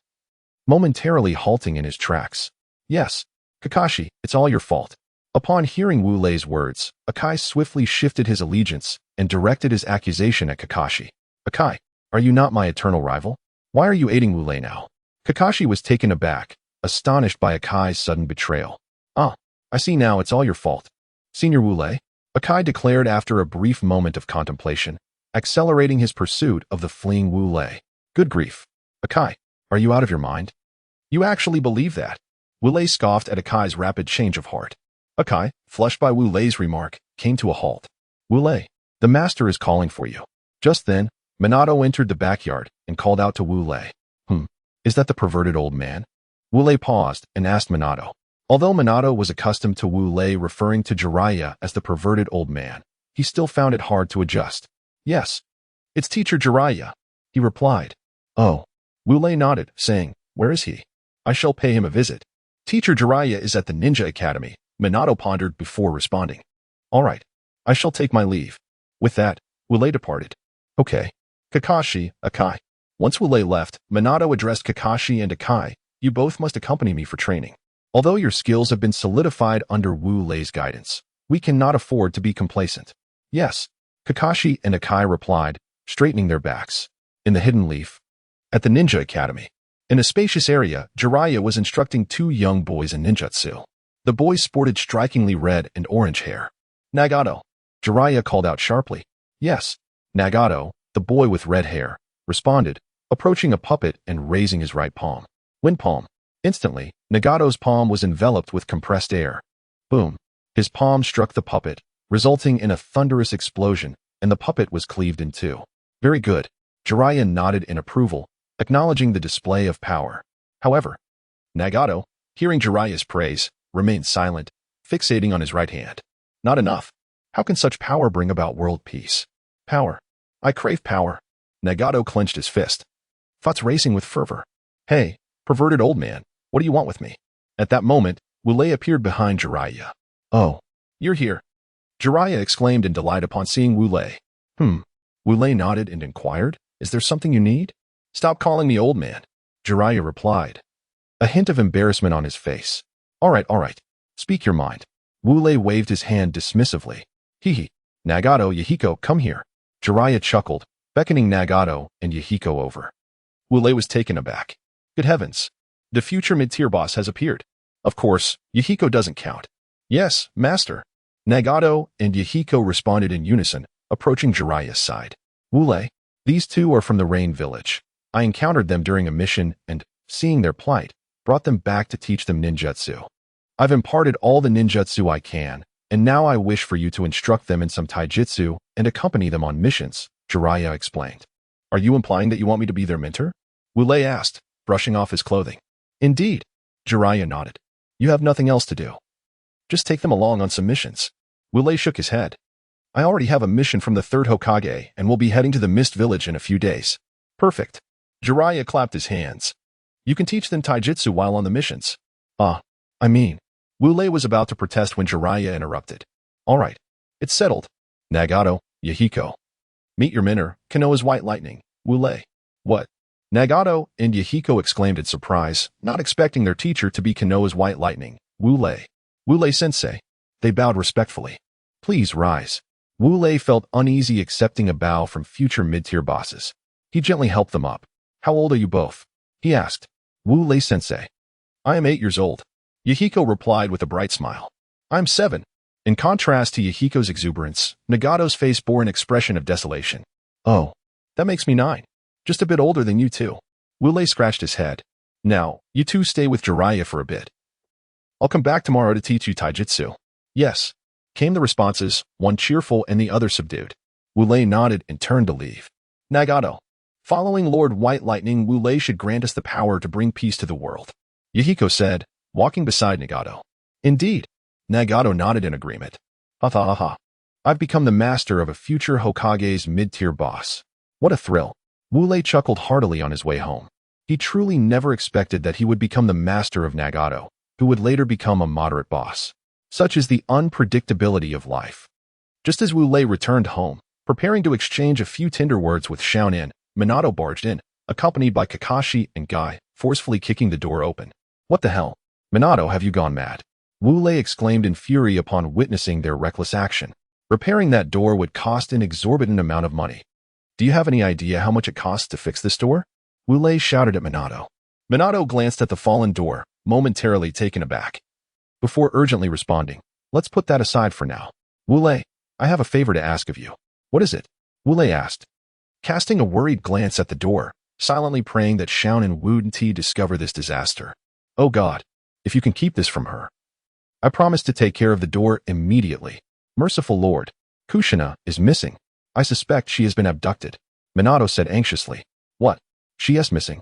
momentarily halting in his tracks. Yes, Kakashi, it's all your fault. Upon hearing Wu Lei's words, Akai swiftly shifted his allegiance and directed his accusation at Kakashi. Akai, are you not my eternal rival? Why are you aiding Wu Lei now? Kakashi was taken aback, astonished by Akai's sudden betrayal. I see now it's all your fault. Senior Wu Lei, Akai declared after a brief moment of contemplation, accelerating his pursuit of the fleeing Wu Lei. Good grief. Akai, are you out of your mind? You actually believe that? Wu Lei scoffed at Akai's rapid change of heart. Akai, flushed by Wu Lei's remark, came to a halt. Wu Lei, the master is calling for you. Just then, Minato entered the backyard and called out to Wu Lei. Is that the perverted old man? Wu Lei paused and asked Minato. Although Minato was accustomed to Wu Lei referring to Jiraiya as the perverted old man, he still found it hard to adjust. Yes. It's teacher Jiraiya, he replied. Oh. Wu Lei nodded, saying, where is he? I shall pay him a visit. Teacher Jiraiya is at the Ninja Academy, Minato pondered before responding. All right. I shall take my leave. With that, Wu Lei departed. Okay. Kakashi, Akai. Once Wu Lei left, Minato addressed Kakashi and Akai. You both must accompany me for training. Although your skills have been solidified under Wu Lei's guidance, we cannot afford to be complacent. Yes. Kakashi and Akai replied, straightening their backs. In the Hidden Leaf. At the Ninja Academy. In a spacious area, Jiraiya was instructing two young boys in ninjutsu. The boys sported strikingly red and orange hair. Nagato. Jiraiya called out sharply. Yes. Nagato, the boy with red hair, responded, approaching a puppet and raising his right palm. Wind palm. Instantly, Nagato's palm was enveloped with compressed air. Boom. His palm struck the puppet, resulting in a thunderous explosion, and the puppet was cleaved in two. Very good. Jiraiya nodded in approval, acknowledging the display of power. However, Nagato, hearing Jiraiya's praise, remained silent, fixating on his right hand. Not enough. How can such power bring about world peace? Power. I crave power. Nagato clenched his fist. Thoughts racing with fervor. Hey, perverted old man, what do you want with me? At that moment, Wu Lei appeared behind Jiraiya. Oh, you're here. Jiraiya exclaimed in delight upon seeing Wu Lei. Wu Lei nodded and inquired, is there something you need? Stop calling me old man, Jiraiya replied, a hint of embarrassment on his face. All right. Speak your mind. Wu Lei waved his hand dismissively. Hee. Nagato, Yahiko, come here. Jiraiya chuckled, beckoning Nagato and Yahiko over. Wu Lei was taken aback. Good heavens. The future mid-tier boss has appeared. Of course, Yahiko doesn't count. Yes, master. Nagato and Yahiko responded in unison, approaching Jiraiya's side. Wu Lei, these two are from the Rain Village. I encountered them during a mission and, seeing their plight, brought them back to teach them ninjutsu. I've imparted all the ninjutsu I can, and now I wish for you to instruct them in some taijutsu and accompany them on missions, Jiraiya explained. Are you implying that you want me to be their mentor? Wu Lei asked, brushing off his clothing. Indeed, Jiraiya nodded. You have nothing else to do. Just take them along on some missions. Wu Lei shook his head. I already have a mission from the third Hokage and will be heading to the Mist Village in a few days. Perfect. Jiraiya clapped his hands. You can teach them taijutsu while on the missions. Wu Lei was about to protest when Jiraiya interrupted. All right. It's settled. Nagato, Yahiko. Meet your mentor, Konoha's White Lightning, Wu Lei. What? Nagato and Yahiko exclaimed in surprise, not expecting their teacher to be Konoha's White Lightning, Wu Lei. Wu Lei sensei. They bowed respectfully. Please rise. Wu Lei felt uneasy accepting a bow from future mid-tier bosses. He gently helped them up. How old are you both? He asked. Wu Lei sensei. I am 8 years old. Yahiko replied with a bright smile. I'm 7. In contrast to Yahiko's exuberance, Nagato's face bore an expression of desolation. Oh, that makes me 9. Just a bit older than you two. Wule scratched his head. Now, you two stay with Jiraiya for a bit. I'll come back tomorrow to teach you taijutsu. Yes, came the responses, one cheerful and the other subdued. Wule nodded and turned to leave. Nagato. Following Lord White Lightning, Wule should grant us the power to bring peace to the world. Yahiko said, walking beside Nagato. Indeed. Nagato nodded in agreement. Ha ha ha ha. I've become the master of a future Hokage's mid-tier boss. What a thrill. Wule chuckled heartily on his way home. He truly never expected that he would become the master of Nagato, who would later become a moderate boss. Such is the unpredictability of life. Just as Wule returned home, preparing to exchange a few tender words with Minato, Minato barged in, accompanied by Kakashi and Guy, forcefully kicking the door open. What the hell? Minato, have you gone mad? Wule exclaimed in fury upon witnessing their reckless action. Repairing that door would cost an exorbitant amount of money. Do you have any idea how much it costs to fix this door? Wule shouted at Minato. Minato glanced at the fallen door, momentarily taken aback. Before urgently responding, let's put that aside for now. Wule, I have a favor to ask of you. What is it? Wule asked, casting a worried glance at the door, silently praying that Xiao and wouldn't discover this disaster. Oh God, if you can keep this from her. I promise to take care of the door immediately. Merciful Lord, Kushina is missing. I suspect she has been abducted. Minato said anxiously. What? She is missing?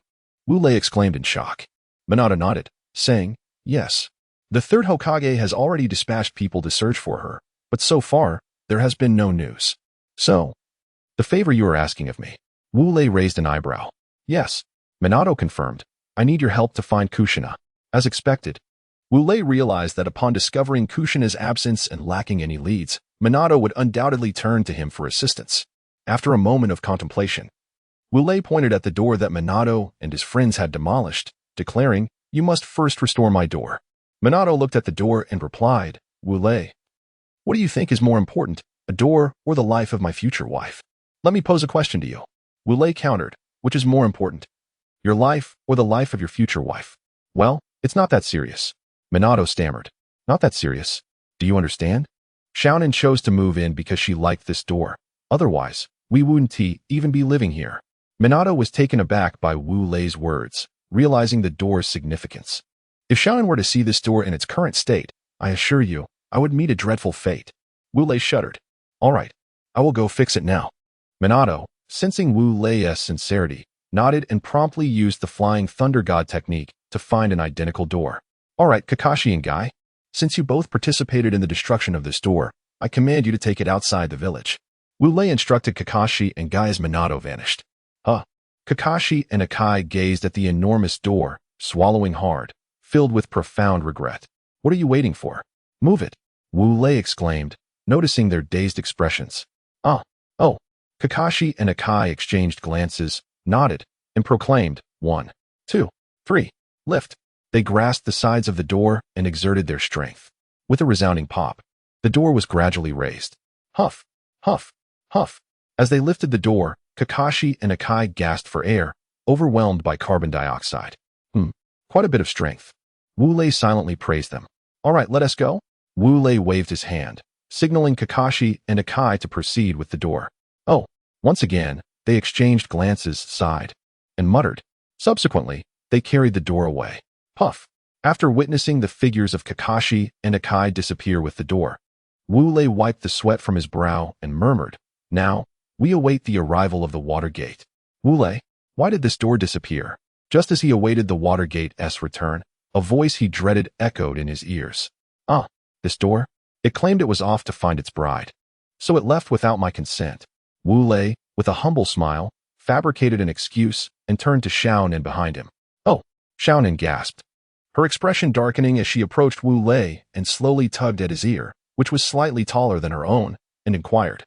Wule exclaimed in shock. Minato nodded, saying, yes. The third Hokage has already dispatched people to search for her, but so far, there has been no news. So, the favor you are asking of me. Wule raised an eyebrow. Yes. Minato confirmed. I need your help to find Kushina. As expected. Wule realized that upon discovering Kushina's absence and lacking any leads, Minato would undoubtedly turn to him for assistance. After a moment of contemplation, Wule pointed at the door that Minato and his friends had demolished, declaring, you must first restore my door. Minato looked at the door and replied, Wule, what do you think is more important, a door or the life of my future wife? Let me pose a question to you. Wule countered, which is more important, your life or the life of your future wife? Well, it's not that serious. Minato stammered. Not that serious. Do you understand? Xiaonan chose to move in because she liked this door. Otherwise, we wouldn't even be living here. Minato was taken aback by Wu Lei's words, realizing the door's significance. If Xiaonan were to see this door in its current state, I assure you, I would meet a dreadful fate. Wu Lei shuddered. All right, I will go fix it now. Minato, sensing Wu Lei's sincerity, nodded and promptly used the Flying Thunder God technique to find an identical door. All right, Kakashi and Guy, since you both participated in the destruction of this door, I command you to take it outside the village. Wu Lei instructed Kakashi and Guy as Minato vanished. Kakashi and Akai gazed at the enormous door, swallowing hard, filled with profound regret. What are you waiting for? Move it, Wu Lei exclaimed, noticing their dazed expressions. Oh. Kakashi and Akai exchanged glances, nodded, and proclaimed, 1, 2, 3, lift. They grasped the sides of the door and exerted their strength. With a resounding pop, the door was gradually raised. Huff, huff, huff. As they lifted the door, Kakashi and Akai gasped for air, overwhelmed by carbon dioxide. Quite a bit of strength. Wu Lei silently praised them. All right, let us go. Wu Lei waved his hand, signaling Kakashi and Akai to proceed with the door. Once again, they exchanged glances, sighed, and muttered. Subsequently, they carried the door away. Puff. After witnessing the figures of Kakashi and Akai disappear with the door, Wu Lei wiped the sweat from his brow and murmured, now, we await the arrival of the water gate. Wu Lei, why did this door disappear? Just as he awaited the water gate's return, a voice he dreaded echoed in his ears. This door? It claimed it was off to find its bride. So it left without my consent. Wu Lei, with a humble smile, fabricated an excuse and turned to Xiaonan behind him. Xiaonan gasped, her expression darkening as she approached Wu Lei and slowly tugged at his ear, which was slightly taller than her own, and inquired.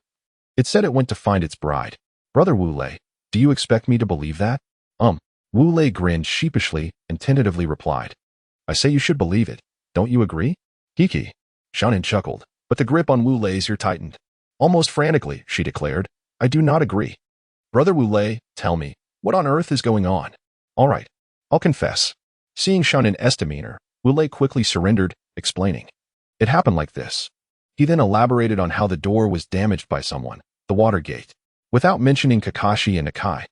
It said it went to find its bride. Brother Wu Lei, do you expect me to believe that? Wu Lei grinned sheepishly and tentatively replied. I say you should believe it. Don't you agree? Kiki. Xiaonan chuckled, but the grip on Wu Lei's ear tightened. Almost frantically, she declared, I do not agree. Brother Wu Lei, tell me, what on earth is going on? All right, I'll confess. Seeing Xiaonan's demeanor, Wu Lei quickly surrendered, explaining. It happened like this. He then elaborated on how the door was damaged by someone, the water gate, without mentioning Kakashi and Akai.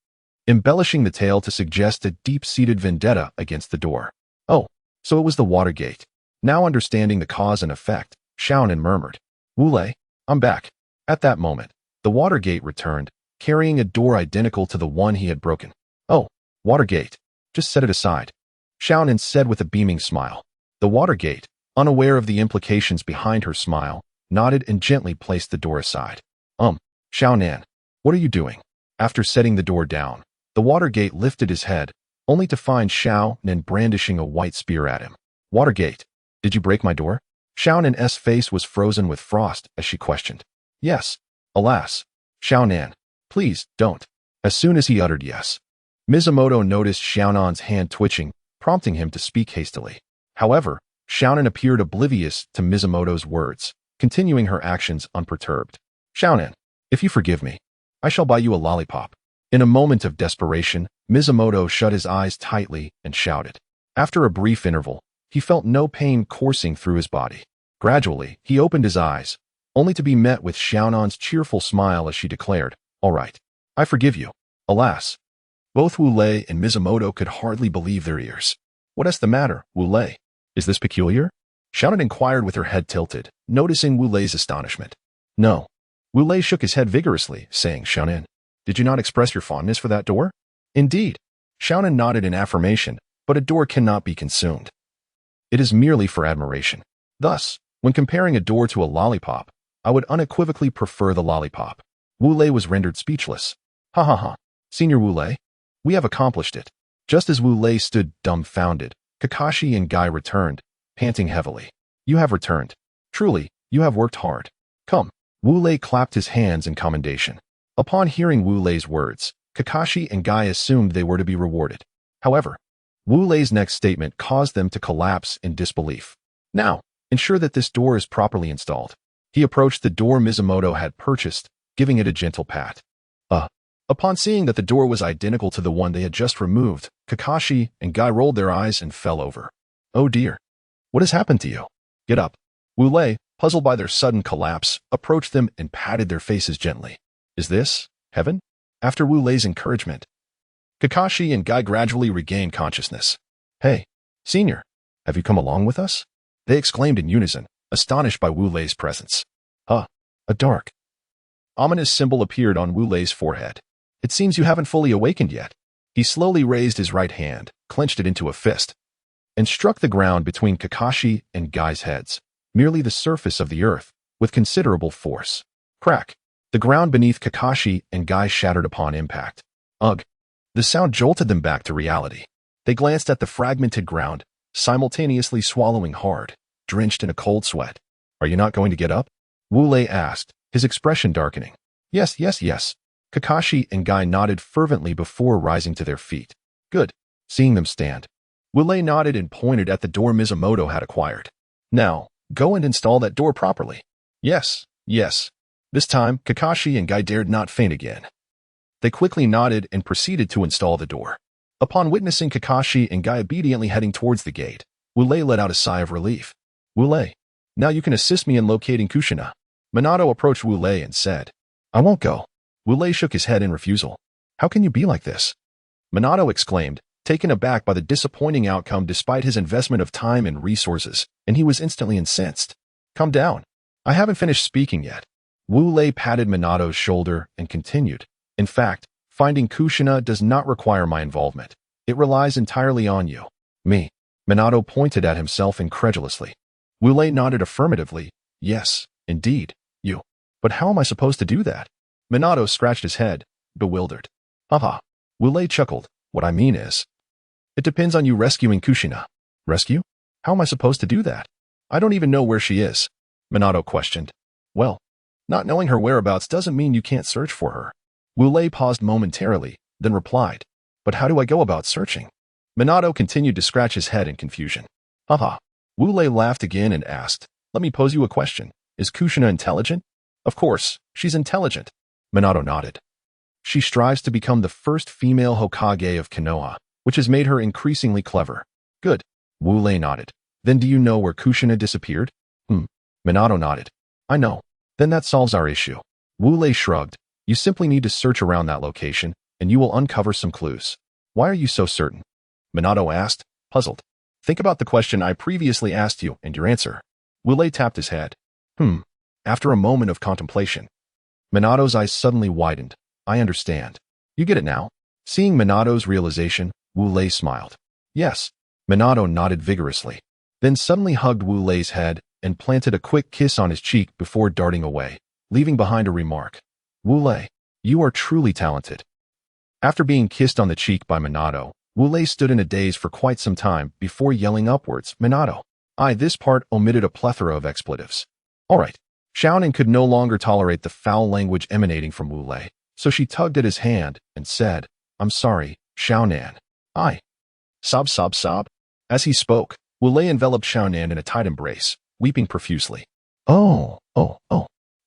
embellishing the tale to suggest a deep-seated vendetta against the door. Oh, so it was the water gate. Now understanding the cause and effect, Xiaonan murmured, "Wu Lei, I'm back." At that moment, the water gate returned, carrying a door identical to the one he had broken. "Oh, water gate. Just set it aside," Xiaonan said with a beaming smile. The water gate, unaware of the implications behind her smile, nodded and gently placed the door aside. Xiaonan, what are you doing?" After setting the door down, the water gate lifted his head, only to find Xiaonan brandishing a white spear at him. "Water gate, did you break my door?" Xiaonan's face was frozen with frost as she questioned. "Yes." "Alas." "Xiaonan, please, don't." As soon as he uttered yes, Mizumoto noticed Xiaonan's hand twitching, prompting him to speak hastily. However, Xiaonan appeared oblivious to Mizumoto's words, continuing her actions unperturbed. "Xiaonan, if you forgive me, I shall buy you a lollipop." In a moment of desperation, Mizumoto shut his eyes tightly and shouted. After a brief interval, he felt no pain coursing through his body. Gradually, he opened his eyes, only to be met with Xiaonan's cheerful smile as she declared, "All right, I forgive you." Alas, both Wu Lei and Mizumoto could hardly believe their ears. "What is the matter, Wu Lei? Is this peculiar?" Xiaonan inquired with her head tilted, noticing Wu Lei's astonishment. "No." Wu Lei shook his head vigorously, saying, "Xiaonan, did you not express your fondness for that door?" "Indeed." Xiaonan nodded in affirmation, but a door cannot be consumed. It is merely for admiration. Thus, when comparing a door to a lollipop, I would unequivocally prefer the lollipop. Wu Lei was rendered speechless. "Ha ha ha. Senior Wu Lei, we have accomplished it." Just as Wu Lei stood dumbfounded, Kakashi and Guy returned, panting heavily. "You have returned. Truly, you have worked hard. Come." Wu Lei clapped his hands in commendation. Upon hearing Wu Lei's words, Kakashi and Guy assumed they were to be rewarded. However, Wu Lei's next statement caused them to collapse in disbelief. "Now, ensure that this door is properly installed." He approached the door Mizumoto had purchased, giving it a gentle pat. Upon seeing that the door was identical to the one they had just removed, Kakashi and Guy rolled their eyes and fell over. "Oh dear. What has happened to you? Get up." Wu Lei, puzzled by their sudden collapse, approached them and patted their faces gently. "Is this heaven?" After Wu Lei's encouragement, Kakashi and Guy gradually regained consciousness. "Hey, Senior, have you come along with us?" They exclaimed in unison, astonished by Wu Lei's presence. A dark, ominous symbol appeared on Wu Lei's forehead. "It seems you haven't fully awakened yet." He slowly raised his right hand, clenched it into a fist, and struck the ground between Kakashi and Guy's heads, merely the surface of the earth, with considerable force. Crack! The ground beneath Kakashi and Guy shattered upon impact. Ugh! The sound jolted them back to reality. They glanced at the fragmented ground, simultaneously swallowing hard, drenched in a cold sweat. "Are you not going to get up?" Wu Lei asked, his expression darkening. Yes. Kakashi and Guy nodded fervently before rising to their feet. "Good." Seeing them stand, Wu Lei nodded and pointed at the door Mizumoto had acquired. "Now, go and install that door properly." Yes. This time, Kakashi and Guy dared not faint again. They quickly nodded and proceeded to install the door. Upon witnessing Kakashi and Guy obediently heading towards the gate, Wu Lei let out a sigh of relief. "Wu Lei, now you can assist me in locating Kushina." Minato approached Wu Lei and said, "I won't go." Wu Lei shook his head in refusal. "How can you be like this?" Minato exclaimed, taken aback by the disappointing outcome despite his investment of time and resources, and he was instantly incensed. "Calm down. I haven't finished speaking yet." Wu Lei patted Minato's shoulder and continued, "In fact, finding Kushina does not require my involvement. It relies entirely on you." "Me?" Minato pointed at himself incredulously. Wu Lei nodded affirmatively. "Yes, indeed, you. But how am I supposed to do that?" Minato scratched his head, bewildered. "Haha." Wu Lei chuckled. "What I mean is, it depends on you rescuing Kushina." "Rescue? How am I supposed to do that? I don't even know where she is." Minato questioned. "Well, not knowing her whereabouts doesn't mean you can't search for her." Wu Lei paused momentarily, then replied, "But how do I go about searching?" Minato continued to scratch his head in confusion. "Haha." Wu Lei laughed again and asked, "Let me pose you a question. Is Kushina intelligent?" "Of course, she's intelligent." Minato nodded. "She strives to become the first female Hokage of Konoha, which has made her increasingly clever." "Good." Wu Lei nodded. "Then do you know where Kushina disappeared?" Minato nodded. "I know." "Then that solves our issue." Wu Lei shrugged. "You simply need to search around that location, and you will uncover some clues. Why are you so certain? Minato asked, puzzled. Think about the question I previously asked you and your answer. Wule tapped his head. After a moment of contemplation, Minato's eyes suddenly widened. I understand. You get it now? Seeing Minato's realization, Wule smiled. Yes. Minato nodded vigorously, then suddenly hugged Wulei's head and planted a quick kiss on his cheek before darting away, leaving behind a remark. Wule, you are truly talented. After being kissed on the cheek by Minato, Wule stood in a daze for quite some time before yelling upwards, Minato. This part omitted a plethora of expletives. All right. Xiaonan could no longer tolerate the foul language emanating from Wule, so she tugged at his hand and said, I'm sorry, Xiaonan. Sob, sob, sob. As he spoke, Wule enveloped Xiaonan in a tight embrace, weeping profusely. Oh,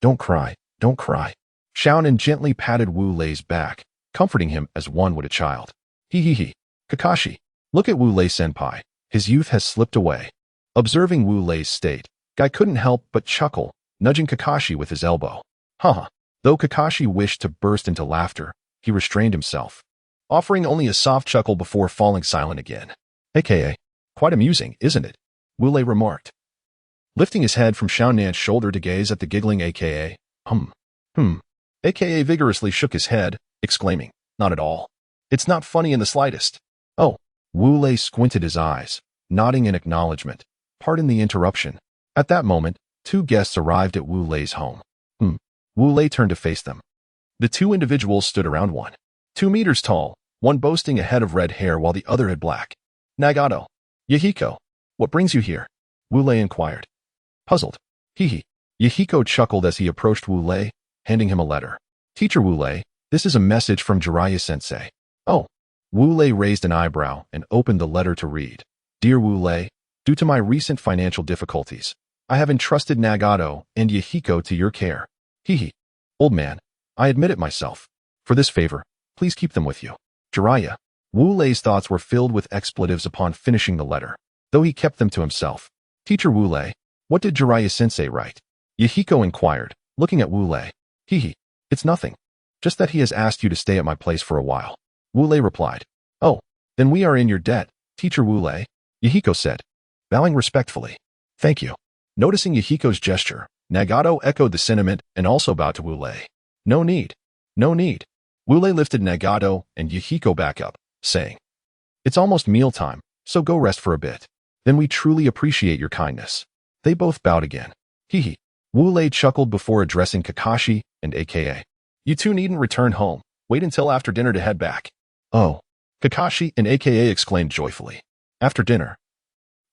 don't cry, don't cry. Xiaonan gently patted Wulei's back, comforting him as one would a child. He. Kakashi, look at Wule-senpai. His youth has slipped away. Observing Wulei's state, Guy couldn't help but chuckle, nudging Kakashi with his elbow. Though Kakashi wished to burst into laughter, he restrained himself, offering only a soft chuckle before falling silent again. AKA, quite amusing, isn't it? Wule remarked, lifting his head from Xiaonan's shoulder to gaze at the giggling AKA. AKA vigorously shook his head, exclaiming, not at all. It's not funny in the slightest. Oh. Wule squinted his eyes, nodding in acknowledgement. Pardon the interruption. At that moment, two guests arrived at Wulei's home. Wule turned to face them. The two individuals stood around 2 meters tall, one boasting a head of red hair while the other had black. Nagato. Yahiko. What brings you here? Wule inquired. Puzzled. Yahiko chuckled as he approached Wule, handing him a letter. Teacher Wule, this is a message from Jiraiya-sensei. Oh. Wule raised an eyebrow and opened the letter to read. Dear Wule, due to my recent financial difficulties, I have entrusted Nagato and Yahiko to your care. Old man, I admit it myself. For this favor, please keep them with you. Jiraiya. Wulei's thoughts were filled with expletives upon finishing the letter, though he kept them to himself. Teacher Wule, what did Jiraiya-sensei write? Yahiko inquired, looking at Wule. It's nothing. Just that he has asked you to stay at my place for a while. Wule replied. Oh, then we are in your debt, Teacher Wule, Yahiko said, bowing respectfully. Thank you. Noticing Yahiko's gesture, Nagato echoed the sentiment and also bowed to Wule. No need. Wule lifted Nagato and Yahiko back up, saying, It's almost mealtime, so go rest for a bit. Then we truly appreciate your kindness. They both bowed again. Wule chuckled before addressing Kakashi and AKA. You two needn't return home. Wait until after dinner to head back. Oh. Kakashi and AKA exclaimed joyfully. After dinner,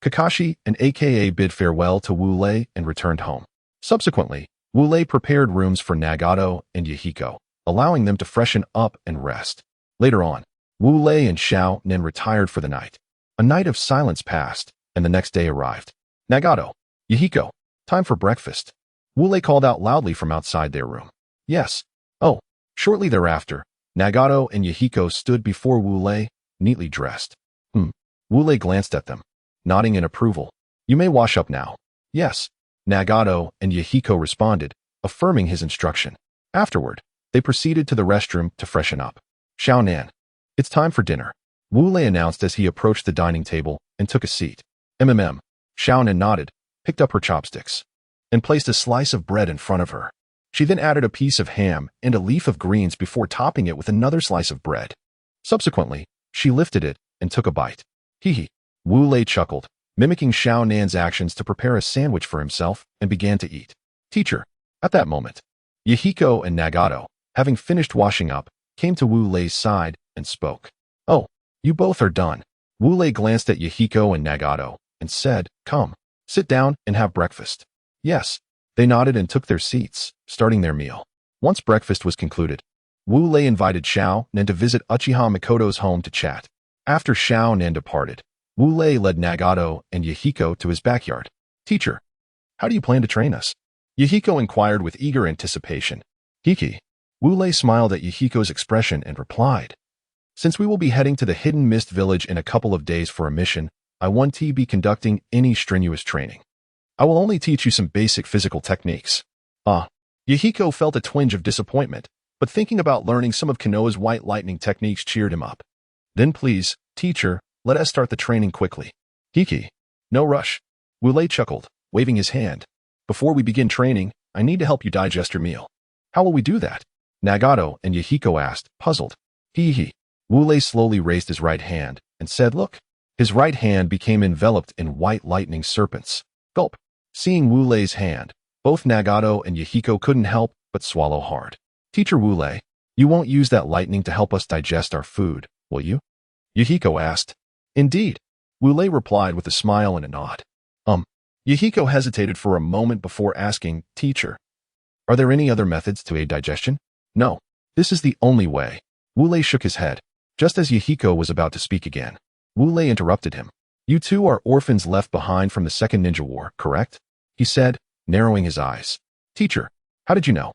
Kakashi and AKA bid farewell to Wule and returned home. Subsequently, Wule prepared rooms for Nagato and Yahiko, allowing them to freshen up and rest. Later on, Wule and Xiaonan retired for the night. A night of silence passed, and the next day arrived. Nagato, Yahiko, time for breakfast. Wule called out loudly from outside their room. Yes. Oh. Shortly thereafter, Nagato and Yahiko stood before Wule, neatly dressed. Wule glanced at them, nodding in approval. You may wash up now. Yes. Nagato and Yahiko responded, affirming his instruction. Afterward, they proceeded to the restroom to freshen up. Xiaonan. It's time for dinner. Wule announced as he approached the dining table and took a seat. Xiaonan nodded, picked up her chopsticks, and placed a slice of bread in front of her. She then added a piece of ham and a leaf of greens before topping it with another slice of bread. Subsequently, she lifted it and took a bite. Wule chuckled, mimicking Xiaonan's actions to prepare a sandwich for himself and began to eat. Teacher. At that moment, Yahiko and Nagato, having finished washing up, came to Wulei's side and spoke. Oh, you both are done. Wule glanced at Yahiko and Nagato and said, Come, sit down and have breakfast. Yes. They nodded and took their seats, starting their meal. Once breakfast was concluded, Wule invited Xiaonan to visit Uchiha Mikoto's home to chat. After Xiaonan departed, Wule led Nagato and Yahiko to his backyard. Teacher, how do you plan to train us? Yahiko inquired with eager anticipation. Wule smiled at Yahiko's expression and replied, Since we will be heading to the Hidden Mist Village in a couple of days for a mission, I won't be conducting any strenuous training. I will only teach you some basic physical techniques. Yahiko felt a twinge of disappointment, but thinking about learning some of Konoha's white lightning techniques cheered him up. Then please, teacher, let us start the training quickly. Hiki. No rush. Wule chuckled, waving his hand. Before we begin training, I need to help you digest your meal. How will we do that? Nagato and Yahiko asked, puzzled. Hee. Wule slowly raised his right hand and said, look. His right hand became enveloped in white lightning serpents. Gulp. Seeing Wulei's hand, both Nagato and Yahiko couldn't help but swallow hard. Teacher Wule, you won't use that lightning to help us digest our food, will you? Yahiko asked. Indeed. Wule replied with a smile and a nod. Yahiko hesitated for a moment before asking, Teacher, are there any other methods to aid digestion? No. This is the only way. Wule shook his head. Just as Yahiko was about to speak again, Wule interrupted him. You two are orphans left behind from the Second Ninja War, correct? He said, narrowing his eyes. Teacher, how did you know?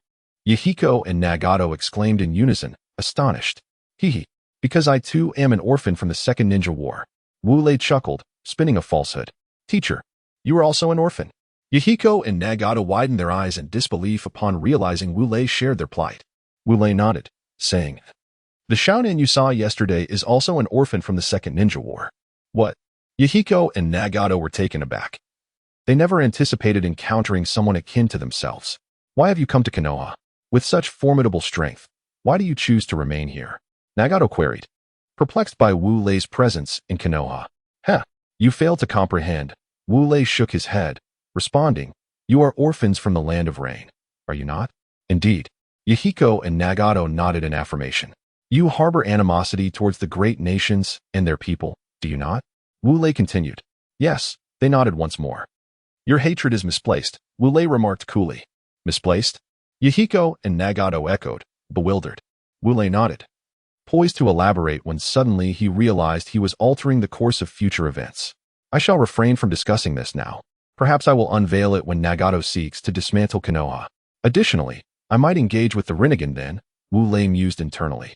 Yahiko and Nagato exclaimed in unison, astonished. Hee. Because I too am an orphan from the Second Ninja War. Wule chuckled, spinning a falsehood. Teacher, you are also an orphan. Yahiko and Nagato widened their eyes in disbelief upon realizing Wule shared their plight. Wule nodded, saying, the Shaonin you saw yesterday is also an orphan from the Second Ninja War. What? Yahiko and Nagato were taken aback. They never anticipated encountering someone akin to themselves. Why have you come to Konoha? With such formidable strength, why do you choose to remain here? Nagato queried, perplexed by Wu Lei's presence in Konoha. You fail to comprehend. Wu Lei shook his head, responding, you are orphans from the land of rain, are you not? Indeed. Yahiko and Nagato nodded in affirmation. You harbor animosity towards the great nations and their people, do you not? Wu Lei continued. Yes, they nodded once more. Your hatred is misplaced, Wu Lei remarked coolly. Misplaced? Yahiko and Nagato echoed, bewildered. Wu Lei nodded, poised to elaborate when suddenly he realized he was altering the course of future events. I shall refrain from discussing this now. Perhaps I will unveil it when Nagato seeks to dismantle Konoha. Additionally, I might engage with the Rinnegan then, Wu Lei mused internally.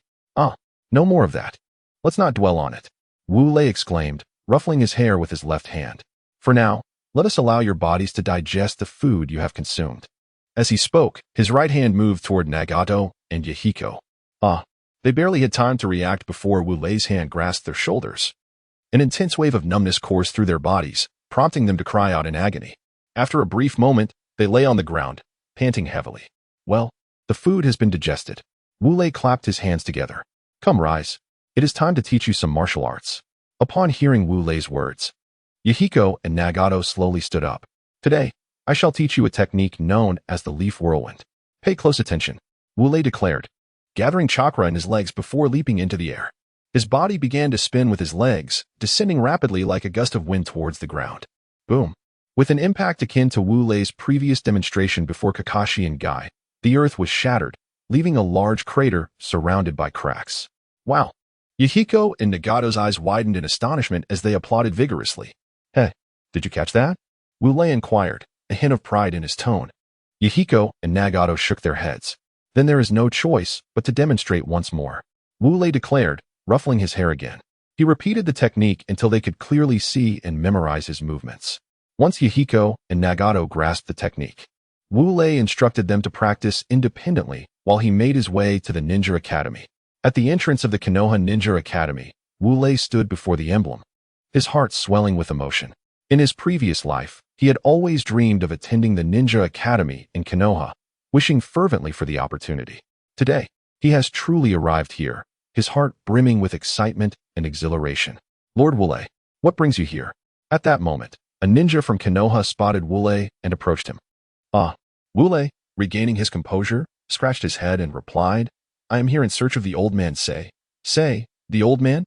No more of that. Let's not dwell on it. Wu Lei exclaimed, ruffling his hair with his left hand. For now, let us allow your bodies to digest the food you have consumed. As he spoke, his right hand moved toward Nagato and Yahiko. They barely had time to react before Wu Lei's hand grasped their shoulders. An intense wave of numbness coursed through their bodies, prompting them to cry out in agony. After a brief moment, they lay on the ground, panting heavily. Well, the food has been digested. Wu Lei clapped his hands together. Come, rise. It is time to teach you some martial arts. Upon hearing Wu Lei's words, Yahiko and Nagato slowly stood up. Today, I shall teach you a technique known as the leaf whirlwind. Pay close attention, Wu Lei declared, gathering chakra in his legs before leaping into the air. His body began to spin with his legs, descending rapidly like a gust of wind towards the ground. Boom. With an impact akin to Wu Lei's previous demonstration before Kakashi and Guy, the earth was shattered, leaving a large crater surrounded by cracks. Wow. Yahiko and Nagato's eyes widened in astonishment as they applauded vigorously. Hey, did you catch that? Wu Lei inquired, a hint of pride in his tone. Yahiko and Nagato shook their heads. Then there is no choice but to demonstrate once more, Wu Lei declared, ruffling his hair again. He repeated the technique until they could clearly see and memorize his movements. Once Yahiko and Nagato grasped the technique, Wu Lei instructed them to practice independently while he made his way to the Ninja Academy. At the entrance of the Konoha Ninja Academy, Wu Lei stood before the emblem, his heart swelling with emotion. In his previous life, he had always dreamed of attending the Ninja Academy in Konoha, wishing fervently for the opportunity. Today, he has truly arrived here, his heart brimming with excitement and exhilaration. Lord Wule, what brings you here? At that moment, a ninja from Konoha spotted Wule and approached him. Wule, regaining his composure, scratched his head and replied, I am here in search of the old man Say. Say, the old man?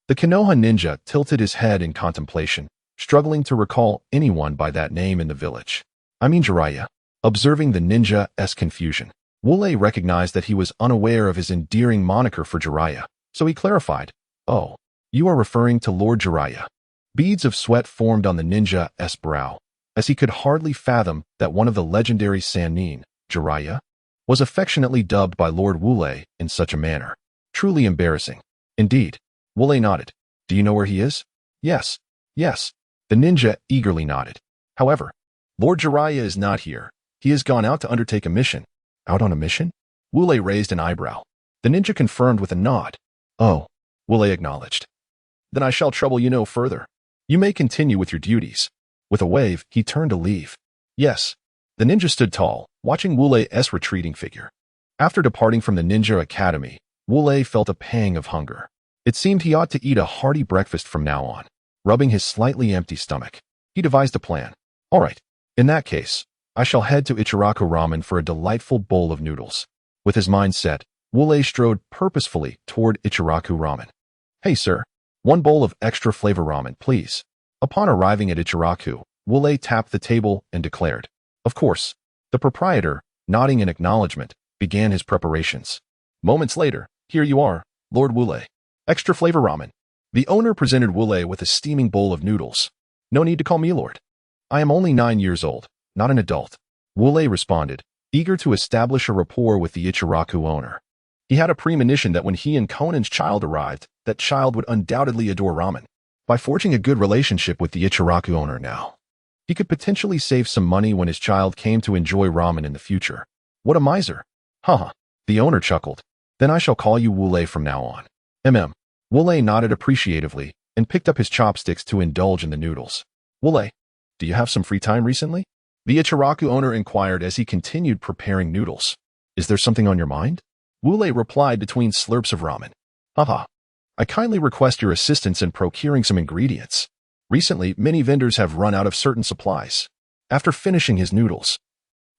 The Konoha ninja tilted his head in contemplation, struggling to recall anyone by that name in the village. I mean Jiraiya. Observing the ninja's confusion, Wule recognized that he was unaware of his endearing moniker for Jiraiya, so he clarified, Oh, you are referring to Lord Jiraiya. Beads of sweat formed on the ninja's brow, as he could hardly fathom that one of the legendary Sannin, Jiraiya, was affectionately dubbed by Lord Wule in such a manner. Truly embarrassing. Indeed. Wule nodded. Do you know where he is? Yes. Yes. The ninja eagerly nodded. However, Lord Jiraiya is not here. He has gone out to undertake a mission. Out on a mission? Wu Lei raised an eyebrow. The ninja confirmed with a nod. Oh, Wu Lei acknowledged. Then I shall trouble you no further. You may continue with your duties. With a wave, he turned to leave. Yes. The ninja stood tall, watching Wu Lei's retreating figure. After departing from the ninja academy, Wu Lei felt a pang of hunger. It seemed he ought to eat a hearty breakfast from now on. Rubbing his slightly empty stomach, he devised a plan. All right. In that case, I shall head to Ichiraku Ramen for a delightful bowl of noodles. With his mind set, Wu Lei strode purposefully toward Ichiraku Ramen. Hey, sir. One bowl of extra flavor ramen, please. Upon arriving at Ichiraku, Wu Lei tapped the table and declared, of course. The proprietor, nodding in acknowledgement, began his preparations. Moments later, here you are, Lord Wu Lei. Extra flavor ramen. The owner presented Wu Lei with a steaming bowl of noodles. No need to call me Lord. I am only 9 years old, not an adult. Wu Lei responded, eager to establish a rapport with the Ichiraku owner. He had a premonition that when he and Konan's child arrived, that child would undoubtedly adore ramen. By forging a good relationship with the Ichiraku owner now, he could potentially save some money when his child came to enjoy ramen in the future. What a miser. Haha. The owner chuckled. Then I shall call you Wu Lei from now on. Wu Lei nodded appreciatively and picked up his chopsticks to indulge in the noodles. Wu Lei, do you have some free time recently? The Ichiraku owner inquired as he continued preparing noodles. Is there something on your mind? Wu Lei replied between slurps of ramen. Haha. I kindly request your assistance in procuring some ingredients. Recently, many vendors have run out of certain supplies. After finishing his noodles,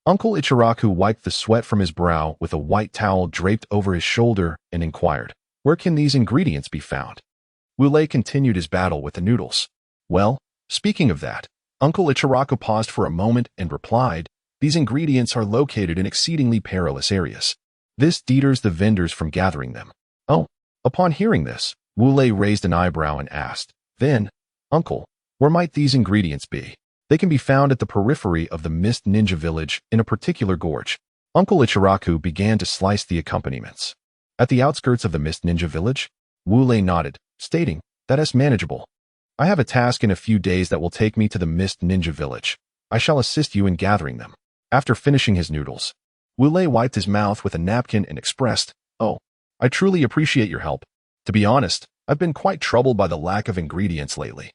Uncle Ichiraku wiped the sweat from his brow with a white towel draped over his shoulder and inquired, where can these ingredients be found? Wu Lei continued his battle with the noodles. Well, speaking of that, Uncle Ichiraku paused for a moment and replied, these ingredients are located in exceedingly perilous areas. This deters the vendors from gathering them. Oh. Upon hearing this, Wu Lei raised an eyebrow and asked, then, Uncle, where might these ingredients be? They can be found at the periphery of the Mist Ninja Village in a particular gorge. Uncle Ichiraku began to slice the accompaniments. At the outskirts of the Mist Ninja Village, Wu Lei nodded, stating, that is manageable. I have a task in a few days that will take me to the Mist Ninja Village. I shall assist you in gathering them. After finishing his noodles, Wu Lei wiped his mouth with a napkin and expressed, oh, I truly appreciate your help. To be honest, I've been quite troubled by the lack of ingredients lately.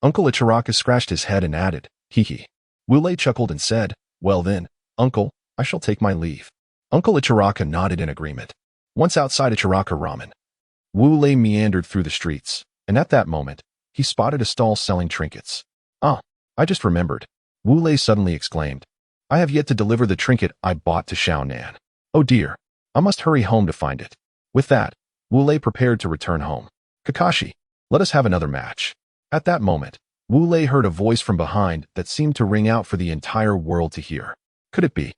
Uncle Ichiraku scratched his head and added, hee hee. Wu Lei chuckled and said, well then, Uncle, I shall take my leave. Uncle Ichiraku nodded in agreement. Once outside Ichiraku Ramen, Wu Lei meandered through the streets, and at that moment, he spotted a stall selling trinkets. Ah, I just remembered. Wu Lei suddenly exclaimed. I have yet to deliver the trinket I bought to Xiaonan. Oh dear, I must hurry home to find it. With that, Wu Lei prepared to return home. Kakashi, let us have another match. At that moment, Wu Lei heard a voice from behind that seemed to ring out for the entire world to hear. Could it be?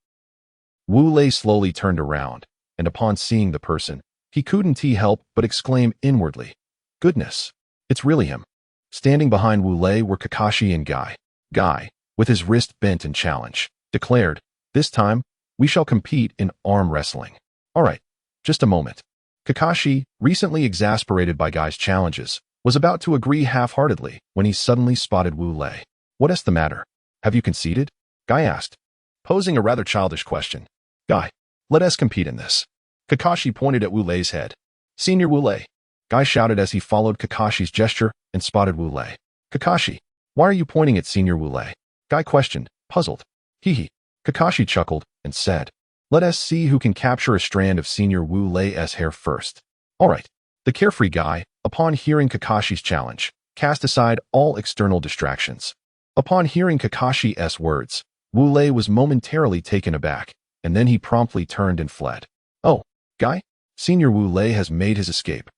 Wu Lei slowly turned around, and upon seeing the person, he couldn't help but exclaim inwardly, goodness, it's really him. Standing behind Wu Lei were Kakashi and Guy. Guy, with his wrist bent in challenge, declared, this time, we shall compete in arm wrestling. All right, just a moment. Kakashi, recently exasperated by Guy's challenges, was about to agree half-heartedly when he suddenly spotted Wu Lei. What is the matter? Have you conceded? Guy asked, posing a rather childish question. Guy, let us compete in this. Kakashi pointed at Wu Lei's head. Senior Wu Lei. Guy shouted as he followed Kakashi's gesture and spotted Wu Lei. Kakashi, why are you pointing at Senior Wu Lei? Guy questioned, puzzled. Hee hee. Kakashi chuckled and said, let us see who can capture a strand of Senior Wu Lei's hair first. All right. The carefree Guy, upon hearing Kakashi's challenge, cast aside all external distractions. Upon hearing Kakashi's words, Wu Lei was momentarily taken aback, and then he promptly turned and fled. Oh, Guy, Senior Wu Lei has made his escape.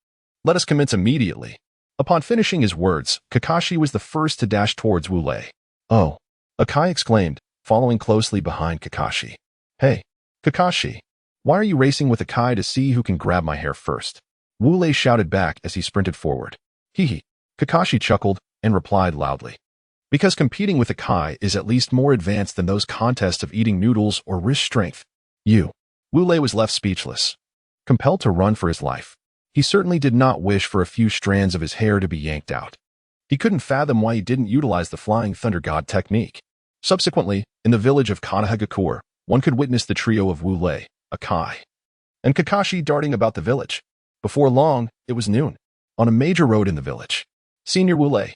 Let us commence immediately. Upon finishing his words, Kakashi was the first to dash towards Wu Lei. Oh, Akai exclaimed, following closely behind Kakashi. Hey, Kakashi, why are you racing with Akai to see who can grab my hair first? Wu Lei shouted back as he sprinted forward. Hee hee. Kakashi chuckled and replied loudly. Because competing with Akai is at least more advanced than those contests of eating noodles or wrist strength. Wu Lei was left speechless, compelled to run for his life. He certainly did not wish for a few strands of his hair to be yanked out. He couldn't fathom why he didn't utilize the Flying Thunder God technique. Subsequently, in the village of Kanahagakur, one could witness the trio of Wu Lei, Akai, and Kakashi darting about the village. Before long, it was noon. On a major road in the village. Senior Wu Lei,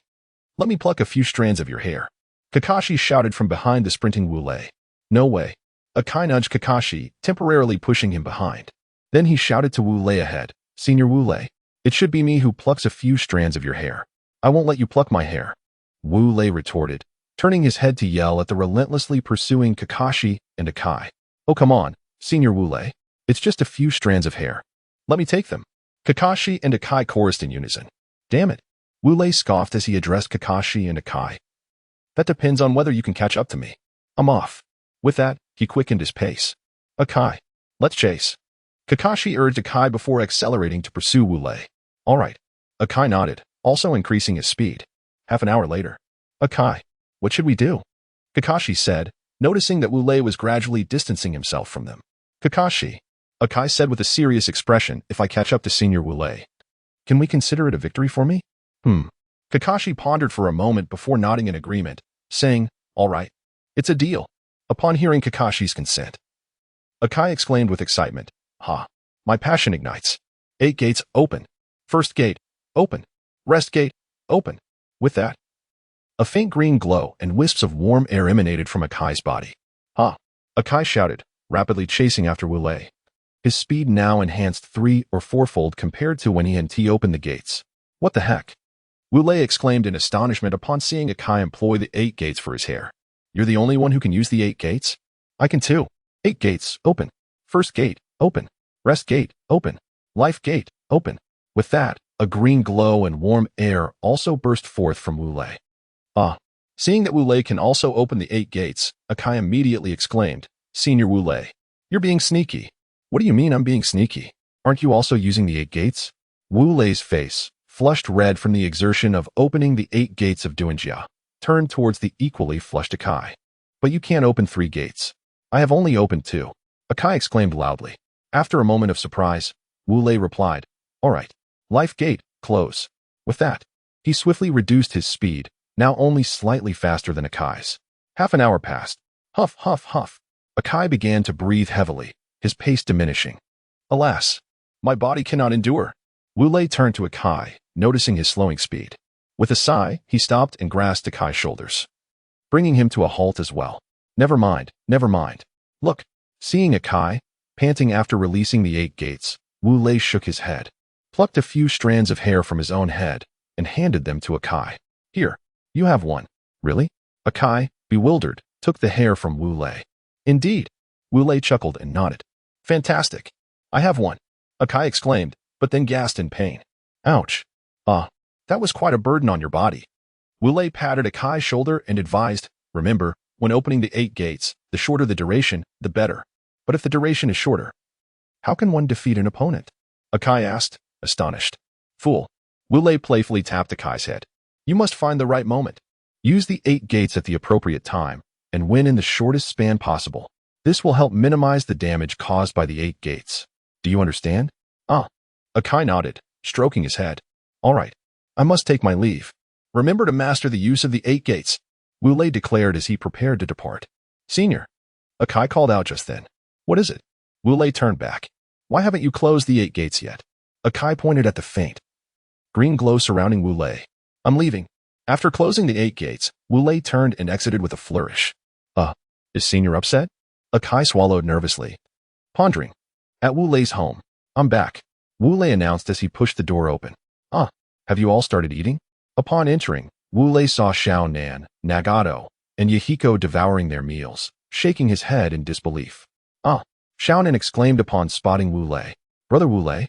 let me pluck a few strands of your hair. Kakashi shouted from behind the sprinting Wu Lei. No way. Akai nudged Kakashi, temporarily pushing him behind. Then he shouted to Wu Lei ahead. Senior Wu Lei, it should be me who plucks a few strands of your hair. I won't let you pluck my hair. Wu Lei retorted, turning his head to yell at the relentlessly pursuing Kakashi and Akai. Oh come on, Senior Wu Lei. It's just a few strands of hair. Let me take them. Kakashi and Akai chorused in unison. Damn it. Wu Lei scoffed as he addressed Kakashi and Akai. That depends on whether you can catch up to me. I'm off. With that, he quickened his pace. Akai, let's chase. Kakashi urged Akai before accelerating to pursue Wu Lei. All right. Akai nodded, also increasing his speed. Half an hour later. Akai, what should we do? Kakashi said, noticing that Wu Lei was gradually distancing himself from them. Kakashi, Akai said with a serious expression, if I catch up to Senior Wu Lei, can we consider it a victory for me? Kakashi pondered for a moment before nodding in agreement, saying, all right, it's a deal. Upon hearing Kakashi's consent, Akai exclaimed with excitement, ha, my passion ignites. 8 gates open. First gate, open. Rest gate, open. With that, a faint green glow and wisps of warm air emanated from Akai's body. Ha, Akai shouted, rapidly chasing after Wu Lei. His speed now enhanced 3- or 4-fold compared to when he had opened the gates. What the heck? Wu Lei exclaimed in astonishment upon seeing Akai employ the 8 gates for his hair. You're the only one who can use the 8 gates? I can too. 8 gates, open. First gate, open. Rest gate, open. Life gate, open. With that, a green glow and warm air also burst forth from Wu Lei. Ah. Seeing that Wu Lei can also open the 8 gates, Akai immediately exclaimed, Senior Wu Lei, you're being sneaky. What do you mean I'm being sneaky? Aren't you also using the 8 gates? Wu Lei's face, flushed red from the exertion of opening the 8 gates of Duanjia, turned towards the equally flushed Akai. But you can't open 3 gates. I have only opened 2. Akai exclaimed loudly. After a moment of surprise, Wu Lei replied, all right, life gate, close. With that, he swiftly reduced his speed, now only slightly faster than Akai's. Half an hour passed. Huff, huff, huff. Akai began to breathe heavily, his pace diminishing. Alas, my body cannot endure. Wu Lei turned to Akai, noticing his slowing speed. With a sigh, he stopped and grasped Akai's shoulders, bringing him to a halt as well. Never mind, never mind. Look, seeing Akai, panting after releasing the 8 gates, Wu Lei shook his head, plucked a few strands of hair from his own head, and handed them to Akai. Here, you have one. Really? Akai, bewildered, took the hair from Wu Lei. Indeed. Wu Lei chuckled and nodded. Fantastic. I have one. Akai exclaimed, but then gasped in pain. Ouch. That was quite a burden on your body. Wu Lei patted Akai's shoulder and advised, remember, when opening the 8 gates, the shorter the duration, the better. But if the duration is shorter, how can one defeat an opponent? Akai asked, astonished. Fool. Wu Lei playfully tapped Akai's head. You must find the right moment. Use the 8 gates at the appropriate time, and win in the shortest span possible. This will help minimize the damage caused by the 8 gates. Do you understand? Akai nodded, stroking his head. All right. I must take my leave. Remember to master the use of the 8 gates, Wu Lei declared as he prepared to depart. Senior. Akai called out just then. What is it? Wu Lei turned back. Why haven't you closed the 8 gates yet? Akai pointed at the faint green glow surrounding Wu Lei. I'm leaving. After closing the 8 gates, Wu Lei turned and exited with a flourish. Is Senior upset? Akai swallowed nervously, pondering. At Wu Lei's home. I'm back, Wu Lei announced as he pushed the door open. Have you all started eating? Upon entering, Wu Lei saw Xiaonan, Nagato, and Yahiko devouring their meals, shaking his head in disbelief. Xiaonan exclaimed upon spotting Wu Lei. Brother Wu Lei,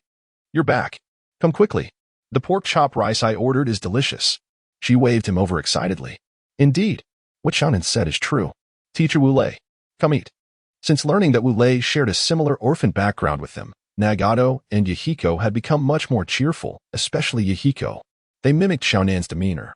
you're back. Come quickly. The pork chop rice I ordered is delicious. She waved him over excitedly. Indeed, what Xiaonan said is true. Teacher Wu Lei, come eat. Since learning that Wu Lei shared a similar orphan background with them, Nagato and Yahiko had become much more cheerful, especially Yahiko. They mimicked Xiaonan's demeanor.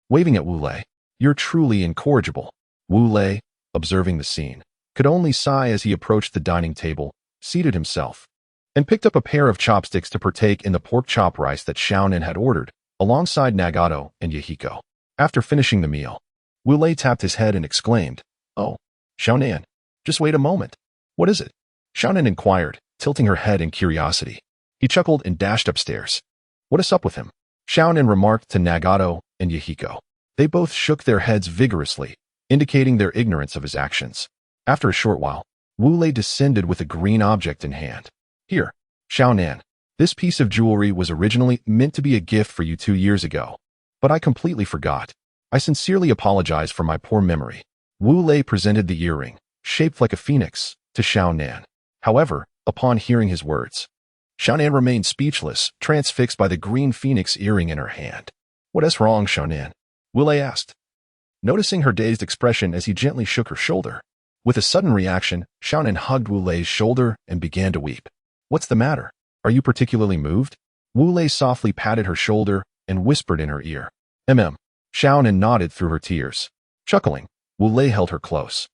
Waving at Wu Lei, you're truly incorrigible. Wu Lei, observing the scene, could only sigh as he approached the dining table, seated himself, and picked up a pair of chopsticks to partake in the pork chop rice that Xiaonan had ordered, alongside Nagato and Yahiko. After finishing the meal, Wu Lei tapped his head and exclaimed, Oh, Xiaonan, just wait a moment. What is it? Xiaonan inquired, tilting her head in curiosity. He chuckled and dashed upstairs. What is up with him? Xiaonan remarked to Nagato and Yahiko. They both shook their heads vigorously, indicating their ignorance of his actions. After a short while, Wu Lei descended with a green object in hand. Here, Xiaonan. This piece of jewelry was originally meant to be a gift for you 2 years ago, but I completely forgot. I sincerely apologize for my poor memory. Wu Lei presented the earring, shaped like a phoenix, to Xiaonan. However, upon hearing his words, Xiaonan remained speechless, transfixed by the green phoenix earring in her hand. What is wrong, Xiaonan? Wu Lei asked, noticing her dazed expression as he gently shook her shoulder. With a sudden reaction, Xiaonan hugged Wu Lei's shoulder and began to weep. What's the matter? Are you particularly moved? Wu Lei softly patted her shoulder and whispered in her ear. Xiaonan nodded through her tears. Chuckling, Wu Lei held her close,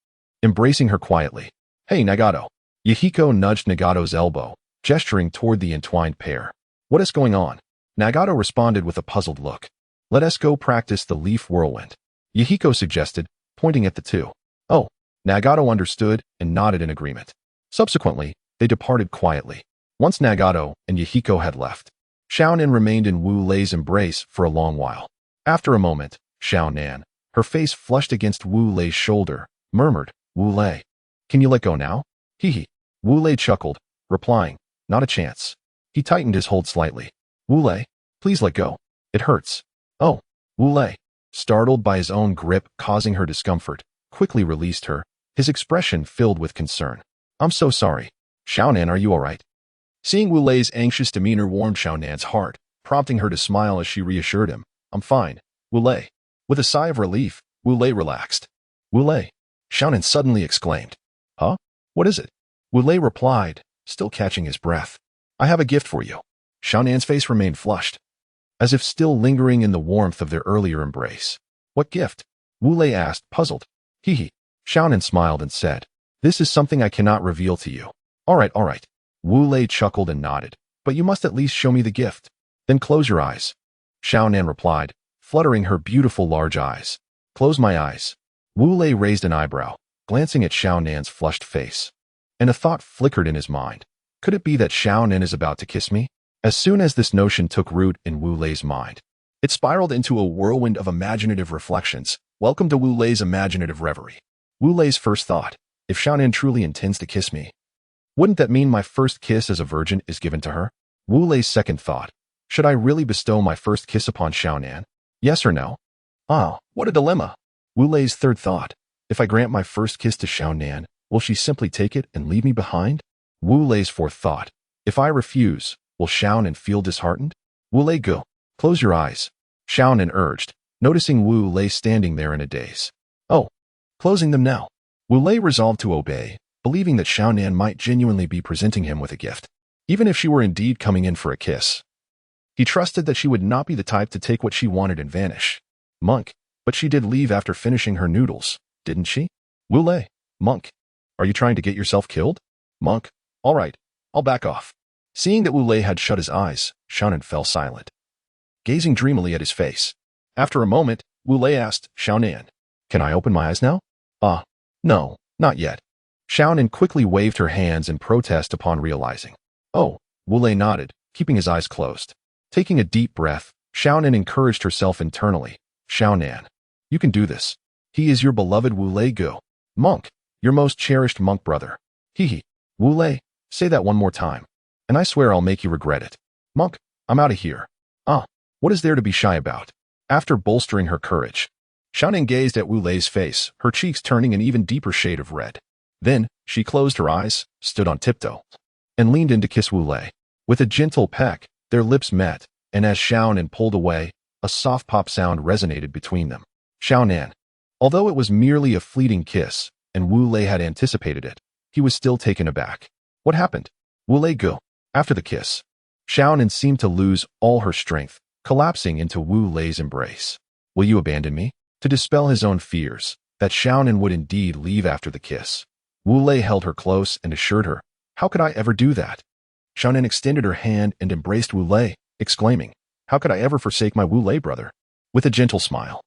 embracing her quietly. Hey, Nagato. Yahiko nudged Nagato's elbow, gesturing toward the entwined pair. What is going on? Nagato responded with a puzzled look. Let us go practice the leaf whirlwind, Yahiko suggested, pointing at the two. Oh, Nagato understood and nodded in agreement. Subsequently, they departed quietly. Once Nagato and Yahiko had left, Xiaonan remained in Wu Lei's embrace for a long while. After a moment, Xiaonan, her face flushed against Wu Lei's shoulder, murmured, Wu Lei, can you let go now? Hee. Wu Lei chuckled, replying, not a chance. He tightened his hold slightly. Wu Lei, please let go. It hurts. Oh, Wu Lei, startled by his own grip causing her discomfort, quickly released her, his expression filled with concern. I'm so sorry. Xiaonan, are you all right? Seeing Wu Lei's anxious demeanor warmed Xiaonan's heart, prompting her to smile as she reassured him. I'm fine, Wu Lei. With a sigh of relief, Wu Lei relaxed. Wu Lei, Xiaonan suddenly exclaimed. Huh? What is it? Wu Lei replied, still catching his breath. I have a gift for you. Xiaonan's face remained flushed, as if still lingering in the warmth of their earlier embrace. What gift? Wu Lei asked, puzzled. Hee. Xiaonan smiled and said, this is something I cannot reveal to you. All right. Wu Lei chuckled and nodded. But you must at least show me the gift. Then close your eyes. Xiaonan replied, fluttering her beautiful large eyes. Close my eyes. Wu Lei raised an eyebrow, glancing at Xiaonan's flushed face. And a thought flickered in his mind. Could it be that Xiaonan is about to kiss me? As soon as this notion took root in Wu Lei's mind, it spiraled into a whirlwind of imaginative reflections. Welcome to Wu Lei's imaginative reverie. Wu Lei's first thought, if Xiaonan truly intends to kiss me, wouldn't that mean my first kiss as a virgin is given to her? Wu Lei's second thought, should I really bestow my first kiss upon Xiaonan? Yes or no? Ah, what a dilemma. Wu Lei's third thought, if I grant my first kiss to Xiaonan, will she simply take it and leave me behind? Wu Lei's fourth thought, if I refuse, will Xiaonan feel disheartened? Wu Lei, go. Close your eyes. Xiaonan urged, noticing Wu Lei standing there in a daze. Oh, closing them now. Wu Lei resolved to obey, believing that Xiaonan might genuinely be presenting him with a gift, even if she were indeed coming in for a kiss. He trusted that she would not be the type to take what she wanted and vanish. Monk, but she did leave after finishing her noodles, didn't she? Wu Lei, Monk, are you trying to get yourself killed? Monk, all right, I'll back off. Seeing that Wu Lei had shut his eyes, Xiaonan fell silent, gazing dreamily at his face. After a moment, Wu Lei asked, Xiaonan, can I open my eyes now? No, not yet. Xiaonan quickly waved her hands in protest upon realizing. Oh, Wu Lei nodded, keeping his eyes closed. Taking a deep breath, Xiaonan encouraged herself internally. Xiaonan, you can do this. He is your beloved Wu Lei Gu. Monk, your most cherished monk brother. Hee. Wu Lei, say that one more time, and I swear I'll make you regret it. Monk, I'm out of here. What is there to be shy about? After bolstering her courage, Xiaonan gazed at Wu Lei's face, her cheeks turning an even deeper shade of red. Then, she closed her eyes, stood on tiptoe, and leaned in to kiss Wu Lei. With a gentle peck, their lips met, and as Xiaonan pulled away, a soft pop sound resonated between them. Xiaonan, although it was merely a fleeting kiss, and Wu Lei had anticipated it, he was still taken aback. What happened? Wu Lei go. After the kiss, Xiaonan seemed to lose all her strength, collapsing into Wu Lei's embrace. Will you abandon me? To dispel his own fears, that Xiaonan would indeed leave after the kiss, Wu Lei held her close and assured her, how could I ever do that? Xiaonan extended her hand and embraced Wu Lei, exclaiming, how could I ever forsake my Wu Lei brother? With a gentle smile,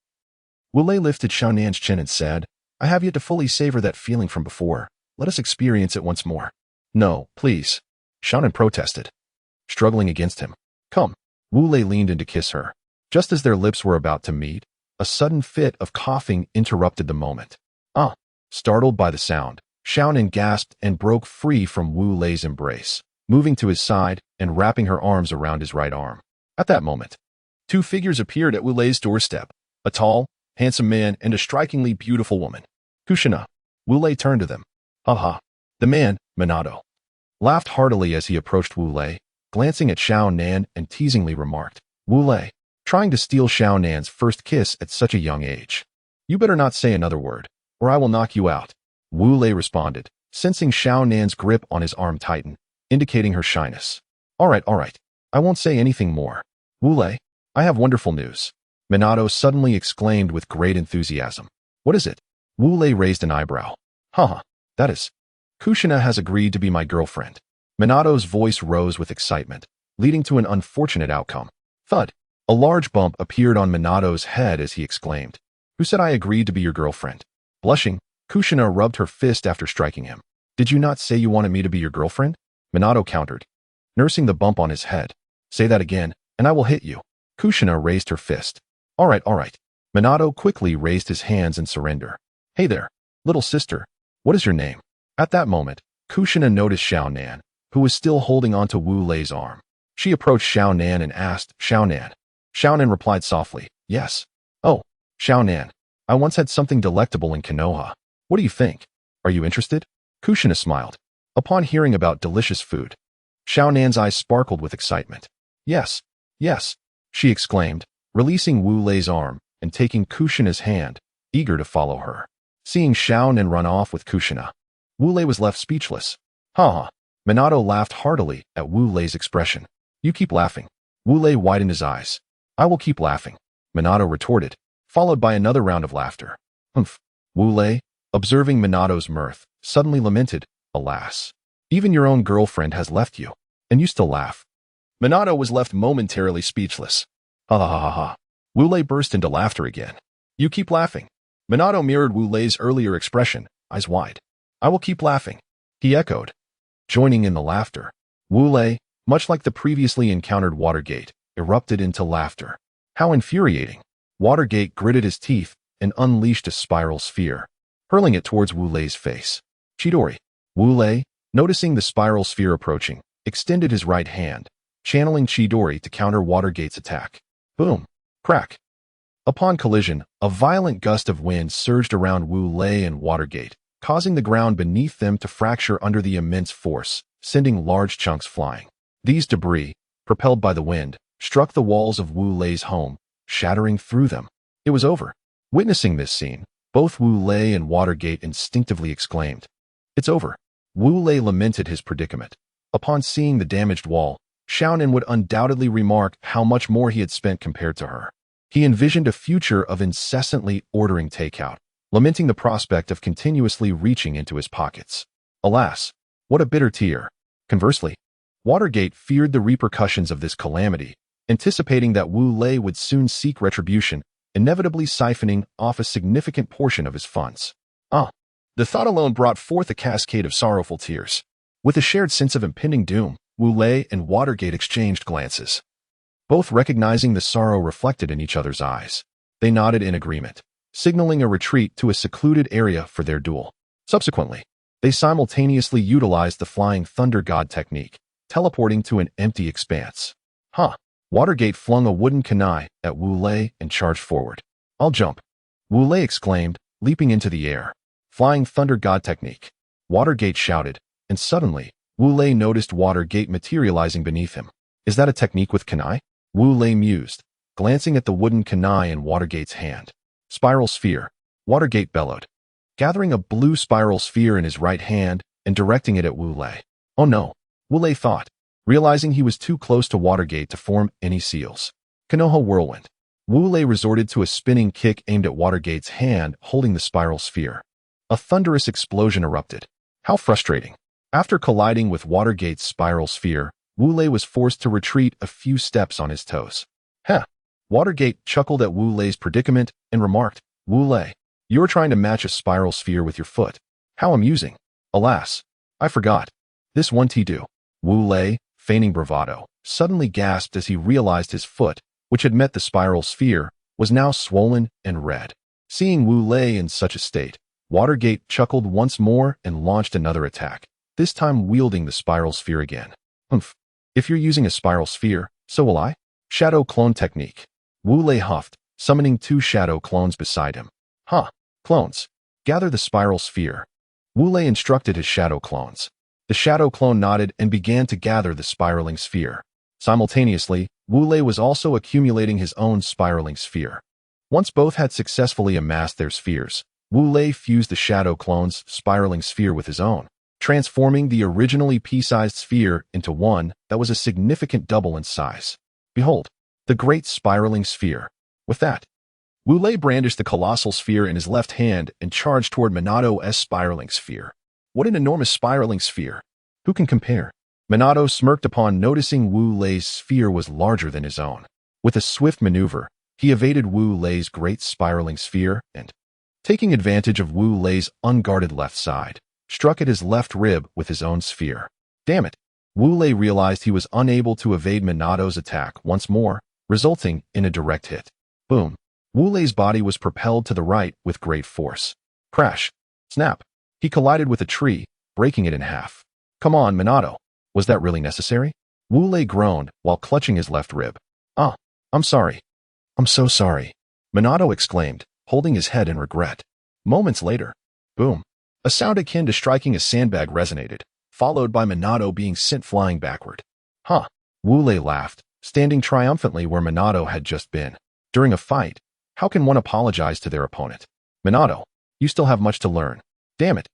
Wu Lei lifted Xiaonan's chin and said, I have yet to fully savor that feeling from before. Let us experience it once more. No, please. Sharingan protested, struggling against him. Come. Wu Lei leaned in to kiss her. Just as their lips were about to meet, a sudden fit of coughing interrupted the moment. Startled by the sound, Sharingan gasped and broke free from Wu Lei's embrace, moving to his side and wrapping her arms around his right arm. At that moment, two figures appeared at Wu Lei's doorstep, a tall, handsome man and a strikingly beautiful woman. Kushina. Wu Lei turned to them. Ha. The man, Minato, laughed heartily as he approached Wu Lei, glancing at Nan and teasingly remarked, Wu Lei, trying to steal Nan's first kiss at such a young age. You better not say another word, or I will knock you out. Wu Lei responded, sensing Nan's grip on his arm tighten, indicating her shyness. All right. I won't say anything more. Wu Lei, I have wonderful news. Minato suddenly exclaimed with great enthusiasm. What is it? Wu Lei raised an eyebrow. That is, Kushina has agreed to be my girlfriend. Minato's voice rose with excitement, leading to an unfortunate outcome. Thud. A large bump appeared on Minato's head as he exclaimed. Who said I agreed to be your girlfriend? Blushing, Kushina rubbed her fist after striking him. Did you not say you wanted me to be your girlfriend? Minato countered, nursing the bump on his head. Say that again, and I will hit you. Kushina raised her fist. All right. Minato quickly raised his hands in surrender. Hey there, little sister. What is your name? At that moment, Kushina noticed Nan, who was still holding onto Wu Lei's arm. She approached Nan and asked, Nan. Nan replied softly, yes. Oh, Nan, I once had something delectable in Konoha. What do you think? Are you interested? Kushina smiled. Upon hearing about delicious food, Nan's eyes sparkled with excitement. Yes, she exclaimed, releasing Wu Lei's arm and taking Kushina's hand, eager to follow her. Seeing Nan run off with Kushina, Wu Lei was left speechless. Minato laughed heartily at Wu Lei's expression. You keep laughing. Wu Lei widened his eyes. I will keep laughing, Minato retorted, followed by another round of laughter. Humph. Wu Lei, observing Minato's mirth, suddenly lamented, alas. Even your own girlfriend has left you, and you still laugh. Minato was left momentarily speechless. Ha. Wu Lei burst into laughter again. You keep laughing. Minato mirrored Wu Lei's earlier expression, eyes wide. I will keep laughing, he echoed, joining in the laughter. Wu Lei, much like the previously encountered Watergate, erupted into laughter. How infuriating. Watergate gritted his teeth and unleashed a spiral sphere, hurling it towards Wu Lei's face. Chidori. Wu Lei, noticing the spiral sphere approaching, extended his right hand, channeling Chidori to counter Watergate's attack. Boom. Crack. Upon collision, a violent gust of wind surged around Wu Lei and Watergate, causing the ground beneath them to fracture under the immense force, sending large chunks flying. These debris, propelled by the wind, struck the walls of Wu Lei's home, shattering through them. It was over. Witnessing this scene, both Wu Lei and Watergate instinctively exclaimed, It's over. Wu Lei lamented his predicament. Upon seeing the damaged wall, Nan would undoubtedly remark how much more he had spent compared to her. He envisioned a future of incessantly ordering takeout, lamenting the prospect of continuously reaching into his pockets. Alas, what a bitter tear. Conversely, Watergate feared the repercussions of this calamity, anticipating that Wu Lei would soon seek retribution, inevitably siphoning off a significant portion of his funds. The thought alone brought forth a cascade of sorrowful tears. With a shared sense of impending doom, Wu Lei and Watergate exchanged glances. Both recognizing the sorrow reflected in each other's eyes, they nodded in agreement, signaling a retreat to a secluded area for their duel. Subsequently, they simultaneously utilized the Flying Thunder God technique, teleporting to an empty expanse. Watergate flung a wooden kunai at Wu Lei and charged forward. I'll jump, Wu Lei exclaimed, leaping into the air. Flying Thunder God technique, Watergate shouted, and suddenly, Wu Lei noticed Watergate materializing beneath him. Is that a technique with kunai? Wu Lei mused, glancing at the wooden kunai in Watergate's hand. Spiral sphere, Watergate bellowed, gathering a blue spiral sphere in his right hand and directing it at Wu Lei. Oh no, Wu Lei thought, realizing he was too close to Watergate to form any seals. Konoha whirlwind. Wu Lei resorted to a spinning kick aimed at Watergate's hand holding the spiral sphere. A thunderous explosion erupted. How frustrating. After colliding with Watergate's spiral sphere, Wu Lei was forced to retreat a few steps on his toes. Watergate chuckled at Wu Lei's predicament and remarked, Wu Lei, you're trying to match a spiral sphere with your foot. How amusing. Alas, I forgot. This one do. Wu Lei, feigning bravado, suddenly gasped as he realized his foot, which had met the spiral sphere, was now swollen and red. Seeing Wu Lei in such a state, Watergate chuckled once more and launched another attack, this time wielding the spiral sphere again. Humph. If you're using a spiral sphere, so will I. Shadow clone technique. Wu Lei huffed, summoning 2 shadow clones beside him. Huh. Clones. Gather the spiral sphere. Wu Lei instructed his shadow clones. The shadow clone nodded and began to gather the spiraling sphere. Simultaneously, Wu Lei was also accumulating his own spiraling sphere. Once both had successfully amassed their spheres, Wu Lei fused the shadow clone's spiraling sphere with his own, transforming the originally pea-sized sphere into one that was a significant double in size. Behold, the great spiraling sphere. With that, Wu Lei brandished the colossal sphere in his left hand and charged toward Minato's spiraling sphere. What an enormous spiraling sphere! Who can compare? Minato smirked upon noticing Wu Lei's sphere was larger than his own. With a swift maneuver, he evaded Wu Lei's great spiraling sphere and, taking advantage of Wu Lei's unguarded left side, struck at his left rib with his own sphere. Damn it! Wu Lei realized he was unable to evade Minato's attack once more, resulting in a direct hit. Boom! Wu Lei's body was propelled to the right with great force. Crash! Snap! He collided with a tree, breaking it in half. Come on, Minato. Was that really necessary? Wu Lei groaned while clutching his left rib. Ah, I'm sorry. I'm so sorry. Minato exclaimed, holding his head in regret. Moments later, boom. A sound akin to striking a sandbag resonated, followed by Minato being sent flying backward. Huh. Wu Lei laughed, standing triumphantly where Minato had just been. During a fight, how can one apologize to their opponent? Minato, you still have much to learn. Damn it.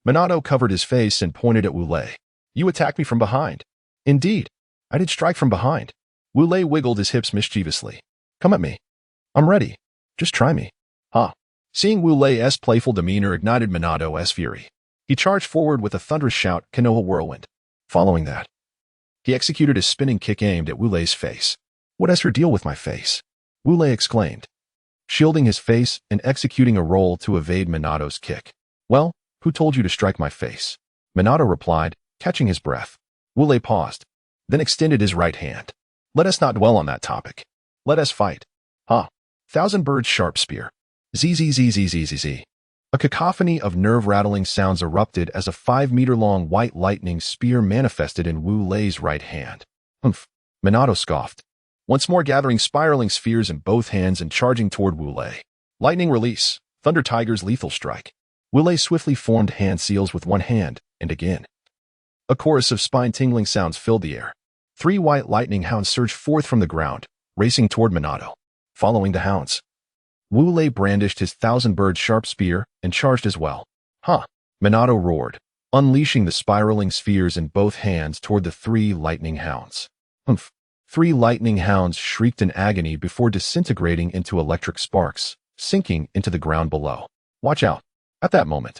Minato covered his face and pointed at Wu Lei. You attacked me from behind. Indeed, I did strike from behind. Wu Lei wiggled his hips mischievously. Come at me. I'm ready. Just try me. Huh. Seeing Wu Lei's playful demeanor ignited Minato's fury. He charged forward with a thunderous shout, Konoha whirlwind. Following that, he executed a spinning kick aimed at Wu Lei's face. What is her deal with my face? Wu Lei exclaimed, shielding his face and executing a roll to evade Minato's kick. Well, who told you to strike my face? Minato replied, catching his breath. Wu Lei paused, then extended his right hand. Let us not dwell on that topic. Let us fight. Ha. Thousand birds sharp spear. Zzzzzzzzz. A cacophony of nerve-rattling sounds erupted as a 5-meter-long white lightning spear manifested in Wu Lei's right hand. Humph. Minato scoffed, once more gathering spiraling spheres in both hands and charging toward Wu Lei. Lightning release. Thunder Tiger's lethal strike. Wu Lei swiftly formed hand seals with one hand, and again. A chorus of spine-tingling sounds filled the air. 3 white lightning hounds surged forth from the ground, racing toward Minato. Following the hounds, Wu Lei brandished his thousand-bird sharp spear and charged as well. Huh! Minato roared, unleashing the spiraling spheres in both hands toward the 3 lightning hounds. Humph! 3 lightning hounds shrieked in agony before disintegrating into electric sparks, sinking into the ground below. Watch out! At that moment,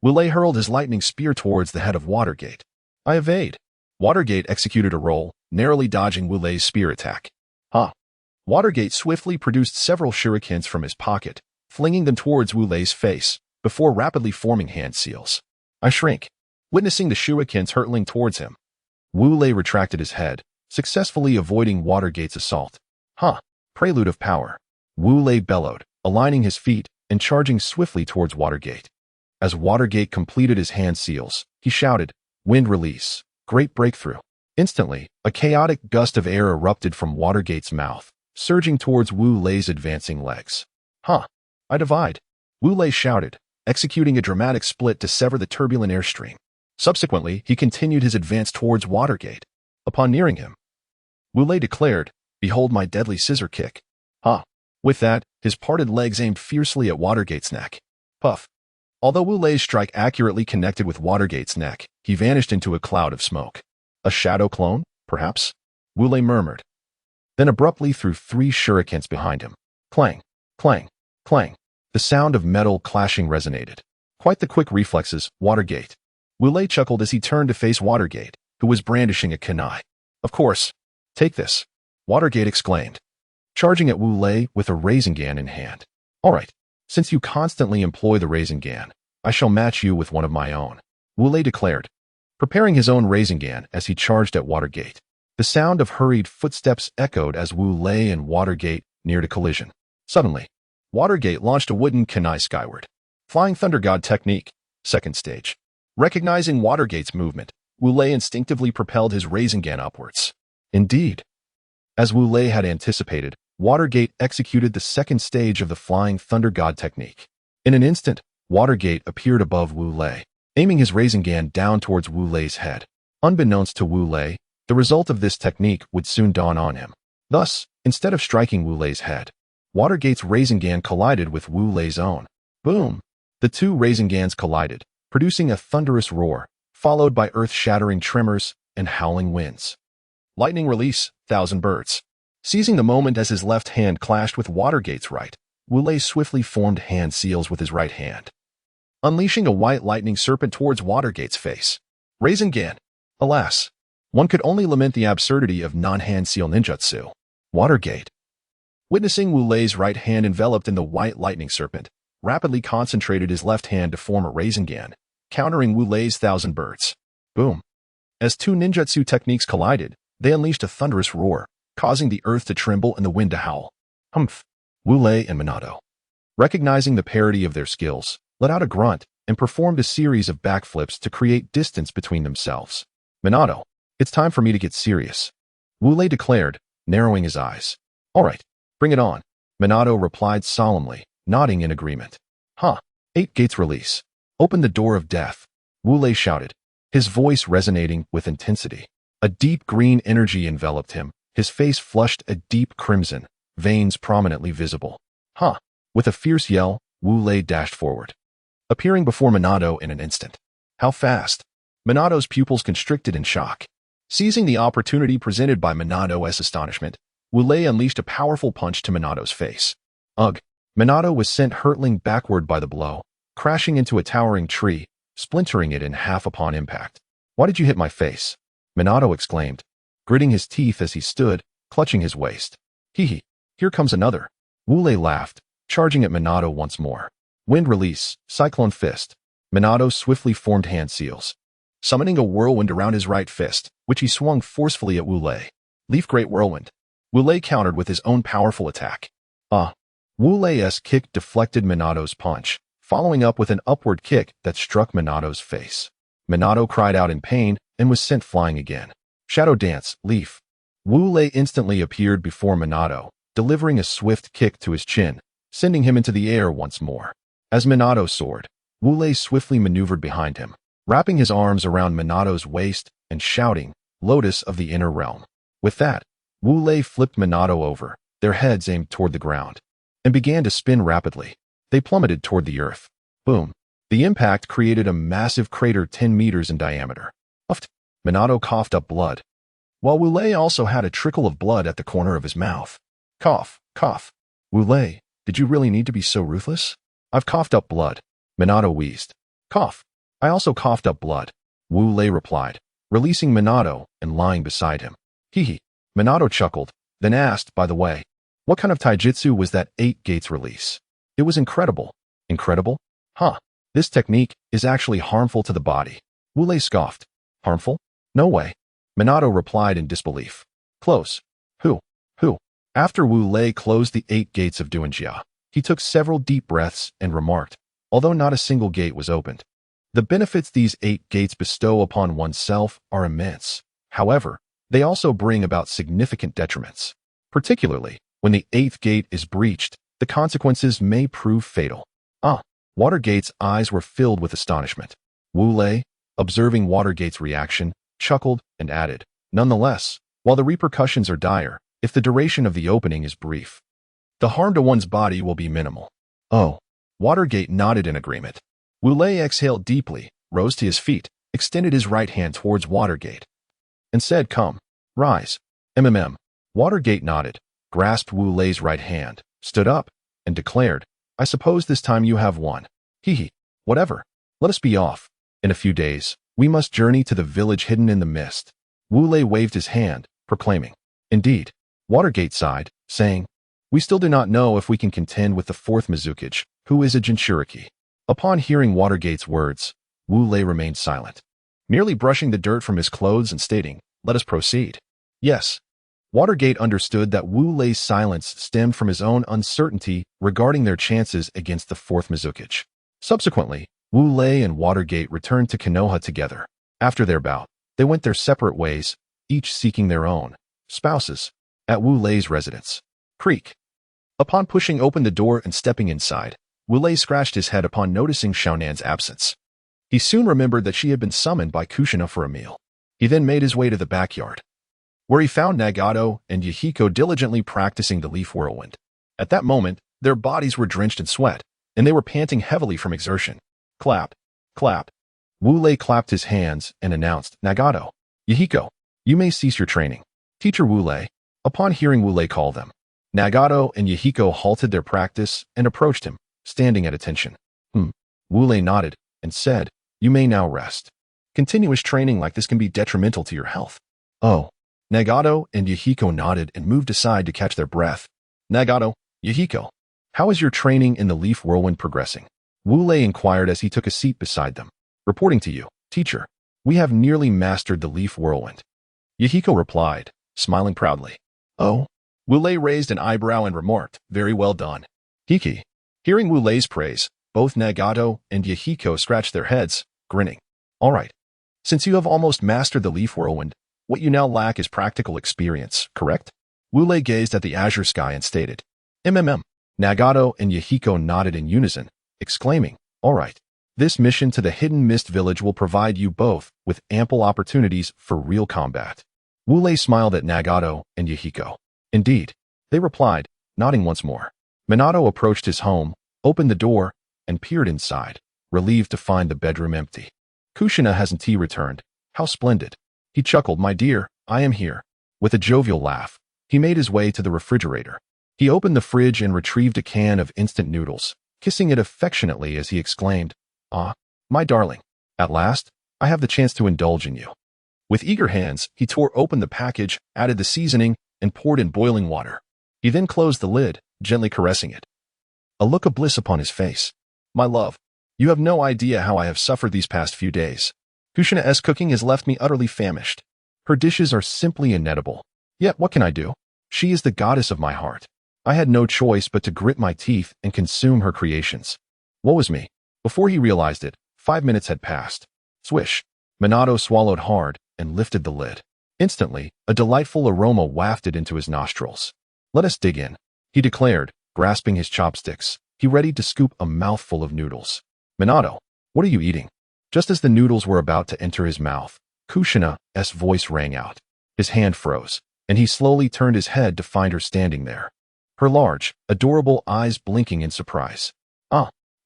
Wu Lei hurled his lightning spear towards the head of Watergate. I evade. Watergate executed a roll, narrowly dodging Wu Lei's spear attack. Huh! Watergate swiftly produced several shurikens from his pocket, flinging them towards Wu Lei's face, before rapidly forming hand seals. I shrink, witnessing the shurikens hurtling towards him. Wu Lei retracted his head, successfully avoiding Watergate's assault. Huh! Prelude of power. Wu Lei bellowed, aligning his feet and charging swiftly towards Watergate. As Watergate completed his hand seals, he shouted, Wind release. Great breakthrough. Instantly, a chaotic gust of air erupted from Watergate's mouth, surging towards Wu Lei's advancing legs. Huh! I divide. Wu Lei shouted, executing a dramatic split to sever the turbulent airstream. Subsequently, he continued his advance towards Watergate. Upon nearing him, Wu Lei declared, Behold my deadly scissor kick. Huh! With that, his parted legs aimed fiercely at Watergate's neck. Puff! Although Wu Lei's strike accurately connected with Watergate's neck, he vanished into a cloud of smoke. A shadow clone, perhaps? Wu Lei murmured, then abruptly threw 3 shurikens behind him. Clang, clang, clang. The sound of metal clashing resonated. Quite the quick reflexes, Watergate. Wu Lei chuckled as he turned to face Watergate, who was brandishing a kunai. Of course. Take this, Watergate exclaimed, charging at Wu Lei with a Rasengan in hand. All right, since you constantly employ the Rasengan, I shall match you with one of my own, Wu Lei declared, preparing his own Rasengan as he charged at Watergate. The sound of hurried footsteps echoed as Wu Lei and Watergate neared a collision. Suddenly, Watergate launched a wooden kunai skyward. Flying Thunder God technique, second stage. Recognizing Watergate's movement, Wu Lei instinctively propelled his Rasengan upwards. Indeed, as Wu Lei had anticipated, Watergate executed the second stage of the Flying Thunder God technique. In an instant, Watergate appeared above Wu Lei, aiming his Rasengan down towards Wu Lei's head. Unbeknownst to Wu Lei, the result of this technique would soon dawn on him. Thus, instead of striking Wu Lei's head, Watergate's Rasengan collided with Wu Lei's own. Boom! The two Rasengans collided, producing a thunderous roar, followed by earth-shattering tremors and howling winds. Lightning release, 1,000 birds. Seizing the moment as his left hand clashed with Watergate's right, Wu Lei swiftly formed hand seals with his right hand, unleashing a white lightning serpent towards Watergate's face. Rasengan! Alas, one could only lament the absurdity of non-hand seal ninjutsu. Watergate, witnessing Wu Lei's right hand enveloped in the white lightning serpent, rapidly concentrated his left hand to form a Rasengan, countering Wu Lei's 1,000 birds. Boom! As two ninjutsu techniques collided, they unleashed a thunderous roar, causing the earth to tremble and the wind to howl. Humph! Wu Lei and Minato, recognizing the parity of their skills, let out a grunt and performed a series of backflips to create distance between themselves. Minato, it's time for me to get serious, Wu Lei declared, narrowing his eyes. All right, bring it on, Minato replied solemnly, nodding in agreement. Huh, 8 gates release. Open the door of death, Wu Lei shouted, his voice resonating with intensity. A deep green energy enveloped him, his face flushed a deep crimson, veins prominently visible. Huh! With a fierce yell, Wu Lei dashed forward, appearing before Minato in an instant. How fast? Minato's pupils constricted in shock. Seizing the opportunity presented by Minato's astonishment, Wu Lei unleashed a powerful punch to Minato's face. Ugh! Minato was sent hurtling backward by the blow, crashing into a towering tree, splintering it in half upon impact. Why did you hit my face? Minato exclaimed, gritting his teeth as he stood, clutching his waist. Hee, here comes another. Wu Lei laughed, charging at Minato once more. Wind release, cyclone fist. Minato swiftly formed hand seals, summoning a whirlwind around his right fist, which he swung forcefully at Wu Lei. Leaf Great Whirlwind. Wu Lei countered with his own powerful attack. Wu Lei's kick deflected Minato's punch, following up with an upward kick that struck Minato's face. Minato cried out in pain and was sent flying again. Shadow Dance, Leaf. Wu Lei instantly appeared before Minato, delivering a swift kick to his chin, sending him into the air once more. As Minato soared, Wu Lei swiftly maneuvered behind him, wrapping his arms around Minato's waist and shouting, Lotus of the Inner Realm. With that, Wu Lei flipped Minato over, their heads aimed toward the ground, and began to spin rapidly. They plummeted toward the earth. Boom! The impact created a massive crater 10 meters in diameter. Puffed. Minato coughed up blood, while Wu Lei also had a trickle of blood at the corner of his mouth. Cough, cough. Wu Lei, did you really need to be so ruthless? I've coughed up blood. Minato wheezed. Cough. I also coughed up blood, Wu Lei replied, releasing Minato and lying beside him. Hee. Minato chuckled, then asked, by the way, what kind of taijutsu was that 8 gates release? It was incredible. Incredible? Huh. This technique is actually harmful to the body. Wu Lei scoffed. Harmful? No way. Minato replied in disbelief. Close. Who? After Wu Lei closed the 8 gates of Duanjia, he took several deep breaths and remarked, although not a single gate was opened. The benefits these 8 gates bestow upon oneself are immense. However, they also bring about significant detriments. Particularly, when the 8th gate is breached, the consequences may prove fatal. Watergate's eyes were filled with astonishment. Wu Lei, observing Watergate's reaction, chuckled and added, nonetheless, while the repercussions are dire, if the duration of the opening is brief, the harm to one's body will be minimal. Oh. Watergate nodded in agreement. Wu Lei exhaled deeply, rose to his feet, extended his right hand towards Watergate, and said, come, rise. Watergate nodded, grasped Wu Lei's right hand, stood up, and declared, I suppose this time you have won. Hee. Whatever. Let us be off. In a few days, we must journey to the village hidden in the mist. Wu Lei waved his hand, proclaiming. Indeed. Watergate sighed, saying, we still do not know if we can contend with the 4th Mizukage, who is a Jinchuriki. Upon hearing Watergate's words, Wu Lei remained silent. merely brushing the dirt from his clothes and stating, "Let us proceed." Yes. Watergate understood that Wu Lei's silence stemmed from his own uncertainty regarding their chances against the fourth Mizukage. Subsequently, Wu Lei and Watergate returned to Konoha together. After their bout, they went their separate ways, each seeking their own spouses at Wu Lei's residence. Creak. Upon pushing open the door and stepping inside, Wu Lei scratched his head upon noticing Xiaonan's absence. He soon remembered that she had been summoned by Kushina for a meal. He then made his way to the backyard, where he found Nagato and Yahiko diligently practicing the leaf whirlwind. At that moment, their bodies were drenched in sweat, and they were panting heavily from exertion. Clap, clap. Wu Lei clapped his hands and announced, "Nagato, Yahiko, you may cease your training." Teacher Wu Lei. Upon hearing Wu Lei call them, Nagato and Yahiko halted their practice and approached him, standing at attention. Wu Lei nodded and said, "You may now rest. Continuous training like this can be detrimental to your health." Oh. Nagato and Yahiko nodded and moved aside to catch their breath. Nagato, Yahiko, how is your training in the leaf whirlwind progressing? Wu Lei inquired as he took a seat beside them. Reporting to you, teacher, we have nearly mastered the leaf whirlwind. Yahiko replied, smiling proudly. Oh. Wu Lei raised an eyebrow and remarked, very well done. Hiki. Hearing Wu Lei's praise, both Nagato and Yahiko scratched their heads, grinning. All right. Since you have almost mastered the leaf whirlwind, what you now lack is practical experience, correct? Wu Lei gazed at the azure sky and stated, Nagato and Yahiko nodded in unison, exclaiming, all right. This mission to the Hidden Mist Village will provide you both with ample opportunities for real combat. Wu Lei smiled at Nagato and Yahiko. Indeed, they replied, nodding once more. Minato approached his home, opened the door, and peered inside, relieved to find the bedroom empty. Kushina hasn't returned. How splendid. He chuckled, my dear, I am here. With a jovial laugh, he made his way to the refrigerator. He opened the fridge and retrieved a can of instant noodles, kissing it affectionately as he exclaimed, Ah, my darling, at last, I have the chance to indulge in you. With eager hands, he tore open the package, added the seasoning, and poured in boiling water. He then closed the lid, gently caressing it. A look of bliss upon his face. My love, you have no idea how I have suffered these past few days. Kushina's cooking has left me utterly famished. Her dishes are simply inedible. Yet what can I do? She is the goddess of my heart. I had no choice but to grit my teeth and consume her creations. Woe is me. Before he realized it, 5 minutes had passed. Swish. Minato swallowed hard and lifted the lid. Instantly, a delightful aroma wafted into his nostrils. Let us dig in, he declared, grasping his chopsticks. He readied to scoop a mouthful of noodles. Minato, what are you eating? Just as the noodles were about to enter his mouth, Kushina's voice rang out. His hand froze, and he slowly turned his head to find her standing there. Her large, adorable eyes blinking in surprise.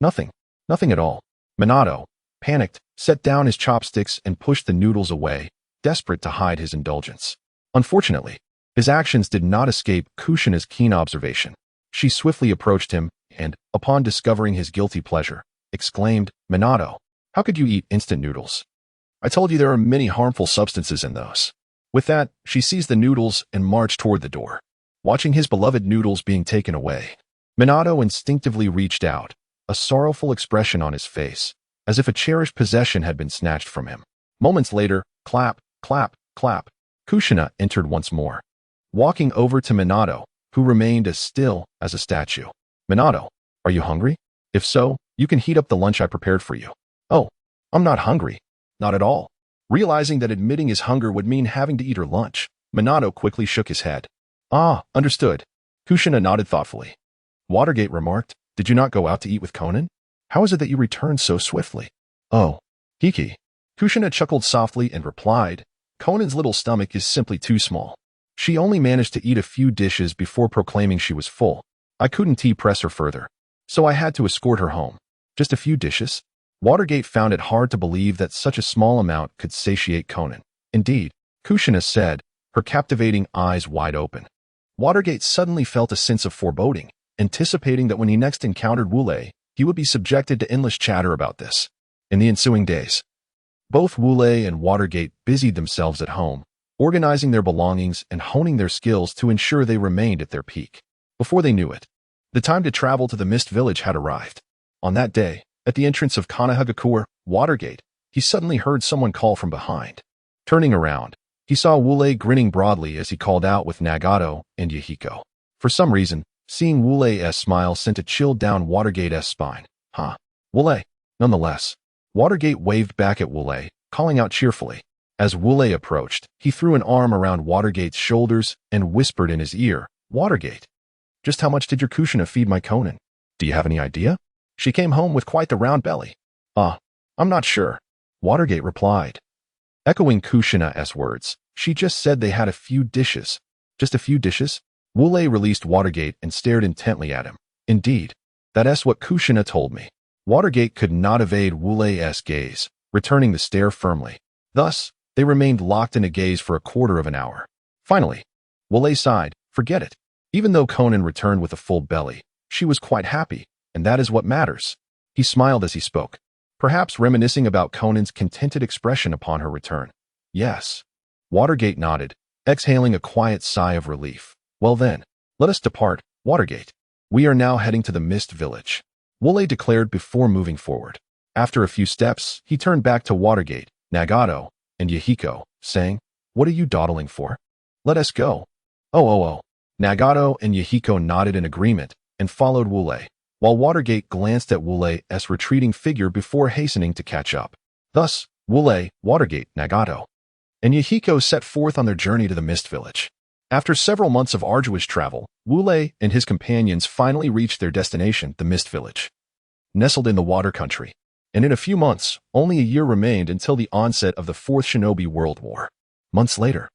Nothing. Nothing at all. Minato, panicked, set down his chopsticks and pushed the noodles away, desperate to hide his indulgence. Unfortunately, his actions did not escape Kushina's keen observation. She swiftly approached him and, upon discovering his guilty pleasure, exclaimed, Minato, how could you eat instant noodles? I told you there are many harmful substances in those. With that, she seized the noodles and marched toward the door. Watching his beloved noodles being taken away, Minato instinctively reached out, a sorrowful expression on his face, as if a cherished possession had been snatched from him. Moments later, clap, clap, clap, Kushina entered once more, walking over to Minato, who remained as still as a statue. Minato, are you hungry? If so, you can heat up the lunch I prepared for you. Oh, I'm not hungry. Not at all. Realizing that admitting his hunger would mean having to eat her lunch, Minato quickly shook his head. Ah, understood. Kushina nodded thoughtfully. Watergate remarked, did you not go out to eat with Konan? How is it that you returned so swiftly? Oh, Hiki. Kushina chuckled softly and replied, Konan's little stomach is simply too small. She only managed to eat a few dishes before proclaiming she was full. I couldn't press her further, so I had to escort her home. Just a few dishes? Watergate found it hard to believe that such a small amount could satiate Konan. Indeed, Kushina said, her captivating eyes wide open. Watergate suddenly felt a sense of foreboding, anticipating that when he next encountered Wu Lei, he would be subjected to endless chatter about this. In the ensuing days, both Wu Lei and Watergate busied themselves at home, organizing their belongings and honing their skills to ensure they remained at their peak. Before they knew it, the time to travel to the Mist Village had arrived. On that day, at the entrance of Konohagakure, Watergate, he suddenly heard someone call from behind. Turning around, he saw Wu Lei grinning broadly as he called out with Nagato and Yahiko. For some reason, seeing Wu Lei's smile sent a chill down Watergate's spine. Huh. Wu Lei. Nonetheless, Watergate waved back at Wu Lei, calling out cheerfully. As Wu Lei approached, he threw an arm around Watergate's shoulders and whispered in his ear, Watergate, just how much did your Kushina feed my Konan? Do you have any idea? She came home with quite the round belly. I'm not sure, Watergate replied. Echoing Kushina's words, she just said they had a few dishes. Just a few dishes? Wu Lei released Watergate and stared intently at him. Indeed, that's what Kushina told me. Watergate could not evade Wu Lei's gaze, returning the stare firmly. Thus, they remained locked in a gaze for a quarter of an hour. Finally, Wu Lei sighed, forget it. Even though Konan returned with a full belly, she was quite happy, and that is what matters. He smiled as he spoke, perhaps reminiscing about Conan's contented expression upon her return. Yes. Watergate nodded, exhaling a quiet sigh of relief. Well then, let us depart, Watergate. We are now heading to the Mist Village, Wu Lei declared before moving forward. After a few steps, he turned back to Watergate, Nagato, and Yahiko, saying, what are you dawdling for? Let us go. Oh. Nagato and Yahiko nodded in agreement and followed Wu Lei, while Watergate glanced at Wu Lei's retreating figure before hastening to catch up. Thus, Wu Lei, Watergate, Nagato, and Yahiko set forth on their journey to the Mist Village. After several months of arduous travel, Wu Lei and his companions finally reached their destination, the Mist Village. Nestled in the Water Country, and in a few months, only a year remained until the onset of the Fourth Shinobi World War. Months later,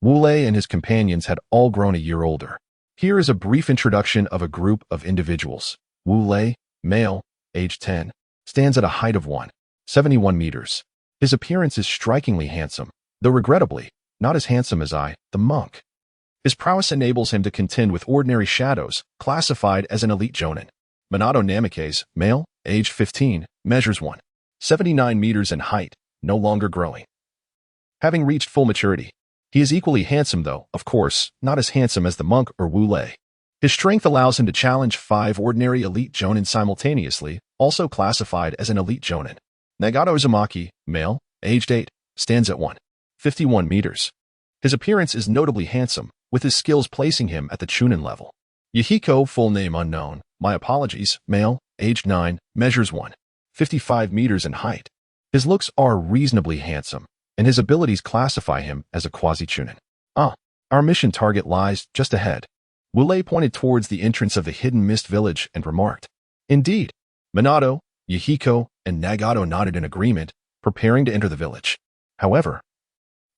Wu Lei and his companions had all grown a year older. Here is a brief introduction of a group of individuals. Wu Lei, male, age 10, stands at a height of 1.71 meters. His appearance is strikingly handsome, though regrettably, not as handsome as the monk. His prowess enables him to contend with ordinary shadows, classified as an elite jonin. Minato Namikaze, male, age 15, measures 1.79 meters in height, no longer growing. Having reached full maturity, he is equally handsome though, of course, not as handsome as the monk or Wu Lei. His strength allows him to challenge 5 ordinary elite jonin simultaneously, also classified as an elite jonin. Nagato Uzumaki, male, aged 8, stands at 1.51 meters. His appearance is notably handsome, with his skills placing him at the Chunin level. Yahiko, full name unknown, my apologies, male, aged 9, measures 1.55 meters in height. His looks are reasonably handsome, and his abilities classify him as a quasi-Chunin. Our mission target lies just ahead. Wu Lei pointed towards the entrance of the hidden Mist Village and remarked. Indeed. Minato, Yahiko, and Nagato nodded in agreement, preparing to enter the village. However,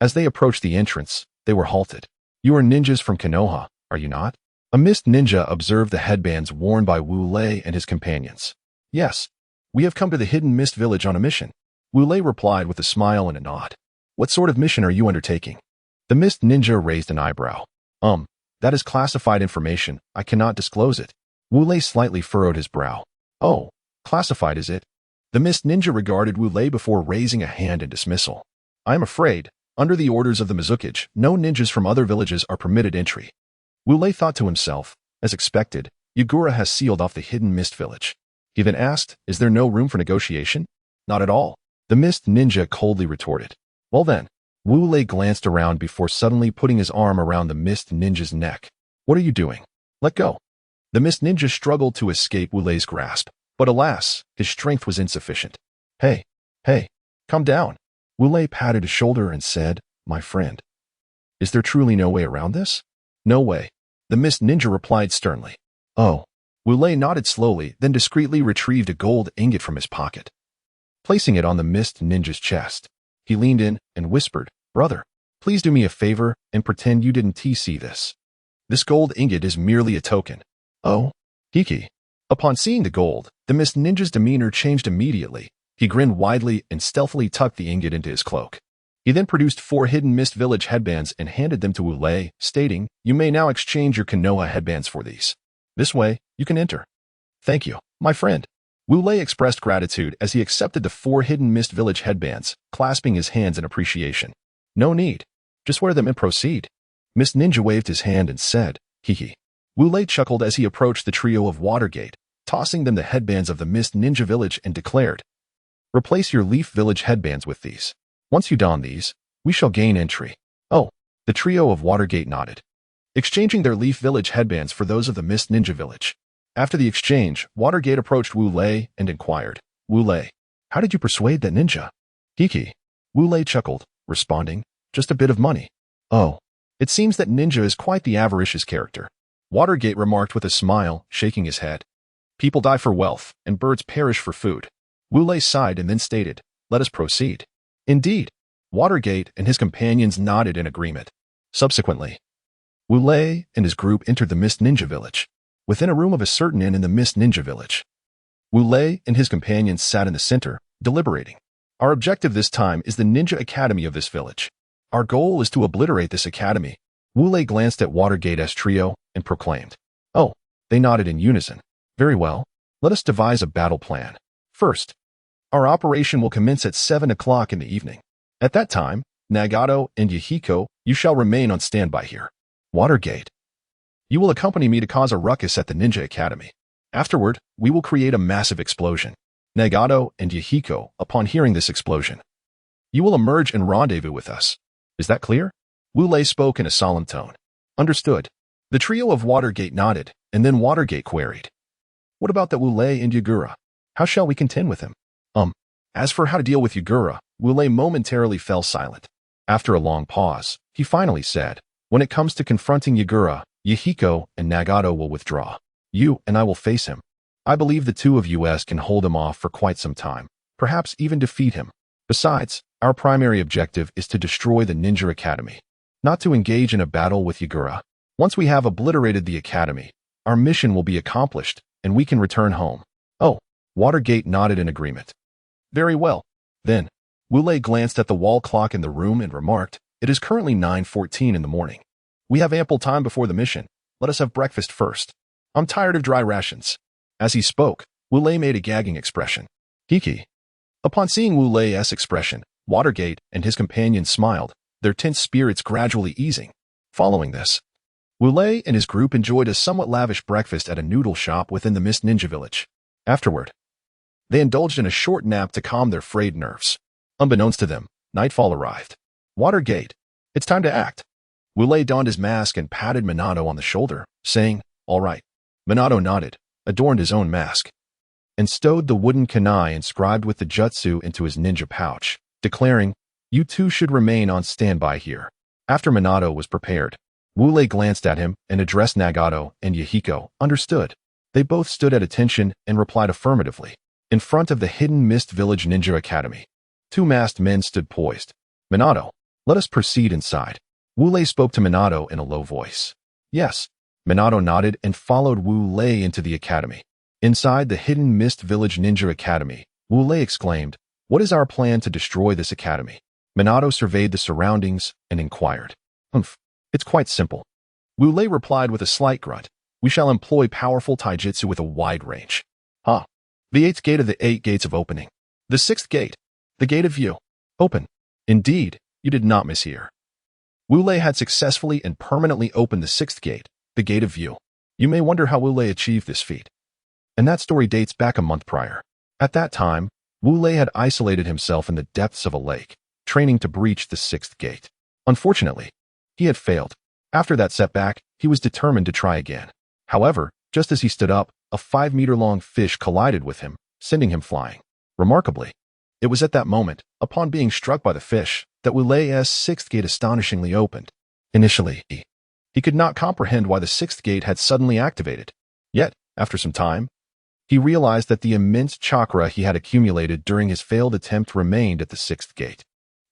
as they approached the entrance, they were halted. You are ninjas from Konoha, are you not? A mist ninja observed the headbands worn by Wu Lei and his companions. Yes, we have come to the hidden Mist Village on a mission. Wu Lei replied with a smile and a nod. What sort of mission are you undertaking? The mist ninja raised an eyebrow. That is classified information. I cannot disclose it. Wu Lei slightly furrowed his brow. Oh, classified is it? The mist ninja regarded Wu Lei before raising a hand in dismissal. I am afraid, under the orders of the Mizukage, no ninjas from other villages are permitted entry. Wu Lei thought to himself, as expected, Yagura has sealed off the hidden Mist Village. He then asked, is there no room for negotiation? Not at all. The mist ninja coldly retorted. Well then, Wu Lei glanced around before suddenly putting his arm around the mist ninja's neck. What are you doing? Let go. The mist ninja struggled to escape Wu Lei's grasp, but alas, his strength was insufficient. Hey, calm down. Wu Lei patted his shoulder and said, my friend. Is there truly no way around this? No way. The mist ninja replied sternly. Oh. Wu Lei nodded slowly, then discreetly retrieved a gold ingot from his pocket. Placing it on the mist ninja's chest, he leaned in and whispered, brother, please do me a favor and pretend you didn't see this. This gold ingot is merely a token. Oh, Hiki. Upon seeing the gold, the mist ninja's demeanor changed immediately. He grinned widely and stealthily tucked the ingot into his cloak. He then produced 4 hidden Mist Village headbands and handed them to Wu Lei, stating, you may now exchange your Konoha headbands for these. This way, you can enter. Thank you, my friend. Wu Lei expressed gratitude as he accepted the 4 hidden Mist Village headbands, clasping his hands in appreciation. No need. Just wear them and proceed. Mist Ninja waved his hand and said, hee. Wu Lei chuckled as he approached the trio of Watergate, tossing them the headbands of the Mist Ninja Village and declared, Replace your Leaf Village headbands with these. Once you don these, we shall gain entry. Oh, the trio of Watergate nodded, exchanging their Leaf Village headbands for those of the Mist Ninja Village. After the exchange, Watergate approached Wu Lei and inquired, Wu Lei, how did you persuade that ninja? Hiki. Wu Lei chuckled, responding, just a bit of money. Oh, it seems that ninja is quite the avaricious character. Watergate remarked with a smile, shaking his head. People die for wealth, and birds perish for food. Wu Lei sighed and then stated, let us proceed. Indeed. Watergate and his companions nodded in agreement. Subsequently, Wu Lei and his group entered the Mist Ninja Village. Within a room of a certain inn in the Mist Ninja Village, Wu Lei and his companions sat in the center, deliberating. Our objective this time is the Ninja Academy of this village. Our goal is to obliterate this academy. Wu Lei glanced at Watergate's trio and proclaimed. Oh, they nodded in unison. Very well. Let us devise a battle plan. First, our operation will commence at 7 o'clock in the evening. At that time, Nagato and Yahiko, you shall remain on standby here. Watergate. You will accompany me to cause a ruckus at the Ninja Academy. Afterward, we will create a massive explosion. Nagato and Yahiko, upon hearing this explosion, you will emerge and rendezvous with us. Is that clear? Wu Lei spoke in a solemn tone. Understood. The trio of Watergate nodded, and then Watergate queried. What about that Wu Lei and Yagura? How shall we contend with him? As for how to deal with Yagura, Wu Lei momentarily fell silent. After a long pause, he finally said, when it comes to confronting Yagura, Yahiko and Nagato will withdraw. You and I will face him. I believe the two of us can hold him off for quite some time, perhaps even defeat him. Besides, our primary objective is to destroy the Ninja Academy, not to engage in a battle with Yagura. Once we have obliterated the academy, our mission will be accomplished, and we can return home. Oh, Watergate nodded in agreement. Very well. Then, Wu Lei glanced at the wall clock in the room and remarked, it is currently 9:14 in the morning. We have ample time before the mission. Let us have breakfast first. I'm tired of dry rations. As he spoke, Wu Lei made a gagging expression. Hiki. Upon seeing Wu Lei's expression, Watergate and his companions smiled, their tense spirits gradually easing. Following this, Wu Lei and his group enjoyed a somewhat lavish breakfast at a noodle shop within the Mist Ninja Village. Afterward, they indulged in a short nap to calm their frayed nerves. Unbeknownst to them, nightfall arrived. Watergate, it's time to act. Wu Lei donned his mask and patted Minato on the shoulder, saying, all right. Minato nodded, adorned his own mask, and stowed the wooden kunai inscribed with the jutsu into his ninja pouch, declaring, you two should remain on standby here. After Minato was prepared, Wu Lei glanced at him and addressed Nagato and Yahiko. Understood. They both stood at attention and replied affirmatively. In front of the hidden Mist Village Ninja Academy, two masked men stood poised. Minato, let us proceed inside. Wu Lei spoke to Minato in a low voice. Yes. Minato nodded and followed Wu Lei into the academy. Inside the hidden Mist Village Ninja Academy, Wu Lei exclaimed, what is our plan to destroy this academy? Minato surveyed the surroundings and inquired. It's quite simple. Wu Lei replied with a slight grunt. We shall employ powerful taijutsu with a wide range. The 8th gate of the 8 gates of opening. The 6th gate. The gate of view. Open. Indeed, you did not mishear. Wu Lei had successfully and permanently opened the 6th gate, the gate of view. You may wonder how Wu Lei achieved this feat. And that story dates back a month prior. At that time, Wu Lei had isolated himself in the depths of a lake, training to breach the 6th gate. Unfortunately, he had failed. After that setback, he was determined to try again. However, just as he stood up, a 5-meter-long fish collided with him, sending him flying. Remarkably, it was at that moment, upon being struck by the fish, that Wu Lei's 6th gate astonishingly opened. Initially, he could not comprehend why the 6th gate had suddenly activated. Yet, after some time, he realized that the immense chakra he had accumulated during his failed attempt remained at the 6th gate.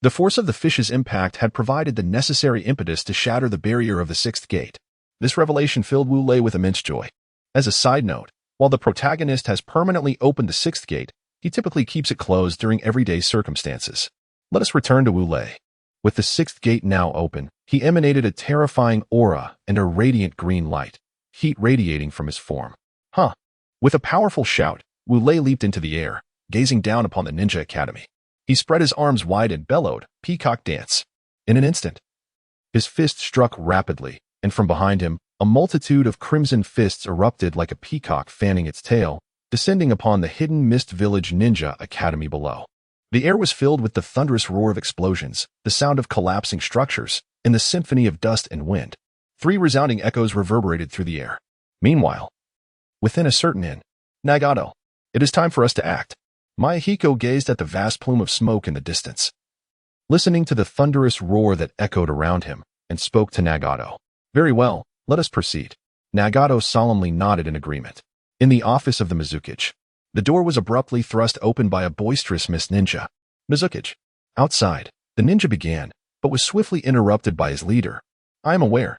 The force of the fish's impact had provided the necessary impetus to shatter the barrier of the 6th gate. This revelation filled Wu Lei with immense joy. As a side note, while the protagonist has permanently opened the 6th gate, he typically keeps it closed during everyday circumstances. Let us return to Wu Lei. With the 6th gate now open, he emanated a terrifying aura and a radiant green light, heat radiating from his form. With a powerful shout, Wu Lei leaped into the air, gazing down upon the Ninja Academy. He spread his arms wide and bellowed, peacock dance. In an instant, his fist struck rapidly, and from behind him, a multitude of crimson fists erupted like a peacock fanning its tail, descending upon the hidden Mist Village Ninja Academy below. The air was filled with the thunderous roar of explosions, the sound of collapsing structures, and the symphony of dust and wind. 3 resounding echoes reverberated through the air. Meanwhile, within a certain inn, Nagato, it is time for us to act. Mayahiko gazed at the vast plume of smoke in the distance, listening to the thunderous roar that echoed around him, and spoke to Nagato. Very well, let us proceed. Nagato solemnly nodded in agreement. In the office of the Mizukage, the door was abruptly thrust open by a boisterous Mist Ninja. Mizukage. Outside, the ninja began, but was swiftly interrupted by his leader. I am aware.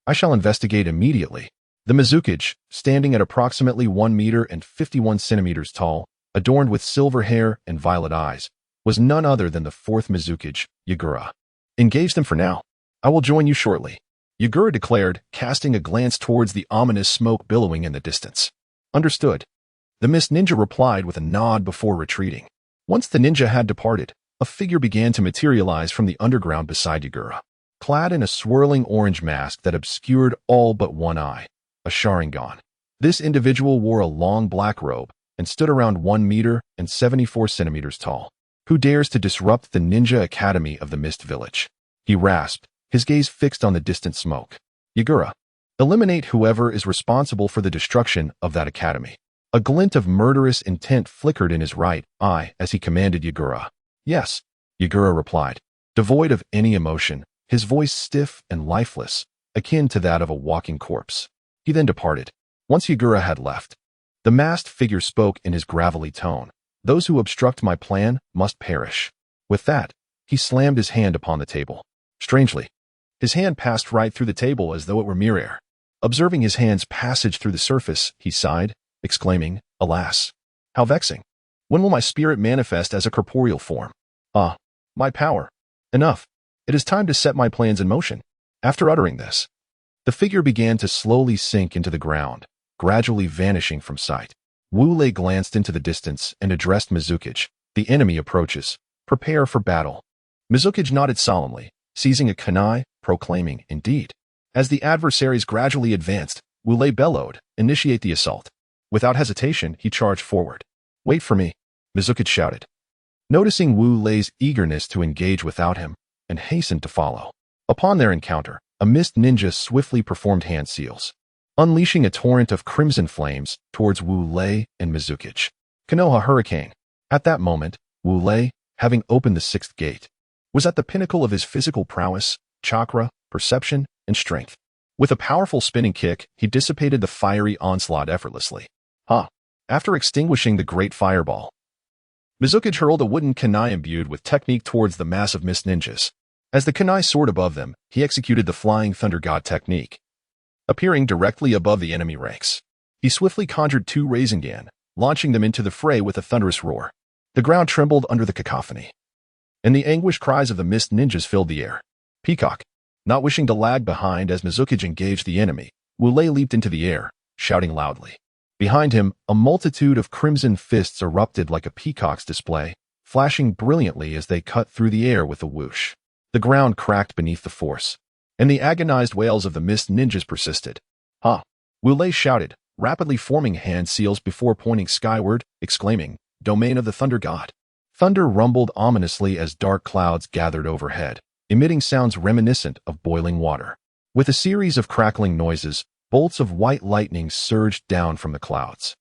I shall investigate immediately. The Mizukage, standing at approximately 1 meter and 51 centimeters tall, adorned with silver hair and violet eyes, was none other than the 4th Mizukage, Yagura. Engage them for now. I will join you shortly, Yagura declared, casting a glance towards the ominous smoke billowing in the distance. Understood. The Mist Ninja replied with a nod before retreating. Once the ninja had departed, a figure began to materialize from the underground beside Yagura, clad in a swirling orange mask that obscured all but one eye, a Sharingan. This individual wore a long black robe and stood around 1 meter and 74 centimeters tall. Who dares to disrupt the Ninja Academy of the Mist Village? He rasped, his gaze fixed on the distant smoke. Yagura, eliminate whoever is responsible for the destruction of that academy. A glint of murderous intent flickered in his right eye as he commanded Yagura. Yes, Yagura replied, devoid of any emotion, his voice stiff and lifeless, akin to that of a walking corpse. He then departed. Once Yagura had left, the masked figure spoke in his gravelly tone. Those who obstruct my plan must perish. With that, he slammed his hand upon the table. Strangely, his hand passed right through the table as though it were mere air. Observing his hand's passage through the surface, he sighed, exclaiming, Alas! How vexing! When will my spirit manifest as a corporeal form? Ah, my power! Enough! It is time to set my plans in motion. After uttering this, the figure began to slowly sink into the ground, gradually vanishing from sight. Wu Lei glanced into the distance and addressed Mizukage. The enemy approaches. Prepare for battle. Mizukage nodded solemnly, seizing a kunai, proclaiming, Indeed. As the adversaries gradually advanced, Wu Lei bellowed, Initiate the assault. Without hesitation, he charged forward. Wait for me, Mizukage shouted, noticing Wu Lei's eagerness to engage without him, and hastened to follow. Upon their encounter, a Mist Ninja swiftly performed hand seals, unleashing a torrent of crimson flames towards Wu Lei and Mizukage. Konoha Hurricane. At that moment, Wu Lei, having opened the 6th gate, was at the pinnacle of his physical prowess, chakra, perception, and strength. With a powerful spinning kick, he dissipated the fiery onslaught effortlessly. After extinguishing the great fireball, Mizukage hurled a wooden kunai imbued with technique towards the mass of Mist Ninjas. As the kunai soared above them, he executed the Flying Thunder God technique. Appearing directly above the enemy ranks, he swiftly conjured 2 Rasengan, launching them into the fray with a thunderous roar. The ground trembled under the cacophony, and the anguished cries of the Mist Ninjas filled the air. Peacock, not wishing to lag behind as Mizukage engaged the enemy, Wu Lei leaped into the air, shouting loudly. Behind him, a multitude of crimson fists erupted like a peacock's display, flashing brilliantly as they cut through the air with a whoosh. The ground cracked beneath the force, and the agonized wails of the Mist Ninjas persisted. Wu Lei shouted, rapidly forming hand seals before pointing skyward, exclaiming, Domain of the Thunder God. Thunder rumbled ominously as dark clouds gathered overhead, emitting sounds reminiscent of boiling water. With a series of crackling noises, bolts of white lightning surged down from the clouds.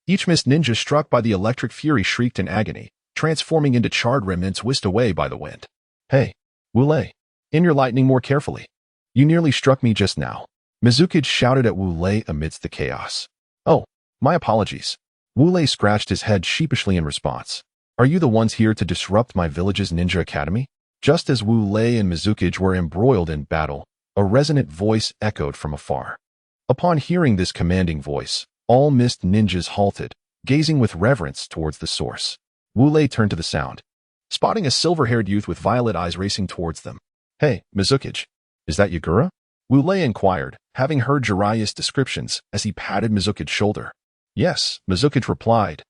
Each Mist Ninja struck by the electric fury shrieked in agony, transforming into charred remnants whisked away by the wind. Hey, Wu Lei, aim your lightning more carefully. You nearly struck me just now. Mizukage shouted at Wu Lei amidst the chaos. Oh, my apologies. Wu Lei scratched his head sheepishly in response. Are you the ones here to disrupt my village's ninja academy? Just as Wu Lei and Mizukage were embroiled in battle, a resonant voice echoed from afar. Upon hearing this commanding voice, all Mist Ninjas halted, gazing with reverence towards the source. Wu Lei turned to the sound, spotting a silver-haired youth with violet eyes racing towards them. Hey, Mizukage, is that Yagura? Wu Lei inquired, having heard Jiraiya's descriptions as he patted Mizukage's shoulder. Yes, Mizukage replied,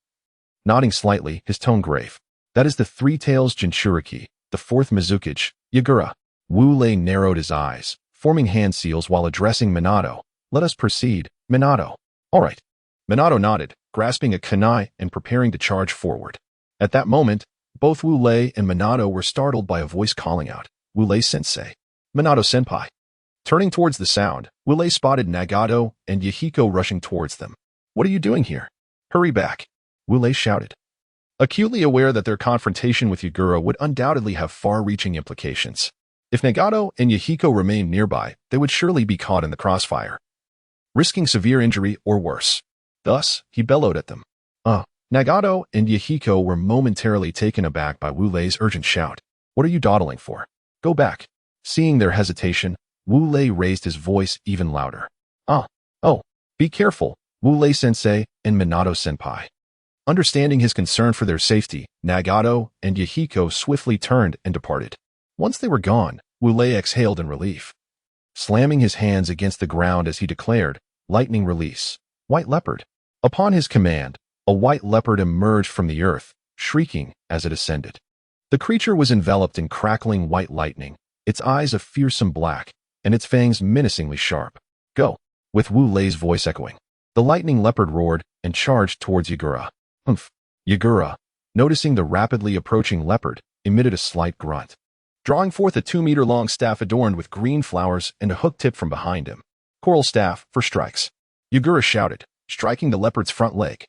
nodding slightly, his tone grave. That is the Three Tails Jinchuriki, the 4th Mizukage, Yagura. Wu Lei narrowed his eyes, forming hand seals while addressing Minato. Let us proceed, Minato. All right. Minato nodded, grasping a kunai and preparing to charge forward. At that moment, both Wu Lei and Minato were startled by a voice calling out, "Wu Lei-sensei." "Minato-senpai." Turning towards the sound, Wu Lei spotted Nagato and Yahiko rushing towards them. "What are you doing here? Hurry back," Wu Lei shouted. Acutely aware that their confrontation with Yagura would undoubtedly have far-reaching implications. If Nagato and Yahiko remained nearby, they would surely be caught in the crossfire, risking severe injury or worse. Thus, he bellowed at them. Nagato and Yahiko were momentarily taken aback by Wu Lei's urgent shout. "What are you dawdling for? Go back." Seeing their hesitation, Wu Lei raised his voice even louder. Be careful, Wu Lei-sensei and Minato-senpai." Understanding his concern for their safety, Nagato and Yahiko swiftly turned and departed. Once they were gone, Wu Lei exhaled in relief, slamming his hands against the ground as he declared, "Lightning release, white leopard." Upon his command, a white leopard emerged from the earth, shrieking as it ascended. The creature was enveloped in crackling white lightning, its eyes a fearsome black, and its fangs menacingly sharp. "Go," with Wu Lei's voice echoing. The lightning leopard roared and charged towards Yagura. "Humph." Yagura, noticing the rapidly approaching leopard, emitted a slight grunt, drawing forth a 2-meter-long staff adorned with green flowers and a hook tip from behind him. "Coral staff for strikes," Yagura shouted, striking the leopard's front leg.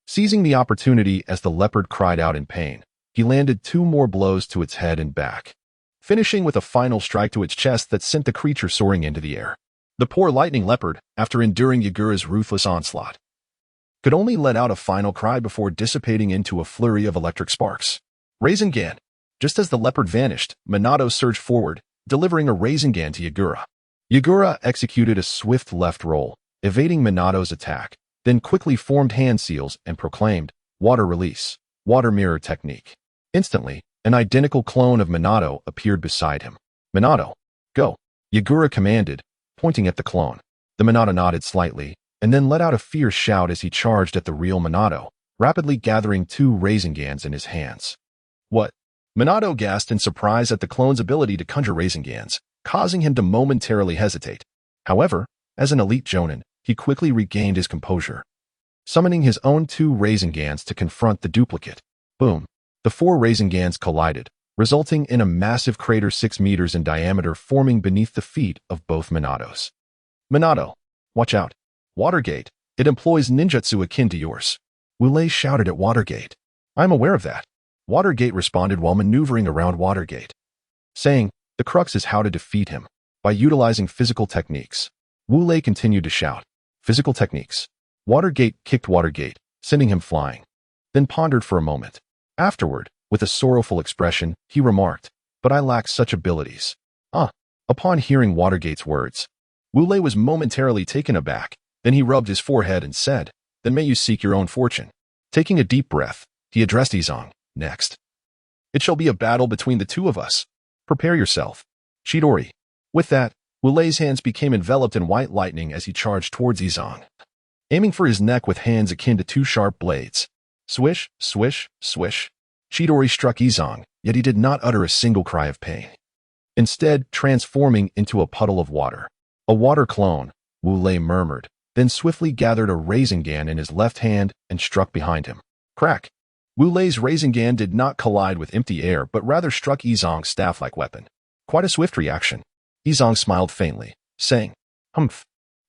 Seizing the opportunity as the leopard cried out in pain, he landed 2 more blows to its head and back, finishing with a final strike to its chest that sent the creature soaring into the air. The poor lightning leopard, after enduring Yagura's ruthless onslaught, could only let out a final cry before dissipating into a flurry of electric sparks. Rasengan. Just as the leopard vanished, Minato surged forward, delivering a Rasengan to Yagura. Yagura executed a swift left roll, evading Minato's attack, then quickly formed hand seals and proclaimed, "Water release, water mirror technique." Instantly, an identical clone of Minato appeared beside him. "Minato, go," Yagura commanded, pointing at the clone. The Minato nodded slightly, and then let out a fierce shout as he charged at the real Minato, rapidly gathering 2 Rasengans in his hands. "What?" Minato gasped in surprise at the clone's ability to conjure Rasengans, causing him to momentarily hesitate. However, as an elite Jonin, he quickly regained his composure, summoning his own 2 Rasengans to confront the duplicate. Boom! The 4 Rasengans collided, resulting in a massive crater 6 meters in diameter forming beneath the feet of both Minatos. "Minato, watch out. Watergate, it employs ninjutsu akin to yours," Wu Lei shouted at Watergate. "I'm aware of that," Watergate responded while maneuvering around Watergate, saying, "The crux is how to defeat him, by utilizing physical techniques." Wu Lei continued to shout, "Physical techniques." Watergate kicked Watergate, sending him flying, then pondered for a moment. Afterward, with a sorrowful expression, he remarked, "But I lack such abilities." Upon hearing Watergate's words, Wu Lei was momentarily taken aback. Then he rubbed his forehead and said, "Then may you seek your own fortune." Taking a deep breath, he addressed Izong. "Next, it shall be a battle between the 2 of us. Prepare yourself, Chidori." With that, Wu Lei's hands became enveloped in white lightning as he charged towards Izong, aiming for his neck with hands akin to 2 sharp blades. Swish, swish, swish. Chidori struck Izong, yet he did not utter a single cry of pain, instead transforming into a puddle of water. "A water clone," Wu Lei murmured, then swiftly gathered a Rasengan in his left hand and struck behind him. Crack! Wu Lei's Rasengan did not collide with empty air but rather struck Izong's staff-like weapon. Quite a swift reaction. Izong smiled faintly, saying, "Humph,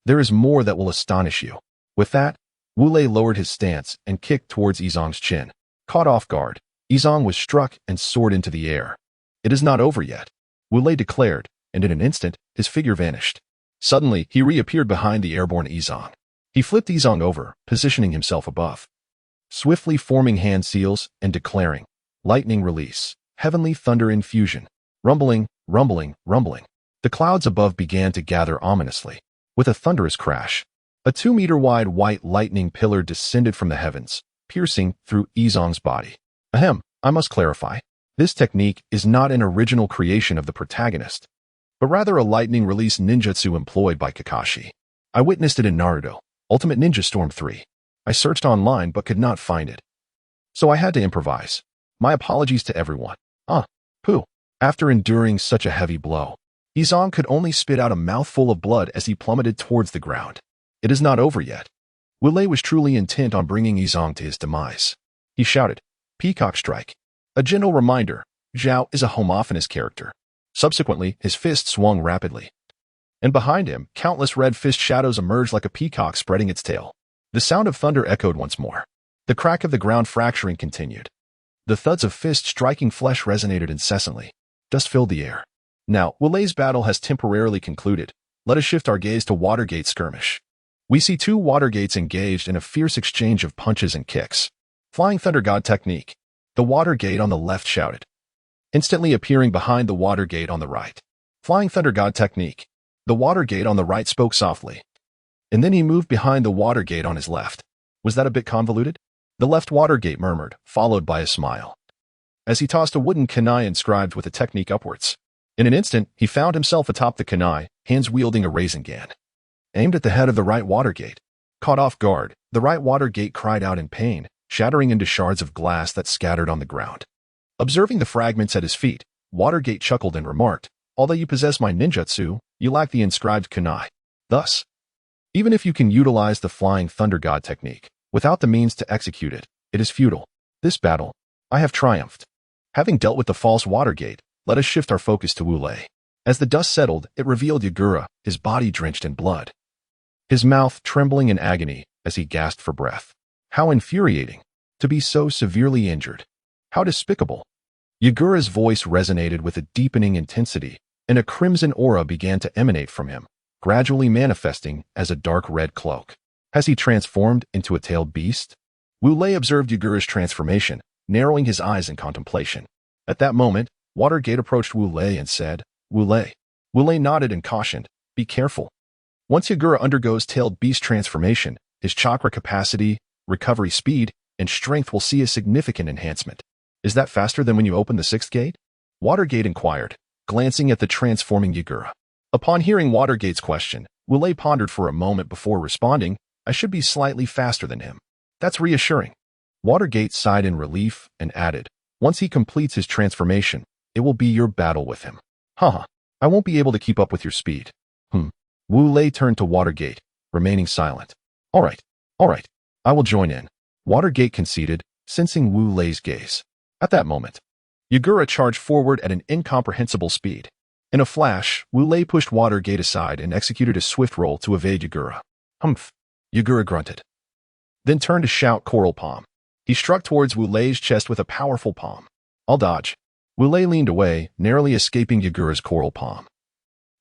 there is more that will astonish you." With that, Wu Lei lowered his stance and kicked towards Izong's chin. Caught off guard, Izong was struck and soared into the air. "It is not over yet," Wu Lei declared, and in an instant, his figure vanished. Suddenly, he reappeared behind the airborne Izong. He flipped Izong over, positioning himself above, swiftly forming hand seals and declaring, "Lightning release, heavenly thunder infusion." Rumbling, rumbling, rumbling. The clouds above began to gather ominously. With a thunderous crash, a 2-meter-wide white lightning pillar descended from the heavens, piercing through Izong's body. I must clarify. This technique is not an original creation of the protagonist, but rather a lightning release ninjutsu employed by Kakashi. I witnessed it in Naruto, Ultimate Ninja Storm 3. I searched online but could not find it, so I had to improvise. My apologies to everyone. Pooh. After enduring such a heavy blow, Izong could only spit out a mouthful of blood as he plummeted towards the ground. "It is not over yet," Wu Lei was truly intent on bringing Yizong to his demise. He shouted, "Peacock strike." A gentle reminder, Zhao is a homophonous character. Subsequently, his fist swung rapidly. And behind him, countless red fist shadows emerged like a peacock spreading its tail. The sound of thunder echoed once more. The crack of the ground fracturing continued. The thuds of fists striking flesh resonated incessantly. Dust filled the air. Now, Wu Lei's battle has temporarily concluded. Let us shift our gaze to Watergate skirmish. We see two Watergates engaged in a fierce exchange of punches and kicks. Flying Thunder God technique. The Watergate on the left shouted, instantly appearing behind the Watergate on the right. Flying Thunder God technique. The Watergate on the right spoke softly. And then he moved behind the Watergate on his left. Was that a bit convoluted? The left Watergate murmured, followed by a smile. As he tossed a wooden kunai inscribed with a technique upwards. In an instant, he found himself atop the kunai, hands wielding a Rasengan. Aimed at the head of the right Watergate. Caught off guard, the right Watergate cried out in pain, shattering into shards of glass that scattered on the ground. Observing the fragments at his feet, Watergate chuckled and remarked, "Although you possess my ninjutsu, you lack the inscribed kunai. Thus, even if you can utilize the Flying Thunder God technique, without the means to execute it, it is futile. This battle, I have triumphed." Having dealt with the false Watergate, let us shift our focus to Wu Lei. As the dust settled, it revealed Yagura, his body drenched in blood. His mouth trembling in agony as he gasped for breath. How infuriating. To be so severely injured. How despicable. Yagura's voice resonated with a deepening intensity, and a crimson aura began to emanate from him, gradually manifesting as a dark red cloak. Has he transformed into a tailed beast? Wu Lei observed Yagura's transformation, narrowing his eyes in contemplation. At that moment, Watergate approached Wu Lei and said, "Wu Lei." Wu Lei nodded and cautioned, "Be careful. Once Yagura undergoes tailed beast transformation, his chakra capacity, recovery speed, and strength will see a significant enhancement. Is that faster than when you opened the sixth gate?" Watergate inquired, glancing at the transforming Yagura. Upon hearing Watergate's question, Wu Lei pondered for a moment before responding, "I should be slightly faster than him." That's reassuring. Watergate sighed in relief and added, "Once he completes his transformation, it will be your battle with him." Haha, I won't be able to keep up with your speed. Wu Lei turned to Watergate, remaining silent. All right, I will join in. Watergate conceded, sensing Wu Lei's gaze. At that moment, Yagura charged forward at an incomprehensible speed. In a flash, Wu Lei pushed Watergate aside and executed a swift roll to evade Yagura. "Humph," Yagura grunted. Then turned to shout Coral Palm. He struck towards Wu Lei's chest with a powerful palm. "I'll dodge." Wu Lei leaned away, narrowly escaping Yagura's Coral Palm.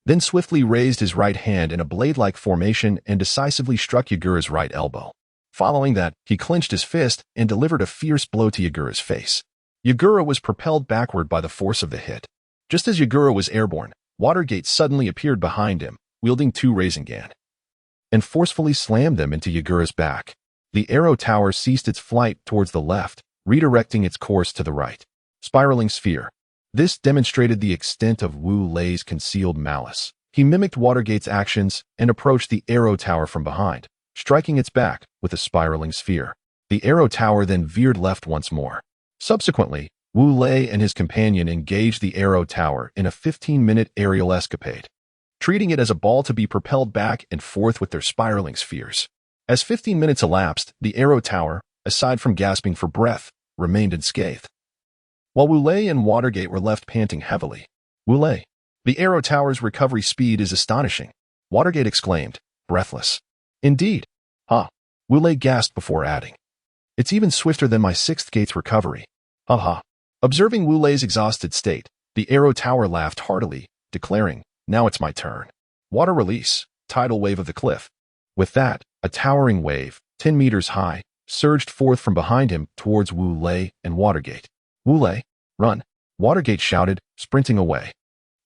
Then swiftly raised his right hand in a blade-like formation and decisively struck Yagura's right elbow. Following that, he clenched his fist and delivered a fierce blow to Yagura's face. Yagura was propelled backward by the force of the hit. Just as Yagura was airborne, Watergate suddenly appeared behind him, wielding two Rasengan, and forcefully slammed them into Yagura's back. The arrow tower ceased its flight towards the left, redirecting its course to the right. Spiraling sphere. This demonstrated the extent of Wu Lei's concealed malice. He mimicked Watergate's actions and approached the arrow tower from behind, striking its back with a spiraling sphere. The arrow tower then veered left once more. Subsequently, Wu Lei and his companion engaged the arrow tower in a 15-minute aerial escapade, treating it as a ball to be propelled back and forth with their spiraling spheres. As 15 minutes elapsed, the arrow tower, aside from gasping for breath, remained unscathed. While Wu Lei and Watergate were left panting heavily. "Wu Lei, the arrow tower's recovery speed is astonishing," Watergate exclaimed, breathless. "Indeed." Wu Lei gasped before adding, "It's even swifter than my sixth gate's recovery." Observing Wu Lei's exhausted state, the arrow tower laughed heartily, declaring, "Now it's my turn." Water release, tidal wave of the cliff. With that, a towering wave, 10 meters high, surged forth from behind him towards Wu Lei and Watergate. "Wu Lei, run!" Watergate shouted, sprinting away.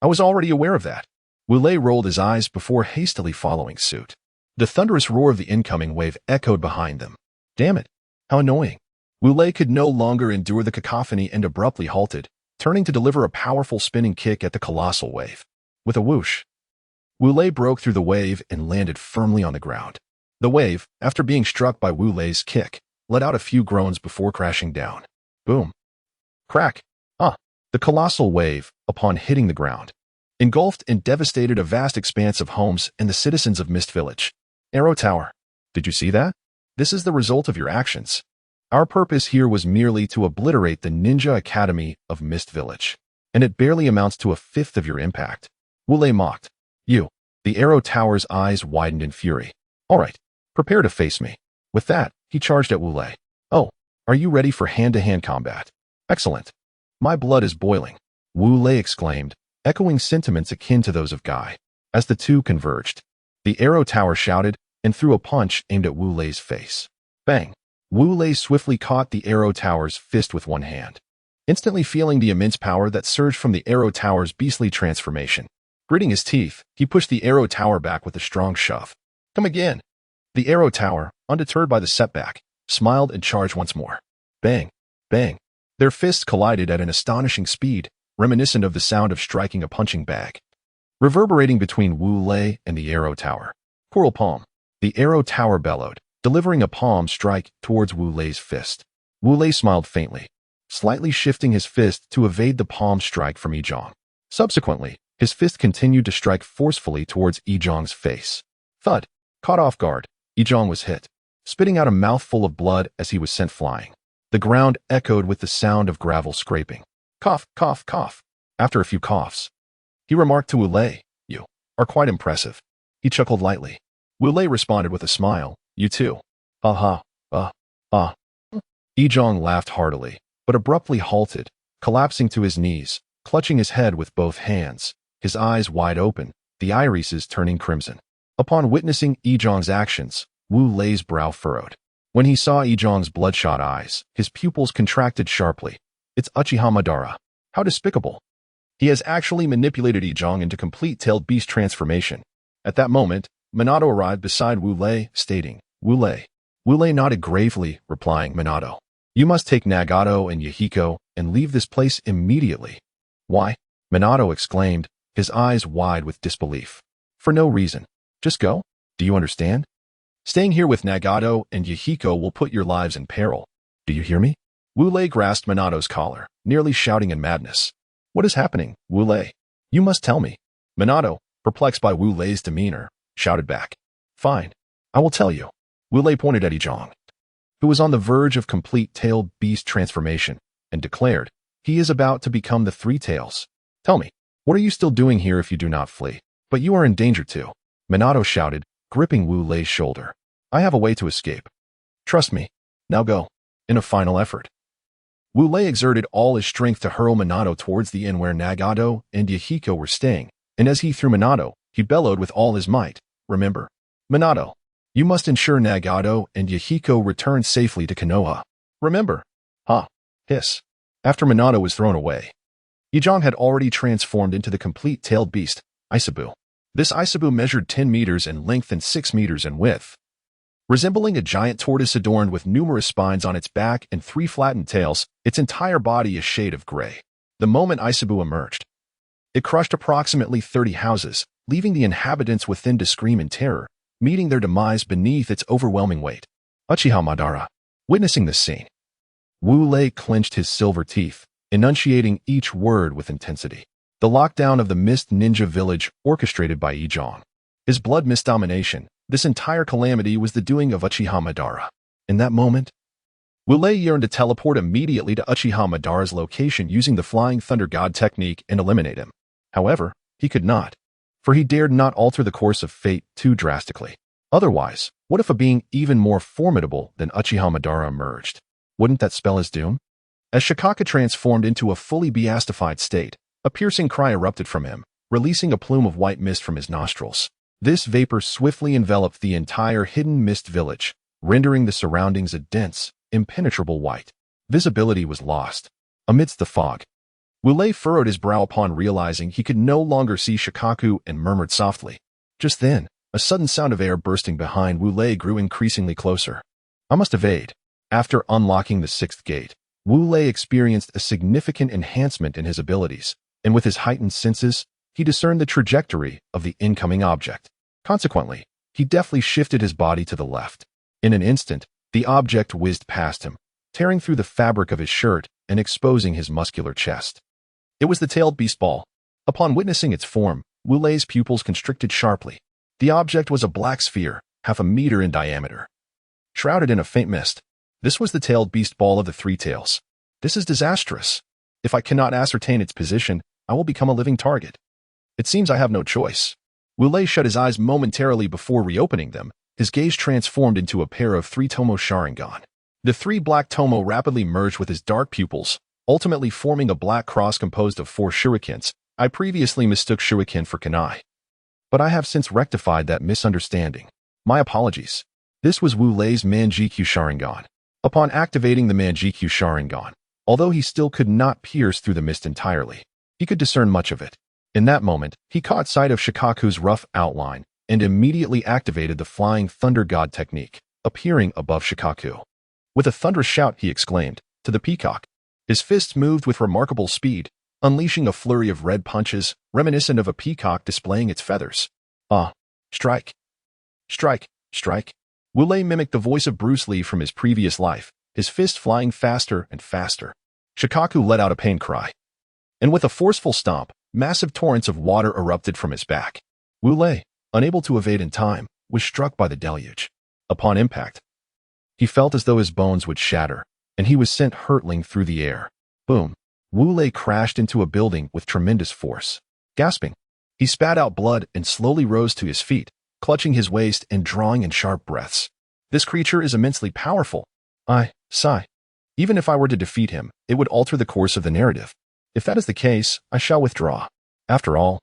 "I was already aware of that." Wu Lei rolled his eyes before hastily following suit. The thunderous roar of the incoming wave echoed behind them. Damn it, how annoying. Wu Lei could no longer endure the cacophony and abruptly halted, turning to deliver a powerful spinning kick at the colossal wave. With a whoosh, Wu Lei broke through the wave and landed firmly on the ground. The wave, after being struck by Wu Lei's kick, let out a few groans before crashing down. Boom. Crack. The colossal wave, upon hitting the ground, engulfed and devastated a vast expanse of homes and the citizens of Mist Village. Arrow Tower. Did you see that? This is the result of your actions. Our purpose here was merely to obliterate the Ninja Academy of Mist Village, and it barely amounts to a fifth of your impact. Wu Lei mocked. You. The Arrow Tower's eyes widened in fury. All right, prepare to face me. With that, he charged at Wu Lei. Oh, are you ready for hand-to-hand combat? Excellent. My blood is boiling, Wu Lei exclaimed, echoing sentiments akin to those of Guy. As the two converged, the Arrow Tower shouted and threw a punch aimed at Wu Lei's face. Bang! Wu Lei swiftly caught the Arrow Tower's fist with one hand, instantly feeling the immense power that surged from the Arrow Tower's beastly transformation. Gritting his teeth, he pushed the Arrow Tower back with a strong shove. Come again! The Arrow Tower, undeterred by the setback, smiled and charged once more. Bang! Bang! Their fists collided at an astonishing speed, reminiscent of the sound of striking a punching bag. Reverberating between Wu Lei and the Arrow Tower. Coral Palm. The Arrow Tower bellowed, delivering a palm strike towards Wu Lei's fist. Wu Lei smiled faintly, slightly shifting his fist to evade the palm strike from Yizhong. Subsequently, his fist continued to strike forcefully towards Yizhong's face. Thud! Caught off guard, Yizhong was hit, spitting out a mouthful of blood as he was sent flying. The ground echoed with the sound of gravel scraping. Cough, cough, cough. After a few coughs, he remarked to Wu Lei, You are quite impressive. He chuckled lightly. Wu Lei responded with a smile. You too. Yizhong laughed heartily, but abruptly halted, collapsing to his knees, clutching his head with both hands, his eyes wide open, the irises turning crimson. Upon witnessing Yizhong's actions, Wu Lei's brow furrowed. When he saw Yizhong's bloodshot eyes, his pupils contracted sharply. It's Uchiha Madara. How despicable. He has actually manipulated Yizhong into complete tailed beast transformation. At that moment, Minato arrived beside Wu Lei, stating, Wu Lei. Wu Lei nodded gravely, replying, Minato, you must take Nagato and Yahiko and leave this place immediately. Why? Minato exclaimed, his eyes wide with disbelief. For no reason. Just go? Do you understand? Staying here with Nagato and Yahiko will put your lives in peril. Do you hear me? Wu Lei grasped Minato's collar, nearly shouting in madness. What is happening, Wu Lei? You must tell me. Minato, perplexed by Wu Lei's demeanor, shouted back. Fine. I will tell you. Wu Lei pointed at Yizhong, who was on the verge of complete tailed beast transformation, and declared, he is about to become the Three Tails. Tell me, what are you still doing here if you do not flee? But you are in danger too. Minato shouted, gripping Wu Lei's shoulder. I have a way to escape. Trust me. Now go. In a final effort. Wu Lei exerted all his strength to hurl Minato towards the inn where Nagato and Yahiko were staying, and as he threw Minato, he bellowed with all his might. Remember, Minato, you must ensure Nagato and Yahiko return safely to Konoha. Remember. Ha. Hiss. After Minato was thrown away, Yizhong had already transformed into the complete tailed beast, Aisabu. This Aisabu measured 10 meters in length and 6 meters in width. Resembling a giant tortoise adorned with numerous spines on its back and 3 flattened tails, its entire body a shade of gray. The moment Aisabu emerged, it crushed approximately 30 houses, leaving the inhabitants within to scream in terror, meeting their demise beneath its overwhelming weight. Uchiha Madara. Witnessing this scene, Wu Lei clenched his silver teeth, enunciating each word with intensity. The lockdown of the Mist Ninja Village orchestrated by Yizhong. His blood mist domination, this entire calamity was the doing of Uchiha Madara. In that moment, Wu Lei yearned to teleport immediately to Uchiha Madara's location using the Flying Thunder God technique and eliminate him. However, he could not, for he dared not alter the course of fate too drastically. Otherwise, what if a being even more formidable than Uchiha Madara emerged? Wouldn't that spell his doom? As Shikaka transformed into a fully beastified state, a piercing cry erupted from him, releasing a plume of white mist from his nostrils. This vapor swiftly enveloped the entire hidden mist village, rendering the surroundings a dense, impenetrable white. Visibility was lost. Amidst the fog, Wu Lei furrowed his brow upon realizing he could no longer see Shikaku and murmured softly. Just then, a sudden sound of air bursting behind Wu Lei grew increasingly closer. I must evade. After unlocking the 6th gate, Wu Lei experienced a significant enhancement in his abilities, and with his heightened senses, he discerned the trajectory of the incoming object. Consequently, he deftly shifted his body to the left. In an instant, the object whizzed past him, tearing through the fabric of his shirt and exposing his muscular chest. It was the tailed beast ball. Upon witnessing its form, Wu Lei's pupils constricted sharply. The object was a black sphere, half a meter in diameter. shrouded in a faint mist. This was the tailed beast ball of the three tails. This is disastrous. If I cannot ascertain its position, I will become a living target. It seems I have no choice. Wu Lei shut his eyes momentarily before reopening them. His gaze transformed into a pair of three tomoe Sharingan. The three black tomoe rapidly merged with his dark pupils, ultimately forming a black cross composed of 4 shurikens. I previously mistook shuriken for kunai, but I have since rectified that misunderstanding. My apologies. This was Wu Lei's Manjikyu Sharingan. Upon activating the Manjikyu Sharingan, although he still could not pierce through the mist entirely, he could discern much of it. In that moment, he caught sight of Shikaku's rough outline and immediately activated the Flying Thunder God technique, appearing above Shikaku. With a thunderous shout, he exclaimed, "To the peacock!" His fists moved with remarkable speed, unleashing a flurry of red punches, reminiscent of a peacock displaying its feathers. Strike! Strike! Strike! Wu Lei mimicked the voice of Bruce Lee from his previous life, his fist flying faster and faster. Shikaku let out a pain cry. And with a forceful stomp, massive torrents of water erupted from his back. Wu Lei, unable to evade in time, was struck by the deluge. Upon impact, he felt as though his bones would shatter, and he was sent hurtling through the air. Boom! Wu Lei crashed into a building with tremendous force. Gasping, he spat out blood and slowly rose to his feet, clutching his waist and drawing in sharp breaths. This creature is immensely powerful. Sigh. Even if I were to defeat him, it would alter the course of the narrative. If that is the case, I shall withdraw. After all,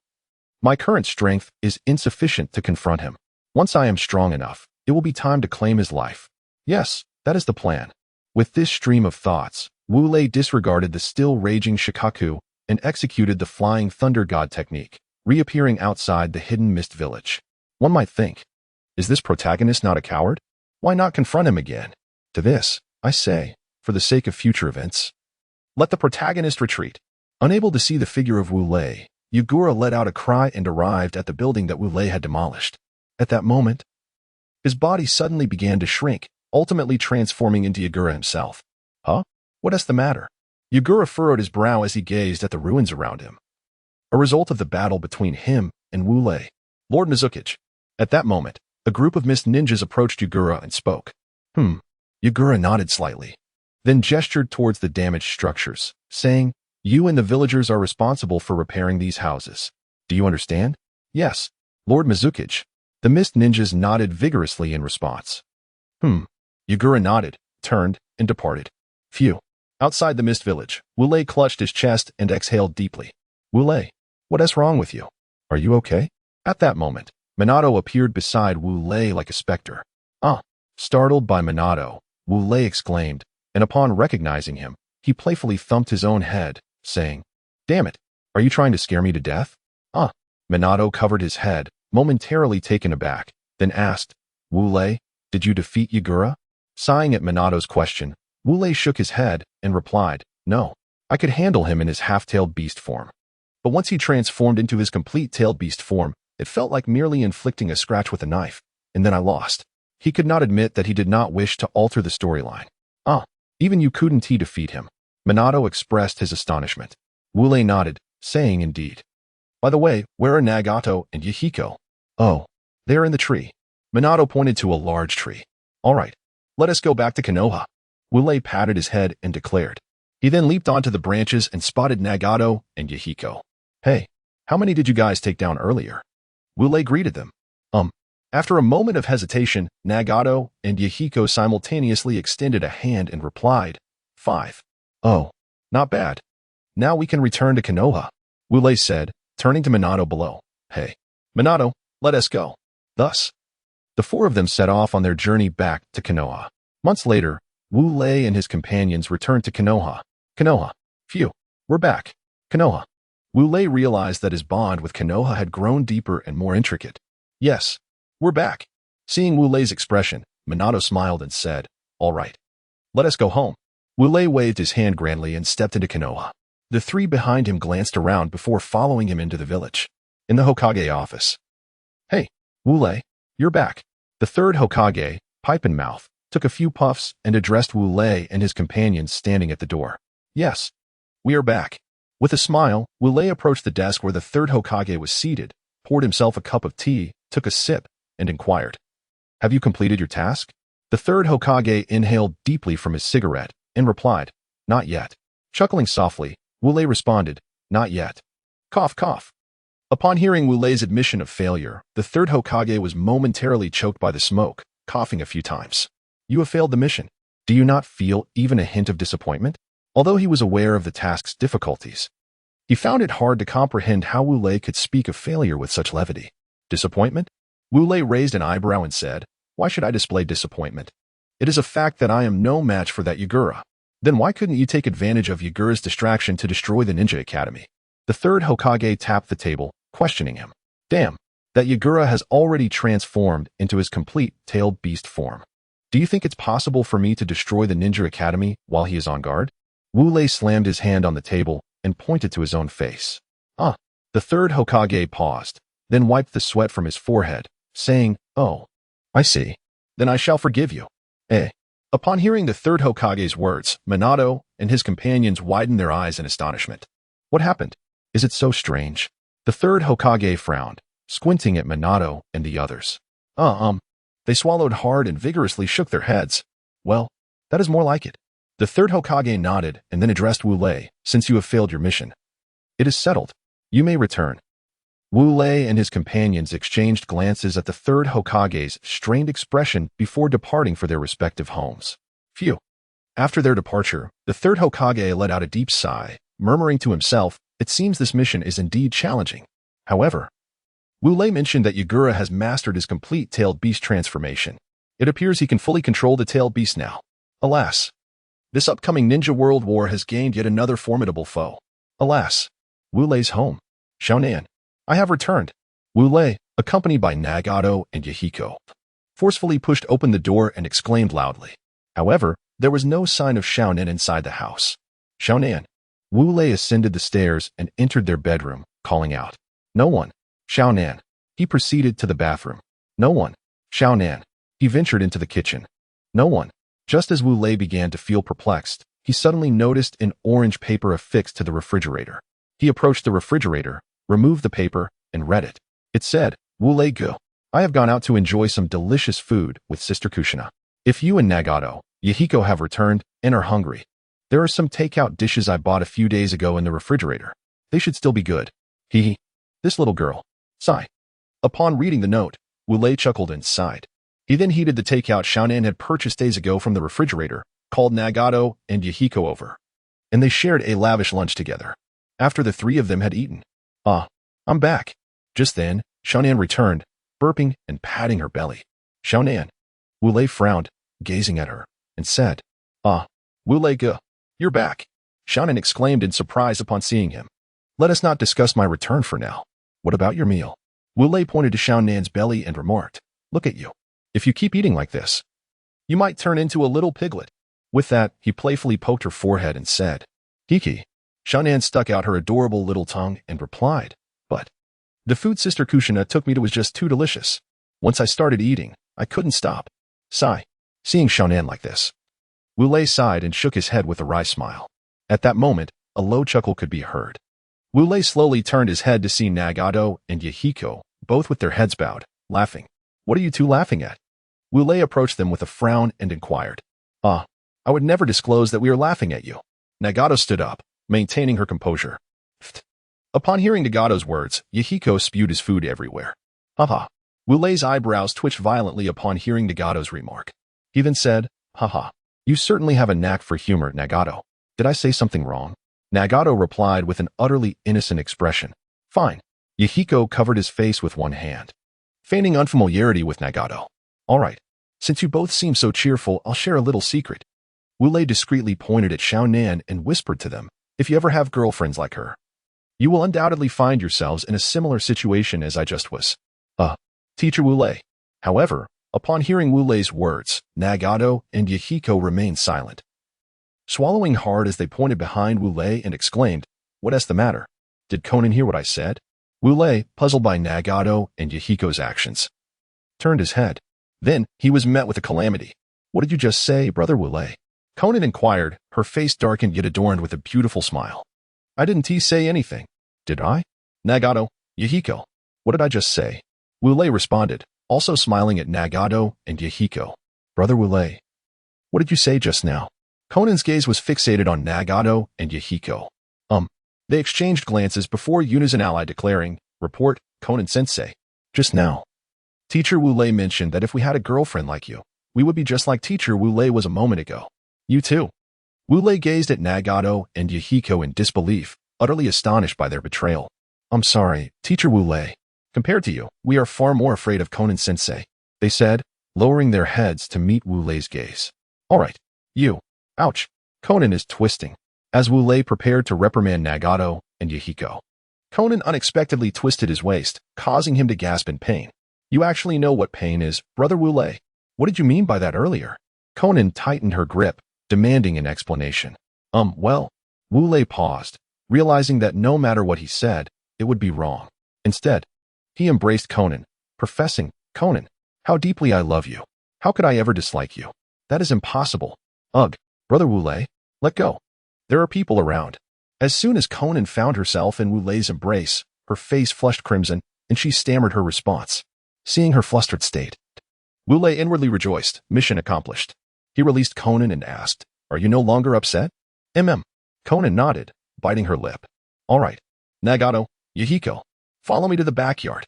my current strength is insufficient to confront him. Once I am strong enough, it will be time to claim his life. Yes, that is the plan. With this stream of thoughts, Wu Lei disregarded the still raging Shikaku and executed the Flying Thunder God technique, reappearing outside the hidden mist village. One might think, is this protagonist not a coward? Why not confront him again? To this, I say, for the sake of future events, let the protagonist retreat. Unable to see the figure of Wu Lei, Yugura let out a cry and arrived at the building that Wu Lei had demolished. At that moment, his body suddenly began to shrink, ultimately transforming into Yugura himself. Huh? What is the matter? Yugura furrowed his brow as he gazed at the ruins around him. A result of the battle between him and Wu Lei. Lord Mizukichi. At that moment, a group of mist ninjas approached Yugura and spoke. Yugura nodded slightly, then gestured towards the damaged structures, saying, "You and the villagers are responsible for repairing these houses. Do you understand?" "Yes, Lord Mizukichi." The mist ninjas nodded vigorously in response. Yugura nodded, turned, and departed. Phew. Outside the mist village, Wu Lei clutched his chest and exhaled deeply. "Wu Lei, what is wrong with you? Are you okay?" At that moment, Minato appeared beside Wu Lei like a specter. Startled by Minato, Wu Lei exclaimed, and upon recognizing him, he playfully thumped his own head, saying, "Damn it, are you trying to scare me to death?" Minato covered his head, momentarily taken aback, then asked, "Wu Lei, did you defeat Yugura?" Sighing at Minato's question, Wu Lei shook his head and replied, "No, I could handle him in his half-tailed beast form. But once he transformed into his complete tailed beast form, it felt like merely inflicting a scratch with a knife, and then I lost." He could not admit that he did not wish to alter the storyline. Even you couldn't defeat him. Minato expressed his astonishment. Wu Lei nodded, saying, "Indeed. By the way, where are Nagato and Yahiko?" "Oh, they are in the tree." Minato pointed to a large tree. "All right, let us go back to Konoha." Wu Lei patted his head and declared. He then leaped onto the branches and spotted Nagato and Yahiko. "Hey, how many did you guys take down earlier?" Wu Lei greeted them. After a moment of hesitation, Nagato and Yahiko simultaneously extended a hand and replied, 5. "Oh, not bad. Now we can return to Konoha," Wu Lei said, turning to Minato below. "Hey, Minato, let us go." Thus, the 4 of them set off on their journey back to Konoha. Months later, Wu Lei and his companions returned to Konoha. Konoha. Phew, we're back. Konoha. Wu Lei realized that his bond with Konoha had grown deeper and more intricate. "Yes, we're back." Seeing Wu Lei's expression, Minato smiled and said, "All right, let us go home." Wu Lei waved his hand grandly and stepped into Konoha. The 3 behind him glanced around before following him into the village. In the Hokage office. "Hey, Wu Lei, you're back." The 3rd Hokage, pipe in mouth, took a few puffs and addressed Wu Lei and his companions standing at the door. "Yes, we are back." With a smile, Wu Lei approached the desk where the 3rd Hokage was seated, poured himself a cup of tea, took a sip, and inquired, "Have you completed your task?" The third Hokage inhaled deeply from his cigarette and replied, "Not yet." Chuckling softly, Wu Lei responded, "Not yet." Cough, cough. Upon hearing Wu Lei's admission of failure, the third Hokage was momentarily choked by the smoke, coughing a few times. "You have failed the mission. Do you not feel even a hint of disappointment?" Although he was aware of the task's difficulties, he found it hard to comprehend how Wu Lei could speak of failure with such levity. Disappointment? Wu Lei raised an eyebrow and said, "Why should I display disappointment? It is a fact that I am no match for that Yagura. Then why couldn't you take advantage of Yagura's distraction to destroy the Ninja Academy?" The third Hokage tapped the table, questioning him. "Damn, that Yagura has already transformed into his complete tailed beast form. Do you think it's possible for me to destroy the Ninja Academy while he is on guard?" Wu Lei slammed his hand on the table and pointed to his own face. "Ah." The third Hokage paused, then wiped the sweat from his forehead, saying, "Oh, I see. Then I shall forgive you." Eh. Upon hearing the third Hokage's words, Minato and his companions widened their eyes in astonishment. "What happened? Is it so strange?" The third Hokage frowned, squinting at Minato and the others. They swallowed hard and vigorously shook their heads. "Well, that is more like it." The third Hokage nodded and then addressed Wu Lei, "Since you have failed your mission, it is settled. You may return." Wu Lei and his companions exchanged glances at the third Hokage's strained expression before departing for their respective homes. Phew. After their departure, the third Hokage let out a deep sigh, murmuring to himself, "It seems this mission is indeed challenging." However, Wu Lei mentioned that Yagura has mastered his complete tailed beast transformation. It appears he can fully control the tailed beast now. Alas, this upcoming ninja world war has gained yet another formidable foe. Alas, Wu Lei's home. "Shonan, I have returned." Wu Lei, accompanied by Nagato and Yahiko, forcefully pushed open the door and exclaimed loudly. However, there was no sign of Shonan inside the house. "Shonan." Wu Lei ascended the stairs and entered their bedroom, calling out, "No one." "Shonan." He proceeded to the bathroom. "No one." "Shonan." He ventured into the kitchen. "No one." Just as Wu Lei began to feel perplexed, he suddenly noticed an orange paper affixed to the refrigerator. He approached the refrigerator, removed the paper, and read it. It said, "Wu Lei Gu. I have gone out to enjoy some delicious food with Sister Kushina. If you and Nagato, Yahiko have returned and are hungry, there are some takeout dishes I bought a few days ago in the refrigerator. They should still be good. Hee. This little girl." Sigh. Upon reading the note, Wu Lei chuckled and sighed. He then heated the takeout Shonan had purchased days ago from the refrigerator, called Nagato and Yahiko over, and they shared a lavish lunch together. After the three of them had eaten, "Ah, I'm back." Just then, Shonan returned, burping and patting her belly. "Shonan." Wu Lei frowned, gazing at her, and said, "Ah, Wu Lei Gu, you're back." Shonan exclaimed in surprise upon seeing him. "Let us not discuss my return for now. What about your meal?" Wu Lei pointed to Shonan's belly and remarked, "Look at you. If you keep eating like this, you might turn into a little piglet." With that, he playfully poked her forehead and said, "Kiki." Shonan stuck out her adorable little tongue and replied, "But the food Sister Kushina took me to was just too delicious. Once I started eating, I couldn't stop." Sigh. Seeing Shonan like this, Wu Lei sighed and shook his head with a wry smile. At that moment, a low chuckle could be heard. Wu Lei slowly turned his head to see Nagato and Yahiko, both with their heads bowed, laughing. "What are you two laughing at?" Wu Lei approached them with a frown and inquired. "Ah, I would never disclose that we are laughing at you." Nagato stood up, maintaining her composure. Pfft. Upon hearing Nagato's words, Yahiko spewed his food everywhere. "Haha." Wu Lei's eyebrows twitched violently upon hearing Nagato's remark. He then said, "Haha. You certainly have a knack for humor, Nagato. Did I say something wrong?" Nagato replied with an utterly innocent expression. "Fine." Yahiko covered his face with one hand, feigning unfamiliarity with Nagato. "All right. Since you both seem so cheerful, I'll share a little secret." Wu Lei discreetly pointed at Shonan and whispered to them, "If you ever have girlfriends like her, you will undoubtedly find yourselves in a similar situation as I just was. Teacher Wu Lei." However, upon hearing Wu Lei's words, Nagato and Yahiko remained silent, swallowing hard as they pointed behind Wu Lei and exclaimed, "What's the matter? Did Konan hear what I said?" Wu Lei, puzzled by Nagato and Yahiko's actions, turned his head. Then he was met with a calamity. "What did you just say, Brother Wu Lei?" Konan inquired, her face darkened yet adorned with a beautiful smile. "I didn't say anything, did I?" "Nagato, Yahiko, what did I just say?" Wu Lei responded, also smiling at Nagato and Yahiko. Brother Wule, what did you say just now? Konan's gaze was fixated on Nagato and Yahiko. They exchanged glances before Yuna's an ally declaring, "Report, Konan-sensei." Just now, Teacher Wule mentioned that if we had a girlfriend like you, we would be just like Teacher Wule was a moment ago. You too. Wule gazed at Nagato and Yahiko in disbelief, utterly astonished by their betrayal. I'm sorry, Teacher Wule. Compared to you, we are far more afraid of Konan-sensei, they said, lowering their heads to meet Wulei's gaze. All right, you. Ouch. Konan is twisting, as Wule prepared to reprimand Nagato and Yahiko. Konan unexpectedly twisted his waist, causing him to gasp in pain. You actually know what pain is, Brother Wule. What did you mean by that earlier? Konan tightened her grip, demanding an explanation. Well, Wule paused, realizing that no matter what he said, it would be wrong. Instead, he embraced Konan, professing, Konan, how deeply I love you. How could I ever dislike you? That is impossible. Ugh, Brother Wule, let go. There are people around. As soon as Konan found herself in Wulei's embrace, her face flushed crimson, and she stammered her response. Seeing her flustered state, Wule inwardly rejoiced, mission accomplished. He released Konan and asked, Are you no longer upset? Konan nodded, biting her lip. All right, Nagato, Yahiko, follow me to the backyard.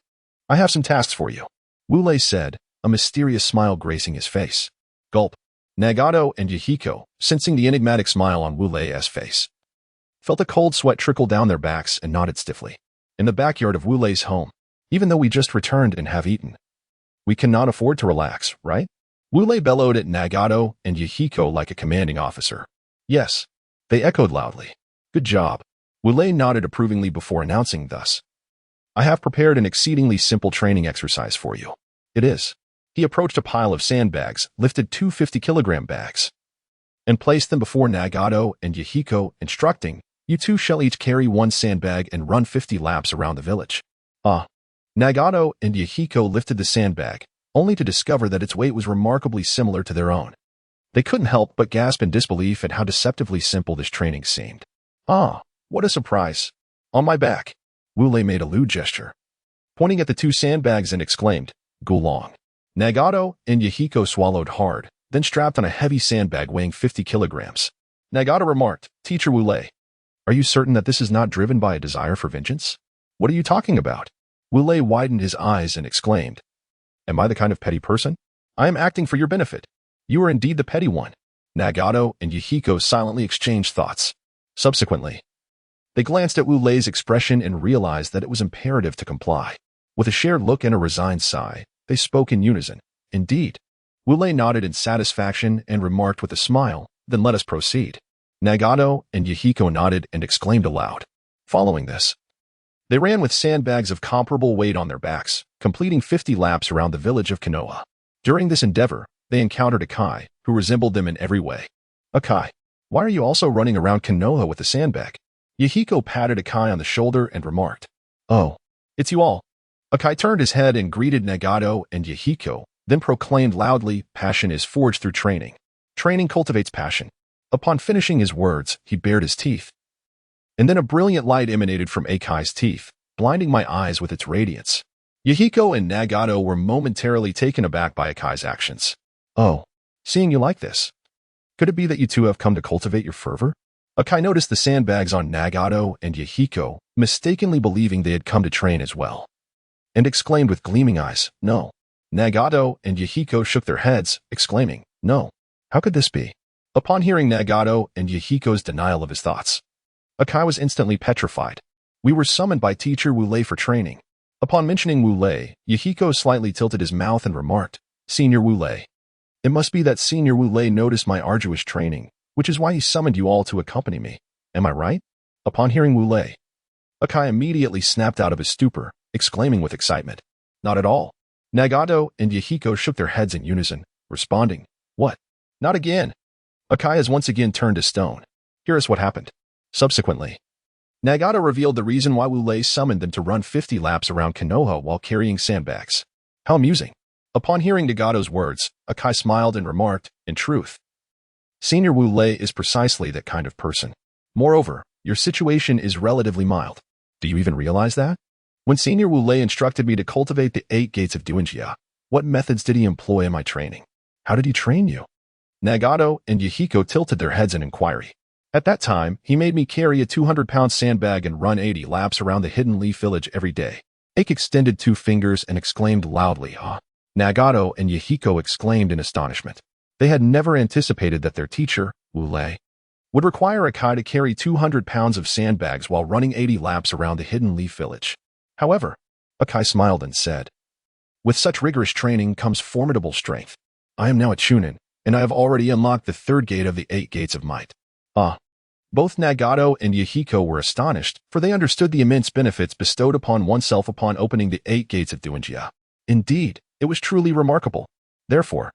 I have some tasks for you, Wule said, a mysterious smile gracing his face. Gulp. Nagato and Yahiko, sensing the enigmatic smile on Wulei's face, felt a cold sweat trickle down their backs and nodded stiffly. In the backyard of Wulei's home, even though we just returned and have eaten, we cannot afford to relax, right? Wule bellowed at Nagato and Yahiko like a commanding officer. Yes, they echoed loudly. Good job. Wule nodded approvingly before announcing thus. I have prepared an exceedingly simple training exercise for you. It is. He approached a pile of sandbags, lifted two 50-kilogram bags, and placed them before Nagato and Yahiko, instructing, You two shall each carry one sandbag and run 50 laps around the village. Nagato and Yahiko lifted the sandbag, only to discover that its weight was remarkably similar to their own. They couldn't help but gasp in disbelief at how deceptively simple this training seemed. What a surprise. On my back. Wule made a lewd gesture, pointing at the two sandbags and exclaimed, Gulong. Nagato and Yahiko swallowed hard, then strapped on a heavy sandbag weighing 50 kilograms. Nagato remarked, Teacher Wule, are you certain that this is not driven by a desire for vengeance? What are you talking about? Wule widened his eyes and exclaimed, Am I the kind of petty person? I am acting for your benefit. You are indeed the petty one. Nagato and Yahiko silently exchanged thoughts. Subsequently, they glanced at Wulei's expression and realized that it was imperative to comply. With a shared look and a resigned sigh, they spoke in unison. Indeed. Wule nodded in satisfaction and remarked with a smile, Then let us proceed. Nagato and Yahiko nodded and exclaimed aloud. Following this, they ran with sandbags of comparable weight on their backs, completing 50 laps around the village of Konoha. During this endeavor, they encountered Akai, who resembled them in every way. Akai, why are you also running around Konoha with a sandbag? Yahiko patted Akai on the shoulder and remarked, Oh, it's you all. Akai turned his head and greeted Nagato and Yahiko, then proclaimed loudly, Passion is forged through training. Training cultivates passion. Upon finishing his words, he bared his teeth. And then a brilliant light emanated from Akai's teeth, blinding my eyes with its radiance. Yahiko and Nagato were momentarily taken aback by Akai's actions. Oh, seeing you like this. Could it be that you two have come to cultivate your fervor? Akai noticed the sandbags on Nagato and Yahiko, mistakenly believing they had come to train as well, and exclaimed with gleaming eyes, No. Nagato and Yahiko shook their heads, exclaiming, No. How could this be? Upon hearing Nagato and Yahiko's denial of his thoughts, Akai was instantly petrified. We were summoned by Teacher Wule for training. Upon mentioning Wule, Yahiko slightly tilted his mouth and remarked, Senior Wule. It must be that Senior Wule noticed my arduous training, which is why he summoned you all to accompany me. Am I right? Upon hearing Wule, Akai immediately snapped out of his stupor, exclaiming with excitement, Not at all. Nagato and Yahiko shook their heads in unison, responding, What? Not again. Akai has once again turned to stone. Here is what happened. Subsequently, Nagato revealed the reason why Wule summoned them to run 50 laps around Konoha while carrying sandbags. How amusing. Upon hearing Nagato's words, Akai smiled and remarked, In truth, Senior Wule is precisely that kind of person. Moreover, your situation is relatively mild. Do you even realize that? When Senior Wule instructed me to cultivate the 8 gates of Duanjia, what methods did he employ in my training? How did he train you? Nagato and Yahiko tilted their heads in inquiry. At that time, he made me carry a 200-pound sandbag and run 80 laps around the hidden leaf village every day. Ike extended 2 fingers and exclaimed loudly, "Huh?" Nagato and Yahiko exclaimed in astonishment. They had never anticipated that their teacher, Wu Lei, would require Akai to carry 200 pounds of sandbags while running 80 laps around the hidden leaf village. However, Akai smiled and said, "With such rigorous training comes formidable strength. I am now a Chunin, and I have already unlocked the 3rd gate of the 8 gates of might." Both Nagato and Yahiko were astonished, for they understood the immense benefits bestowed upon oneself upon opening the 8 gates of Duanjia. Indeed, it was truly remarkable. Therefore,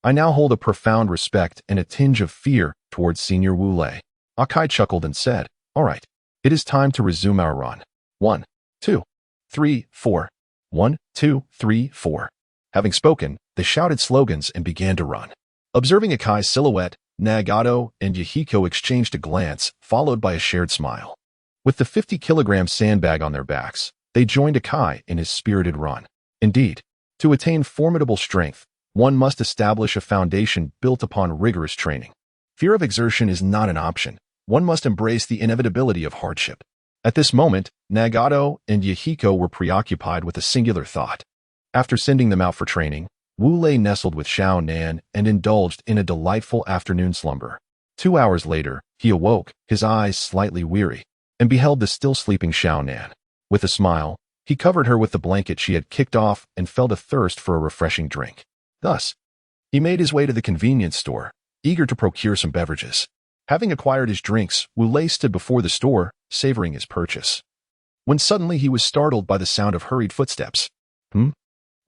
I now hold a profound respect and a tinge of fear towards Senior Wu Lei. Akai chuckled and said, "All right, it is time to resume our run. 1, 2, 3, 4. 1, 2, 3, 4. Having spoken, they shouted slogans and began to run. Observing Akai's silhouette, Nagato and Yahiko exchanged a glance, followed by a shared smile. With the 50-kilogram sandbag on their backs, they joined Akai in his spirited run. Indeed, to attain formidable strength, one must establish a foundation built upon rigorous training. Fear of exertion is not an option. One must embrace the inevitability of hardship. At this moment, Nagato and Yahiko were preoccupied with a singular thought. After sending them out for training, Wu Lei nestled with Xiao Nan and indulged in a delightful afternoon slumber. 2 hours later, he awoke, his eyes slightly weary, and beheld the still sleeping Xiao Nan. With a smile, he covered her with the blanket she had kicked off and felt a thirst for a refreshing drink. Thus, he made his way to the convenience store, eager to procure some beverages. Having acquired his drinks, Wu Lei stood before the store, savoring his purchase. When suddenly he was startled by the sound of hurried footsteps.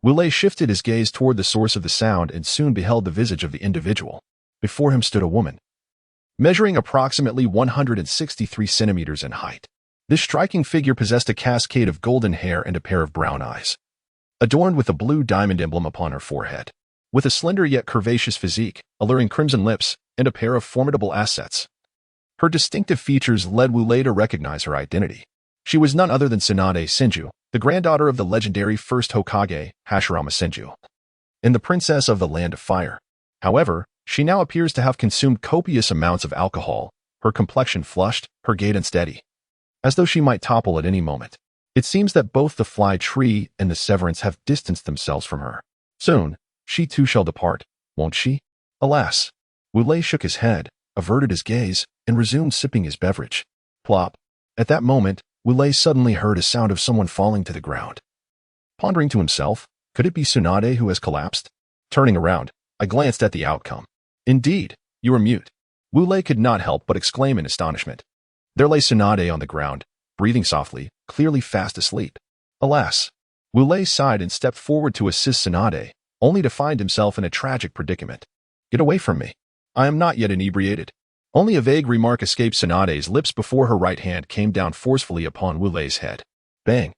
Wu Lei shifted his gaze toward the source of the sound and soon beheld the visage of the individual. Before him stood a woman, measuring approximately 163 centimeters in height. This striking figure possessed a cascade of golden hair and a pair of brown eyes, adorned with a blue diamond emblem upon her forehead. With a slender yet curvaceous physique, alluring crimson lips, and a pair of formidable assets, her distinctive features led Wu Lei to recognize her identity. She was none other than Tsunade Senju, the granddaughter of the legendary first Hokage, Hashirama Senju, and the princess of the Land of Fire. However, she now appears to have consumed copious amounts of alcohol, her complexion flushed, her gait unsteady, as though she might topple at any moment. It seems that both the Fly Tree and the Severance have distanced themselves from her. Soon, she too shall depart, won't she? Alas! Wu Lei shook his head, averted his gaze, and resumed sipping his beverage. Plop. At that moment, Wu Lei suddenly heard a sound of someone falling to the ground. Pondering to himself, could it be Tsunade who has collapsed? Turning around, I glanced at the outcome. Indeed, you were mute. Wu Lei could not help but exclaim in astonishment. There lay Tsunade on the ground, breathing softly, clearly fast asleep. Alas! Wu Lei sighed and stepped forward to assist Tsunade, only to find himself in a tragic predicament. Get away from me. I am not yet inebriated. Only a vague remark escaped Tsunade's lips before her right hand came down forcefully upon Wu Lei's head. Bang!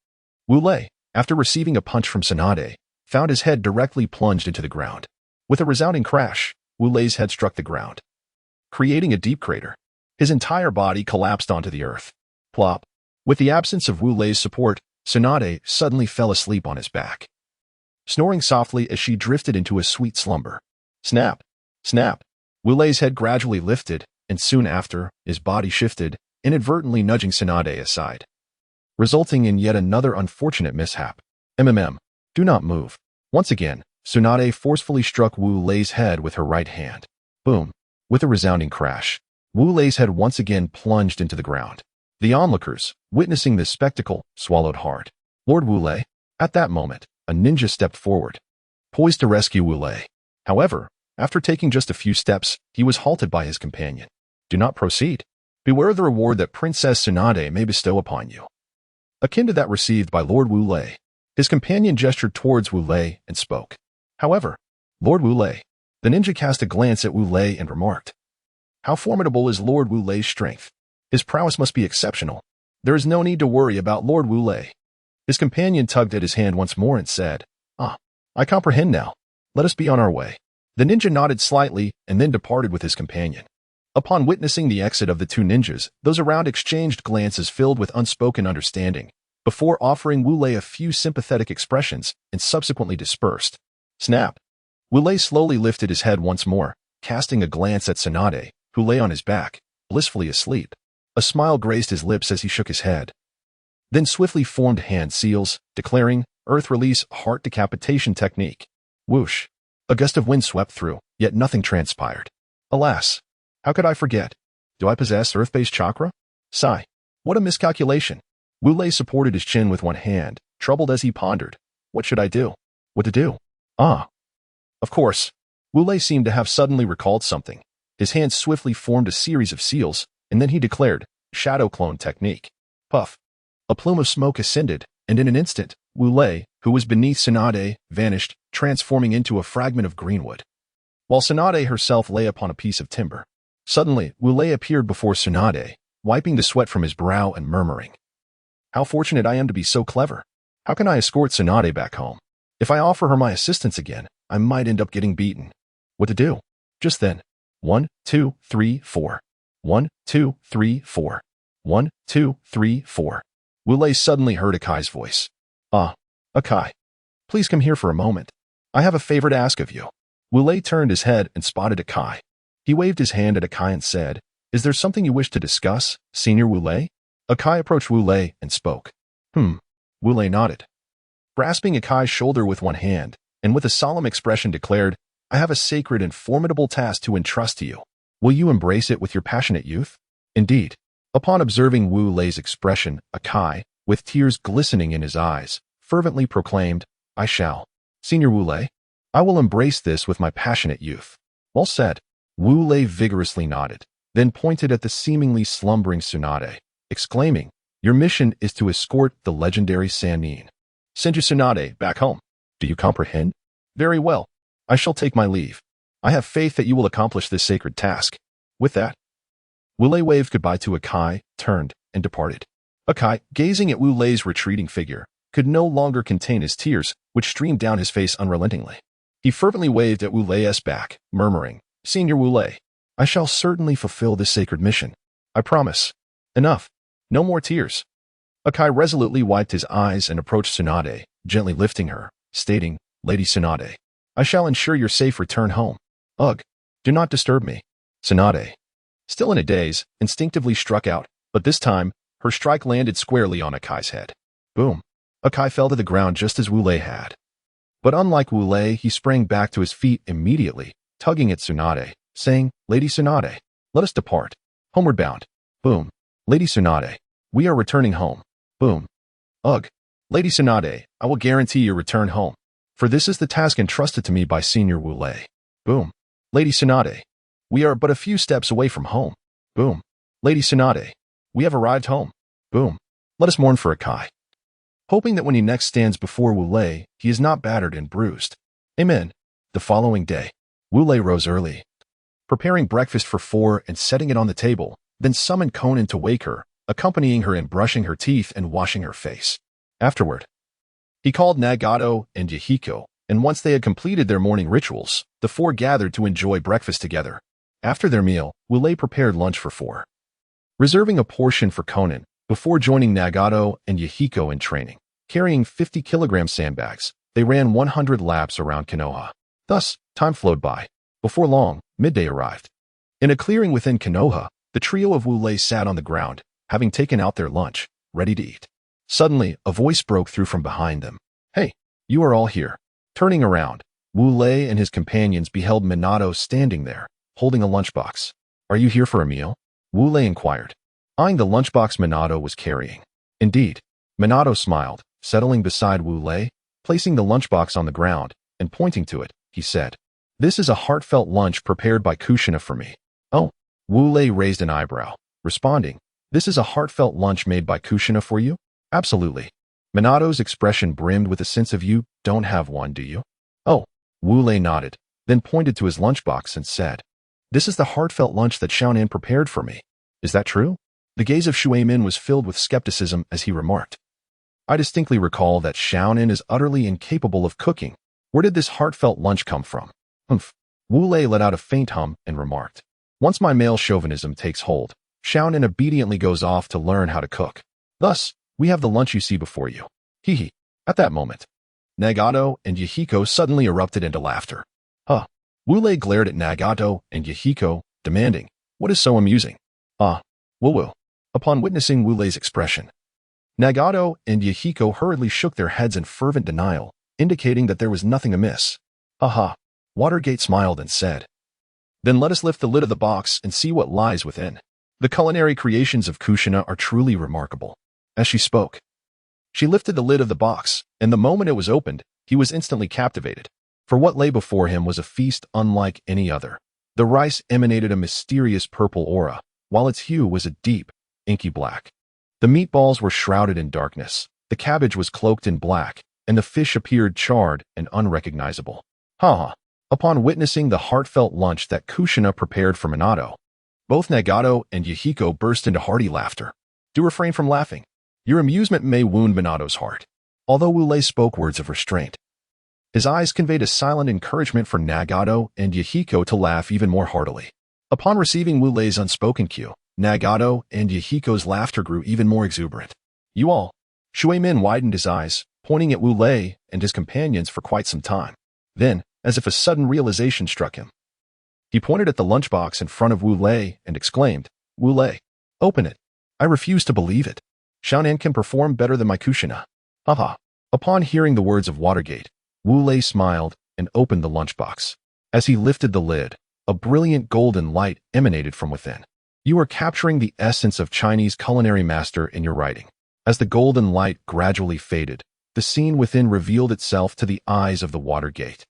Wu Lei, after receiving a punch from Tsunade, found his head directly plunged into the ground. With a resounding crash, Wu Lei's head struck the ground, creating a deep crater. His entire body collapsed onto the earth. Plop! With the absence of Wu Lei's support, Tsunade suddenly fell asleep on his back, snoring softly as she drifted into a sweet slumber. Snap! Snap! Wu Lei's head gradually lifted, and soon after, his body shifted, inadvertently nudging Tsunade aside, resulting in yet another unfortunate mishap. Do not move. Once again, Tsunade forcefully struck Wu Lei's head with her right hand. Boom! With a resounding crash, Wu Lei's head once again plunged into the ground. The onlookers, witnessing this spectacle, swallowed hard. Lord Wu Lei. At that moment, a ninja stepped forward, poised to rescue Wu Lei. However, after taking just a few steps, he was halted by his companion. Do not proceed. Beware of the reward that Princess Tsunade may bestow upon you, akin to that received by Lord Wu Lei. His companion gestured towards Wu Lei and spoke. However, Lord Wu Lei. The ninja cast a glance at Wu Lei and remarked, "How formidable is Lord Wu Lei's strength? His prowess must be exceptional. There is no need to worry about Lord Wu Lei." His companion tugged at his hand once more and said, I comprehend now. Let us be on our way." The ninja nodded slightly and then departed with his companion. Upon witnessing the exit of the two ninjas, those around exchanged glances filled with unspoken understanding, before offering Wu Lei a few sympathetic expressions and subsequently dispersed. Snap! Wule slowly lifted his head once more, casting a glance at Tsunade, who lay on his back, blissfully asleep. A smile graced his lips as he shook his head. Then swiftly formed hand seals, declaring, Earth Release Heart Decapitation Technique. Whoosh. A gust of wind swept through, yet nothing transpired. Alas. How could I forget? Do I possess Earth-based chakra? Sigh. What a miscalculation. Wule supported his chin with one hand, troubled as he pondered. What should I do? What to do? Ah. Of course. Wule seemed to have suddenly recalled something. His hands swiftly formed a series of seals, and then he declared, Shadow Clone Technique. Puff. A plume of smoke ascended, and in an instant, Wule, who was beneath Tsunade, vanished, transforming into a fragment of greenwood. While Tsunade herself lay upon a piece of timber. Suddenly, Wule appeared before Tsunade, wiping the sweat from his brow and murmuring. How fortunate I am to be so clever. How can I escort Tsunade back home? If I offer her my assistance again, I might end up getting beaten. What to do? Just then. 1, 2, 3, 4. 1, 2, 3, 4. 1, 2, 3, 4. Wule suddenly heard Akai's voice. Ah, Akai. Please come here for a moment. I have a favor to ask of you. Wule turned his head and spotted Akai. He waved his hand at Akai and said, Is there something you wish to discuss, Senior Wule? Akai approached Wule and spoke. Wule nodded. Grasping Akai's shoulder with one hand, and with a solemn expression declared, I have a sacred and formidable task to entrust to you. Will you embrace it with your passionate youth? Indeed. Upon observing Wulei's expression, Akai, with tears glistening in his eyes, fervently proclaimed, I shall. Senior Wule, I will embrace this with my passionate youth. Well said. Wule vigorously nodded, then pointed at the seemingly slumbering Tsunade, exclaiming, Your mission is to escort the legendary Sannin. Send your Tsunade back home. Do you comprehend? Very well. I shall take my leave. I have faith that you will accomplish this sacred task. With that, Wule waved goodbye to Akai, turned, and departed. Akai, gazing at Wulei's retreating figure, could no longer contain his tears, which streamed down his face unrelentingly. He fervently waved at Wulei's back, murmuring, Senior Wule, I shall certainly fulfill this sacred mission. I promise. Enough. No more tears. Akai resolutely wiped his eyes and approached Tsunade, gently lifting her, stating, Lady Tsunade, I shall ensure your safe return home. Ugh. Do not disturb me. Tsunade, still in a daze, instinctively struck out, but this time, her strike landed squarely on Akai's head. Boom. Akai fell to the ground just as Wule had. But unlike Wule, he sprang back to his feet immediately, tugging at Tsunade, saying, Lady Tsunade, let us depart. Homeward bound. Boom. Lady Tsunade, we are returning home. Boom. Ugh. Lady Tsunade, I will guarantee your return home. For this is the task entrusted to me by Senior Wule. Boom. Lady Tsunade, we are but a few steps away from home. Boom. Lady Tsunade, we have arrived home. Boom. Let us mourn for Akai. Hoping that when he next stands before Wule, he is not battered and bruised. Amen. The following day, Wule rose early, preparing breakfast for 4 and setting it on the table, then summoned Konan to wake her, accompanying her in brushing her teeth and washing her face. Afterward, he called Nagato and Yahiko, and once they had completed their morning rituals, the 4 gathered to enjoy breakfast together. After their meal, Wule prepared lunch for 4, reserving a portion for Konan, before joining Nagato and Yahiko in training. Carrying 50-kilogram sandbags, they ran 100 laps around Konoha. Thus, time flowed by. Before long, midday arrived. In a clearing within Konoha, the trio of Wule sat on the ground, having taken out their lunch, ready to eat. Suddenly, a voice broke through from behind them. Hey, you are all here. Turning around, Wule and his companions beheld Minato standing there, holding a lunchbox. Are you here for a meal? Wule inquired, eyeing the lunchbox Minato was carrying. Indeed, Minato smiled, settling beside Wule, placing the lunchbox on the ground, and pointing to it, he said, This is a heartfelt lunch prepared by Kushina for me. Oh, Wule raised an eyebrow, responding, This is a heartfelt lunch made by Kushina for you? Absolutely. Minato's expression brimmed with a sense of you don't have one, do you? Oh, Wule nodded, then pointed to his lunchbox and said, This is the heartfelt lunch that Xiaonan prepared for me. Is that true? The gaze of Shuemin was filled with skepticism as he remarked, I distinctly recall that Xiaonan is utterly incapable of cooking. Where did this heartfelt lunch come from? Humph. Wule let out a faint hum and remarked, Once my male chauvinism takes hold, Xiaonan obediently goes off to learn how to cook. Thus, we have the lunch you see before you. Hee hee. At that moment, Nagato and Yahiko suddenly erupted into laughter. Huh. Wu Lei glared at Nagato and Yahiko, demanding, "What is so amusing?" Ah, woo-woo. Upon witnessing Wu Lei's expression, Nagato and Yahiko hurriedly shook their heads in fervent denial, indicating that there was nothing amiss. Haha. Watergate smiled and said, "Then let us lift the lid of the box and see what lies within." The culinary creations of Kushina are truly remarkable. As she spoke, she lifted the lid of the box, and the moment it was opened, he was instantly captivated. For what lay before him was a feast unlike any other. The rice emanated a mysterious purple aura, while its hue was a deep, inky black. The meatballs were shrouded in darkness, the cabbage was cloaked in black, and the fish appeared charred and unrecognizable. Haha. Upon witnessing the heartfelt lunch that Kushina prepared for Minato, both Nagato and Yahiko burst into hearty laughter. Do refrain from laughing. Your amusement may wound Minato's heart. Although Wu Lei spoke words of restraint, his eyes conveyed a silent encouragement for Nagato and Yahiko to laugh even more heartily. Upon receiving Wu Lei's unspoken cue, Nagato and Yahiko's laughter grew even more exuberant. You all. Shui Min widened his eyes, pointing at Wu Lei and his companions for quite some time. Then, as if a sudden realization struck him, he pointed at the lunchbox in front of Wu Lei and exclaimed, "Wu Lei, open it. I refuse to believe it. Xiaonan can perform better than my Kushina." Haha. Upon hearing the words of Watergate, Wu Lei smiled and opened the lunchbox. As he lifted the lid, a brilliant golden light emanated from within. You are capturing the essence of Chinese culinary master in your writing. As the golden light gradually faded, the scene within revealed itself to the eyes of the Watergate.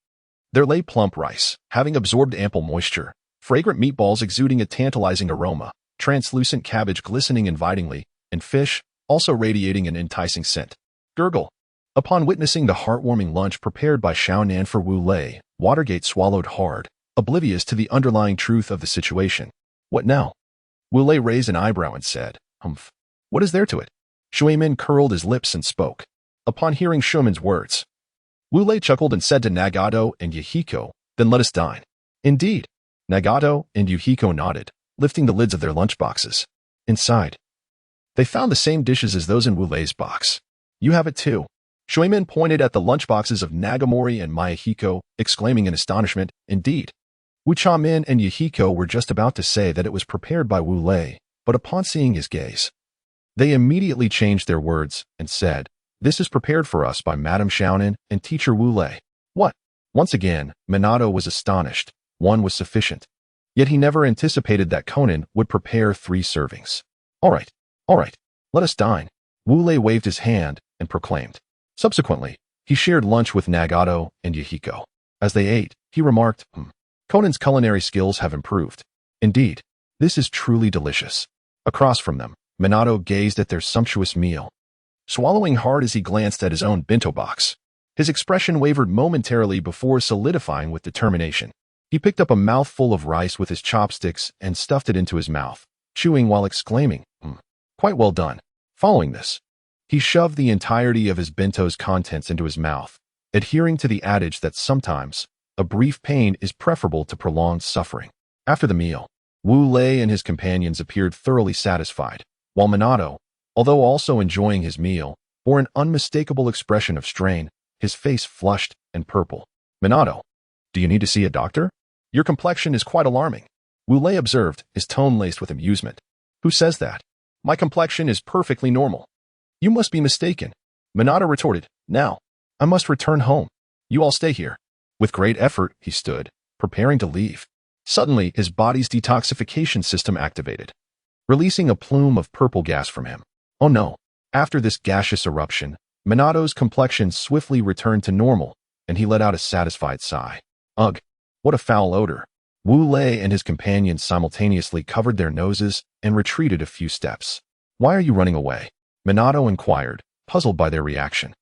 There lay plump rice, having absorbed ample moisture, fragrant meatballs exuding a tantalizing aroma, translucent cabbage glistening invitingly, and fish, also radiating an enticing scent. Gurgle. Upon witnessing the heartwarming lunch prepared by Xiaonan for Wu Lei, Watergate swallowed hard, oblivious to the underlying truth of the situation. What now? Wu Lei raised an eyebrow and said, "Humph. What is there to it?" Shui Min curled his lips and spoke. Upon hearing Shumen's words, Wu Lei chuckled and said to Nagato and Yahiko, "Then let us dine." Indeed. Nagato and Yahiko nodded, lifting the lids of their lunchboxes. Inside, they found the same dishes as those in Wu Lei's box. You have it too. Shuimin pointed at the lunchboxes of Nagamori and Mayahiko, exclaiming in astonishment, "Indeed." Wu Chamin and Yahiko were just about to say that it was prepared by Wu Lei, but upon seeing his gaze, they immediately changed their words and said, "This is prepared for us by Madame Xiaonan and teacher Wu Lei." What? Once again, Minato was astonished. One was sufficient. Yet he never anticipated that Konan would prepare 3 servings. All right, let us dine." Wu Lei waved his hand and proclaimed. Subsequently, he shared lunch with Nagato and Yahiko. As they ate, he remarked, Konan's culinary skills have improved. Indeed, this is truly delicious." Across from them, Minato gazed at their sumptuous meal, swallowing hard as he glanced at his own bento box. His expression wavered momentarily before solidifying with determination. He picked up a mouthful of rice with his chopsticks and stuffed it into his mouth, chewing while exclaiming, "Quite well done." Following this, he shoved the entirety of his bento's contents into his mouth, adhering to the adage that sometimes a brief pain is preferable to prolonged suffering. After the meal, Wu Lei and his companions appeared thoroughly satisfied, while Minato, although also enjoying his meal, bore an unmistakable expression of strain, his face flushed and purple. "Minato, do you need to see a doctor? Your complexion is quite alarming," Wu Lei observed, his tone laced with amusement. "Who says that? My complexion is perfectly normal." "You must be mistaken," Minato retorted. "Now, I must return home. You all stay here." With great effort, he stood, preparing to leave. Suddenly, his body's detoxification system activated, releasing a plume of purple gas from him. Oh no! After this gaseous eruption, Minato's complexion swiftly returned to normal, and he let out a satisfied sigh. Ugh! What a foul odor! Wu Lei and his companions simultaneously covered their noses and retreated a few steps. "Why are you running away?" Minato inquired, puzzled by their reaction.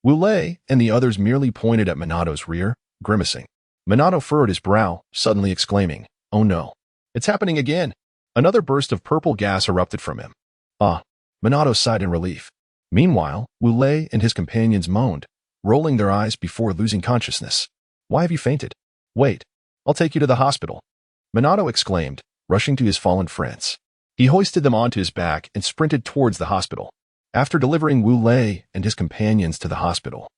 Wu Lei and the others merely pointed at Minato's rear, grimacing. Minato furrowed his brow, suddenly exclaiming, "Oh no! It's happening again!" Another burst of purple gas erupted from him. "Ah!" Minato sighed in relief. Meanwhile, Wu Lei and his companions moaned, rolling their eyes before losing consciousness. "Why have you fainted?" "Wait, I'll take you to the hospital," Minato exclaimed, rushing to his fallen friends. He hoisted them onto his back and sprinted towards the hospital. After delivering Wu Lei and his companions to the hospital,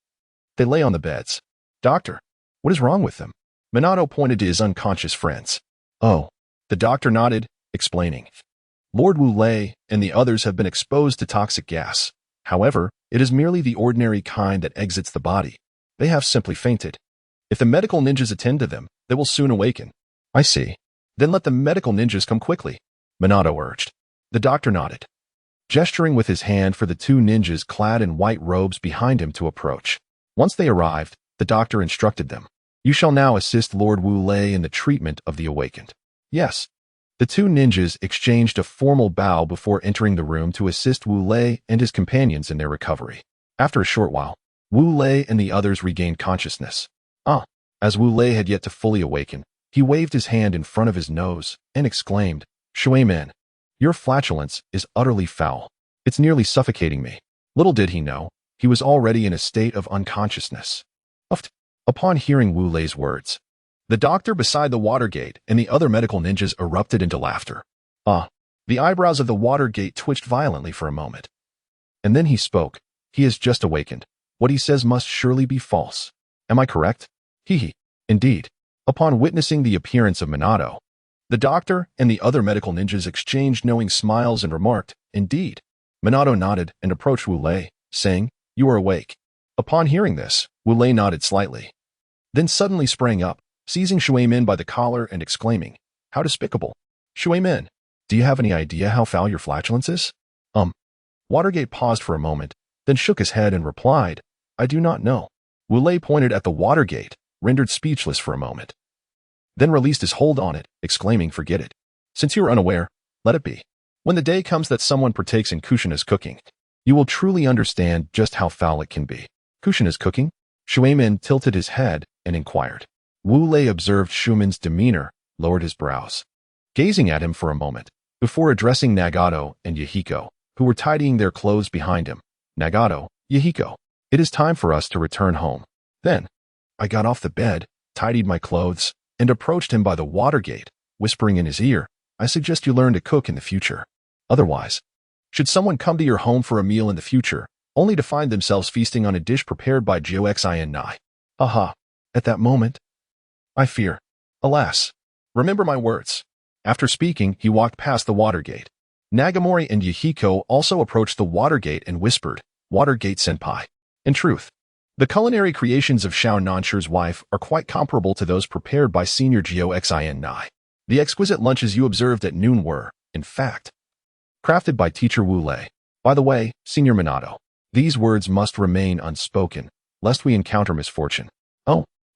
they lay on the beds. "Doctor, what is wrong with them?" Minato pointed to his unconscious friends. Oh. The doctor nodded, explaining. Lord Wu Lei and the others have been exposed to toxic gas. However, it is merely the ordinary kind that exits the body. They have simply fainted. If the medical ninjas attend to them, they will soon awaken. I see. Then let the medical ninjas come quickly, Minato urged. The doctor nodded, gesturing with his hand for the two ninjas clad in white robes behind him to approach. Once they arrived, the doctor instructed them. You shall now assist Lord Wu Lei in the treatment of the awakened. Yes. The two ninjas exchanged a formal bow before entering the room to assist Wu Lei and his companions in their recovery. After a short while, Wu Lei and the others regained consciousness. As Wu Lei had yet to fully awaken, he waved his hand in front of his nose and exclaimed, Shuimen, your flatulence is utterly foul. It's nearly suffocating me. Little did he know, he was already in a state of unconsciousness. Upon hearing Wu Lei's words, the doctor beside the Watergate and the other medical ninjas erupted into laughter. The eyebrows of the Watergate twitched violently for a moment. And then he spoke. He has just awakened. What he says must surely be false. Am I correct? Hee. Indeed. Upon witnessing the appearance of Minato, the doctor and the other medical ninjas exchanged knowing smiles and remarked, Indeed. Minato nodded and approached Wu Lei, saying, You are awake. Upon hearing this, Wu Lei nodded slightly. Then suddenly sprang up, seizing Shuimen by the collar and exclaiming, How despicable. Shuimen, do you have any idea how foul your flatulence is? Watergate paused for a moment, then shook his head and replied, I do not know. Wu Lei pointed at the Watergate, rendered speechless for a moment, then released his hold on it, exclaiming, Forget it. Since you are unaware, let it be. When the day comes that someone partakes in Kushina's cooking, you will truly understand just how foul it can be. Kushina's cooking? Shuimen tilted his head and inquired. Wu Lei observed Shuimen's demeanor, lowered his brows, gazing at him for a moment, before addressing Nagato and Yahiko, who were tidying their clothes behind him. Nagato, Yahiko, it is time for us to return home. Then, I got off the bed, tidied my clothes, and approached him by the Watergate, whispering in his ear, I suggest you learn to cook in the future. Otherwise, should someone come to your home for a meal in the future, only to find themselves feasting on a dish prepared by Joxin Nai. At that moment, I fear. Alas, remember my words. After speaking, he walked past the Watergate. Nagamori and Yahiko also approached the Watergate and whispered, Watergate senpai. In truth, the culinary creations of Shao Nanshi's wife are quite comparable to those prepared by Senior Joxin Nai. The exquisite lunches you observed at noon were, in fact, crafted by teacher Wu Lei. By the way, Senior Minato, these words must remain unspoken, lest we encounter misfortune.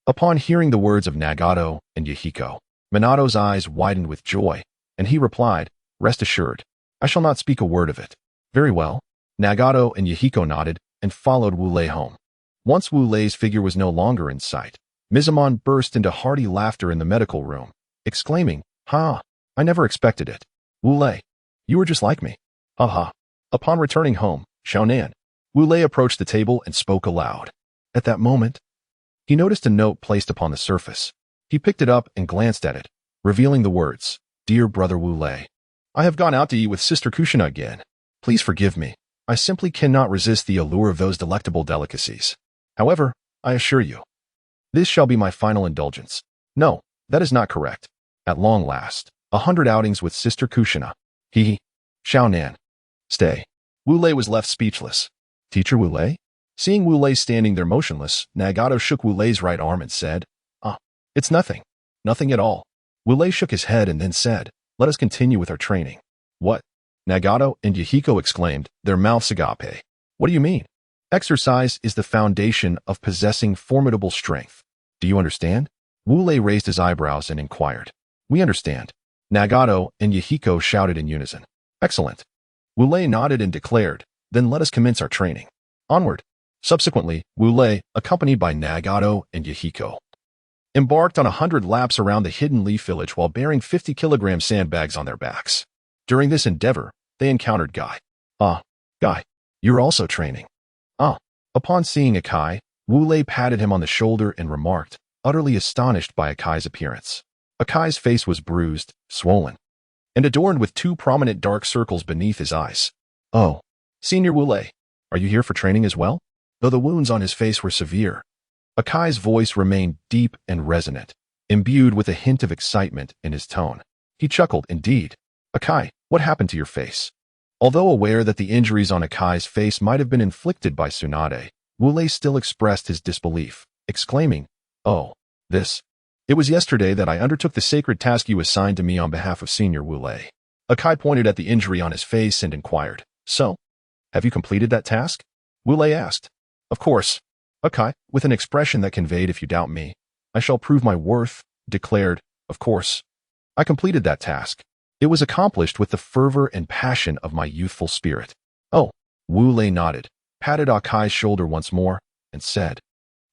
Upon hearing the words of Nagato and Yahiko, Minato's eyes widened with joy, and he replied, Rest assured, I shall not speak a word of it. Very well. Nagato and Yahiko nodded and followed Wu Lei home. Once Wu Lei's figure was no longer in sight, Mizumon burst into hearty laughter in the medical room, exclaiming, I never expected it. Wu Lei, you were just like me. Upon returning home, Xiaonan, Wu Lei approached the table and spoke aloud. At that moment, he noticed a note placed upon the surface. He picked it up and glanced at it, revealing the words, Dear Brother Wu Lei, I have gone out to eat with Sister Kushina again. Please forgive me. I simply cannot resist the allure of those delectable delicacies. However, I assure you, this shall be my final indulgence. No, that is not correct. At long last, 100 outings with Sister Kushina. Xiaonan. Stay. Wu Lei was left speechless. Teacher Wu Lei? Seeing Wu Lei standing there motionless, Nagato shook Wu Lei's right arm and said, It's nothing. Nothing at all. Wu Lei shook his head and then said, Let us continue with our training. What? Nagato and Yahiko exclaimed, their mouths agape. What do you mean? Exercise is the foundation of possessing formidable strength. Do you understand? Wu Lei raised his eyebrows and inquired. We understand. Nagato and Yahiko shouted in unison. Excellent. Wu Lei nodded and declared, Then let us commence our training. Onward. Subsequently, Wu Lei, accompanied by Nagato and Yahiko, embarked on 100 laps around the hidden leaf village while bearing 50-kilogram sandbags on their backs. During this endeavor, they encountered Guy. Guy, you're also training. Upon seeing Akai, Wu Lei patted him on the shoulder and remarked, utterly astonished by Akai's appearance. Akai's face was bruised, swollen, and adorned with 2 prominent dark circles beneath his eyes. Senior Wu Lei, are you here for training as well? Though the wounds on his face were severe, Akai's voice remained deep and resonant, imbued with a hint of excitement in his tone. He chuckled, indeed. Akai, what happened to your face? Although aware that the injuries on Akai's face might have been inflicted by Tsunade, Wu Lei still expressed his disbelief, exclaiming, "Oh, this. It was yesterday that I undertook the sacred task you assigned to me on behalf of Senior Wu Lei." Akai pointed at the injury on his face and inquired, "So, have you completed that task?" Wu Lei asked. "Of course." Akai, with an expression that conveyed, "If you doubt me, I shall prove my worth," declared, "Of course. I completed that task. It was accomplished with the fervor and passion of my youthful spirit." "Oh," Wu Lei nodded, patted Akai's shoulder once more, and said,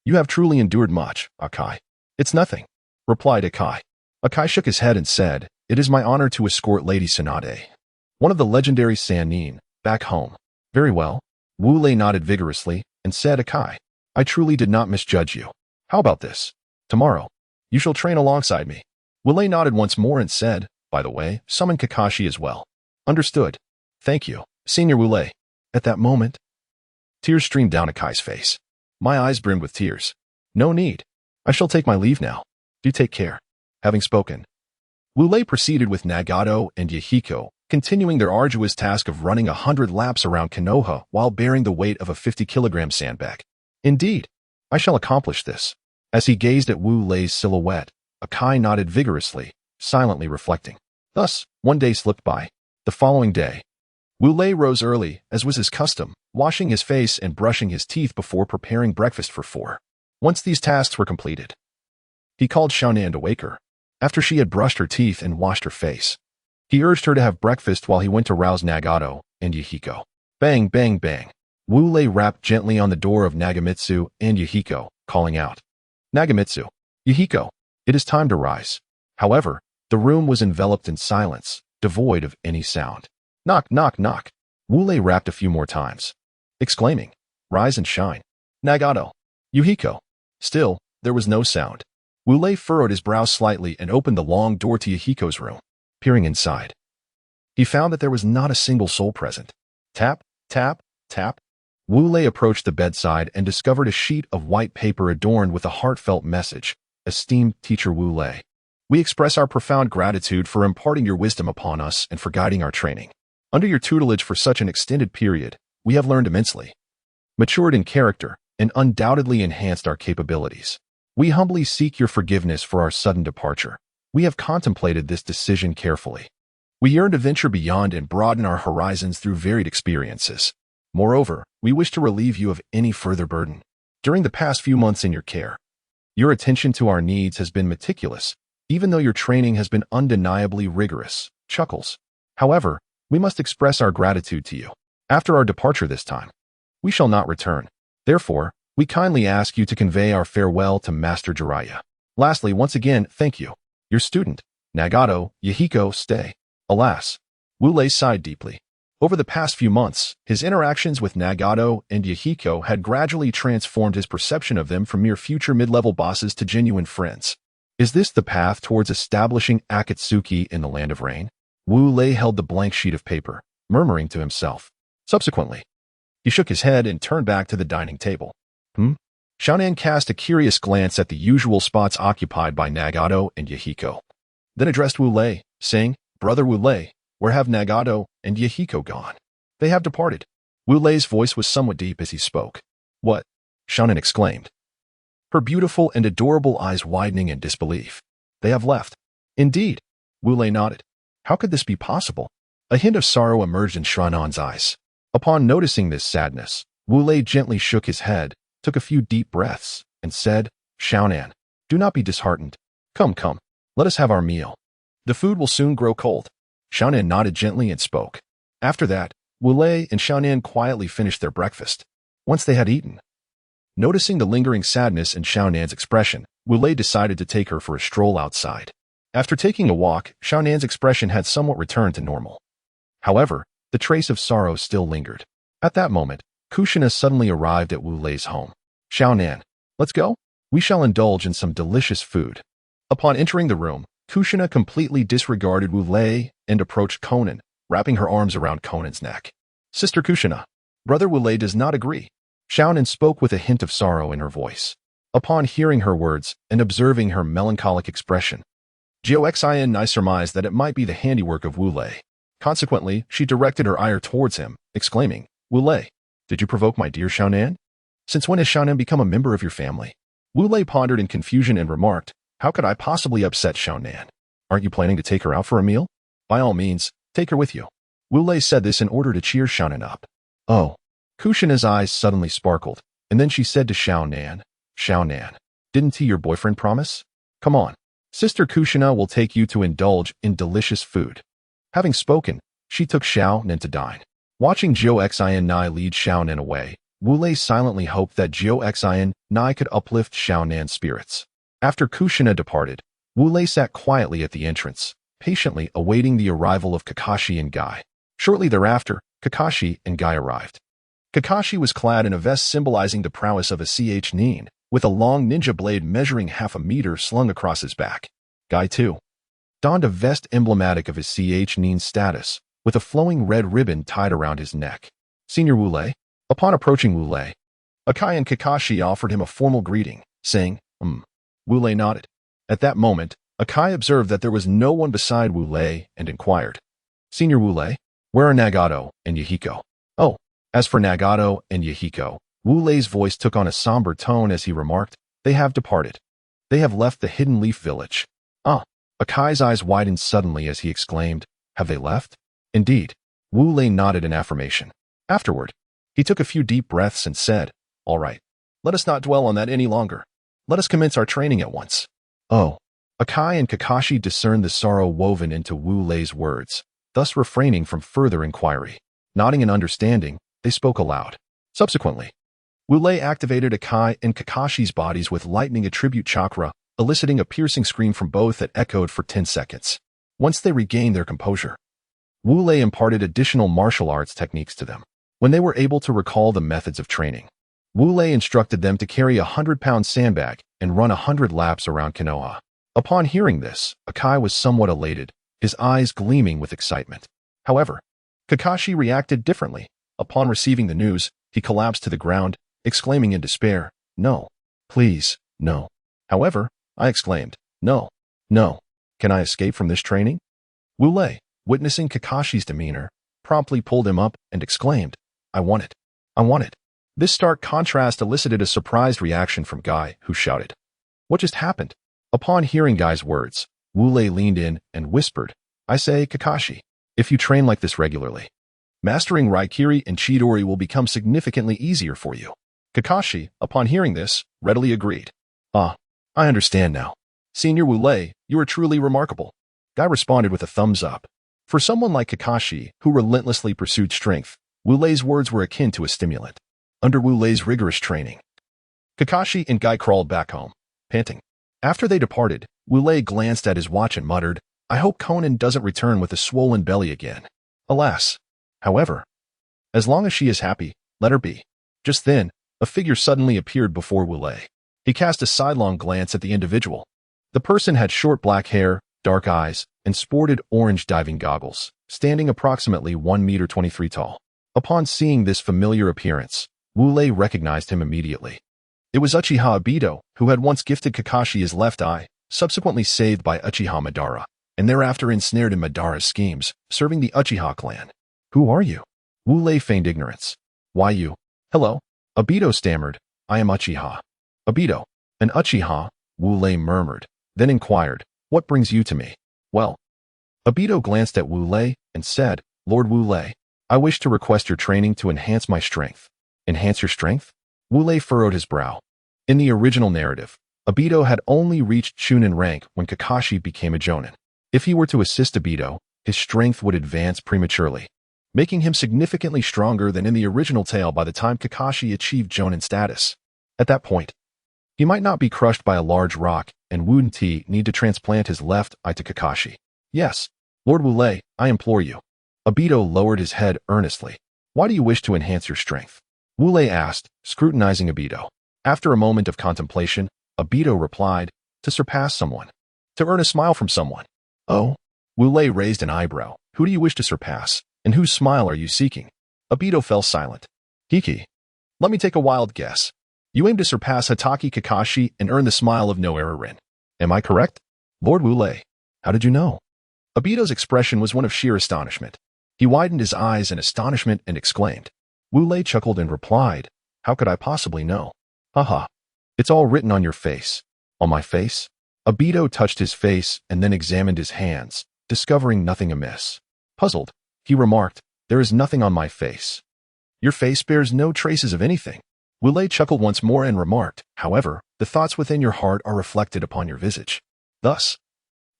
"You have truly endured much, Akai." "It's nothing," replied Akai. Akai shook his head and said, "It is my honor to escort Lady Tsunade, one of the legendary Sannin, back home." "Very well." Wu Lei nodded vigorously and said, "Akai, I truly did not misjudge you. How about this? Tomorrow, you shall train alongside me." Wu Lei nodded once more and said, "By the way, summon Kakashi as well." "Understood. Thank you, Senior Wu Lei." At that moment, tears streamed down Akai's face. My eyes brimmed with tears. "No need. I shall take my leave now. Do take care." Having spoken, Wu Lei proceeded with Nagato and Yahiko, continuing their arduous task of running 100 laps around Konoha while bearing the weight of a 50-kilogram sandbag. "Indeed, I shall accomplish this." As he gazed at Wu Lei's silhouette, Akai nodded vigorously, silently reflecting. Thus, one day slipped by. The following day, Wu Lei rose early, as was his custom, washing his face and brushing his teeth before preparing breakfast for 4. Once these tasks were completed, he called Xiaonan to wake her. After she had brushed her teeth and washed her face, he urged her to have breakfast while he went to rouse Nagato and Yahiko. Bang, bang, bang. Wu Lei rapped gently on the door of Nagamitsu and Yahiko, calling out, "Nagamitsu, Yahiko, it is time to rise." However, the room was enveloped in silence, devoid of any sound. Knock, knock, knock. Wu Lei rapped a few more times, exclaiming, "Rise and shine. Nagato, Yahiko." Still, there was no sound. Wu Lei furrowed his brow slightly and opened the long door to Yahiko's room. Peering inside, he found that there was not a single soul present. Tap, tap, tap. Wu Lei approached the bedside and discovered a sheet of white paper adorned with a heartfelt message. "Esteemed Teacher Wu Lei, we express our profound gratitude for imparting your wisdom upon us and for guiding our training. Under your tutelage for such an extended period, we have learned immensely, matured in character, and undoubtedly enhanced our capabilities. We humbly seek your forgiveness for our sudden departure. We have contemplated this decision carefully. We yearn to venture beyond and broaden our horizons through varied experiences. Moreover, we wish to relieve you of any further burden. During the past few months in your care, your attention to our needs has been meticulous, even though your training has been undeniably rigorous." Chuckles. "However, we must express our gratitude to you. After our departure this time, we shall not return. Therefore, we kindly ask you to convey our farewell to Master Jiraiya. Lastly, once again, thank you. Your student, Nagato, Yahiko, stay." Alas, Wu Lei sighed deeply. Over the past few months, his interactions with Nagato and Yahiko had gradually transformed his perception of them from mere future mid-level bosses to genuine friends. Is this the path towards establishing Akatsuki in the Land of Rain? Wu Lei held the blank sheet of paper, murmuring to himself. Subsequently, he shook his head and turned back to the dining table. Xiaonan cast a curious glance at the usual spots occupied by Nagato and Yahiko, then addressed Wu Lei, saying, "Brother Wu Lei, where have Nagato and Yahiko gone?" "They have departed." Wu Lei's voice was somewhat deep as he spoke. "What?" Xiaonan exclaimed, her beautiful and adorable eyes widening in disbelief. "They have left." "Indeed." Wu Lei nodded. How could this be possible? A hint of sorrow emerged in Shannon's eyes. Upon noticing this sadness, Wu Lei gently shook his head, took a few deep breaths, and said, "Xiaonan, do not be disheartened. Come, come, let us have our meal. The food will soon grow cold." Xiaonan nodded gently and spoke. After that, Wu Lei and Xiaonan quietly finished their breakfast. Once they had eaten, noticing the lingering sadness in Xiaonan's expression, Wu Lei decided to take her for a stroll outside. After taking a walk, Xiaonan's expression had somewhat returned to normal. However, the trace of sorrow still lingered. At that moment, Kushina suddenly arrived at Wu Lei's home. "Xiaonan, let's go? We shall indulge in some delicious food." Upon entering the room, Kushina completely disregarded Wu Lei and approached Konan, wrapping her arms around Konan's neck. "Sister Kushina, Brother Wu Lei does not agree." Xiaonan spoke with a hint of sorrow in her voice. Upon hearing her words and observing her melancholic expression, Joxin surmised that it might be the handiwork of Wu Lei. Consequently, she directed her ire towards him, exclaiming, "Wu Lei, did you provoke my dear Xiaonan? Since when has Xiaonan become a member of your family?" Wu Lei pondered in confusion and remarked, "How could I possibly upset Xiaonan? Aren't you planning to take her out for a meal? By all means, take her with you." Wu Lei said this in order to cheer Xiaonan up. "Oh." Kushina's eyes suddenly sparkled, and then she said to Xiaonan, "Xiaonan, didn't he your boyfriend promise? Come on. Sister Kushina will take you to indulge in delicious food." Having spoken, she took Xiaonan to dine. Watching Joxin lead Xiaonan away, Wu Lei silently hoped that Joxin could uplift Xiaonan's spirits. After Kushina departed, Wu Lei sat quietly at the entrance, patiently awaiting the arrival of Kakashi and Guy. Shortly thereafter, Kakashi and Guy arrived. Kakashi was clad in a vest symbolizing the prowess of a nin, with a long ninja blade measuring half a meter slung across his back. Guy, too, donned a vest emblematic of his nin's status, with a flowing red ribbon tied around his neck. "Senior Wu Lei?" Upon approaching Wu Lei, Akai and Kakashi offered him a formal greeting, saying, Wu Lei nodded. At that moment, Akai observed that there was no one beside Wu Lei and inquired, "Senior Wu Lei, where are Nagato and Yahiko?" "Oh." As for Nagato and Yahiko, Wu Lei's voice took on a somber tone as he remarked, "They have departed. They have left the Hidden Leaf Village." "Ah." Akai's eyes widened suddenly as he exclaimed, "Have they left?" "Indeed." Wu Lei nodded in affirmation. Afterward, he took a few deep breaths and said, "All right. Let us not dwell on that any longer. Let us commence our training at once." "Oh." Akai and Kakashi discerned the sorrow woven into Wu Lei's words, thus refraining from further inquiry. Nodding in understanding, they spoke aloud. Subsequently, Wu Lei activated Akai and Kakashi's bodies with lightning attribute chakra, eliciting a piercing scream from both that echoed for 10 seconds. Once they regained their composure, Wu Lei imparted additional martial arts techniques to them. When they were able to recall the methods of training, Wu Lei instructed them to carry a 100-pound sandbag and run 100 laps around Konoha. Upon hearing this, Akai was somewhat elated, his eyes gleaming with excitement. However, Kakashi reacted differently. Upon receiving the news, he collapsed to the ground, exclaiming in despair, "No. Please, no." "However," I exclaimed, "No. No. Can I escape from this training?" Wu Lei, witnessing Kakashi's demeanor, promptly pulled him up and exclaimed, "I want it. I want it." This stark contrast elicited a surprised reaction from Guy, who shouted, "What just happened?" Upon hearing Guy's words, Wu Lei leaned in and whispered, "I say, Kakashi, if you train like this regularly, mastering Raikiri and Chidori will become significantly easier for you." Kakashi, upon hearing this, readily agreed. "Ah, I understand now. Senior Wu Lei, you are truly remarkable." Guy responded with a thumbs up. For someone like Kakashi, who relentlessly pursued strength, Wu Lei's words were akin to a stimulant. Under Wu Lei's rigorous training, Kakashi and Guy crawled back home, panting. After they departed, Wu Lei glanced at his watch and muttered, "I hope Konan doesn't return with a swollen belly again." Alas. However, as long as she is happy, let her be. Just then, a figure suddenly appeared before Wu Lei. He cast a sidelong glance at the individual. The person had short black hair, dark eyes, and sported orange diving goggles, standing approximately 1 meter 23 tall. Upon seeing this familiar appearance, Wu Lei recognized him immediately. It was Uchiha Aido, who had once gifted Kakashi his left eye, subsequently saved by Uchiha Madara, and thereafter ensnared in Madara's schemes, serving the Uchiha clan. "Who are you?" Wu Lei feigned ignorance. "Why you?" "Hello." Aido stammered, "I am Uchiha." "Aido, an Uchiha," Wu Lei murmured, then inquired, "What brings you to me?" "Well." Aido glanced at Wu Lei and said, "Lord Wu Lei, I wish to request your training to enhance my strength." "Enhance your strength?" Wu Lei furrowed his brow. In the original narrative, Aido had only reached Chunin rank when Kakashi became a Jonin. If he were to assist Aido, his strength would advance prematurely, making him significantly stronger than in the original tale by the time Kakashi achieved Jonin status. At that point, he might not be crushed by a large rock, and wouldn't he need to transplant his left eye to Kakashi. "Yes, Lord Wu Lei, I implore you." Aido lowered his head earnestly. "Why do you wish to enhance your strength?" Wu Lei asked, scrutinizing Aido. After a moment of contemplation, Aido replied, "To surpass someone. To earn a smile from someone." "Oh?" Wu Lei raised an eyebrow. "Who do you wish to surpass, and whose smile are you seeking?" Aido fell silent. "Hiki. Let me take a wild guess. You aim to surpass Hatake Kakashi and earn the smile of no error Rin. Am I correct? Lord Wu Lei, how did you know? Obito's expression was one of sheer astonishment. He widened his eyes in astonishment and exclaimed. Wu Lei chuckled and replied, how could I possibly know? Haha. It's all written on your face. On my face? Obito touched his face and then examined his hands, discovering nothing amiss. Puzzled, he remarked, there is nothing on my face. Your face bears no traces of anything. Wu Lei chuckled once more and remarked, however, the thoughts within your heart are reflected upon your visage. Thus,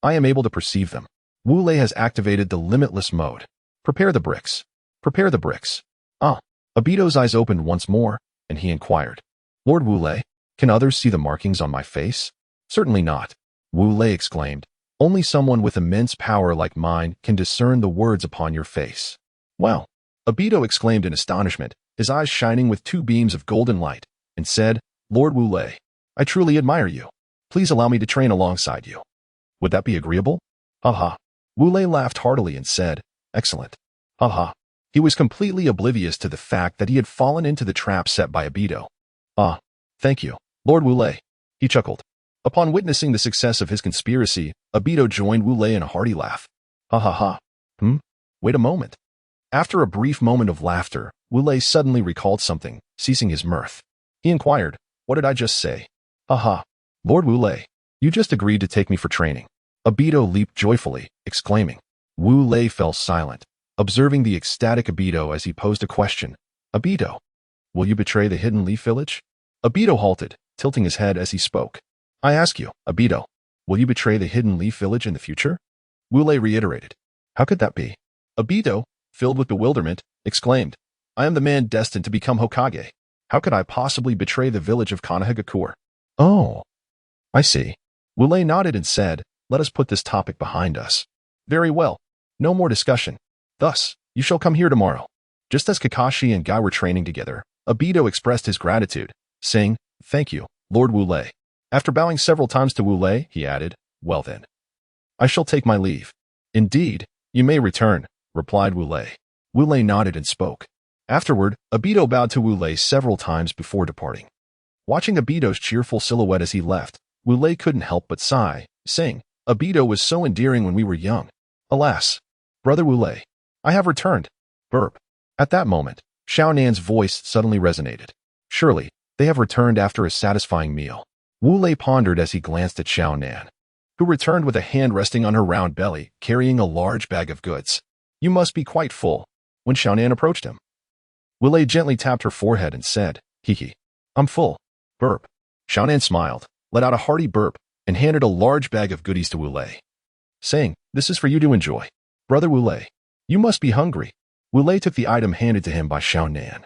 I am able to perceive them. Wu Lei has activated the limitless mode. Prepare the bricks. Prepare the bricks. Ah. Obito's eyes opened once more, and he inquired, Lord Wu Lei, can others see the markings on my face? Certainly not. Wu Lei exclaimed, only someone with immense power like mine can discern the words upon your face. Wow. Obito exclaimed in astonishment, his eyes shining with two beams of golden light, and said, Lord Wu Lei, I truly admire you. Please allow me to train alongside you. Would that be agreeable? Haha. Wu Lei laughed heartily and said, excellent. Haha. He was completely oblivious to the fact that he had fallen into the trap set by Obito. Ah, thank you, Lord Wu Lei. He chuckled. Upon witnessing the success of his conspiracy, Obito joined Wu Lei in a hearty laugh. Ha ha ha. Wait a moment. After a brief moment of laughter, Wu Lei suddenly recalled something, ceasing his mirth. He inquired, what did I just say? Ha ha. Lord Wu Lei, you just agreed to take me for training. Obito leaped joyfully, exclaiming. Wu Lei fell silent, observing the ecstatic Obito as he posed a question. Obito, will you betray the Hidden Leaf Village? Obito halted, tilting his head as he spoke. I ask you, Obito, will you betray the Hidden Leaf Village in the future? Wu Lei reiterated. How could that be? Obito, filled with bewilderment, exclaimed, I am the man destined to become Hokage. How could I possibly betray the village of Konohagakure? Oh, I see. Wu Lei nodded and said, let us put this topic behind us. Very well. No more discussion. Thus, you shall come here tomorrow. Just as Kakashi and Guy were training together, Obito expressed his gratitude, saying, thank you, Lord Wu Lei. After bowing several times to Wu Lei, he added, well then. I shall take my leave. Indeed, you may return, replied Wu Lei. Wu Lei nodded and spoke. Afterward, Obito bowed to Wu Lei several times before departing. Watching Obito's cheerful silhouette as he left, Wu Lei couldn't help but sigh, saying, Obito was so endearing when we were young. Alas, brother Wu Lei, I have returned. Burp. At that moment, Xiao Nan's voice suddenly resonated. Surely, they have returned after a satisfying meal. Wu Lei pondered as he glanced at Xiao Nan, who returned with a hand resting on her round belly, carrying a large bag of goods. You must be quite full. When Xiao Nan approached him, Wu Lei gently tapped her forehead and said, hee. I'm full. Burp. Xiao Nan smiled, let out a hearty burp, and handed a large bag of goodies to Wu Lei, saying, this is for you to enjoy. Brother Wu Lei, you must be hungry. Wu Lei took the item handed to him by Xiao Nan,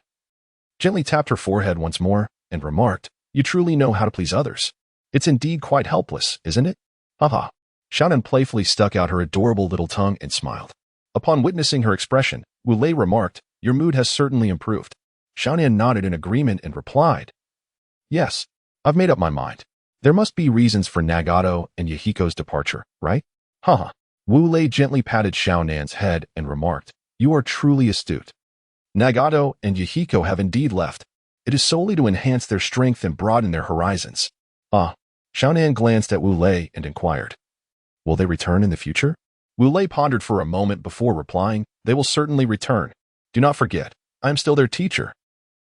gently tapped her forehead once more, and remarked, you truly know how to please others. It's indeed quite helpless, isn't it? Haha. Xiao Nan playfully stuck out her adorable little tongue and smiled. Upon witnessing her expression, Wu Lei remarked, your mood has certainly improved. Xiao Nan nodded in agreement and replied, yes, I've made up my mind. There must be reasons for Nagato and Yahiko's departure, right? Haha. Wu Lei gently patted Xiao Nan's head and remarked, you are truly astute. Nagato and Yahiko have indeed left. It is solely to enhance their strength and broaden their horizons. Ah. Xiao Nan glanced at Wu Lei and inquired, will they return in the future? Wu Lei pondered for a moment before replying, they will certainly return. Do not forget, I am still their teacher.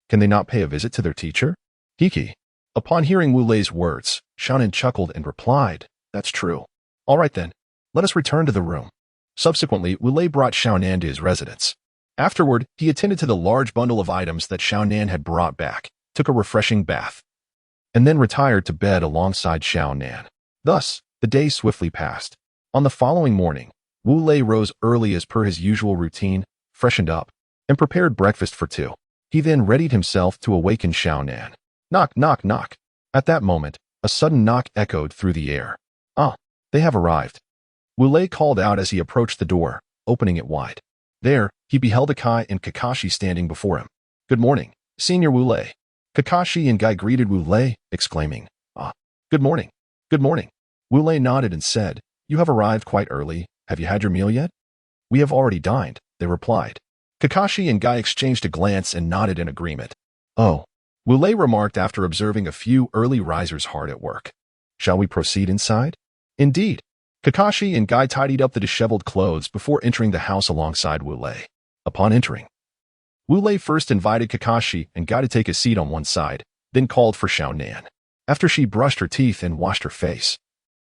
Can they not pay a visit to their teacher? Hiki. Upon hearing Wu Lei's words, Xiao Nan chuckled and replied, that's true. All right then, let us return to the room. Subsequently, Wu Lei brought Xiao Nan to his residence. Afterward, he attended to the large bundle of items that Xiao Nan had brought back, took a refreshing bath, and then retired to bed alongside Xiao Nan. Thus, the day swiftly passed. On the following morning, Wu Lei rose early as per his usual routine, freshened up, and prepared breakfast for two. He then readied himself to awaken Xiao Nan. Knock, knock, knock. At that moment, a sudden knock echoed through the air. Ah, they have arrived. Wu Lei called out as he approached the door, opening it wide. There, he beheld Akai and Kakashi standing before him. Good morning, Senior Wu Lei. Kakashi and Guy greeted Wu Lei, exclaiming, ah, good morning, good morning. Wu Lei nodded and said, you have arrived quite early. Have you had your meal yet? We have already dined, they replied. Kakashi and Guy exchanged a glance and nodded in agreement. Oh, Wu Lei remarked after observing a few early risers hard at work. Shall we proceed inside? Indeed. Kakashi and Guy tidied up the disheveled clothes before entering the house alongside Wu Lei. Upon entering, Wu Lei first invited Kakashi and Guy to take a seat on one side, then called for Xiao Nan. After she brushed her teeth and washed her face,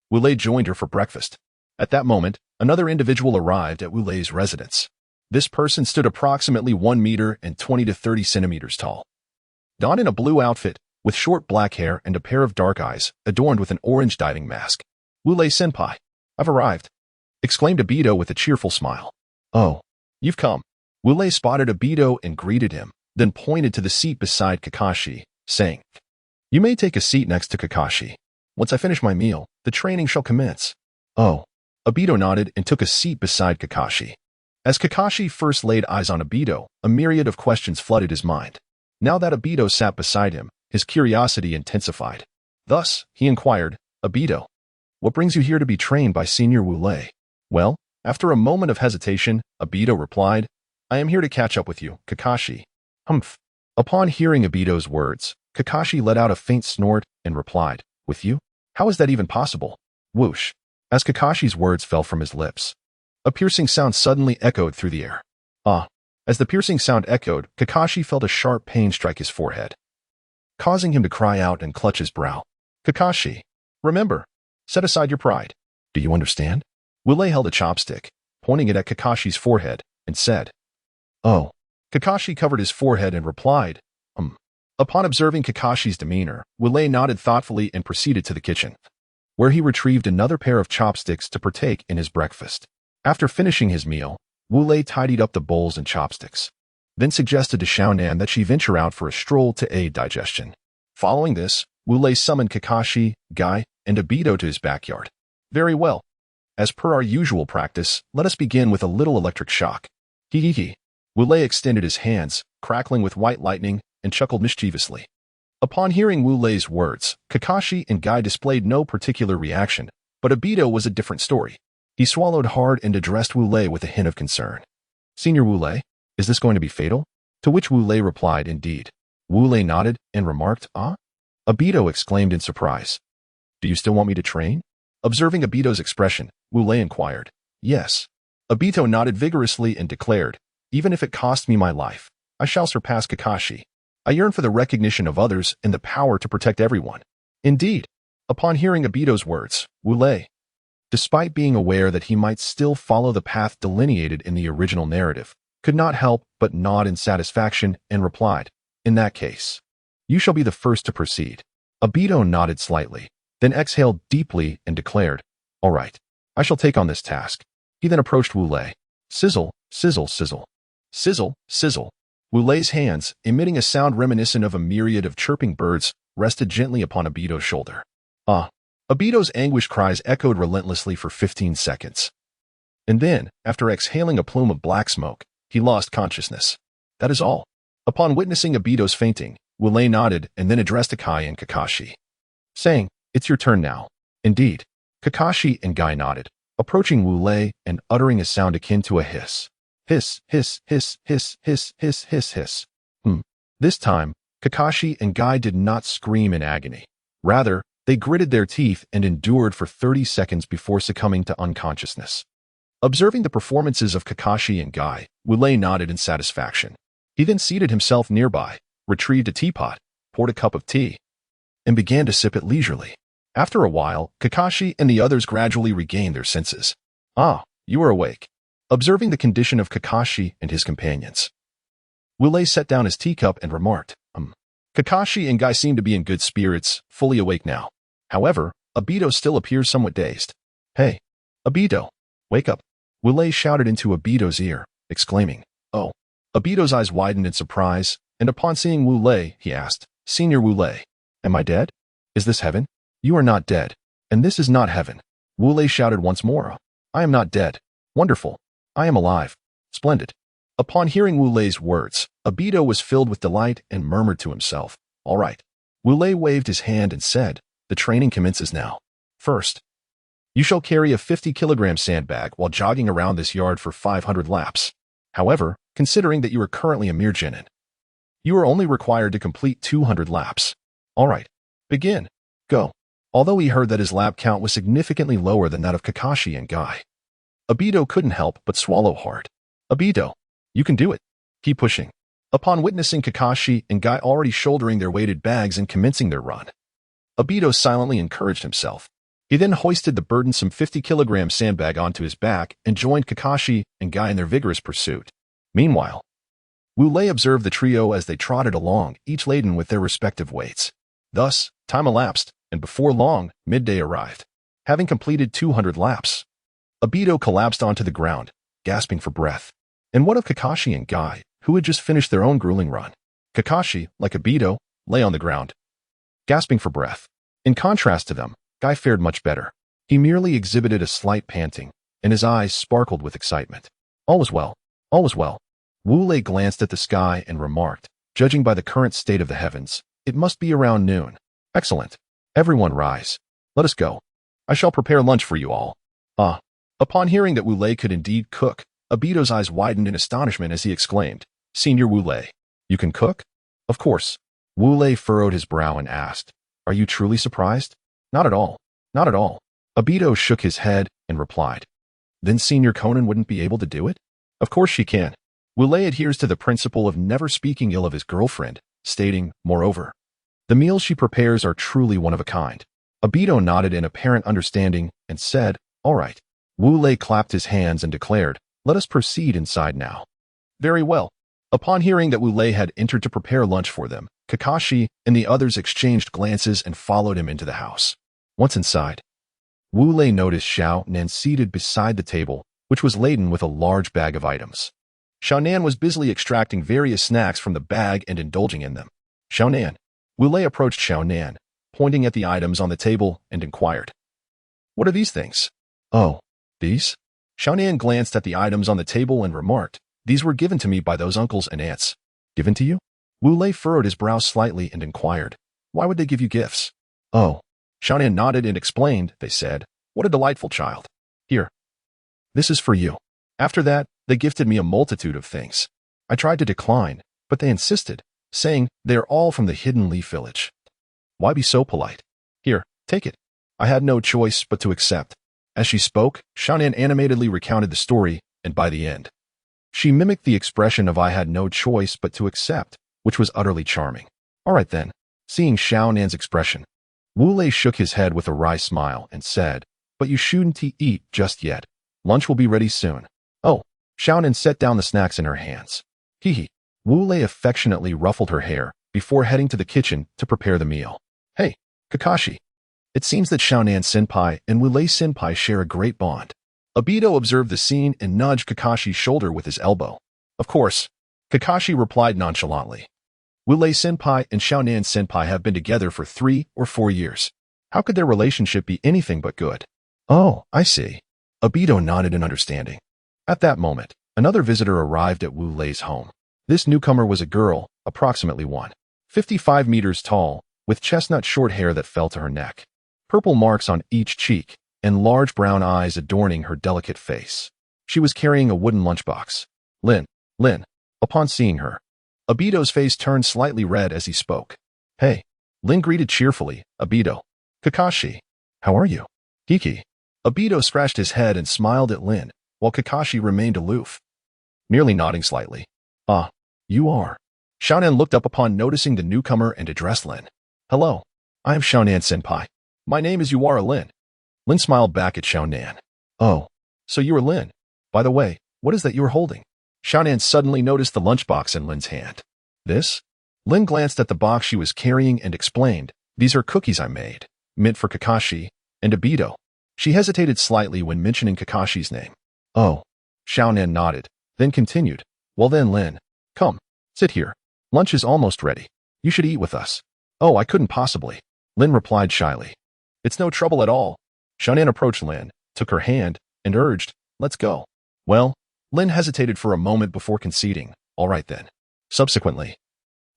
Wu Lei joined her for breakfast. At that moment, another individual arrived at Wu Lei's residence. This person stood approximately 1 meter and 20 to 30 centimeters tall. Donned in a blue outfit, with short black hair and a pair of dark eyes, adorned with an orange diving mask. Wu Lei senpai, I've arrived, exclaimed Aido with a cheerful smile. Oh, you've come. Wu Lei spotted Aido and greeted him, then pointed to the seat beside Kakashi, saying, You may take a seat next to Kakashi. Once I finish my meal, the training shall commence. Oh. Aido nodded and took a seat beside Kakashi. As Kakashi first laid eyes on Aido, a myriad of questions flooded his mind. Now that Aido sat beside him, his curiosity intensified. Thus, he inquired, Aido, what brings you here to be trained by Senior Wu Lei? Well, after a moment of hesitation, Aido replied, I am here to catch up with you, Kakashi. Humph. Upon hearing Aido's words, Kakashi let out a faint snort and replied, With you? How is that even possible? Whoosh. As Kakashi's words fell from his lips, a piercing sound suddenly echoed through the air. Ah. As the piercing sound echoed, Kakashi felt a sharp pain strike his forehead, causing him to cry out and clutch his brow. Kakashi, remember, set aside your pride. Do you understand? Wu Lei held a chopstick, pointing it at Kakashi's forehead, and said, Oh. Kakashi covered his forehead and replied, Upon observing Kakashi's demeanor, Wu Lei nodded thoughtfully and proceeded to the kitchen, where he retrieved another pair of chopsticks to partake in his breakfast. After finishing his meal, Wu Lei tidied up the bowls and chopsticks, then suggested to Xiao Nan that she venture out for a stroll to aid digestion. Following this, Wu Lei summoned Kakashi, Guy, and Aido to his backyard. Very well. As per our usual practice, let us begin with a little electric shock. Hee hee hee. Wu Lei extended his hands, crackling with white lightning, and chuckled mischievously. Upon hearing Wu Lei's words, Kakashi and Guy displayed no particular reaction, but Aido was a different story. He swallowed hard and addressed Wu Lei with a hint of concern. Senior Wu Lei, is this going to be fatal? To which Wu Lei replied, Indeed. Wu Lei nodded and remarked, Ah? Aido exclaimed in surprise. Do you still want me to train? Observing Aido's expression, Wu Lei inquired. Yes. Aido nodded vigorously and declared, Even if it costs me my life, I shall surpass Kakashi. I yearn for the recognition of others and the power to protect everyone. Indeed. Upon hearing Aido's words, Wu Lei, despite being aware that he might still follow the path delineated in the original narrative, could not help but nod in satisfaction and replied, In that case, you shall be the first to proceed. Aido nodded slightly, then exhaled deeply and declared, All right, I shall take on this task. He then approached Wu Lei. Sizzle, sizzle, sizzle. Sizzle, sizzle. Wu Lei's hands, emitting a sound reminiscent of a myriad of chirping birds, rested gently upon Aido's shoulder. Ah. Aido's anguished cries echoed relentlessly for 15 seconds. And then, after exhaling a plume of black smoke, he lost consciousness. That is all. Upon witnessing Aido's fainting, Wu Lei nodded and then addressed Kai and Kakashi, saying, It's your turn now. Indeed. Kakashi and Guy nodded, approaching Wu Lei and uttering a sound akin to a hiss. Hiss, hiss, hiss, hiss, hiss, hiss, hiss, hiss. This time, Kakashi and Guy did not scream in agony. Rather, they gritted their teeth and endured for 30 seconds before succumbing to unconsciousness. Observing the performances of Kakashi and Guy, Wu Lei nodded in satisfaction. He then seated himself nearby, retrieved a teapot, poured a cup of tea, and began to sip it leisurely. After a while, Kakashi and the others gradually regained their senses. Ah, you are awake. Observing the condition of Kakashi and his companions, Wu Lei set down his teacup and remarked, Kakashi and Guy seem to be in good spirits, fully awake now. However, Aido still appears somewhat dazed. Hey, Aido, wake up. Wu Lei shouted into Aido's ear, exclaiming, Oh. Aido's eyes widened in surprise, and upon seeing Wu Lei, he asked, Senior Wu Lei, am I dead? Is this heaven? You are not dead, and this is not heaven. Wu Lei shouted once more, I am not dead. Wonderful. I am alive. Splendid. Upon hearing Wu Lei's words, Aido was filled with delight and murmured to himself, All right. Wu Lei waved his hand and said, The training commences now. First, you shall carry a 50-kilogram sandbag while jogging around this yard for 500 laps. However, considering that you are currently a mere genin, You are only required to complete 200 laps. All right. Begin. Go. Although he heard that his lap count was significantly lower than that of Kakashi and Guy, Aido couldn't help but swallow hard. Aido, you can do it. Keep pushing. Upon witnessing Kakashi and Guy already shouldering their weighted bags and commencing their run, Aido silently encouraged himself. He then hoisted the burdensome 50-kilogram sandbag onto his back and joined Kakashi and Guy in their vigorous pursuit. Meanwhile, Wu Lei observed the trio as they trotted along, each laden with their respective weights. Thus, time elapsed, and before long, midday arrived. Having completed 200 laps, Aido collapsed onto the ground, gasping for breath. And what of Kakashi and Guy, who had just finished their own grueling run? Kakashi, like Aido, lay on the ground, gasping for breath. In contrast to them, Guy fared much better. He merely exhibited a slight panting, and his eyes sparkled with excitement. All was well. All was well. Wu Lei glanced at the sky and remarked, judging by the current state of the heavens, it must be around noon. Excellent. Everyone rise. Let us go. I shall prepare lunch for you all. Upon hearing that Wu Lei could indeed cook, Aido's eyes widened in astonishment as he exclaimed, Senior Wu Lei, you can cook? Of course. Wu Lei furrowed his brow and asked, Are you truly surprised? Not at all. Not at all. Aido shook his head and replied, Then Senior Konan wouldn't be able to do it? Of course she can. Wu Lei adheres to the principle of never speaking ill of his girlfriend, stating, moreover, the meals she prepares are truly one of a kind. Aido nodded in apparent understanding and said, All right. Wu Lei clapped his hands and declared, Let us proceed inside now. Very well. Upon hearing that Wu Lei had entered to prepare lunch for them, Kakashi and the others exchanged glances and followed him into the house. Once inside, Wu Lei noticed Xiao-Nan seated beside the table, which was laden with a large bag of items. Xiao-Nan was busily extracting various snacks from the bag and indulging in them. Xiao-Nan. Wu Lei approached Xiao-Nan, pointing at the items on the table, and inquired, What are these things? Oh, these? Xiao-Nan glanced at the items on the table and remarked, These were given to me by those uncles and aunts. Given to you? Wu Lei furrowed his brow slightly and inquired, Why would they give you gifts? Oh. Xiao-Nan nodded and explained, they said, What a delightful child. Here. This is for you. After that, they gifted me a multitude of things. I tried to decline, but they insisted, saying they are all from the Hidden Leaf Village. Why be so polite? Here, take it. I had no choice but to accept. As she spoke, Xiao-Nan animatedly recounted the story, and by the end, she mimicked the expression of I had no choice but to accept, which was utterly charming. All right then. Seeing Xiao-Nan's expression, Wu Lei shook his head with a wry smile and said, But you shouldn't eat just yet. Lunch will be ready soon. Oh. Xiao-Nan set down the snacks in her hands. Hee. Wu Lei affectionately ruffled her hair before heading to the kitchen to prepare the meal. Hey, Kakashi. It seems that Xiao-Nan Senpai and Wu Lei Senpai share a great bond. Aido observed the scene and nudged Kakashi's shoulder with his elbow. Of course. Kakashi replied nonchalantly. Wu Lei Senpai and Xiao-Nan Senpai have been together for 3 or 4 years. How could their relationship be anything but good? Oh, I see. Aido nodded in understanding. At that moment, another visitor arrived at Wu Lei's home. This newcomer was a girl, approximately 1.55 meters tall, with chestnut short hair that fell to her neck, purple marks on each cheek, and large brown eyes adorning her delicate face. She was carrying a wooden lunchbox. Lin. Upon seeing her, Aido's face turned slightly red as he spoke. Hey. Lin greeted cheerfully, Aido. Kakashi. How are you? Kiki. Aido scratched his head and smiled at Lin, while Kakashi remained aloof, merely nodding slightly. You are. Xiao-Nan looked up upon noticing the newcomer and addressed Lin. Hello. I am Xiao-Nan Senpai. My name is Yuara Lin. Lin smiled back at Xiao-Nan. Oh. So you are Lin. By the way, what is that you are holding? Xiao-Nan suddenly noticed the lunchbox in Lin's hand. This? Lin glanced at the box she was carrying and explained, These are cookies I made, meant for Kakashi and Aido. She hesitated slightly when mentioning Kakashi's name. Oh. Xiao-Nan nodded, then continued, Well then, Lin. Come. Sit here. Lunch is almost ready. You should eat with us. Oh, I couldn't possibly. Lin replied shyly. It's no trouble at all. Xiao-Nan approached Lin, took her hand, and urged, Let's go. Well, Lin hesitated for a moment before conceding, All right then. Subsequently,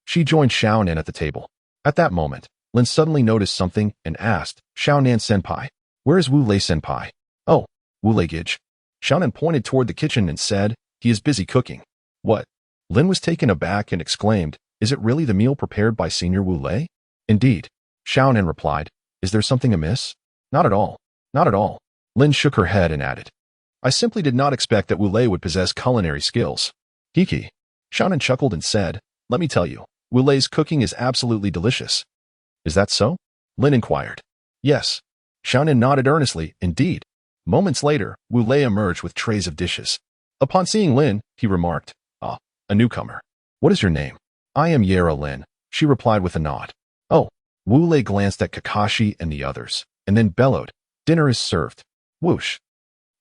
she joined Xiao-Nan at the table. At that moment, Lin suddenly noticed something and asked, Xiao-Nan Senpai, where is Wu Lei Senpai? Oh, Wu Lei Gage. Xiao-Nan pointed toward the kitchen and said, He is busy cooking. What? Lin was taken aback and exclaimed, Is it really the meal prepared by Senior Wu Lei? Indeed. Xiaonan replied. Is there something amiss? Not at all. Not at all. Lin shook her head and added. I simply did not expect that Wu Lei would possess culinary skills. Hiki. Xiaonan chuckled and said, let me tell you, Wu Lei's cooking is absolutely delicious. Is that so? Lin inquired. Yes. Xiaonan nodded earnestly, indeed. Moments later, Wu Lei emerged with trays of dishes. Upon seeing Lin, he remarked, ah, a newcomer. What is your name? I am Yara Lin, she replied with a nod. Oh. Wu Lei glanced at Kakashi and the others, and then bellowed, dinner is served. Whoosh.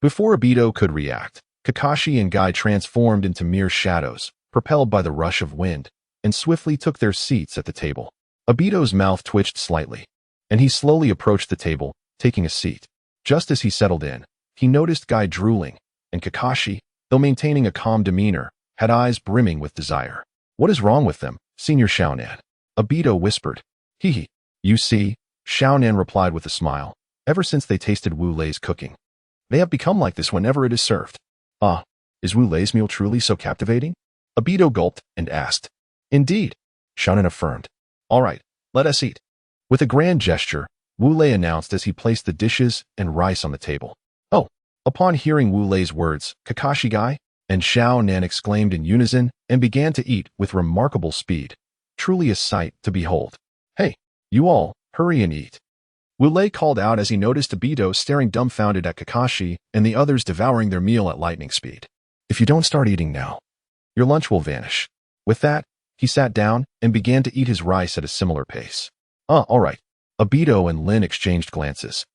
Before Aido could react, Kakashi and Guy transformed into mere shadows, propelled by the rush of wind, and swiftly took their seats at the table. Aido's mouth twitched slightly, and he slowly approached the table, taking a seat. Just as he settled in, he noticed Guy drooling, and Kakashi, though maintaining a calm demeanor, had eyes brimming with desire. What is wrong with them, Senior Xiaonan? Aido whispered. Hee. You see, Xiaonan replied with a smile. Ever since they tasted Wu Lei's cooking, they have become like this whenever it is served. Ah, is Wu Lei's meal truly so captivating? Aido gulped and asked. Indeed, Xiaonan affirmed. All right, let us eat. With a grand gesture, Wu Lei announced as he placed the dishes and rice on the table. Oh, upon hearing Wu Lei's words, Kakashi Guy and Xiaonan exclaimed in unison and began to eat with remarkable speed. Truly a sight to behold. Hey, you all, hurry and eat. Wu Lei called out as he noticed Aido staring dumbfounded at Kakashi and the others devouring their meal at lightning speed. If you don't start eating now, your lunch will vanish. With that, he sat down and began to eat his rice at a similar pace. All right. Aido and Lin exchanged glances,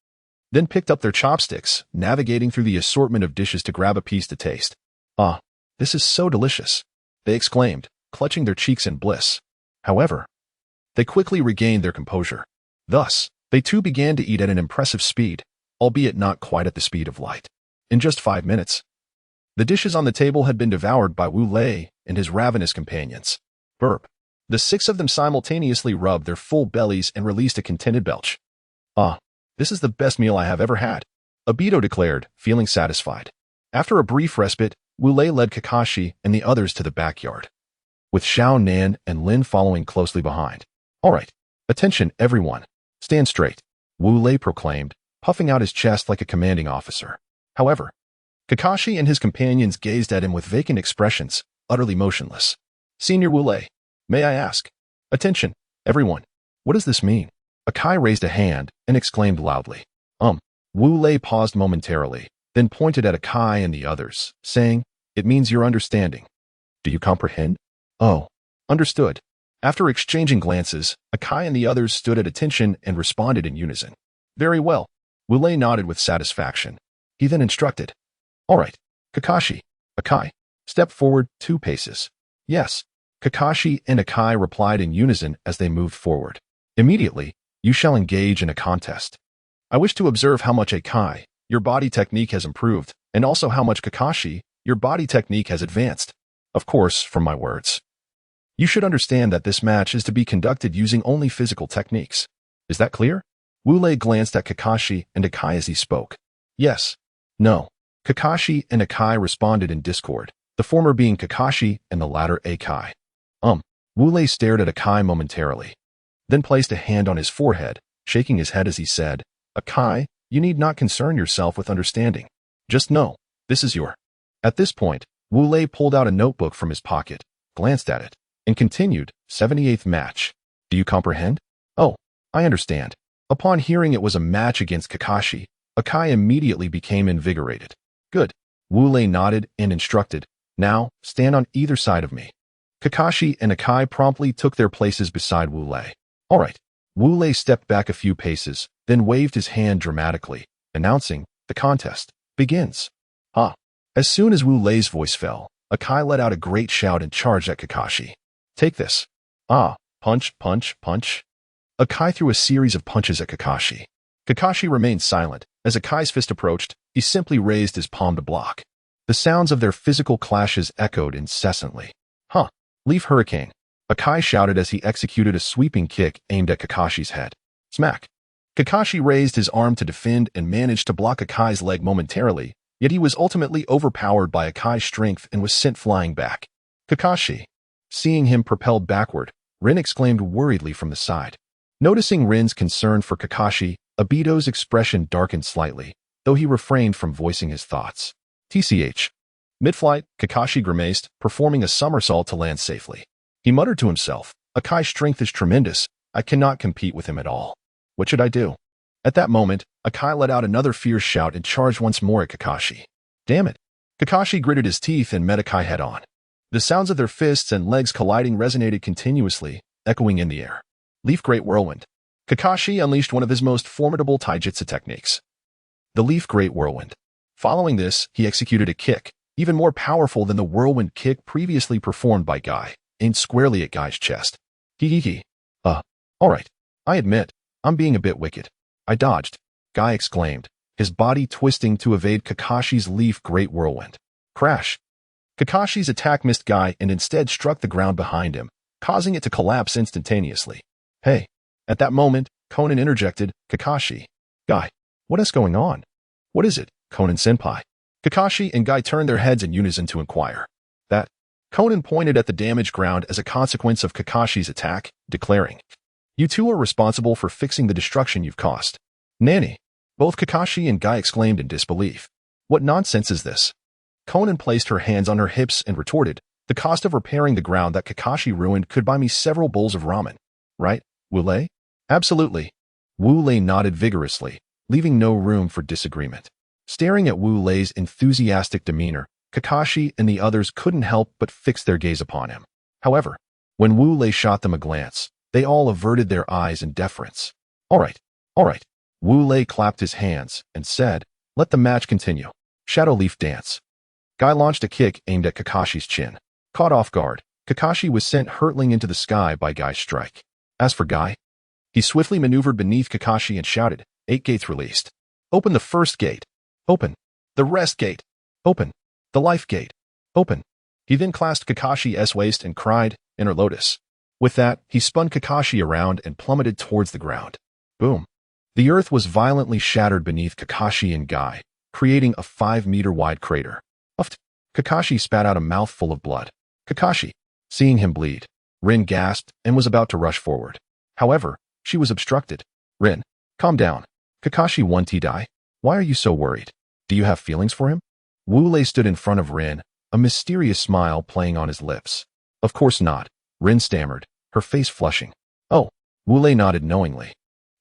then picked up their chopsticks, navigating through the assortment of dishes to grab a piece to taste. Ah, this is so delicious, they exclaimed, clutching their cheeks in bliss. However, they quickly regained their composure. Thus, they too began to eat at an impressive speed, albeit not quite at the speed of light. In just 5 minutes, the dishes on the table had been devoured by Wu Lei and his ravenous companions. Burp. The 6 of them simultaneously rubbed their full bellies and released a contented belch. Ah, this is the best meal I have ever had, Aido declared, feeling satisfied. After a brief respite, Wu Lei led Kakashi and the others to the backyard, with Xiaonan and Lin following closely behind. All right, attention everyone. Stand straight, Wu Lei proclaimed, puffing out his chest like a commanding officer. However, Kakashi and his companions gazed at him with vacant expressions, utterly motionless. Senior Wu Lei, may I ask? Attention, everyone. What does this mean? Akai raised a hand and exclaimed loudly. Wu Lei paused momentarily, then pointed at Akai and the others, saying, it means your understanding. Do you comprehend? Oh, understood. After exchanging glances, Akai and the others stood at attention and responded in unison. Very well. Wu Lei nodded with satisfaction. He then instructed. All right, Kakashi, Akai, step forward 2 paces. Yes. Kakashi and Akai replied in unison as they moved forward. Immediately, you shall engage in a contest. I wish to observe how much Akai, your body technique has improved, and also how much Kakashi, your body technique has advanced. Of course, from my words. You should understand that this match is to be conducted using only physical techniques. Is that clear? Wu Lei glanced at Kakashi and Akai as he spoke. Yes. No. Kakashi and Akai responded in discord, the former being Kakashi and the latter Akai. Wu Lei stared at Akai momentarily, then placed a hand on his forehead, shaking his head as he said, Akai, you need not concern yourself with understanding. Just know, this is your. At this point, Wu Lei pulled out a notebook from his pocket, glanced at it, and continued, 78th match. Do you comprehend? Oh, I understand. Upon hearing it was a match against Kakashi, Akai immediately became invigorated. Good. Wu Lei nodded and instructed, now, stand on either side of me. Kakashi and Akai promptly took their places beside Wu Lei. All right. Wu Lei stepped back a few paces, then waved his hand dramatically, announcing, the contest begins. As soon as Wu Lei's voice fell, Akai let out a great shout and charged at Kakashi. Take this. Punch, punch, punch. Akai threw a series of punches at Kakashi. Kakashi remained silent. As Akai's fist approached, he simply raised his palm to block. The sounds of their physical clashes echoed incessantly. Leaf Hurricane. Akai shouted as he executed a sweeping kick aimed at Kakashi's head. Smack. Kakashi raised his arm to defend and managed to block Akai's leg momentarily, yet he was ultimately overpowered by Akai's strength and was sent flying back. Kakashi. Seeing him propelled backward, Rin exclaimed worriedly from the side. Noticing Rin's concern for Kakashi, Aido's expression darkened slightly, though he refrained from voicing his thoughts. TCH. Mid-flight, Kakashi grimaced, performing a somersault to land safely. He muttered to himself, Akai's strength is tremendous. I cannot compete with him at all. What should I do? At that moment, Akai let out another fierce shout and charged once more at Kakashi. Damn it. Kakashi gritted his teeth and met Akai head-on. The sounds of their fists and legs colliding resonated continuously, echoing in the air. Leaf Great Whirlwind. Kakashi unleashed one of his most formidable taijutsu techniques. The Leaf Great Whirlwind. Following this, he executed a kick, even more powerful than the whirlwind kick previously performed by Guy, aimed squarely at Guy's chest. Hee. Alright. I admit, I'm being a bit wicked. I dodged, Guy exclaimed, his body twisting to evade Kakashi's Leaf Great Whirlwind. Crash. Kakashi's attack missed Guy and instead struck the ground behind him, causing it to collapse instantaneously. Hey. At that moment, Konan interjected, Kakashi. Guy. What is going on? What is it, Konan-senpai? Kakashi and Guy turned their heads in unison to inquire. That. Konan pointed at the damaged ground as a consequence of Kakashi's attack, declaring, You two are responsible for fixing the destruction you've caused. Nanny. Both Kakashi and Guy exclaimed in disbelief. What nonsense is this? Konan placed her hands on her hips and retorted, The cost of repairing the ground that Kakashi ruined could buy me several bowls of ramen. Right, Wu Lei? Absolutely. Wu Lei nodded vigorously, leaving no room for disagreement. Staring at Wu Lei's enthusiastic demeanor, Kakashi and the others couldn't help but fix their gaze upon him. However, when Wu Lei shot them a glance, they all averted their eyes in deference. All right. Wu Lei clapped his hands and said, Let the match continue. Shadow Leaf Dance. Guy launched a kick aimed at Kakashi's chin. Caught off guard, Kakashi was sent hurtling into the sky by Guy's strike. As for Guy, he swiftly maneuvered beneath Kakashi and shouted, 8 gates released. Open the first gate. Open. The rest gate. Open. The life gate. Open. He then clasped Kakashi's waist and cried, Inner Lotus. With that, he spun Kakashi around and plummeted towards the ground. Boom. The earth was violently shattered beneath Kakashi and Guy, creating a 5-meter-wide crater. Uffed. Kakashi spat out a mouthful of blood. Kakashi. Seeing him bleed, Rin gasped and was about to rush forward. However, she was obstructed. Rin, calm down. Kakashi won't die. Why are you so worried? Do you have feelings for him? Wu Lei stood in front of Rin, a mysterious smile playing on his lips. Of course not, Rin stammered, her face flushing. Oh, Wu Lei nodded knowingly.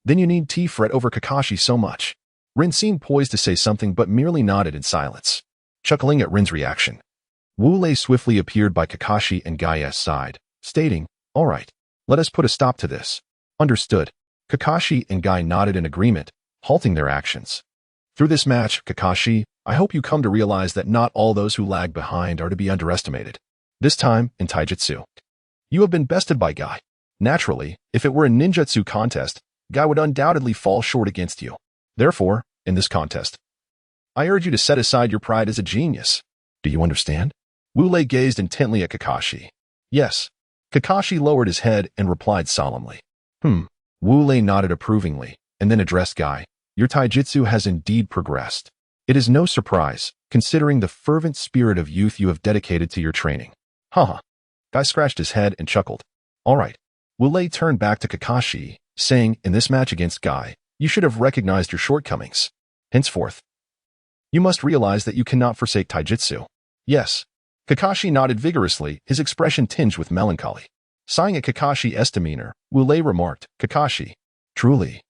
Then you need to fret over Kakashi so much. Rin seemed poised to say something but merely nodded in silence. Chuckling at Rin's reaction, Wu Lei swiftly appeared by Kakashi and Gaia's side, stating, All right, let us put a stop to this. Understood. Kakashi and Guy nodded in agreement, halting their actions. Through this match, Kakashi, I hope you come to realize that not all those who lag behind are to be underestimated. This time, in taijutsu. You have been bested by Guy. Naturally, if it were a ninjutsu contest, Guy would undoubtedly fall short against you. Therefore, in this contest, I urge you to set aside your pride as a genius. Do you understand? Wu Lei gazed intently at Kakashi. Yes. Kakashi lowered his head and replied solemnly. Wu Lei nodded approvingly, and then addressed Guy. Your taijutsu has indeed progressed. It is no surprise, considering the fervent spirit of youth you have dedicated to your training. Haha. Guy scratched his head and chuckled. All right. Wu Lei turned back to Kakashi, saying, in this match against Guy, you should have recognized your shortcomings. Henceforth, you must realize that you cannot forsake taijutsu. Yes. Kakashi nodded vigorously, his expression tinged with melancholy. Sighing at Kakashi's demeanor, Wu Lei remarked, Kakashi, truly,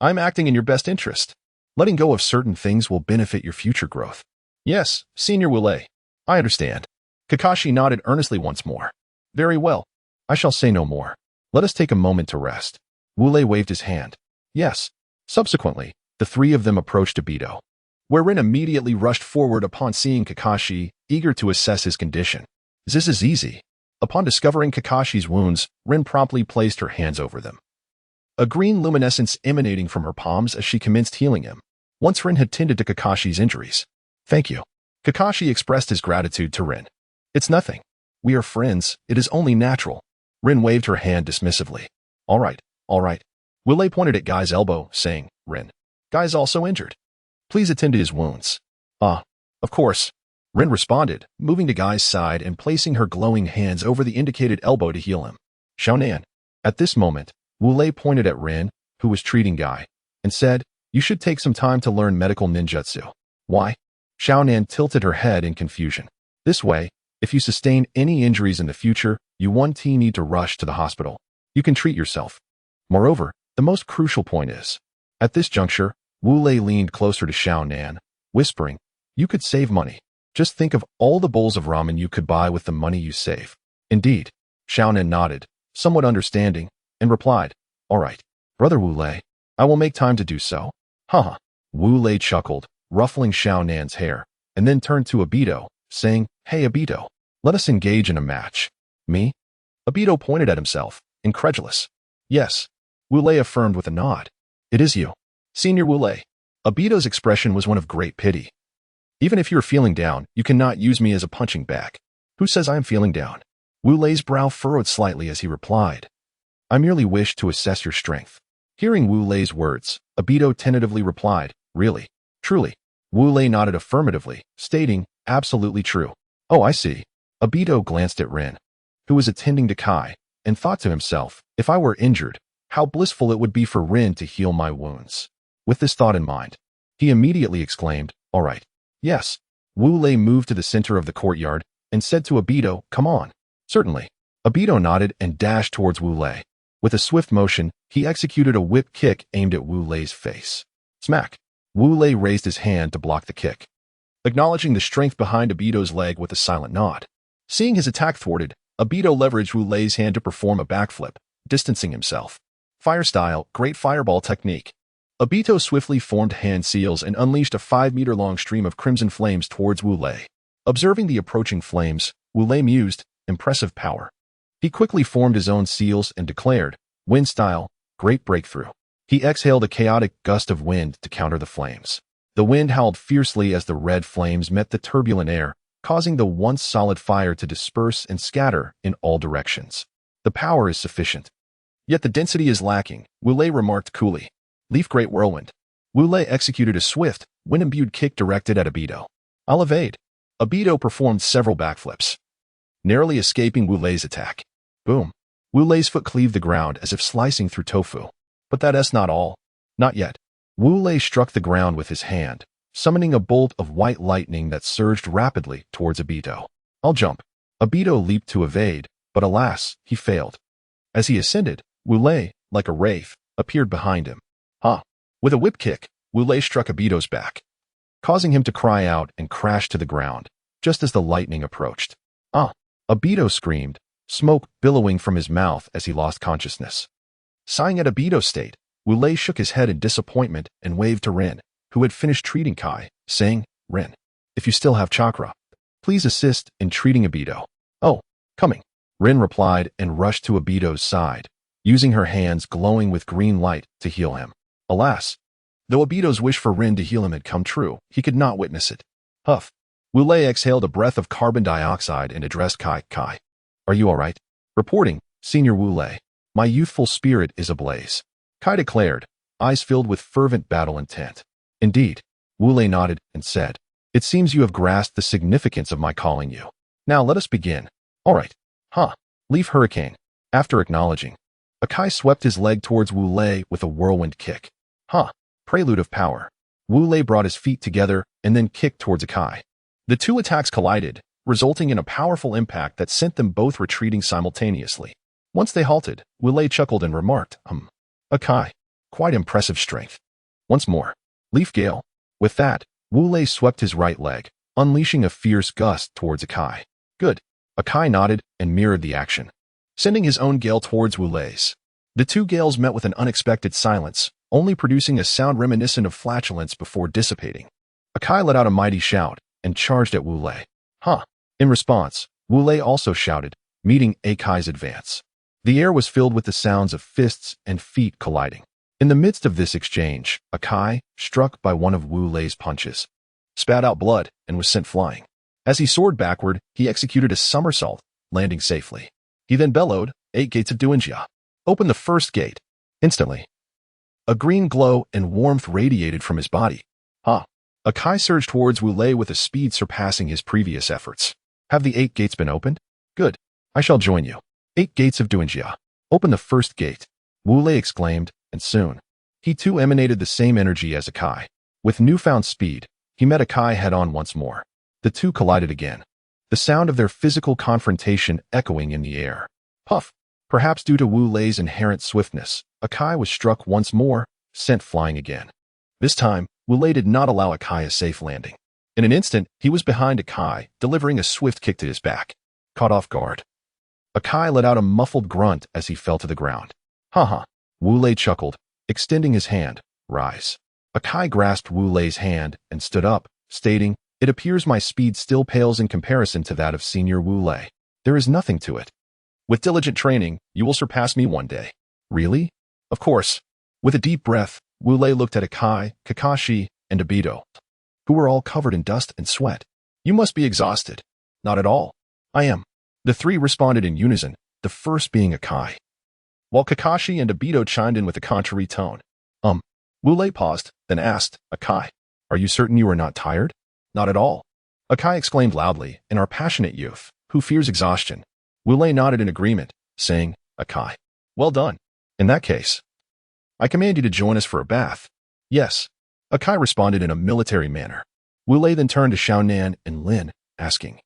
I'm acting in your best interest. Letting go of certain things will benefit your future growth. Yes, Senior Wu Lei. I understand. Kakashi nodded earnestly once more. Very well. I shall say no more. Let us take a moment to rest. Wu Lei waved his hand. Yes. Subsequently, the three of them approached Aido, where Rin immediately rushed forward upon seeing Kakashi, eager to assess his condition. This is easy. Upon discovering Kakashi's wounds, Rin promptly placed her hands over them, a green luminescence emanating from her palms as she commenced healing him. Once Rin had tended to Kakashi's injuries. Thank you. Kakashi expressed his gratitude to Rin. It's nothing. We are friends. It is only natural. Rin waved her hand dismissively. All right. Wu Lei pointed at Guy's elbow, saying, Rin, Guy's also injured. Please attend to his wounds. Of course. Rin responded, moving to Guy's side and placing her glowing hands over the indicated elbow to heal him. Xiaonan. At this moment, Wu Lei pointed at Rin, who was treating Guy, and said, "You should take some time to learn medical ninjutsu." Why? Xiaonan tilted her head in confusion. This way, if you sustain any injuries in the future, you won't need to rush to the hospital. You can treat yourself. Moreover, the most crucial point is, at this juncture, Wu Lei leaned closer to Xiaonan, whispering, "You could save money. Just think of all the bowls of ramen you could buy with the money you save." Indeed, Xiaonan nodded, somewhat understanding, and replied, "All right, Brother Wu Lei, I will make time to do so." Haha. Wu Lei chuckled, ruffling Xiaonan's hair, and then turned to Aido, saying, "Hey Aido, let us engage in a match." Me? Aido pointed at himself, incredulous. "Yes," Wu Lei affirmed with a nod. "It is you, Senior Wu Lei." Aido's expression was one of great pity. "Even if you're feeling down, you cannot use me as a punching bag." "Who says I am feeling down?" Wu Lei's brow furrowed slightly as he replied, "I merely wish to assess your strength." Hearing Wu Lei's words, Aido tentatively replied, "Really? Truly?" Wu Lei nodded affirmatively, stating, "Absolutely true." "Oh, I see." Aido glanced at Rin, who was attending to Kai, and thought to himself, "If I were injured, how blissful it would be for Rin to heal my wounds." With this thought in mind, he immediately exclaimed, "All right." "Yes." Wu Lei moved to the center of the courtyard and said to Aido, "Come on." "Certainly." Aido nodded and dashed towards Wu Lei. With a swift motion, he executed a whip kick aimed at Wu Lei's face. Smack! Wu Lei raised his hand to block the kick, acknowledging the strength behind Aido's leg with a silent nod. Seeing his attack thwarted, Aido leveraged Wu Lei's hand to perform a backflip, distancing himself. Fire style, great fireball technique. Aido swiftly formed hand seals and unleashed a 5-meter-long stream of crimson flames towards Wu Lei. Observing the approaching flames, Wu Lei mused, "Impressive power." He quickly formed his own seals and declared, "Wind style, great breakthrough." He exhaled a chaotic gust of wind to counter the flames. The wind howled fiercely as the red flames met the turbulent air, causing the once solid fire to disperse and scatter in all directions. "The power is sufficient. Yet the density is lacking," Wu Lei remarked coolly. "Leaf Great Whirlwind." Wu Lei executed a swift, wind-imbued kick directed at Aido. "I'll evade." Aido performed several backflips, narrowly escaping Wu Lei's attack. Boom. Wu Lei's foot cleaved the ground as if slicing through tofu. But that's not all. Not yet. Wu Lei struck the ground with his hand, summoning a bolt of white lightning that surged rapidly towards Aido. "I'll jump." Aido leaped to evade, but alas, he failed. As he ascended, Wu Lei, like a wraith, appeared behind him. Ha! With a whip kick, Wu Lei struck Aido's back, causing him to cry out and crash to the ground, just as the lightning approached. "Ah!" Aido screamed, smoke billowing from his mouth as he lost consciousness. Sighing at Aido's state, Wu Lei shook his head in disappointment and waved to Rin, who had finished treating Kai, saying, "Rin, if you still have chakra, please assist in treating Aido." "Oh, coming." Rin replied and rushed to Aido's side, using her hands glowing with green light to heal him. Alas, though Aido's wish for Rin to heal him had come true, he could not witness it. Huff. Wu Lei exhaled a breath of carbon dioxide and addressed Kai. "Kai, are you all right?" "Reporting, Senior Wu Lei. My youthful spirit is ablaze," Kai declared, eyes filled with fervent battle intent. "Indeed." Wu Lei nodded and said, "It seems you have grasped the significance of my calling you. Now let us begin." "All right." "Huh. Leaf Hurricane." After acknowledging, Kai swept his leg towards Wu Lei with a whirlwind kick. "Huh. Prelude of power." Wu Lei brought his feet together and then kicked towards Kai. The two attacks collided, resulting in a powerful impact that sent them both retreating simultaneously. Once they halted, Wu Lei chuckled and remarked, "Kai, quite impressive strength." Once more, Leaf Gale. With that, Wu Lei swept his right leg, unleashing a fierce gust towards Kai. "Good." Kai nodded and mirrored the action, sending his own gale towards Wu Lei's. The two gales met with an unexpected silence, only producing a sound reminiscent of flatulence before dissipating. Kai let out a mighty shout and charged at Wu Lei. "Huh." In response, Wu Lei also shouted, meeting Kai's advance. The air was filled with the sounds of fists and feet colliding. In the midst of this exchange, Kai, struck by one of Wu Lei's punches, spat out blood and was sent flying. As he soared backward, he executed a somersault, landing safely. He then bellowed, 8 gates of Duinjia. Open the first gate. Instantly, a green glow and warmth radiated from his body. Ha! Akai surged towards Wu Lei with a speed surpassing his previous efforts. Have the 8 gates been opened? Good. I shall join you. 8 gates of Duanjia. Open the first gate. Wu Lei exclaimed, and soon, he too emanated the same energy as Akai. With newfound speed, he met Akai head-on once more. The two collided again, the sound of their physical confrontation echoing in the air. Puff! Perhaps due to Wu Lei's inherent swiftness, Akai was struck once more, sent flying again. This time, Wu Lei did not allow Akai a safe landing. In an instant, he was behind Akai, delivering a swift kick to his back. Caught off guard, Akai let out a muffled grunt as he fell to the ground. Haha, Wu Lei chuckled, extending his hand. Rise. Akai grasped Wu Lei's hand and stood up, stating, It appears my speed still pales in comparison to that of Senior Wu Lei. There is nothing to it. With diligent training, you will surpass me one day. Really? Of course. With a deep breath, Wu Lei looked at Akai, Kakashi, and Aido, who were all covered in dust and sweat. You must be exhausted. Not at all. I am. The three responded in unison, the first being Akai, while Kakashi and Aido chimed in with a contrary tone. Wu Lei paused, then asked, Akai, are you certain you are not tired? Not at all. Akai exclaimed loudly, in our passionate youth, who fears exhaustion. Wu Lei nodded in agreement, saying, Akai, well done. In that case, I command you to join us for a bath. Yes. Akai responded in a military manner. Wu Lei then turned to Xiaonan and Lin, asking,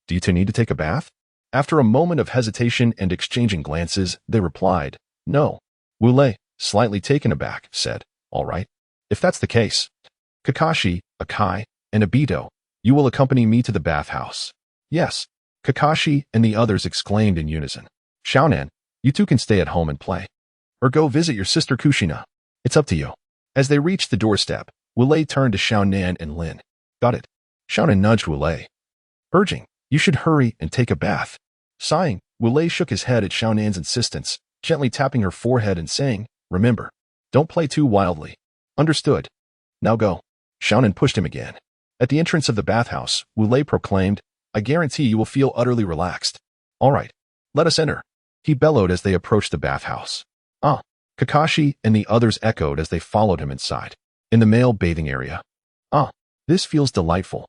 Do you two need to take a bath? After a moment of hesitation and exchanging glances, they replied, No. Wu Lei, slightly taken aback, said, All right. If that's the case, Kakashi, Akai, and Aido, you will accompany me to the bathhouse. Yes. Kakashi and the others exclaimed in unison. Xiaonan, you two can stay at home and play. Or go visit your sister Kushina. It's up to you. As they reached the doorstep, Wu Lei turned to Xiaonan and Lin. Got it. Xiaonan nudged Wu Lei, urging, You should hurry and take a bath. Sighing, Wu Lei shook his head at Xiaonan's insistence, gently tapping her forehead and saying, Remember, don't play too wildly. Understood. Now go. Xiaonan pushed him again. At the entrance of the bathhouse, Wu Lei proclaimed, I guarantee you will feel utterly relaxed. All right. Let us enter. He bellowed as they approached the bathhouse. Kakashi and the others echoed as they followed him inside. In the male bathing area. This feels delightful.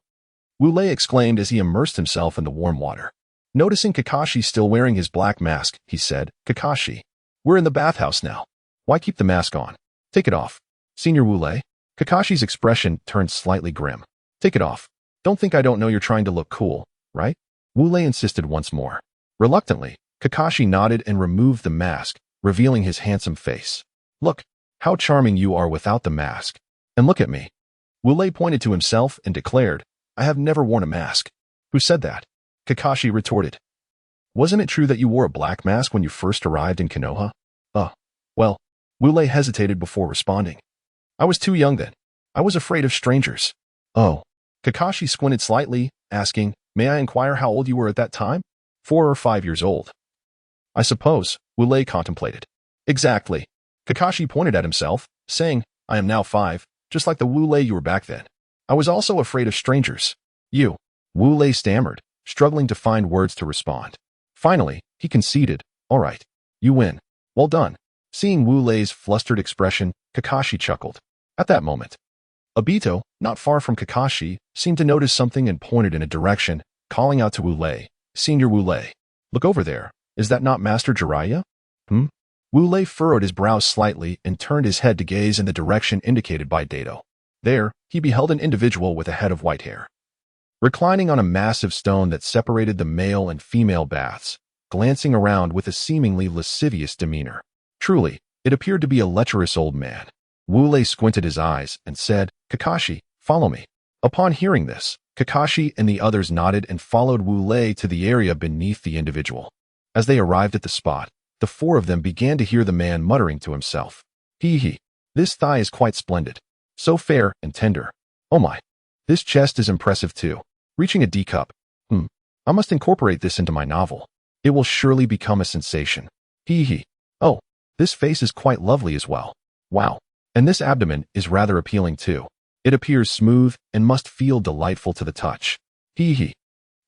Wu Lei exclaimed as he immersed himself in the warm water. Noticing Kakashi still wearing his black mask, he said, Kakashi, we're in the bathhouse now. Why keep the mask on? Take it off. Senior Wu Lei. Kakashi's expression turned slightly grim. Take it off. Don't think I don't know you're trying to look cool, right? Wu Lei insisted once more. Reluctantly, Kakashi nodded and removed the mask, revealing his handsome face. Look, how charming you are without the mask. And look at me. Wu Lei pointed to himself and declared, I have never worn a mask. Who said that? Kakashi retorted. Wasn't it true that you wore a black mask when you first arrived in Konoha? Well, Wu Lei hesitated before responding. I was too young then. I was afraid of strangers. Oh. Kakashi squinted slightly, asking, May I inquire how old you were at that time? 4 or 5 years old. I suppose, Wu Lei contemplated. Exactly. Kakashi pointed at himself, saying, I am now 5, just like the Wu Lei you were back then. I was also afraid of strangers. You. Wu Lei stammered, struggling to find words to respond. Finally, he conceded, All right. You win. Well done. Seeing Wu Lei's flustered expression, Kakashi chuckled. At that moment, Aido, not far from Kakashi, seemed to notice something and pointed in a direction, calling out to Wu Lei, Senior Wu Lei. Look over there. Is that not Master Jiraiya? Wu Lei furrowed his brows slightly and turned his head to gaze in the direction indicated by Aido. There, he beheld an individual with a head of white hair, reclining on a massive stone that separated the male and female baths, glancing around with a seemingly lascivious demeanor. Truly, it appeared to be a lecherous old man. Wu Lei squinted his eyes and said, Kakashi, follow me. Upon hearing this, Kakashi and the others nodded and followed Wu Lei to the area beneath the individual. As they arrived at the spot, the 4 of them began to hear the man muttering to himself. Hee, this thigh is quite splendid. So fair and tender. Oh my. This chest is impressive too. Reaching a D cup. I must incorporate this into my novel. It will surely become a sensation. Hee. Oh, this face is quite lovely as well. Wow. And this abdomen is rather appealing too. It appears smooth and must feel delightful to the touch. Hee.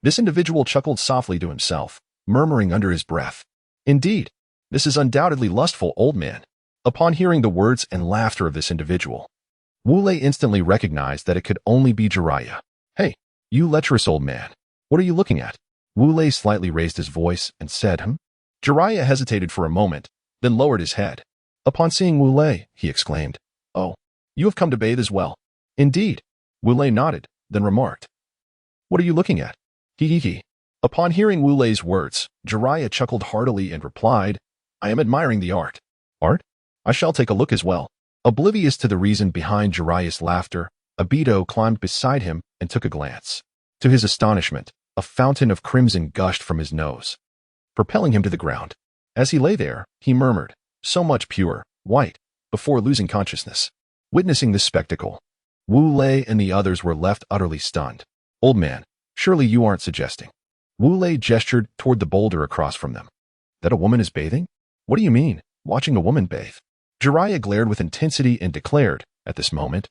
This individual chuckled softly to himself, murmuring under his breath. Indeed, this is undoubtedly lustful, old man. Upon hearing the words and laughter of this individual, Wu Lei instantly recognized that it could only be Jiraiya. Hey, you lecherous old man. What are you looking at? Wu Lei slightly raised his voice and said, Jiraiya hesitated for a moment, then lowered his head. Upon seeing Wu Lei, he exclaimed, Oh, you have come to bathe as well. Indeed. Wu Lei nodded, then remarked, What are you looking at? Hee. Upon hearing Wu Lei's words, Jiraiya chuckled heartily and replied, I am admiring the art. Art? I shall take a look as well. Oblivious to the reason behind Jiraiya's laughter, Aido climbed beside him and took a glance. To his astonishment, a fountain of crimson gushed from his nose, propelling him to the ground. As he lay there, he murmured, So much pure, white, before losing consciousness. Witnessing this spectacle, Wu Lei and the others were left utterly stunned. Old man, surely you aren't suggesting. Wu Lei gestured toward the boulder across from them. That a woman is bathing? What do you mean, watching a woman bathe? Jiraiya glared with intensity and declared, at this moment,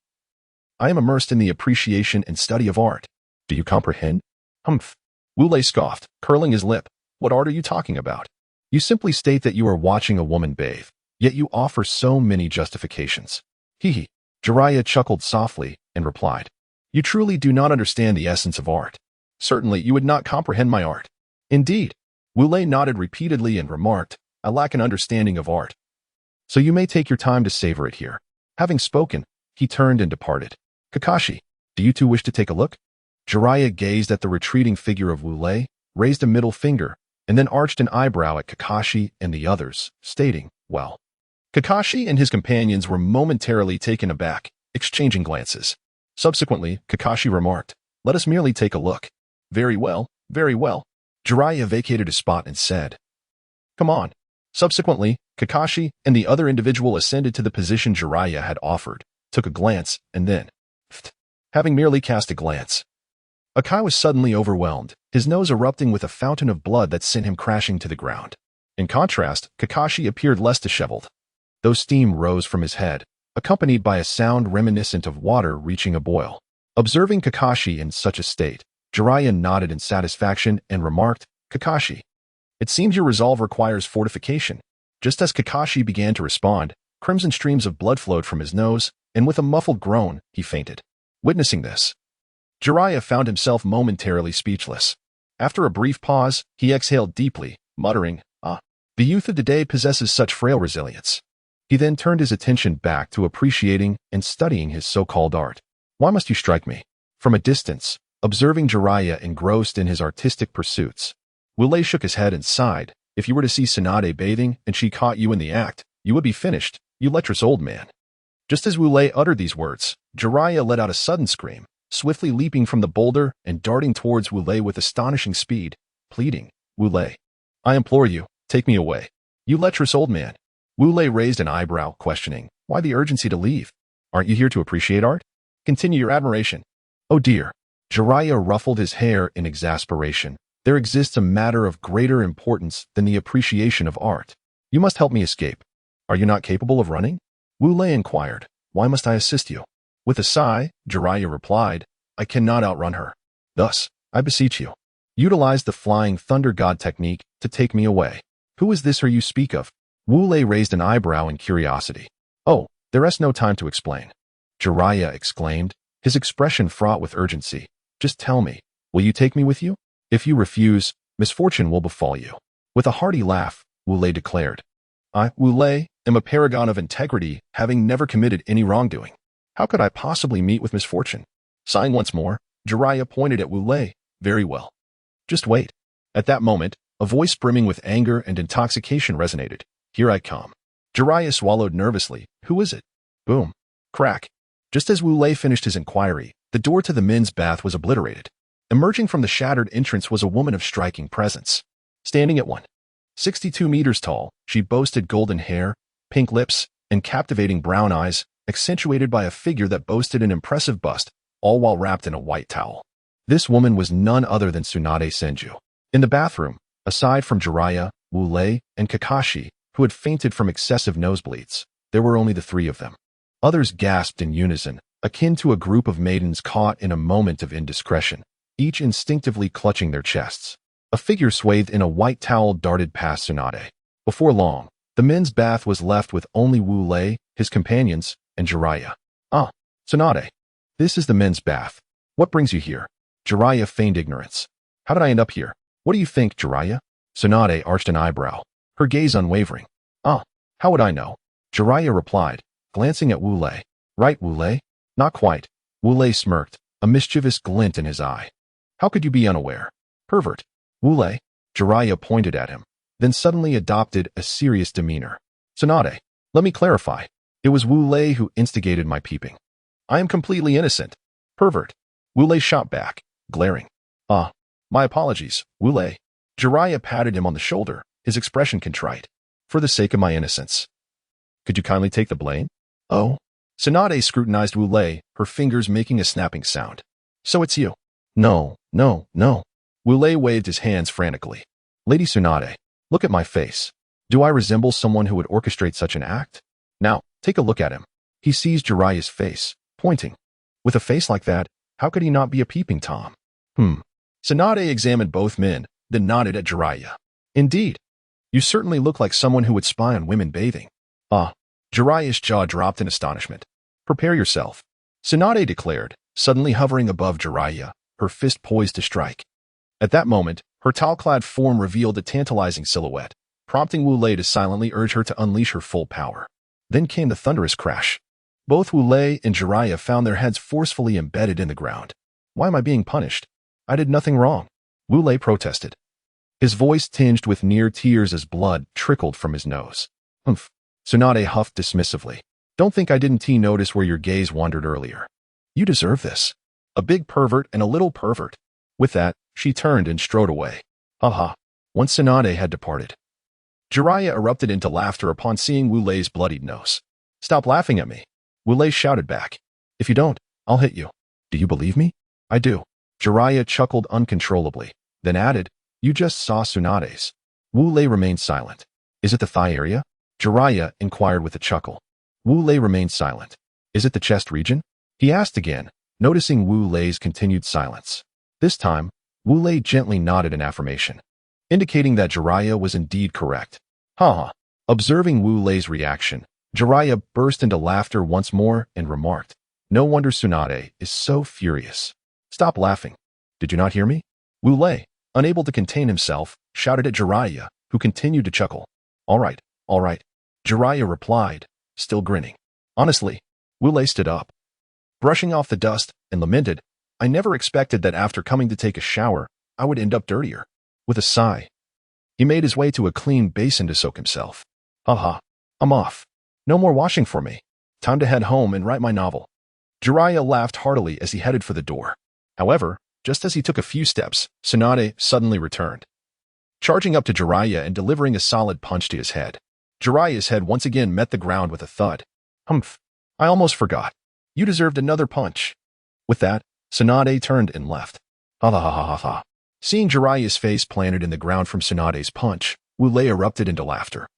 I am immersed in the appreciation and study of art. Do you comprehend? Humph. Wu Lei scoffed, curling his lip. What art are you talking about? You simply state that you are watching a woman bathe, yet you offer so many justifications. Hee. Jiraiya chuckled softly and replied, You truly do not understand the essence of art. Certainly you would not comprehend my art. Indeed. Wu Lei nodded repeatedly and remarked, I lack an understanding of art. So you may take your time to savor it here. Having spoken, he turned and departed. Kakashi, do you two wish to take a look? Jiraiya gazed at the retreating figure of Wu Lei, raised a middle finger, and then arched an eyebrow at Kakashi and the others, stating, Well. Kakashi and his companions were momentarily taken aback, exchanging glances. Subsequently, Kakashi remarked, Let us merely take a look. Very well, very well. Jiraiya vacated his spot and said, Come on. Subsequently, Kakashi and the other individual ascended to the position Jiraiya had offered, took a glance, and then, having merely cast a glance, Akai was suddenly overwhelmed, his nose erupting with a fountain of blood that sent him crashing to the ground. In contrast, Kakashi appeared less disheveled, though steam rose from his head, accompanied by a sound reminiscent of water reaching a boil. Observing Kakashi in such a state, Jiraiya nodded in satisfaction and remarked, Kakashi, it seems your resolve requires fortification. Just as Kakashi began to respond, crimson streams of blood flowed from his nose, and with a muffled groan, he fainted. Witnessing this, Jiraiya found himself momentarily speechless. After a brief pause, he exhaled deeply, muttering, the youth of today possesses such frail resilience. He then turned his attention back to appreciating and studying his so-called art. Why must you strike me? From a distance, observing Jiraiya engrossed in his artistic pursuits, Wu Lei shook his head and sighed. If you were to see Tsunade bathing and she caught you in the act, you would be finished, you lecherous old man. Just as Wu Lei uttered these words, Jiraiya let out a sudden scream, swiftly leaping from the boulder and darting towards Wu Lei with astonishing speed, pleading, Wu Lei, I implore you, take me away. You lecherous old man. Wu Lei raised an eyebrow, questioning, why the urgency to leave? Aren't you here to appreciate art? Continue your admiration. Oh dear. Jiraiya ruffled his hair in exasperation. There exists a matter of greater importance than the appreciation of art. You must help me escape. Are you not capable of running? Wu Lei inquired. Why must I assist you? With a sigh, Jiraiya replied, I cannot outrun her. Thus, I beseech you, utilize the flying thunder god technique to take me away. Who is this her you speak of? Wu Lei raised an eyebrow in curiosity. Oh, there is no time to explain. Jiraiya exclaimed, his expression fraught with urgency. Just tell me, will you take me with you? If you refuse, misfortune will befall you. With a hearty laugh, Wu Lei declared, I, Wu Lei, am a paragon of integrity, having never committed any wrongdoing. How could I possibly meet with misfortune? Sighing once more, Jiraiya pointed at Wu Lei. Very well. Just wait. At that moment, a voice brimming with anger and intoxication resonated. Here I come. Jiraiya swallowed nervously. Who is it? Boom. Crack. Just as Wu Lei finished his inquiry, the door to the men's bath was obliterated. Emerging from the shattered entrance was a woman of striking presence. Standing at 1.62 meters tall, she boasted golden hair, pink lips, and captivating brown eyes, accentuated by a figure that boasted an impressive bust, all while wrapped in a white towel. This woman was none other than Tsunade Senju. In the bathroom, aside from Jiraiya, Wu Lei, and Kakashi, who had fainted from excessive nosebleeds, there were only the three of them. Others gasped in unison, akin to a group of maidens caught in a moment of indiscretion, each instinctively clutching their chests. A figure swathed in a white towel darted past Tsunade. Before long, the men's bath was left with only Wu Lei, his companions, and Jiraiya. Tsunade, this is the men's bath. What brings you here? Jiraiya feigned ignorance. How did I end up here? What do you think, Jiraiya? Tsunade arched an eyebrow, her gaze unwavering. How would I know? Jiraiya replied, glancing at Wu Lei. Right, Wu Lei? Not quite. Wu Lei smirked, a mischievous glint in his eye. How could you be unaware? Pervert. Wu Lei? Jiraiya pointed at him, then suddenly adopted a serious demeanor. Tsunade, let me clarify. It was Wu Lei who instigated my peeping. I am completely innocent. Pervert. Wu Lei shot back, glaring. My apologies, Wu Lei. Jiraiya patted him on the shoulder, his expression contrite. For the sake of my innocence. Could you kindly take the blame? Oh. Tsunade scrutinized Wu Lei, her fingers making a snapping sound. So it's you. No. Wu Lei waved his hands frantically. Lady Tsunade, look at my face. Do I resemble someone who would orchestrate such an act? Now, take a look at him. He sees Jiraiya's face, pointing. With a face like that, how could he not be a peeping Tom? Tsunade examined both men, then nodded at Jiraiya. Indeed. You certainly look like someone who would spy on women bathing. Jiraiya's jaw dropped in astonishment. Prepare yourself. Tsunade declared, suddenly hovering above Jiraiya, her fist poised to strike. At that moment, her towel-clad form revealed a tantalizing silhouette, prompting Wu Lei to silently urge her to unleash her full power. Then came the thunderous crash. Both Wu Lei and Jiraiya found their heads forcefully embedded in the ground. Why am I being punished? I did nothing wrong. Wu Lei protested. His voice tinged with near tears as blood trickled from his nose. Tsunade huffed dismissively. Don't think I didn't notice where your gaze wandered earlier. You deserve this. A big pervert and a little pervert. With that, she turned and strode away. Once Tsunade had departed. Jiraiya erupted into laughter upon seeing Wu Lei's bloodied nose. Stop laughing at me. Wu Lei shouted back. If you don't, I'll hit you. Do you believe me? I do. Jiraiya chuckled uncontrollably, then added, You just saw Tsunade's. Wu Lei remained silent. Is it the thigh area? Jiraiya inquired with a chuckle. Wu Lei remained silent. Is it the chest region? He asked again, noticing Wu Lei's continued silence. This time, Wu Lei gently nodded in affirmation, indicating that Jiraiya was indeed correct. Observing Wu Lei's reaction, Jiraiya burst into laughter once more and remarked, No wonder Tsunade is so furious. Stop laughing. Did you not hear me? Wu Lei, unable to contain himself, shouted at Jiraiya, who continued to chuckle. All right. Jiraiya replied, still grinning. Honestly, Wu Lei stood up, brushing off the dust, and lamented, I never expected that after coming to take a shower, I would end up dirtier. With a sigh, he made his way to a clean basin to soak himself. I'm off. No more washing for me. Time to head home and write my novel. Jiraiya laughed heartily as he headed for the door. However, just as he took a few steps, Tsunade suddenly returned, charging up to Jiraiya and delivering a solid punch to his head. Jiraiya's head once again met the ground with a thud. I almost forgot. You deserved another punch. With that, Tsunade turned and left. Seeing Jiraiya's face planted in the ground from Tsunade's punch, Wu Lei erupted into laughter,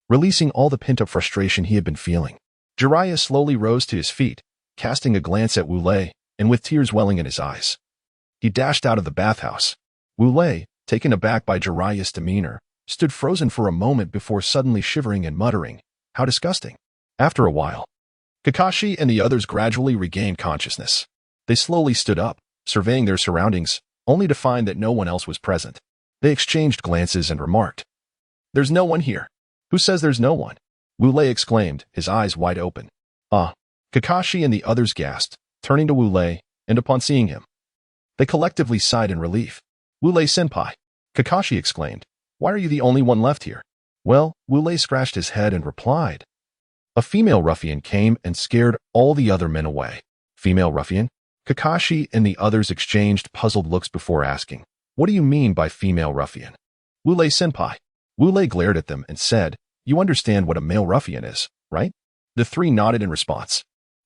releasing all the pent-up frustration he had been feeling. Jiraiya slowly rose to his feet, casting a glance at Wu Lei, and with tears welling in his eyes. He dashed out of the bathhouse. Wu Lei, taken aback by Jiraiya's demeanor, stood frozen for a moment before suddenly shivering and muttering, How disgusting. After a while, Kakashi and the others gradually regained consciousness. They slowly stood up, surveying their surroundings, only to find that no one else was present. They exchanged glances and remarked, There's no one here. Who says there's no one? Wu Lei exclaimed, his eyes wide open. Kakashi and the others gasped, turning to Wu Lei, and upon seeing him, they collectively sighed in relief. Wu Lei-senpai, Kakashi exclaimed, Why are you the only one left here? Well, Wu Lei scratched his head and replied, A female ruffian came and scared all the other men away. Female ruffian? Kakashi and the others exchanged puzzled looks before asking, What do you mean by female ruffian? Wu Lei-senpai. Wu Lei glared at them and said, You understand what a male ruffian is, right? The three nodded in response.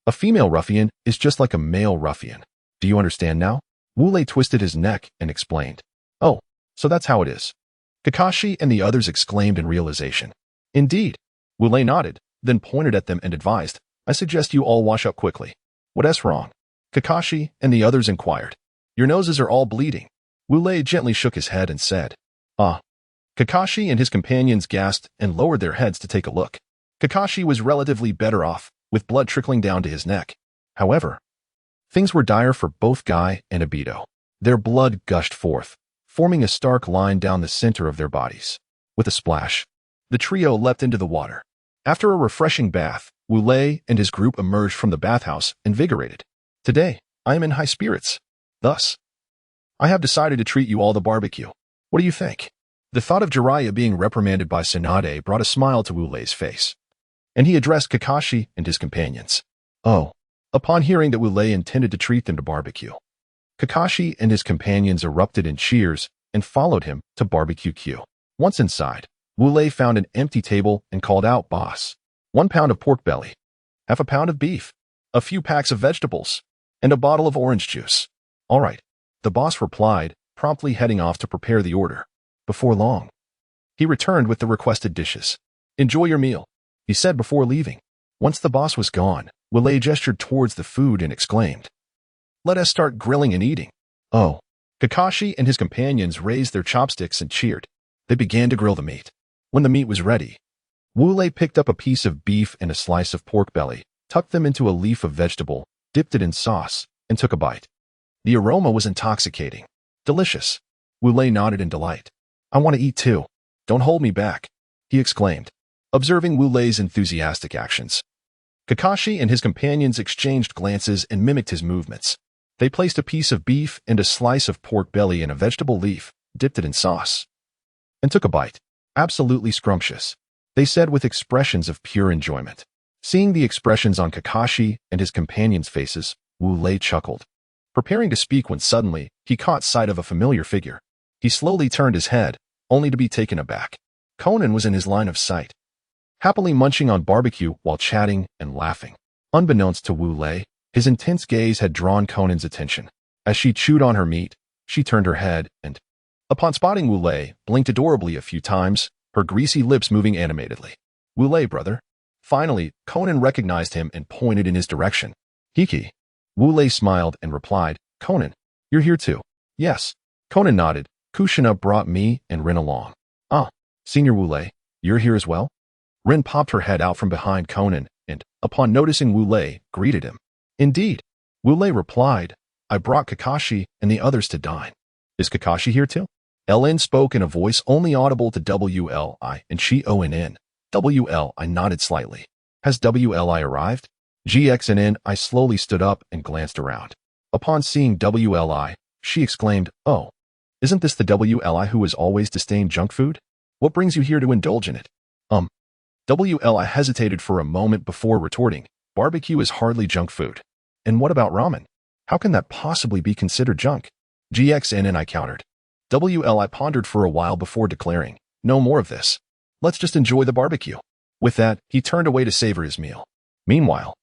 A female ruffian is just like a male ruffian. Do you understand now? Wu Lei twisted his neck and explained. Oh, so that's how it is. Kakashi and the others exclaimed in realization. Indeed. Wu Lei nodded, then pointed at them and advised, I suggest you all wash up quickly. What's wrong? Kakashi and the others inquired. Your noses are all bleeding. Wu Lei gently shook his head and said, Kakashi and his companions gasped and lowered their heads to take a look. Kakashi was relatively better off, with blood trickling down to his neck. However, things were dire for both Guy and Aido. Their blood gushed forth, forming a stark line down the center of their bodies. With a splash, the trio leapt into the water. After a refreshing bath, Wu Lei and his group emerged from the bathhouse, invigorated. Today, I am in high spirits. Thus, I have decided to treat you all to barbecue. What do you think? The thought of Jiraiya being reprimanded by Tsunade brought a smile to Wu Lei's face, and he addressed Kakashi and his companions. Oh. Upon hearing that Wu Lei intended to treat them to barbecue, Kakashi and his companions erupted in cheers and followed him to barbecue Q. Once inside, Wu Lei found an empty table and called out, "Boss, 1 pound of pork belly, half a pound of beef, a few packs of vegetables, and a bottle of orange juice." "All right," the boss replied, promptly heading off to prepare the order. Before long, he returned with the requested dishes. "Enjoy your meal," he said before leaving. Once the boss was gone, Wu Lei gestured towards the food and exclaimed, "Let us start grilling and eating." Oh. Kakashi and his companions raised their chopsticks and cheered. They began to grill the meat. When the meat was ready, Wu Lei picked up a piece of beef and a slice of pork belly, tucked them into a leaf of vegetable, dipped it in sauce, and took a bite. The aroma was intoxicating. Delicious. Wu Lei nodded in delight. "I want to eat too. Don't hold me back," he exclaimed, observing Wu Lei's enthusiastic actions. Kakashi and his companions exchanged glances and mimicked his movements. They placed a piece of beef and a slice of pork belly in a vegetable leaf, dipped it in sauce, and took a bite. "Absolutely scrumptious," they said with expressions of pure enjoyment. Seeing the expressions on Kakashi and his companions' faces, Wu Lei chuckled, preparing to speak when suddenly he caught sight of a familiar figure. He slowly turned his head, only to be taken aback. Konan was in his line of sight, happily munching on barbecue while chatting and laughing. Unbeknownst to Wu Lei, his intense gaze had drawn Conan's attention. As she chewed on her meat, she turned her head and, upon spotting Wu Lei, blinked adorably a few times, her greasy lips moving animatedly. "Wu Lei, brother." Finally, Konan recognized him and pointed in his direction. "Hiki." Wu Lei smiled and replied, "Konan, you're here too?" "Yes." Konan nodded. "Kushina brought me and Rin along." "Ah, Senior Wu Lei, you're here as well?" Rin popped her head out from behind Konan and, upon noticing Wu Lei, greeted him. "Indeed." Wu Lei replied, "I brought Kakashi and the others to dine." "Is Kakashi here too?" LN spoke in a voice only audible to WLI and Shonen. WLI nodded slightly. "Has WLI arrived?" GXNN. I slowly stood up and glanced around. Upon seeing WLI, she exclaimed, "Oh, isn't this the WLI who has always disdained junk food? What brings you here to indulge in it?" WLI hesitated for a moment before retorting, "Barbecue is hardly junk food. And what about ramen? How can that possibly be considered junk?" GXNN. I countered. WLI pondered for a while before declaring, "No more of this. Let's just enjoy the barbecue." With that, he turned away to savor his meal. Meanwhile,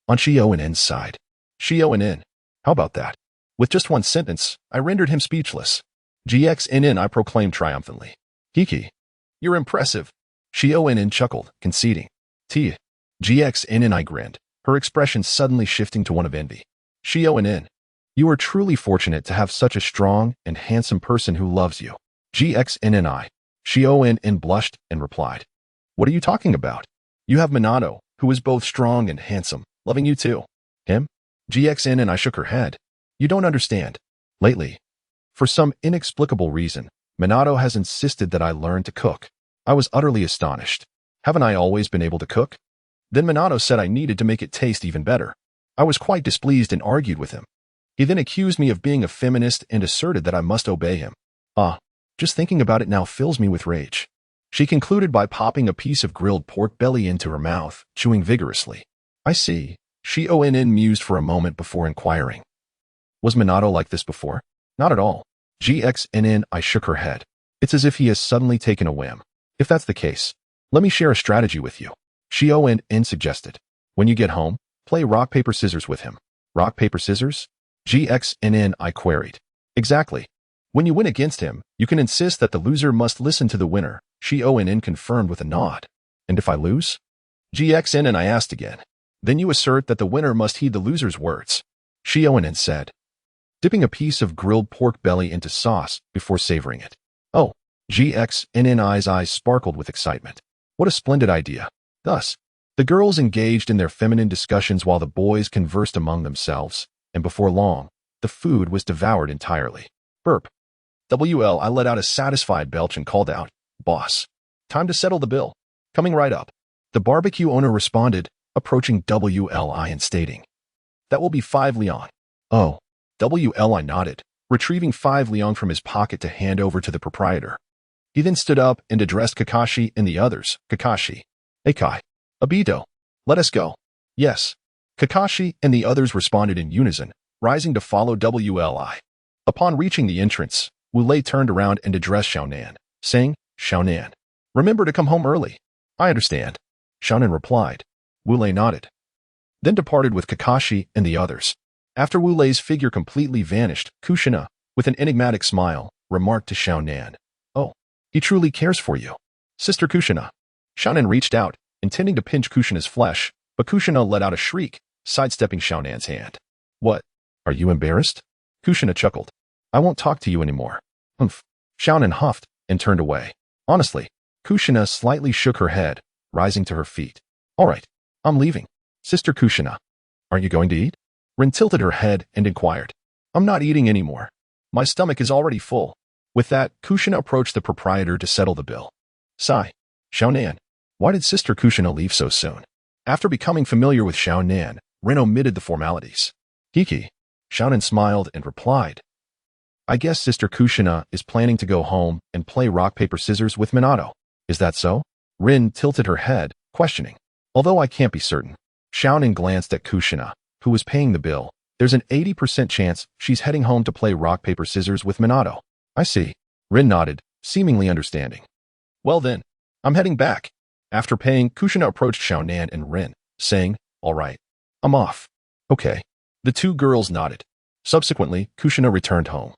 on Shionen's side, Shionen, how about that? With just one sentence, I rendered him speechless. GXNN. I proclaimed triumphantly. "Hiki, you're impressive." Shionen chuckled, conceding. GXNN. I grinned, her expression suddenly shifting to one of envy. Shionen, you are truly fortunate to have such a strong and handsome person who loves you. GXNN. I. Shionen blushed and replied, "What are you talking about? You have Minato, who is both strong and handsome, loving you too." "Him?" GXNN. I shook her head. "You don't understand. Lately, for some inexplicable reason, Minato has insisted that I learn to cook." I was utterly astonished. Haven't I always been able to cook? Then Minato said I needed to make it taste even better. I was quite displeased and argued with him. He then accused me of being a feminist and asserted that I must obey him. Just thinking about it now fills me with rage. She concluded by popping a piece of grilled pork belly into her mouth, chewing vigorously. "I see." Shionen mused for a moment before inquiring, "Was Minato like this before?" "Not at all." GXNN. I shook her head. "It's as if he has suddenly taken a whim. If that's the case, let me share a strategy with you." Shionen suggested. "When you get home, play rock, paper, scissors with him." "Rock, paper, scissors?" GXNN. I queried. "Exactly. When you win against him, you can insist that the loser must listen to the winner." Shionen confirmed with a nod. "And if I lose?" GXNN. I asked again. "Then you assert that the winner must heed the loser's words." Shionen said, dipping a piece of grilled pork belly into sauce before savoring it. "Oh." GXNN's eyes sparkled with excitement. "What a splendid idea." Thus, The girls engaged in their feminine discussions while the boys conversed among themselves, and before long, the food was devoured entirely. Burp. I let out a satisfied belch and called out, "Boss, time to settle the bill. Coming right up." The barbecue owner responded, approaching WLI and stating, "That will be 5 Leon." "Oh." WLI nodded, retrieving 5 Leon from his pocket to hand over to the proprietor. He then stood up and addressed Kakashi and the others. "Kakashi, Eikai, Aido, let us go." "Yes." Kakashi and the others responded in unison, rising to follow WLI. Upon reaching the entrance, Wu Lei turned around and addressed Xiaonan, saying, "Xiaonan, remember to come home early." "I understand." Xiaonan replied. Wu Lei nodded, then departed with Kakashi and the others. After Wu Lei's figure completely vanished, Kushina, with an enigmatic smile, remarked to Xiaonan, "Oh, he truly cares for you." "Sister Kushina." Xiaonan reached out, intending to pinch Kushina's flesh, but Kushina let out a shriek, sidestepping Xiaonan's hand. "What? Are you embarrassed?" Kushina chuckled. "I won't talk to you anymore." "Humph." Xiaonan huffed and turned away. Honestly, Kushina slightly shook her head, rising to her feet. "All right, I'm leaving." "Sister Kushina, aren't you going to eat?" Rin tilted her head and inquired. "I'm not eating anymore. My stomach is already full." With that, Kushina approached the proprietor to settle the bill. Sigh. "Xiaonan, why did Sister Kushina leave so soon?" After becoming familiar with Xiaonan, Rin omitted the formalities. "Kiki." Xiaonan smiled and replied, "I guess Sister Kushina is planning to go home and play rock, paper, scissors with Minato. Is that so?" Rin tilted her head, questioning. "Although I can't be certain." Xiaonan glanced at Kushina, who was paying the bill. "There's an 80% chance she's heading home to play rock, paper, scissors with Minato." "I see." Rin nodded, seemingly understanding. "Well then, I'm heading back." After paying, Kushina approached Xiaonan and Rin, saying, "All right, I'm off." "Okay." The two girls nodded. Subsequently, Kushina returned home,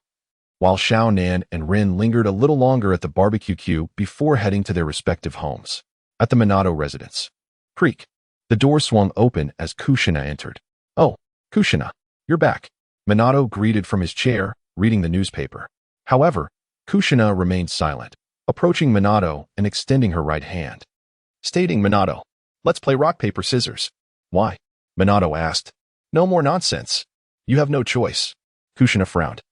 while Xiaonan and Rin lingered a little longer at the barbecue queue before heading to their respective homes. At the Minato residence. Creak. The door swung open as Kushina entered. "Oh, Kushina, you're back." Minato greeted from his chair, reading the newspaper. However, Kushina remained silent, approaching Minato and extending her right hand. Stating, "Minato, let's play rock, paper, scissors." "Why?" Minato asked. "No more nonsense. You have no choice." Kushina frowned.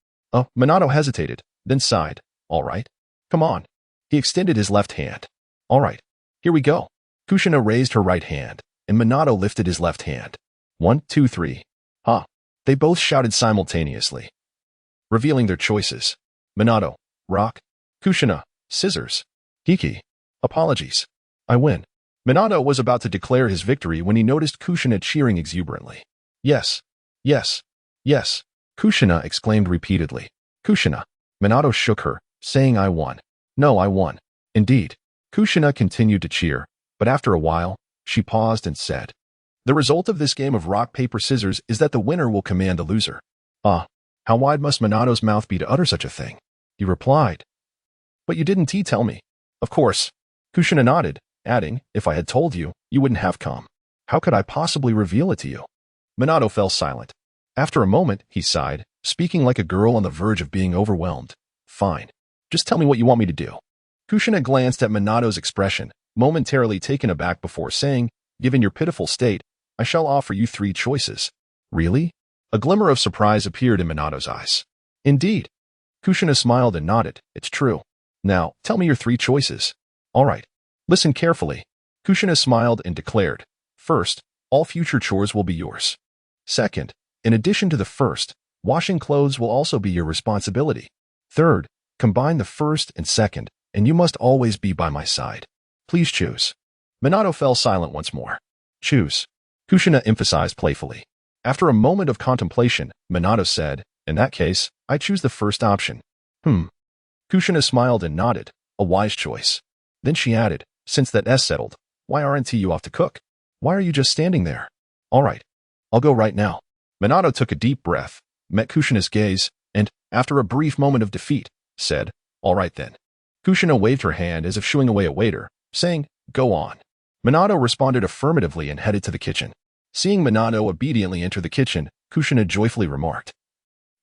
Minato hesitated, then sighed. "All right. Come on." He extended his left hand. "All right. Here we go." Kushina raised her right hand, and Minato lifted his left hand. 1, 2, 3. "Ha!" They both shouted simultaneously, revealing their choices. Minato, rock. Kushina, scissors. Kiki, apologies. I win. Minato was about to declare his victory when he noticed Kushina cheering exuberantly. "Yes, yes, yes," Kushina exclaimed repeatedly. "Kushina." Minato shook her, saying, "I won." "No, I won." "Indeed." Kushina continued to cheer, but after a while, she paused and said, "The result of this game of rock, paper, scissors is that the winner will command the loser." "Ah, how wide must Minato's mouth be to utter such a thing?" He replied. "But you didn't tell me." "Of course." Kushina nodded, adding, "If I had told you, you wouldn't have come. How could I possibly reveal it to you?" Minato fell silent. After a moment, he sighed, speaking like a girl on the verge of being overwhelmed. "Fine. Just tell me what you want me to do." Kushina glanced at Minato's expression, momentarily taken aback before saying, "Given your pitiful state, I shall offer you 3 choices." "Really?" A glimmer of surprise appeared in Minato's eyes. "Indeed." Kushina smiled and nodded. "It's true. Now, tell me your 3 choices." "All right. Listen carefully." Kushina smiled and declared, "First, all future chores will be yours. Second, in addition to the first, washing clothes will also be your responsibility. Third, combine the first and second, and you must always be by my side. Please choose." Minato fell silent once more. "Choose," Kushina emphasized playfully. After a moment of contemplation, Minato said, "In that case, I choose the first option." Kushina smiled and nodded, "A wise choice." Then she added, "Since that is settled, why aren't you off to cook? Why are you just standing there?" "All right. I'll go right now." Minato took a deep breath, met Kushina's gaze, and, after a brief moment of defeat, said, "All right then." Kushina waved her hand as if shooing away a waiter, saying, "Go on." Minato responded affirmatively and headed to the kitchen. Seeing Minato obediently enter the kitchen, Kushina joyfully remarked,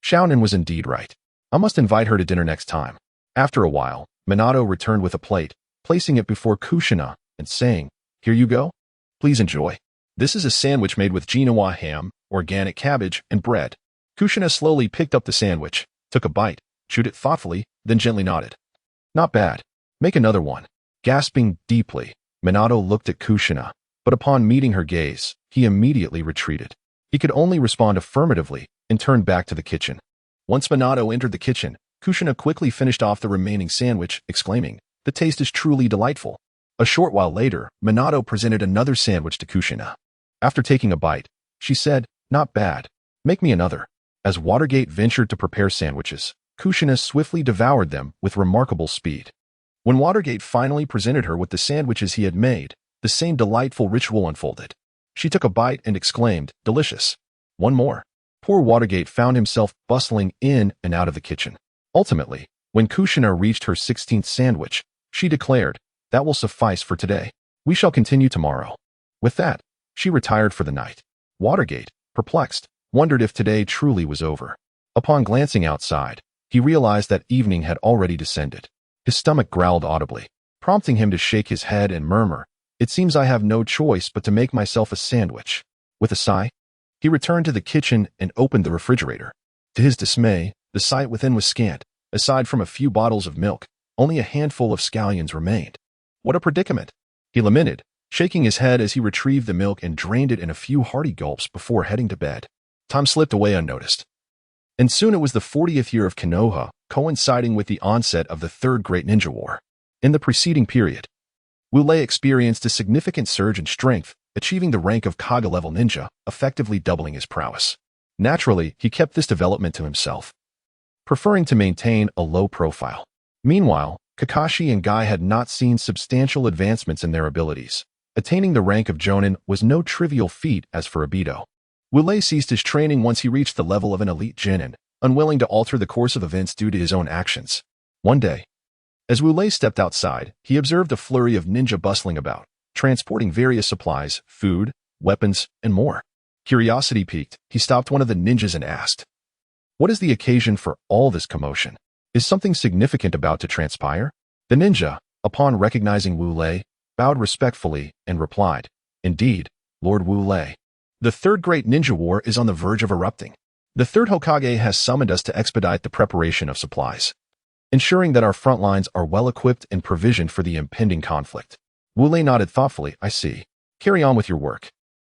"Xiaonan was indeed right. I must invite her to dinner next time." After a while, Minato returned with a plate, placing it before Kushina and saying, "Here you go." Please enjoy. This is a sandwich made with Genoa ham, organic cabbage, and bread. Kushina slowly picked up the sandwich, took a bite, chewed it thoughtfully, then gently nodded. Not bad. Make another one. Gasping deeply, Minato looked at Kushina, but upon meeting her gaze, he immediately retreated. He could only respond affirmatively and turned back to the kitchen. Once Minato entered the kitchen, Kushina quickly finished off the remaining sandwich, exclaiming, "The taste is truly delightful." A short while later, Minato presented another sandwich to Kushina. After taking a bite, she said, "Not bad. Make me another." As Watergate ventured to prepare sandwiches, Kushina swiftly devoured them with remarkable speed. When Watergate finally presented her with the sandwiches he had made, the same delightful ritual unfolded. She took a bite and exclaimed, "Delicious. One more." Poor Watergate found himself bustling in and out of the kitchen. Ultimately, when Kushina reached her 16th sandwich, she declared, "That will suffice for today. We shall continue tomorrow." With that, she retired for the night. Watergate, perplexed, wondered if today truly was over. Upon glancing outside, he realized that evening had already descended. His stomach growled audibly, prompting him to shake his head and murmur, "It seems I have no choice but to make myself a sandwich." With a sigh, he returned to the kitchen and opened the refrigerator. To his dismay, the sight within was scant. Aside from a few bottles of milk, only a handful of scallions remained. What a predicament! He lamented, shaking his head as he retrieved the milk and drained it in a few hearty gulps before heading to bed. Time slipped away unnoticed. And soon it was the 40th year of Konoha, coinciding with the onset of the Third Great Ninja War. In the preceding period, Wu Lei experienced a significant surge in strength, achieving the rank of Kage-level ninja, effectively doubling his prowess. Naturally, he kept this development to himself, preferring to maintain a low profile. Meanwhile, Kakashi and Guy had not seen substantial advancements in their abilities. Attaining the rank of Jonin was no trivial feat as for Aido. Wu Lei ceased his training once he reached the level of an elite genin, unwilling to alter the course of events due to his own actions. One day, as Wu Lei stepped outside, he observed a flurry of ninja bustling about, transporting various supplies, food, weapons, and more. Curiosity piqued, he stopped one of the ninjas and asked, "What is the occasion for all this commotion? Is something significant about to transpire?" The ninja, upon recognizing Wu Lei, bowed respectfully and replied, "Indeed, Lord Wu Lei. The Third Great Ninja War is on the verge of erupting. The Third Hokage has summoned us to expedite the preparation of supplies, ensuring that our front lines are well-equipped and provisioned for the impending conflict." Wu Lei nodded thoughtfully. "I see. Carry on with your work.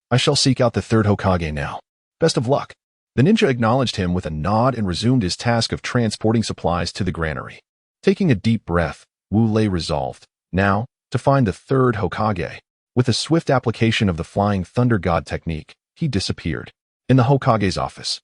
I shall seek out the Third Hokage now. Best of luck." The ninja acknowledged him with a nod and resumed his task of transporting supplies to the granary. Taking a deep breath, Wu Lei resolved, now, to find the Third Hokage. With a swift application of the Flying Thunder God technique, he disappeared. In the Hokage's office.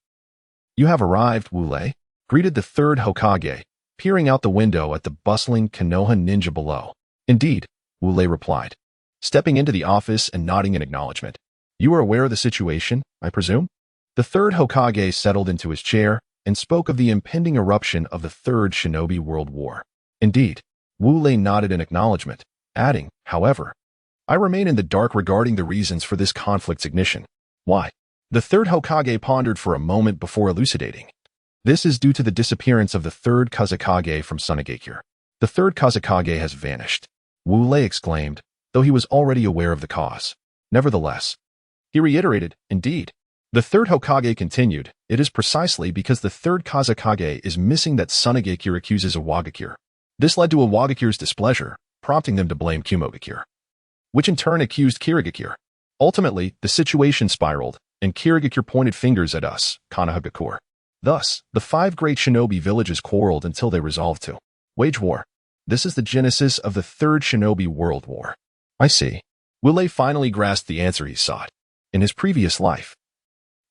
"You have arrived, Wu Lei," greeted the Third Hokage, peering out the window at the bustling Konoha ninja below. "Indeed," Wu Lei replied, stepping into the office and nodding in acknowledgement. "You are aware of the situation, I presume?" The Third Hokage settled into his chair and spoke of the impending eruption of the Third Shinobi World War. "Indeed," Wu Lei nodded in acknowledgement, adding, "However, I remain in the dark regarding the reasons for this conflict's ignition." "Why?" The Third Hokage pondered for a moment before elucidating. "This is due to the disappearance of the Third Kazekage from Sunagakure. The Third Kazekage has vanished," Wu Lei exclaimed, though he was already aware of the cause. Nevertheless, he reiterated, "Indeed." The Third Hokage continued, "It is precisely because the Third Kazekage is missing that Sunagakure accuses Iwagakure. This led to Iwagakure's displeasure, prompting them to blame Kumogakure, which in turn accused Kirigakure. Ultimately, the situation spiraled, and Kirigakure pointed fingers at us, Konohagakure. Thus, the 5 great shinobi villages quarreled until they resolved to wage war. This is the genesis of the Third Shinobi World War." "I see." Wu Lei finally grasped the answer he sought. In his previous life,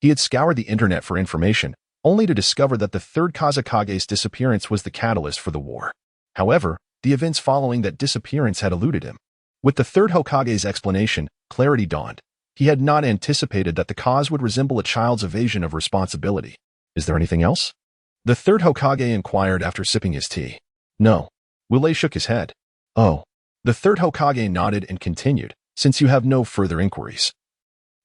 he had scoured the internet for information, only to discover that the Third Kazekage's disappearance was the catalyst for the war. However, the events following that disappearance had eluded him. With the Third Hokage's explanation, clarity dawned. He had not anticipated that the cause would resemble a child's evasion of responsibility. "Is there anything else?" the Third Hokage inquired after sipping his tea. "No." Wu Lei shook his head. "Oh." The Third Hokage nodded and continued, "Since you have no further inquiries,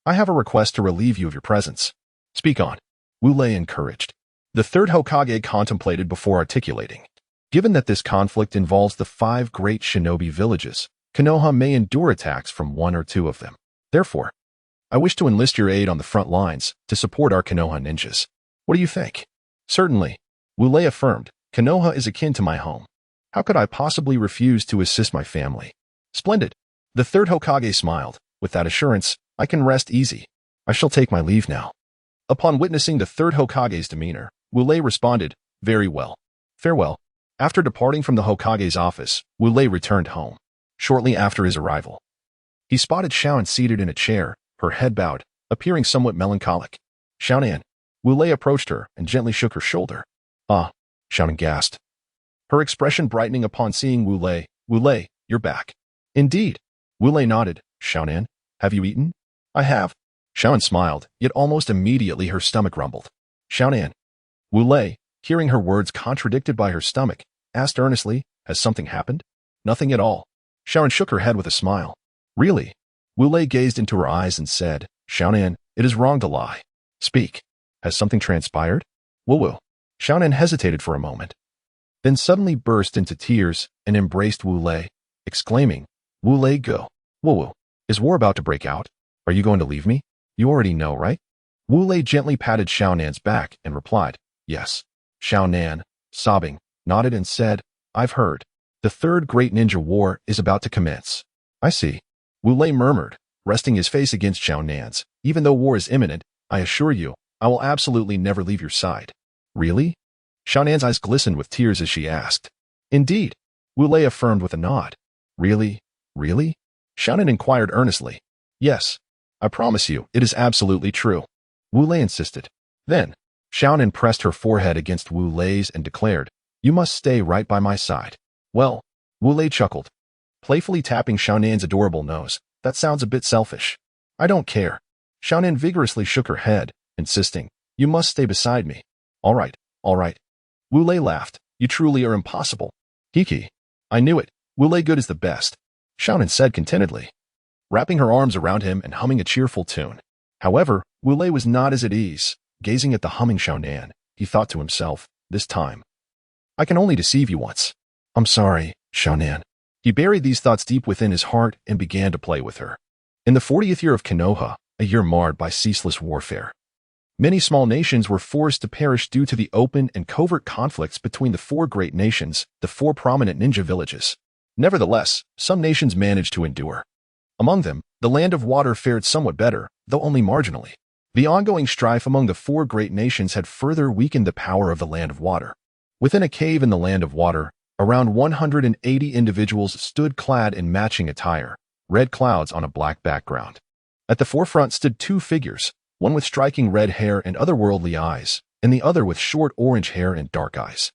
I have a request to relieve you of your presence." "Speak on," Wu Lei encouraged. The Third Hokage contemplated before articulating. "Given that this conflict involves the 5 great shinobi villages, Konoha may endure attacks from 1 or 2 of them. Therefore, I wish to enlist your aid on the front lines to support our Konoha ninjas. What do you think? Certainly, Wu Lei affirmed. Konoha is akin to my home. How could I possibly refuse to assist my family? Splendid. The third Hokage smiled. With that assurance, I can rest easy. I shall take my leave now. Upon witnessing the third Hokage's demeanor, Wu Lei responded, very well. Farewell. After departing from the Hokage's office, Wu Lei returned home. Shortly after his arrival, he spotted Xiaonan seated in a chair, her head bowed, appearing somewhat melancholic. Xiaonan. Wu Lei approached her and gently shook her shoulder. Ah, Xiaonan gasped. Her expression brightening upon seeing Wu Lei. Wu Lei, you're back. Indeed. Wu Lei nodded. Xiaonan, have you eaten? I have. Xiaonan smiled, yet almost immediately her stomach rumbled. Xiaonan. Wu Lei, hearing her words contradicted by her stomach, asked earnestly, has something happened? Nothing at all. Xiaonan shook her head with a smile. Really? Wu Lei gazed into her eyes and said, Xiaonan, it is wrong to lie. Speak. Has something transpired? Wu. Xiaonan hesitated for a moment, then suddenly burst into tears and embraced Wu Lei, exclaiming, Wu Lei, go. Wu, is war about to break out? Are you going to leave me? You already know, right? Wu Lei gently patted Xiaonan's back and replied, yes. Xiaonan, sobbing, nodded and said, I've heard. The third great ninja war is about to commence. I see. Wu Lei murmured, resting his face against Xiaonan's. Even though war is imminent, I assure you, I will absolutely never leave your side. Really? Xiaonan's eyes glistened with tears as she asked. Indeed. Wu Lei affirmed with a nod. Really? Really? Xiaonan inquired earnestly. Yes. I promise you, it is absolutely true. Wu Lei insisted. Then, Xiaonan pressed her forehead against Wu Lei's and declared, you must stay right by my side. Well, Wu Lei chuckled, playfully tapping Xiaonan's adorable nose. That sounds a bit selfish. I don't care. Xiaonan vigorously shook her head, insisting, you must stay beside me. All right, all right. Wu Lei laughed. You truly are impossible. Hiki. I knew it. Wu Lei good is the best. Xiaonan said contentedly, wrapping her arms around him and humming a cheerful tune. However, Wu Lei was not as at ease. Gazing at the humming Xiaonan, he thought to himself, this time, I can only deceive you once. I'm sorry, Xiaonan. He buried these thoughts deep within his heart and began to play with her. In the 40th year of Konoha, a year marred by ceaseless warfare, many small nations were forced to perish due to the open and covert conflicts between the four great nations, the four prominent ninja villages. Nevertheless, some nations managed to endure. Among them, the Land of Water fared somewhat better, though only marginally. The ongoing strife among the four great nations had further weakened the power of the Land of Water. Within a cave in the Land of Water, around 180 individuals stood clad in matching attire, red clouds on a black background. At the forefront stood two figures, one with striking red hair and otherworldly eyes, and the other with short orange hair and dark eyes.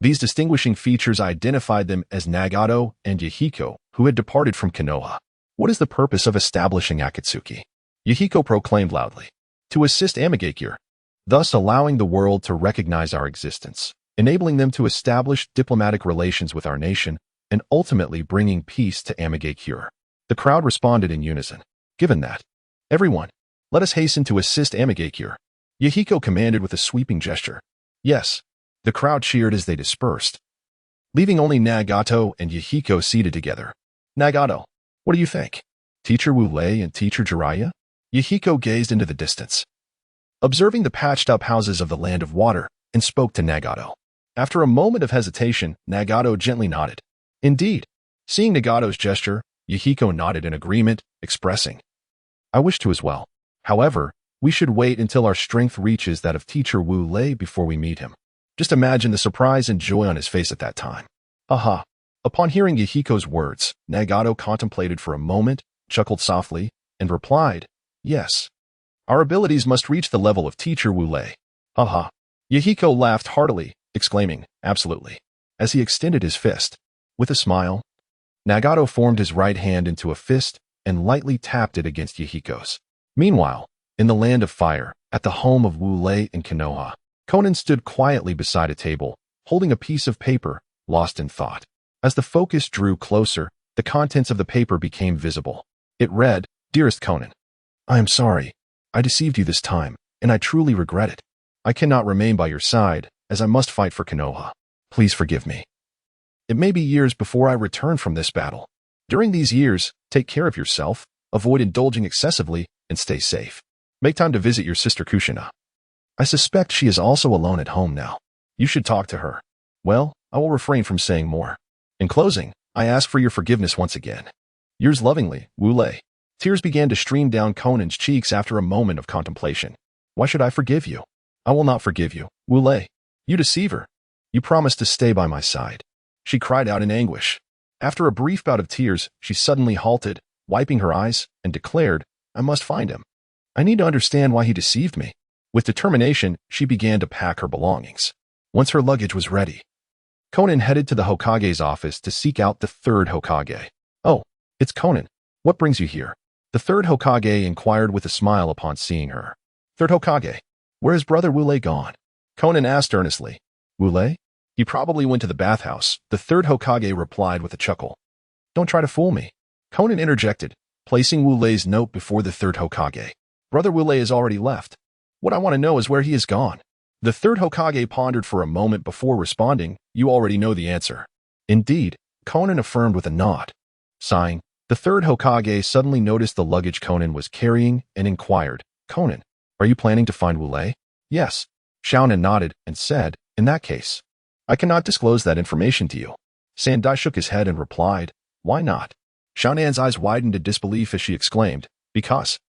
These distinguishing features identified them as Nagato and Yahiko, who had departed from Konoha. What is the purpose of establishing Akatsuki? Yahiko proclaimed loudly. To assist Amigakure, thus allowing the world to recognize our existence, enabling them to establish diplomatic relations with our nation, and ultimately bringing peace to Amigakure. The crowd responded in unison. Given that, everyone, let us hasten to assist Amigakure. Yahiko commanded with a sweeping gesture. Yes. The crowd cheered as they dispersed, leaving only Nagato and Yahiko seated together. Nagato, what do you think? Teacher Wu Lei and Teacher Jiraiya? Yahiko gazed into the distance, observing the patched-up houses of the Land of Water, and spoke to Nagato. After a moment of hesitation, Nagato gently nodded. Indeed. Seeing Nagato's gesture, Yahiko nodded in agreement, expressing, I wish to as well. However, we should wait until our strength reaches that of Teacher Wu Lei before we meet him. Just imagine the surprise and joy on his face at that time. Aha. Upon hearing Yahiko's words, Nagato contemplated for a moment, chuckled softly, and replied, yes. Our abilities must reach the level of Teacher Wu Lei. Haha. Yahiko laughed heartily, exclaiming, absolutely, as he extended his fist. With a smile, Nagato formed his right hand into a fist and lightly tapped it against Yahiko's. Meanwhile, in the Land of Fire, at the home of Wu Lei in Konoha, Konan stood quietly beside a table, holding a piece of paper, lost in thought. As the focus drew closer, the contents of the paper became visible. It read, Dearest Konan, I am sorry. I deceived you this time, and I truly regret it. I cannot remain by your side, as I must fight for Konoha. Please forgive me. It may be years before I return from this battle. During these years, take care of yourself, Avoid indulging excessively and stay safe. Make time to visit your sister Kushina. I suspect she is also alone at home now. You should talk to her. Well, I will refrain from saying more. In closing, I ask for your forgiveness once again. Yours lovingly, Wu Lei. Tears began to stream down Conan's cheeks after a moment of contemplation. Why should I forgive you? I will not forgive you, Wu Lei. You deceiver. You promised to stay by my side. She cried out in anguish. After a brief bout of tears, she suddenly halted, wiping her eyes, and declared, I must find him. I need to understand why he deceived me. With determination, she began to pack her belongings. Once her luggage was ready, Konan headed to the Hokage's office to seek out the third Hokage. Oh, it's Konan. What brings you here? The third Hokage inquired with a smile upon seeing her. Third Hokage, where is brother Wu Lei gone? Konan asked earnestly. Wu Lei? He probably went to the bathhouse, the third Hokage replied with a chuckle. Don't try to fool me. Konan interjected, placing Wu Lei's note before the third Hokage. Brother Wu Lei has already left. What I want to know is where he is gone. The third Hokage pondered for a moment before responding, you already know the answer. Indeed, Konan affirmed with a nod. Sighing, the third Hokage suddenly noticed the luggage Konan was carrying and inquired, Konan, are you planning to find Wu Lei? Yes. Xiaonan nodded and said, in that case, I cannot disclose that information to you. Sandai shook his head and replied, why not? Xiaonan's eyes widened in disbelief as she exclaimed, because.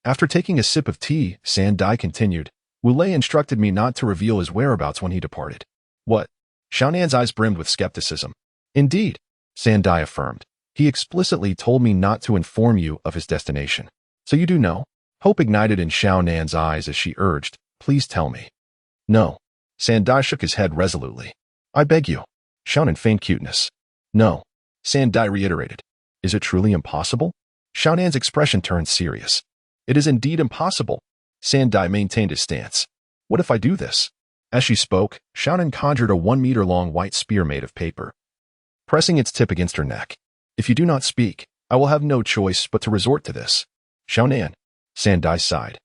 After taking a sip of tea, Sandai continued, Wu Lei instructed me not to reveal his whereabouts when he departed. What? Xiaonan's eyes brimmed with skepticism. Indeed, Sandai affirmed. He explicitly told me not to inform you of his destination. So you do know? Hope ignited in Xiaonan's eyes as she urged, please tell me. No. Sandai shook his head resolutely. I beg you. Xiaonan feigned cuteness. No. Sandai reiterated. Is it truly impossible? Xiaonan's expression turned serious. It is indeed impossible. Sandai maintained his stance. What if I do this? As she spoke, Xiaonan conjured a 1-meter-long white spear made of paper, pressing its tip against her neck. If you do not speak, I will have no choice but to resort to this. Xiaonan, Sandai sighed.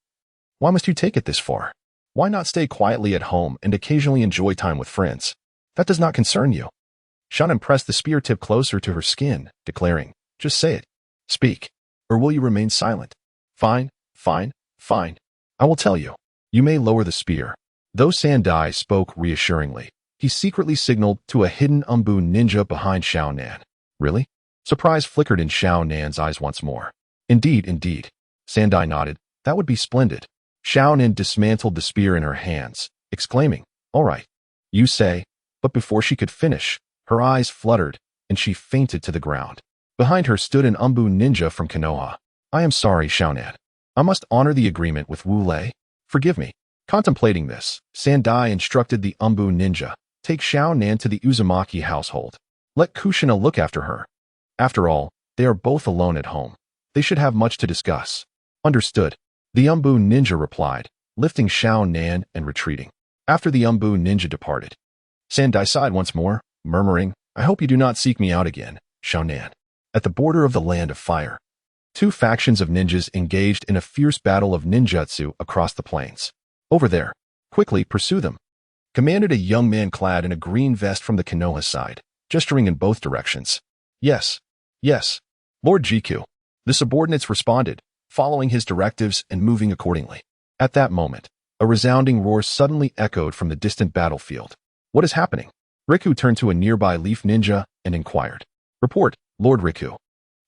Why must you take it this far? Why not stay quietly at home and occasionally enjoy time with friends? That does not concern you. Xiaonan pressed the spear tip closer to her skin, declaring, just say it. Speak. Or will you remain silent? Fine, fine, fine. I will tell you. You may lower the spear. Though Sandai spoke reassuringly, he secretly signaled to a hidden Umbu ninja behind Xiaonan. Really? Surprise flickered in Xiaonan's eyes once more. Indeed, indeed. Sandai nodded. That would be splendid. Xiaonan dismantled the spear in her hands, exclaiming, all right. You say. But before she could finish, her eyes fluttered, and she fainted to the ground. Behind her stood an Umbu ninja from Konoha. I am sorry, Xiaonan. I must honor the agreement with Wu Lei. Forgive me. Contemplating this, Sandai instructed the Umbu ninja, take Xiaonan to the Uzumaki household. Let Kushina look after her. After all, they are both alone at home. They should have much to discuss. Understood. The Umbu ninja replied, lifting Xiaonan and retreating. After the Umbu ninja departed, Sandai sighed once more, murmuring, I hope you do not seek me out again, Xiaonan. At the border of the Land of Fire, two factions of ninjas engaged in a fierce battle of ninjutsu across the plains. Over there. Quickly pursue them, commanded a young man clad in a green vest from the Konoha side, gesturing in both directions. Yes. Yes. Lord Jiku. The subordinates responded, following his directives and moving accordingly. At that moment, a resounding roar suddenly echoed from the distant battlefield. What is happening? Riku turned to a nearby leaf ninja and inquired. Report, Lord Riku.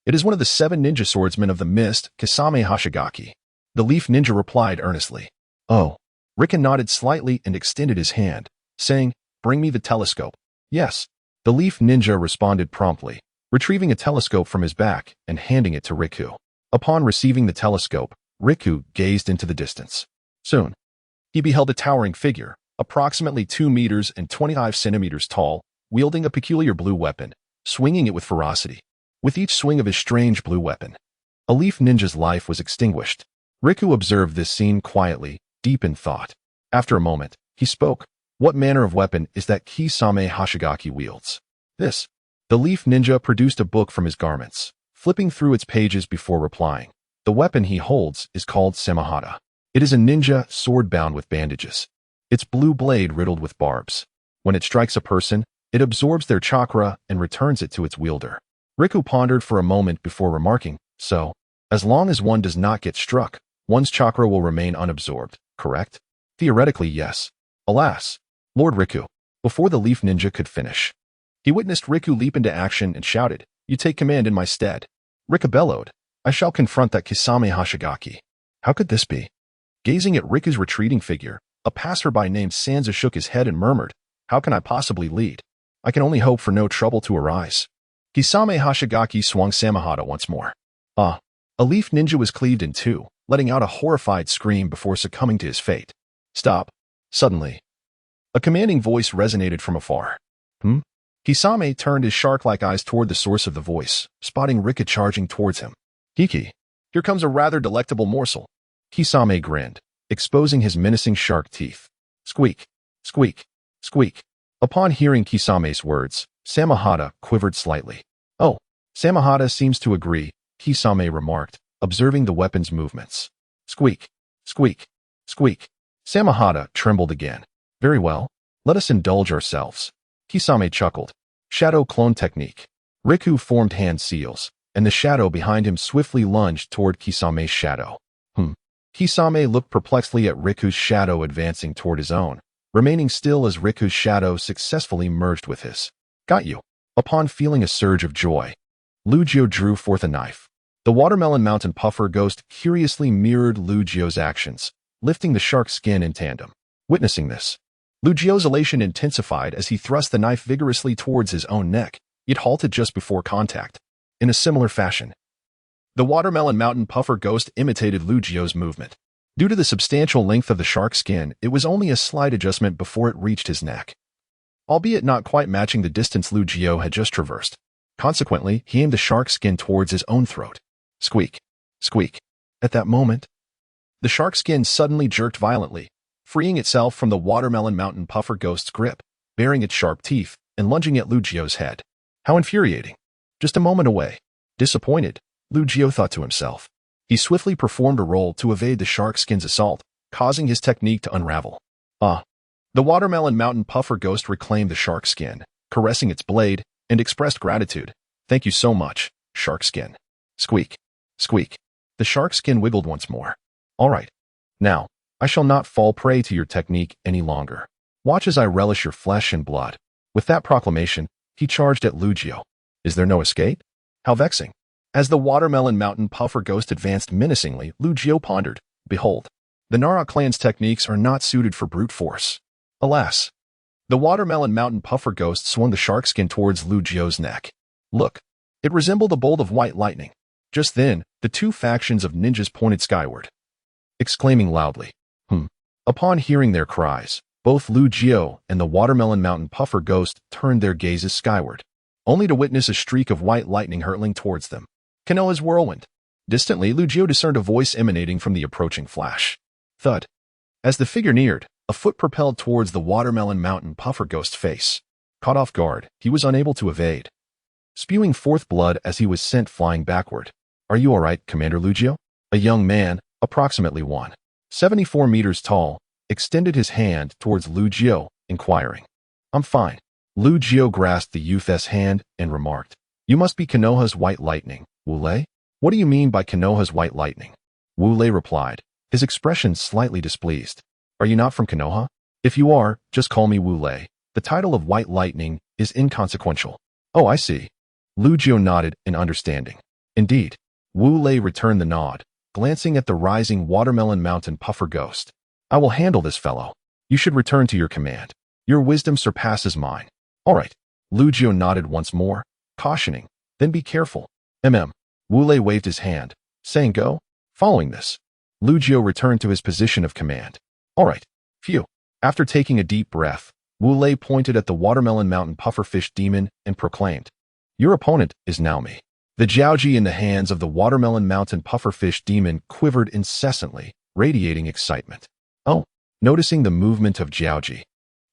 It is one of the 7 ninja swordsmen of the mist, Kasame Hashigaki. The leaf ninja replied earnestly. Oh. Riku nodded slightly and extended his hand, saying, bring me the telescope. Yes. The leaf ninja responded promptly, retrieving a telescope from his back and handing it to Riku. Upon receiving the telescope, Riku gazed into the distance. Soon, he beheld a towering figure, approximately 2 meters and 25 centimeters tall, wielding a peculiar blue weapon, swinging it with ferocity. With each swing of his strange blue weapon, a leaf ninja's life was extinguished. Riku observed this scene quietly, deep in thought. After a moment, he spoke. What manner of weapon is that Kisame Hashigaki wields? This. The leaf ninja produced a book from his garments, flipping through its pages before replying. The weapon he holds is called Semihata. It is a ninja sword bound with bandages. Its blue blade riddled with barbs. When it strikes a person, it absorbs their chakra and returns it to its wielder. Riku pondered for a moment before remarking, so, As long as one does not get struck, one's chakra will remain unabsorbed, correct? Theoretically, yes. Alas, Lord Riku. Before the Leaf Ninja could finish, he witnessed Riku leap into action and shouted, "You take command in my stead." Riku bellowed, "I shall confront that Kisame Hashigaki." How could this be? Gazing at Riku's retreating figure, a passerby named Sansa shook his head and murmured, "How can I possibly lead? I can only hope for no trouble to arise." Kisame Hashigaki swung Samahata once more. A Leaf Ninja was cleaved in two, letting out a horrified scream before succumbing to his fate. "Stop." Suddenly, a commanding voice resonated from afar. Kisame turned his shark-like eyes toward the source of the voice, spotting Riku charging towards him. "Hiki, here comes a rather delectable morsel." Kisame grinned, exposing his menacing shark teeth. Squeak, squeak, squeak. Upon hearing Kisame's words, Samahata quivered slightly. "Oh, Samahata seems to agree," Kisame remarked, observing the weapon's movements. Squeak, squeak, squeak. Samahata trembled again. "Very well, let us indulge ourselves." Kisame chuckled. Shadow clone technique. Riku formed hand seals, and the shadow behind him swiftly lunged toward Kisame's shadow. Kisame looked perplexedly at Riku's shadow advancing toward his own, remaining still as Riku's shadow successfully merged with his. "Got you." Upon feeling a surge of joy, Lugio drew forth a knife. The Watermelon Mountain Puffer Ghost curiously mirrored Lugio's actions, lifting the shark's skin in tandem. Witnessing this, Lugio's elation intensified as he thrust the knife vigorously towards his own neck. It halted just before contact. In a similar fashion, the Watermelon Mountain Puffer Ghost imitated Lugio's movement. Due to the substantial length of the shark's skin, it was only a slight adjustment before it reached his neck, albeit not quite matching the distance Lugio had just traversed. Consequently, he aimed the shark's skin towards his own throat. Squeak, squeak. At that moment, the shark's skin suddenly jerked violently, freeing itself from the Watermelon Mountain Puffer Ghost's grip, baring its sharp teeth, and lunging at Lugio's head. How infuriating. Just a moment away. Disappointed, Lugio thought to himself. He swiftly performed a roll to evade the shark skin's assault, causing his technique to unravel. The Watermelon Mountain Puffer Ghost reclaimed the shark skin, caressing its blade, and expressed gratitude. "Thank you so much, shark skin." Squeak, squeak. The shark skin wiggled once more. "All right. Now, I shall not fall prey to your technique any longer. Watch as I relish your flesh and blood." With that proclamation, he charged at Lugio. Is there no escape? How vexing. As the Watermelon Mountain Puffer Ghost advanced menacingly, Lugio pondered, "Behold, the Nara clan's techniques are not suited for brute force." Alas. The Watermelon Mountain Puffer Ghost swung the shark skin towards Lugio's neck. Look, it resembled a bolt of white lightning. Just then, the two factions of ninjas pointed skyward, exclaiming loudly. Upon hearing their cries, both Lugio and the Watermelon Mountain Puffer Ghost turned their gazes skyward, only to witness a streak of white lightning hurtling towards them. Konoha's whirlwind. Distantly, Lugio discerned a voice emanating from the approaching flash. Thud. As the figure neared, a foot propelled towards the Watermelon Mountain Puffer Ghost's face. Caught off guard, he was unable to evade, spewing forth blood as he was sent flying backward. "Are you all right, Commander Lugio?" A young man, approximately 174 meters tall, extended his hand towards Lugio, inquiring. "I'm fine." Lugio grasped the youth's hand and remarked, "You must be Konoha's White Lightning, Wu Lei?" "What do you mean by Konoha's White Lightning?" Wu Lei replied, his expression slightly displeased. "Are you not from Konoha? If you are, just call me Wu Lei. The title of White Lightning is inconsequential." "Oh, I see." Lugio nodded in understanding. Indeed, Wu Lei returned the nod, glancing at the rising Watermelon Mountain Puffer Ghost. "I will handle this fellow. You should return to your command. Your wisdom surpasses mine." "All right." Lugio nodded once more, cautioning, "Then be careful." Wu Lei waved his hand, saying go. Following this, Lugio returned to his position of command. "All right. Phew." After taking a deep breath, Wu Lei pointed at the Watermelon Mountain Pufferfish Demon and proclaimed, "Your opponent is now me." The jiaoji in the hands of the Watermelon Mountain Pufferfish Demon quivered incessantly, radiating excitement. Oh, noticing the movement of jiaoji,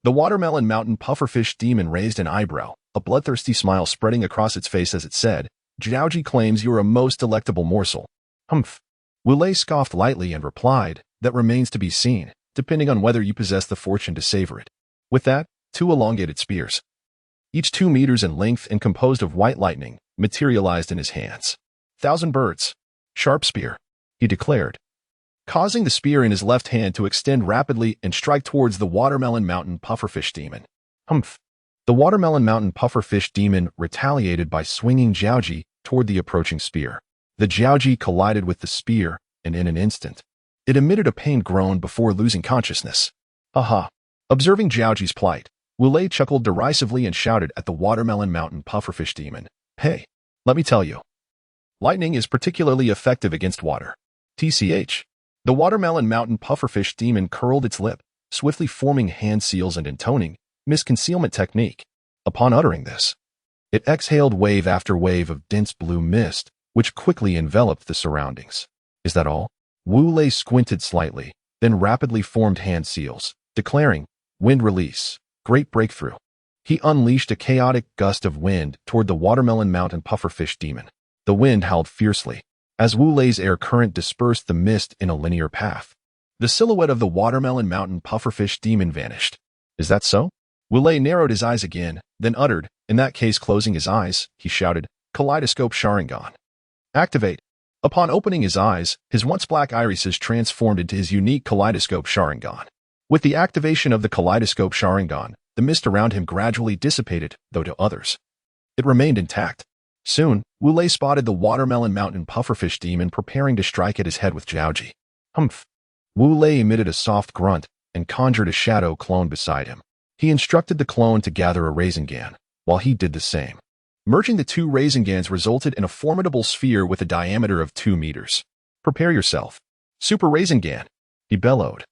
the Watermelon Mountain Pufferfish Demon raised an eyebrow, a bloodthirsty smile spreading across its face as it said, "Jiaoji claims you are a most delectable morsel." Humph. Wu Lei scoffed lightly and replied, "That remains to be seen, depending on whether you possess the fortune to savor it." With that, two elongated spears, each 2 meters in length and composed of white lightning, materialized in his hands. "1,000 birds." Sharp spear, he declared, causing the spear in his left hand to extend rapidly and strike towards the Watermelon Mountain Pufferfish Demon. Humph. The Watermelon Mountain Pufferfish Demon retaliated by swinging Jiaoji toward the approaching spear. The Jiaoji collided with the spear, and in an instant, it emitted a pained groan before losing consciousness. Aha! Observing Jiaoji's plight, Wu Lei chuckled derisively and shouted at the Watermelon Mountain Pufferfish Demon, "Hey, let me tell you. Lightning is particularly effective against water. TCH." The Watermelon Mountain Pufferfish Demon curled its lip, swiftly forming hand seals and intoning misconcealment technique. Upon uttering this, it exhaled wave after wave of dense blue mist, which quickly enveloped the surroundings. Is that all? Wu Lei squinted slightly, then rapidly formed hand seals, declaring, "Wind release, great breakthrough." He unleashed a chaotic gust of wind toward the Watermelon Mountain Pufferfish Demon. The wind howled fiercely, as Wu Lei's air current dispersed the mist in a linear path. The silhouette of the Watermelon Mountain Pufferfish Demon vanished. Is that so? Wu Lei narrowed his eyes again, then uttered, in that case closing his eyes, he shouted, "Kaleidoscope Sharingan. Activate." Upon opening his eyes, his once black irises transformed into his unique Kaleidoscope Sharingan. With the activation of the Kaleidoscope Sharingan, the mist around him gradually dissipated, though to others, it remained intact. Soon, Wu Lei spotted the Watermelon Mountain Pufferfish Demon preparing to strike at his head with Jiaoji. Humph. Wu Lei emitted a soft grunt and conjured a shadow clone beside him. He instructed the clone to gather a Rasengan, while he did the same. Merging the two Rasengans resulted in a formidable sphere with a diameter of 2 meters. "Prepare yourself. Super Rasengan," he bellowed,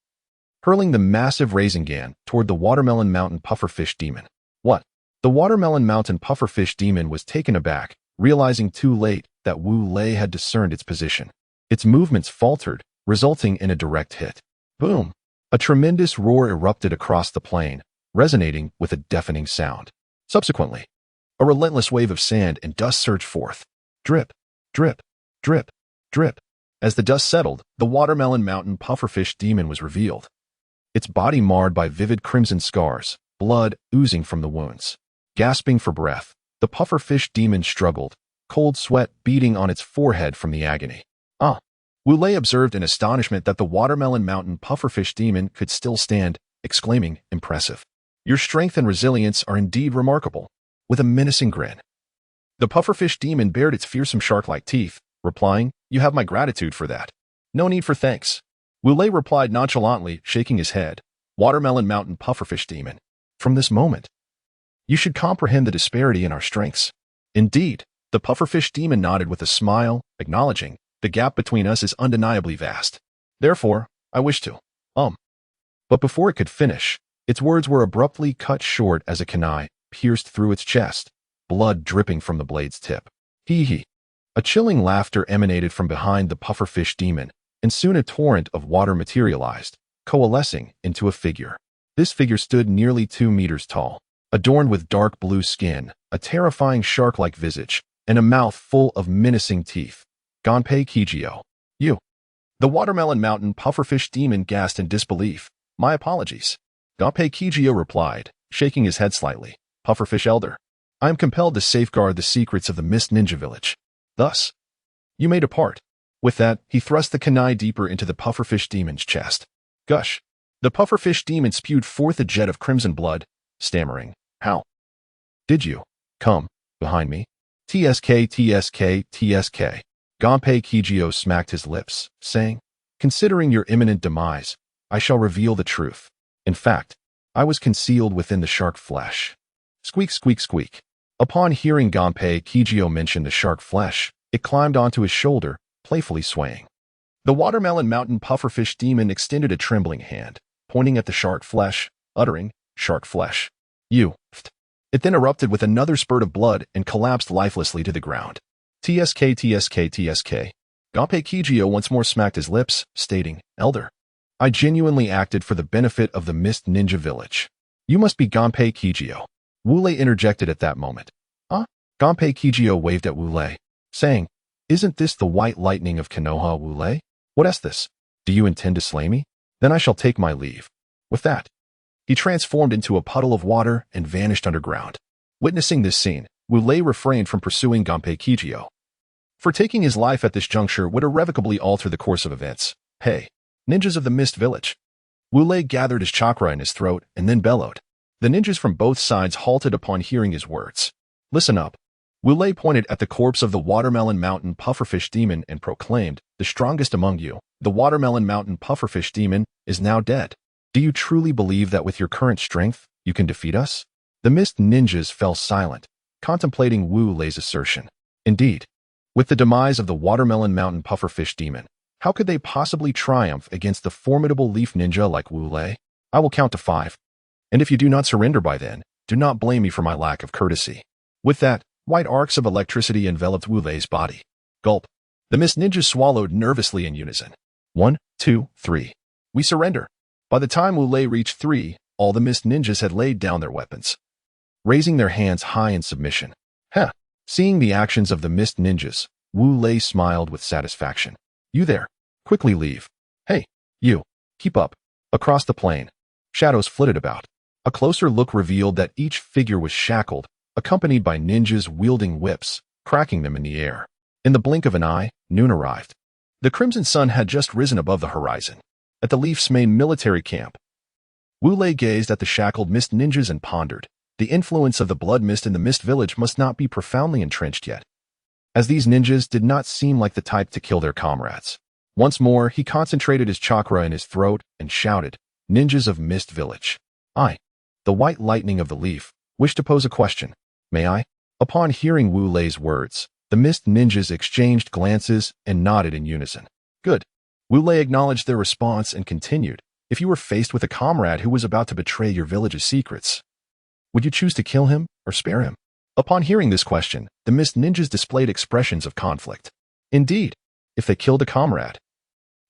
hurling the massive Rasengan toward the Watermelon Mountain Pufferfish Demon. What? The Watermelon Mountain Pufferfish Demon was taken aback, realizing too late that Wu Lei had discerned its position. Its movements faltered, resulting in a direct hit. Boom! A tremendous roar erupted across the plain, resonating with a deafening sound. Subsequently, a relentless wave of sand and dust surged forth. Drip, drip, drip, drip. As the dust settled, the Watermelon Mountain Pufferfish Demon was revealed, its body marred by vivid crimson scars, blood oozing from the wounds. Gasping for breath, the Pufferfish Demon struggled, cold sweat beading on its forehead from the agony. Ah! Wu Lei observed in astonishment that the Watermelon Mountain Pufferfish Demon could still stand, exclaiming, "Impressive. Your strength and resilience are indeed remarkable." With a menacing grin, the Pufferfish Demon bared its fearsome shark-like teeth, replying, "You have my gratitude for that. No need for thanks." Wu Lei replied nonchalantly, shaking his head. Watermelon Mountain Pufferfish Demon. From this moment, you should comprehend the disparity in our strengths. Indeed, the Pufferfish Demon nodded with a smile, acknowledging, the gap between us is undeniably vast. Therefore, I wish to, But before it could finish, its words were abruptly cut short as a kunai pierced through its chest, blood dripping from the blade's tip. Hee. A chilling laughter emanated from behind the Pufferfish Demon, and soon a torrent of water materialized, coalescing into a figure. This figure stood nearly 2 meters tall, adorned with dark blue skin, a terrifying shark-like visage, and a mouth full of menacing teeth. Gunpei Kijio. You. The Watermelon Mountain Pufferfish Demon gasped in disbelief. My apologies. Gunpei Kijio replied, shaking his head slightly. Pufferfish Elder, I am compelled to safeguard the secrets of the Mist Ninja Village. Thus, you may depart. With that, he thrust the kunai deeper into the Pufferfish Demon's chest. Gush. The Pufferfish Demon spewed forth a jet of crimson blood, stammering, "How did you come behind me?" TSK. Gunpei Kijio smacked his lips, saying, "Considering your imminent demise, I shall reveal the truth. In fact, I was concealed within the shark flesh." Squeak, squeak, squeak. Upon hearing Gunpei Kijio mention the shark flesh, it climbed onto his shoulder, playfully swaying. The Watermelon Mountain Pufferfish Demon extended a trembling hand, pointing at the shark flesh, uttering, "Shark flesh. You." It then erupted with another spurt of blood and collapsed lifelessly to the ground. TSK. Gunpei Kijio once more smacked his lips, stating, "Elder, I genuinely acted for the benefit of the Mist Ninja Village. You must be Gunpei Kijio." Wu Lei interjected at that moment. Huh? Gunpei Kijio waved at Wu Lei, saying, "Isn't this the white lightning of Konoha, Wu Lei? What is this? Do you intend to slay me? Then I shall take my leave." With that, he transformed into a puddle of water and vanished underground. Witnessing this scene, Wu Lei refrained from pursuing Gunpei Kijio. for taking his life at this juncture would irrevocably alter the course of events. Hey, ninjas of the Mist Village. Wu Lei gathered his chakra in his throat and then bellowed. The ninjas from both sides halted upon hearing his words. Listen up. Wu Lei pointed at the corpse of the Watermelon Mountain Pufferfish Demon and proclaimed, the strongest among you, the Watermelon Mountain Pufferfish Demon, is now dead. Do you truly believe that with your current strength, you can defeat us? The Mist ninjas fell silent, contemplating Wu Lei's assertion. Indeed, with the demise of the Watermelon Mountain Pufferfish Demon, how could they possibly triumph against the formidable leaf ninja like Wu Lei? I will count to 5. And if you do not surrender by then, do not blame me for my lack of courtesy. With that, white arcs of electricity enveloped Wu Lei's body. Gulp. The Mist ninjas swallowed nervously in unison. 1, 2, 3. We surrender. By the time Wu Lei reached 3, all the Mist ninjas had laid down their weapons, raising their hands high in submission. Heh. Seeing the actions of the Mist ninjas, Wu Lei smiled with satisfaction. You there. Quickly leave. Hey, you. Keep up. Across the plain, shadows flitted about. A closer look revealed that each figure was shackled, accompanied by ninjas wielding whips, cracking them in the air. In the blink of an eye, noon arrived. The crimson sun had just risen above the horizon. At the Leaf's main military camp, Wu Lei gazed at the shackled Mist ninjas and pondered. The influence of the blood mist in the Mist Village must not be profoundly entrenched yet, as these ninjas did not seem like the type to kill their comrades. Once more, he concentrated his chakra in his throat and shouted, Ninjas of Mist Village. I, the white lightning of the Leaf, wish to pose a question. May I? Upon hearing Wu Lei's words, the Mist ninjas exchanged glances and nodded in unison. Good. Wu Lei acknowledged their response and continued, if you were faced with a comrade who was about to betray your village's secrets, would you choose to kill him or spare him? Upon hearing this question, the Mist ninjas displayed expressions of conflict. Indeed, if they killed a comrade,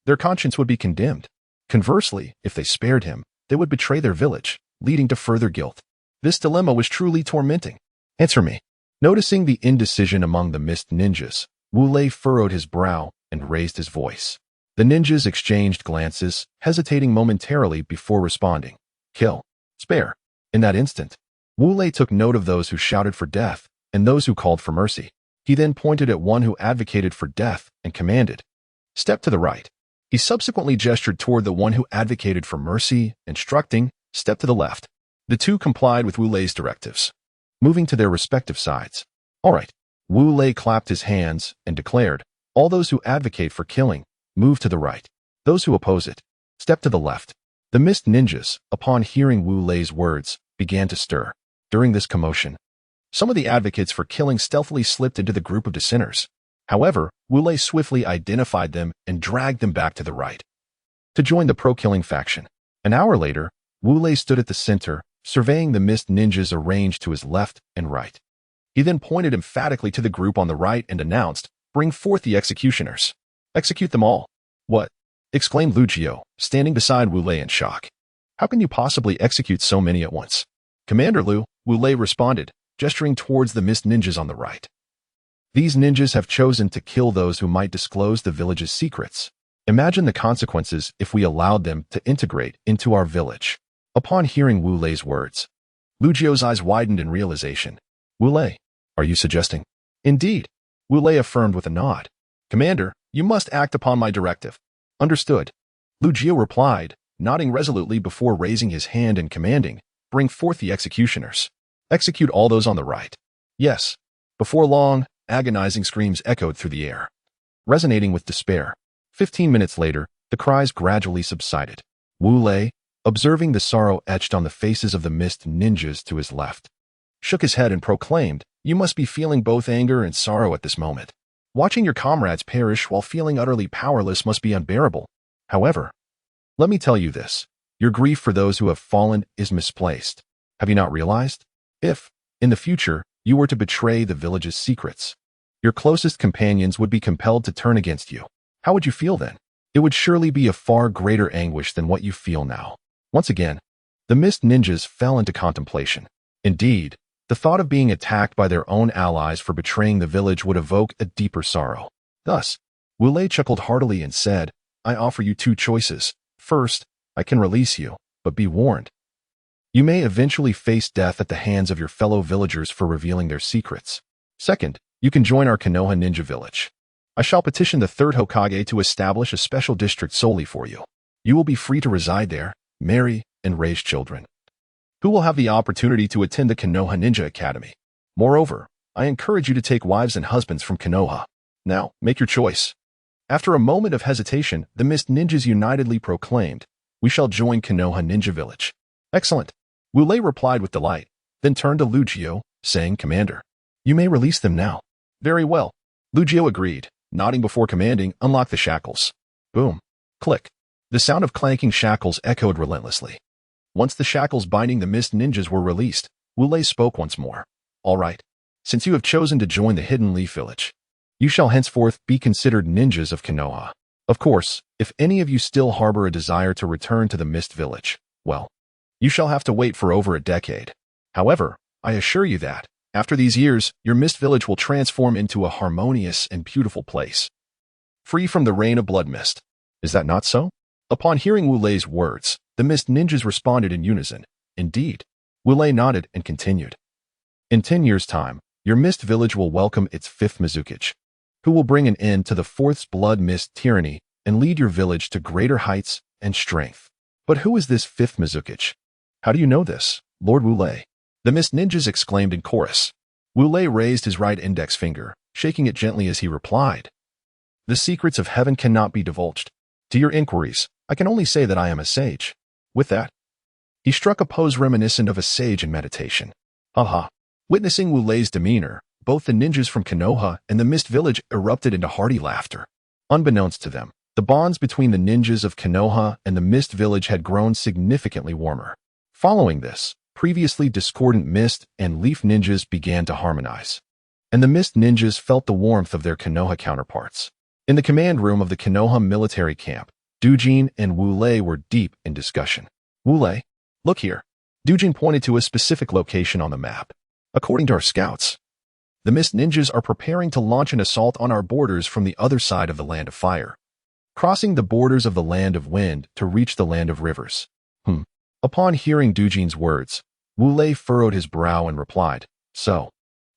their conscience would be condemned. Conversely, if they spared him, they would betray their village, leading to further guilt. This dilemma was truly tormenting. Answer me. Noticing the indecision among the Mist ninjas, Wu Lei furrowed his brow and raised his voice. The ninjas exchanged glances, hesitating momentarily before responding. Kill. Spare. In that instant, Wu Lei took note of those who shouted for death and those who called for mercy. He then pointed at one who advocated for death and commanded, step to the right. He subsequently gestured toward the one who advocated for mercy, instructing, step to the left. The two complied with Wu Lei's directives, moving to their respective sides. All right. Wu Lei clapped his hands and declared, all those who advocate for killing, move to the right. Those who oppose it, step to the left. The Mist ninjas, upon hearing Wu Lei's words, began to stir. During this commotion, some of the advocates for killing stealthily slipped into the group of dissenters. However, Wu Lei swiftly identified them and dragged them back to the right, to join the pro-killing faction. An hour later, Wu Lei stood at the center, surveying the Mist ninjas arranged to his left and right. He then pointed emphatically to the group on the right and announced, bring forth the executioners. Execute them all. What? Exclaimed Lucio, standing beside Wu Lei in shock. How can you possibly execute so many at once? Commander Lu, Wu Lei responded, gesturing towards the Mist ninjas on the right. These ninjas have chosen to kill those who might disclose the village's secrets. Imagine the consequences if we allowed them to integrate into our village. Upon hearing Wu Lei's words, Lucio's eyes widened in realization. Wu Lei, are you suggesting? Indeed, Wu Lei affirmed with a nod. Commander, you must act upon my directive. Understood. Lucio replied, nodding resolutely before raising his hand and commanding, bring forth the executioners. Execute all those on the right. Yes. Before long, agonizing screams echoed through the air, resonating with despair. 15 minutes later, the cries gradually subsided. Wu Lei, observing the sorrow etched on the faces of the Mist ninjas to his left, shook his head and proclaimed, you must be feeling both anger and sorrow at this moment. Watching your comrades perish while feeling utterly powerless must be unbearable. However, let me tell you this. Your grief for those who have fallen is misplaced. Have you not realized? If, in the future, you were to betray the village's secrets, your closest companions would be compelled to turn against you. How would you feel then? It would surely be a far greater anguish than what you feel now. Once again, the Mist ninjas fell into contemplation. Indeed, the thought of being attacked by their own allies for betraying the village would evoke a deeper sorrow. Thus, Wu Lei chuckled heartily and said, I offer you 2 choices. First, I can release you, but be warned. You may eventually face death at the hands of your fellow villagers for revealing their secrets. Second, you can join our Konoha ninja village. I shall petition the third Hokage to establish a special district solely for you. You will be free to reside there, marry, and raise children, who will have the opportunity to attend the Konoha Ninja Academy. Moreover, I encourage you to take wives and husbands from Konoha. Now, make your choice." After a moment of hesitation, the Mist Ninjas unitedly proclaimed, "We shall join Konoha Ninja Village." "Excellent," Wu Lei replied with delight, then turned to Lugio, saying, "Commander, you may release them now." "Very well," Lugio agreed, nodding before commanding, "Unlock the shackles." Boom. Click. The sound of clanking shackles echoed relentlessly. Once the shackles binding the Mist Ninjas were released, Wu Lei spoke once more. "All right. Since you have chosen to join the Hidden Leaf Village, you shall henceforth be considered ninjas of Konoha. Of course, if any of you still harbor a desire to return to the Mist Village, well, you shall have to wait for over a decade. However, I assure you that, after these years, your Mist Village will transform into a harmonious and beautiful place, free from the rain of blood mist. Is that not so?" Upon hearing Wu Lei's words, the Mist Ninjas responded in unison. "Indeed." Wu Lei nodded and continued. "In 10 years' time, your Mist Village will welcome its 5th Mizukage, who will bring an end to the 4th's blood mist tyranny and lead your village to greater heights and strength." "But who is this 5th Mizukage? How do you know this, Lord Wu Lei?" the Mist Ninjas exclaimed in chorus. Wu Lei raised his right index finger, shaking it gently as he replied, "The secrets of heaven cannot be divulged. To your inquiries, I can only say that I am a sage." With that, he struck a pose reminiscent of a sage in meditation. Haha. Witnessing Wu Lei's demeanor, both the ninjas from Konoha and the Mist Village erupted into hearty laughter. Unbeknownst to them, the bonds between the ninjas of Konoha and the Mist Village had grown significantly warmer. Following this, previously discordant Mist and Leaf ninjas began to harmonize, and the Mist ninjas felt the warmth of their Konoha counterparts. In the command room of the Konoha military camp, Dujin and Wu Lei were deep in discussion. "Wu Lei, look here." Dujin pointed to a specific location on the map. "According to our scouts, the Mist Ninjas are preparing to launch an assault on our borders from the other side of the Land of Fire, crossing the borders of the Land of Wind to reach the Land of Rivers." Upon hearing Dujin's words, Wu Lei furrowed his brow and replied, "So,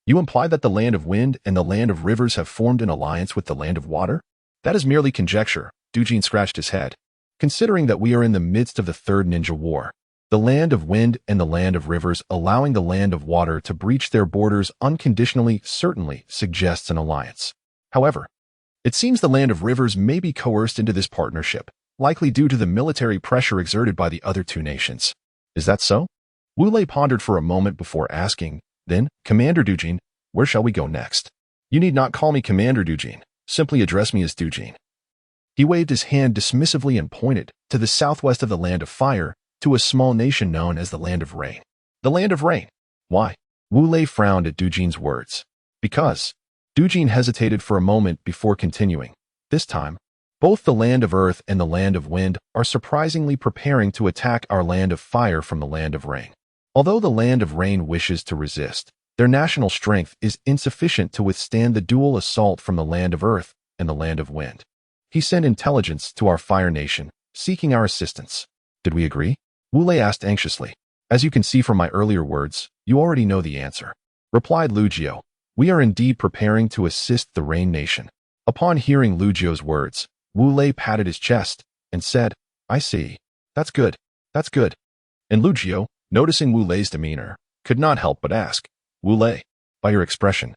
you imply that the Land of Wind and the Land of Rivers have formed an alliance with the Land of Water?" "That is merely conjecture," Dujin scratched his head. "Considering that we are in the midst of the Third Ninja War, the Land of Wind and the Land of Rivers allowing the Land of Water to breach their borders unconditionally certainly suggests an alliance. However, it seems the Land of Rivers may be coerced into this partnership, likely due to the military pressure exerted by the other two nations. Is that so?" Wu Lei pondered for a moment before asking, then, "Commander Dujin, where shall we go next?" "You need not call me Commander Dujin. Simply address me as Dujin." He waved his hand dismissively and pointed to the southwest of the Land of Fire, to a small nation known as the Land of Rain. "The Land of Rain? Why?" Wu Lei frowned at Dujin's words. "Because." Dujin hesitated for a moment before continuing. "This time, both the Land of Earth and the Land of Wind are surprisingly preparing to attack our Land of Fire from the Land of Rain. Although the Land of Rain wishes to resist, their national strength is insufficient to withstand the dual assault from the Land of Earth and the Land of Wind. He sent intelligence to our Fire Nation, seeking our assistance. Did we agree?" Wu Lei asked anxiously. "As you can see from my earlier words, you already know the answer," replied Lugio. "We are indeed preparing to assist the Rain Nation." Upon hearing Lugio's words, Wu Lei patted his chest and said, "I see. That's good. That's good." And Lugio, noticing Wu Lei's demeanor, could not help but ask, "Wu Lei, by your expression,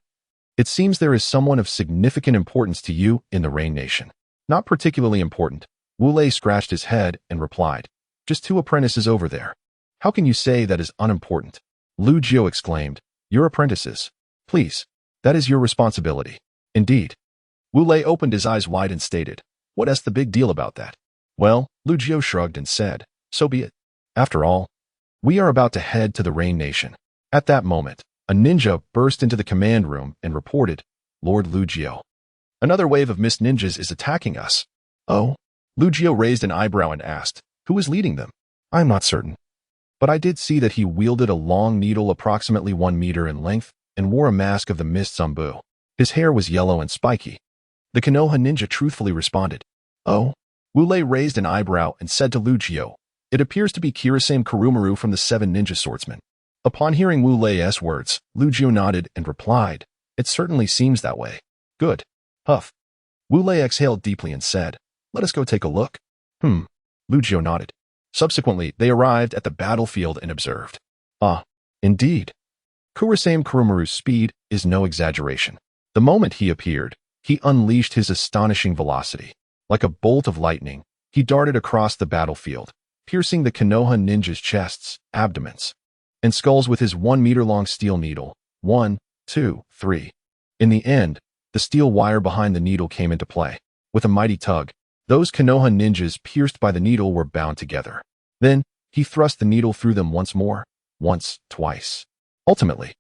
it seems there is someone of significant importance to you in the Rain Nation." "Not particularly important." Wu Lei scratched his head and replied, "Just 2 apprentices over there." "How can you say that is unimportant?" Lugio exclaimed, "Your apprentices. Please, that is your responsibility." "Indeed." Wu Lei opened his eyes wide and stated, "What's the big deal about that?" "Well," Lugio shrugged and said, "So be it. After all, we are about to head to the Rain Nation." At that moment, a ninja burst into the command room and reported, "Lord Lugio, another wave of Mist Ninjas is attacking us." "Oh?" Lugio raised an eyebrow and asked, "Who is leading them?" "I'm not certain, but I did see that he wielded a long needle approximately 1 meter in length and wore a mask of the Mist Zambu. His hair was yellow and spiky." The Konoha ninja truthfully responded. "Oh?" Wu Lei raised an eyebrow and said to Lugio, "It appears to be Kirasame Kurumaru from the 7 Ninja Swordsmen." Upon hearing Wu Lei's words, Lugio nodded and replied, "It certainly seems that way." "Good." Huff. Wu Lei exhaled deeply and said, "Let us go take a look." Lugio nodded. Subsequently, they arrived at the battlefield and observed. Ah, indeed. Kurosame Kurumaru's speed is no exaggeration. The moment he appeared, he unleashed his astonishing velocity. Like a bolt of lightning, he darted across the battlefield, piercing the Konoha ninjas' chests, abdomens, and skulls with his 1-meter-long steel needle. 1, 2, 3. In the end, the steel wire behind the needle came into play. With a mighty tug, those Konoha ninjas pierced by the needle were bound together. Then, he thrust the needle through them once more, once, twice. Ultimately,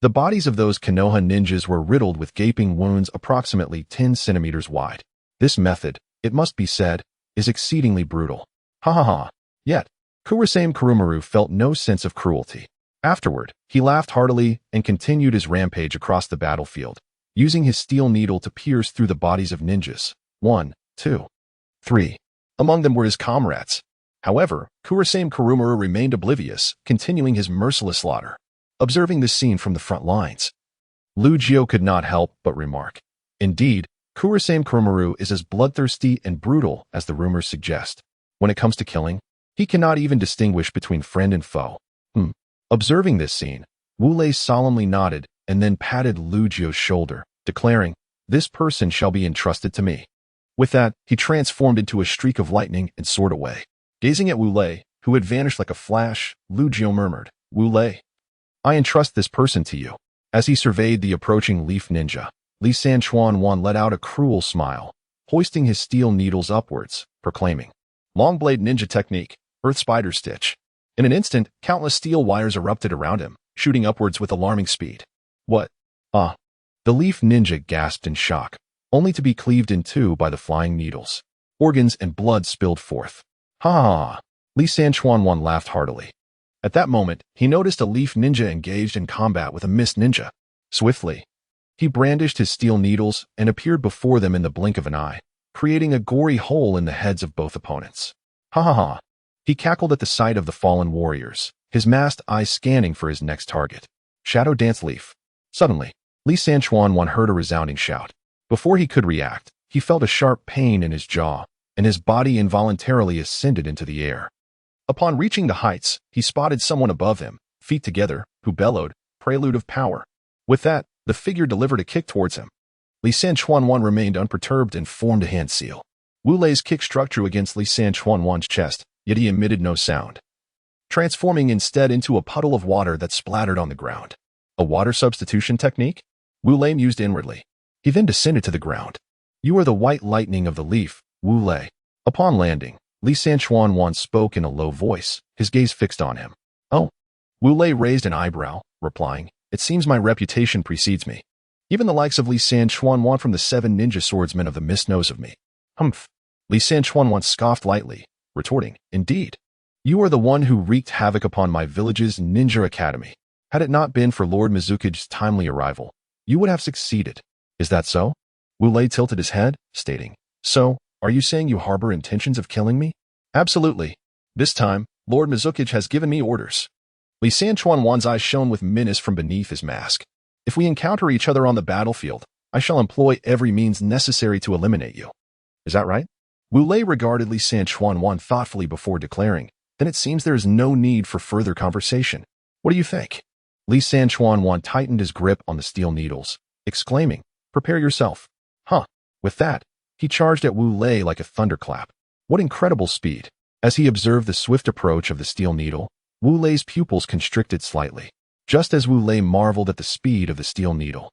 the bodies of those Konoha ninjas were riddled with gaping wounds approximately 10 centimeters wide. This method, it must be said, is exceedingly brutal. Ha ha ha. Yet, Kurosame Kurumaru felt no sense of cruelty. Afterward, he laughed heartily and continued his rampage across the battlefield, using his steel needle to pierce through the bodies of ninjas. 1, 2, 3. Among them were his comrades. However, Kurosame Kurumaru remained oblivious, continuing his merciless slaughter. Observing this scene from the front lines, Lugio could not help but remark, "Indeed, Kurosame Kurumaru is as bloodthirsty and brutal as the rumors suggest. When it comes to killing, he cannot even distinguish between friend and foe." Observing this scene, Wu Lei solemnly nodded and then patted Lugio's shoulder, declaring, "This person shall be entrusted to me." With that, he transformed into a streak of lightning and soared away. Gazing at Wu Lei, who had vanished like a flash, Lugio murmured, "Wu Lei, I entrust this person to you." As he surveyed the approaching leaf ninja, Li Sanchuan let out a cruel smile, hoisting his steel needles upwards, proclaiming, "Long blade ninja technique, earth spider stitch." In an instant, countless steel wires erupted around him, shooting upwards with alarming speed. "What? Ah!" The leaf ninja gasped in shock, only to be cleaved in two by the flying needles. Organs and blood spilled forth. "Ha ha ha!" Li Sanchuan laughed heartily. At that moment, he noticed a leaf ninja engaged in combat with a mist ninja. Swiftly, he brandished his steel needles and appeared before them in the blink of an eye, creating a gory hole in the heads of both opponents. "Ha ha ha!" He cackled at the sight of the fallen warriors, his masked eyes scanning for his next target. Shadow Dance Leaf. Suddenly, Li Sanchuan heard a resounding shout. Before he could react, he felt a sharp pain in his jaw, and his body involuntarily ascended into the air. Upon reaching the heights, he spotted someone above him, feet together, who bellowed, "Prelude of power." With that, the figure delivered a kick towards him. Li Sanchuan remained unperturbed and formed a hand seal. Wu Lei's kick struck true against Li Sanchuan's chest, yet he emitted no sound, transforming instead into a puddle of water that splattered on the ground. A water substitution technique? Wu Lei mused inwardly. He then descended to the ground. "You are the white lightning of the leaf, Wu Lei." Upon landing, Li Sanchuan spoke in a low voice, his gaze fixed on him. "Oh." Wu Lei raised an eyebrow, replying, "It seems my reputation precedes me. Even the likes of Li Sanchuan from the 7 ninja swordsmen of the mist knows of me." "Humph." Li Sanchuan scoffed lightly, retorting, "Indeed. You are the one who wreaked havoc upon my village's ninja academy. Had it not been for Lord Mizuki's timely arrival, you would have succeeded. Is that so?" Wu Lei tilted his head, stating, "So, are you saying you harbor intentions of killing me?" "Absolutely. This time, Lord Mizuki has given me orders." Li Sanchuan's eyes shone with menace from beneath his mask. "If we encounter each other on the battlefield, I shall employ every means necessary to eliminate you. Is that right?" Wu Lei regarded Li Sanchuan thoughtfully before declaring, "Then it seems there is no need for further conversation. What do you think?" Li Sanchuan tightened his grip on the steel needles, exclaiming, "Prepare yourself." "Huh." With that, he charged at Wu Lei like a thunderclap. What incredible speed! As he observed the swift approach of the steel needle, Wu Lei's pupils constricted slightly, just as Wu Lei marveled at the speed of the steel needle.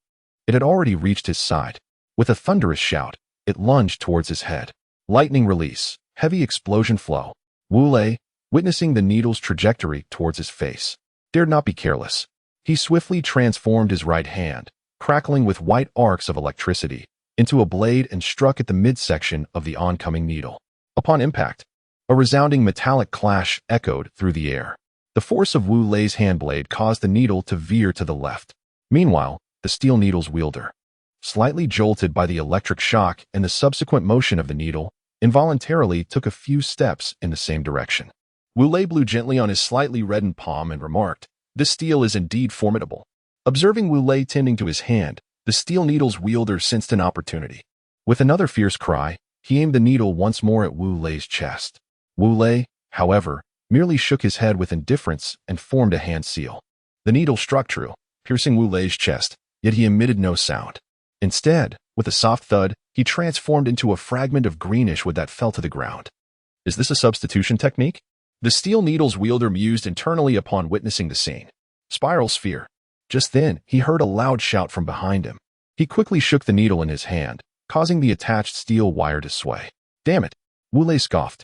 It had already reached his side. With a thunderous shout, it lunged towards his head. Lightning release, heavy explosion flow. Wu Lei, witnessing the needle's trajectory towards his face, dared not be careless. He swiftly transformed his right hand, crackling with white arcs of electricity, into a blade and struck at the midsection of the oncoming needle. Upon impact, a resounding metallic clash echoed through the air. The force of Wu Lei's handblade caused the needle to veer to the left. Meanwhile, the steel needle's wielder, slightly jolted by the electric shock and the subsequent motion of the needle, involuntarily took a few steps in the same direction. Wu Lei blew gently on his slightly reddened palm and remarked, "This steel is indeed formidable." Observing Wu Lei tending to his hand, the steel needle's wielder sensed an opportunity. With another fierce cry, he aimed the needle once more at Wu Lei's chest. Wu Lei, however, merely shook his head with indifference and formed a hand seal. The needle struck true, piercing Wu Lei's chest, yet he emitted no sound. Instead, with a soft thud, he transformed into a fragment of greenish wood that fell to the ground. Is this a substitution technique? The steel needle's wielder mused internally upon witnessing the scene. Spiral sphere. Just then, he heard a loud shout from behind him. He quickly shook the needle in his hand, causing the attached steel wire to sway. Damn it! Wu Lei scoffed.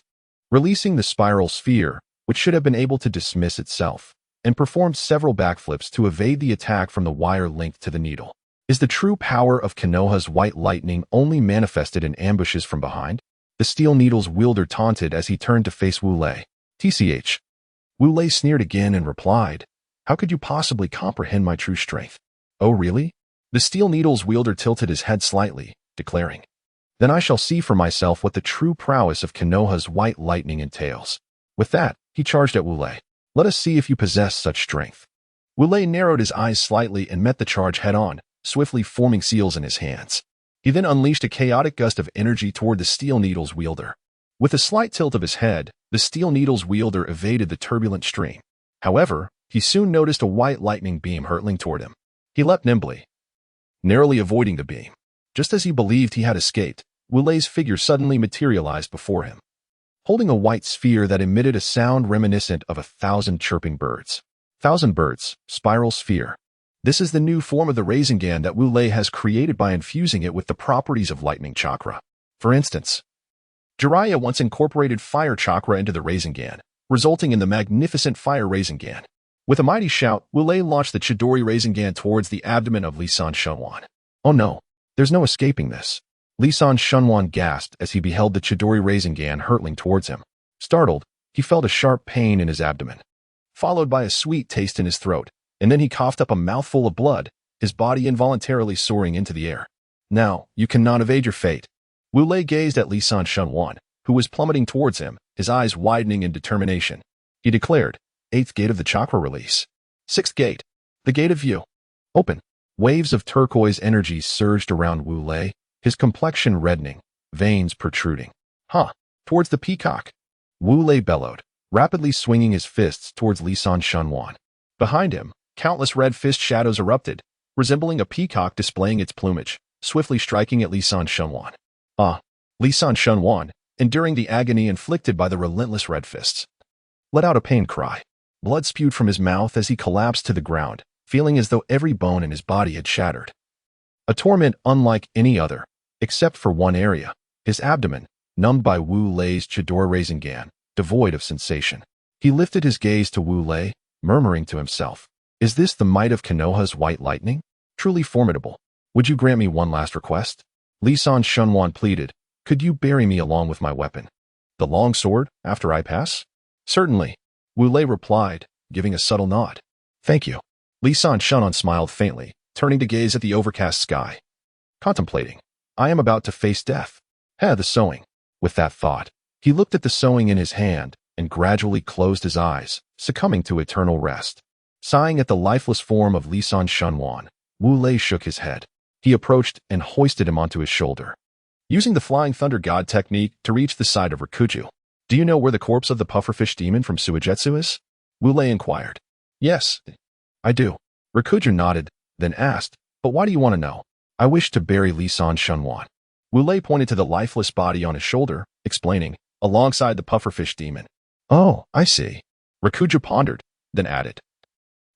Releasing the spiral sphere, which should have been able to dismiss itself, and performed several backflips to evade the attack from the wire linked to the needle. Is the true power of Konoha's white lightning only manifested in ambushes from behind? The steel needle's wielder taunted as he turned to face Wu Lei. TCH. Wu Lei sneered again and replied, "How could you possibly comprehend my true strength?" "Oh, really?" The steel needle's wielder tilted his head slightly, declaring, "Then I shall see for myself what the true prowess of Konoha's white lightning entails." With that, he charged at Wu Lei. "Let us see if you possess such strength." Wu Lei narrowed his eyes slightly and met the charge head-on, swiftly forming seals in his hands. He then unleashed a chaotic gust of energy toward the steel needle's wielder. With a slight tilt of his head, the steel needle's wielder evaded the turbulent stream. However, he soon noticed a white lightning beam hurtling toward him. He leapt nimbly, narrowly avoiding the beam. Just as he believed he had escaped, Wu Lei's figure suddenly materialized before him, holding a white sphere that emitted a sound reminiscent of 1,000 chirping birds. 1,000 birds, spiral sphere. This is the new form of the Rasengan that Wu Lei has created by infusing it with the properties of lightning chakra. For instance, Jiraiya once incorporated fire chakra into the Rasengan, resulting in the magnificent fire Rasengan. With a mighty shout, Wu Lei launched the Chidori Rasengan towards the abdomen of Lisan Shunwan. Oh no, there's no escaping this. Lisan Shunwan gasped as he beheld the Chidori Rasengan hurtling towards him. Startled, he felt a sharp pain in his abdomen, followed by a sweet taste in his throat, and then he coughed up a mouthful of blood, his body involuntarily soaring into the air. Now, you cannot evade your fate. Wu Lei gazed at Lisan Shunwan, who was plummeting towards him, his eyes widening in determination. He declared, "Eighth gate of the chakra release. Sixth gate. The gate of view. Open." Waves of turquoise energy surged around Wu Lei, his complexion reddening, veins protruding. Towards the peacock. Wu Lei bellowed, rapidly swinging his fists towards Lisan Shunwan. Behind him, countless red fist shadows erupted, resembling a peacock displaying its plumage, swiftly striking at Lisan Shunwan. Lisan Shunwan, enduring the agony inflicted by the relentless red fists, let out a pain cry. Blood spewed from his mouth as he collapsed to the ground, feeling as though every bone in his body had shattered. A torment unlike any other, except for one area, his abdomen, numbed by Wu Lei's Chidori Rasengan, devoid of sensation. He lifted his gaze to Wu Lei, murmuring to himself, "Is this the might of Konoha's white lightning? Truly formidable. Would you grant me one last request?" Lisan Shunwan pleaded, "Could you bury me along with my weapon, the long sword, after I pass?" "Certainly," Wu Lei replied, giving a subtle nod. "Thank you." Lisan Shunwan smiled faintly, turning to gaze at the overcast sky, contemplating. "I am about to face death. The sewing." With that thought, he looked at the sewing in his hand and gradually closed his eyes, succumbing to eternal rest. Sighing at the lifeless form of Lisan Shunwan, Wu Lei shook his head. He approached and hoisted him onto his shoulder, using the Flying Thunder God technique to reach the side of Rikuju. "Do you know where the corpse of the pufferfish demon from Suigetsu is?" Wu Lei inquired. "Yes, I do." Rikuju nodded, then asked, "But why do you want to know?" "I wish to bury Lisan Shunwan." Wu Lei pointed to the lifeless body on his shoulder, explaining, "Alongside the pufferfish demon." "Oh, I see." Rikuju pondered, then added,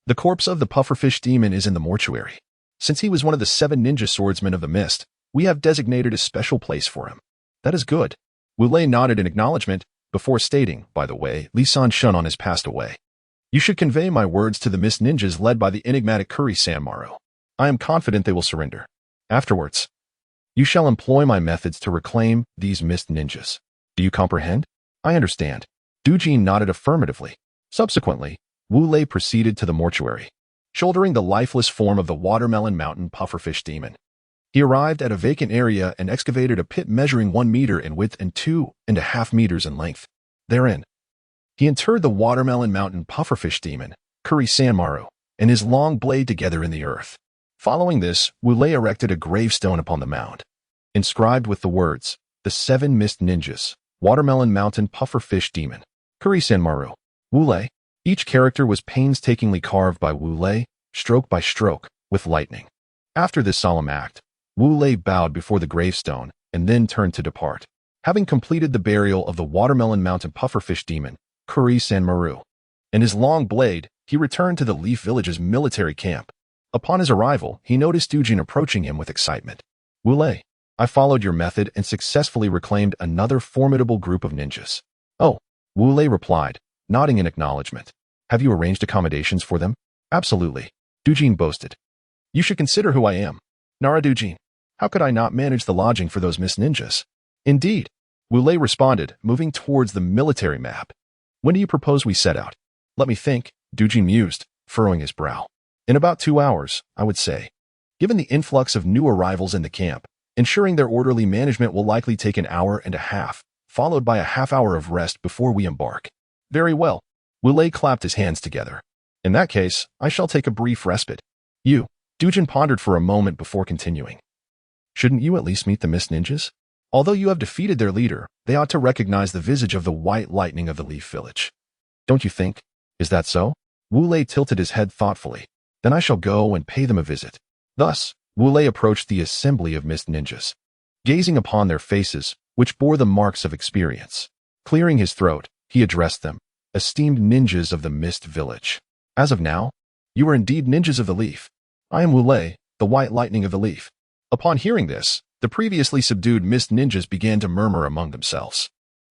"The corpse of the pufferfish demon is in the mortuary. Since he was one of the 7 ninja swordsmen of the mist, we have designated a special place for him." "That is good." Wu Lei nodded in acknowledgement, before stating, "By the way, Lisan Shunwan has passed away. You should convey my words to the mist ninjas led by the enigmatic Kuri Sanmaru. I am confident they will surrender. Afterwards, you shall employ my methods to reclaim these mist ninjas. Do you comprehend?" "I understand." Dujin nodded affirmatively. Subsequently, Wu Lei proceeded to the mortuary, shouldering the lifeless form of the Watermelon Mountain pufferfish demon. He arrived at a vacant area and excavated a pit measuring 1 meter in width and 2.5 meters in length. Therein, he interred the Watermelon Mountain pufferfish demon, Kuri Sanmaru, and his long blade together in the earth. Following this, Wu Lei erected a gravestone upon the mound. inscribed with the words, "The Seven Mist Ninjas, Watermelon Mountain Pufferfish Demon, Kuri-Sanmaru, Wu Lei." Each character was painstakingly carved by Wu Lei, stroke by stroke, with lightning. After this solemn act, Wu Lei bowed before the gravestone and then turned to depart. Having completed the burial of the Watermelon Mountain Pufferfish Demon, Kuri-Sanmaru, and his long blade, he returned to the Leaf Village's military camp. Upon his arrival, he noticed Dujin approaching him with excitement. "Wu Lei, I followed your method and successfully reclaimed another formidable group of ninjas." "Oh," Wu Lei replied, nodding in acknowledgement. "Have you arranged accommodations for them?" "Absolutely," Dujin boasted. "You should consider who I am. Nara Dujin. How could I not manage the lodging for those Mist Ninjas?" "Indeed," Wu Lei responded, moving towards the military map. "When do you propose we set out?" "Let me think," Dujin mused, furrowing his brow. "In about 2 hours, I would say. Given the influx of new arrivals in the camp, ensuring their orderly management will likely take an hour and a half, followed by a half-hour of rest before we embark." "Very well." Wu Lei clapped his hands together. "In that case, I shall take a brief respite." Dujin pondered for a moment before continuing. "Shouldn't you at least meet the Mist Ninjas? Although you have defeated their leader, they ought to recognize the visage of the white lightning of the Leaf Village. Don't you think? Is that so?" Wu Lei tilted his head thoughtfully. "Then I shall go and pay them a visit." Thus, Wu Lei approached the assembly of Mist Ninjas. Gazing upon their faces, which bore the marks of experience, clearing his throat, he addressed them, "Esteemed ninjas of the Mist Village. As of now, you are indeed ninjas of the Leaf. I am Wu Lei, the white lightning of the Leaf." Upon hearing this, the previously subdued Mist Ninjas began to murmur among themselves.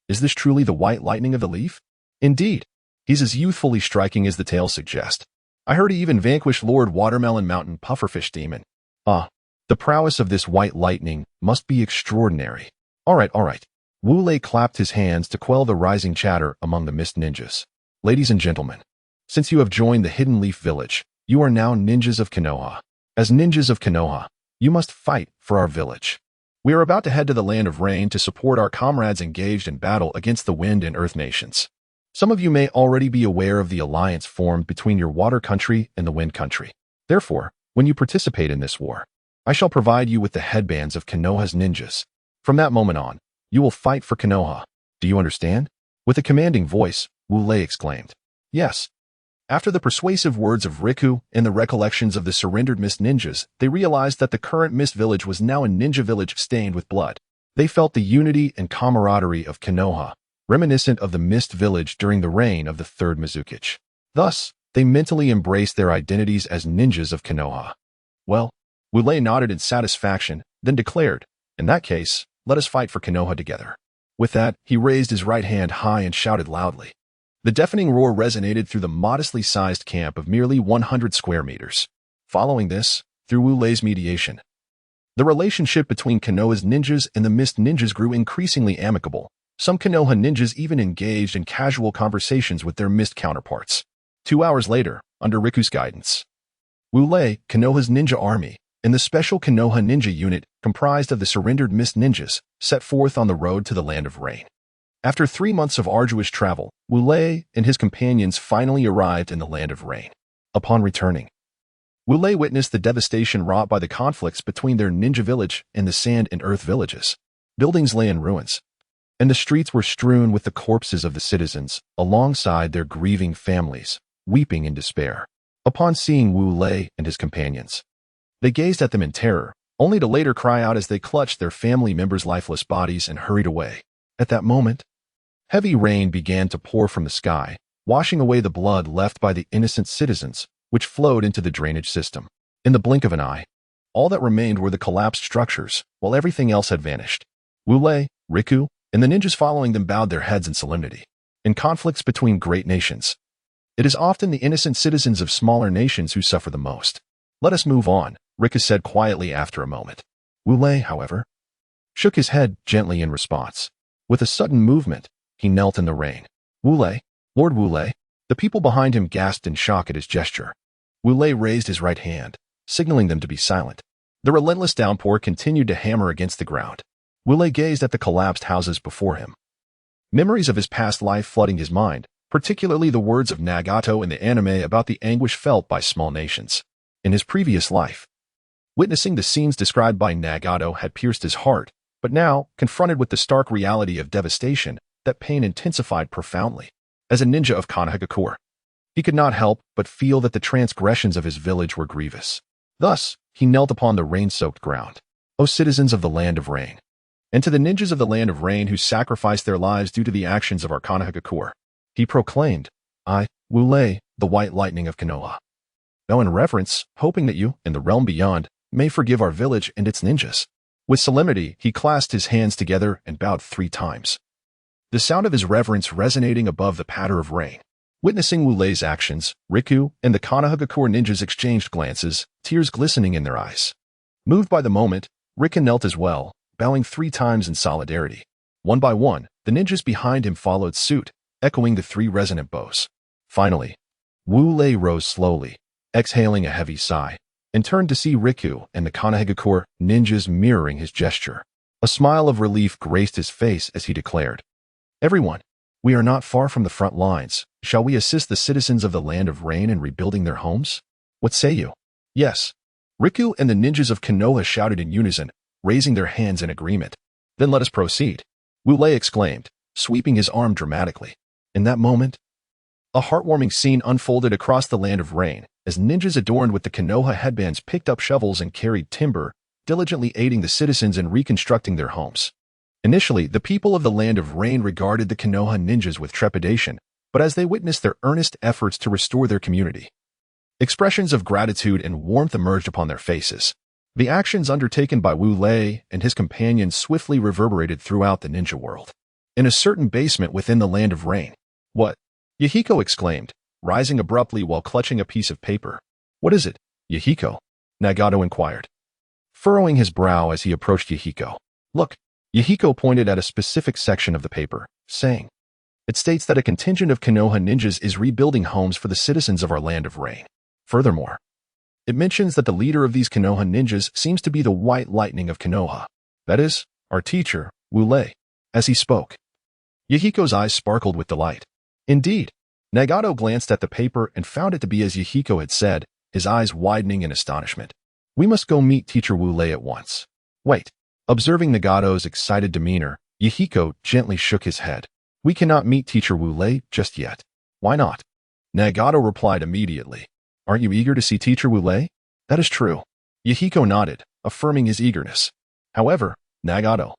"Is this truly the white lightning of the Leaf? Indeed, he's as youthfully striking as the tales suggest. I heard he even vanquished Lord Watermelon Mountain Pufferfish Demon. Ah, the prowess of this white lightning must be extraordinary." All right. Wu Lei clapped his hands to quell the rising chatter among the Mist Ninjas. "Ladies and gentlemen, since you have joined the Hidden Leaf Village, you are now ninjas of Konoha. As ninjas of Konoha, you must fight for our village. We are about to head to the Land of Rain to support our comrades engaged in battle against the Wind and Earth nations. Some of you may already be aware of the alliance formed between your Water Country and the Wind Country. Therefore, when you participate in this war, I shall provide you with the headbands of Konoha's ninjas. From that moment on, you will fight for Konoha. Do you understand?" With a commanding voice, Wu Lei exclaimed. "Yes." After the persuasive words of Riku and the recollections of the surrendered Mist Ninjas, they realized that the current Mist Village was now a ninja village stained with blood. They felt the unity and camaraderie of Konoha, reminiscent of the Mist Village during the reign of the third Mizukichi. Thus, they mentally embraced their identities as ninjas of Konoha. "Well," Wu Lei nodded in satisfaction, then declared, "In that case, let us fight for Konoha together." With that, he raised his right hand high and shouted loudly. The deafening roar resonated through the modestly sized camp of merely 100 square meters. Following this, through Wu Lei's mediation, the relationship between Konoha's ninjas and the Mist Ninjas grew increasingly amicable. Some Konoha ninjas even engaged in casual conversations with their Mist counterparts. 2 hours later, under Riku's guidance, Wu Lei, Konoha's ninja army, and the special Konoha ninja unit, comprised of the surrendered Mist Ninjas, set forth on the road to the Land of Rain. After 3 months of arduous travel, Wu Lei and his companions finally arrived in the Land of Rain. Upon returning, Wu Lei witnessed the devastation wrought by the conflicts between their ninja village and the Sand and Earth villages. Buildings lay in ruins, and the streets were strewn with the corpses of the citizens, alongside their grieving families, weeping in despair. Upon seeing Wu Lei and his companions, they gazed at them in terror, only to later cry out as they clutched their family members' lifeless bodies and hurried away. At that moment, heavy rain began to pour from the sky, washing away the blood left by the innocent citizens, which flowed into the drainage system. In the blink of an eye, all that remained were the collapsed structures, while everything else had vanished. Wu Lei, Riku, and the ninjas following them bowed their heads in solemnity. In conflicts between great nations, it is often the innocent citizens of smaller nations who suffer the most. "Let us move on," Riku said quietly after a moment. Wu Lei, however, shook his head gently in response. With a sudden movement, he knelt in the rain. "Wu Lei, Lord Wu Lei." The people behind him gasped in shock at his gesture. Wu Lei raised his right hand, signaling them to be silent. The relentless downpour continued to hammer against the ground. Wu Lei gazed at the collapsed houses before him, memories of his past life flooding his mind, particularly the words of Nagato in the anime about the anguish felt by small nations. In his previous life, witnessing the scenes described by Nagato had pierced his heart, But now, confronted with the stark reality of devastation, that pain intensified profoundly. As a ninja of Konohagakure, he could not help but feel that the transgressions of his village were grievous. Thus, he knelt upon the rain-soaked ground. O citizens of the Land of Rain, and to the ninjas of the Land of Rain who sacrificed their lives due to the actions of our Konohagakure, he proclaimed, I, Wu Lei, the White Lightning of Konoha. Now in reverence, hoping that you, in the realm beyond, may forgive our village and its ninjas. With solemnity, he clasped his hands together and bowed 3 times. The sound of his reverence resonating above the patter of rain. Witnessing Wu Lei's actions, Riku and the Konohagakure ninjas exchanged glances, tears glistening in their eyes. Moved by the moment, Riku knelt as well, bowing 3 times in solidarity. One by one, the ninjas behind him followed suit, echoing the 3 resonant bows. Finally, Wu Lei rose slowly, exhaling a heavy sigh, and turned to see Riku and the Konohagakure ninjas mirroring his gesture. A smile of relief graced his face as he declared, Everyone, we are not far from the front lines. Shall we assist the citizens of the Land of Rain in rebuilding their homes? What say you? Yes. Riku and the ninjas of Konoha shouted in unison, raising their hands in agreement. Then let us proceed, Wu Lei exclaimed, sweeping his arm dramatically. In that moment, a heartwarming scene unfolded across the Land of Rain as ninjas adorned with the Konoha headbands picked up shovels and carried timber, diligently aiding the citizens in reconstructing their homes. Initially, the people of the Land of Rain regarded the Konoha ninjas with trepidation, but as they witnessed their earnest efforts to restore their community, expressions of gratitude and warmth emerged upon their faces. The actions undertaken by Wu Lei and his companions swiftly reverberated throughout the ninja world. In a certain basement within the Land of Rain. What? Yahiko exclaimed, rising abruptly while clutching a piece of paper. What is it, Yahiko? Nagato inquired, furrowing his brow as he approached Yahiko. Look. Yahiko pointed at a specific section of the paper, saying, It states that a contingent of Konoha ninjas is rebuilding homes for the citizens of our Land of Rain. Furthermore, it mentions that the leader of these Konoha ninjas seems to be the White Lightning of Konoha. That is, our teacher, Wu Lei. As he spoke, Yahiko's eyes sparkled with delight. Indeed, Nagato glanced at the paper and found it to be as Yahiko had said, his eyes widening in astonishment. We must go meet teacher Wu Lei at once. Wait. Observing Nagato's excited demeanor, Yahiko gently shook his head. We cannot meet teacher Wu Lei just yet. Why not? Nagato replied immediately. Aren't you eager to see teacher Wu Lei? That is true. Yahiko nodded, affirming his eagerness. However, Nagato,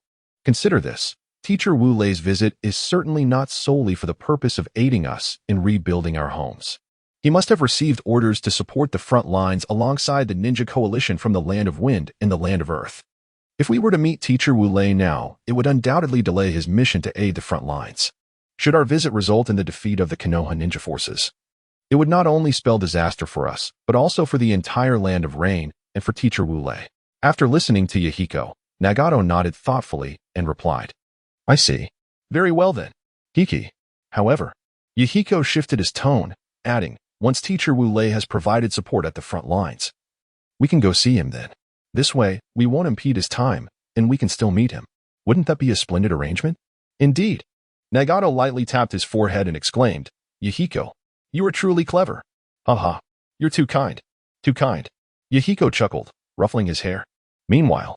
consider this. Teacher Wu Lei's visit is certainly not solely for the purpose of aiding us in rebuilding our homes. He must have received orders to support the front lines alongside the ninja coalition from the Land of Wind and the Land of Earth. If we were to meet teacher Wu Lei now, it would undoubtedly delay his mission to aid the front lines. Should our visit result in the defeat of the Konoha ninja forces, it would not only spell disaster for us, but also for the entire Land of Rain and for teacher Wu Lei. After listening to Yahiko, Nagato nodded thoughtfully and replied, I see. Very well then. Hiki. However, Yahiko shifted his tone, adding, once teacher Wu Lei has provided support at the front lines, we can go see him then. This way, we won't impede his time, and we can still meet him. Wouldn't that be a splendid arrangement? Indeed. Nagato lightly tapped his forehead and exclaimed, Yahiko, you are truly clever. Haha, you're too kind. Too kind. Yahiko chuckled, ruffling his hair. Meanwhile,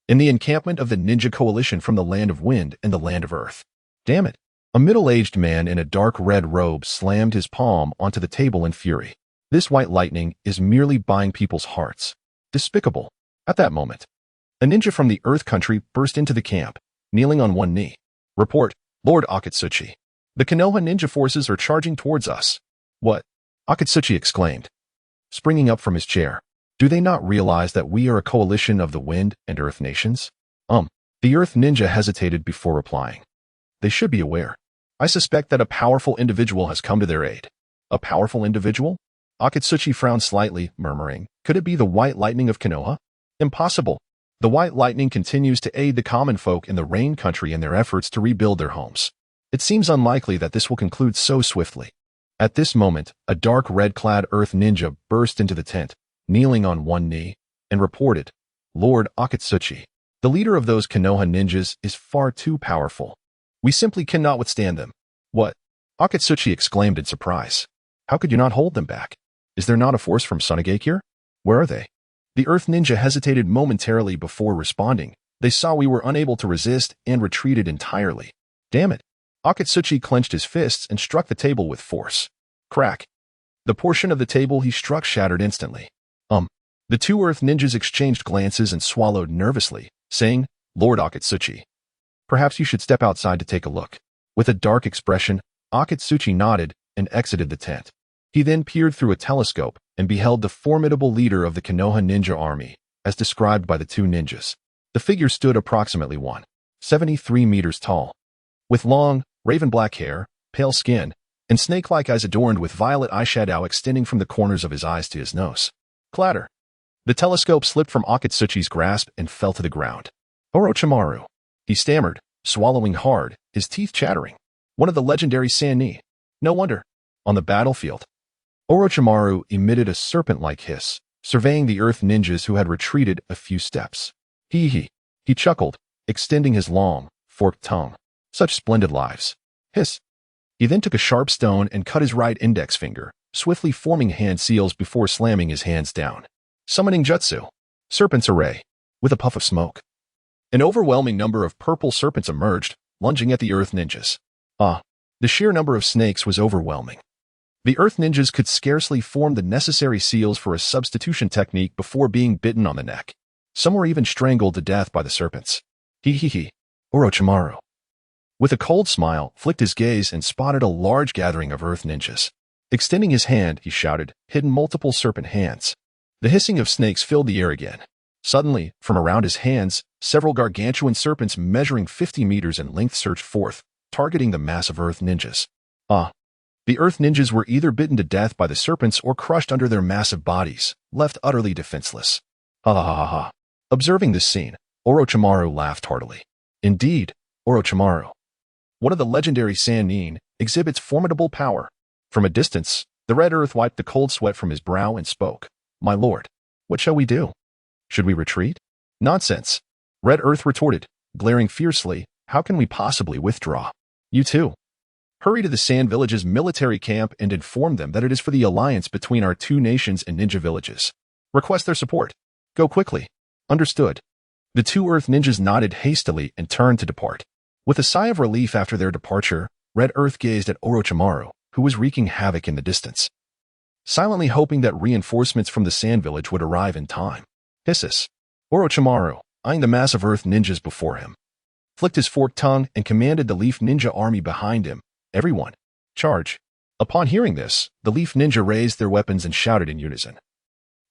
in the encampment of the ninja coalition from the Land of Wind and the Land of Earth. Damn it. A middle-aged man in a dark red robe slammed his palm onto the table in fury. This White Lightning is merely buying people's hearts. Despicable. At that moment, a ninja from the Earth Country burst into the camp, kneeling on one knee. Report, Lord Akatsuki. The Konoha ninja forces are charging towards us. What? Akatsuki exclaimed, springing up from his chair. Do they not realize that we are a coalition of the Wind and Earth nations? The Earth ninja hesitated before replying. They should be aware. I suspect that a powerful individual has come to their aid. A powerful individual? Akatsuki frowned slightly, murmuring, could it be the White Lightning of Konoha? Impossible. The White Lightning continues to aid the common folk in the Rain Country in their efforts to rebuild their homes. It seems unlikely that this will conclude so swiftly. At this moment, a dark red-clad Earth ninja burst into the tent, kneeling on one knee, and reported, Lord Akatsuki, the leader of those Konoha ninjas is far too powerful. We simply cannot withstand them. What? Akatsuki exclaimed in surprise. How could you not hold them back? Is there not a force from Sunagake here? Where are they? The Earth ninja hesitated momentarily before responding, They saw we were unable to resist and retreated entirely. Damn it. Akatsuki clenched his fists and struck the table with force. Crack. The portion of the table he struck shattered instantly. The two Earth ninjas exchanged glances and swallowed nervously, saying, Lord Akatsuki, perhaps you should step outside to take a look. With a dark expression, Akatsuki nodded and exited the tent. He then peered through a telescope and beheld the formidable leader of the Konoha ninja army, as described by the two ninjas. The figure stood approximately 173 meters tall, with long, raven-black hair, pale skin, and snake-like eyes adorned with violet eyeshadow extending from the corners of his eyes to his nose. Clatter. The telescope slipped from Akatsuki's grasp and fell to the ground. Orochimaru, he stammered, swallowing hard, his teeth chattering. One of the legendary Sannin. No wonder. On the battlefield. Orochimaru emitted a serpent-like hiss, surveying the Earth ninjas who had retreated a few steps. He chuckled, extending his long, forked tongue. Such splendid lives. Hiss. He then took a sharp stone and cut his right index finger, swiftly forming hand seals before slamming his hands down. Summoning jutsu. Serpent's array. With a puff of smoke, an overwhelming number of purple serpents emerged, lunging at the Earth ninjas. The sheer number of snakes was overwhelming. The Earth ninjas could scarcely form the necessary seals for a substitution technique before being bitten on the neck. Some were even strangled to death by the serpents. Orochimaru, with a cold smile, flicked his gaze and spotted a large gathering of Earth ninjas. Extending his hand, he shouted, hidden multiple serpent hands. The hissing of snakes filled the air again. Suddenly, from around his hands, several gargantuan serpents measuring 50 meters in length surged forth, targeting the mass of Earth ninjas. The Earth ninjas were either bitten to death by the serpents or crushed under their massive bodies, left utterly defenseless. Observing this scene, Orochimaru laughed heartily. Indeed, Orochimaru, one of the legendary Sannin, exhibits formidable power. From a distance, the Red Earth wiped the cold sweat from his brow and spoke. My lord, what shall we do? Should we retreat? Nonsense. Red Earth retorted, glaring fiercely. How can we possibly withdraw? You too. Hurry to the Sand Village's military camp and inform them that it is for the alliance between our two nations and ninja villages. Request their support. Go quickly. Understood. The two Earth ninjas nodded hastily and turned to depart. With a sigh of relief after their departure, Red Earth gazed at Orochimaru, who was wreaking havoc in the distance, silently hoping that reinforcements from the Sand Village would arrive in time. Hisses. Orochimaru, eyeing the mass of Earth ninjas before him, flicked his forked tongue and commanded the Leaf Ninja army behind him. Everyone, charge. Upon hearing this, the Leaf Ninja raised their weapons and shouted in unison,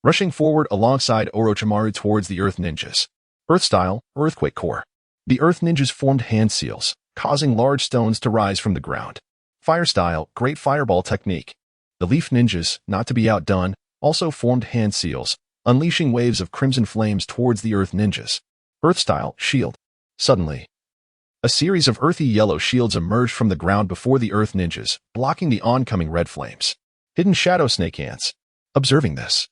rushing forward alongside Orochimaru towards the Earth ninjas. Earth-style, Earthquake Core. The Earth ninjas formed hand seals, causing large stones to rise from the ground. Fire-style, Great Fireball technique. The Leaf ninjas, not to be outdone, also formed hand seals, unleashing waves of crimson flames towards the Earth ninjas. Earth-style, Shield. Suddenly, a series of earthy yellow shields emerged from the ground before the Earth ninjas, blocking the oncoming red flames. Hidden shadow snake hands. Observing this,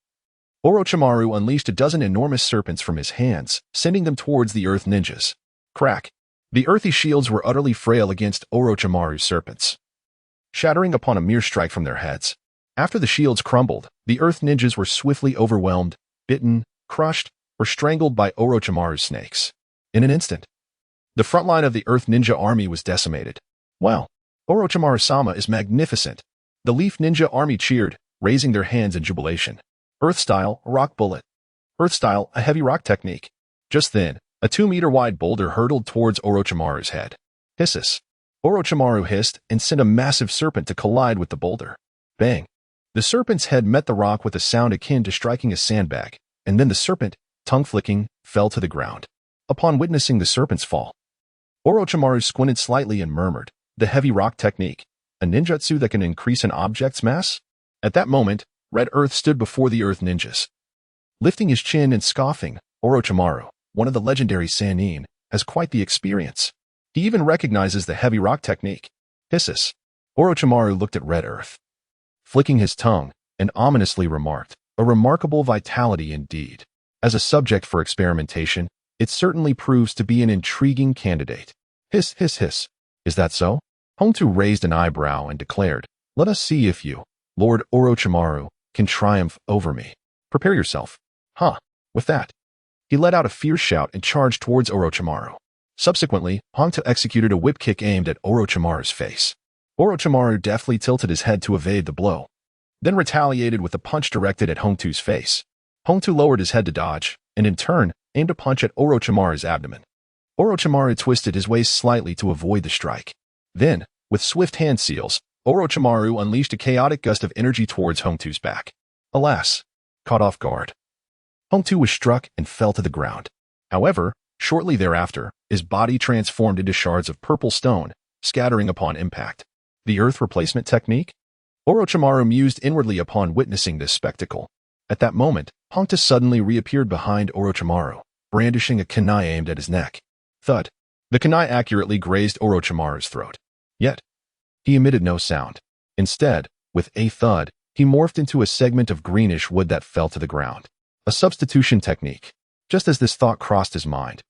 Orochimaru unleashed a dozen enormous serpents from his hands, sending them towards the Earth ninjas. Crack. The earthy shields were utterly frail against Orochimaru's serpents, shattering upon a mere strike from their heads. After the shields crumbled, the Earth ninjas were swiftly overwhelmed, bitten, crushed, or strangled by Orochimaru's snakes. In an instant, the front line of the Earth ninja army was decimated. Wow, Orochimaru-sama is magnificent. The Leaf Ninja army cheered, raising their hands in jubilation. Earth-style, Rock Bullet. Earth-style, a heavy rock technique. Just then, a 2-meter-wide boulder hurtled towards Orochimaru's head. Hisses. Orochimaru hissed and sent a massive serpent to collide with the boulder. Bang. The serpent's head met the rock with a sound akin to striking a sandbag, and then the serpent, tongue-flicking, fell to the ground. Upon witnessing the serpent's fall, Orochimaru squinted slightly and murmured, the heavy rock technique, a ninjutsu that can increase an object's mass? At that moment, Red Earth stood before the Earth ninjas. Lifting his chin and scoffing, Orochimaru, one of the legendary Sannin, has quite the experience. He even recognizes the heavy rock technique. Hisses. Orochimaru looked at Red Earth, flicking his tongue, and ominously remarked, a remarkable vitality indeed. As a subject for experimentation, it certainly proves to be an intriguing candidate. Hiss, hiss, hiss. Is that so? Hongtu raised an eyebrow and declared, let us see if you, Lord Orochimaru, can triumph over me. Prepare yourself. With that, He let out a fierce shout and charged towards Orochimaru. Subsequently, Hongtu executed a whip kick aimed at Orochimaru's face. Orochimaru deftly tilted his head to evade the blow, then retaliated with a punch directed at Hongtu's face. Hongtu lowered his head to dodge, and in turn, aimed a punch at Orochimaru's abdomen. Orochimaru twisted his waist slightly to avoid the strike. Then, with swift hand seals, Orochimaru unleashed a chaotic gust of energy towards Hongtu's back. Alas, caught off guard. Hongtu was struck and fell to the ground. However, shortly thereafter, his body transformed into shards of purple stone, scattering upon impact. The earth replacement technique? Orochimaru mused inwardly upon witnessing this spectacle. At that moment, Hongtu suddenly reappeared behind Orochimaru, brandishing a kunai aimed at his neck. Thud. The kunai accurately grazed Orochimaru's throat. Yet, he emitted no sound. Instead, with a thud, he morphed into a segment of greenish wood that fell to the ground. A substitution technique. Just as this thought crossed his mind,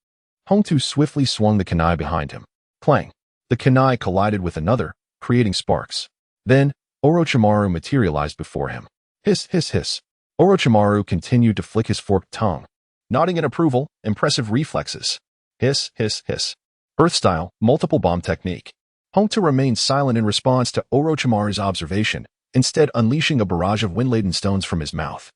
Hongtu swiftly swung the kunai behind him. Clang. The kunai collided with another, creating sparks. Then, Orochimaru materialized before him. Hiss, hiss, hiss. Orochimaru continued to flick his forked tongue, nodding in approval. Impressive reflexes. Hiss, hiss, hiss. Earth-style, multiple bomb technique. Hongtu remained silent in response to Orochimaru's observation, instead unleashing a barrage of wind-laden stones from his mouth.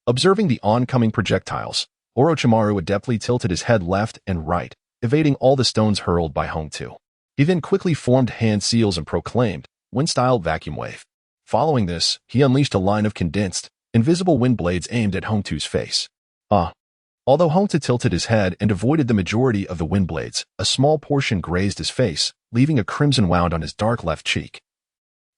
Observing the oncoming projectiles, Orochimaru adeptly tilted his head left and right, evading all the stones hurled by Hongtu. He then quickly formed hand seals and proclaimed, wind-style vacuum wave. Following this, he unleashed a line of condensed, invisible wind blades aimed at Hongtu's face. Although Hongtu tilted his head and avoided the majority of the wind blades, a small portion grazed his face, leaving a crimson wound on his dark left cheek.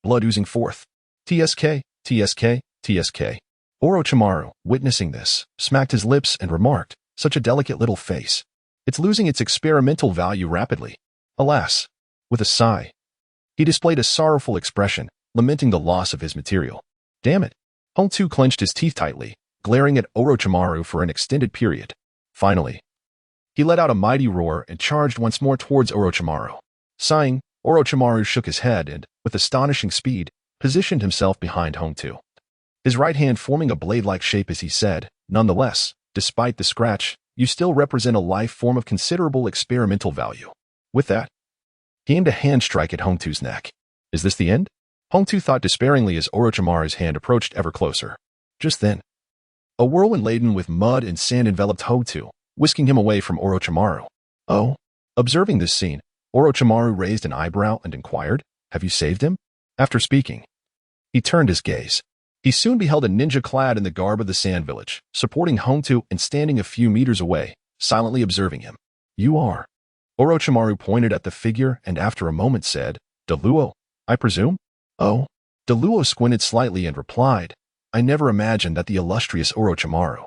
Blood oozing forth. TSK, TSK, TSK. Orochimaru, witnessing this, smacked his lips and remarked, such a delicate little face. It's losing its experimental value rapidly. Alas. With a sigh, he displayed a sorrowful expression, lamenting the loss of his material. Damn it. Hongtu clenched his teeth tightly, glaring at Orochimaru for an extended period. Finally, he let out a mighty roar and charged once more towards Orochimaru. Sighing, Orochimaru shook his head and, with astonishing speed, positioned himself behind Hongtu. His right hand forming a blade-like shape as he said, nonetheless, despite the scratch, you still represent a life form of considerable experimental value. With that, he aimed a hand strike at Hongtu's neck. Is this the end? Hongtu thought despairingly as Orochimaru's hand approached ever closer. Just then, a whirlwind laden with mud and sand enveloped Hongtu, whisking him away from Orochimaru. Oh. Observing this scene, Orochimaru raised an eyebrow and inquired, have you saved him? After speaking, he turned his gaze. He soon beheld a ninja clad in the garb of the Sand Village, supporting Hongtu and standing a few meters away, silently observing him. You are. Orochimaru pointed at the figure and after a moment said, Deluo, I presume? Oh. Deluo squinted slightly and replied, I never imagined that the illustrious Orochimaru,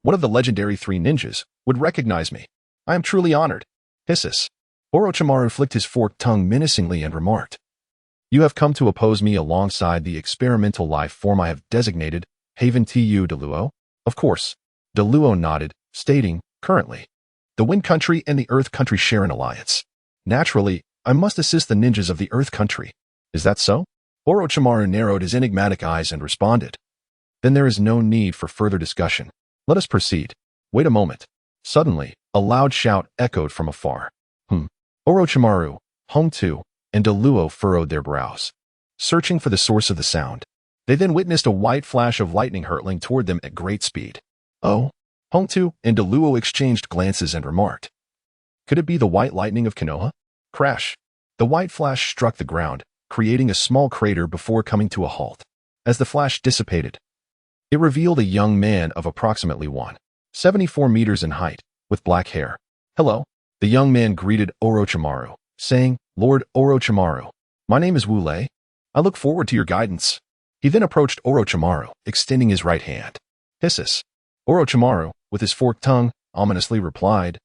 one of the legendary three ninjas, would recognize me. I am truly honored. Hisses. Orochimaru flicked his forked tongue menacingly and remarked, You have come to oppose me alongside the experimental life form I have designated, Haven Tu Deluo? Of course. Deluo nodded, stating, currently, the Wind Country and the Earth Country share an alliance. Naturally, I must assist the ninjas of the Earth Country. Is that so? Orochimaru narrowed his enigmatic eyes and responded. Then there is no need for further discussion. Let us proceed. Wait a moment. Suddenly, a loud shout echoed from afar. Orochimaru, Hongtu, and Deluo furrowed their brows, searching for the source of the sound. They then witnessed a white flash of lightning hurtling toward them at great speed. Oh. Hongtu and Deluo exchanged glances and remarked, Could it be the white lightning of Konoha? Crash. The white flash struck the ground, creating a small crater before coming to a halt. As the flash dissipated, it revealed a young man of approximately 174 meters in height, with black hair. Hello. The young man greeted Orochimaru, saying, Lord Orochimaru, my name is Wu Lei. I look forward to your guidance. He then approached Orochimaru, extending his right hand. Hisses. Orochimaru, with his forked tongue, ominously replied,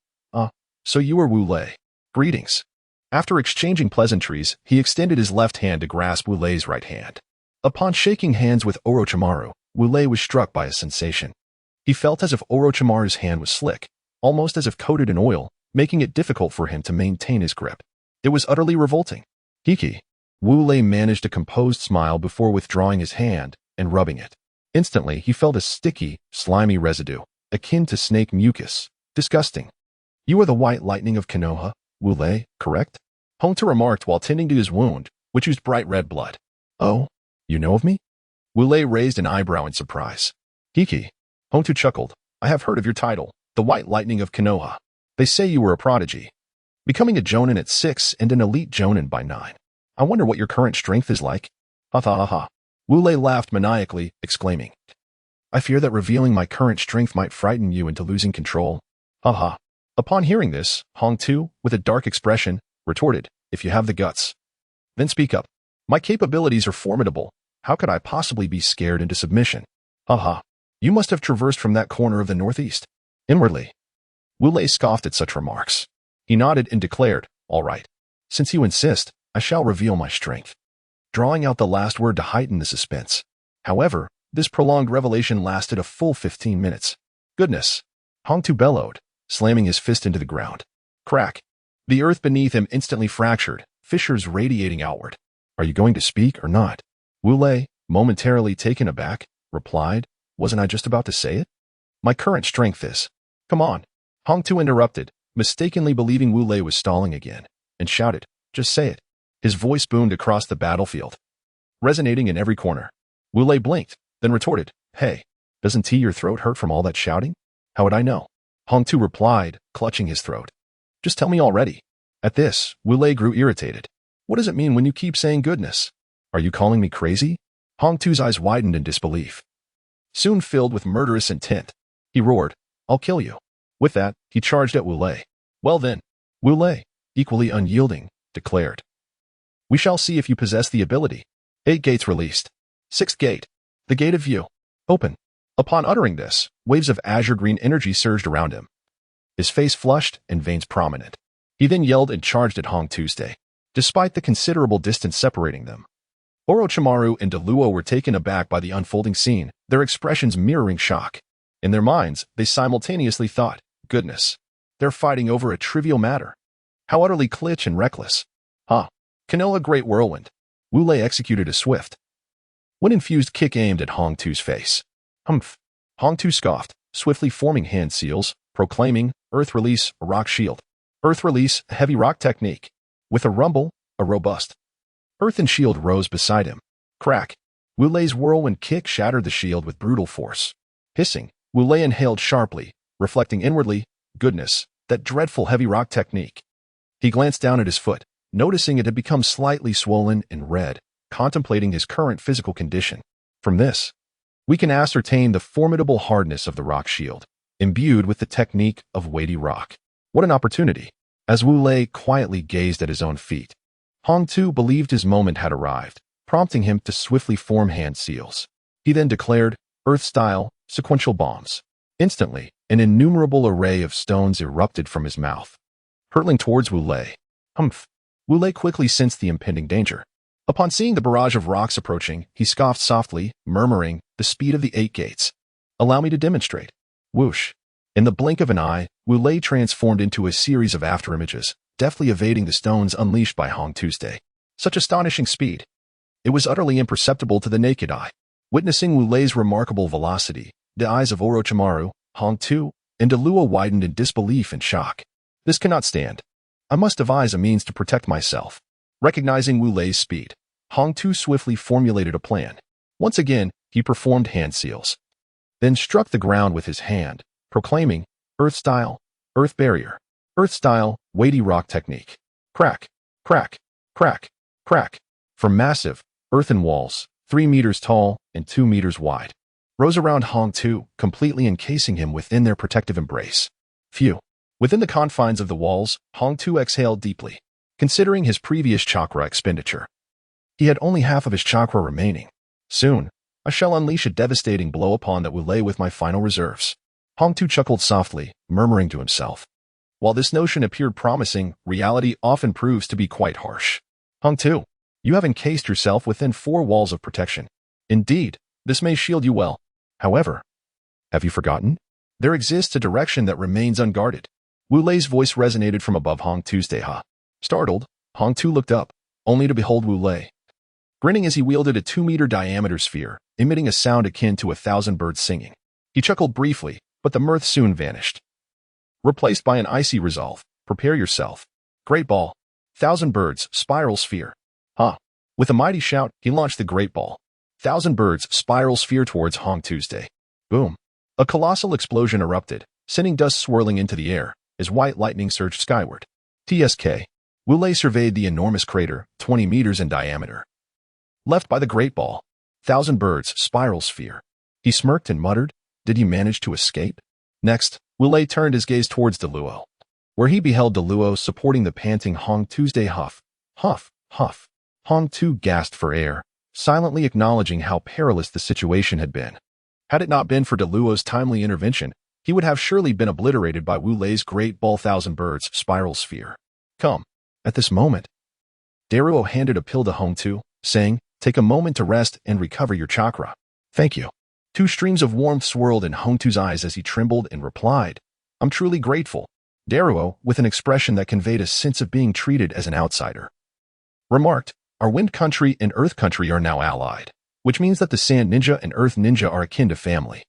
so you are Wu Lei. Greetings. After exchanging pleasantries, he extended his left hand to grasp Wu Lei's right hand. Upon shaking hands with Orochimaru, Wu Lei was struck by a sensation. He felt as if Orochimaru's hand was slick, almost as if coated in oil, making it difficult for him to maintain his grip. It was utterly revolting. Hiki. Wu Lei managed a composed smile before withdrawing his hand and rubbing it. Instantly, he felt a sticky, slimy residue, akin to snake mucus, Disgusting. You are the white lightning of Konoha, Wu Lei, correct? Hongtu remarked while tending to his wound, which oozed bright red blood. Oh, you know of me? Wu Lei raised an eyebrow in surprise. Hiki. Hongtu chuckled. I have heard of your title, the White Lightning of Konoha. They say you were a prodigy, becoming a Jonin at 6 and an elite Jonin by 9. I wonder what your current strength is like. Ha ha ha ha. Wu Lei laughed maniacally, exclaiming. I fear that revealing my current strength might frighten you into losing control. Ha ha. Upon hearing this, Hongtu, with a dark expression, retorted, if you have the guts, then speak up. My capabilities are formidable. How could I possibly be scared into submission? Ha ha. You must have traversed from that corner of the northeast. Inwardly, Wu Lei scoffed at such remarks. He nodded and declared, all right. Since you insist, I shall reveal my strength. Drawing out the last word to heighten the suspense. However, this prolonged revelation lasted a full 15 minutes. Goodness! Hongtu bellowed, slamming his fist into the ground. Crack! The earth beneath him instantly fractured, fissures radiating outward. Are you going to speak or not? Wu Lei, momentarily taken aback, replied, wasn't I just about to say it? My current strength is. Come on. Hongtu interrupted, mistakenly believing Wu Lei was stalling again, and shouted, just say it. His voice boomed across the battlefield, resonating in every corner. Wu Lei blinked, then retorted, hey, doesn't your throat hurt from all that shouting? How would I know? Hongtu replied, clutching his throat. Just tell me already. At this, Wu Lei grew irritated. What does it mean when you keep saying goodness? Are you calling me crazy? Hongtu's eyes widened in disbelief, soon filled with murderous intent. He roared, I'll kill you. With that, he charged at Wu Lei. Well then, Wu Lei, equally unyielding, declared. We shall see if you possess the ability. 8 gates released. 6th gate. The gate of view. Open. Upon uttering this, waves of azure green energy surged around him. His face flushed and veins prominent. He then yelled and charged at Hong Tuesday. Despite the considerable distance separating them, Orochimaru and Deluo were taken aback by the unfolding scene, their expressions mirroring shock. In their minds, they simultaneously thought, goodness, they're fighting over a trivial matter. How utterly kitsch and reckless. Huh. Konoha Great Whirlwind. Wu Lei executed a swift, wind-infused kick aimed at Hongtu's face. Humph. Hongtu scoffed, swiftly forming hand seals, proclaiming, Earth Release, a rock shield. Earth Release, a heavy rock technique. With a rumble, a robust earthen shield rose beside him. Crack. Wu Lei's whirlwind kick shattered the shield with brutal force. Hissing, Wu Lei inhaled sharply, reflecting inwardly, goodness, that dreadful heavy rock technique. He glanced down at his foot, noticing it had become slightly swollen and red, contemplating his current physical condition. From this, we can ascertain the formidable hardness of the rock shield, imbued with the technique of weighty rock. What an opportunity! As Wu Lei quietly gazed at his own feet, Hongtu believed his moment had arrived, prompting him to swiftly form hand seals. He then declared, Earth-style, sequential bombs. Instantly, an innumerable array of stones erupted from his mouth, hurtling towards Wu Lei. Humph. Wu Lei quickly sensed the impending danger. Upon seeing the barrage of rocks approaching, he scoffed softly, murmuring, the speed of the 8 gates. Allow me to demonstrate. Whoosh. In the blink of an eye, Wu Lei transformed into a series of afterimages, deftly evading the stones unleashed by Hong Tuesday. Such astonishing speed. It was utterly imperceptible to the naked eye. Witnessing Wu Lei's remarkable velocity, the eyes of Orochimaru, Hong Tu, and Deluo widened in disbelief and shock. This cannot stand. I must devise a means to protect myself. Recognizing Wu Lei's speed, Hong Tu swiftly formulated a plan. Once again, he performed hand seals, then struck the ground with his hand, proclaiming, Earth-style, Earth barrier, Earth-style, weighty rock technique. Crack, crack, crack, crack. From massive, earthen walls, 3 meters tall and 2 meters wide, rose around Hong Tu, completely encasing him within their protective embrace. Phew. Within the confines of the walls, Hong Tu exhaled deeply. Considering his previous chakra expenditure, he had only half of his chakra remaining. Soon, I shall unleash a devastating blow upon that Wu Lei with my final reserves. Hong Tu chuckled softly, murmuring to himself. While this notion appeared promising, reality often proves to be quite harsh. Hong Tu, you have encased yourself within 4 walls of protection. Indeed, this may shield you well. However, have you forgotten? There exists a direction that remains unguarded. Wu Lei's voice resonated from above Hong Tu's deha. Startled, Hong Tu looked up, only to behold Wu Lei, grinning as he wielded a 2-meter diameter sphere, emitting a sound akin to 1,000 birds singing. He chuckled briefly, but the mirth soon vanished. replaced by an icy resolve. Prepare yourself. Great Ball. Thousand Birds, Spiral Sphere. Huh. With a mighty shout, he launched the Great Ball. Thousand Birds, Spiral Sphere towards Hong Tuesday. Boom. A colossal explosion erupted, sending dust swirling into the air as white lightning surged skyward. TSK. Wu Lei surveyed the enormous crater, 20 meters in diameter, left by the Great Ball. Thousand Birds, Spiral Sphere. He smirked and muttered, did he manage to escape? Next, Wu Lei turned his gaze towards Deluo, where he beheld Deluo supporting the panting Hong Tuesday. Huff, huff, huff. Hong Tu gasped for air, silently acknowledging how perilous the situation had been. Had it not been for Deluo's timely intervention, he would have surely been obliterated by Wu Lei's Great Ball. Thousand Birds, Spiral Sphere. Come. At this moment, Deruo handed a pill to Hong Tu, saying, take a moment to rest and recover your chakra. Thank you. Two streams of warmth swirled in Hong Tu's eyes as he trembled and replied, I'm truly grateful. Deruo, with an expression that conveyed a sense of being treated as an outsider, remarked, our Wind Country and Earth Country are now allied, which means that the Sand Ninja and Earth Ninja are akin to family.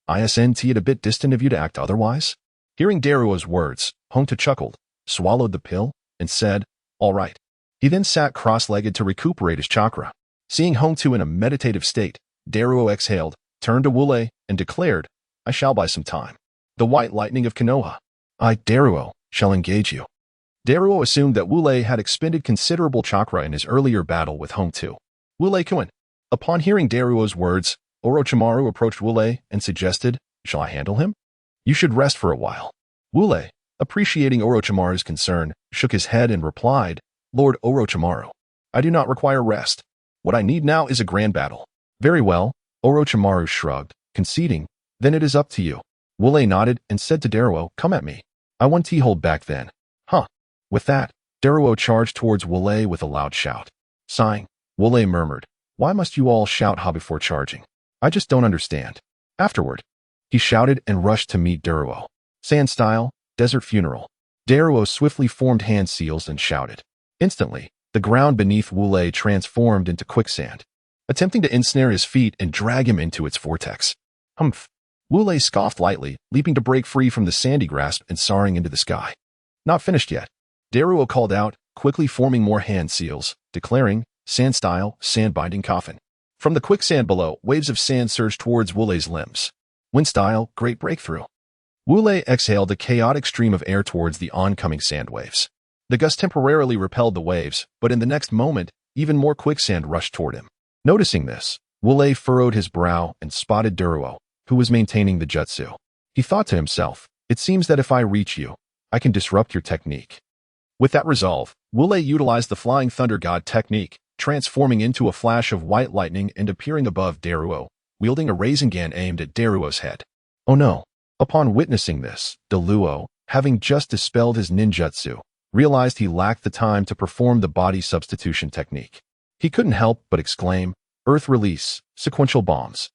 Isn't it a bit distant of you to act otherwise? Hearing Deruo's words, Hong Tu chuckled, swallowed the pill, and said, all right. He then sat cross-legged to recuperate his chakra. Seeing Hong Tu in a meditative state, Deruo exhaled, turned to Wu Lei, and declared, I shall buy some time. The white lightning of Konoha. I, Deruo, shall engage you. Deruo assumed that Wu Lei had expended considerable chakra in his earlier battle with Hong Tu. Wu Lei Konan. Upon hearing Deruo's words, Orochimaru approached Wu Lei and suggested, shall I handle him? You should rest for a while. Wu Lei, appreciating Orochimaru's concern, shook his head and replied, Lord Orochimaru, I do not require rest. What I need now is a grand battle. Very well, Orochimaru shrugged, conceding, then it is up to you. Wu Lei nodded and said to Deruo, come at me. I want to hold back then. Huh. With that, Deruo charged towards Wu Lei with a loud shout. Sighing, Wu Lei murmured, why must you all shout ha before charging? I just don't understand. Afterward, he shouted and rushed to meet Deruo. Sand style, desert funeral. Deruo swiftly formed hand seals and shouted. Instantly, the ground beneath Wu Lei transformed into quicksand, attempting to ensnare his feet and drag him into its vortex. Humph. Wu Lei scoffed lightly, leaping to break free from the sandy grasp and soaring into the sky. Not finished yet. Deruo called out, quickly forming more hand seals, declaring, sand style, sand binding coffin. From the quicksand below, waves of sand surged towards Wu Lei's limbs. Wind style, great breakthrough. Wu Lei exhaled a chaotic stream of air towards the oncoming sand waves. The gust temporarily repelled the waves, but in the next moment, even more quicksand rushed toward him. Noticing this, Wu Lei furrowed his brow and spotted Deruo, who was maintaining the jutsu. He thought to himself, it seems that if I reach you, I can disrupt your technique. With that resolve, Wu Lei utilized the Flying Thunder God technique, transforming into a flash of white lightning and appearing above Deruo, wielding a Rasengan aimed at Deruo's head. Oh no. Upon witnessing this, Deluo, having just dispelled his ninjutsu, realized he lacked the time to perform the body substitution technique. He couldn't help but exclaim, Earth release, sequential bombs.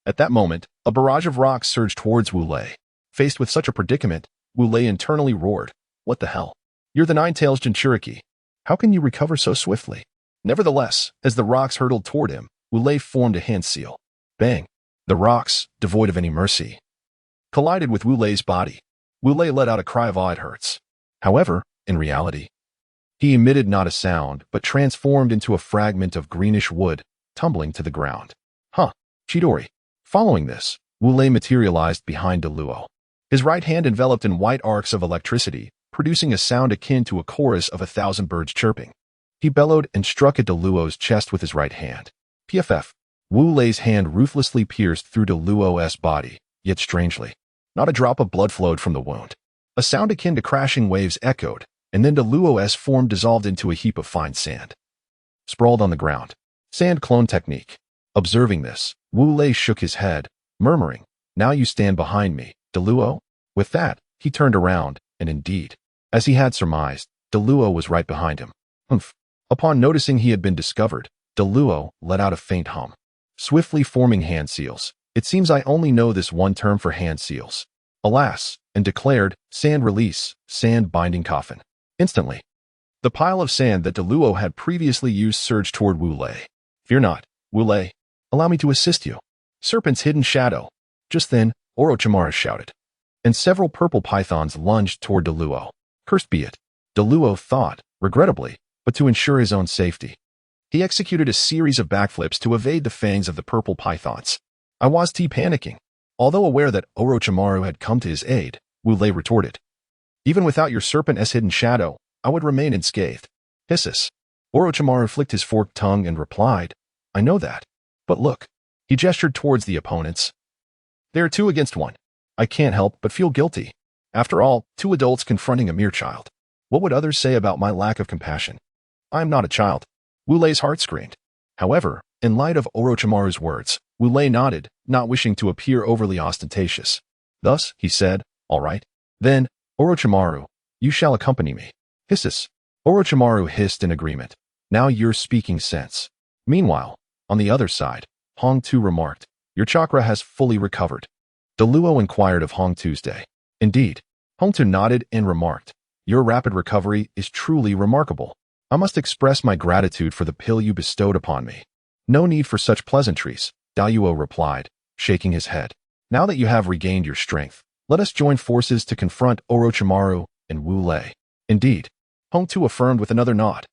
At that moment, a barrage of rocks surged towards Wu Lei. Faced with such a predicament, Wu Lei internally roared, what the hell? You're the Nine-Tails Jinchuriki. How can you recover so swiftly? Nevertheless, as the rocks hurtled toward him, Wu Lei formed a hand seal. Bang! The rocks, devoid of any mercy, collided with Wu Lei's body. Wu Lei let out a cry of awe, it hurts. However, in reality, he emitted not a sound, but transformed into a fragment of greenish wood, tumbling to the ground. Huh, Chidori. Following this, Wu Lei materialized behind Deluo. His right hand enveloped in white arcs of electricity, producing a sound akin to a chorus of 1,000 birds chirping. He bellowed and struck at Deluo's chest with his right hand. PFF. Wu Lei's hand ruthlessly pierced through Deluo's body, yet strangely, not a drop of blood flowed from the wound. A sound akin to crashing waves echoed, and then Deluo's form dissolved into a heap of fine sand, sprawled on the ground. Sand clone technique. Observing this, Wu Lei shook his head, murmuring, now you stand behind me, Deluo. With that, he turned around, and indeed, as he had surmised, Deluo was right behind him. Humph. Upon noticing he had been discovered, Deluo let out a faint hum, swiftly forming hand seals. It seems I only know this one term for hand seals. Alas, and declared, sand release, sand binding coffin. Instantly, the pile of sand that Deluo had previously used surged toward Wu Lei. Fear not, Wu Lei. Allow me to assist you. Serpent's hidden shadow. Just then, Orochimaru shouted. and several purple pythons lunged toward Deluo. Cursed be it, Deluo thought, regrettably, but to ensure his own safety. He executed a series of backflips to evade the fangs of the purple pythons. I was panicking. Although aware that Orochimaru had come to his aid, Wu Lei retorted. Even without your serpent's hidden shadow, I would remain unscathed. Hisses. Orochimaru flicked his forked tongue and replied, I know that. But look. He gestured towards the opponents. They are 2 against 1. I can't help but feel guilty. After all, 2 adults confronting a mere child. What would others say about my lack of compassion? I am not a child. Wu Lei's heart screamed. However, in light of Orochimaru's words, Wu Lei nodded, not wishing to appear overly ostentatious. Thus, he said, all right. Then, Orochimaru, you shall accompany me. Hisses. Orochimaru hissed in agreement. Now you're speaking sense. Meanwhile, on the other side, Hong Tu remarked, your chakra has fully recovered. Deluo inquired of Hong Tu's day. Indeed. Hong Tu nodded and remarked, your rapid recovery is truly remarkable. I must express my gratitude for the pill you bestowed upon me. No need for such pleasantries, Dayuo replied, shaking his head. Now that you have regained your strength, let us join forces to confront Orochimaru and Wu Lei. Indeed. Hong Tu affirmed with another nod.